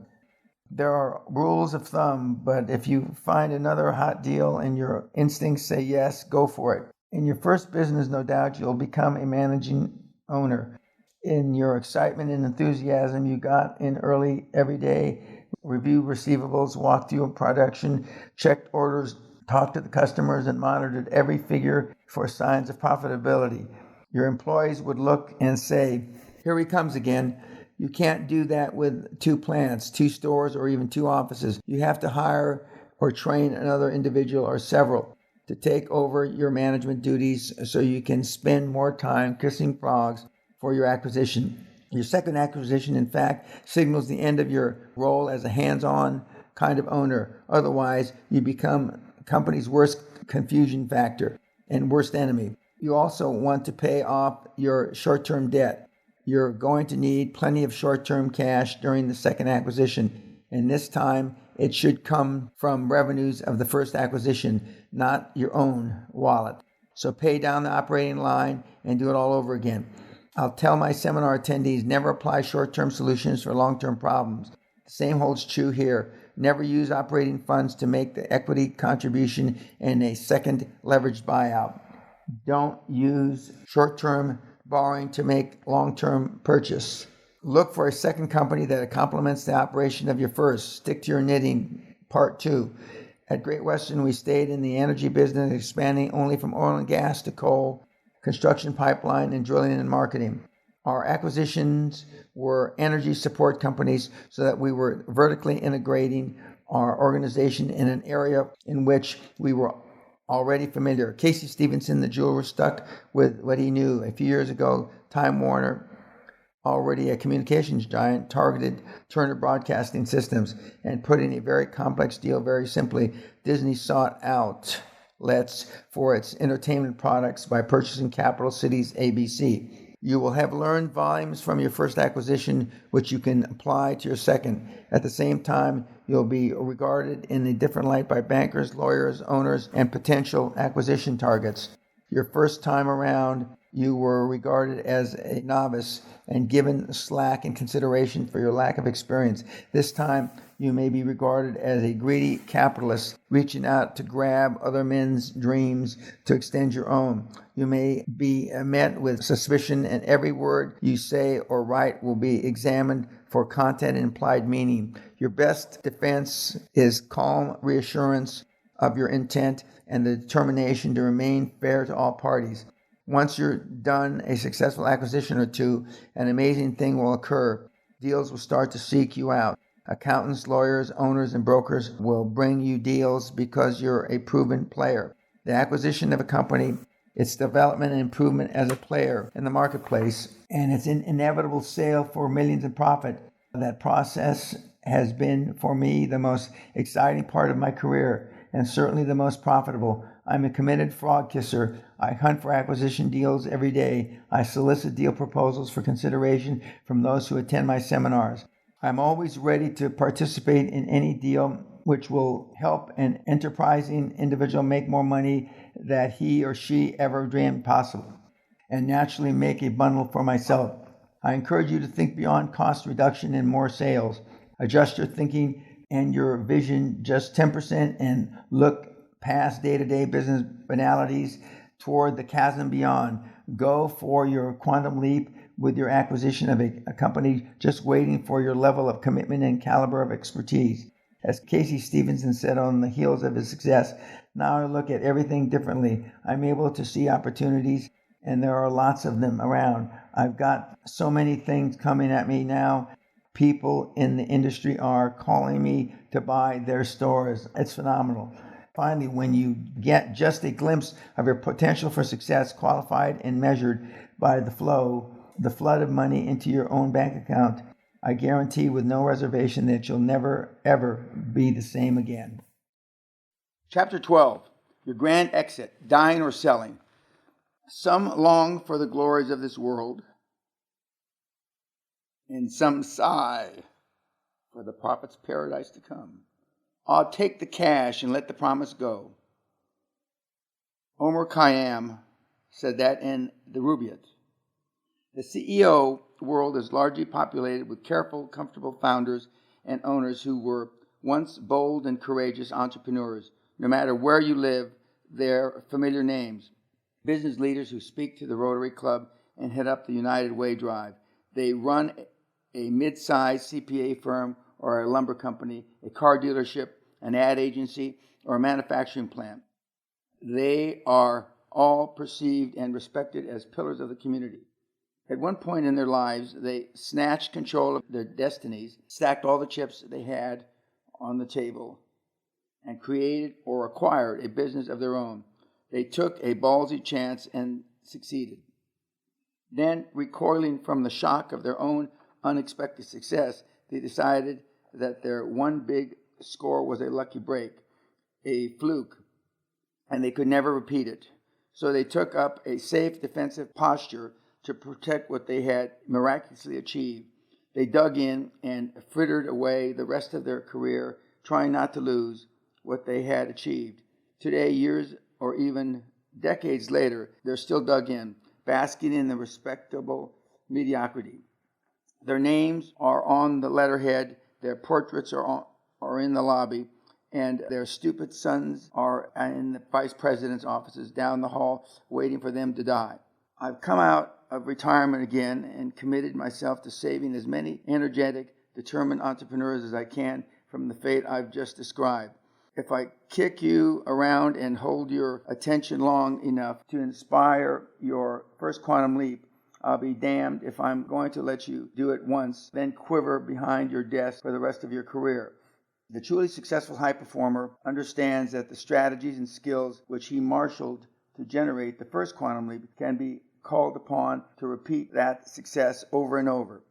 There are rules of thumb, but if you find another hot deal and your instincts say yes, go for it. In your first business, no doubt, you'll become a managing owner. In your excitement and enthusiasm, you got in early every day, reviewed receivables, walked through production, checked orders, talked to the customers, and monitored every figure for signs of profitability. Your employees would look and say, "Here he comes again." You can't do that with 2 plants, 2 stores, or even 2 offices. You have to hire or train another individual or several to take over your management duties so you can spend more time kissing frogs for your acquisition. Your second acquisition, in fact, signals the end of your role as a hands-on kind of owner. Otherwise, you become the company's worst confusion factor and worst enemy. You also want to pay off your short-term debt. You're going to need plenty of short-term cash during the second acquisition, and this time it should come from revenues of the first acquisition, not your own wallet. So pay down the operating line and do it all over again. I'll tell my seminar attendees, never apply short-term solutions for long-term problems. The same holds true here. Never use operating funds to make the equity contribution in a second leveraged buyout. Don't use short-term borrowing to make long-term purchase. Look for a second company that complements the operation of your first. Stick to your knitting. Part 2. At Great Western, we stayed in the energy business, expanding only from oil and gas to coal, construction pipeline, and drilling and marketing. Our acquisitions were energy support companies so that we were vertically integrating our organization in an area in which we were already familiar. Casey Stevenson, the jeweler, stuck with what he knew. A few years ago, Time Warner, already a communications giant, targeted Turner Broadcasting Systems, and putting a very complex deal very simply. Disney sought out outlets for its entertainment products by purchasing Capital Cities ABC. You will have learned volumes from your first acquisition, which you can apply to your second. At the same time, you'll be regarded in a different light by bankers, lawyers, owners, and potential acquisition targets. Your first time around, you were regarded as a novice and given slack and consideration for your lack of experience. This time, you may be regarded as a greedy capitalist reaching out to grab other men's dreams to extend your own. You may be met with suspicion, and every word you say or write will be examined for content and implied meaning. Your best defense is calm reassurance of your intent and the determination to remain fair to all parties. Once you're done a successful acquisition or two, an amazing thing will occur. Deals will start to seek you out. Accountants, lawyers, owners, and brokers will bring you deals because you're a proven player. The acquisition of a company, its development and improvement as a player in the marketplace, and its inevitable sale for millions in profit. That process has been, for me, the most exciting part of my career. and certainly the most profitable. I'm a committed frog kisser. I hunt for acquisition deals every day. I solicit deal proposals for consideration from those who attend my seminars. I'm always ready to participate in any deal which will help an enterprising individual make more money than he or she ever dreamed possible, and naturally make a bundle for myself. I encourage you to think beyond cost reduction and more sales. Adjust your thinking and your vision just 10% and look past day-to-day business banalities toward the chasm beyond. Go for your quantum leap with your acquisition of a company just waiting for your level of commitment and caliber of expertise. As Casey Stevenson said on the heels of his success, now I look at everything differently. I'm able to see opportunities, and there are lots of them around. I've got so many things coming at me now. People in the industry are calling me to buy their stores. It's phenomenal. Finally, when you get just a glimpse of your potential for success, qualified and measured by the flood of money into your own bank account, I guarantee with no reservation that you'll never, ever be the same again. Chapter 12, Your Grand Exit, Dying or Selling. Some long for the glories of this world, and some sigh for the prophet's paradise to come. I'll take the cash and let the promise go. Omar Khayyam said that in the Rubaiyat. The CEO world is largely populated with careful, comfortable founders and owners who were once bold and courageous entrepreneurs. No matter where you live, they're familiar names. Business leaders who speak to the Rotary Club and head up the United Way drive. They run a mid-sized CPA firm or a lumber company, a car dealership, an ad agency, or a manufacturing plant. They are all perceived and respected as pillars of the community. At one point in their lives, they snatched control of their destinies, stacked all the chips they had on the table, and created or acquired a business of their own. They took a ballsy chance and succeeded. Then, recoiling from the shock of their own unexpected success, they decided that their one big score was a lucky break, a fluke, and they could never repeat it. So they took up a safe defensive posture to protect what they had miraculously achieved. They dug in and frittered away the rest of their career, trying not to lose what they had achieved. Today, years or even decades later, they're still dug in, basking in the respectable mediocrity. Their names are on the letterhead, their portraits are in the lobby, and their stupid sons are in the vice president's offices down the hall waiting for them to die. I've come out of retirement again and committed myself to saving as many energetic, determined entrepreneurs as I can from the fate I've just described. If I kick you around and hold your attention long enough to inspire your first quantum leap, I'll be damned if I'm going to let you do it once, then quiver behind your desk for the rest of your career. The truly successful high performer understands that the strategies and skills which he marshaled to generate the first quantum leap can be called upon to repeat that success over and over.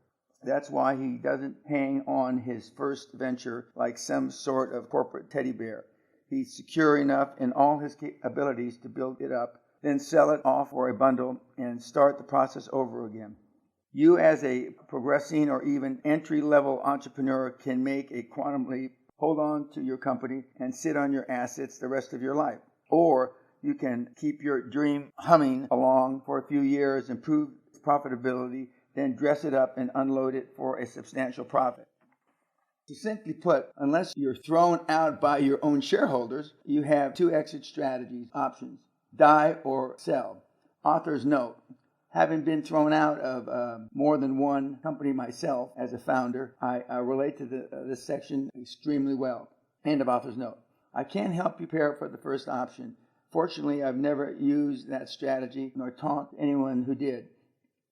That's why he doesn't hang on his first venture like some sort of corporate teddy bear. He's secure enough in all his abilities to build it up, then sell it off for a bundle and start the process over again. You as a progressing or even entry-level entrepreneur can make a quantum leap, hold on to your company, and sit on your assets the rest of your life. Or you can keep your dream humming along for a few years, improve its profitability, then dress it up and unload it for a substantial profit. Succinctly put, unless you're thrown out by your own shareholders, you have two exit strategies options: die or sell. Author's note: having been thrown out of more than one company myself as a founder, I relate to this section extremely well. End of author's note. I can't help you prepare for the first option. Fortunately, I've never used that strategy nor taught anyone who did.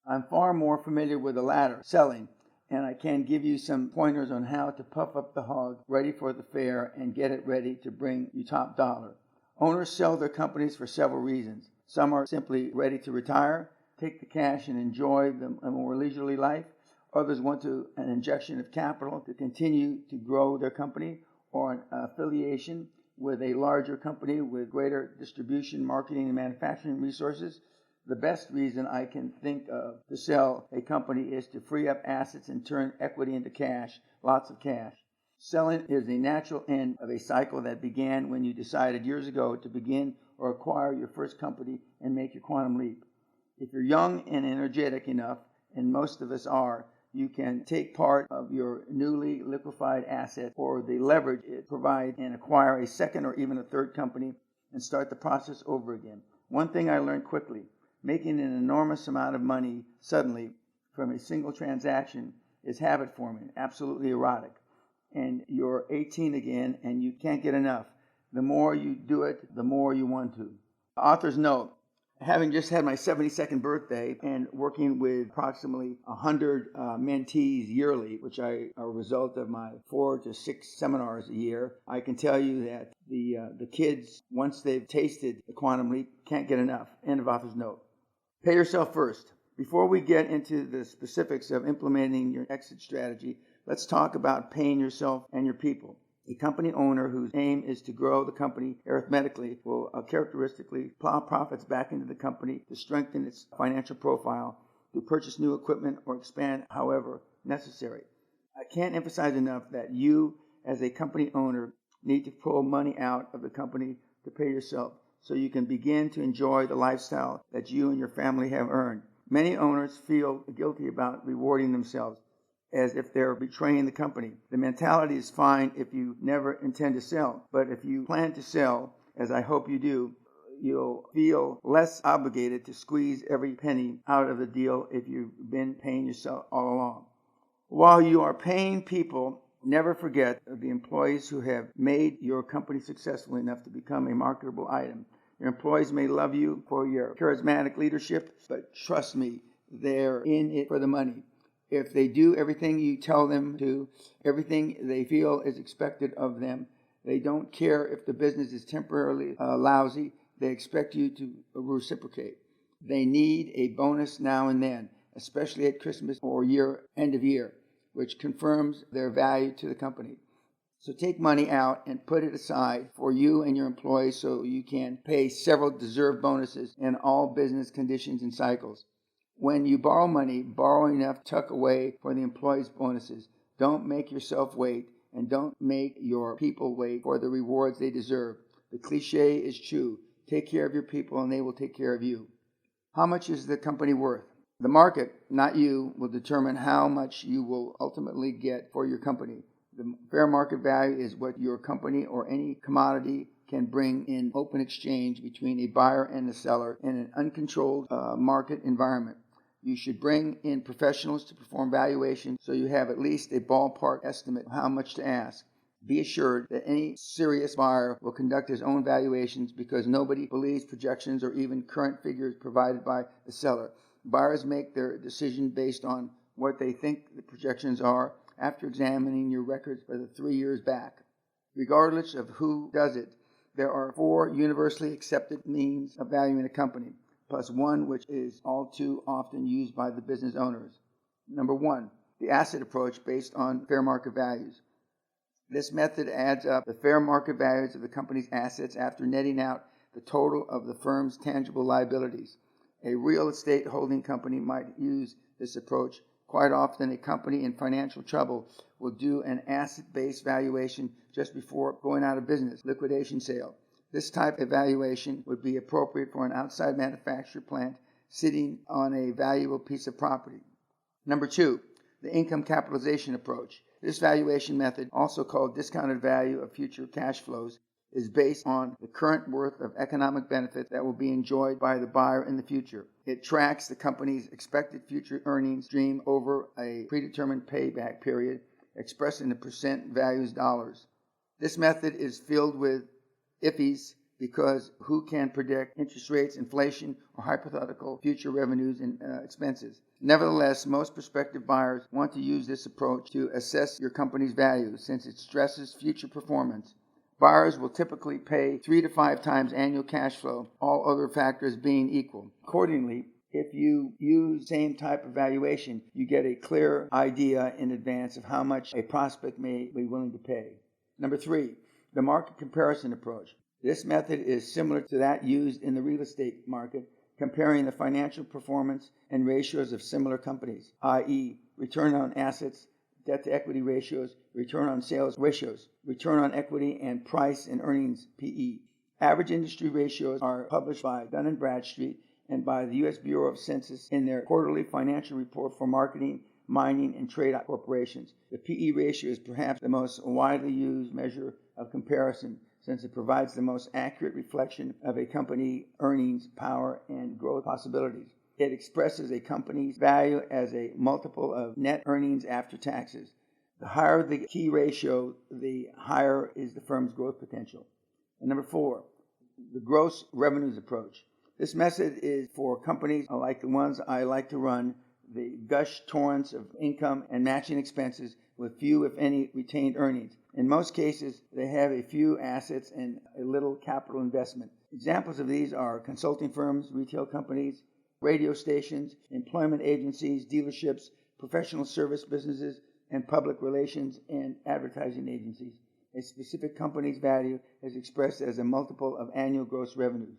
I'm far more familiar with the latter, selling, and I can give you some pointers on how to puff up the hog ready for the fair and get it ready to bring you top dollar. Owners sell their companies for several reasons. Some are simply ready to retire, take the cash and enjoy a more leisurely life. Others want an injection of capital to continue to grow their company, or an affiliation with a larger company with greater distribution, marketing, and manufacturing resources. The best reason I can think of to sell a company is to free up assets and turn equity into cash, lots of cash. Selling is the natural end of a cycle that began when you decided years ago to begin or acquire your first company and make your quantum leap. If you're young and energetic enough, and most of us are, you can take part of your newly liquefied asset or the leverage it provides and acquire a second or even a third company and start the process over again. One thing I learned quickly, making an enormous amount of money suddenly from a single transaction is habit forming, absolutely erotic. And you're 18 again and you can't get enough. The more you do it, the more you want to. Author's note, having just had my 72nd birthday and working with approximately 100 mentees yearly, which are a result of my 4 to 6 seminars a year, I can tell you that the kids, once they've tasted the quantum leap, can't get enough. End of author's note. Pay yourself first. Before we get into the specifics of implementing your exit strategy, let's talk about paying yourself and your people. A company owner whose aim is to grow the company arithmetically will characteristically plow profits back into the company to strengthen its financial profile, to purchase new equipment or expand however necessary. I can't emphasize enough that you, as a company owner, need to pull money out of the company to pay yourself so you can begin to enjoy the lifestyle that you and your family have earned. Many owners feel guilty about rewarding themselves, as if they're betraying the company. The mentality is fine if you never intend to sell, but if you plan to sell, as I hope you do, you'll feel less obligated to squeeze every penny out of the deal if you've been paying yourself all along. While you are paying people, never forget the employees who have made your company successful enough to become a marketable item. Your employees may love you for your charismatic leadership, but trust me, they're in it for the money. If they do everything you tell them to, everything they feel is expected of them, they don't care if the business is temporarily lousy, they expect you to reciprocate. They need a bonus now and then, especially at Christmas or end of year, which confirms their value to the company. So take money out and put it aside for you and your employees so you can pay several deserved bonuses in all business conditions and cycles. When you borrow money, borrow enough tuck away for the employees' bonuses. Don't make yourself wait, and don't make your people wait for the rewards they deserve. The cliche is true. Take care of your people and they will take care of you. How much is the company worth? The market, not you, will determine how much you will ultimately get for your company. The fair market value is what your company or any commodity can bring in open exchange between a buyer and a seller in an uncontrolled market environment. You should bring in professionals to perform valuations so you have at least a ballpark estimate of how much to ask. Be assured that any serious buyer will conduct his own valuations because nobody believes projections or even current figures provided by the seller. Buyers make their decision based on what they think the projections are after examining your records for the 3 years back. Regardless of who does it, there are 4 universally accepted means of valuing a company, plus one which is all too often used by the business owners. Number 1, the asset approach based on fair market values. This method adds up the fair market values of the company's assets after netting out the total of the firm's tangible liabilities. A real estate holding company might use this approach. Quite often, a company in financial trouble will do an asset-based valuation just before going out of business, liquidation sale. This type of valuation would be appropriate for an outside manufacturer plant sitting on a valuable piece of property. Number 2, the income capitalization approach. This valuation method, also called discounted value of future cash flows, is based on the current worth of economic benefit that will be enjoyed by the buyer in the future. It tracks the company's expected future earnings stream over a predetermined payback period, expressed in the percent values dollars. This method is filled with iffies because who can predict interest rates, inflation, or hypothetical future revenues and expenses? Nevertheless, most prospective buyers want to use this approach to assess your company's value since it stresses future performance. Buyers will typically pay 3 to 5 times annual cash flow, all other factors being equal. Accordingly, if you use the same type of valuation, you get a clear idea in advance of how much a prospect may be willing to pay. Number 3, The market comparison approach. This method is similar to that used in the real estate market, comparing the financial performance and ratios of similar companies, i.e., return on assets, debt to equity ratios, return on sales ratios, return on equity, and price and earnings PE. Average industry ratios are published by Dun & Bradstreet and by the U.S. Bureau of Census in their quarterly financial report for marketing, mining, and trade corporations. The PE ratio is perhaps the most widely used measure of comparison since it provides the most accurate reflection of a company's earnings power and growth possibilities. It expresses a company's value as a multiple of net earnings after taxes. The higher the key ratio, the higher is the firm's growth potential. And number 4, the gross revenues approach. This method is for companies like the ones I like to run, the gush torrents of income and matching expenses with few, if any, retained earnings. In most cases, they have a few assets and a little capital investment. Examples of these are consulting firms, retail companies, radio stations, employment agencies, dealerships, professional service businesses, and public relations and advertising agencies. A specific company's value is expressed as a multiple of annual gross revenues.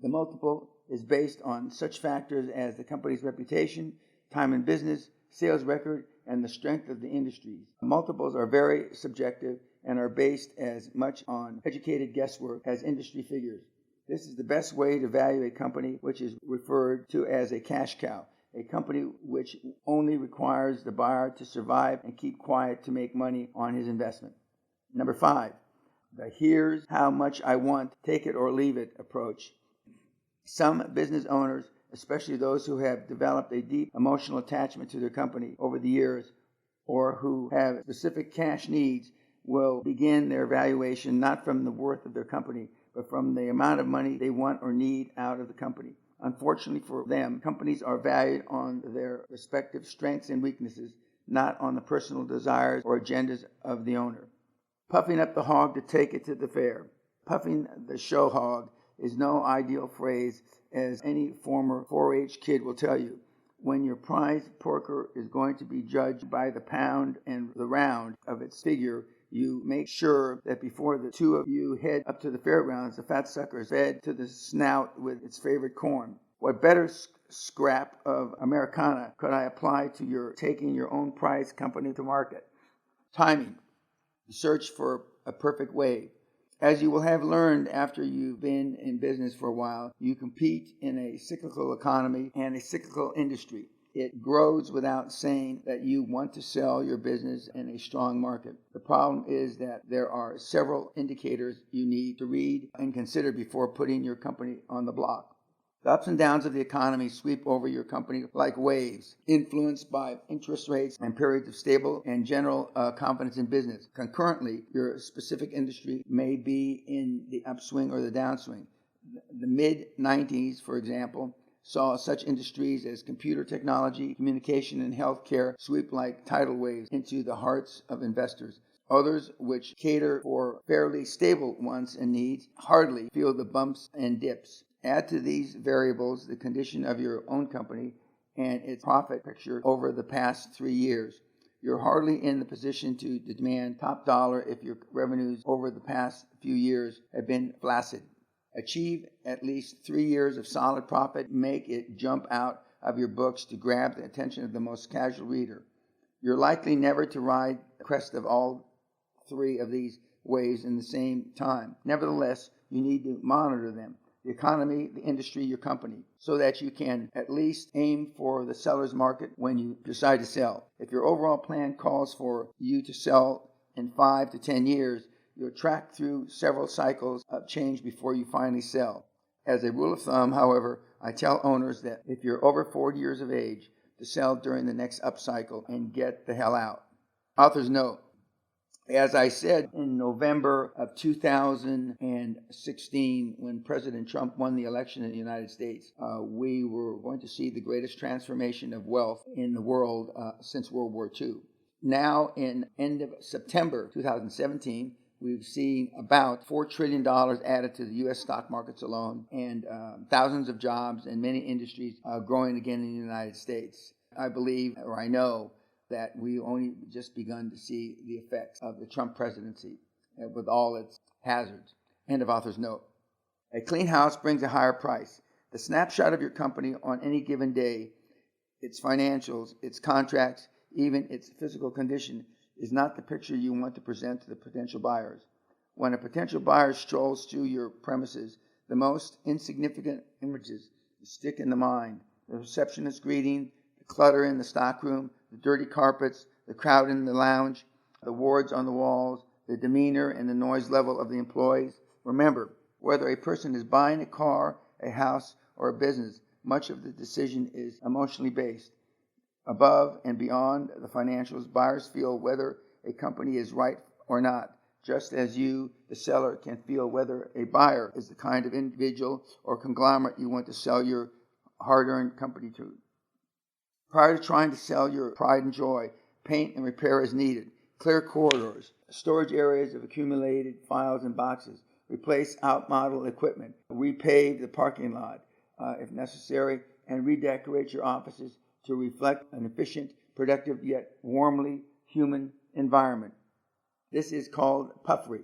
The multiple is based on such factors as the company's reputation, time in business, sales record, and the strength of the industries. Multiples are very subjective and are based as much on educated guesswork as industry figures. This is the best way to value a company which is referred to as a cash cow, a company which only requires the buyer to survive and keep quiet to make money on his investment. Number 5, the here's how much I want, take it or leave it approach. Some business owners, especially those who have developed a deep emotional attachment to their company over the years or who have specific cash needs, will begin their valuation not from the worth of their company, but from the amount of money they want or need out of the company. Unfortunately for them, companies are valued on their respective strengths and weaknesses, not on the personal desires or agendas of the owner. Puffing up the hog to take it to the fair. Puffing the show hog is no ideal phrase, as any former 4-H kid will tell you. When your prize porker is going to be judged by the pound and the round of its figure, you make sure that before the two of you head up to the fairgrounds, the fat sucker is fed to the snout with its favorite corn. What better scrap of Americana could I apply to your taking your own prize company to market? Timing. Search for a perfect wave. As you will have learned after you've been in business for a while, you compete in a cyclical economy and a cyclical industry. It grows without saying that you want to sell your business in a strong market. The problem is that there are several indicators you need to read and consider before putting your company on the block. The ups and downs of the economy sweep over your company like waves, influenced by interest rates and periods of stable and general confidence in business. Concurrently, your specific industry may be in the upswing or the downswing. The mid-90s, for example, saw such industries as computer technology, communication, and healthcare sweep like tidal waves into the hearts of investors. Others, which cater for fairly stable wants and needs, hardly feel the bumps and dips. Add to these variables the condition of your own company and its profit picture over the past 3 years. You're hardly in the position to demand top dollar if your revenues over the past few years have been flaccid. Achieve at least 3 years of solid profit. Make it jump out of your books to grab the attention of the most casual reader. You're likely never to ride the crest of all 3 of these waves in the same time. Nevertheless, you need to monitor them. The economy, the industry, your company, so that you can at least aim for the seller's market when you decide to sell. If your overall plan calls for you to sell in 5 to 10 years, you'll track through several cycles of change before you finally sell. As a rule of thumb, however, I tell owners that if you're over 40 years of age, to sell during the next upcycle and get the hell out. Author's note. As I said in November of 2016, when President Trump won the election in the United States, we were going to see the greatest transformation of wealth in the world since World War II. Now, in end of September 2017, we've seen about $4 trillion added to the U.S. stock markets alone, and thousands of jobs and many industries growing again in the United States. I believe, or I know, that we only just begun to see the effects of the Trump presidency. with all its hazards. End of author's note. A clean house brings a higher price. The snapshot of your company on any given day, its financials, its contracts, even its physical condition, is not the picture you want to present to the potential buyers. When a potential buyer strolls through your premises, the most insignificant images stick in the mind. The receptionist greeting, the clutter in the stockroom, the dirty carpets, the crowd in the lounge, the wards on the walls, the demeanor and the noise level of the employees. Remember, whether a person is buying a car, a house, or a business, much of the decision is emotionally based. Above and beyond the financials, buyers feel whether a company is right or not, just as you, the seller, can feel whether a buyer is the kind of individual or conglomerate you want to sell your hard-earned company to. Prior to trying to sell your pride and joy, paint and repair as needed. Clear corridors, storage areas of accumulated files and boxes. Replace outmodel equipment. Repave the parking lot if necessary, and redecorate your offices to reflect an efficient, productive, yet warmly human environment. This is called puffery.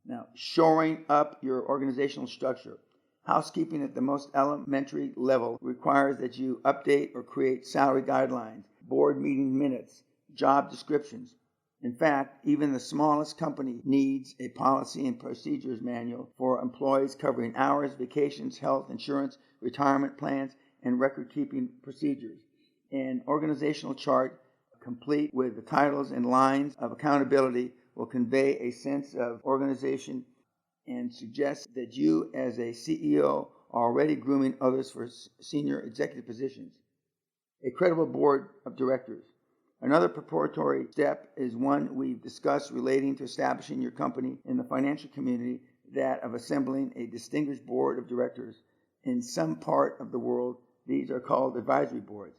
Now, shoring up your organizational structure. Housekeeping at the most elementary level requires that you update or create salary guidelines, board meeting minutes, job descriptions. In fact, even the smallest company needs a policy and procedures manual for employees covering hours, vacations, health, insurance, retirement plans, and record-keeping procedures. An organizational chart complete with the titles and lines of accountability will convey a sense of organization and suggest that you as a CEO are already grooming others for senior executive positions. A credible board of directors. Another preparatory step is one we've discussed relating to establishing your company in the financial community, that of assembling a distinguished board of directors. In some part of the world, these are called advisory boards.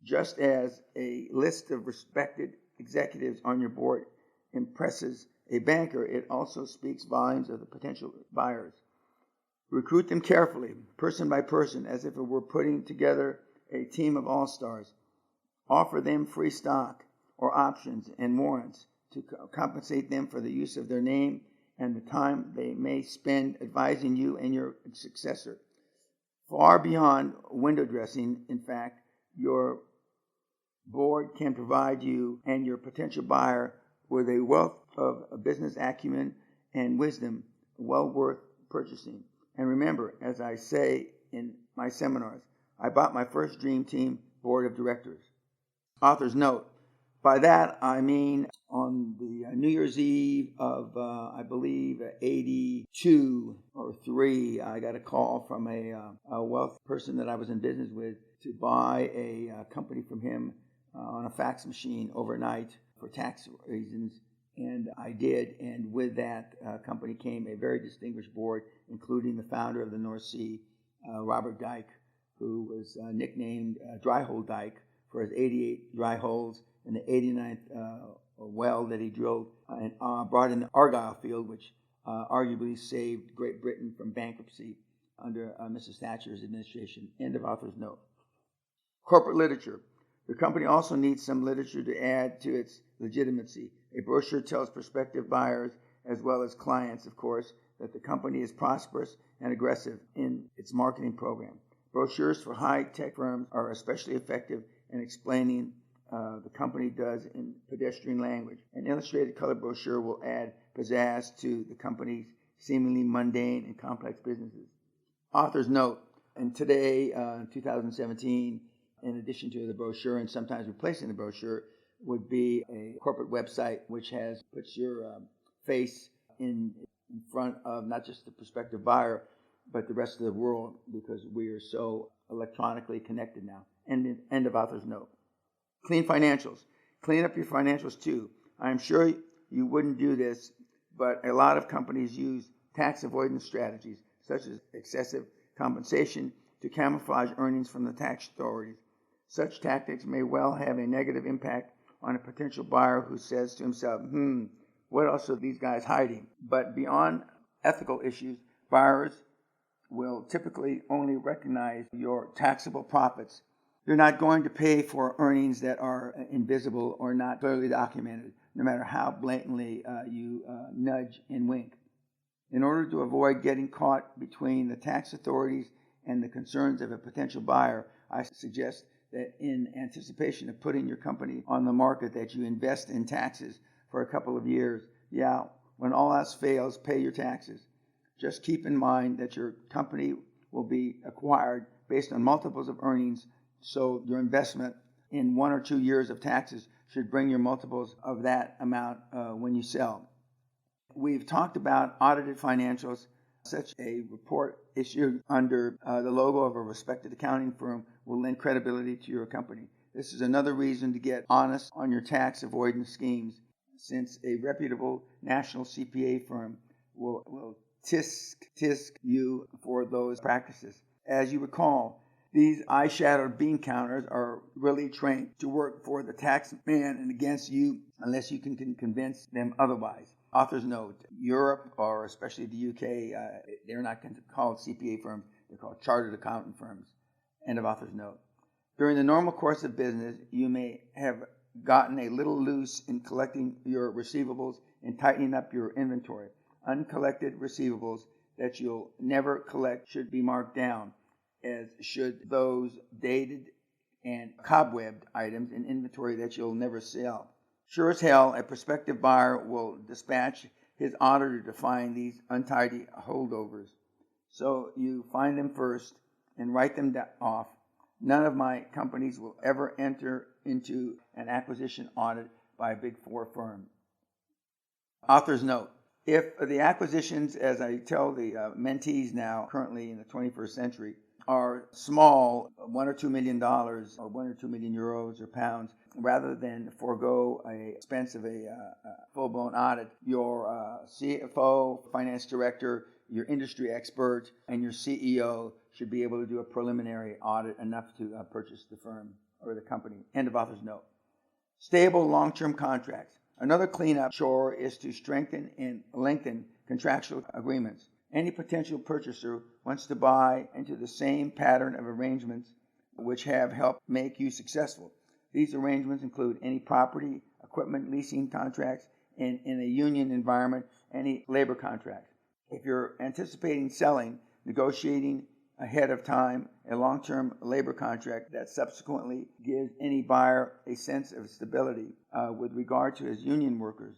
Just as a list of respected executives on your board impresses a banker, it also speaks volumes of the potential buyers. Recruit them carefully, person by person, as if it were putting together a team of all-stars. Offer them free stock or options and warrants to compensate them for the use of their name and the time they may spend advising you and your successor. Far beyond window dressing, in fact, your board can provide you and your potential buyer with a wealth of business acumen and wisdom well worth purchasing. And remember, as I say in my seminars, I bought my first Dream Team board of directors. Author's note. By that, I mean on the New Year's Eve of, I believe, 82 or 3, I got a call from a wealth person that I was in business with to buy a company from him on a fax machine overnight for tax reasons. And I did. And with that company came a very distinguished board, including the founder of the North Sea, Robert Dyke, who was nicknamed Dry Hole Dyke for his 88 dry holes and the 89th well that he drilled and brought in the Argyle field, which arguably saved Great Britain from bankruptcy under Mrs. Thatcher's administration. End of author's note. Corporate literature. The company also needs some literature to add to its legitimacy. A brochure tells prospective buyers, as well as clients, of course, that the company is prosperous and aggressive in its marketing program. Brochures for high-tech firms are especially effective in explaining the company does in pedestrian language. An illustrated color brochure will add pizzazz to the company's seemingly mundane and complex businesses. Author's note. And today, 2017, in addition to the brochure and sometimes replacing the brochure, would be a corporate website which puts your face in front of not just the prospective buyer, but the rest of the world, because we are so electronically connected now. End of author's note. Clean financials. Clean up your financials too. I'm sure you wouldn't do this, but a lot of companies use tax avoidance strategies, such as excessive compensation, to camouflage earnings from the tax authorities. Such tactics may well have a negative impact on a potential buyer who says to himself, what else are these guys hiding? But beyond ethical issues, buyers will typically only recognize your taxable profits. They're not going to pay for earnings that are invisible or not clearly documented, no matter how blatantly you nudge and wink. In order to avoid getting caught between the tax authorities and the concerns of a potential buyer, I suggest that in anticipation of putting your company on the market, that you invest in taxes for a couple of years. Yeah, when all else fails, pay your taxes. Just keep in mind that your company will be acquired based on multiples of earnings, so your investment in 1 or 2 years of taxes should bring your multiples of that amount when you sell. We've talked about audited financials. Such a report issued under the logo of a respected accounting firm will lend credibility to your company. This is another reason to get honest on your tax avoidance schemes, since a reputable national CPA firm will tisk you for those practices. As you recall, these eye-shadowed bean counters are really trained to work for the tax man and against you unless you can convince them otherwise. Author's note: Europe, or especially the UK, they're not called CPA firms, they're called chartered accountant firms. End of author's note. During the normal course of business, you may have gotten a little loose in collecting your receivables and tightening up your inventory. Uncollected receivables that you'll never collect should be marked down, as should those dated and cobwebbed items in inventory that you'll never sell. Sure as hell, a prospective buyer will dispatch his auditor to find these untidy holdovers. So you find them first and write them off. None of my companies will ever enter into an acquisition audit by a Big Four firm. Author's note: if the acquisitions, as I tell the mentees now, currently in the 21st century, are small, $1 or $2 million, or 1 or 2 million euros or pounds, rather than forego a expense of a full-blown audit, your CFO, finance director, your industry expert, and your CEO should be able to do a preliminary audit enough to purchase the firm or the company. End of author's note. Stable long-term contracts. Another cleanup chore is to strengthen and lengthen contractual agreements. Any potential purchaser wants to buy into the same pattern of arrangements which have helped make you successful. These arrangements include any property, equipment leasing contracts, and in a union environment, any labor contracts. If you're anticipating selling, negotiating ahead of time a long-term labor contract that subsequently gives any buyer a sense of stability with regard to his union workers.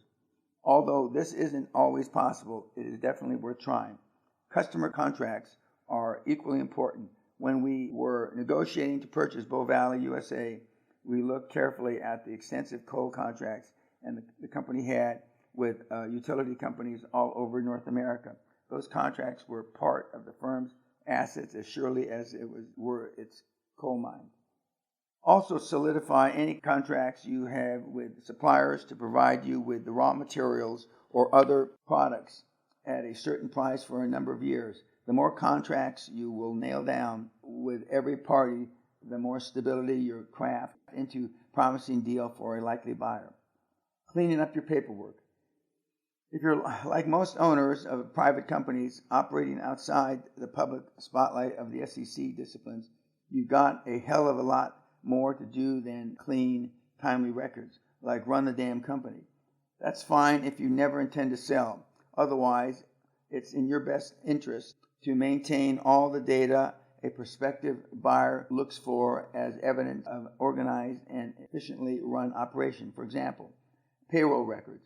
Although this isn't always possible, it is definitely worth trying. Customer contracts are equally important. When we were negotiating to purchase Bow Valley, USA, we looked carefully at the extensive coal contracts and the company had with utility companies all over North America. Those contracts were part of the firm's assets as surely as were its coal mines. Also solidify any contracts you have with suppliers to provide you with the raw materials or other products at a certain price for a number of years. The more contracts you will nail down with every party, the more stability your craft into promising deal for a likely buyer. Cleaning up your paperwork. If you're like most owners of private companies operating outside the public spotlight of the SEC disciplines, you've got a hell of a lot more to do than clean, timely records, like run the damn company. That's fine if you never intend to sell. Otherwise, it's in your best interest to maintain all the data a prospective buyer looks for as evidence of organized and efficiently run operation. For example, payroll records,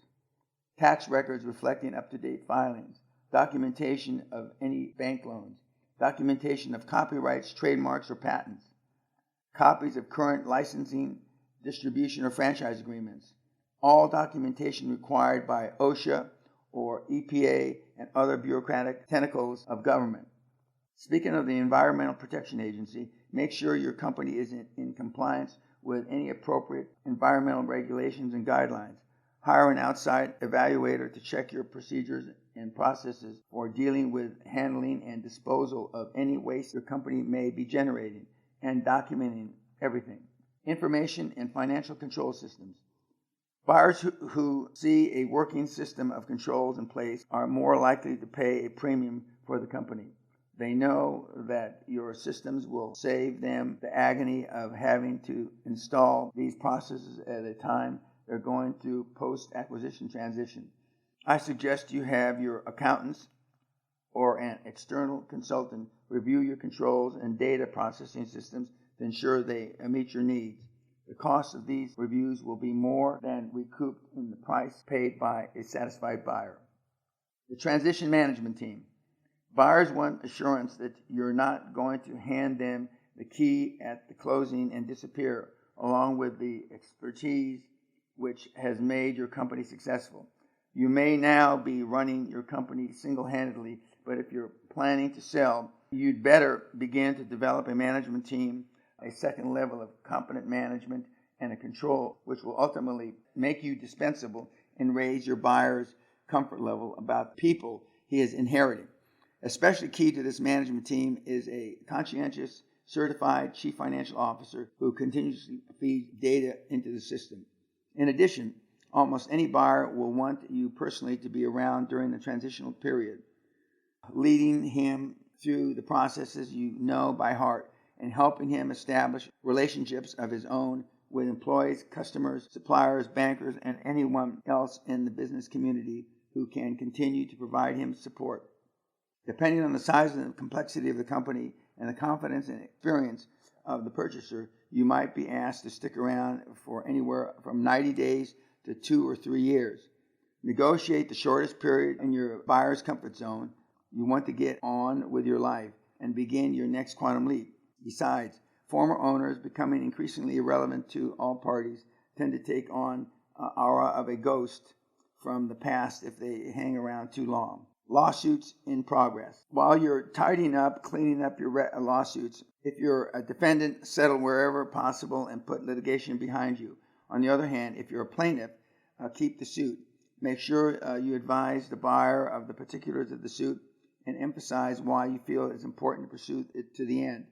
tax records reflecting up-to-date filings, documentation of any bank loans, documentation of copyrights, trademarks, or patents, copies of current licensing, distribution, or franchise agreements, all documentation required by OSHA or EPA and other bureaucratic tentacles of government. Speaking of the Environmental Protection Agency, make sure your company is in compliance with any appropriate environmental regulations and guidelines. Hire an outside evaluator to check your procedures and processes for dealing with handling and disposal of any waste your company may be generating and documenting everything. Information and financial control systems. Buyers who see a working system of controls in place are more likely to pay a premium for the company. They know that your systems will save them the agony of having to install these processes at a time they're going through post-acquisition transition. I suggest you have your accountants or an external consultant review your controls and data processing systems to ensure they meet your needs. The cost of these reviews will be more than recouped in the price paid by a satisfied buyer. The transition management team. Buyers want assurance that you're not going to hand them the key at the closing and disappear, along with the expertise which has made your company successful. You may now be running your company single-handedly, but if you're planning to sell, you'd better begin to develop a management team, a second level of competent management, and a control which will ultimately make you dispensable and raise your buyer's comfort level about people he is inheriting. Especially key to this management team is a conscientious, certified chief financial officer who continuously feeds data into the system. In addition, almost any buyer will want you personally to be around during the transitional period, leading him through the processes you know by heart and helping him establish relationships of his own with employees, customers, suppliers, bankers, and anyone else in the business community who can continue to provide him support. Depending on the size and the complexity of the company and the confidence and experience of the purchaser, you might be asked to stick around for anywhere from 90 days to 2 or 3 years. Negotiate the shortest period in your buyer's comfort zone. You want to get on with your life and begin your next quantum leap. Besides, former owners, becoming increasingly irrelevant to all parties, tend to take on aura of a ghost from the past if they hang around too long. Lawsuits in progress. While you're tidying up, cleaning up your lawsuits, if you're a defendant, settle wherever possible and put litigation behind you. On the other hand, if you're a plaintiff, keep the suit. Make sure you advise the buyer of the particulars of the suit and emphasize why you feel it's important to pursue it to the end.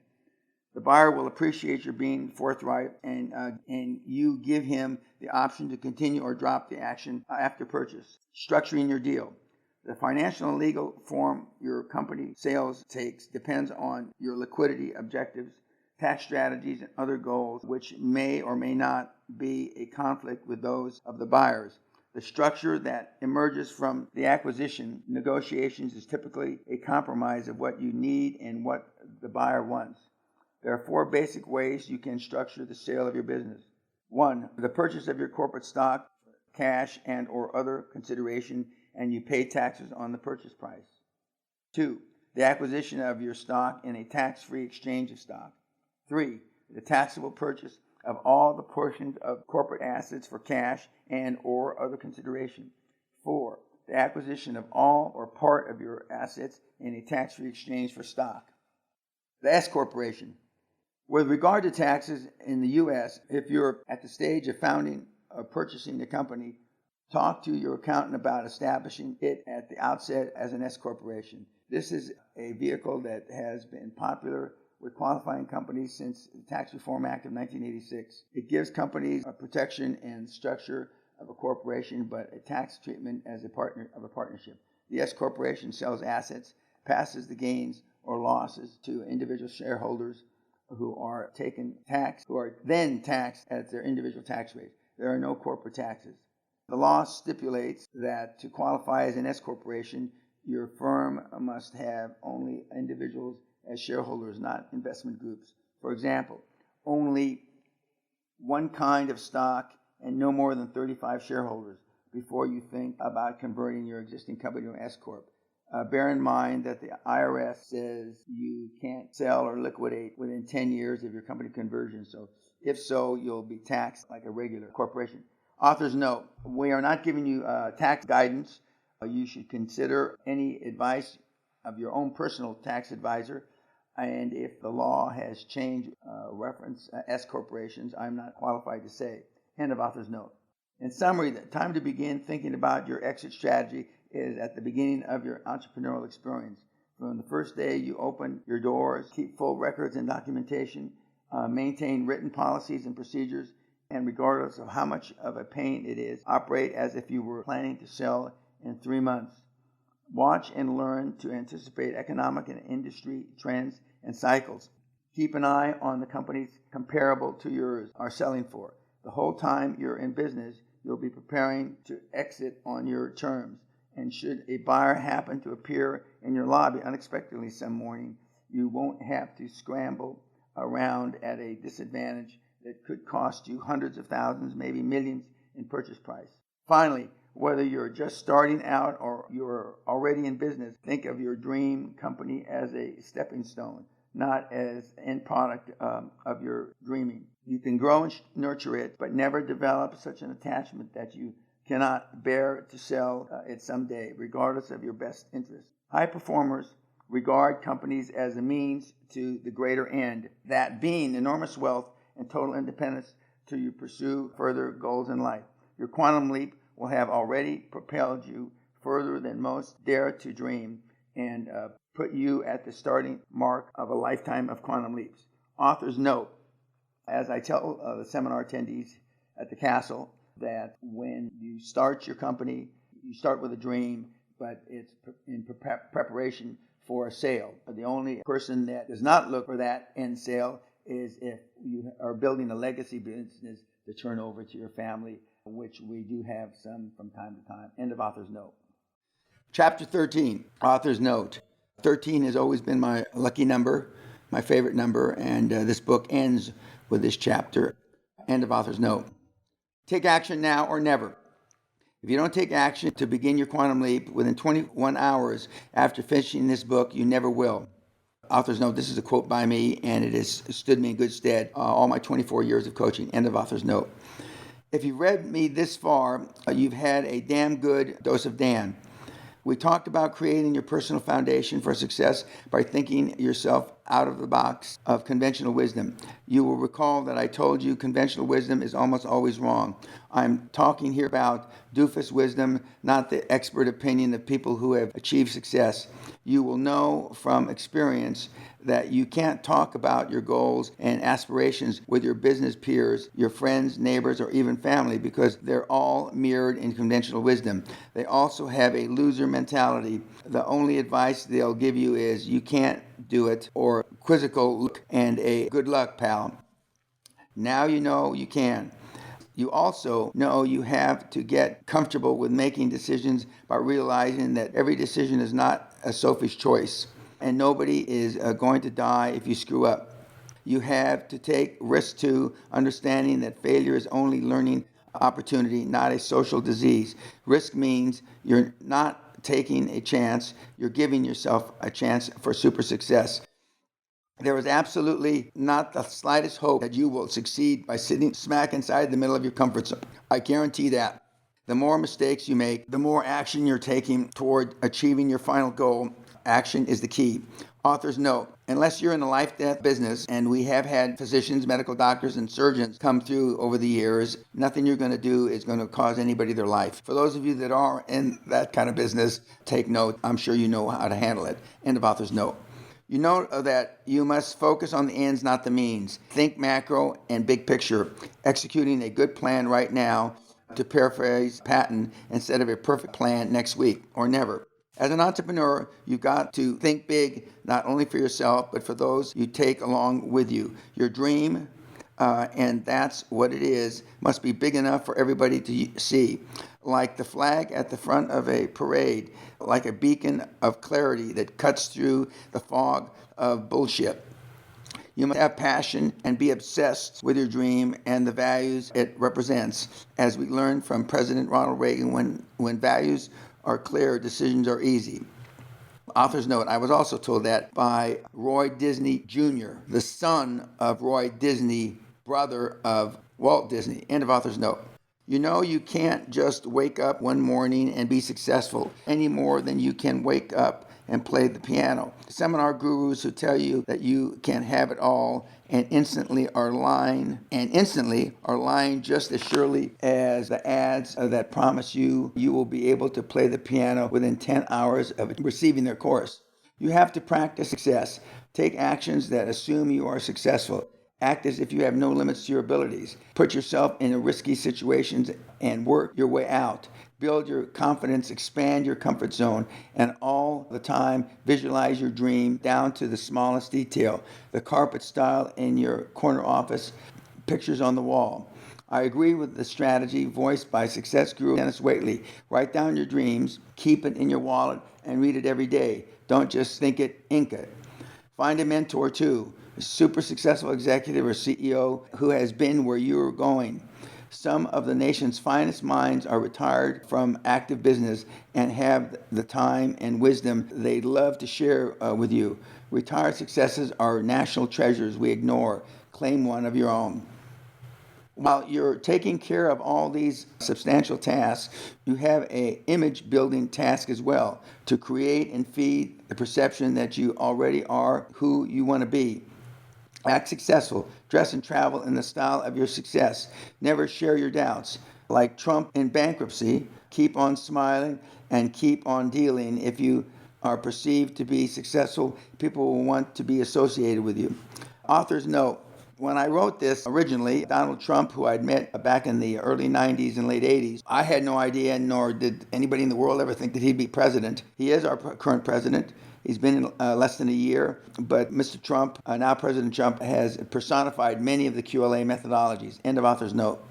The buyer will appreciate your being forthright and you give him the option to continue or drop the action after purchase. Structuring your deal. The financial and legal form your company sales takes depends on your liquidity objectives, tax strategies, and other goals, which may or may not be a conflict with those of the buyers. The structure that emerges from the acquisition negotiations is typically a compromise of what you need and what the buyer wants. There are 4 basic ways you can structure the sale of your business. 1, the purchase of your corporate stock, cash, and or other consideration, and you pay taxes on the purchase price. 2, the acquisition of your stock in a tax-free exchange of stock. 3, the taxable purchase of all the portions of corporate assets for cash and or other consideration. 4, the acquisition of all or part of your assets in a tax-free exchange for stock. The S Corporation. With regard to taxes in the U.S., if you're at the stage of founding or purchasing a company, talk to your accountant about establishing it at the outset as an S Corporation. This is a vehicle that has been popular with qualifying companies since the Tax Reform Act of 1986. It gives companies a protection and structure of a corporation, but a tax treatment as a partnership. The S Corporation sells assets, passes the gains or losses to individual shareholders who are then taxed at their individual tax rate. There are no corporate taxes. The law stipulates that to qualify as an S corporation, your firm must have only individuals as shareholders, not investment groups. For example, only one kind of stock and no more than 35 shareholders before you think about converting your existing company to an S corp. Bear in mind that the IRS says you can't sell or liquidate within 10 years of your company conversion. So if so, you'll be taxed like a regular corporation. Author's note, we are not giving you tax guidance. You should consider any advice of your own personal tax advisor. And if the law has changed reference S corporations, I'm not qualified to say. End of author's note. In summary, the time to begin thinking about your exit strategy is at the beginning of your entrepreneurial experience. From the first day you open your doors, keep full records and documentation, maintain written policies and procedures, and regardless of how much of a pain it is, operate as if you were planning to sell in 3 months. Watch and learn to anticipate economic and industry trends and cycles. Keep an eye on the companies comparable to yours are selling for. The whole time you're in business, you'll be preparing to exit on your terms. And should a buyer happen to appear in your lobby unexpectedly some morning, you won't have to scramble around at a disadvantage that could cost you hundreds of thousands, maybe millions in purchase price. Finally, whether you're just starting out or you're already in business, think of your dream company as a stepping stone, not as the end product of your dreaming. You can grow and nurture it, but never develop such an attachment that you cannot bear to sell it someday, regardless of your best interest. High performers regard companies as a means to the greater end, that being enormous wealth and total independence to you pursue further goals in life. Your quantum leap will have already propelled you further than most dare to dream and put you at the starting mark of a lifetime of quantum leaps. Author's note, as I tell the seminar attendees at the castle, that when you start your company, you start with a dream, but it's in preparation for a sale. The only person that does not look for that end sale is if you are building a legacy business to turn over to your family, which we do have some from time to time. End of author's note. Chapter 13, author's note. 13 has always been my lucky number, my favorite number, and this book ends with this chapter. End of author's note. Take action now or never. If you don't take action to begin your quantum leap within 21 hours after finishing this book, you never will. Author's note, this is a quote by me, and it has stood me in good stead all my 24 years of coaching. End of author's note. If you've read me this far, you've had a damn good dose of Dan. We talked about creating your personal foundation for success by thinking yourself out of the box of conventional wisdom. You will recall that I told you conventional wisdom is almost always wrong. I'm talking here about doofus wisdom, not the expert opinion of people who have achieved success. You will know from experience that you can't talk about your goals and aspirations with your business peers, your friends, neighbors, or even family because they're all mirrored in conventional wisdom. They also have a loser mentality. The only advice they'll give you is you can't do it, or quizzical look and a good luck, pal. Now you know you can. You also know you have to get comfortable with making decisions by realizing that every decision is not a Sophie's choice, and nobody is going to die if you screw up. You have to take risks too, understanding that failure is only learning opportunity, not a social disease. Risk means you're not taking a chance, you're giving yourself a chance for super success. There is absolutely not the slightest hope that you will succeed by sitting smack inside the middle of your comfort zone. I guarantee that. The more mistakes you make, the more action you're taking toward achieving your final goal. Action is the key. Author's note, unless you're in the life-death business, and we have had physicians, medical doctors, and surgeons come through over the years, nothing you're going to do is going to cause anybody their life. For those of you that are in that kind of business, take note. I'm sure you know how to handle it. End of author's note. You know that you must focus on the ends, not the means. Think macro and big picture, executing a good plan right now, to paraphrase Patton, instead of a perfect plan next week or never. As an entrepreneur, you've got to think big, not only for yourself, but for those you take along with you. Your dream, and that's what it is, must be big enough for everybody to see. Like the flag at the front of a parade, like a beacon of clarity that cuts through the fog of bullshit. You must have passion and be obsessed with your dream and the values it represents. As we learned from President Ronald Reagan, when values are clear, decisions are easy. Author's note, I was also told that by Roy Disney Jr., the son of Roy Disney, brother of Walt Disney. End of author's note. You know you can't just wake up one morning and be successful any more than you can wake up and play the piano. Seminar gurus who tell you that you can have it all and instantly are lying just as surely as the ads that promise you will be able to play the piano within 10 hours of receiving their course. You have to practice success. Take actions that assume you are successful. Act as if you have no limits to your abilities. Put yourself in risky situations and work your way out. Build your confidence, expand your comfort zone, and all the time visualize your dream down to the smallest detail. The carpet style in your corner office, pictures on the wall. I agree with the strategy voiced by success guru Dennis Waitley. Write down your dreams, keep it in your wallet, and read it every day. Don't just think it, ink it. Find a mentor too, a super successful executive or CEO who has been where you're going. Some of the nation's finest minds are retired from active business and have the time and wisdom they'd love to share with you. Retired successes are national treasures we ignore. Claim one of your own. While you're taking care of all these substantial tasks, you have an image building task as well, to create and feed the perception that you already are who you want to be. Act successful. Dress and travel in the style of your success. Never share your doubts. Like Trump in bankruptcy, keep on smiling and keep on dealing. If you are perceived to be successful, people will want to be associated with you. Author's note. When I wrote this originally, Donald Trump, who I'd met back in the early 90s and late 80s, I had no idea, nor did anybody in the world ever think that he'd be president. He is our current president. He's been in less than a year, but Mr. Trump, now President Trump, has personified many of the QLA methodologies. End of author's note.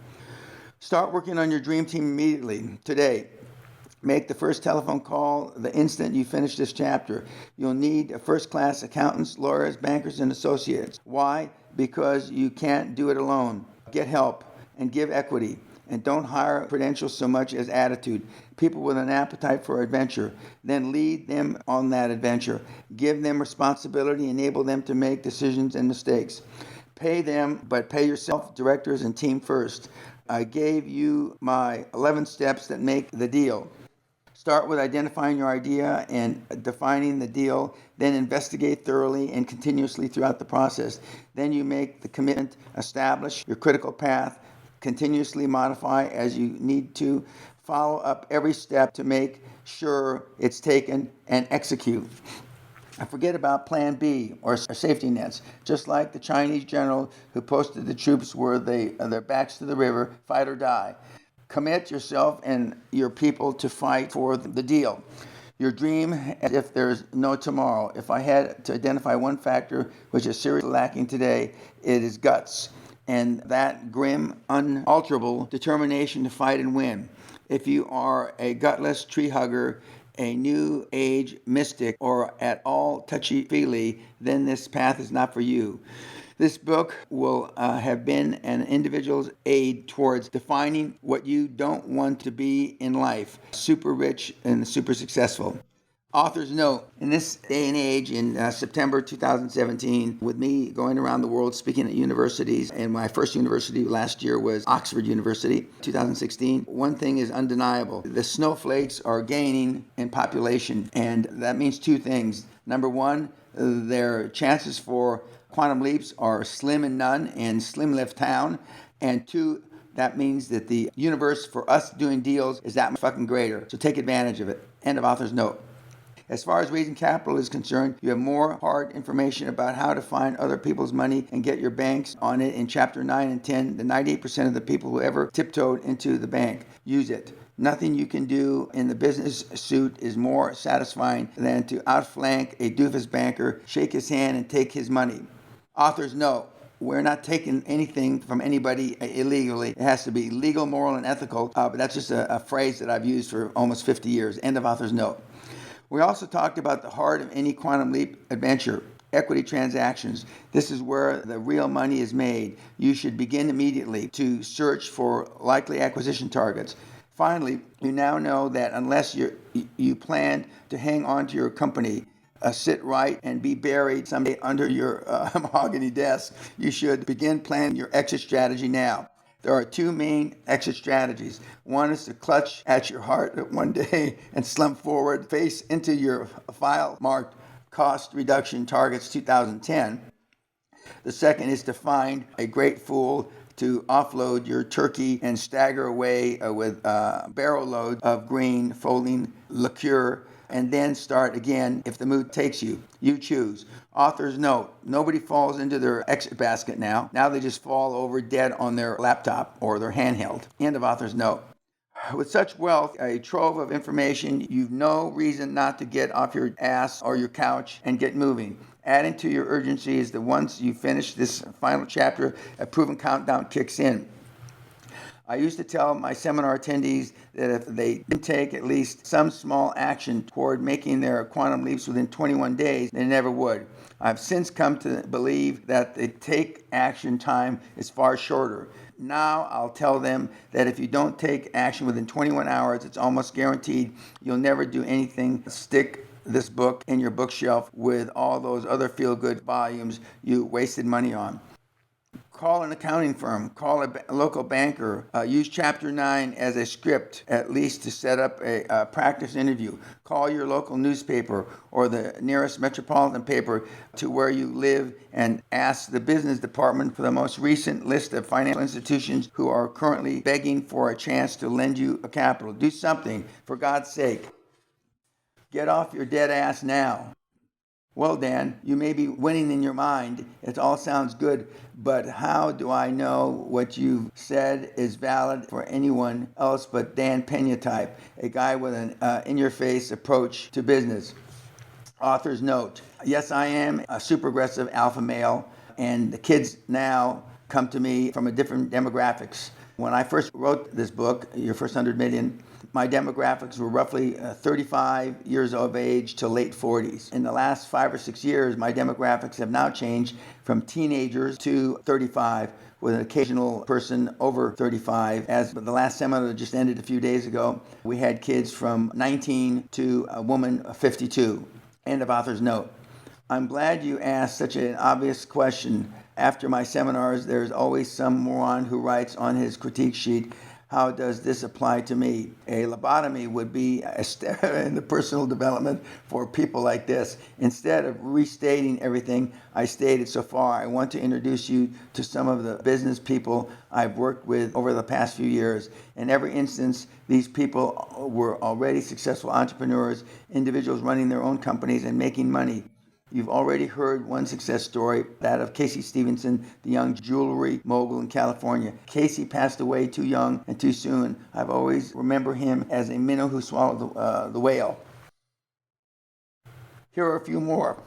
Start working on your dream team immediately, today. Make the first telephone call the instant you finish this chapter. You'll need first-class accountants, lawyers, bankers, and associates. Why? Because you can't do it alone. Get help and give equity. And don't hire credentials so much as attitude. People with an appetite for adventure. Then lead them on that adventure. Give them responsibility. Enable them to make decisions and mistakes. Pay them, but pay yourself, directors, and team first. I gave you my 11 steps that make the deal. Start with identifying your idea and defining the deal, then investigate thoroughly and continuously throughout the process. Then you make the commitment, establish your critical path, continuously modify as you need to, follow up every step to make sure it's taken, and execute. Forget about Plan B or safety nets, just like the Chinese general who posted the troops where their backs to the river, fight or die. Commit yourself and your people to fight for the deal. Your dream as if there's no tomorrow. If I had to identify one factor which is seriously lacking today, it is guts, and that grim, unalterable determination to fight and win. If you are a gutless tree hugger, a new age mystic, or at all touchy-feely, then this path is not for you. This book will have been an individual's aid towards defining what you don't want to be in life, super rich and super successful. Author's note, in this day and age, in September 2017, with me going around the world speaking at universities, and my first university last year was Oxford University, 2016, one thing is undeniable. The snowflakes are gaining in population, and that means two things. Number one, their chances for quantum leaps are slim and none, and slim left town. And two, that means that the universe for us doing deals is that much fucking greater. So take advantage of it. End of author's note. As far as raising capital is concerned, you have more hard information about how to find other people's money and get your banks on it in Chapter 9 and 10. The 98% of the people who ever tiptoed into the bank use it. Nothing you can do in the business suit is more satisfying than to outflank a doofus banker, shake his hand, and take his money. Author's note. We're not taking anything from anybody illegally. It has to be legal, moral, and ethical. But that's just a phrase that I've used for almost 50 years. End of author's note. We also talked about the heart of any quantum leap adventure, equity transactions. This is where the real money is made. You should begin immediately to search for likely acquisition targets. Finally, you now know that unless you plan to hang on to your company, sit right and be buried someday under your mahogany desk, you should begin planning your exit strategy now. There are two main exit strategies. One is to clutch at your heart one day and slump forward, face into your file marked cost reduction targets 2010. The second is to find a great fool to offload your turkey and stagger away with barrel loads of green folding liqueur and then start again if the mood takes you. You choose. Author's note: nobody falls into their exit basket now. Now they just fall over dead on their laptop or their handheld. End of author's note. With such wealth, a trove of information, you've no reason not to get off your ass or your couch and get moving. Adding to your urgency is that once you finish this final chapter, a proven countdown kicks in. I used to tell my seminar attendees that if they didn't take at least some small action toward making their quantum leaps within 21 days, they never would. I've since come to believe that the take action time is far shorter. Now I'll tell them that if you don't take action within 21 hours, it's almost guaranteed you'll never do anything. Stick this book in your bookshelf with all those other feel-good volumes you wasted money on. Call an accounting firm, call a local banker, use Chapter 9 as a script, at least to set up a practice interview. Call your local newspaper or the nearest metropolitan paper to where you live and ask the business department for the most recent list of financial institutions who are currently begging for a chance to lend you a capital. Do something, for God's sake. Get off your dead ass now. Well, Dan, you may be winning in your mind. It all sounds good, but how do I know what you've said is valid for anyone else but Dan Peña type, a guy with an in-your-face approach to business? Author's note: yes, I am a super aggressive alpha male, and the kids now come to me from a different demographics. When I first wrote this book, Your First 100 Million, my demographics were roughly 35 years of age to late 40s. In the last 5 or 6 years, my demographics have now changed from teenagers to 35, with an occasional person over 35. As the last seminar that just ended a few days ago, we had kids from 19 to a woman 52. End of author's note. I'm glad you asked such an obvious question. After my seminars, there's always some moron who writes on his critique sheet, how does this apply to me? A lobotomy would be a step in the personal development for people like this. Instead of restating everything I stated so far, I want to introduce you to some of the business people I've worked with over the past few years. In every instance, these people were already successful entrepreneurs, individuals running their own companies and making money. You've already heard one success story, that of Casey Stevenson, the young jewelry mogul in California. Casey passed away too young and too soon. I've always remembered him as a minnow who swallowed the whale. Here are a few more.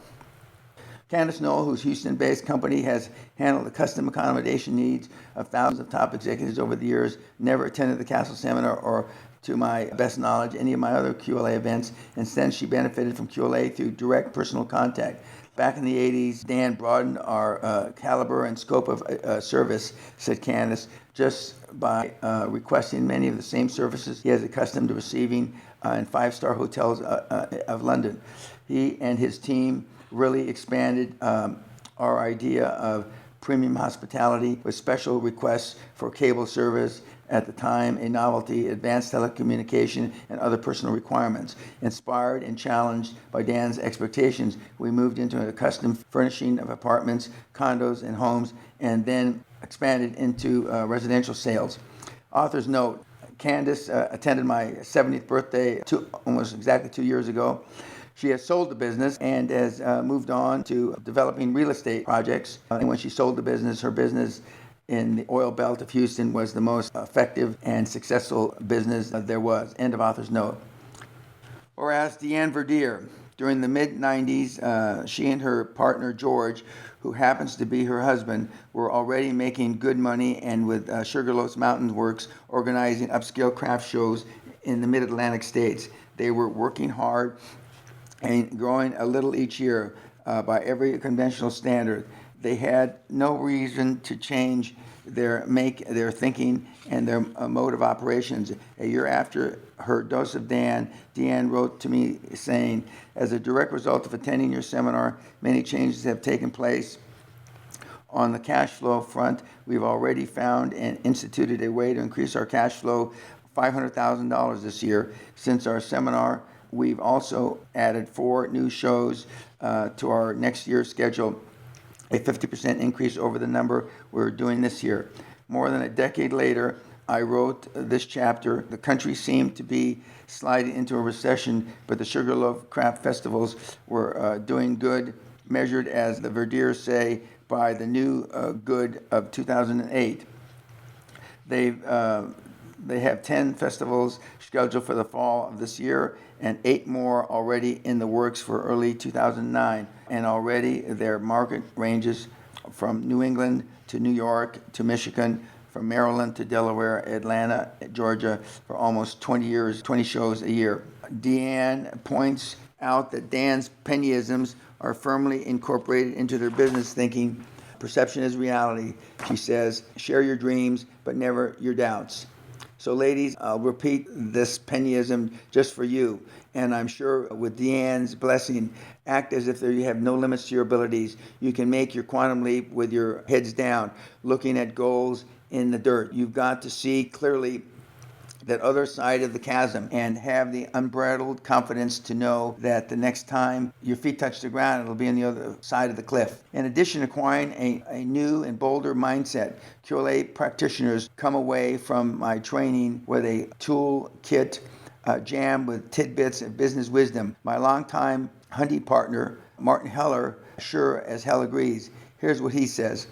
Candace Knoll, whose Houston-based company has handled the custom accommodation needs of thousands of top executives over the years, never attended the Castle Seminar or, to my best knowledge, any of my other QLA events. Instead, she benefited from QLA through direct personal contact. Back in the 80s, Dan broadened our caliber and scope of service, said Candace, just by requesting many of the same services he is accustomed to receiving in five-star hotels of London. He and his team really expanded our idea of premium hospitality with special requests for cable service, at the time a novelty, advanced telecommunication, and other personal requirements. Inspired and challenged by Dan's expectations, we moved into a custom furnishing of apartments, condos, and homes, and then expanded into residential sales. Author's note: Candace attended my 70th birthday almost exactly 2 years ago. She has sold the business and has moved on to developing real estate projects. And when she sold the business, her business in the oil belt of Houston was the most effective and successful business there was. End of author's note. Or as Deanne Verdier, during the mid-90s, she and her partner George, who happens to be her husband, were already making good money, and with Sugarloaf Mountain Works organizing upscale craft shows in the mid-Atlantic states. They were working hard and growing a little each year by every conventional standard. They had no reason to change their thinking and their mode of operations. A year after her dose of Deanne wrote to me saying, as a direct result of attending your seminar, many changes have taken place. On the cash flow front, we've already found and instituted a way to increase our cash flow $500,000 this year. Since our seminar, we've also added 4 new shows to our next year's schedule, a 50% increase over the number we're doing this year. More than a decade later, I wrote this chapter. The country seemed to be sliding into a recession, but the Sugarloaf Craft Festivals were doing good, measured, as the Verdiers say, by the new good of 2008. They have 10 festivals scheduled for the fall of this year and 8 more already in the works for early 2009. And already their market ranges from New England to New York to Michigan, from Maryland to Delaware, Atlanta, Georgia, for almost 20 years, 20 shows a year. Deanne points out that Dan's Peñaisms are firmly incorporated into their business thinking. Perception is reality. She says, share your dreams, but never your doubts. So, ladies, I'll repeat this Peñaism just for you. And I'm sure with Deanne's blessing, act as if you have no limits to your abilities. You can make your quantum leap with your heads down, looking at goals in the dirt. You've got to see clearly that other side of the chasm and have the unbridled confidence to know that the next time your feet touch the ground, it'll be on the other side of the cliff. In addition, acquiring a new and bolder mindset, QLA practitioners come away from my training with a tool kit jammed with tidbits of business wisdom. My longtime hunting partner, Martin Heller, sure as hell agrees. Here's what he says.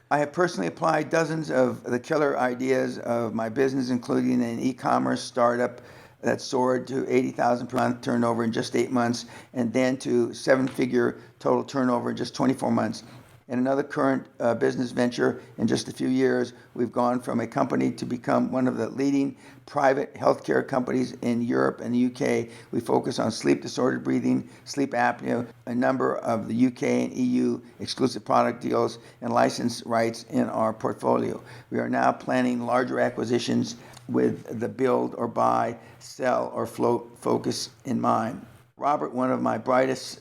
I have personally applied dozens of the killer ideas of my business, including an e-commerce startup that soared to 80,000 per month turnover in just 8 months, and then to 7-figure total turnover in just 24 months. In another current business venture, in just a few years, we've gone from a company to become one of the leading private healthcare companies in Europe and the UK. We focus on sleep disordered breathing, sleep apnea, a number of the UK and EU exclusive product deals, and license rights in our portfolio. We are now planning larger acquisitions with the build or buy, sell or float focus in mind. Robert, one of my brightest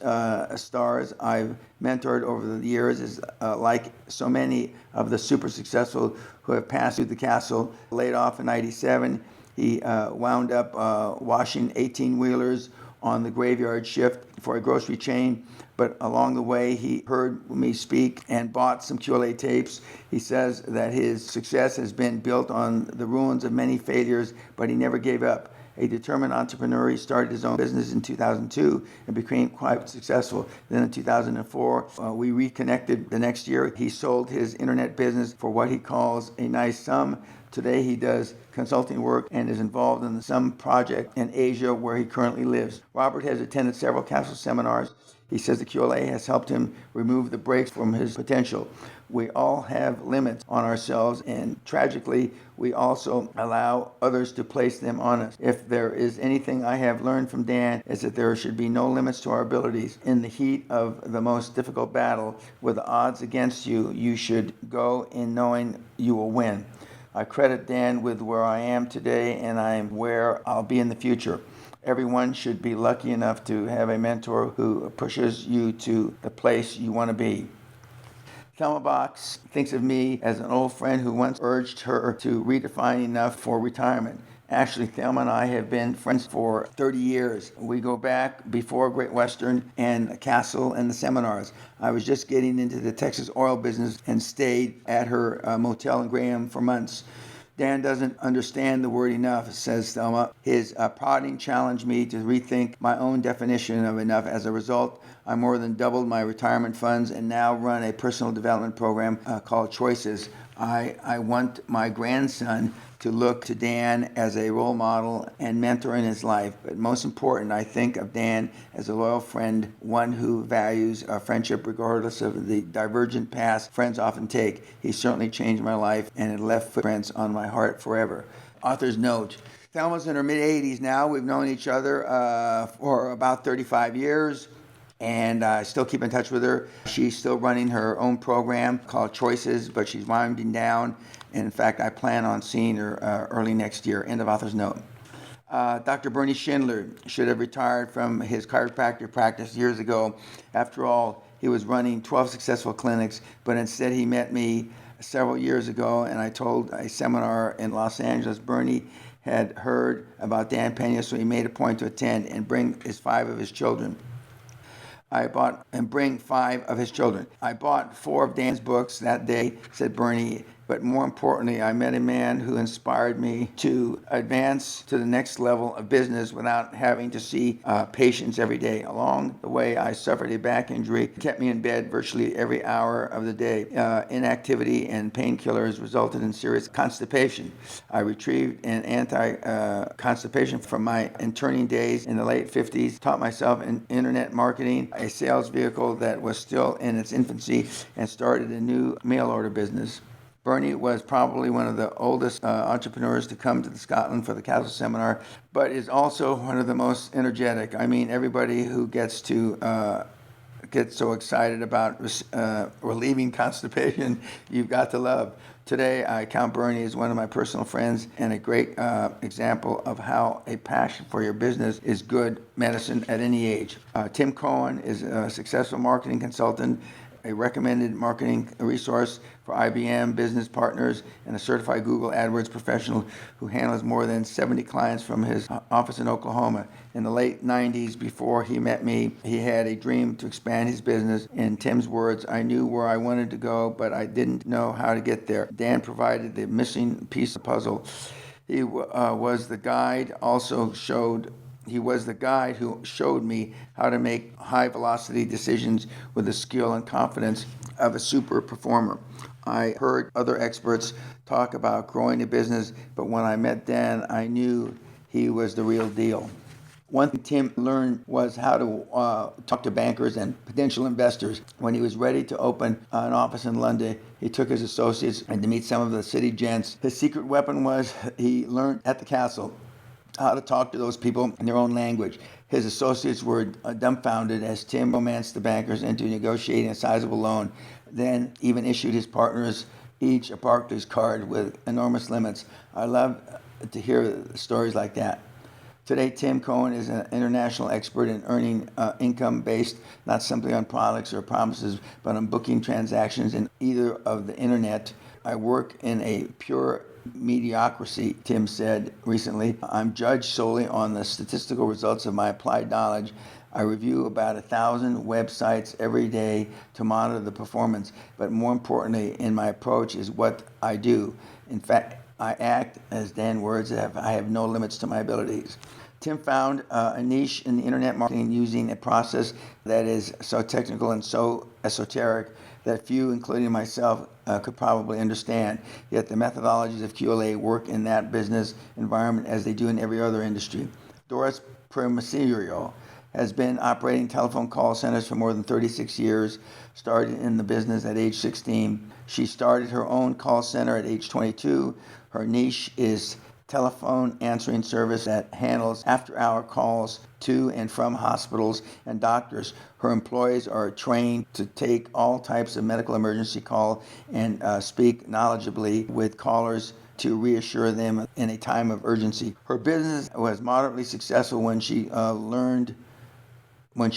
stars I've mentored over the years, is like so many of the super successful who have passed through the castle. Laid off in '97, he wound up washing 18-wheelers on the graveyard shift for a grocery chain. But along the way, he heard me speak and bought some QLA tapes. He says that his success has been built on the ruins of many failures, but he never gave up. A determined entrepreneur, he started his own business in 2002 and became quite successful. Then in 2004, we reconnected the next year. He sold his internet business for what he calls a nice sum. Today he does consulting work and is involved in some project in Asia where he currently lives. Robert has attended several castle seminars. He says the QLA has helped him remove the brakes from his potential. We all have limits on ourselves, and tragically, we also allow others to place them on us. If there is anything I have learned from Dan, is that there should be no limits to our abilities. In the heat of the most difficult battle, with the odds against you, you should go in knowing you will win. I credit Dan with where I am today, and I am where I'll be in the future. Everyone should be lucky enough to have a mentor who pushes you to the place you want to be. Thelma Box thinks of me as an old friend who once urged her to redefine enough for retirement. Actually, Thelma and I have been friends for 30 years. We go back before Great Western and Castle and the seminars. I was just getting into the Texas oil business and stayed at her motel in Graham for months. Dan doesn't understand the word enough, says Thelma. His prodding challenged me to rethink my own definition of enough. As a result, I more than doubled my retirement funds and now run a personal development program called Choices. I want my grandson to look to Dan as a role model and mentor in his life. But most important, I think of Dan as a loyal friend, one who values our friendship regardless of the divergent paths friends often take. He certainly changed my life and it left footprints on my heart forever. Author's note. Thelma's in her mid-80s now. We've known each other for about 35 years. And I still keep in touch with her. She's still running her own program called Choices, but she's winding down. And in fact, I plan on seeing her early next year. End of author's note. Dr. Bernie Schindler should have retired from his chiropractic practice years ago. After all, he was running 12 successful clinics, but instead he met me several years ago, and I told a seminar in Los Angeles. Bernie had heard about Dan Peña, so he made a point to attend and bring 5 of his children. I bought 4 of Dan's books that day, said Bernie, But more importantly, I met a man who inspired me to advance to the next level of business without having to see patients every day. Along the way, I suffered a back injury, kept me in bed virtually every hour of the day. Inactivity and painkillers resulted in serious constipation. I retrieved an anti-constipation from my interning days in the late 50s, taught myself in internet marketing, a sales vehicle that was still in its infancy, and started a new mail order business. Bernie was probably one of the oldest entrepreneurs to come to Scotland for the Castle Seminar, but is also one of the most energetic. I mean, everybody who gets so excited about relieving constipation, you've got to love. Today, I count Bernie as one of my personal friends and a great example of how a passion for your business is good medicine at any age. Tim Cohen is a successful marketing consultant, a recommended marketing resource for IBM business partners, and a certified Google AdWords professional who handles more than 70 clients from his office in Oklahoma. In the late 90s, before he met me, he had a dream to expand his business. In Tim's words, I knew where I wanted to go, but I didn't know how to get there. Dan provided the missing piece of the puzzle. He was the guide, He was the guide who showed me how to make high-velocity decisions with the skill and confidence of a super performer. I heard other experts talk about growing a business, but when I met Dan, I knew he was the real deal. One thing Tim learned was how to talk to bankers and potential investors. When he was ready to open an office in London, he took his associates and to meet some of the city gents. His secret weapon was he learned at the castle how to talk to those people in their own language. His associates were dumbfounded as Tim romanced the bankers into negotiating a sizable loan, then even issued his partners each a Barclays card with enormous limits. I love to hear stories like that. Today, Tim Cohen is an international expert in earning income based not simply on products or promises, but on booking transactions in either of the internet. I work in a pure mediocrity, Tim said recently. I'm judged solely on the statistical results of my applied knowledge. I review about 1,000 websites every day to monitor the performance, but more importantly in my approach is what I do. In fact, I act, as Dan words, I have no limits to my abilities. Tim found a niche in the internet marketing using a process that is so technical and so esoteric that few, including myself, could probably understand. Yet the methodologies of QLA work in that business environment as they do in every other industry. Doris Permaserio has been operating telephone call centers for more than 36 years, started in the business at age 16. She started her own call center at age 22. Her niche is telephone answering service that handles after-hour calls to and from hospitals and doctors. Her employees are trained to take all types of medical emergency call and speak knowledgeably with callers to reassure them in a time of urgency. Her business was moderately successful when she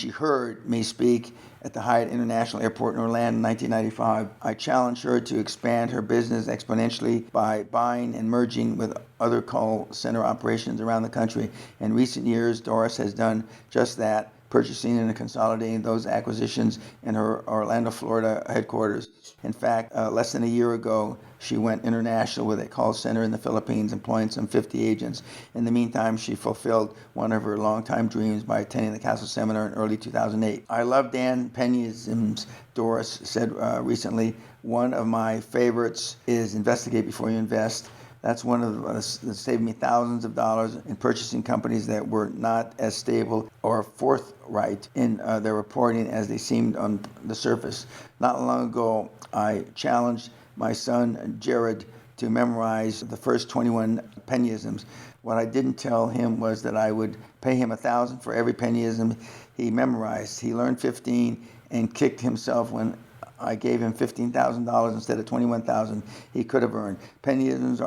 heard me speak at the Hyatt International Airport in Orlando in 1995. I challenged her to expand her business exponentially by buying and merging with other call center operations around the country. In recent years, Doris has done just that, purchasing and consolidating those acquisitions in her Orlando, Florida headquarters. In fact, less than a year ago, she went international with a call center in the Philippines, employing some 50 agents. In the meantime, she fulfilled one of her longtime dreams by attending the Castle Seminar in early 2008. I love Dan Peña's, Doris said recently. One of my favorites is investigate before you invest. That's one of that saved me thousands of dollars in purchasing companies that were not as stable or forthright in their reporting as they seemed on the surface. Not long ago, I challenged my son Jared to memorize the first 21 Peñaisms. What I didn't tell him was that I would pay him $1,000 for every Peñaism he memorized. He learned 15 and kicked himself when I gave him $15,000 instead of $21,000 he could have earned. Peñaisms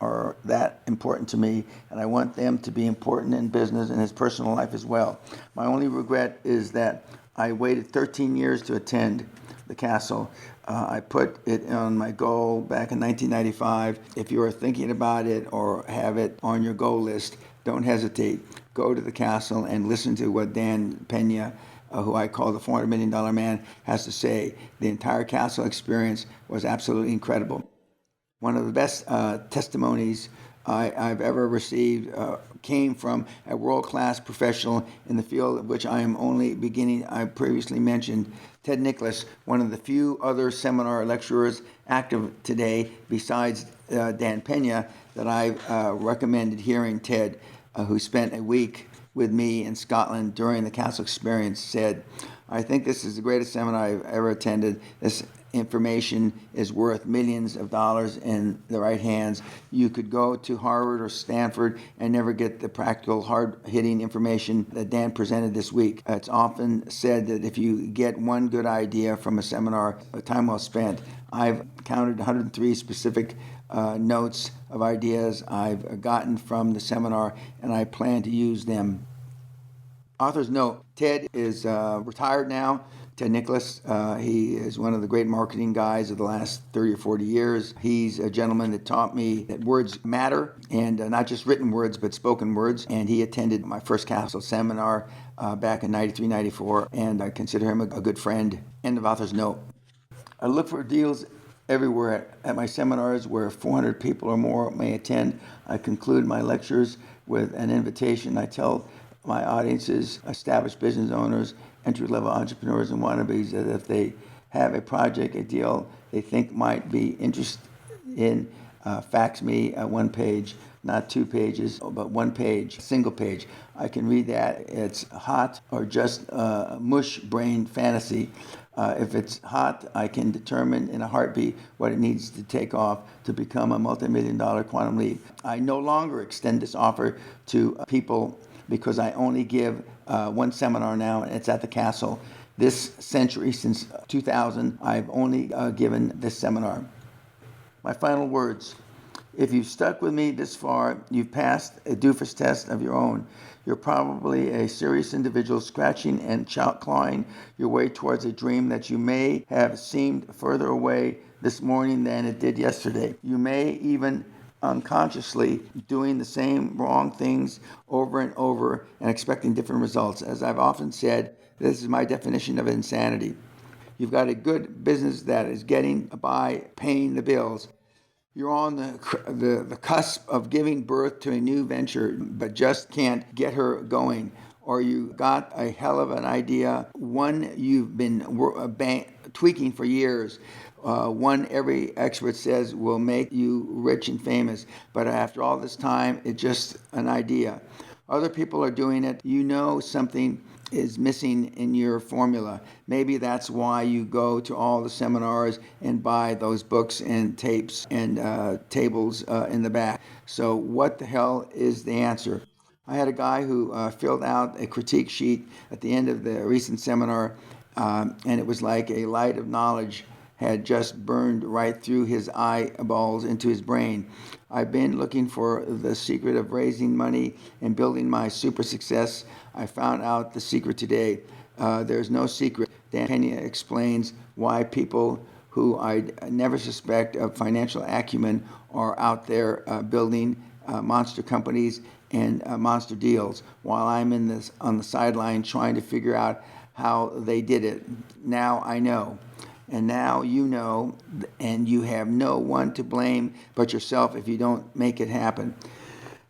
are that important to me, and I want them to be important in business and his personal life as well. My only regret is that I waited 13 years to attend the castle. I put it on my goal back in 1995. If you are thinking about it or have it on your goal list, don't hesitate. Go to the castle and listen to what Dan Peña, who I call the $400 million man, has to say. The entire castle experience was absolutely incredible. One of the best testimonies I've ever received came from a world-class professional in the field of which I am only beginning. I previously mentioned Ted Nicholas, one of the few other seminar lecturers active today besides Dan Peña that I've recommended hearing. Ted, who spent a week with me in Scotland during the Castle Experience, said, "I think this is the greatest seminar I've ever attended. This information is worth millions of dollars in the right hands. You could go to Harvard or Stanford and never get the practical, hard-hitting information that Dan presented this week. It's often said that if you get one good idea from a seminar, time well spent." I've counted 103 specific notes of ideas I've gotten from the seminar, and I plan to use them. Author's note: Ted is retired now. Ted Nicholas, he is one of the great marketing guys of the last 30 or 40 years. He's a gentleman that taught me that words matter, and not just written words, but spoken words. And he attended my first Castle seminar back in 93, 94, and I consider him a good friend. End of author's note. I look for deals everywhere at my seminars where 400 people or more may attend. I conclude my lectures with an invitation. I tell my audiences, established business owners, entry-level entrepreneurs, and wannabes that if they have a project, a deal they think might be interested in, fax me one page, not 2 pages, but 1 page, single page. I can read that. It's hot or just mush-brain fantasy. If it's hot, I can determine in a heartbeat what it needs to take off to become a multi-million-dollar quantum leap. I no longer extend this offer to people because I only give one seminar now, and it's at the Castle. This century, since 2000, I've only given this seminar. My final words: if you've stuck with me this far, you've passed a doofus test of your own. You're probably a serious individual scratching and clawing your way towards a dream that you may have seemed further away this morning than it did yesterday. You may even unconsciously doing the same wrong things over and over and expecting different results. As I've often said, this is my definition of insanity. You've got a good business that is getting by, paying the bills. You're on the cusp of giving birth to a new venture, but just can't get her going. Or you got a hell of an idea, one you've been tweaking for years, one every expert says will make you rich and famous, but after all this time, it's just an idea. Other people are doing it. You know something is missing in your formula. Maybe that's why you go to all the seminars and buy those books and tapes and tables in the back. So what the hell is the answer? I had a guy who filled out a critique sheet at the end of the recent seminar, and it was like a light of knowledge had just burned right through his eyeballs into his brain. I've been looking for the secret of raising money and building my super success. I found out the secret today. There's no secret. Dan Peña explains why people who I'd never suspect of financial acumen are out there building monster companies and monster deals, while I'm on the sideline trying to figure out how they did it. Now I know. And now you know, and you have no one to blame but yourself if you don't make it happen.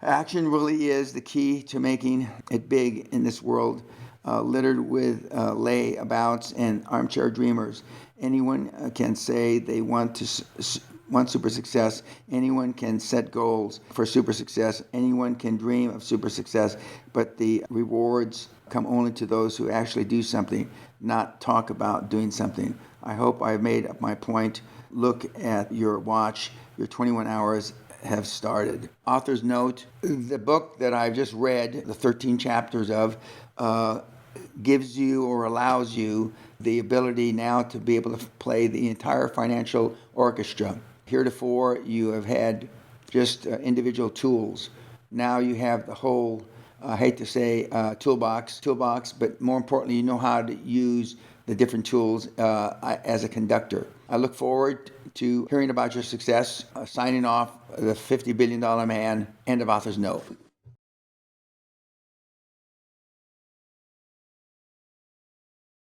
Action really is the key to making it big in this world, littered with layabouts and armchair dreamers. Anyone can say they want super success. Anyone can set goals for super success. Anyone can dream of super success, but the rewards come only to those who actually do something, not talk about doing something. I hope I've made up my point. Look at your watch. Your 21 hours have started. Author's note: the book that I've just read, the 13 chapters of, gives you or allows you the ability now to be able to play the entire financial orchestra. Heretofore, you have had just individual tools. Now you have the whole, I hate to say toolbox, but more importantly, you know how to use the different tools as a conductor. I look forward to hearing about your success. Signing off, the $50 billion man. End of author's note.